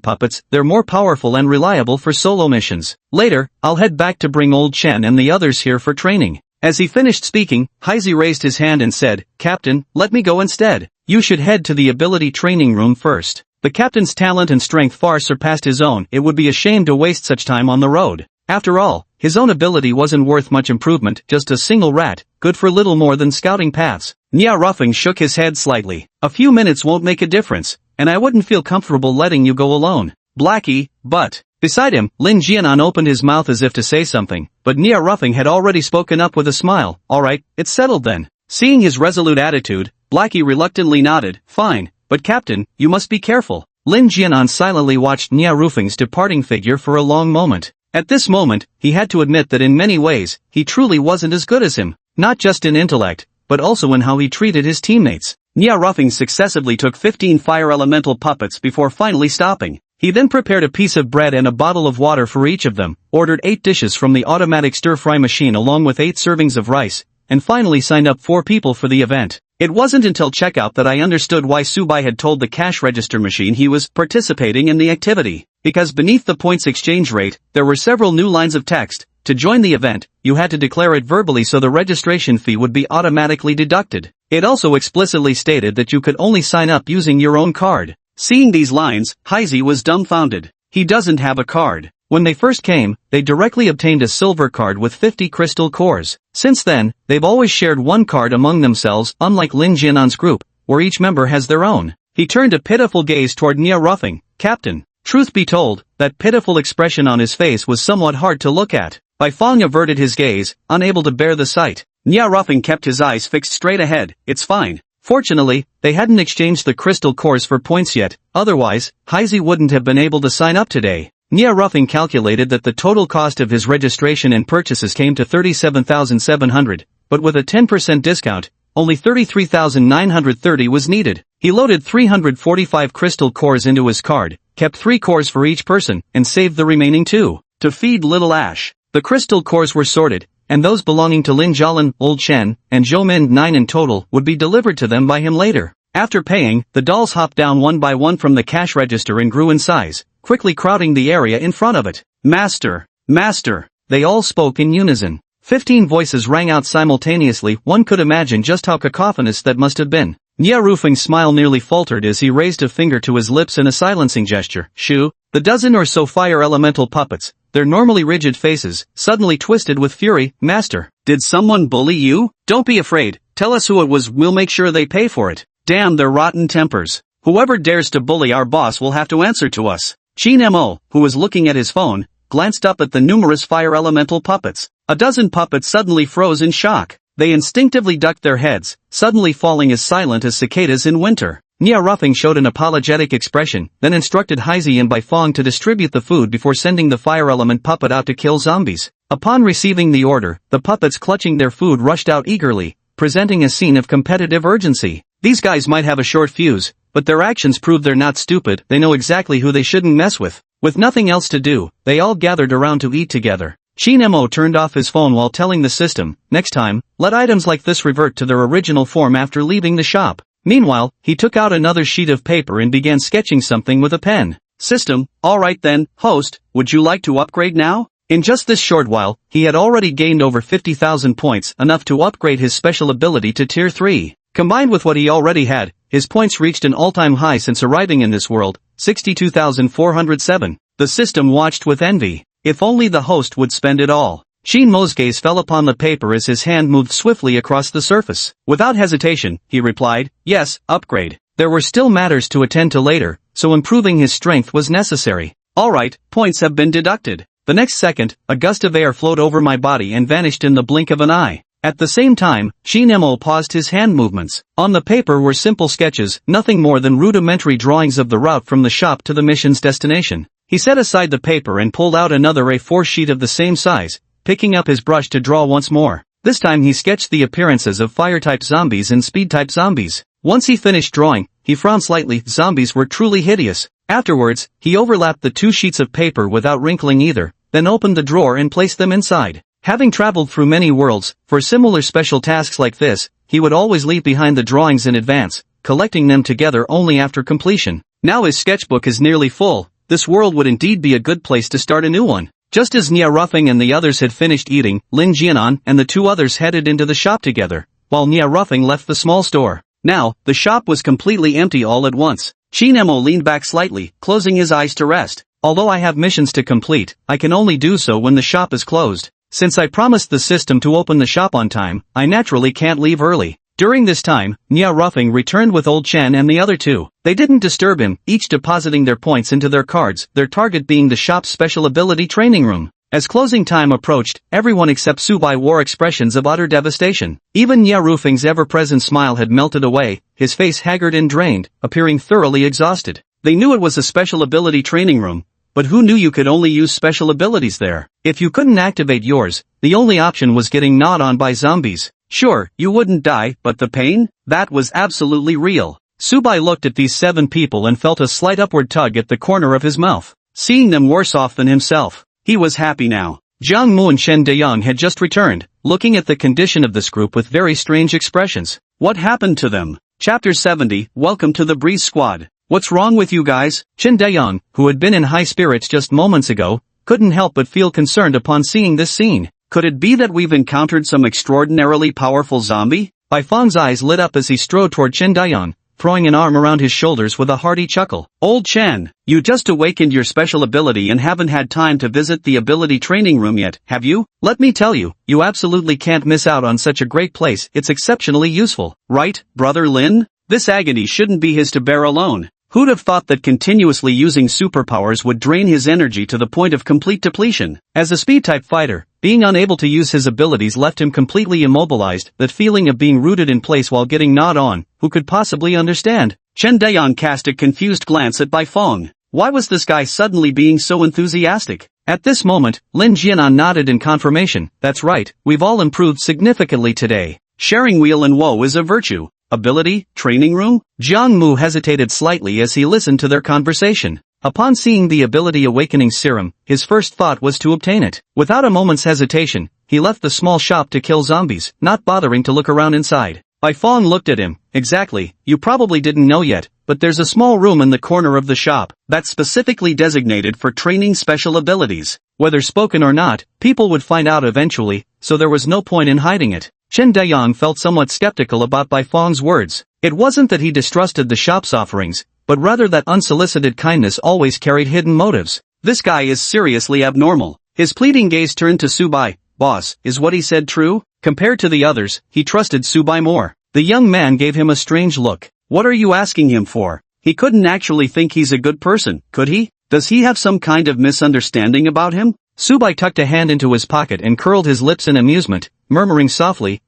puppets. They're more powerful and reliable for solo missions. Later, I'll head back to bring old Chen and the others here for training. As he finished speaking, Heisey raised his hand and said, "Captain, let me go instead. You should head to the ability training room first." The captain's talent and strength far surpassed his own. It would be a shame to waste such time on the road. After all, his own ability wasn't worth much improvement, just a single rat, good for little more than scouting paths. Nia Ruffing shook his head slightly. "A few minutes won't make a difference, and I wouldn't feel comfortable letting you go alone. Blackie, but..." Beside him, Lin Jianan opened his mouth as if to say something, but Nia Ruffing had already spoken up with a smile. "Alright, it's settled then." Seeing his resolute attitude, Blackie reluctantly nodded. "Fine, but Captain, you must be careful." Lin Jianan silently watched Nia Ruffing's departing figure for a long moment. At this moment, he had to admit that in many ways, he truly wasn't as good as him. Not just in intellect, but also in how he treated his teammates. Nia Ruffing successively took 15 fire elemental puppets before finally stopping. He then prepared a piece of bread and a bottle of water for each of them, ordered 8 dishes from the automatic stir-fry machine along with 8 servings of rice, and finally signed up 4 people for the event. It wasn't until checkout that I understood why Subai had told the cash register machine he was participating in the activity. Because beneath the points exchange rate, there were several new lines of text. To join the event, you had to declare it verbally so the registration fee would be automatically deducted. It also explicitly stated that you could only sign up using your own card. Seeing these lines, Heisey was dumbfounded. He doesn't have a card. When they first came, they directly obtained a silver card with 50 crystal cores. Since then, they've always shared one card among themselves, unlike Lin Jianan's group, where each member has their own. He turned a pitiful gaze toward Nia Ruffing. "Captain." Truth be told, that pitiful expression on his face was somewhat hard to look at. Bai Fong averted his gaze, unable to bear the sight. Nia Ruffing kept his eyes fixed straight ahead. "It's fine." Fortunately, they hadn't exchanged the crystal cores for points yet, otherwise, Heisey wouldn't have been able to sign up today. Nia Ruffing calculated that the total cost of his registration and purchases came to 37,700, but with a 10% discount, only 33,930 was needed. He loaded 345 crystal cores into his card, kept 3 cores for each person, and saved the remaining 2 to feed Little Ash. The crystal cores were sorted, and those belonging to Lin Jialan, Old Chen, and Zhou Min, 9 in total, would be delivered to them by him later. After paying, the dolls hopped down one by one from the cash register and grew in size, quickly crowding the area in front of it. "Master! Master!" They all spoke in unison. 15 voices rang out simultaneously. One could imagine just how cacophonous that must have been. Nia Ruffing's smile nearly faltered as he raised a finger to his lips in a silencing gesture. "Shoo!" The dozen or so fire elemental puppets, their normally rigid faces, suddenly twisted with fury. "Master, did someone bully you? Don't be afraid, tell us who it was, we'll make sure they pay for it. Damn their rotten tempers. Whoever dares to bully our boss will have to answer to us." Chin Mo, who was looking at his phone, glanced up at the numerous fire elemental puppets. A dozen puppets suddenly froze in shock. They instinctively ducked their heads, suddenly falling as silent as cicadas in winter. Nia Ruffing showed an apologetic expression, then instructed Heisey and Bai Fong to distribute the food before sending the fire element puppet out to kill zombies. Upon receiving the order, the puppets clutching their food rushed out eagerly, presenting a scene of competitive urgency. These guys might have a short fuse, but their actions prove they're not stupid. They know exactly who they shouldn't mess with. With nothing else to do, they all gathered around to eat together. Chin Mo turned off his phone while telling the system, "Next time, let items like this revert to their original form after leaving the shop." Meanwhile, he took out another sheet of paper and began sketching something with a pen. "System, alright then, host, would you like to upgrade now?" In just this short while, he had already gained over 50,000 points, enough to upgrade his special ability to Tier 3. Combined with what he already had, his points reached an all-time high since arriving in this world, 62,407. The system watched with envy. If only the host would spend it all. Chin Mo's gaze fell upon the paper as his hand moved swiftly across the surface. Without hesitation, he replied, "Yes, upgrade." There were still matters to attend to later, so improving his strength was necessary. Alright, points have been deducted. The next second, a gust of air flowed over my body and vanished in the blink of an eye. At the same time, Shin Emo paused his hand movements. On the paper were simple sketches, nothing more than rudimentary drawings of the route from the shop to the mission's destination. He set aside the paper and pulled out another A4 sheet of the same size, picking up his brush to draw once more. This time he sketched the appearances of fire-type zombies and speed-type zombies. Once he finished drawing, he frowned slightly. Zombies were truly hideous. Afterwards, he overlapped the two sheets of paper without wrinkling either, then opened the drawer and placed them inside. Having traveled through many worlds, for similar special tasks like this, he would always leave behind the drawings in advance, collecting them together only after completion. Now his sketchbook is nearly full. This world would indeed be a good place to start a new one. Just as Nia Ruffing and the others had finished eating, Lin Jianan and the two others headed into the shop together, while Nia Ruffing left the small store. Now, the shop was completely empty all at once. Shin Emo leaned back slightly, closing his eyes to rest. Although I have missions to complete, I can only do so when the shop is closed. Since I promised the system to open the shop on time, I naturally can't leave early. During this time, Nia Ruffing returned with Old Chen and the other two. They didn't disturb him, each depositing their points into their cards, their target being the shop's special ability training room. As closing time approached, everyone except Subai wore expressions of utter devastation. Even Nia Ruffing's ever-present smile had melted away, his face haggard and drained, appearing thoroughly exhausted. They knew it was a special ability training room, but who knew you could only use special abilities there? If you couldn't activate yours, the only option was getting gnawed on by zombies. Sure, you wouldn't die, but the pain? That was absolutely real. Subai looked at these 7 people and felt a slight upward tug at the corner of his mouth. Seeing them worse off than himself, he was happy now. Jiang Mu and Chen Dayang had just returned, looking at the condition of this group with very strange expressions. What happened to them? Chapter 70, Welcome to the Breeze Squad. What's wrong with you guys? Chen Dayang, who had been in high spirits just moments ago, couldn't help but feel concerned upon seeing this scene. Could it be that we've encountered some extraordinarily powerful zombie? Bai Feng's eyes lit up as he strode toward Chen Dayang, throwing an arm around his shoulders with a hearty chuckle. Old Chen, you just awakened your special ability and haven't had time to visit the ability training room yet, have you? Let me tell you, you absolutely can't miss out on such a great place. It's exceptionally useful, right, Brother Lin? This agony shouldn't be his to bear alone. Who'd have thought that continuously using superpowers would drain his energy to the point of complete depletion? As a speed-type fighter, being unable to use his abilities left him completely immobilized. That feeling of being rooted in place while getting gnawed on, who could possibly understand? Chen Dayang cast a confused glance at Bai Feng. Why was this guy suddenly being so enthusiastic? At this moment, Lin Jianan nodded in confirmation. That's right, we've all improved significantly today. Sharing wheel and woe is a virtue. Ability, training room? Jiang Mu hesitated slightly as he listened to their conversation. Upon seeing the ability awakening serum, his first thought was to obtain it. Without a moment's hesitation, he left the small shop to kill zombies, not bothering to look around inside. Bai Feng looked at him. Exactly, you probably didn't know yet, but there's a small room in the corner of the shop that's specifically designated for training special abilities. Whether spoken or not, people would find out eventually, so there was no point in hiding it. Chen Dayang felt somewhat skeptical about Bai Feng's words. It wasn't that he distrusted the shop's offerings, but rather that unsolicited kindness always carried hidden motives. This guy is seriously abnormal. His pleading gaze turned to Subai. Boss, is what he said true? Compared to the others, he trusted Subai more. The young man gave him a strange look. What are you asking him for? He couldn't actually think he's a good person, could he? Does he have some kind of misunderstanding about him? Subai tucked a hand into his pocket and curled his lips in amusement, murmuring softly,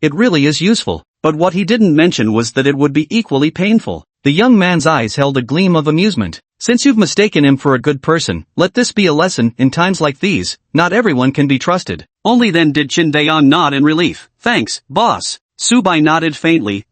it really is useful. But what he didn't mention was that it would be equally painful. The young man's eyes held a gleam of amusement. Since you've mistaken him for a good person, let this be a lesson. In times like these, not everyone can be trusted. Only then did Chen Dayang nod in relief. Thanks, boss. Subai nodded faintly.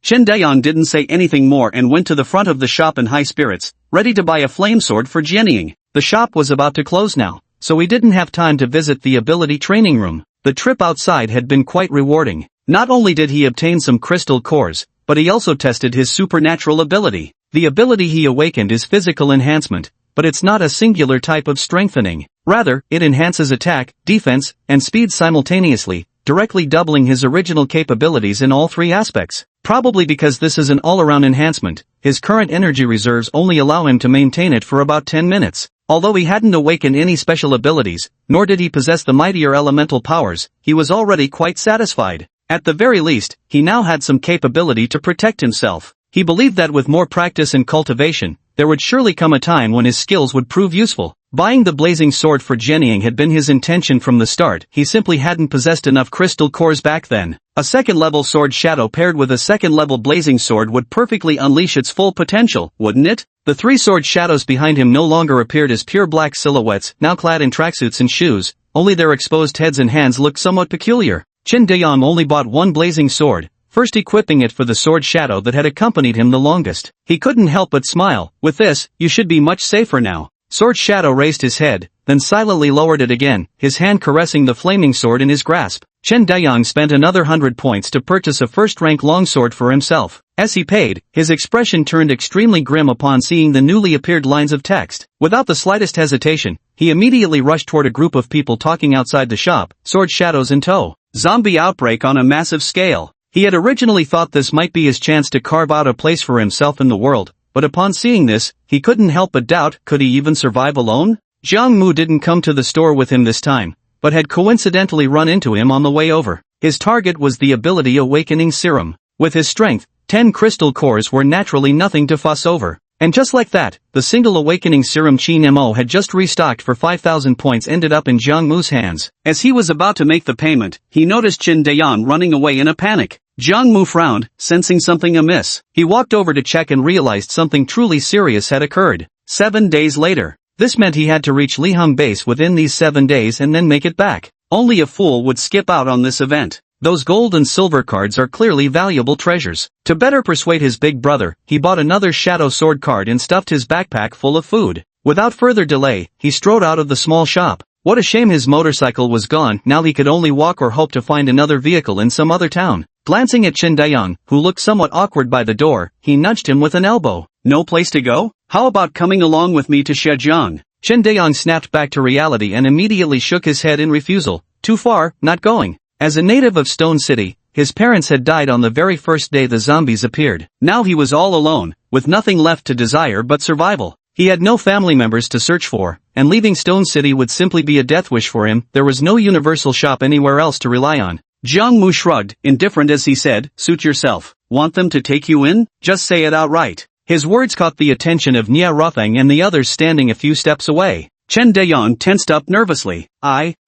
Chen Dayang didn't say anything more and went to the front of the shop in high spirits, ready to buy a flame sword for Jianying. The shop was about to close now, so he didn't have time to visit the ability training room. The trip outside had been quite rewarding. Not only did he obtain some crystal cores, but he also tested his supernatural ability. The ability he awakened is physical enhancement, but it's not a singular type of strengthening. Rather, it enhances attack, defense, and speed simultaneously, directly doubling his original capabilities in all 3 aspects. Probably because this is an all-around enhancement, his current energy reserves only allow him to maintain it for about 10 minutes. Although he hadn't awakened any special abilities, nor did he possess the mightier elemental powers, he was already quite satisfied. At the very least, he now had some capability to protect himself. He believed that with more practice and cultivation, there would surely come a time when his skills would prove useful. Buying the blazing sword for Jianying had been his intention from the start, he simply hadn't possessed enough crystal cores back then. A second-level sword shadow paired with a second-level blazing sword would perfectly unleash its full potential, wouldn't it? The three sword shadows behind him no longer appeared as pure black silhouettes, now clad in tracksuits and shoes, only their exposed heads and hands looked somewhat peculiar. Chen Deyang only bought one blazing sword, first equipping it for the sword shadow that had accompanied him the longest. He couldn't help but smile. With this, you should be much safer now. Sword shadow raised his head, then silently lowered it again, his hand caressing the flaming sword in his grasp. Chen Deyang spent another 100 points to purchase a first-rank longsword for himself. As he paid, his expression turned extremely grim upon seeing the newly appeared lines of text. Without the slightest hesitation, he immediately rushed toward a group of people talking outside the shop, sword shadows in tow. Zombie outbreak on a massive scale. He had originally thought this might be his chance to carve out a place for himself in the world, but upon seeing this, he couldn't help but doubt, could he even survive alone? Jiang Mu didn't come to the store with him this time, but had coincidentally run into him on the way over. His target was the ability Awakening Serum. With his strength, 10 crystal cores were naturally nothing to fuss over. And just like that, the single Awakening Serum Qin Mo had just restocked for 5,000 points ended up in Jiang Mu's hands. As he was about to make the payment, he noticed Chen Deyang running away in a panic. Jiang Mu frowned, sensing something amiss. He walked over to check and realized something truly serious had occurred. 7 days later. This meant he had to reach Liheng base within these 7 days and then make it back. Only a fool would skip out on this event. Those gold and silver cards are clearly valuable treasures. To better persuade his big brother, he bought another shadow sword card and stuffed his backpack full of food. Without further delay, he strode out of the small shop. What a shame his motorcycle was gone, now he could only walk or hope to find another vehicle in some other town. Glancing at Chen Deyang, who looked somewhat awkward by the door, he nudged him with an elbow. No place to go? How about coming along with me to Zhejiang? Chen Deyang snapped back to reality and immediately shook his head in refusal. Too far, not going. As a native of Stone City, his parents had died on the very first day the zombies appeared. Now he was all alone, with nothing left to desire but survival. He had no family members to search for, and leaving Stone City would simply be a death wish for him. There was no universal shop anywhere else to rely on. Jiang Mu shrugged, indifferent as he said, suit yourself. Want them to take you in? Just say it outright. His words caught the attention of Nia Rutheng and the others standing a few steps away. Chen Deyang tensed up nervously.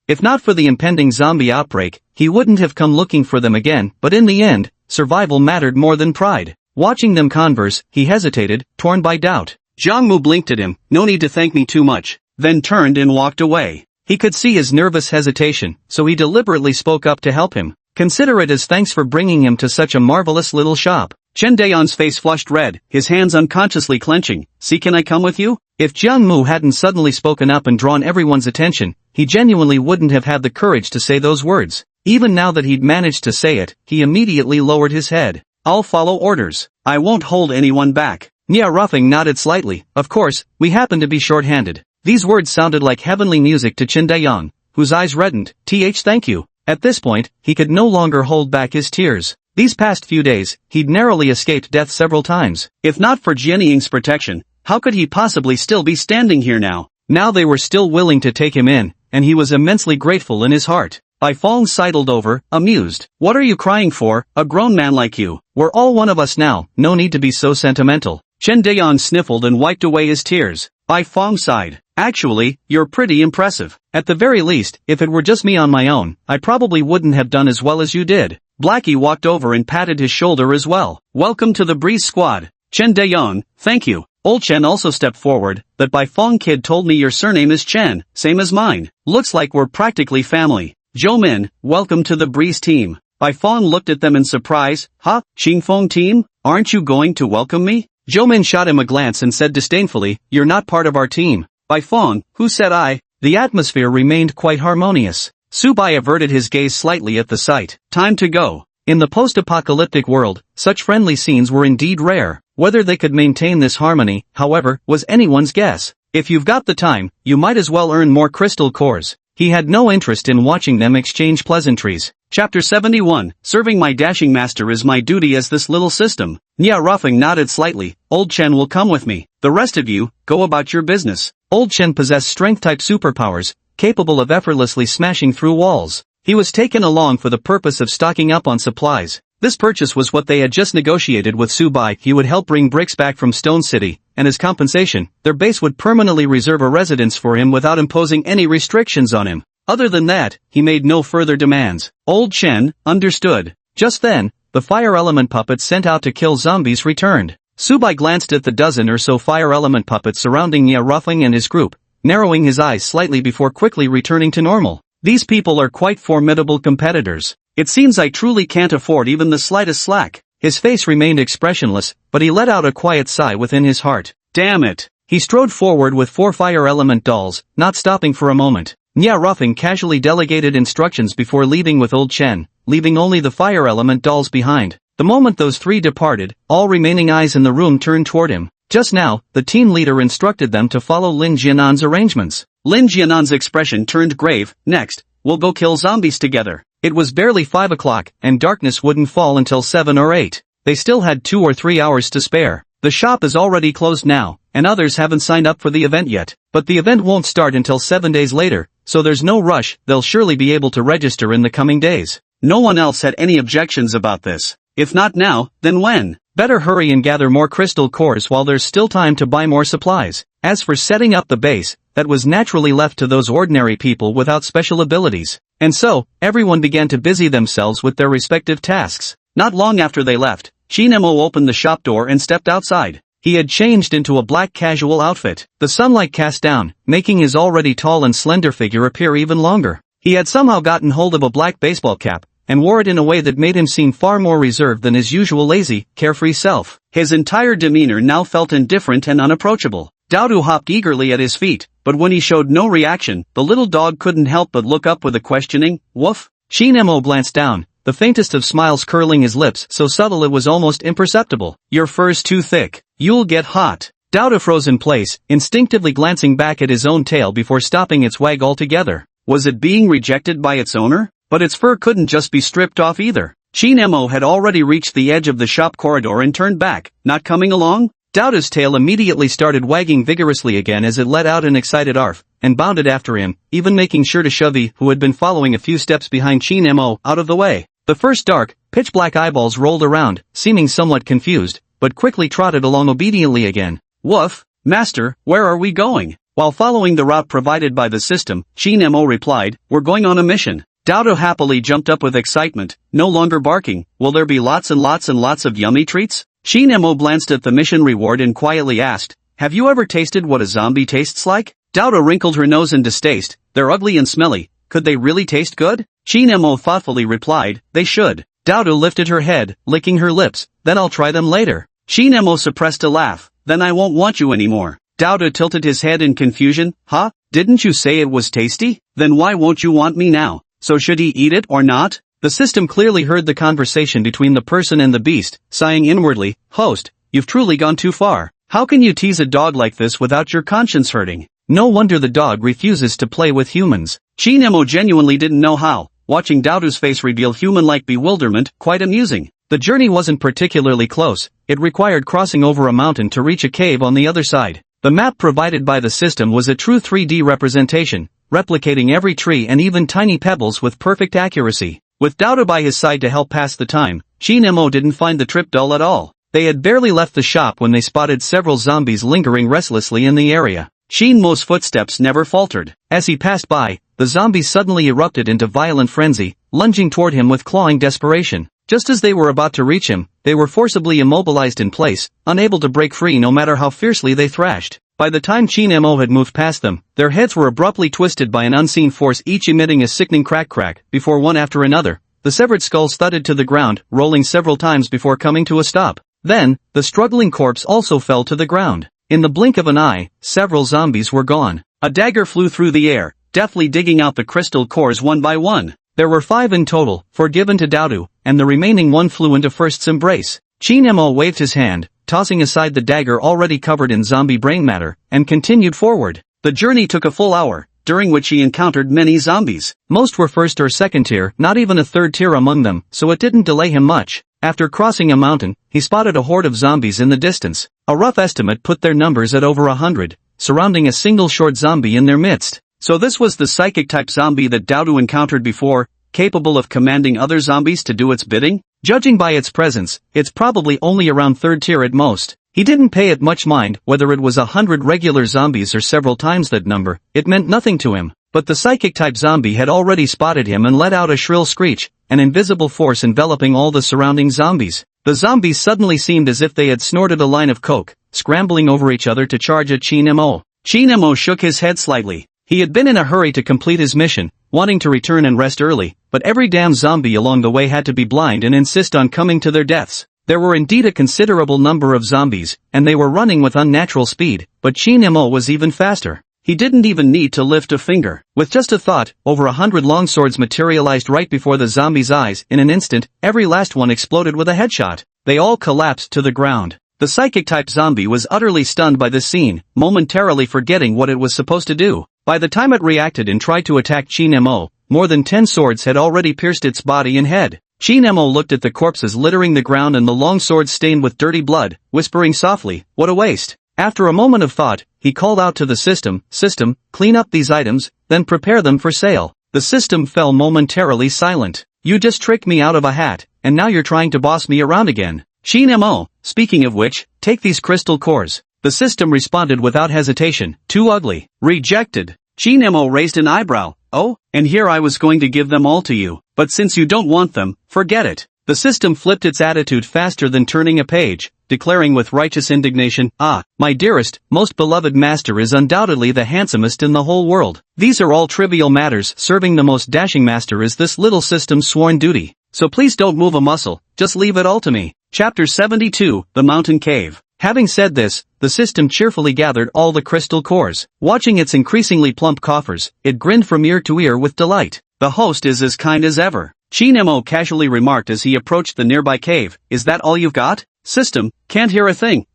If not for the impending zombie outbreak, he wouldn't have come looking for them again, but in the end, survival mattered more than pride. Watching them converse, he hesitated, torn by doubt. Jiang Mu blinked at him, no need to thank me too much, then turned and walked away. He could see his nervous hesitation, so he deliberately spoke up to help him. Consider it as thanks for bringing him to such a marvelous little shop. Chen Deyang's face flushed red, his hands unconsciously clenching. See, can I come with you? If Jiang Mu hadn't suddenly spoken up and drawn everyone's attention, he genuinely wouldn't have had the courage to say those words. Even now that he'd managed to say it, he immediately lowered his head. I'll follow orders. I won't hold anyone back. Nia Rutheng nodded slightly. Of course, we happen to be short-handed. These words sounded like heavenly music to Chen Deyang, whose eyes reddened. Thank you. At this point, he could no longer hold back his tears. These past few days, he'd narrowly escaped death several times. If not for Jianying's protection, how could he possibly still be standing here now? Now they were still willing to take him in, and he was immensely grateful in his heart. Bai Fong sidled over, amused. What are you crying for, a grown man like you? We're all one of us now, no need to be so sentimental. Chen Deyang sniffled and wiped away his tears. Bai Fong sighed. Actually, you're pretty impressive. At the very least, if it were just me on my own, I probably wouldn't have done as well as you did. Blackie walked over and patted his shoulder as well. Welcome to the Breeze Squad. Chen Deyang, thank you. Old Chen also stepped forward. That Bai Fong kid told me your surname is Chen, same as mine. Looks like we're practically family. Zhou Min, welcome to the Breeze team. Bai Fong looked at them in surprise. Qingfeng team? Aren't you going to welcome me? Zhou Min shot him a glance and said disdainfully, you're not part of our team. Bai Fong, who said I? The atmosphere remained quite harmonious. Su Bai averted his gaze slightly at the sight. Time to go. In the post-apocalyptic world, such friendly scenes were indeed rare. Whether they could maintain this harmony, however, was anyone's guess. If you've got the time, you might as well earn more crystal cores. He had no interest in watching them exchange pleasantries. Chapter 71, Serving my dashing master is my duty as this little system. Nia Ruffing nodded slightly. Old Chen will come with me. The rest of you, go about your business. Old Chen possessed strength-type superpowers, capable of effortlessly smashing through walls. He was taken along for the purpose of stocking up on supplies. This purchase was what they had just negotiated with Su Bai. He would help bring bricks back from Stone City, and as compensation, their base would permanently reserve a residence for him without imposing any restrictions on him. Other than that, he made no further demands. Old Chen understood. Just then, the fire element puppets sent out to kill zombies returned. Subai glanced at the dozen or so fire element puppets surrounding Nia Ruffing and his group, narrowing his eyes slightly before quickly returning to normal. These people are quite formidable competitors. It seems I truly can't afford even the slightest slack. His face remained expressionless, but he let out a quiet sigh within his heart. Damn it! He strode forward with 4 fire element dolls, not stopping for a moment. Nia Ruffing casually delegated instructions before leaving with Old Chen, leaving only the fire element dolls behind. The moment those 3 departed, all remaining eyes in the room turned toward him. Just now, the team leader instructed them to follow Lin Jianan's arrangements. Lin Jianan's expression turned grave. Next, we'll go kill zombies together. It was barely 5 o'clock, and darkness wouldn't fall until 7 or 8. They still had 2 or 3 hours to spare. The shop is already closed now, and others haven't signed up for the event yet. But the event won't start until 7 days later, so there's no rush. They'll surely be able to register in the coming days. No one else had any objections about this. If not now, then when? Better hurry and gather more crystal cores while there's still time to buy more supplies. As for setting up the base, that was naturally left to those ordinary people without special abilities. And so, everyone began to busy themselves with their respective tasks. Not long after they left, Shinemo opened the shop door and stepped outside. He had changed into a black casual outfit. The sunlight cast down, making his already tall and slender figure appear even longer. He had somehow gotten hold of a black baseball cap, and wore it in a way that made him seem far more reserved than his usual lazy, carefree self. His entire demeanor now felt indifferent and unapproachable. Daodu hopped eagerly at his feet, but when he showed no reaction, the little dog couldn't help but look up with a questioning, "Woof?" Shinemo glanced down, the faintest of smiles curling his lips so subtle it was almost imperceptible. "Your fur's too thick. You'll get hot." Daodu froze in place, instinctively glancing back at his own tail before stopping its wag altogether. Was it being rejected by its owner? But its fur couldn't just be stripped off either. Shinemo had already reached the edge of the shop corridor and turned back. Not coming along? Daodu's tail immediately started wagging vigorously again as it let out an excited arf, and bounded after him, even making sure to shove he, who had been following a few steps behind Shinemo, out of the way. The first dark, pitch-black eyeballs rolled around, seeming somewhat confused, but quickly trotted along obediently again. "Woof, master, where are we going?" While following the route provided by the system, Shinemo replied, "We're going on a mission." Daodu happily jumped up with excitement, no longer barking. "Will there be lots and lots and lots of yummy treats?" Shinemo glanced at the mission reward and quietly asked, "Have you ever tasted what a zombie tastes like?" Daodu wrinkled her nose in distaste. "They're ugly and smelly. Could they really taste good?" Shinemo thoughtfully replied, "They should." Daodu lifted her head, licking her lips. "Then I'll try them later." Shinemo suppressed a laugh. "Then I won't want you anymore." Daodu tilted his head in confusion. "Huh? Didn't you say it was tasty? Then why won't you want me now? So should he eat it or not?" The system clearly heard the conversation between the person and the beast, sighing inwardly, "Host, you've truly gone too far. How can you tease a dog like this without your conscience hurting? No wonder the dog refuses to play with humans." Shinemo genuinely didn't know how, watching Daodu's face reveal human-like bewilderment, quite amusing. The journey wasn't particularly close. It required crossing over a mountain to reach a cave on the other side. The map provided by the system was a true 3D representation, replicating every tree and even tiny pebbles with perfect accuracy. With Daodu by his side to help pass the time, Shinemo didn't find the trip dull at all. They had barely left the shop when they spotted several zombies lingering restlessly in the area. Shinmo's footsteps never faltered. As he passed by, the zombies suddenly erupted into violent frenzy, lunging toward him with clawing desperation. Just as they were about to reach him, they were forcibly immobilized in place, unable to break free no matter how fiercely they thrashed. By the time Shinemo had moved past them, their heads were abruptly twisted by an unseen force, each emitting a sickening crack, before one after another, the severed skulls thudded to the ground, rolling several times before coming to a stop. Then, the struggling corpse also fell to the ground. In the blink of an eye, several zombies were gone. A dagger flew through the air, deftly digging out the crystal cores one by one. There were 5 in total, 4 given to Daodu, and the remaining 1 flew into First's embrace. Shinemo waved his hand, tossing aside the dagger already covered in zombie brain matter, and continued forward. The journey took a full hour, during which he encountered many zombies. Most were 1st or 2nd tier, not even a 3rd tier among them, so it didn't delay him much. After crossing a mountain, he spotted a horde of zombies in the distance. A rough estimate put their numbers at over 100, surrounding a single short zombie in their midst. So this was the psychic-type zombie that Daodu encountered before, capable of commanding other zombies to do its bidding? Judging by its presence, it's probably only around 3rd tier at most. He didn't pay it much mind whether it was 100 regular zombies or several times that number, it meant nothing to him. But the psychic-type zombie had already spotted him and let out a shrill screech, an invisible force enveloping all the surrounding zombies. The zombies suddenly seemed as if they had snorted a line of coke, scrambling over each other to charge at Chin-mo. Chin-mo shook his head slightly. He had been in a hurry to complete his mission, wanting to return and rest early, but every damn zombie along the way had to be blind and insist on coming to their deaths. There were indeed a considerable number of zombies, and they were running with unnatural speed, but Chin-mo was even faster. He didn't even need to lift a finger. With just a thought, over 100 longswords materialized right before the zombies' eyes. In an instant, every last one exploded with a headshot. They all collapsed to the ground. The psychic-type zombie was utterly stunned by this scene, momentarily forgetting what it was supposed to do. By the time it reacted and tried to attack Chin-mo, more than 10 swords had already pierced its body and head. Chin-mo looked at the corpses littering the ground and the long swords stained with dirty blood, whispering softly, "What a waste." After a moment of thought, he called out to the system, "System, clean up these items, then prepare them for sale." The system fell momentarily silent. "You just tricked me out of a hat, and now you're trying to boss me around again. Chin-mo, speaking of which, take these crystal cores." The system responded without hesitation, "Too ugly. Rejected." Chin-mo raised an eyebrow. "Oh, and here I was going to give them all to you, but since you don't want them, forget it." The system flipped its attitude faster than turning a page, declaring with righteous indignation, "Ah, my dearest, most beloved master is undoubtedly the handsomest in the whole world. These are all trivial matters. Serving the most dashing master is this little system's sworn duty. So please don't move a muscle, just leave it all to me." Chapter 72, The Mountain Cave. Having said this, the system cheerfully gathered all the crystal cores. Watching its increasingly plump coffers, it grinned from ear to ear with delight. "The host is as kind as ever," Chin-mo casually remarked as he approached the nearby cave. "Is that all you've got?" System, can't hear a thing.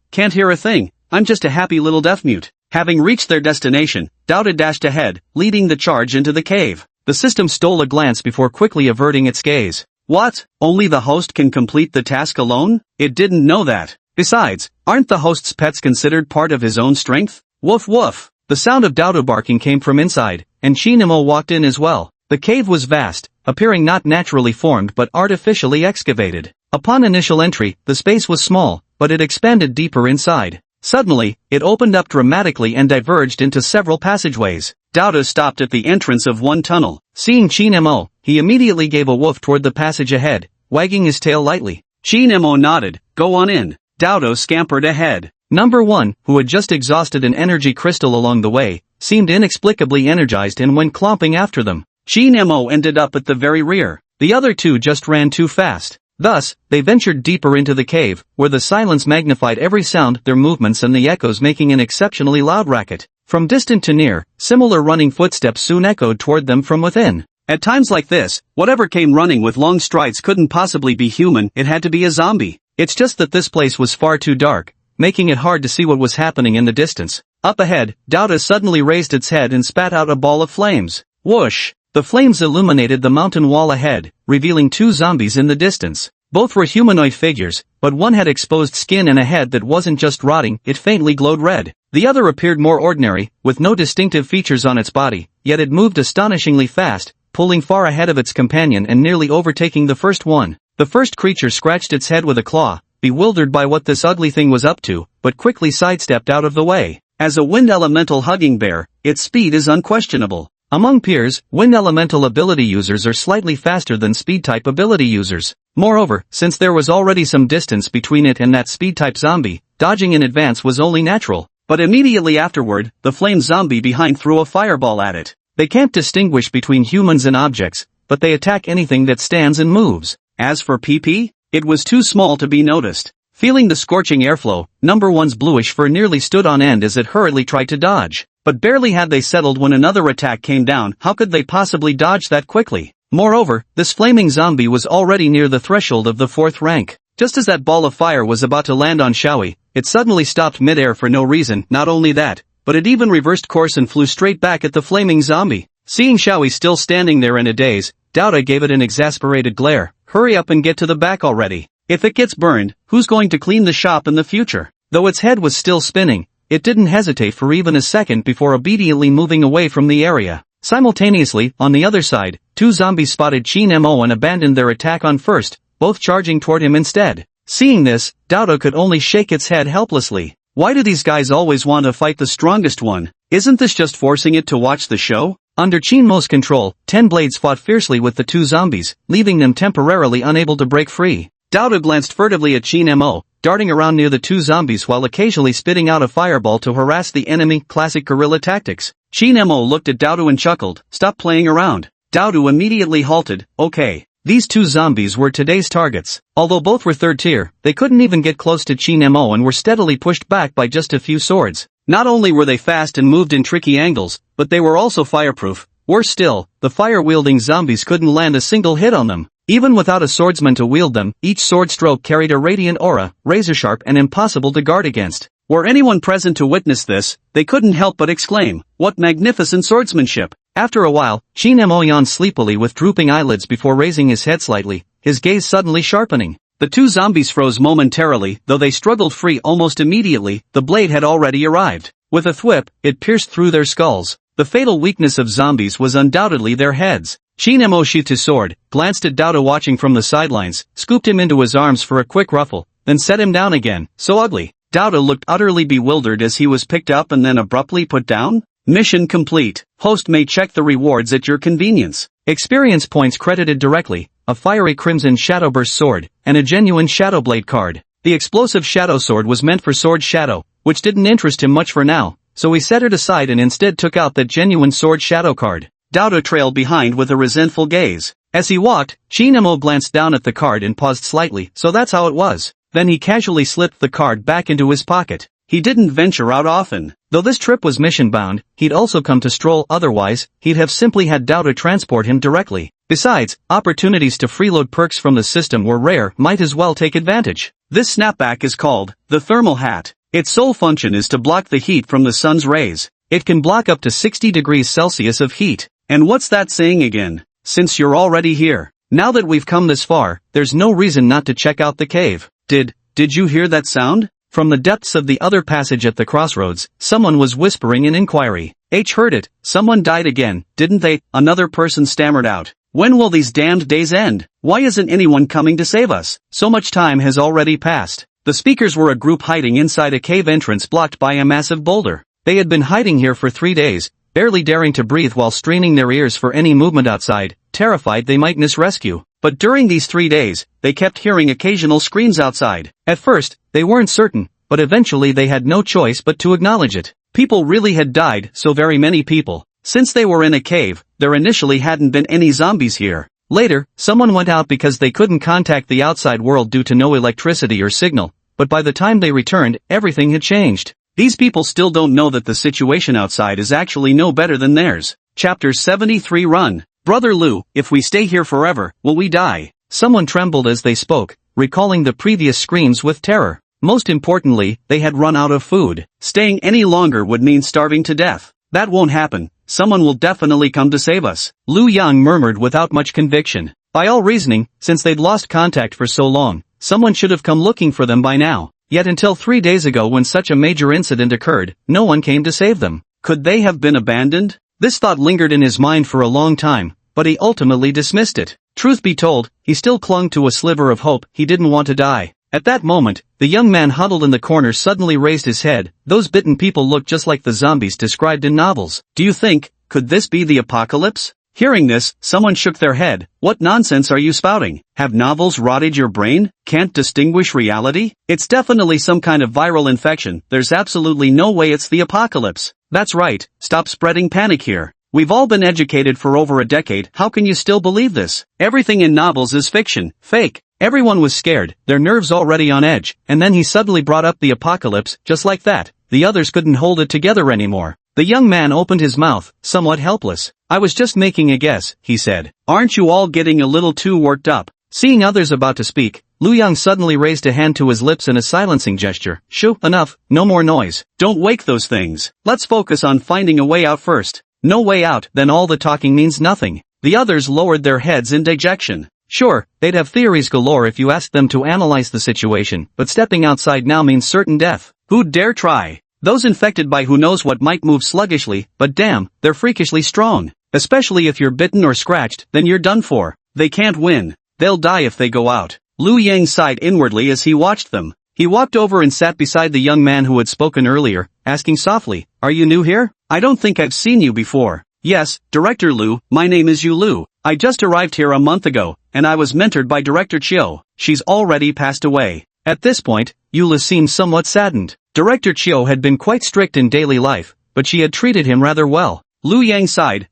I'm just a happy little deaf mute." Having reached their destination, Douda dashed ahead, leading the charge into the cave. The system stole a glance before quickly averting its gaze. What? Only the host can complete the task alone? It didn't know that. Besides, aren't the host's pets considered part of his own strength? Woof woof. The sound of Douda barking came from inside, and Chin-mo walked in as well. The cave was vast, appearing not naturally formed but artificially excavated. Upon initial entry, the space was small, but it expanded deeper inside. Suddenly, it opened up dramatically and diverged into several passageways. Douda stopped at the entrance of one tunnel. Seeing Chin-mo, he immediately gave a woof toward the passage ahead, wagging his tail lightly. Chin-mo nodded. "Go on in." Douda scampered ahead. Number 1, who had just exhausted an energy crystal along the way, seemed inexplicably energized and went clomping after them. Chin-mo ended up at the very rear. The other two just ran too fast. Thus, they ventured deeper into the cave, where the silence magnified every sound, their movements and the echoes making an exceptionally loud racket. From distant to near, similar running footsteps soon echoed toward them from within. At times like this, whatever came running with long strides couldn't possibly be human, it had to be a zombie. It's just that this place was far too dark, making it hard to see what was happening in the distance. Up ahead, Douda suddenly raised its head and spat out a ball of flames. Whoosh! The flames illuminated the mountain wall ahead, revealing two zombies in the distance. Both were humanoid figures, but one had exposed skin and a head that wasn't just rotting, it faintly glowed red. The other appeared more ordinary, with no distinctive features on its body, yet it moved astonishingly fast, pulling far ahead of its companion and nearly overtaking the first one. The first creature scratched its head with a claw, bewildered by what this ugly thing was up to, but quickly sidestepped out of the way. As a wind elemental hugging bear, its speed is unquestionable. Among peers, wind elemental ability users are slightly faster than speed-type ability users. Moreover, since there was already some distance between it and that speed-type zombie, dodging in advance was only natural. But immediately afterward, the flame zombie behind threw a fireball at it. They can't distinguish between humans and objects, but they attack anything that stands and moves. As for PP, it was too small to be noticed. Feeling the scorching airflow, number 1's bluish fur nearly stood on end as it hurriedly tried to dodge. But barely had they settled when another attack came down. How could they possibly dodge that quickly? Moreover, this flaming zombie was already near the threshold of the 4th rank. Just as that ball of fire was about to land on Shaoi, it suddenly stopped mid-air for no reason. Not only that, but it even reversed course and flew straight back at the flaming zombie. Seeing Shaoi still standing there in a daze, Douda gave it an exasperated glare. Hurry up and get to the back already. If it gets burned, who's going to clean the shop in the future? Though its head was still spinning, it didn't hesitate for even a second before obediently moving away from the area. Simultaneously, on the other side, two zombies spotted Chin-mo and abandoned their attack on first, both charging toward him instead. Seeing this, Dodo could only shake its head helplessly. Why do these guys always want to fight the strongest one? Isn't this just forcing it to watch the show? Under Chinmo's control, 10 blades fought fiercely with the two zombies, leaving them temporarily unable to break free. Dodo glanced furtively at Chinmo, darting around near the two zombies while occasionally spitting out a fireball to harass the enemy. Classic guerrilla tactics. Chinmo looked at Dodo and chuckled. Stop playing around. Dodo immediately halted. Okay. These two zombies were today's targets. Although both were third tier, they couldn't even get close to Chinmo and were steadily pushed back by just a few swords. Not only were they fast and moved in tricky angles, but they were also fireproof. Worse still, the fire-wielding zombies couldn't land a single hit on them. Even without a swordsman to wield them, each sword stroke carried a radiant aura, razor-sharp and impossible to guard against. Were anyone present to witness this, they couldn't help but exclaim, "What magnificent swordsmanship!" After a while, Chinmo yawned sleepily with drooping eyelids before raising his head slightly, his gaze suddenly sharpening. The two zombies froze momentarily, though they struggled free almost immediately. The blade had already arrived. With a thwip, it pierced through their skulls. The fatal weakness of zombies was undoubtedly their heads. Chinmo sheathed his sword, glanced at Dodo watching from the sidelines, scooped him into his arms for a quick ruffle, then set him down again. So ugly. Dodo looked utterly bewildered as he was picked up and then abruptly put down. Mission complete. Host may check the rewards at your convenience. Experience points credited directly, a fiery crimson shadowburst sword, and a genuine shadowblade card. The explosive shadow sword was meant for Sword Shadow, which didn't interest him much for now, so he set it aside and instead took out that genuine Sword Shadow card. Dodo trailed behind with a resentful gaze. As he walked, Chinmo glanced down at the card and paused slightly. So that's how it was. Then he casually slipped the card back into his pocket. He didn't venture out often. Though this trip was mission-bound, he'd also come to stroll. Otherwise, he'd have simply had Dodo transport him directly. Besides, opportunities to freeload perks from the system were rare. Might as well take advantage. This snapback is called the thermal hat. Its sole function is to block the heat from the sun's rays. It can block up to 60 degrees Celsius of heat. And what's that saying again? Since you're already here, now that we've come this far, there's no reason not to check out the cave. Did you hear that sound? From the depths of the other passage at the crossroads, someone was whispering in inquiry. H heard it. Someone died again, didn't they? Another person stammered out. When will these damned days end? Why isn't anyone coming to save us? So much time has already passed. The speakers were a group hiding inside a cave entrance blocked by a massive boulder. They had been hiding here for 3 days, barely daring to breathe while straining their ears for any movement outside, terrified they might miss rescue. But during these 3 days, they kept hearing occasional screams outside. At first, they weren't certain, but eventually they had no choice but to acknowledge it. People really had died, so very many people. Since they were in a cave, there initially hadn't been any zombies here. Later, someone went out because they couldn't contact the outside world due to no electricity or signal, but by the time they returned, everything had changed. These people still don't know that the situation outside is actually no better than theirs. Chapter 73 Run. Brother Lu, if we stay here forever, will we die? Someone trembled as they spoke, recalling the previous screams with terror. Most importantly, they had run out of food. Staying any longer would mean starving to death. That won't happen. Someone will definitely come to save us. Lu Yang murmured without much conviction. By all reasoning, since they'd lost contact for so long, someone should have come looking for them by now. Yet until 3 days ago when such a major incident occurred, no one came to save them. Could they have been abandoned? This thought lingered in his mind for a long time, but he ultimately dismissed it. Truth be told, he still clung to a sliver of hope. He didn't want to die. At that moment, the young man huddled in the corner suddenly raised his head. Those bitten people looked just like the zombies described in novels. Do you think, could this be the apocalypse? Hearing this, someone shook their head. What nonsense are you spouting? Have novels rotted your brain? Can't distinguish reality? It's definitely some kind of viral infection. There's absolutely no way it's the apocalypse. That's right, stop spreading panic here. We've all been educated for over a decade. How can you still believe this? Everything in novels is fiction, fake. Everyone was scared, their nerves already on edge, and then he suddenly brought up the apocalypse, just like that. The others couldn't hold it together anymore. The young man opened his mouth, somewhat helpless. I was just making a guess, he said. Aren't you all getting a little too worked up? Seeing others about to speak, Lu Yang suddenly raised a hand to his lips in a silencing gesture. Shoo, enough, no more noise. Don't wake those things. Let's focus on finding a way out first. No way out, then all the talking means nothing. The others lowered their heads in dejection. Sure, they'd have theories galore if you asked them to analyze the situation, but stepping outside now means certain death. Who'd dare try? Those infected by who knows what might move sluggishly, but damn, they're freakishly strong. Especially if you're bitten or scratched, then you're done for. They can't win. They'll die if they go out. Lu Yang sighed inwardly as he watched them. He walked over and sat beside the young man who had spoken earlier, asking softly, "Are you new here? I don't think I've seen you before." "Yes, Director Lu, my name is Yu Lu. I just arrived here a month ago, and I was mentored by Director Chiu. She's already passed away." At this point, Eula seemed somewhat saddened. Director Chiu had been quite strict in daily life, but she had treated him rather well. Lu Yang sighed,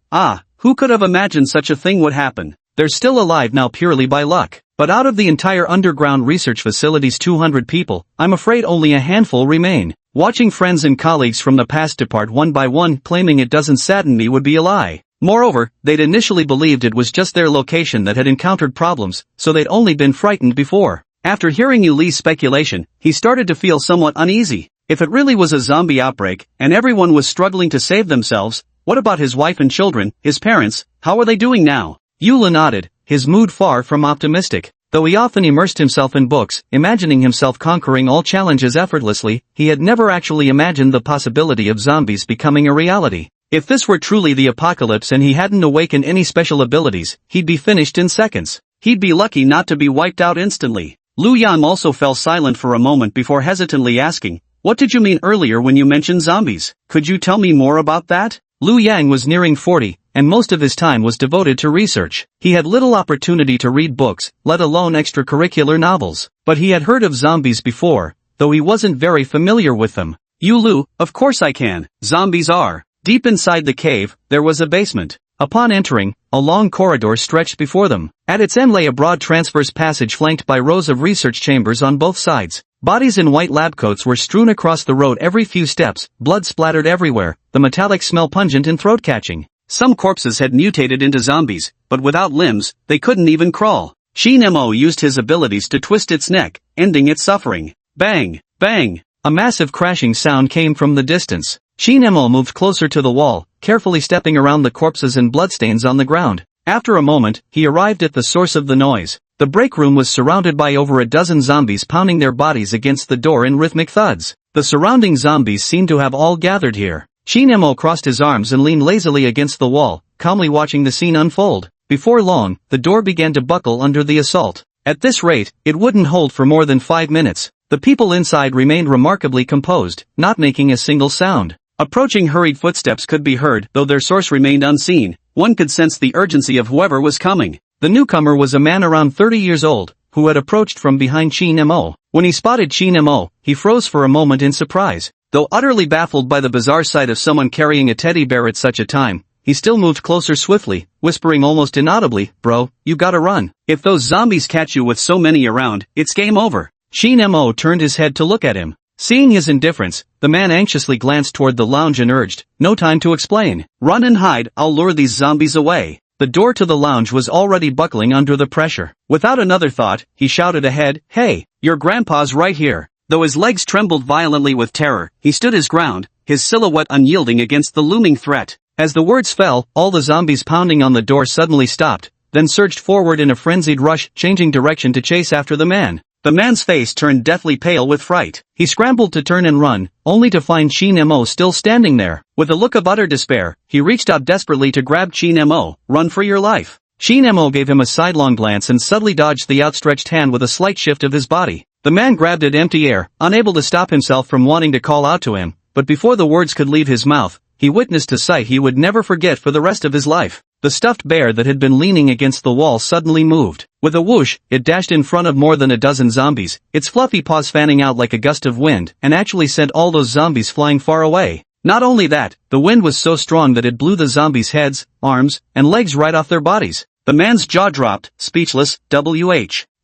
who could have imagined such a thing would happen? They're still alive now purely by luck. But out of the entire underground research facility's 200 people, I'm afraid only a handful remain. Watching friends and colleagues from the past depart one by one claiming it doesn't sadden me would be a lie. Moreover, they'd initially believed it was just their location that had encountered problems, so they'd only been frightened before. After hearing Yu Li's speculation, he started to feel somewhat uneasy. If it really was a zombie outbreak, and everyone was struggling to save themselves, what about his wife and children, his parents, how are they doing now? Eula nodded, his mood far from optimistic. Though he often immersed himself in books, imagining himself conquering all challenges effortlessly, he had never actually imagined the possibility of zombies becoming a reality. If this were truly the apocalypse and he hadn't awakened any special abilities, he'd be finished in seconds. He'd be lucky not to be wiped out instantly. Lu Yan also fell silent for a moment before hesitantly asking, "What did you mean earlier when you mentioned zombies? Could you tell me more about that?" Lu Yang was nearing 40, and most of his time was devoted to research. He had little opportunity to read books, let alone extracurricular novels. But he had heard of zombies before, though he wasn't very familiar with them. "Yu Lu, of course I can. Zombies are." Deep inside the cave, there was a basement. Upon entering, a long corridor stretched before them. At its end lay a broad transverse passage flanked by rows of research chambers on both sides. Bodies in white lab coats were strewn across the road every few steps, blood splattered everywhere, the metallic smell pungent and throat-catching. Some corpses had mutated into zombies, but without limbs, they couldn't even crawl. Shin Mo used his abilities to twist its neck, ending its suffering. Bang! Bang! A massive crashing sound came from the distance. Shin Mo moved closer to the wall, carefully stepping around the corpses and bloodstains on the ground. After a moment, he arrived at the source of the noise. The break room was surrounded by over a dozen zombies pounding their bodies against the door in rhythmic thuds. The surrounding zombies seemed to have all gathered here. Shin Mo crossed his arms and leaned lazily against the wall, calmly watching the scene unfold. Before long, the door began to buckle under the assault. At this rate, it wouldn't hold for more than 5 minutes. The people inside remained remarkably composed, not making a single sound. Approaching hurried footsteps could be heard, though their source remained unseen. One could sense the urgency of whoever was coming. The newcomer was a man around 30 years old, who had approached from behind Shin Mo. When he spotted Shin Mo, he froze for a moment in surprise. Though utterly baffled by the bizarre sight of someone carrying a teddy bear at such a time, he still moved closer swiftly, whispering almost inaudibly, "Bro, you gotta run. If those zombies catch you with so many around, it's game over." Shin Mo turned his head to look at him. Seeing his indifference, the man anxiously glanced toward the lounge and urged, "No time to explain. Run and hide, I'll lure these zombies away." The door to the lounge was already buckling under the pressure. Without another thought, he shouted ahead, "Hey, your grandpa's right here." Though his legs trembled violently with terror, he stood his ground, his silhouette unyielding against the looming threat. As the words fell, all the zombies pounding on the door suddenly stopped, then surged forward in a frenzied rush, changing direction to chase after the man. The man's face turned deathly pale with fright. He scrambled to turn and run, only to find Shin Mo still standing there. With a look of utter despair, he reached out desperately to grab Shin Mo. "Run for your life." Shin Mo gave him a sidelong glance and subtly dodged the outstretched hand with a slight shift of his body. The man grabbed at empty air, unable to stop himself from wanting to call out to him, but before the words could leave his mouth, he witnessed a sight he would never forget for the rest of his life. The stuffed bear that had been leaning against the wall suddenly moved. With a whoosh, it dashed in front of more than a dozen zombies, its fluffy paws fanning out like a gust of wind, and actually sent all those zombies flying far away. Not only that, the wind was so strong that it blew the zombies' heads, arms, and legs right off their bodies. The man's jaw dropped, speechless.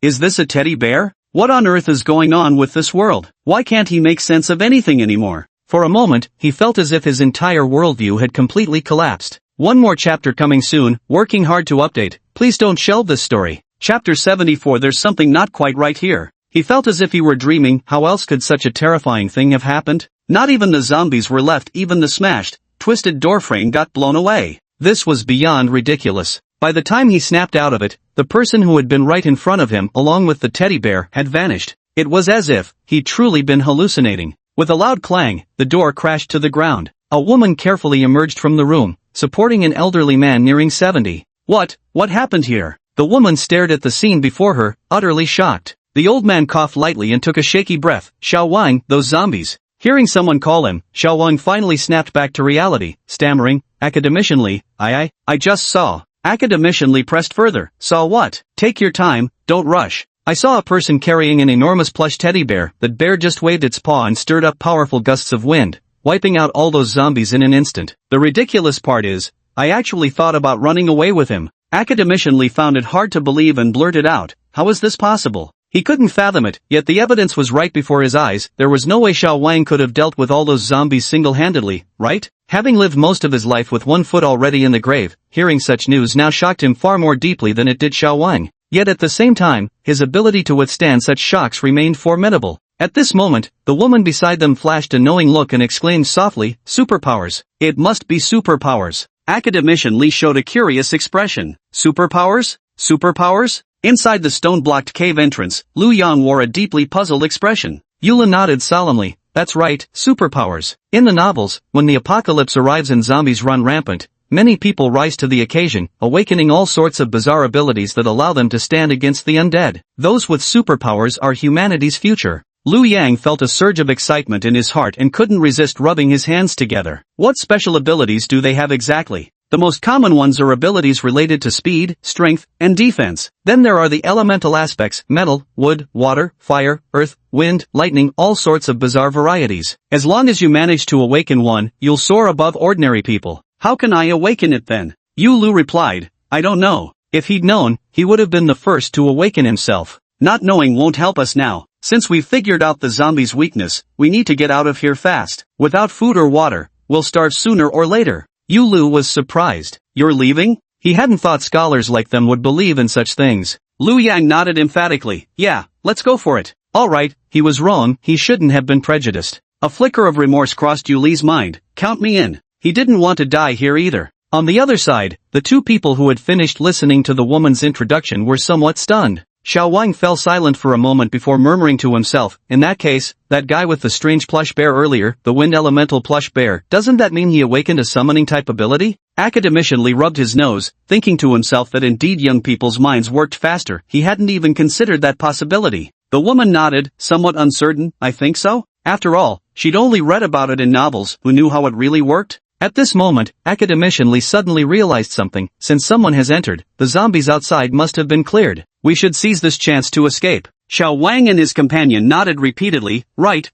Is this a teddy bear? What on earth is going on with this world? Why can't he make sense of anything anymore? For a moment, he felt as if his entire worldview had completely collapsed. One more chapter coming soon, working hard to update. Please don't shelve this story. Chapter 74. There's something not quite right here. He felt as if he were dreaming. How else could such a terrifying thing have happened? Not even the zombies were left, even the smashed, twisted doorframe got blown away. This was beyond ridiculous. By the time he snapped out of it, the person who had been right in front of him, along with the teddy bear, had vanished. It was as if he'd truly been hallucinating. With a loud clang, the door crashed to the ground. A woman carefully emerged from the room, supporting an elderly man nearing 70. What happened here? The woman stared at the scene before her, utterly shocked. The old man coughed lightly and took a shaky breath. Xiao Wang, those zombies. Hearing someone call him, Xiao Wang finally snapped back to reality, stammering, academicianly, I just saw. Academicianly pressed further, saw what? Take your time, don't rush. I saw a person carrying an enormous plush teddy bear. That bear just waved its paw and stirred up powerful gusts of wind, wiping out all those zombies in an instant. The ridiculous part is, I actually thought about running away with him. Academicianly found it hard to believe and blurted out, how is this possible? He couldn't fathom it, yet the evidence was right before his eyes. There was no way Xiao Wang could have dealt with all those zombies single-handedly, right? Having lived most of his life with one foot already in the grave, hearing such news now shocked him far more deeply than it did Xiao Wang. Yet at the same time, his ability to withstand such shocks remained formidable. At this moment, the woman beside them flashed a knowing look and exclaimed softly, superpowers. It must be superpowers. Academician Li showed a curious expression. Superpowers? Superpowers? Inside the stone-blocked cave entrance, Lu Yang wore a deeply puzzled expression. Yula nodded solemnly. That's right, superpowers. In the novels, when the apocalypse arrives and zombies run rampant, many people rise to the occasion, awakening all sorts of bizarre abilities that allow them to stand against the undead. Those with superpowers are humanity's future. Lu Yang felt a surge of excitement in his heart and couldn't resist rubbing his hands together. What special abilities do they have exactly? The most common ones are abilities related to speed, strength, and defense. Then there are the elemental aspects, metal, wood, water, fire, earth, wind, lightning, all sorts of bizarre varieties. As long as you manage to awaken one, you'll soar above ordinary people. How can I awaken it then? Yu Lu replied, I don't know. If he'd known, he would have been the first to awaken himself. Not knowing won't help us now. Since we've figured out the zombie's weakness, we need to get out of here fast. Without food or water, we'll starve sooner or later. Yu Lu was surprised. You're leaving? He hadn't thought scholars like them would believe in such things. Lu Yang nodded emphatically. Yeah, let's go for it. Alright, he was wrong, he shouldn't have been prejudiced. A flicker of remorse crossed Yu Li's mind. Count me in. He didn't want to die here either. On the other side, the two people who had finished listening to the woman's introduction were somewhat stunned. Xiao Wang fell silent for a moment before murmuring to himself, in that case, that guy with the strange plush bear earlier, the wind elemental plush bear, doesn't that mean he awakened a summoning type ability? Academician Li rubbed his nose, thinking to himself that indeed young people's minds worked faster. He hadn't even considered that possibility. The woman nodded, somewhat uncertain, I think so? After all, she'd only read about it in novels. Who knew how it really worked? At this moment, Academician Li suddenly realized something. Since someone has entered, the zombies outside must have been cleared. We should seize this chance to escape. Xiao Wang and his companion nodded repeatedly. Right.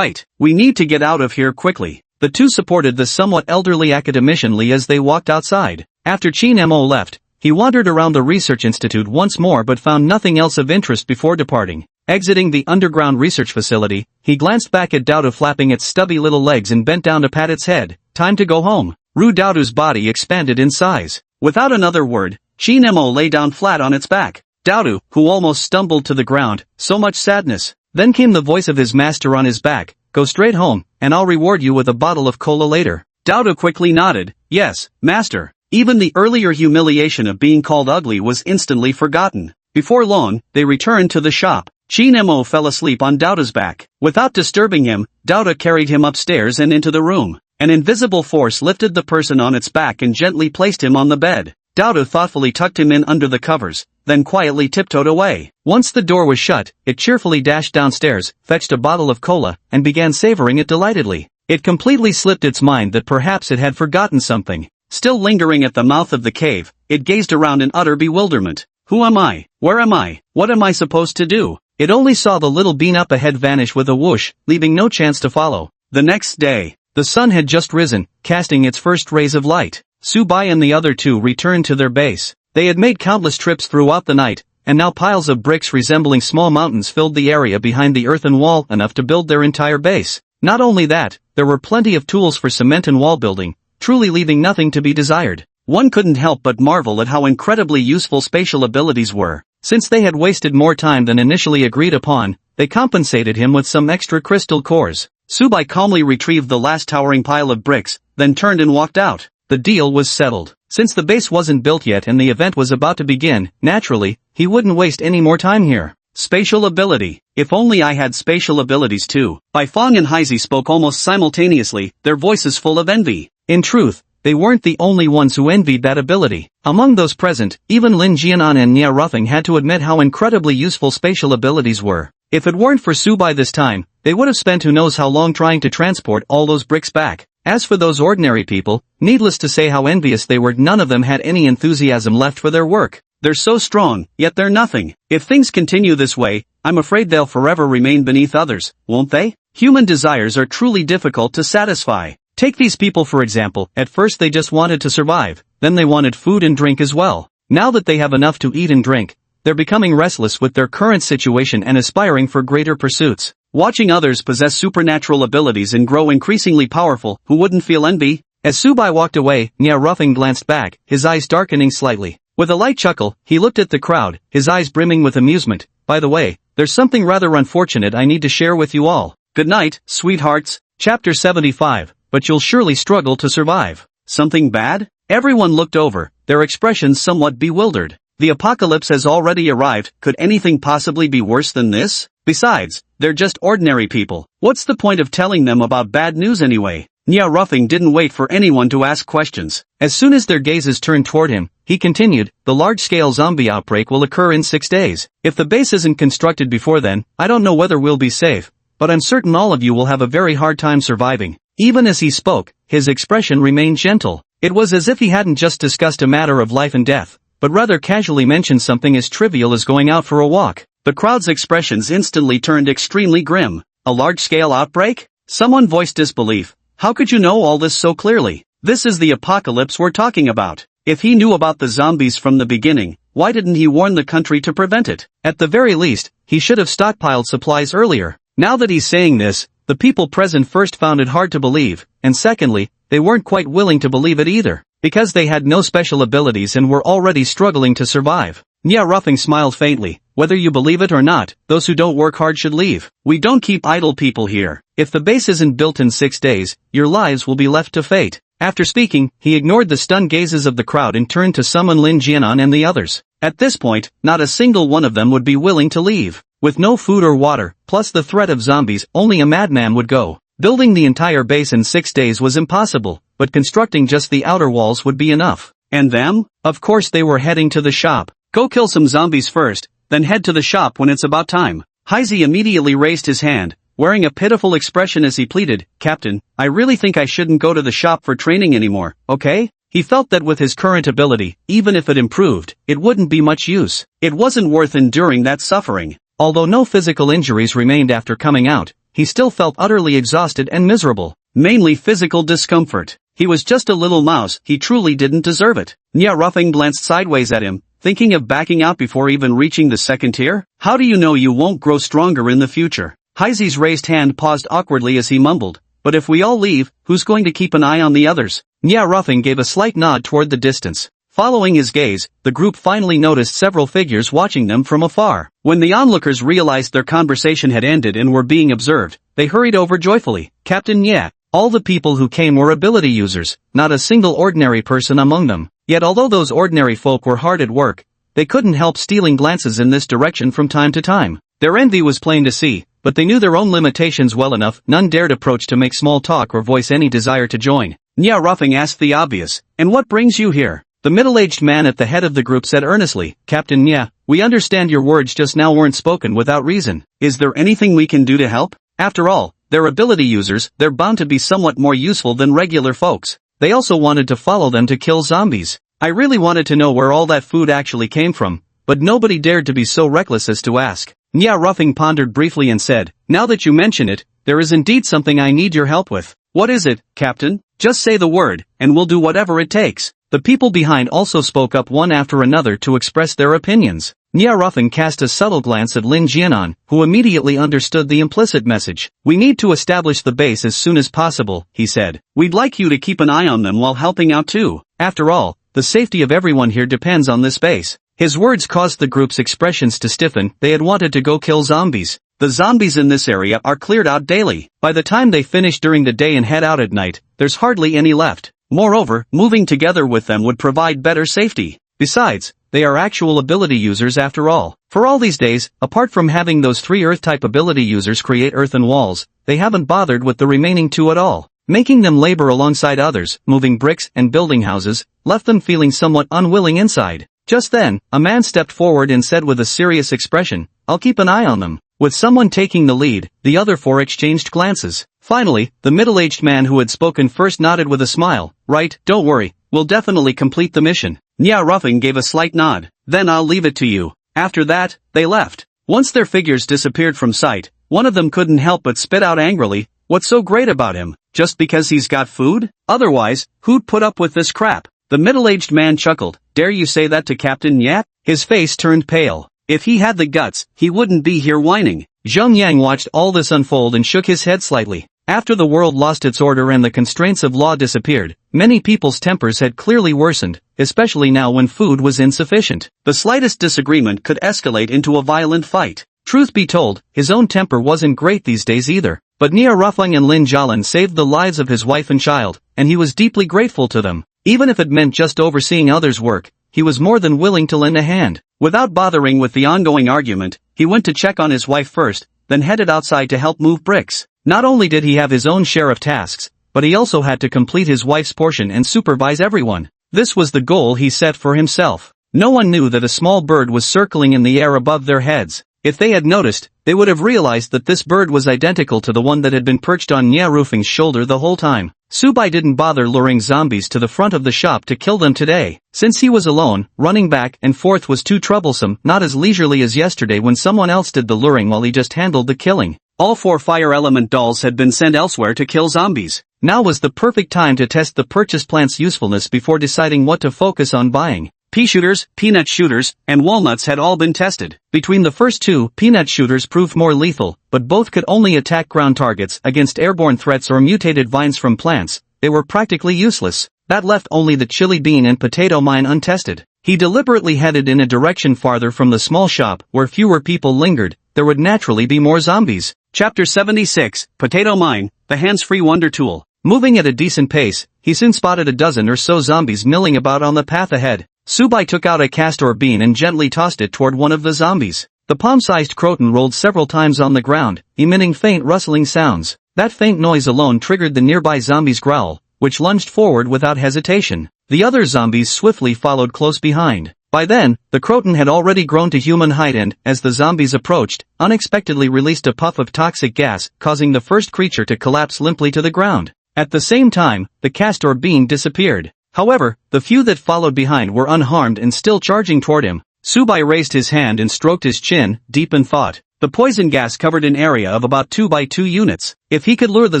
We need to get out of here quickly. The two supported the somewhat elderly Academician Li as they walked outside. After Qin Mo left, he wandered around the research institute once more but found nothing else of interest before departing. Exiting the underground research facility, he glanced back at Daodu flapping its stubby little legs and bent down to pat its head. Time to go home. Ru Daodu's body expanded in size. Without another word, Qin Mo lay down flat on its back. Daodu, who almost stumbled to the ground, so much sadness. Then came the voice of his master on his back. Go straight home, and I'll reward you with a bottle of cola later. Daodu quickly nodded. Yes, master. Even the earlier humiliation of being called ugly was instantly forgotten. Before long, they returned to the shop. Qin Mo fell asleep on Daodu's back. Without disturbing him, Daodu carried him upstairs and into the room. An invisible force lifted the person on its back and gently placed him on the bed. Daodu thoughtfully tucked him in under the covers, then quietly tiptoed away. Once the door was shut, it cheerfully dashed downstairs, fetched a bottle of cola, and began savoring it delightedly. It completely slipped its mind that perhaps it had forgotten something. Still lingering at the mouth of the cave, it gazed around in utter bewilderment. Who am I? Where am I? What am I supposed to do? It only saw the little bean up ahead vanish with a whoosh, leaving no chance to follow. The next day, the sun had just risen, casting its first rays of light. Subai and the other two returned to their base. They had made countless trips throughout the night, and now piles of bricks resembling small mountains filled the area behind the earthen wall enough to build their entire base. Not only that, there were plenty of tools for cement and wall building, truly leaving nothing to be desired. One couldn't help but marvel at how incredibly useful spatial abilities were. Since they had wasted more time than initially agreed upon, they compensated him with some extra crystal cores. Subai calmly retrieved the last towering pile of bricks, then turned and walked out. The deal was settled. Since the base wasn't built yet and the event was about to begin, naturally, he wouldn't waste any more time here. Spatial ability. If only I had spatial abilities too. Bai Fong and Heisey spoke almost simultaneously, their voices full of envy. In truth, they weren't the only ones who envied that ability. Among those present, even Lin Jianan and Nia Ruffing had to admit how incredibly useful spatial abilities were. If it weren't for Subai this time, they would have spent who knows how long trying to transport all those bricks back. As for those ordinary people, needless to say how envious they were, none of them had any enthusiasm left for their work. They're so strong, yet they're nothing. If things continue this way, I'm afraid they'll forever remain beneath others, won't they? Human desires are truly difficult to satisfy. Take these people for example, at first they just wanted to survive, then they wanted food and drink as well. Now that they have enough to eat and drink, they're becoming restless with their current situation and aspiring for greater pursuits. Watching others possess supernatural abilities and grow increasingly powerful, who wouldn't feel envy? As Subai walked away, Nia Ruffing glanced back, his eyes darkening slightly. With a light chuckle, he looked at the crowd, his eyes brimming with amusement. By the way, there's something rather unfortunate I need to share with you all. Good night, sweethearts. Chapter 75, but you'll surely struggle to survive. Something bad? Everyone looked over, their expressions somewhat bewildered. The apocalypse has already arrived, could anything possibly be worse than this? Besides, they're just ordinary people. What's the point of telling them about bad news anyway? Nia Ruffing didn't wait for anyone to ask questions. As soon as their gazes turned toward him, he continued, the large-scale zombie outbreak will occur in 6 days. If the base isn't constructed before then, I don't know whether we'll be safe, but I'm certain all of you will have a very hard time surviving. Even as he spoke, his expression remained gentle. It was as if he hadn't just discussed a matter of life and death, but rather casually mentioned something as trivial as going out for a walk. The crowd's expressions instantly turned extremely grim. A large-scale outbreak? Someone voiced disbelief. How could you know all this so clearly? This is the apocalypse we're talking about. If he knew about the zombies from the beginning, why didn't he warn the country to prevent it? At the very least, he should have stockpiled supplies earlier. Now that he's saying this, the people present first found it hard to believe, and secondly, they weren't quite willing to believe it either, because they had no special abilities and were already struggling to survive. Nia Ruffing smiled faintly. Whether you believe it or not, those who don't work hard should leave. We don't keep idle people here. If the base isn't built in 6 days, your lives will be left to fate. After speaking, he ignored the stunned gazes of the crowd and turned to summon Lin Jianan and the others. At this point, not a single one of them would be willing to leave. With no food or water, plus the threat of zombies, only a madman would go. Building the entire base in 6 days was impossible, but constructing just the outer walls would be enough. And them? Of course they were heading to the shop. Go kill some zombies first, then head to the shop when it's about time. Heisey immediately raised his hand, wearing a pitiful expression as he pleaded, Captain, I really think I shouldn't go to the shop for training anymore, okay? He felt that with his current ability, even if it improved, it wouldn't be much use. It wasn't worth enduring that suffering. Although no physical injuries remained after coming out, he still felt utterly exhausted and miserable. Mainly physical discomfort. He was just a little mouse, he truly didn't deserve it. Nia Ruffing glanced sideways at him, thinking of backing out before even reaching the second tier? How do you know you won't grow stronger in the future? Heisey's raised hand paused awkwardly as he mumbled, but if we all leave, who's going to keep an eye on the others? Nia Ruffing gave a slight nod toward the distance. Following his gaze, the group finally noticed several figures watching them from afar. When the onlookers realized their conversation had ended and were being observed, they hurried over joyfully. Captain Nia, all the people who came were ability users, not a single ordinary person among them. Yet although those ordinary folk were hard at work, they couldn't help stealing glances in this direction from time to time. Their envy was plain to see, but they knew their own limitations well enough. None dared approach to make small talk or voice any desire to join. Nia Ruffing asked the obvious, and what brings you here? The middle-aged man at the head of the group said earnestly, Captain Nia, we understand your words just now weren't spoken without reason. Is there anything we can do to help? After all, they're ability users, they're bound to be somewhat more useful than regular folks. They also wanted to follow them to kill zombies. I really wanted to know where all that food actually came from, but nobody dared to be so reckless as to ask. Nia Ruffing pondered briefly and said, now that you mention it, there is indeed something I need your help with. What is it, Captain? Just say the word, and we'll do whatever it takes. The people behind also spoke up one after another to express their opinions. Nia Ruffing cast a subtle glance at Lin Jianan, who immediately understood the implicit message. We need to establish the base as soon as possible, he said. We'd like you to keep an eye on them while helping out too. After all, the safety of everyone here depends on this base. His words caused the group's expressions to stiffen. They had wanted to go kill zombies. The zombies in this area are cleared out daily. By the time they finish during the day and head out at night, there's hardly any left. Moreover, moving together with them would provide better safety. Besides, they are actual ability users after all. For all these days, apart from having those 3 Earth-type ability users create earthen walls, they haven't bothered with the remaining 2 at all. Making them labor alongside others, moving bricks and building houses, left them feeling somewhat unwilling inside. Just then, a man stepped forward and said with a serious expression, "I'll keep an eye on them." With someone taking the lead, the other four exchanged glances. Finally, the middle-aged man who had spoken first nodded with a smile. "Right, don't worry, we'll definitely complete the mission." Nya Ruffing gave a slight nod. "Then I'll leave it to you." After that, they left. Once their figures disappeared from sight, one of them couldn't help but spit out angrily, "What's so great about him? Just because he's got food? Otherwise, who'd put up with this crap?" The middle-aged man chuckled. "Dare you say that to Captain Yat?" His face turned pale. If he had the guts, he wouldn't be here whining. Zheng Yang watched all this unfold and shook his head slightly. After the world lost its order and the constraints of law disappeared, many people's tempers had clearly worsened, especially now when food was insufficient. The slightest disagreement could escalate into a violent fight. Truth be told, his own temper wasn't great these days either. But Nia Ruffling and Lin Jialin saved the lives of his wife and child, and he was deeply grateful to them. Even if it meant just overseeing others' work, he was more than willing to lend a hand. Without bothering with the ongoing argument, he went to check on his wife first, then headed outside to help move bricks. Not only did he have his own share of tasks, but he also had to complete his wife's portion and supervise everyone. This was the goal he set for himself. No one knew that a small bird was circling in the air above their heads. If they had noticed, they would have realized that this bird was identical to the one that had been perched on Nya Rufing's shoulder the whole time. Subai didn't bother luring zombies to the front of the shop to kill them today. Since he was alone, running back and forth was too troublesome, not as leisurely as yesterday when someone else did the luring while he just handled the killing. All 4 fire element dolls had been sent elsewhere to kill zombies. Now was the perfect time to test the purchased plant's usefulness before deciding what to focus on buying. Peashooters, peanut shooters, and walnuts had all been tested. Between the first two, peanut shooters proved more lethal, but both could only attack ground targets. Against airborne threats or mutated vines from plants, they were practically useless. That left only the chili bean and potato mine untested. He deliberately headed in a direction farther from the small shop, where fewer people lingered. There would naturally be more zombies. Chapter 76, Potato Mine, the hands-free wonder tool. Moving at a decent pace, he soon spotted a dozen or so zombies milling about on the path ahead. Subai took out a castor bean and gently tossed it toward one of the zombies. The palm-sized croton rolled several times on the ground, emitting faint rustling sounds. That faint noise alone triggered the nearby zombie's growl, which lunged forward without hesitation. The other zombies swiftly followed close behind. By then, the croton had already grown to human height and, as the zombies approached, unexpectedly released a puff of toxic gas, causing the first creature to collapse limply to the ground. At the same time, the castor bean disappeared. However, the few that followed behind were unharmed and still charging toward him. Subai raised his hand and stroked his chin, deep in thought. The poison gas covered an area of about 2 by 2 units. If he could lure the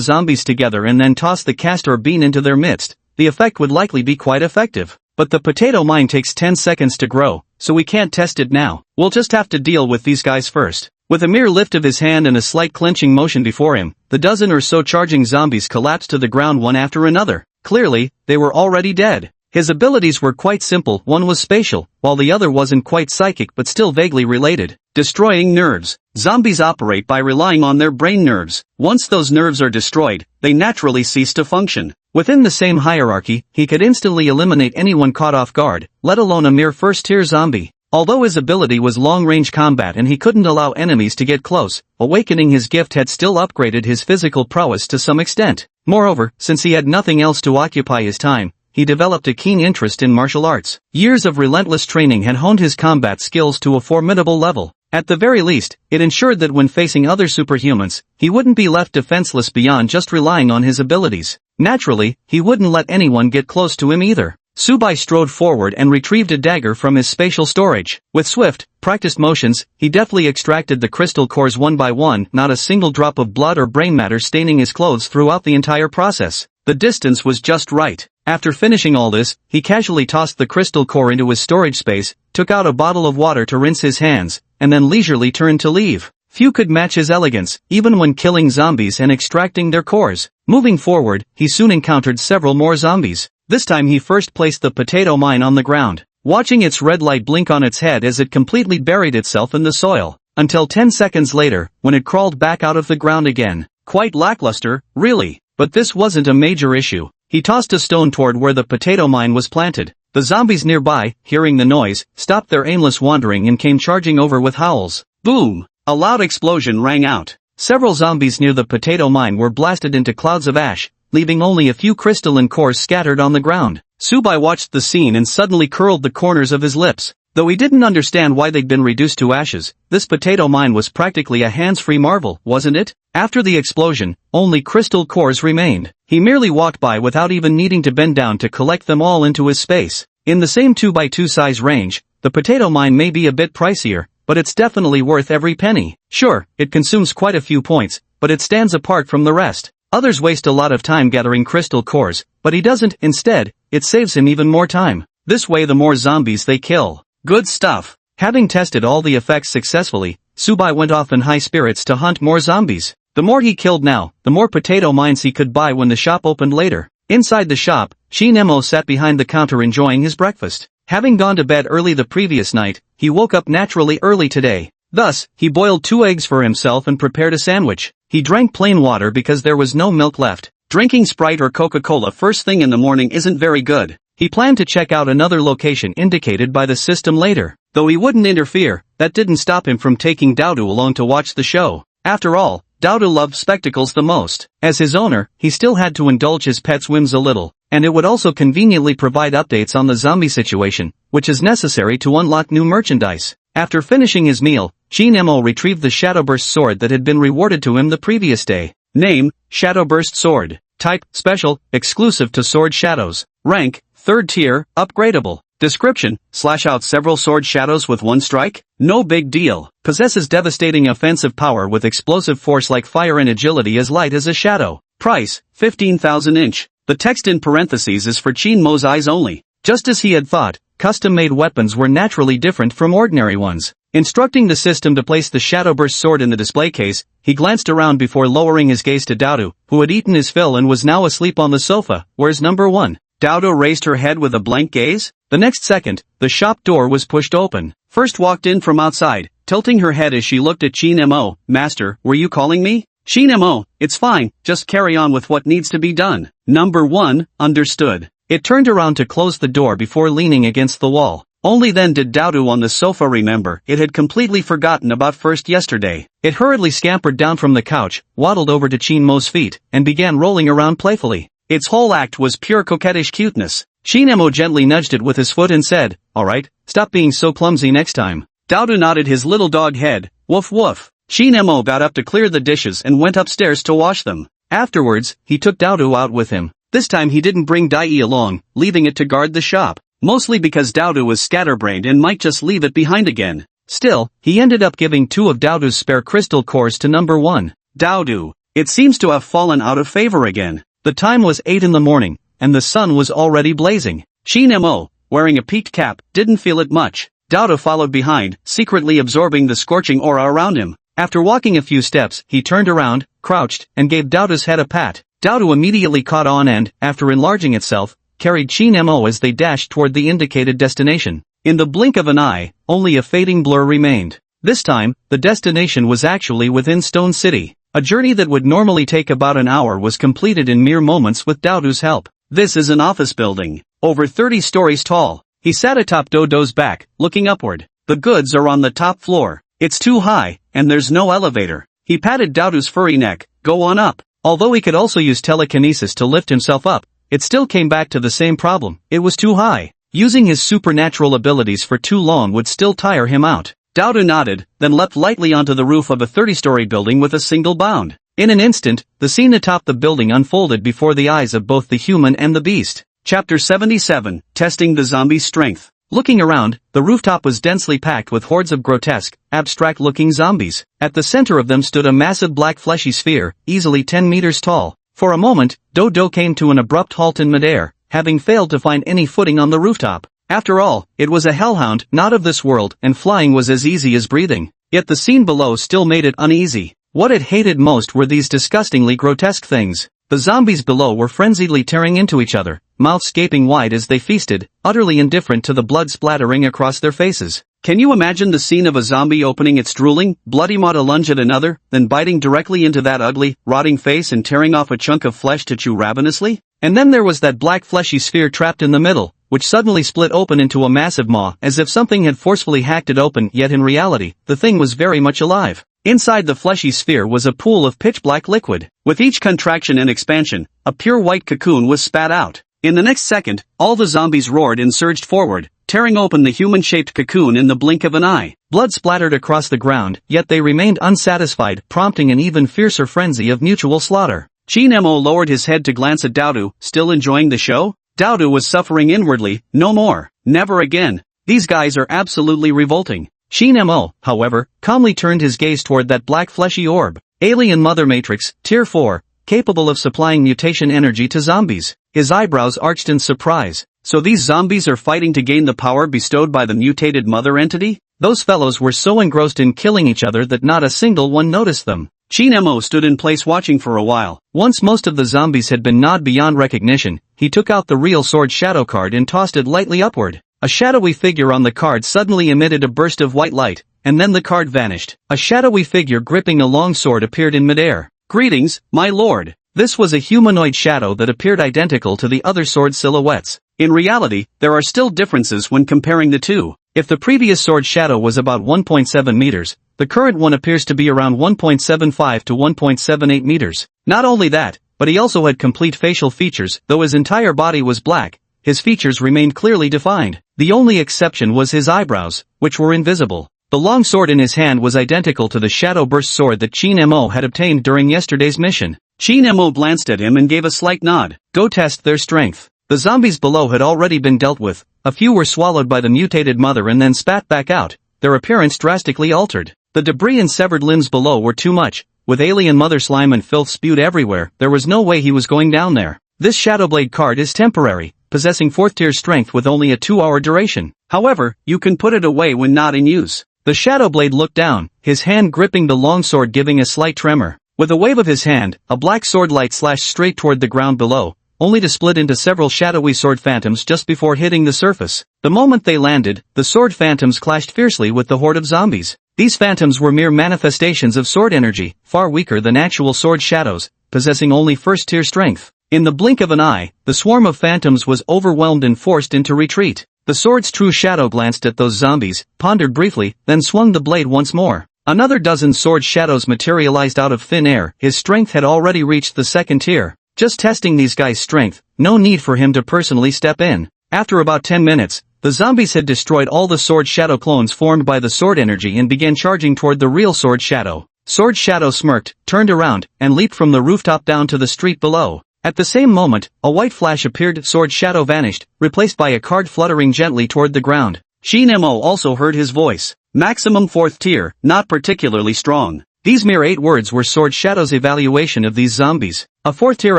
zombies together and then toss the castor bean into their midst, the effect would likely be quite effective. But the potato mine takes 10 seconds to grow, so we can't test it now. We'll just have to deal with these guys first. With a mere lift of his hand and a slight clenching motion before him, the dozen or so charging zombies collapsed to the ground one after another. Clearly, they were already dead. His abilities were quite simple. One was spatial, while the other wasn't quite psychic but still vaguely related. Destroying nerves. Zombies operate by relying on their brain nerves. Once those nerves are destroyed, they naturally cease to function. Within the same hierarchy, he could instantly eliminate anyone caught off guard, let alone a mere first-tier zombie. Although his ability was long-range combat and he couldn't allow enemies to get close, awakening his gift had still upgraded his physical prowess to some extent. Moreover, since he had nothing else to occupy his time, he developed a keen interest in martial arts. Years of relentless training had honed his combat skills to a formidable level. At the very least, it ensured that when facing other superhumans, he wouldn't be left defenseless beyond just relying on his abilities. Naturally, he wouldn't let anyone get close to him either. Subai strode forward and retrieved a dagger from his spatial storage. With swift, practiced motions, he deftly extracted the crystal cores one by one, not a single drop of blood or brain matter staining his clothes throughout the entire process. The distance was just right. After finishing all this, he casually tossed the crystal core into his storage space, took out a bottle of water to rinse his hands, and then leisurely turned to leave. Few could match his elegance, even when killing zombies and extracting their cores. Moving forward, he soon encountered several more zombies. This time he first placed the potato mine on the ground, watching its red light blink on its head as it completely buried itself in the soil, until 10 seconds later, when it crawled back out of the ground again. Quite lackluster, really. But this wasn't a major issue. He tossed a stone toward where the potato mine was planted. The zombies nearby, hearing the noise, stopped their aimless wandering and came charging over with howls. Boom! A loud explosion rang out. Several zombies near the potato mine were blasted into clouds of ash, leaving only a few crystalline cores scattered on the ground. Subai watched the scene and suddenly curled the corners of his lips. Though he didn't understand why they'd been reduced to ashes, this potato mine was practically a hands-free marvel, wasn't it? After the explosion, only crystal cores remained. He merely walked by without even needing to bend down to collect them all into his space. In the same 2x2 size range, the potato mine may be a bit pricier, but it's definitely worth every penny. Sure, it consumes quite a few points, but it stands apart from the rest. Others waste a lot of time gathering crystal cores, but he doesn't. Instead, it saves him even more time. This way the more zombies they kill. Good stuff. Having tested all the effects successfully, Subai went off in high spirits to hunt more zombies. The more he killed now, the more potato mines he could buy when the shop opened later. Inside the shop, Shin Emo sat behind the counter enjoying his breakfast. Having gone to bed early the previous night, he woke up naturally early today. Thus, he boiled 2 eggs for himself and prepared a sandwich. He drank plain water because there was no milk left. Drinking Sprite or Coca-Cola first thing in the morning isn't very good. He planned to check out another location indicated by the system later. Though he wouldn't interfere, that didn't stop him from taking Daodu along to watch the show. After all, Daodu loved spectacles the most. As his owner, he still had to indulge his pet's whims a little, and it would also conveniently provide updates on the zombie situation, which is necessary to unlock new merchandise. After finishing his meal, Shin Emo retrieved the Shadowburst sword that had been rewarded to him the previous day. Name, Shadowburst sword. Type, special, exclusive to Sword Shadows. Rank, 3rd tier, upgradable. Description, slash out several sword shadows with one strike? No big deal. Possesses devastating offensive power with explosive force like fire and agility as light as a shadow. Price, 15,000 inch. The text in parentheses is for Shin Mo's eyes only. Just as he had thought, custom-made weapons were naturally different from ordinary ones. Instructing the system to place the Shadowburst sword in the display case, he glanced around before lowering his gaze to Daodu, who had eaten his fill and was now asleep on the sofa. Where's number 1? Daodu raised her head with a blank gaze. The next second, the shop door was pushed open. First walked in from outside, tilting her head as she looked at Shin Emo. Master, were you calling me? Shin Emo, it's fine, just carry on with what needs to be done. Number 1, understood. It turned around to close the door before leaning against the wall. Only then did Daodu on the sofa remember it had completely forgotten about first yesterday. It hurriedly scampered down from the couch, waddled over to Shin Mo's feet, and began rolling around playfully. Its whole act was pure coquettish cuteness. Shin Emo gently nudged it with his foot and said, "Alright, stop being so clumsy next time." Daodu nodded his little dog head. Woof woof. Shin Emo got up to clear the dishes and went upstairs to wash them. Afterwards, he took Daodu out with him. This time he didn't bring Dai along, leaving it to guard the shop. Mostly because Daodu was scatterbrained and might just leave it behind again. Still, he ended up giving 2 of Daodu's spare crystal cores to number 1. Daodu. It seems to have fallen out of favor again. The time was 8 in the morning, and the sun was already blazing. Shin Emo, wearing a peaked cap, didn't feel it much. Daodu followed behind, secretly absorbing the scorching aura around him. After walking a few steps, he turned around, crouched, and gave Daodu's head a pat. Daodu immediately caught on and, after enlarging itself, carried Shin Emo as they dashed toward the indicated destination. In the blink of an eye, only a fading blur remained. This time, the destination was actually within Stone City. A journey that would normally take about an hour was completed in mere moments with Daodu's help. This is an office building, over 30 stories tall. He sat atop Dodo's back, looking upward. The goods are on the top floor. It's too high, and there's no elevator. He patted Daodu's furry neck. Go on up. Although he could also use telekinesis to lift himself up, it still came back to the same problem. It was too high. Using his supernatural abilities for too long would still tire him out. Daodu nodded, then leapt lightly onto the roof of a 30-story building with a single bound. In an instant, the scene atop the building unfolded before the eyes of both the human and the beast. Chapter 77, Testing the Zombie's Strength. Looking around, the rooftop was densely packed with hordes of grotesque, abstract-looking zombies. At the center of them stood a massive black fleshy sphere, easily 10 meters tall. For a moment, Dodo came to an abrupt halt in midair, having failed to find any footing on the rooftop. After all, it was a hellhound, not of this world, and flying was as easy as breathing. Yet the scene below still made it uneasy. What it hated most were these disgustingly grotesque things. The zombies below were frenziedly tearing into each other, mouths gaping wide as they feasted, utterly indifferent to the blood splattering across their faces. Can you imagine the scene of a zombie opening its drooling, bloody maw to lunge at another, then biting directly into that ugly, rotting face and tearing off a chunk of flesh to chew ravenously? And then there was that black fleshy sphere trapped in the middle, which suddenly split open into a massive maw as if something had forcefully hacked it open, yet in reality, the thing was very much alive. Inside the fleshy sphere was a pool of pitch-black liquid. With each contraction and expansion, a pure white cocoon was spat out. In the next second, all the zombies roared and surged forward, tearing open the human-shaped cocoon in the blink of an eye. Blood splattered across the ground, yet they remained unsatisfied, prompting an even fiercer frenzy of mutual slaughter. Shin-Mo lowered his head to glance at Daodu, still enjoying the show? Daodu was suffering inwardly. No more. Never again. These guys are absolutely revolting. Shin-Mo, however, calmly turned his gaze toward that black fleshy orb. Alien Mother Matrix, Tier 4, capable of supplying mutation energy to zombies. His eyebrows arched in surprise. So these zombies are fighting to gain the power bestowed by the mutated mother entity? Those fellows were so engrossed in killing each other that not a single one noticed them. Shin-Mo stood in place watching for a while. Once most of the zombies had been gnawed beyond recognition, he took out the real sword shadow card and tossed it lightly upward. A shadowy figure on the card suddenly emitted a burst of white light, and then the card vanished. A shadowy figure gripping a long sword appeared in midair. Greetings, my lord. This was a humanoid shadow that appeared identical to the other sword silhouettes. In reality, there are still differences when comparing the two. If the previous sword shadow was about 1.7 meters, the current one appears to be around 1.75 to 1.78 meters. Not only that, but he also had complete facial features. Though his entire body was black, his features remained clearly defined. The only exception was his eyebrows, which were invisible. The long sword in his hand was identical to the Shadow Burst sword that Shin-Mo had obtained during yesterday's mission. Shin-Mo glanced at him and gave a slight nod. Go test their strength. The zombies below had already been dealt with. A few were swallowed by the mutated mother and then spat back out, their appearance drastically altered. The debris and severed limbs below were too much. With alien mother slime and filth spewed everywhere, there was no way he was going down there. This Shadowblade card is temporary, possessing 4th tier strength with only a 2-hour duration. However, you can put it away when not in use. The Shadowblade looked down, his hand gripping the long sword giving a slight tremor. With a wave of his hand, a black sword light slashed straight toward the ground below, only to split into several shadowy sword phantoms just before hitting the surface. The moment they landed, the sword phantoms clashed fiercely with the horde of zombies. These phantoms were mere manifestations of sword energy, far weaker than actual sword shadows, possessing only 1st tier strength. In the blink of an eye, the swarm of phantoms was overwhelmed and forced into retreat. The sword's true shadow glanced at those zombies, pondered briefly, then swung the blade once more. Another dozen sword shadows materialized out of thin air. His strength had already reached the 2nd tier. Just testing these guys' strength, no need for him to personally step in. After about 10 minutes, the zombies had destroyed all the sword shadow clones formed by the sword energy and began charging toward the real sword shadow. Sword shadow smirked, turned around, and leaped from the rooftop down to the street below. At the same moment, a white flash appeared. Sword shadow vanished, replaced by a card fluttering gently toward the ground. Shin-Mo also heard his voice. Maximum 4th tier, not particularly strong. These mere 8 words were Sword Shadow's evaluation of these zombies. A 4th tier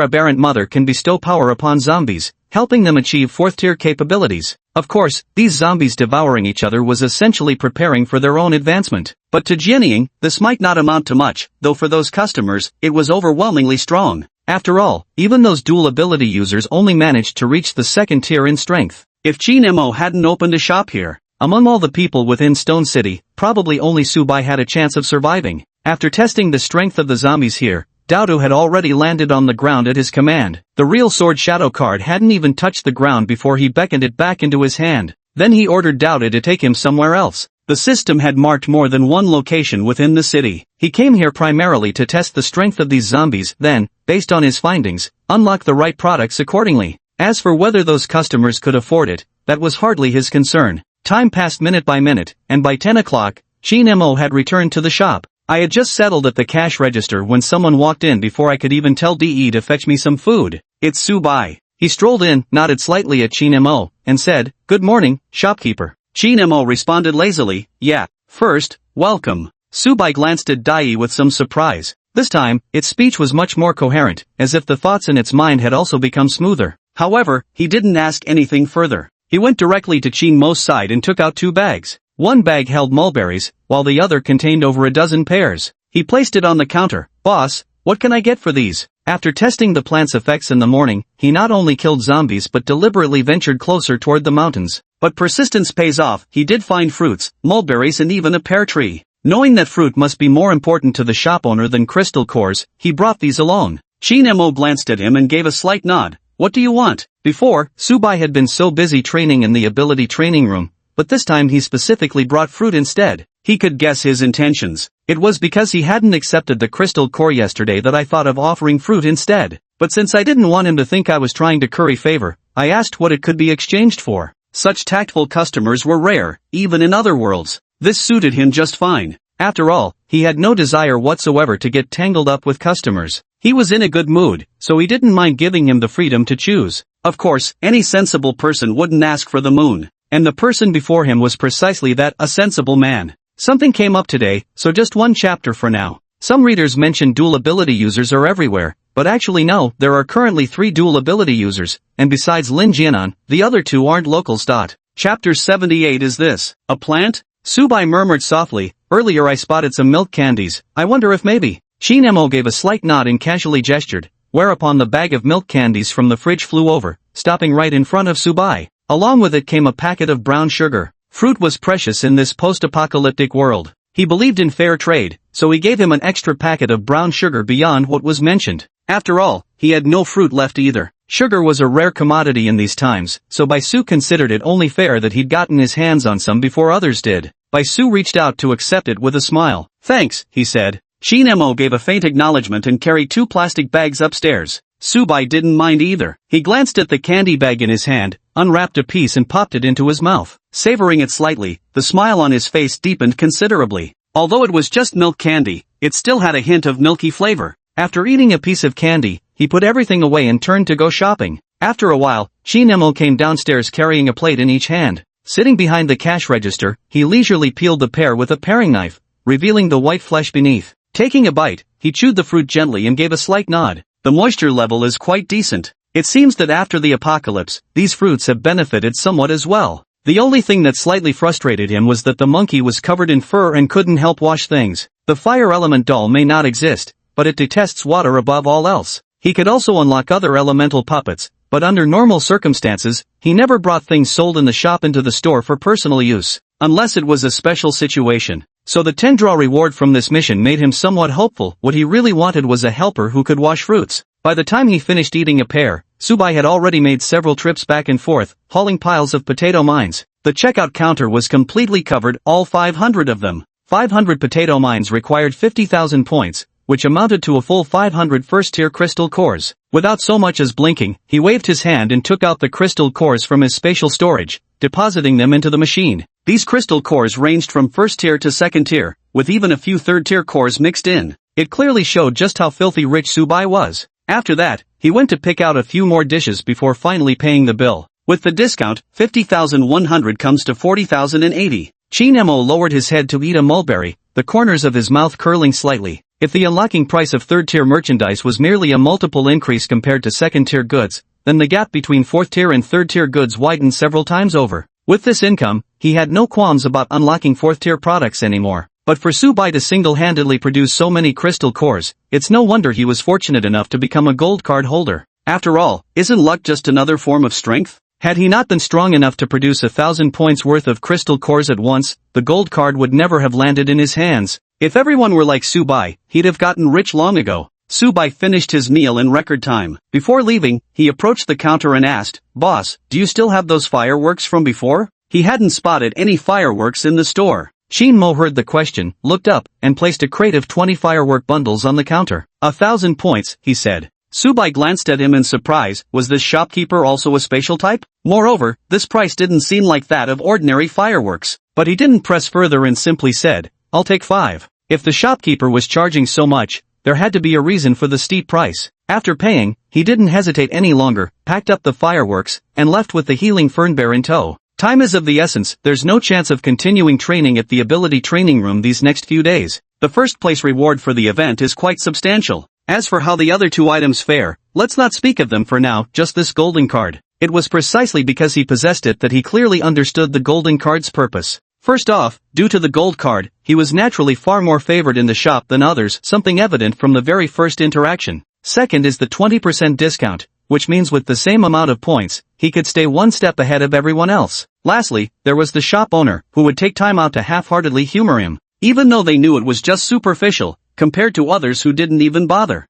aberrant mother can bestow power upon zombies, helping them achieve 4th tier capabilities. Of course, these zombies devouring each other was essentially preparing for their own advancement. But to Jianying, this might not amount to much, though for those customers, it was overwhelmingly strong. After all, even those dual ability users only managed to reach the 2nd tier in strength. If Shin-Mo hadn't opened a shop here, among all the people within Stone City, probably only Subai had a chance of surviving. After testing the strength of the zombies here, Daodu had already landed on the ground at his command. The real sword shadow card hadn't even touched the ground before he beckoned it back into his hand. Then he ordered Daodu to take him somewhere else. The system had marked more than one location within the city. He came here primarily to test the strength of these zombies, then, based on his findings, unlock the right products accordingly. As for whether those customers could afford it, that was hardly his concern. Time passed minute by minute, and by 10 o'clock, Shin-Mo had returned to the shop. I had just settled at the cash register when someone walked in before I could even tell DE to fetch me some food. It's Subai. He strolled in, nodded slightly at Shin-Mo, and said, "Good morning, shopkeeper." Shin-Mo responded lazily, "Yeah, first, welcome." Subai glanced at Dai with some surprise. This time, its speech was much more coherent, as if the thoughts in its mind had also become smoother. However, he didn't ask anything further. He went directly to Shin-Mo's side and took out 2 bags. One bag held mulberries, while the other contained over a dozen pears. He placed it on the counter. "Boss, what can I get for these?" After testing the plant's effects in the morning, he not only killed zombies but deliberately ventured closer toward the mountains. But persistence pays off. He did find fruits, mulberries and even a pear tree. Knowing that fruit must be more important to the shop owner than crystal cores, he brought these along. Shin-Mo glanced at him and gave a slight nod. "What do you want?" Before, Subai had been so busy training in the ability training room, but this time he specifically brought fruit instead. He could guess his intentions. It was because he hadn't accepted the crystal core yesterday that I thought of offering fruit instead. But since I didn't want him to think I was trying to curry favor, I asked what it could be exchanged for. Such tactful customers were rare, even in other worlds. This suited him just fine. After all, he had no desire whatsoever to get tangled up with customers. He was in a good mood, so he didn't mind giving him the freedom to choose. Of course, any sensible person wouldn't ask for the moon. And the person before him was precisely that, a sensible man. Something came up today, so just one chapter for now. Some readers mentioned dual ability users are everywhere, but actually no, there are currently 3 dual ability users, and besides Lin Jianan, the other 2 aren't locals. Chapter 78 is this. A plant? Subai murmured softly, earlier I spotted some milk candies, I wonder if maybe. Shinemo gave a slight nod and casually gestured, whereupon the bag of milk candies from the fridge flew over, stopping right in front of Subai. Along with it came a packet of brown sugar. Fruit was precious in this post-apocalyptic world. He believed in fair trade, so he gave him an extra packet of brown sugar beyond what was mentioned. After all, he had no fruit left either. Sugar was a rare commodity in these times, so Baisu considered it only fair that he'd gotten his hands on some before others did. Baisu reached out to accept it with a smile. Thanks, he said. Shinemo gave a faint acknowledgement and carried 2 plastic bags upstairs. Subai didn't mind either. He glanced at the candy bag in his hand, unwrapped a piece and popped it into his mouth. Savoring it slightly, the smile on his face deepened considerably. Although it was just milk candy, it still had a hint of milky flavor. After eating a piece of candy, he put everything away and turned to go shopping. After a while, Shinemo came downstairs carrying a plate in each hand. Sitting behind the cash register, he leisurely peeled the pear with a paring knife, revealing the white flesh beneath. Taking a bite, he chewed the fruit gently and gave a slight nod. The moisture level is quite decent. It seems that after the apocalypse, these fruits have benefited somewhat as well. The only thing that slightly frustrated him was that the monkey was covered in fur and couldn't help wash things. The fire element doll may not exist, but it detests water above all else. He could also unlock other elemental puppets, but under normal circumstances, he never brought things sold in the shop into the store for personal use, unless it was a special situation. So the 10-draw reward from this mission made him somewhat hopeful. What he really wanted was a helper who could wash fruits. By the time he finished eating a pear, Subai had already made several trips back and forth, hauling piles of potato mines. The checkout counter was completely covered, all 500 of them. 500 potato mines required 50,000 points, which amounted to a full 500 first-tier crystal cores. Without so much as blinking, he waved his hand and took out the crystal cores from his spatial storage, depositing them into the machine. These crystal cores ranged from first tier to second tier, with even a few third-tier cores mixed in. It clearly showed just how filthy rich Subai was. After that, he went to pick out a few more dishes before finally paying the bill. With the discount, 50,100 comes to 40,080. Shinemo lowered his head to eat a mulberry, the corners of his mouth curling slightly. If the unlocking price of third-tier merchandise was merely a multiple increase compared to second-tier goods, then the gap between fourth-tier and third-tier goods widened several times over. With this income, he had no qualms about unlocking fourth-tier products anymore. But for Subai to single-handedly produce so many crystal cores, it's no wonder he was fortunate enough to become a gold card holder. After all, isn't luck just another form of strength? Had he not been strong enough to produce 1,000 points worth of crystal cores at once, the gold card would never have landed in his hands. If everyone were like Subai, he'd have gotten rich long ago. Subai finished his meal in record time. Before leaving, he approached the counter and asked, "Boss, do you still have those fireworks from before?" He hadn't spotted any fireworks in the store. Shinmo heard the question, looked up, and placed a crate of 20 firework bundles on the counter. 1,000 points, he said. Subai glanced at him in surprise. Was this shopkeeper also a spatial type? Moreover, this price didn't seem like that of ordinary fireworks. But he didn't press further and simply said, "I'll take 5. If the shopkeeper was charging so much, there had to be a reason for the steep price. After paying, he didn't hesitate any longer, packed up the fireworks, and left with the healing fernbear in tow. Time is of the essence. There's no chance of continuing training at the ability training room these next few days. The first place reward for the event is quite substantial. As for how the other 2 items fare, let's not speak of them for now, just this golden card. It was precisely because he possessed it that he clearly understood the golden card's purpose. First off, due to the gold card, he was naturally far more favored in the shop than others, something evident from the very first interaction. Second is the 20% discount, which means with the same amount of points, he could stay one step ahead of everyone else. Lastly, there was the shop owner, who would take time out to half-heartedly humor him, even though they knew it was just superficial, compared to others who didn't even bother.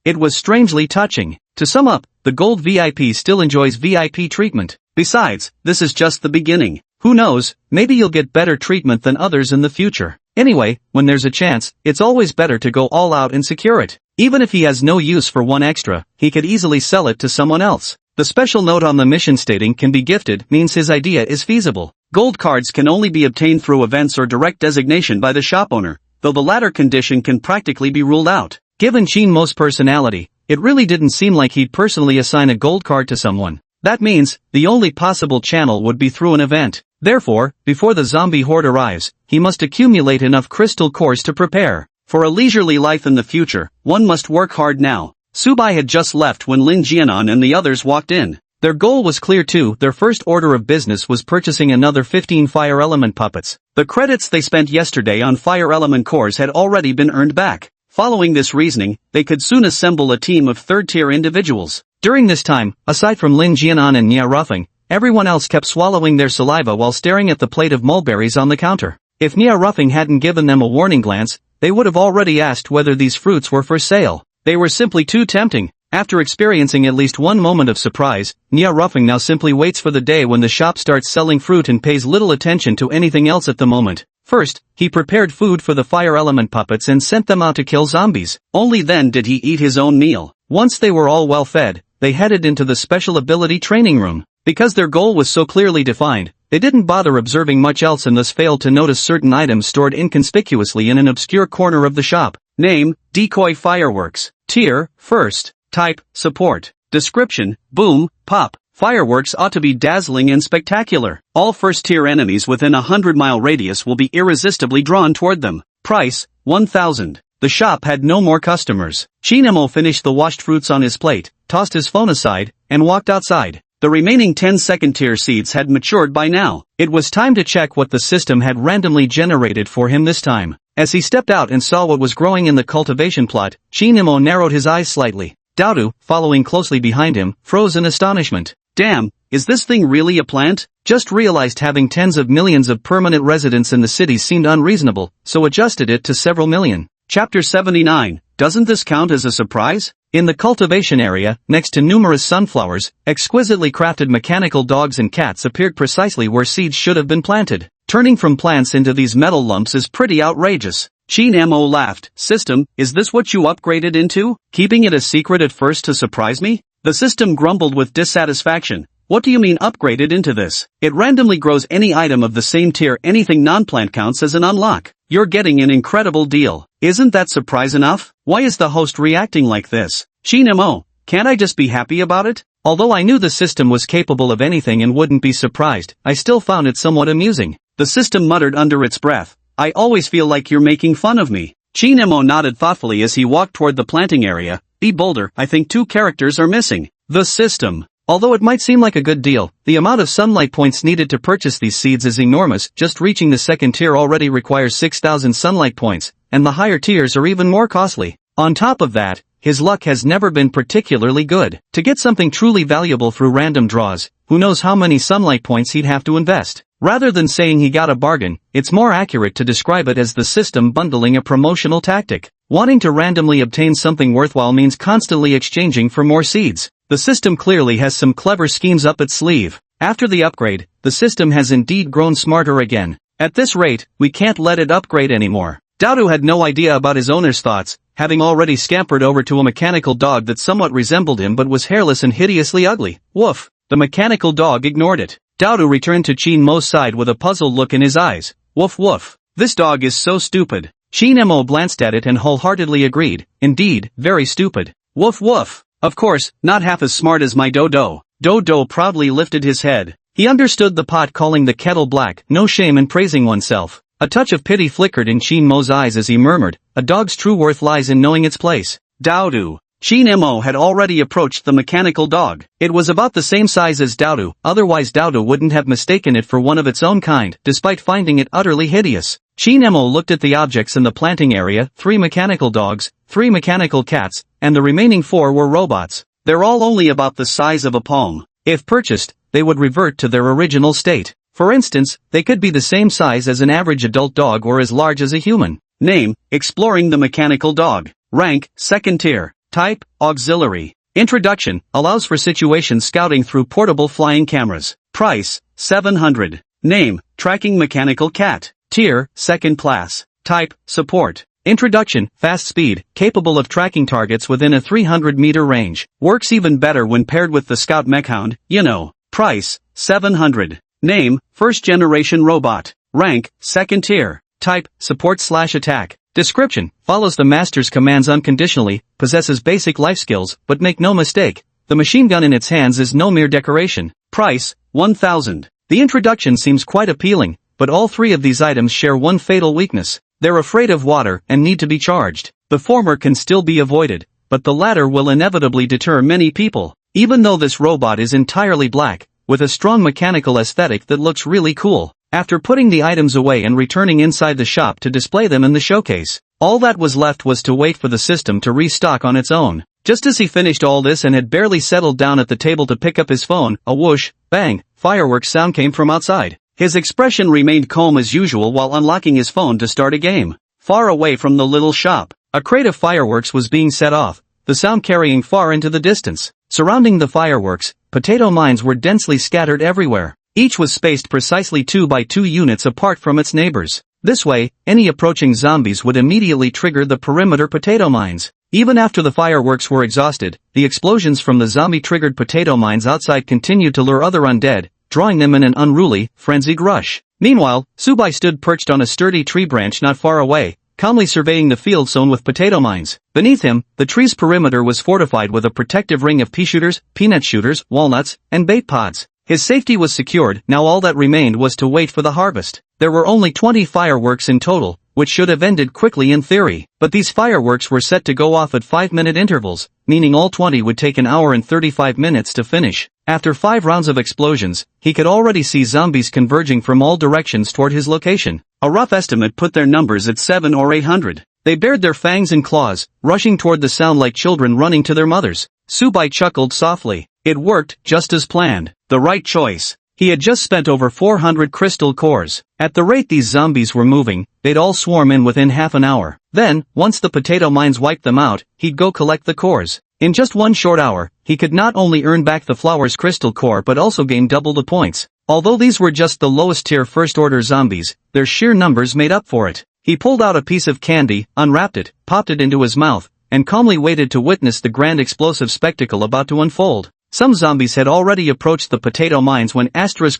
It was strangely touching. To sum up, the gold VIP still enjoys VIP treatment. Besides, this is just the beginning. Who knows, maybe you'll get better treatment than others in the future. Anyway, when there's a chance, it's always better to go all out and secure it. Even if he has no use for one extra, he could easily sell it to someone else. The special note on the mission stating can be gifted means his idea is feasible. Gold cards can only be obtained through events or direct designation by the shop owner, though the latter condition can practically be ruled out. Given Shin Mo's personality, it really didn't seem like he'd personally assign a gold card to someone. That means, the only possible channel would be through an event. Therefore, before the zombie horde arrives, he must accumulate enough crystal cores to prepare. For a leisurely life in the future, one must work hard now. Subai had just left when Lin Jianan and the others walked in. Their goal was clear too. Their first order of business was purchasing another 15 fire element puppets. The credits they spent yesterday on fire element cores had already been earned back. Following this reasoning, they could soon assemble a team of third-tier individuals. During this time, aside from Lin Jianan and Nia Ruffing, everyone else kept swallowing their saliva while staring at the plate of mulberries on the counter. If Nia Ruffing hadn't given them a warning glance, they would have already asked whether these fruits were for sale. They were simply too tempting. After experiencing at least one moment of surprise, Nia Ruffing now simply waits for the day when the shop starts selling fruit and pays little attention to anything else at the moment. First, he prepared food for the fire element puppets and sent them out to kill zombies. Only then did he eat his own meal. Once they were all well fed, they headed into the special ability training room. Because their goal was so clearly defined, they didn't bother observing much else and thus failed to notice certain items stored inconspicuously in an obscure corner of the shop. Name, Decoy Fireworks. Tier, First. Type, Support. Description, Boom, Pop. Fireworks ought to be dazzling and spectacular. All first-tier enemies within a 100-mile radius will be irresistibly drawn toward them. Price, 1,000. The shop had no more customers. Shinemo finished the washed fruits on his plate, tossed his phone aside, and walked outside. The remaining 10 second-tier seeds had matured by now. It was time to check what the system had randomly generated for him this time. As he stepped out and saw what was growing in the cultivation plot, Shinemo narrowed his eyes slightly. Daodu, following closely behind him, froze in astonishment. Damn, is this thing really a plant? Just realized having tens of millions of permanent residents in the city seemed unreasonable, so adjusted it to several million. Chapter 79, doesn't this count as a surprise? In the cultivation area, next to numerous sunflowers, exquisitely crafted mechanical dogs and cats appeared precisely where seeds should have been planted. Turning from plants into these metal lumps is pretty outrageous. Shin-Mo laughed. System, is this what you upgraded into? Keeping it a secret at first to surprise me? The system grumbled with dissatisfaction. What do you mean upgraded into this? It randomly grows any item of the same tier. Anything non-plant counts as an unlock. You're getting an incredible deal. Isn't that surprise enough? Why is the host reacting like this? Shin-Mo, can't I just be happy about it? Although I knew the system was capable of anything and wouldn't be surprised, I still found it somewhat amusing. The system muttered under its breath. I always feel like you're making fun of me. Shin-Mo nodded thoughtfully as he walked toward the planting area. Be bolder, I think 2 characters are missing. The system. Although it might seem like a good deal, the amount of sunlight points needed to purchase these seeds is enormous. Just reaching the second tier already requires 6,000 sunlight points, and the higher tiers are even more costly. On top of that, his luck has never been particularly good. To get something truly valuable through random draws, who knows how many sunlight points he'd have to invest. Rather than saying he got a bargain, it's more accurate to describe it as the system bundling a promotional tactic. Wanting to randomly obtain something worthwhile means constantly exchanging for more seeds. The system clearly has some clever schemes up its sleeve. After the upgrade, the system has indeed grown smarter again. At this rate, we can't let it upgrade anymore. Daodu had no idea about his owner's thoughts, having already scampered over to a mechanical dog that somewhat resembled him but was hairless and hideously ugly. Woof! The mechanical dog ignored it. Daodu returned to Shin-Mo's side with a puzzled look in his eyes. Woof woof. This dog is so stupid. Shin-Mo glanced at it and wholeheartedly agreed. Indeed, very stupid. Woof woof. Of course, not half as smart as my Dodo. Dodo proudly lifted his head. He understood the pot calling the kettle black. No shame in praising oneself. A touch of pity flickered in Shin-Mo's eyes as he murmured, a dog's true worth lies in knowing its place. Daodu. Shin-Mo had already approached the mechanical dog. It was about the same size as Daodu, otherwise Daodu wouldn't have mistaken it for one of its own kind, despite finding it utterly hideous. Shin-Mo looked at the objects in the planting area, 3 mechanical dogs, 3 mechanical cats, and the remaining 4 were robots. They're all only about the size of a palm. If purchased, they would revert to their original state. For instance, they could be the same size as an average adult dog or as large as a human. Name, Exploring the Mechanical Dog. Rank, Second Tier. Type, Auxiliary. Introduction, allows for situation scouting through portable flying cameras. Price, 700. Name, Tracking Mechanical Cat. Tier, Second Class. Type, Support. Introduction, fast speed, capable of tracking targets within a 300-meter range. Works even better when paired with the Scout Mechhound, you know. Price, $700. Name, First Generation Robot. Rank, Second Tier. Type, Support/Attack. Description, follows the master's commands unconditionally, possesses basic life skills, but make no mistake, the machine gun in its hands is no mere decoration. Price, $1,000. The introduction seems quite appealing, but all three of these items share one fatal weakness. They're afraid of water and need to be charged. The former can still be avoided, but the latter will inevitably deter many people. Even though this robot is entirely black, with a strong mechanical aesthetic that looks really cool. After putting the items away and returning inside the shop to display them in the showcase, all that was left was to wait for the system to restock on its own. Just as he finished all this and had barely settled down at the table to pick up his phone, a whoosh, bang, fireworks sound came from outside. His expression remained calm as usual while unlocking his phone to start a game. Far away from the little shop, a crate of fireworks was being set off, the sound carrying far into the distance. Surrounding the fireworks, potato mines were densely scattered everywhere. Each was spaced precisely 2 by 2 units apart from its neighbors. This way, any approaching zombies would immediately trigger the perimeter potato mines. Even after the fireworks were exhausted, the explosions from the zombie-triggered potato mines outside continued to lure other undead, drawing them in an unruly, frenzied rush. Meanwhile, Subai stood perched on a sturdy tree branch not far away, calmly surveying the field sown with potato mines. Beneath him, the tree's perimeter was fortified with a protective ring of pea-shooters, peanut shooters, walnuts, and bait pods. His safety was secured, now all that remained was to wait for the harvest. There were only 20 fireworks in total, which should have ended quickly in theory. But these fireworks were set to go off at 5-minute intervals, meaning all 20 would take an hour and 35 minutes to finish. After 5 rounds of explosions, he could already see zombies converging from all directions toward his location. A rough estimate put their numbers at 700 or 800. They bared their fangs and claws, rushing toward the sound like children running to their mothers. Subai chuckled softly. It worked, just as planned. The right choice. He had just spent over 400 crystal cores. At the rate these zombies were moving, they'd all swarm in within half an hour. Then, once the potato mines wiped them out, he'd go collect the cores. In just 1 short hour, he could not only earn back the flower's crystal core but also gain double the points. Although these were just the lowest tier first-order zombies, their sheer numbers made up for it. He pulled out a piece of candy, unwrapped it, popped it into his mouth, and calmly waited to witness the grand explosive spectacle about to unfold. Some zombies had already approached the potato mines when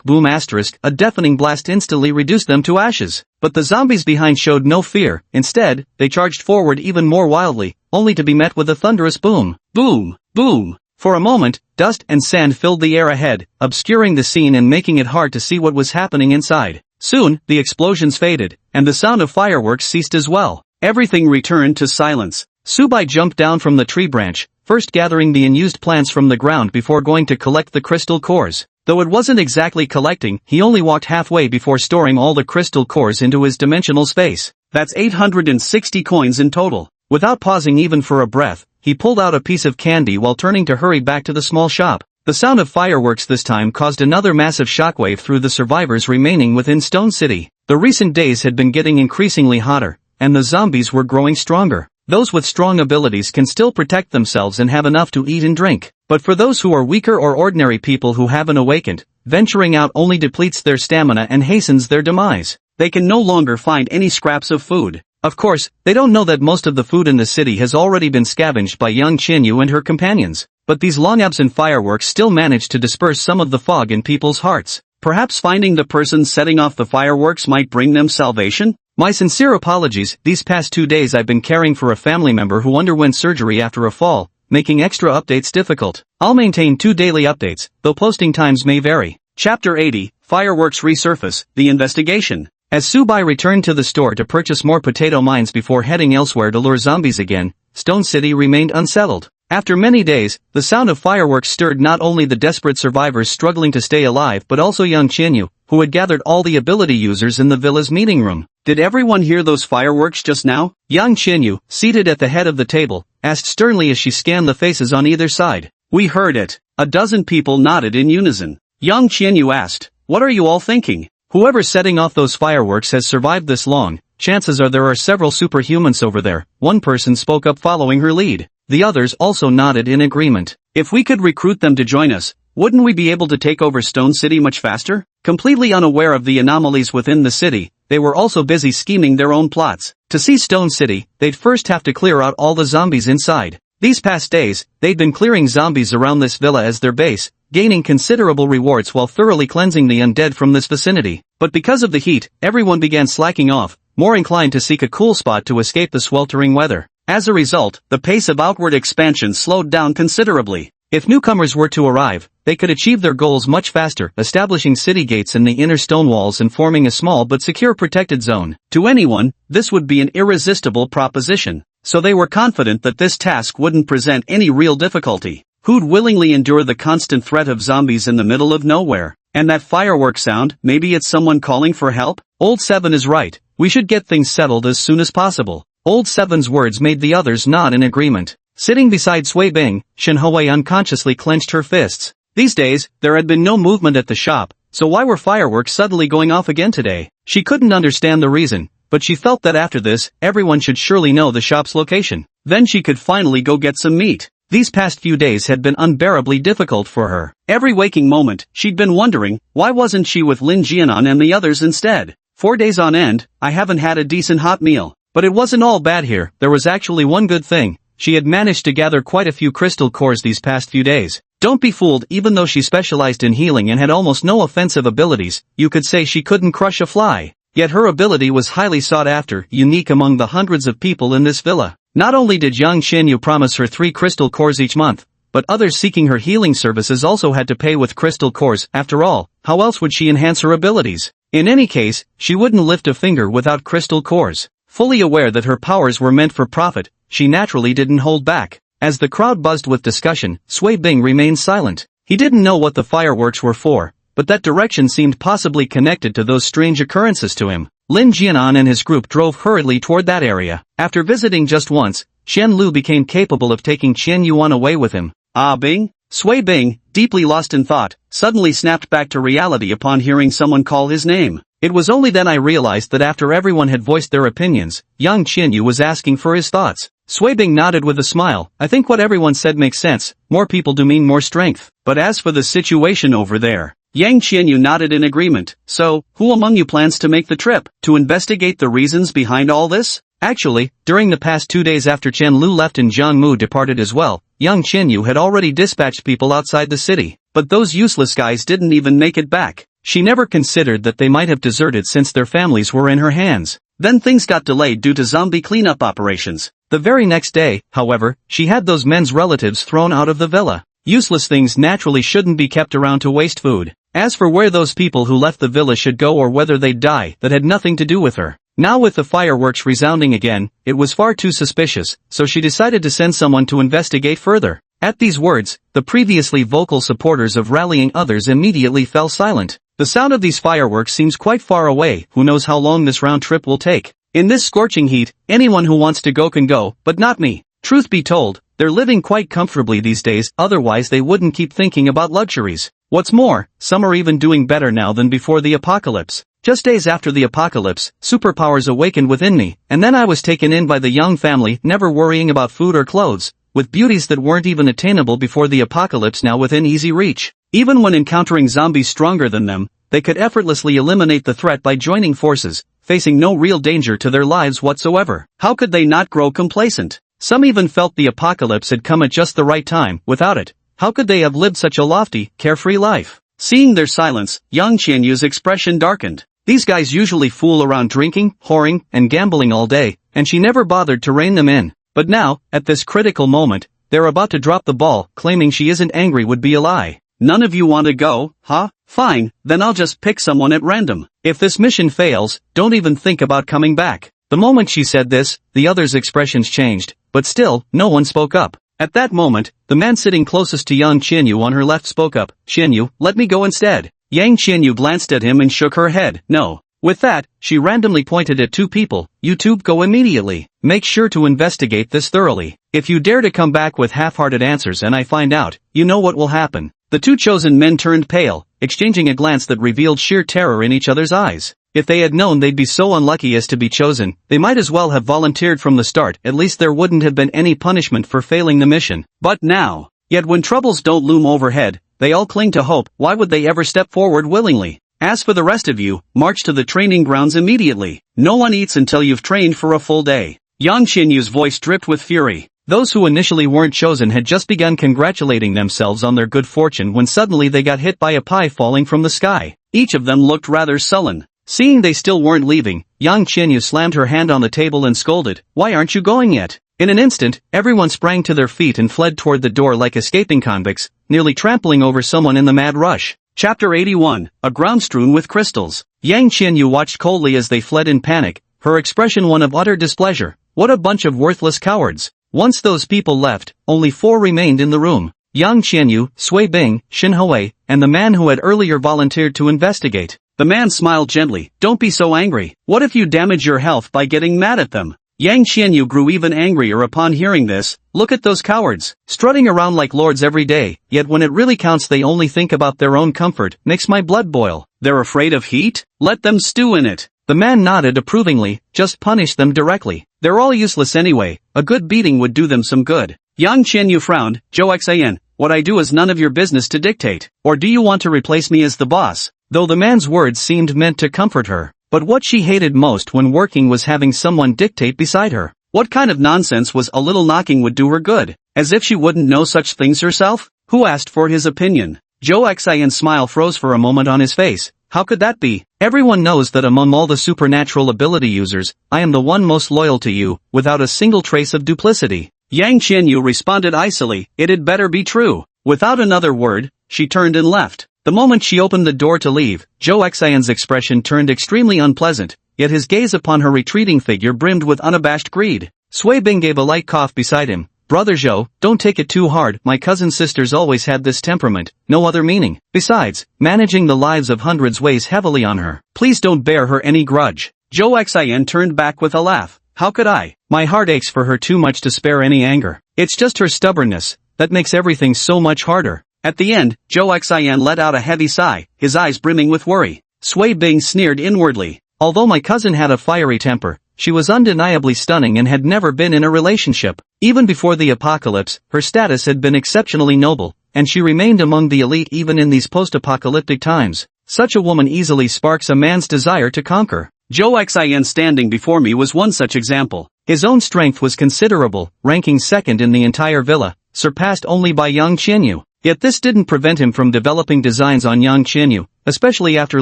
*boom*, a deafening blast instantly reduced them to ashes. But the zombies behind showed no fear. Instead, they charged forward even more wildly, only to be met with a thunderous boom. Boom! Boom! For a moment, dust and sand filled the air ahead, obscuring the scene and making it hard to see what was happening inside. Soon, the explosions faded, and the sound of fireworks ceased as well. Everything returned to silence. Subai jumped down from the tree branch, first gathering the unused plants from the ground before going to collect the crystal cores. Though it wasn't exactly collecting, he only walked halfway before storing all the crystal cores into his dimensional space. That's 860 coins in total. Without pausing even for a breath, he pulled out a piece of candy while turning to hurry back to the small shop. The sound of fireworks this time caused another massive shockwave through the survivors remaining within Stone City. The recent days had been getting increasingly hotter, and the zombies were growing stronger. Those with strong abilities can still protect themselves and have enough to eat and drink. But for those who are weaker or ordinary people who haven't awakened, venturing out only depletes their stamina and hastens their demise. They can no longer find any scraps of food. Of course, they don't know that most of the food in the city has already been scavenged by young Chinyu and her companions. But these long-absent fireworks still manage to disperse some of the fog in people's hearts. Perhaps finding the person setting off the fireworks might bring them salvation? My sincere apologies, these past 2 days I've been caring for a family member who underwent surgery after a fall, making extra updates difficult. I'll maintain 2 daily updates, though posting times may vary. Chapter 80, Fireworks Resurface, The Investigation. As Subai returned to the store to purchase more potato mines before heading elsewhere to lure zombies again, Stone City remained unsettled. After many days, the sound of fireworks stirred not only the desperate survivors struggling to stay alive but also young Chinyu, who had gathered all the ability users in the villa's meeting room. Did everyone hear those fireworks just now? Young Chinyu, seated at the head of the table, asked sternly as she scanned the faces on either side. We heard it. A dozen people nodded in unison. Young Chinyu asked, what are you all thinking? Whoever's setting off those fireworks has survived this long. Chances are there are several superhumans over there. One person spoke up following her lead. The others also nodded in agreement. If we could recruit them to join us, wouldn't we be able to take over Stone City much faster? Completely unaware of the anomalies within the city, they were also busy scheming their own plots. To see Stone City, they'd first have to clear out all the zombies inside. These past days, they'd been clearing zombies around this villa as their base, gaining considerable rewards while thoroughly cleansing the undead from this vicinity. But because of the heat, everyone began slacking off, more inclined to seek a cool spot to escape the sweltering weather. As a result, the pace of outward expansion slowed down considerably. If newcomers were to arrive, they could achieve their goals much faster, establishing city gates in the inner stone walls and forming a small but secure protected zone. To anyone, this would be an irresistible proposition. So they were confident that this task wouldn't present any real difficulty. Who'd willingly endure the constant threat of zombies in the middle of nowhere? And that fireworks sound, maybe it's someone calling for help? Old Seven is right, we should get things settled as soon as possible. Old Seven's words made the others nod in agreement. Sitting beside Sui Bing, Shenhui unconsciously clenched her fists. These days, there had been no movement at the shop, so why were fireworks suddenly going off again today? She couldn't understand the reason, but she felt that after this, everyone should surely know the shop's location. Then she could finally go get some meat. These past few days had been unbearably difficult for her. Every waking moment, she'd been wondering, why wasn't she with Lin Jianan and the others instead? 4 days on end, I haven't had a decent hot meal. But it wasn't all bad here, there was actually one good thing. She had managed to gather quite a few crystal cores these past few days. Don't be fooled, even though she specialized in healing and had almost no offensive abilities, you could say she couldn't crush a fly. Yet her ability was highly sought after, unique among the hundreds of people in this villa. Not only did Yang Qianyu promise her 3 crystal cores each month, but others seeking her healing services also had to pay with crystal cores. After all, how else would she enhance her abilities? In any case, she wouldn't lift a finger without crystal cores. Fully aware that her powers were meant for profit, she naturally didn't hold back. As the crowd buzzed with discussion, Sui Bing remained silent. He didn't know what the fireworks were for, but that direction seemed possibly connected to those strange occurrences to him. Lin Jianan and his group drove hurriedly toward that area. After visiting just once, Qian Lu became capable of taking Qian Yuan away with him. Ah Bing? Sui Bing, deeply lost in thought, suddenly snapped back to reality upon hearing someone call his name. It was only then I realized that after everyone had voiced their opinions, Yang Qianyu was asking for his thoughts. Sui Bing nodded with a smile. I think what everyone said makes sense, more people do mean more strength. But as for the situation over there, Yang Qianyu nodded in agreement. So, who among you plans to make the trip? To investigate the reasons behind all this? Actually, during the past 2 days after Chen Lu left and Zhang Mu departed as well, Yang Qianyu had already dispatched people outside the city. But those useless guys didn't even make it back. She never considered that they might have deserted since their families were in her hands. Then things got delayed due to zombie cleanup operations. The very next day, however, she had those men's relatives thrown out of the villa. Useless things naturally shouldn't be kept around to waste food. As for where those people who left the villa should go or whether they'd die, that had nothing to do with her. Now with the fireworks resounding again, it was far too suspicious, so she decided to send someone to investigate further. At these words, the previously vocal supporters of rallying others immediately fell silent. The sound of these fireworks seems quite far away, who knows how long this round trip will take. In this scorching heat, anyone who wants to go can go, but not me. Truth be told, they're living quite comfortably these days, otherwise they wouldn't keep thinking about luxuries. What's more, some are even doing better now than before the apocalypse. Just days after the apocalypse, superpowers awakened within me, and then I was taken in by the Young family, never worrying about food or clothes, with beauties that weren't even attainable before the apocalypse now within easy reach. Even when encountering zombies stronger than them, they could effortlessly eliminate the threat by joining forces, facing no real danger to their lives whatsoever. How could they not grow complacent? Some even felt the apocalypse had come at just the right time. Without it, how could they have lived such a lofty, carefree life? Seeing their silence, Yang Qianyu's expression darkened. These guys usually fool around drinking, whoring, and gambling all day, and she never bothered to rein them in. But now, at this critical moment, they're about to drop the ball. Claiming she isn't angry would be a lie. None of you want to go, huh? Fine, then I'll just pick someone at random. If this mission fails, don't even think about coming back. The moment she said this, the others' expressions changed, but still, no one spoke up. At that moment, the man sitting closest to Yang Qianyu on her left spoke up. Qianyu, let me go instead. Yang Qianyu glanced at him and shook her head. No. With that, she randomly pointed at 2 people. You two go immediately. Make sure to investigate this thoroughly. If you dare to come back with half-hearted answers and I find out, you know what will happen. The 2 chosen men turned pale, exchanging a glance that revealed sheer terror in each other's eyes. If they had known they'd be so unlucky as to be chosen, they might as well have volunteered from the start. At least there wouldn't have been any punishment for failing the mission. But now, yet when troubles don't loom overhead, they all cling to hope. Why would they ever step forward willingly? As for the rest of you, march to the training grounds immediately. No one eats until you've trained for a full day. Yang Qianyu's voice dripped with fury. Those who initially weren't chosen had just begun congratulating themselves on their good fortune when suddenly they got hit by a pie falling from the sky. Each of them looked rather sullen. Seeing they still weren't leaving, Yang Qianyu slammed her hand on the table and scolded, "Why aren't you going yet?" In an instant, everyone sprang to their feet and fled toward the door like escaping convicts, nearly trampling over someone in the mad rush. Chapter 81, A Ground Strewn with Crystals. Yang Qianyu watched coldly as they fled in panic, her expression one of utter displeasure. What a bunch of worthless cowards. Once those people left, only 4 remained in the room. Yang Qianyu, Sui Bing, Shin Hui, and the man who had earlier volunteered to investigate. The man smiled gently. "Don't be so angry. What if you damage your health by getting mad at them?" Yang Qianyu grew even angrier upon hearing this. Look at those cowards, strutting around like lords every day, yet when it really counts they only think about their own comfort. Makes my blood boil. They're afraid of heat? Let them stew in it. The man nodded approvingly. Just punish them directly. They're all useless anyway. A good beating would do them some good. Yang Qianyu frowned. "Zhou Xian, what I do is none of your business to dictate. Or do you want to replace me as the boss?" Though the man's words seemed meant to comfort her. But what she hated most when working was having someone dictate beside her. What kind of nonsense was a little knocking would do her good? As if she wouldn't know such things herself? Who asked for his opinion? Zhou Xian's smile froze for a moment on his face. How could that be? Everyone knows that among all the supernatural ability users, I am the one most loyal to you, without a single trace of duplicity. Yang Qianyu responded icily, "It had better be true." Without another word, she turned and left. The moment she opened the door to leave, Zhou Xian's expression turned extremely unpleasant, yet his gaze upon her retreating figure brimmed with unabashed greed. Sui Bing gave a light cough beside him. "Brother Zhou, don't take it too hard. My cousin's sisters always had this temperament, no other meaning. Besides, managing the lives of hundreds weighs heavily on her. Please don't bear her any grudge." Zhou Xian turned back with a laugh. "How could I? My heart aches for her too much to spare any anger. It's just her stubbornness that makes everything so much harder." At the end, Zhou Xian let out a heavy sigh, his eyes brimming with worry. Sui Bing sneered inwardly. Although my cousin had a fiery temper, she was undeniably stunning and had never been in a relationship. Even before the apocalypse, her status had been exceptionally noble, and she remained among the elite even in these post-apocalyptic times. Such a woman easily sparks a man's desire to conquer. Zhou Xian standing before me was one such example. His own strength was considerable, ranking second in the entire villa, surpassed only by Yang Qianyu. Yet this didn't prevent him from developing designs on Yang Qianyu, especially after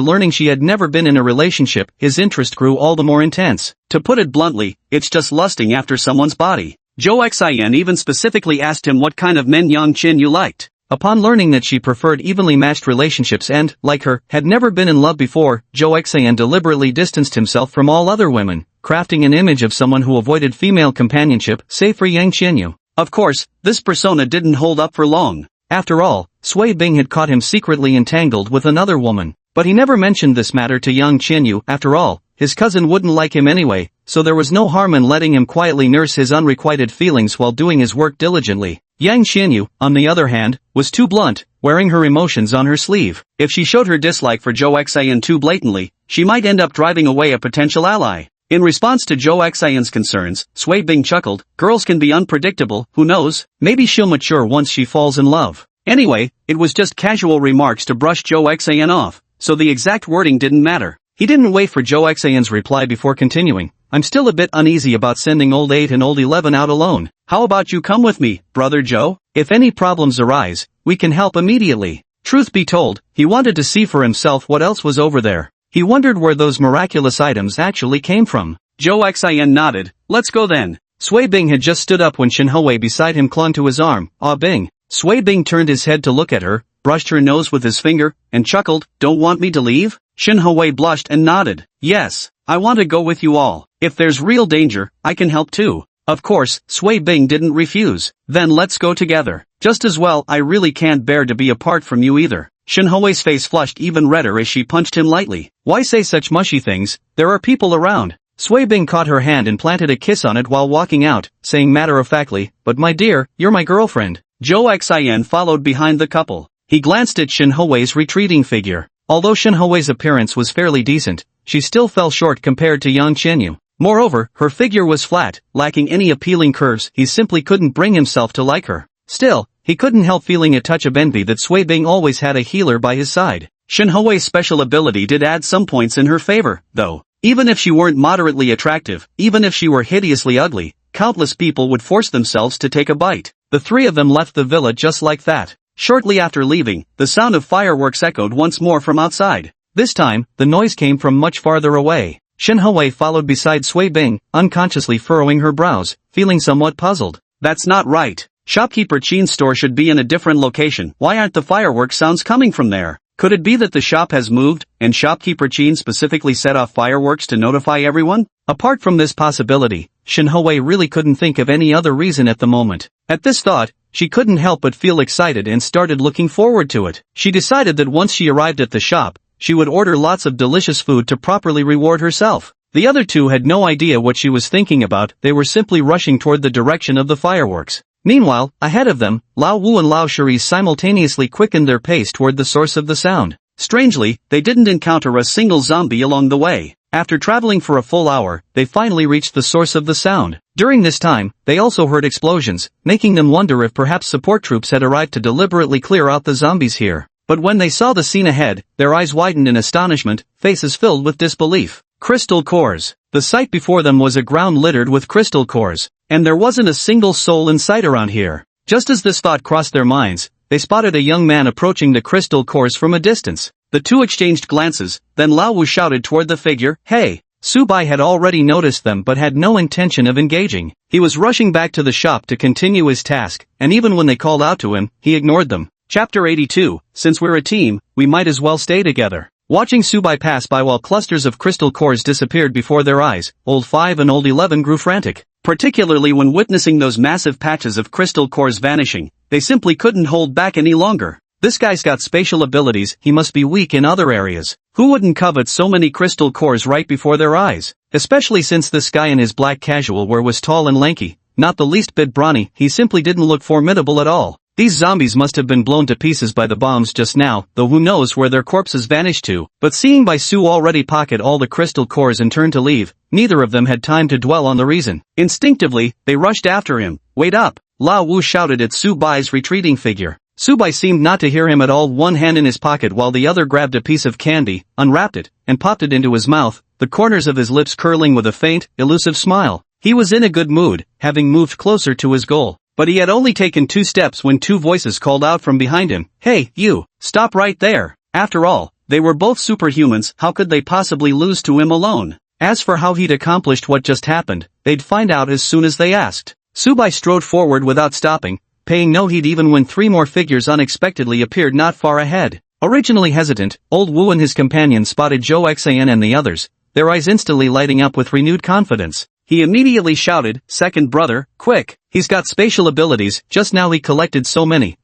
learning she had never been in a relationship. His interest grew all the more intense. To put it bluntly, it's just lusting after someone's body. Zhou Xian even specifically asked him what kind of men Yang Qianyu liked. Upon learning that she preferred evenly matched relationships and, like her, had never been in love before, Zhou Xian deliberately distanced himself from all other women, crafting an image of someone who avoided female companionship, save for Yang Qianyu. Of course, this persona didn't hold up for long. After all, Sui Bing had caught him secretly entangled with another woman. But he never mentioned this matter to Yang Qianyu. After all, his cousin wouldn't like him anyway, so there was no harm in letting him quietly nurse his unrequited feelings while doing his work diligently. Yang Qianyu, on the other hand, was too blunt, wearing her emotions on her sleeve. If she showed her dislike for Zhou Xian too blatantly, she might end up driving away a potential ally. In response to Zhou Xian's concerns, Sui Bing chuckled. Girls can be unpredictable, who knows? Maybe she'll mature once she falls in love. Anyway, it was just casual remarks to brush Zhou Xian off, so the exact wording didn't matter. He didn't wait for Zhou Xian's reply before continuing. I'm still a bit uneasy about sending old 8 and old 11 out alone. How about you come with me, brother Zhou? If any problems arise, we can help immediately. Truth be told, he wanted to see for himself what else was over there. He wondered where those miraculous items actually came from. Zhou Xian nodded. Let's go then. Sui Bing had just stood up when Shin Hui beside him clung to his arm. Ah Bing. Sui Bing turned his head to look at her, brushed her nose with his finger, and chuckled. Don't want me to leave? Shin Hui blushed and nodded. Yes, I want to go with you all. If there's real danger, I can help too. Of course, Sui Bing didn't refuse. Then let's go together. Just as well, I really can't bear to be apart from you either. Shin Hui's face flushed even redder as she punched him lightly. Why say such mushy things? There are people around. Sui Bing caught her hand and planted a kiss on it while walking out, saying matter-of-factly, but my dear, you're my girlfriend. Zhou Xian followed behind the couple. He glanced at Shin Hui's retreating figure. Although Shin Hui's appearance was fairly decent, she still fell short compared to Yang Qianyu. Moreover, her figure was flat, lacking any appealing curves. He simply couldn't bring himself to like her. Still, he couldn't help feeling a touch of envy that Sui Bing always had a healer by his side. Shinhoei's special ability did add some points in her favor, though. Even if she weren't moderately attractive, even if she were hideously ugly, countless people would force themselves to take a bite. The three of them left the villa just like that. Shortly after leaving, the sound of fireworks echoed once more from outside. This time, the noise came from much farther away. Shinhoei followed beside Sui Bing, unconsciously furrowing her brows, feeling somewhat puzzled. That's not right. Shopkeeper Chin's store should be in a different location. Why aren't the fireworks sounds coming from there? Could it be that the shop has moved, and Shopkeeper Chin specifically set off fireworks to notify everyone? Apart from this possibility, Shinhoei really couldn't think of any other reason at the moment. At this thought, she couldn't help but feel excited and started looking forward to it. She decided that once she arrived at the shop, she would order lots of delicious food to properly reward herself. The other two had no idea what she was thinking about, they were simply rushing toward the direction of the fireworks. Meanwhile, ahead of them, Lao Wu and Lao Shuri simultaneously quickened their pace toward the source of the sound. Strangely, they didn't encounter a single zombie along the way. After traveling for a full hour, they finally reached the source of the sound. During this time, they also heard explosions, making them wonder if perhaps support troops had arrived to deliberately clear out the zombies here. But when they saw the scene ahead, their eyes widened in astonishment, faces filled with disbelief. Crystal cores. The sight before them was a ground littered with crystal cores, and there wasn't a single soul in sight around here. Just as this thought crossed their minds, they spotted a young man approaching the crystal cores from a distance. The two exchanged glances, then Lao Wu shouted toward the figure, "Hey!" Subai had already noticed them but had no intention of engaging. He was rushing back to the shop to continue his task, and even when they called out to him, he ignored them. Chapter 82, Since we're a team, we might as well stay together. Watching Subai pass by while clusters of crystal cores disappeared before their eyes, Old 5 and Old 11 grew frantic. Particularly when witnessing those massive patches of crystal cores vanishing, they simply couldn't hold back any longer. This guy's got spatial abilities, he must be weak in other areas. Who wouldn't covet so many crystal cores right before their eyes? Especially since this guy in his black casual wear was tall and lanky, not the least bit brawny, he simply didn't look formidable at all. These zombies must have been blown to pieces by the bombs just now, though who knows where their corpses vanished to. But seeing Bai Su already pocket all the crystal cores and turn to leave, neither of them had time to dwell on the reason. Instinctively, they rushed after him. "Wait up!" Lao Wu shouted at Su Bai's retreating figure. Su Bai seemed not to hear him at all, one hand in his pocket while the other grabbed a piece of candy, unwrapped it, and popped it into his mouth, the corners of his lips curling with a faint, elusive smile. He was in a good mood, having moved closer to his goal. But he had only taken 2 steps when 2 voices called out from behind him, "Hey, you, stop right there." After all, they were both superhumans, how could they possibly lose to him alone? As for how he'd accomplished what just happened, they'd find out as soon as they asked. Subai strode forward without stopping, paying no heed even when 3 more figures unexpectedly appeared not far ahead. Originally hesitant, Old Wu and his companion spotted Zhou Xian and the others, their eyes instantly lighting up with renewed confidence. He immediately shouted, "Second brother, quick! He's got spatial abilities, just now he collected so many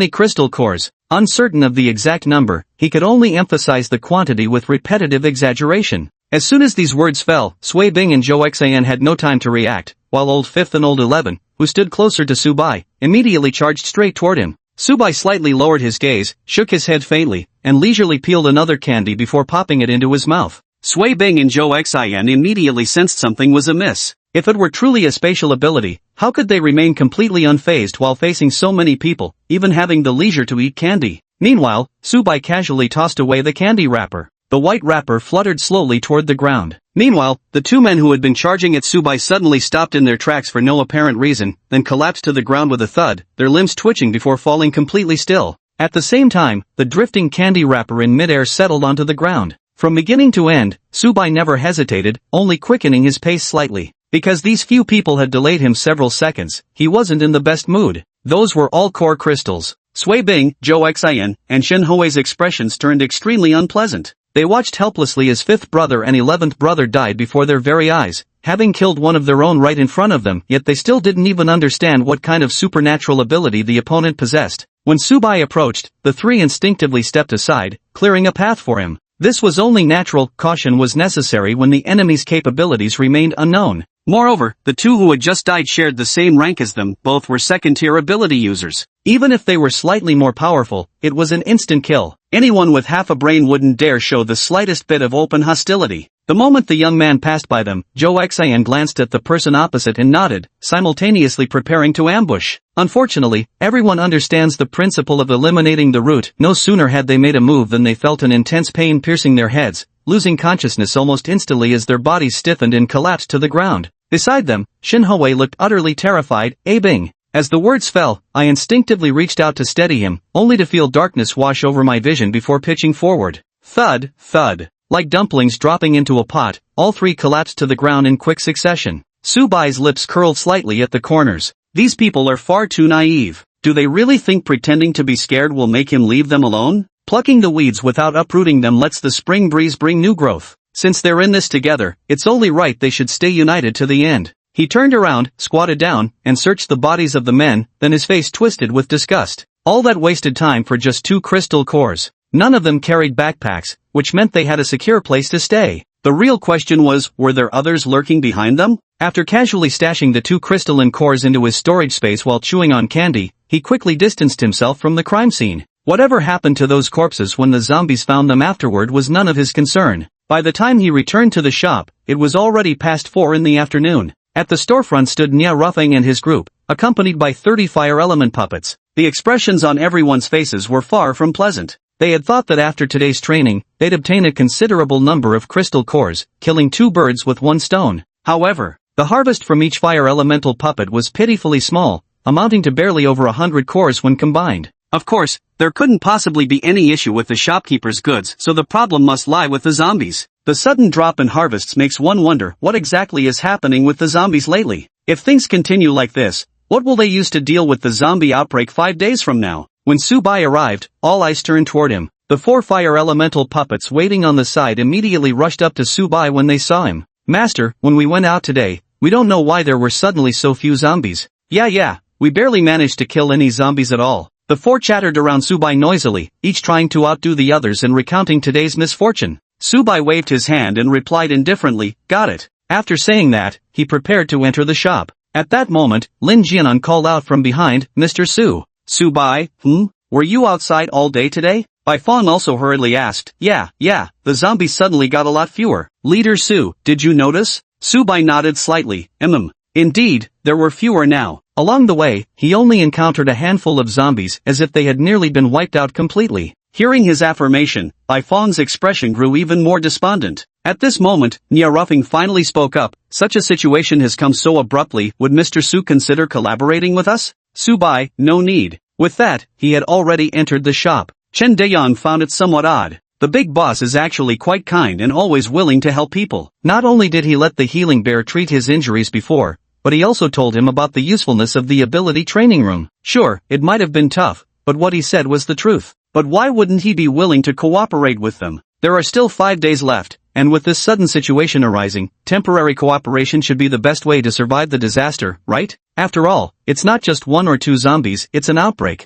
crystal cores." Uncertain of the exact number, he could only emphasize the quantity with repetitive exaggeration. As soon as these words fell, Sui Bing and Zhou Xian had no time to react, while Old 5th and Old 11, who stood closer to Subai, immediately charged straight toward him. Subai slightly lowered his gaze, shook his head faintly, and leisurely peeled another candy before popping it into his mouth. Sui Bing and Zhou Xian immediately sensed something was amiss. If it were truly a spatial ability, how could they remain completely unfazed while facing so many people, even having the leisure to eat candy? Meanwhile, Subai casually tossed away the candy wrapper. The white wrapper fluttered slowly toward the ground. Meanwhile, the 2 men who had been charging at Subai suddenly stopped in their tracks for no apparent reason, then collapsed to the ground with a thud, their limbs twitching before falling completely still. At the same time, the drifting candy wrapper in midair settled onto the ground. From beginning to end, Subai never hesitated, only quickening his pace slightly. Because these few people had delayed him several seconds, he wasn't in the best mood. Those were all core crystals. Sui Bing, Zhou Xian, and Shinhoei's expressions turned extremely unpleasant. They watched helplessly as 5th brother and 11th brother died before their very eyes, having killed one of their own right in front of them, yet they still didn't even understand what kind of supernatural ability the opponent possessed. When Subai approached, the 3 instinctively stepped aside, clearing a path for him. This was only natural, caution was necessary when the enemy's capabilities remained unknown. Moreover, the 2 who had just died shared the same rank as them, both were second-tier ability users. Even if they were slightly more powerful, it was an instant kill. Anyone with half a brain wouldn't dare show the slightest bit of open hostility. The moment the young man passed by them, Zhou Xian glanced at the person opposite and nodded, simultaneously preparing to ambush. Unfortunately, everyone understands the principle of eliminating the root. No sooner had they made a move than they felt an intense pain piercing their heads, losing consciousness almost instantly as their bodies stiffened and collapsed to the ground. Beside them, Shin Hui looked utterly terrified. Bing. As the words fell, I instinctively reached out to steady him, only to feel darkness wash over my vision before pitching forward. Thud, thud. Like dumplings dropping into a pot, all three collapsed to the ground in quick succession. Su Bai's lips curled slightly at the corners. These people are far too naive. Do they really think pretending to be scared will make him leave them alone? Plucking the weeds without uprooting them lets the spring breeze bring new growth. Since they're in this together, it's only right they should stay united to the end. He turned around, squatted down, and searched the bodies of the men, then his face twisted with disgust. All that wasted time for just 2 crystal cores. None of them carried backpacks, which meant they had a secure place to stay. The real question was, were there others lurking behind them? After casually stashing the 2 crystalline cores into his storage space while chewing on candy, he quickly distanced himself from the crime scene. Whatever happened to those corpses when the zombies found them afterward was none of his concern. By the time he returned to the shop, it was already past 4 in the afternoon. At the storefront stood Nia Ruffing and his group, accompanied by 30 fire element puppets. The expressions on everyone's faces were far from pleasant. They had thought that after today's training, they'd obtain a considerable number of crystal cores, killing 2 birds with 1 stone. However, the harvest from each fire elemental puppet was pitifully small, amounting to barely over 100 cores when combined. Of course, there couldn't possibly be any issue with the shopkeeper's goods, so the problem must lie with the zombies. The sudden drop in harvests makes one wonder what exactly is happening with the zombies lately. If things continue like this, what will they use to deal with the zombie outbreak 5 days from now? When Su Bai arrived, all eyes turned toward him. The 4 fire elemental puppets waiting on the side immediately rushed up to Su Bai when they saw him. Master, when we went out today, we don't know why there were suddenly so few zombies. Yeah, we barely managed to kill any zombies at all. The 4 chattered around Su Bai noisily, each trying to outdo the others and recounting today's misfortune. Su Bai waved his hand and replied indifferently, got it. After saying that, he prepared to enter the shop. At that moment, Lin Jianan called out from behind, Mr. Su. Su Bai, were you outside all day today? Bai Fong also hurriedly asked. Yeah, the zombies suddenly got a lot fewer. Leader Su, did you notice? Su Bai nodded slightly. Indeed, there were fewer now. Along the way, he only encountered a handful of zombies as if they had nearly been wiped out completely. Hearing his affirmation, Bai Fong's expression grew even more despondent. At this moment, Nia Ruffing finally spoke up. Such a situation has come so abruptly, would Mr. Su consider collaborating with us? Su Bai, no need. With that, he had already entered the shop. Chen Dayan found it somewhat odd. The big boss is actually quite kind and always willing to help people. Not only did he let the healing bear treat his injuries before, but he also told him about the usefulness of the ability training room. Sure, it might have been tough, but what he said was the truth. But why wouldn't he be willing to cooperate with them? There are still 5 days left, and with this sudden situation arising, temporary cooperation should be the best way to survive the disaster, right? After all, it's not just 1 or 2 zombies, it's an outbreak.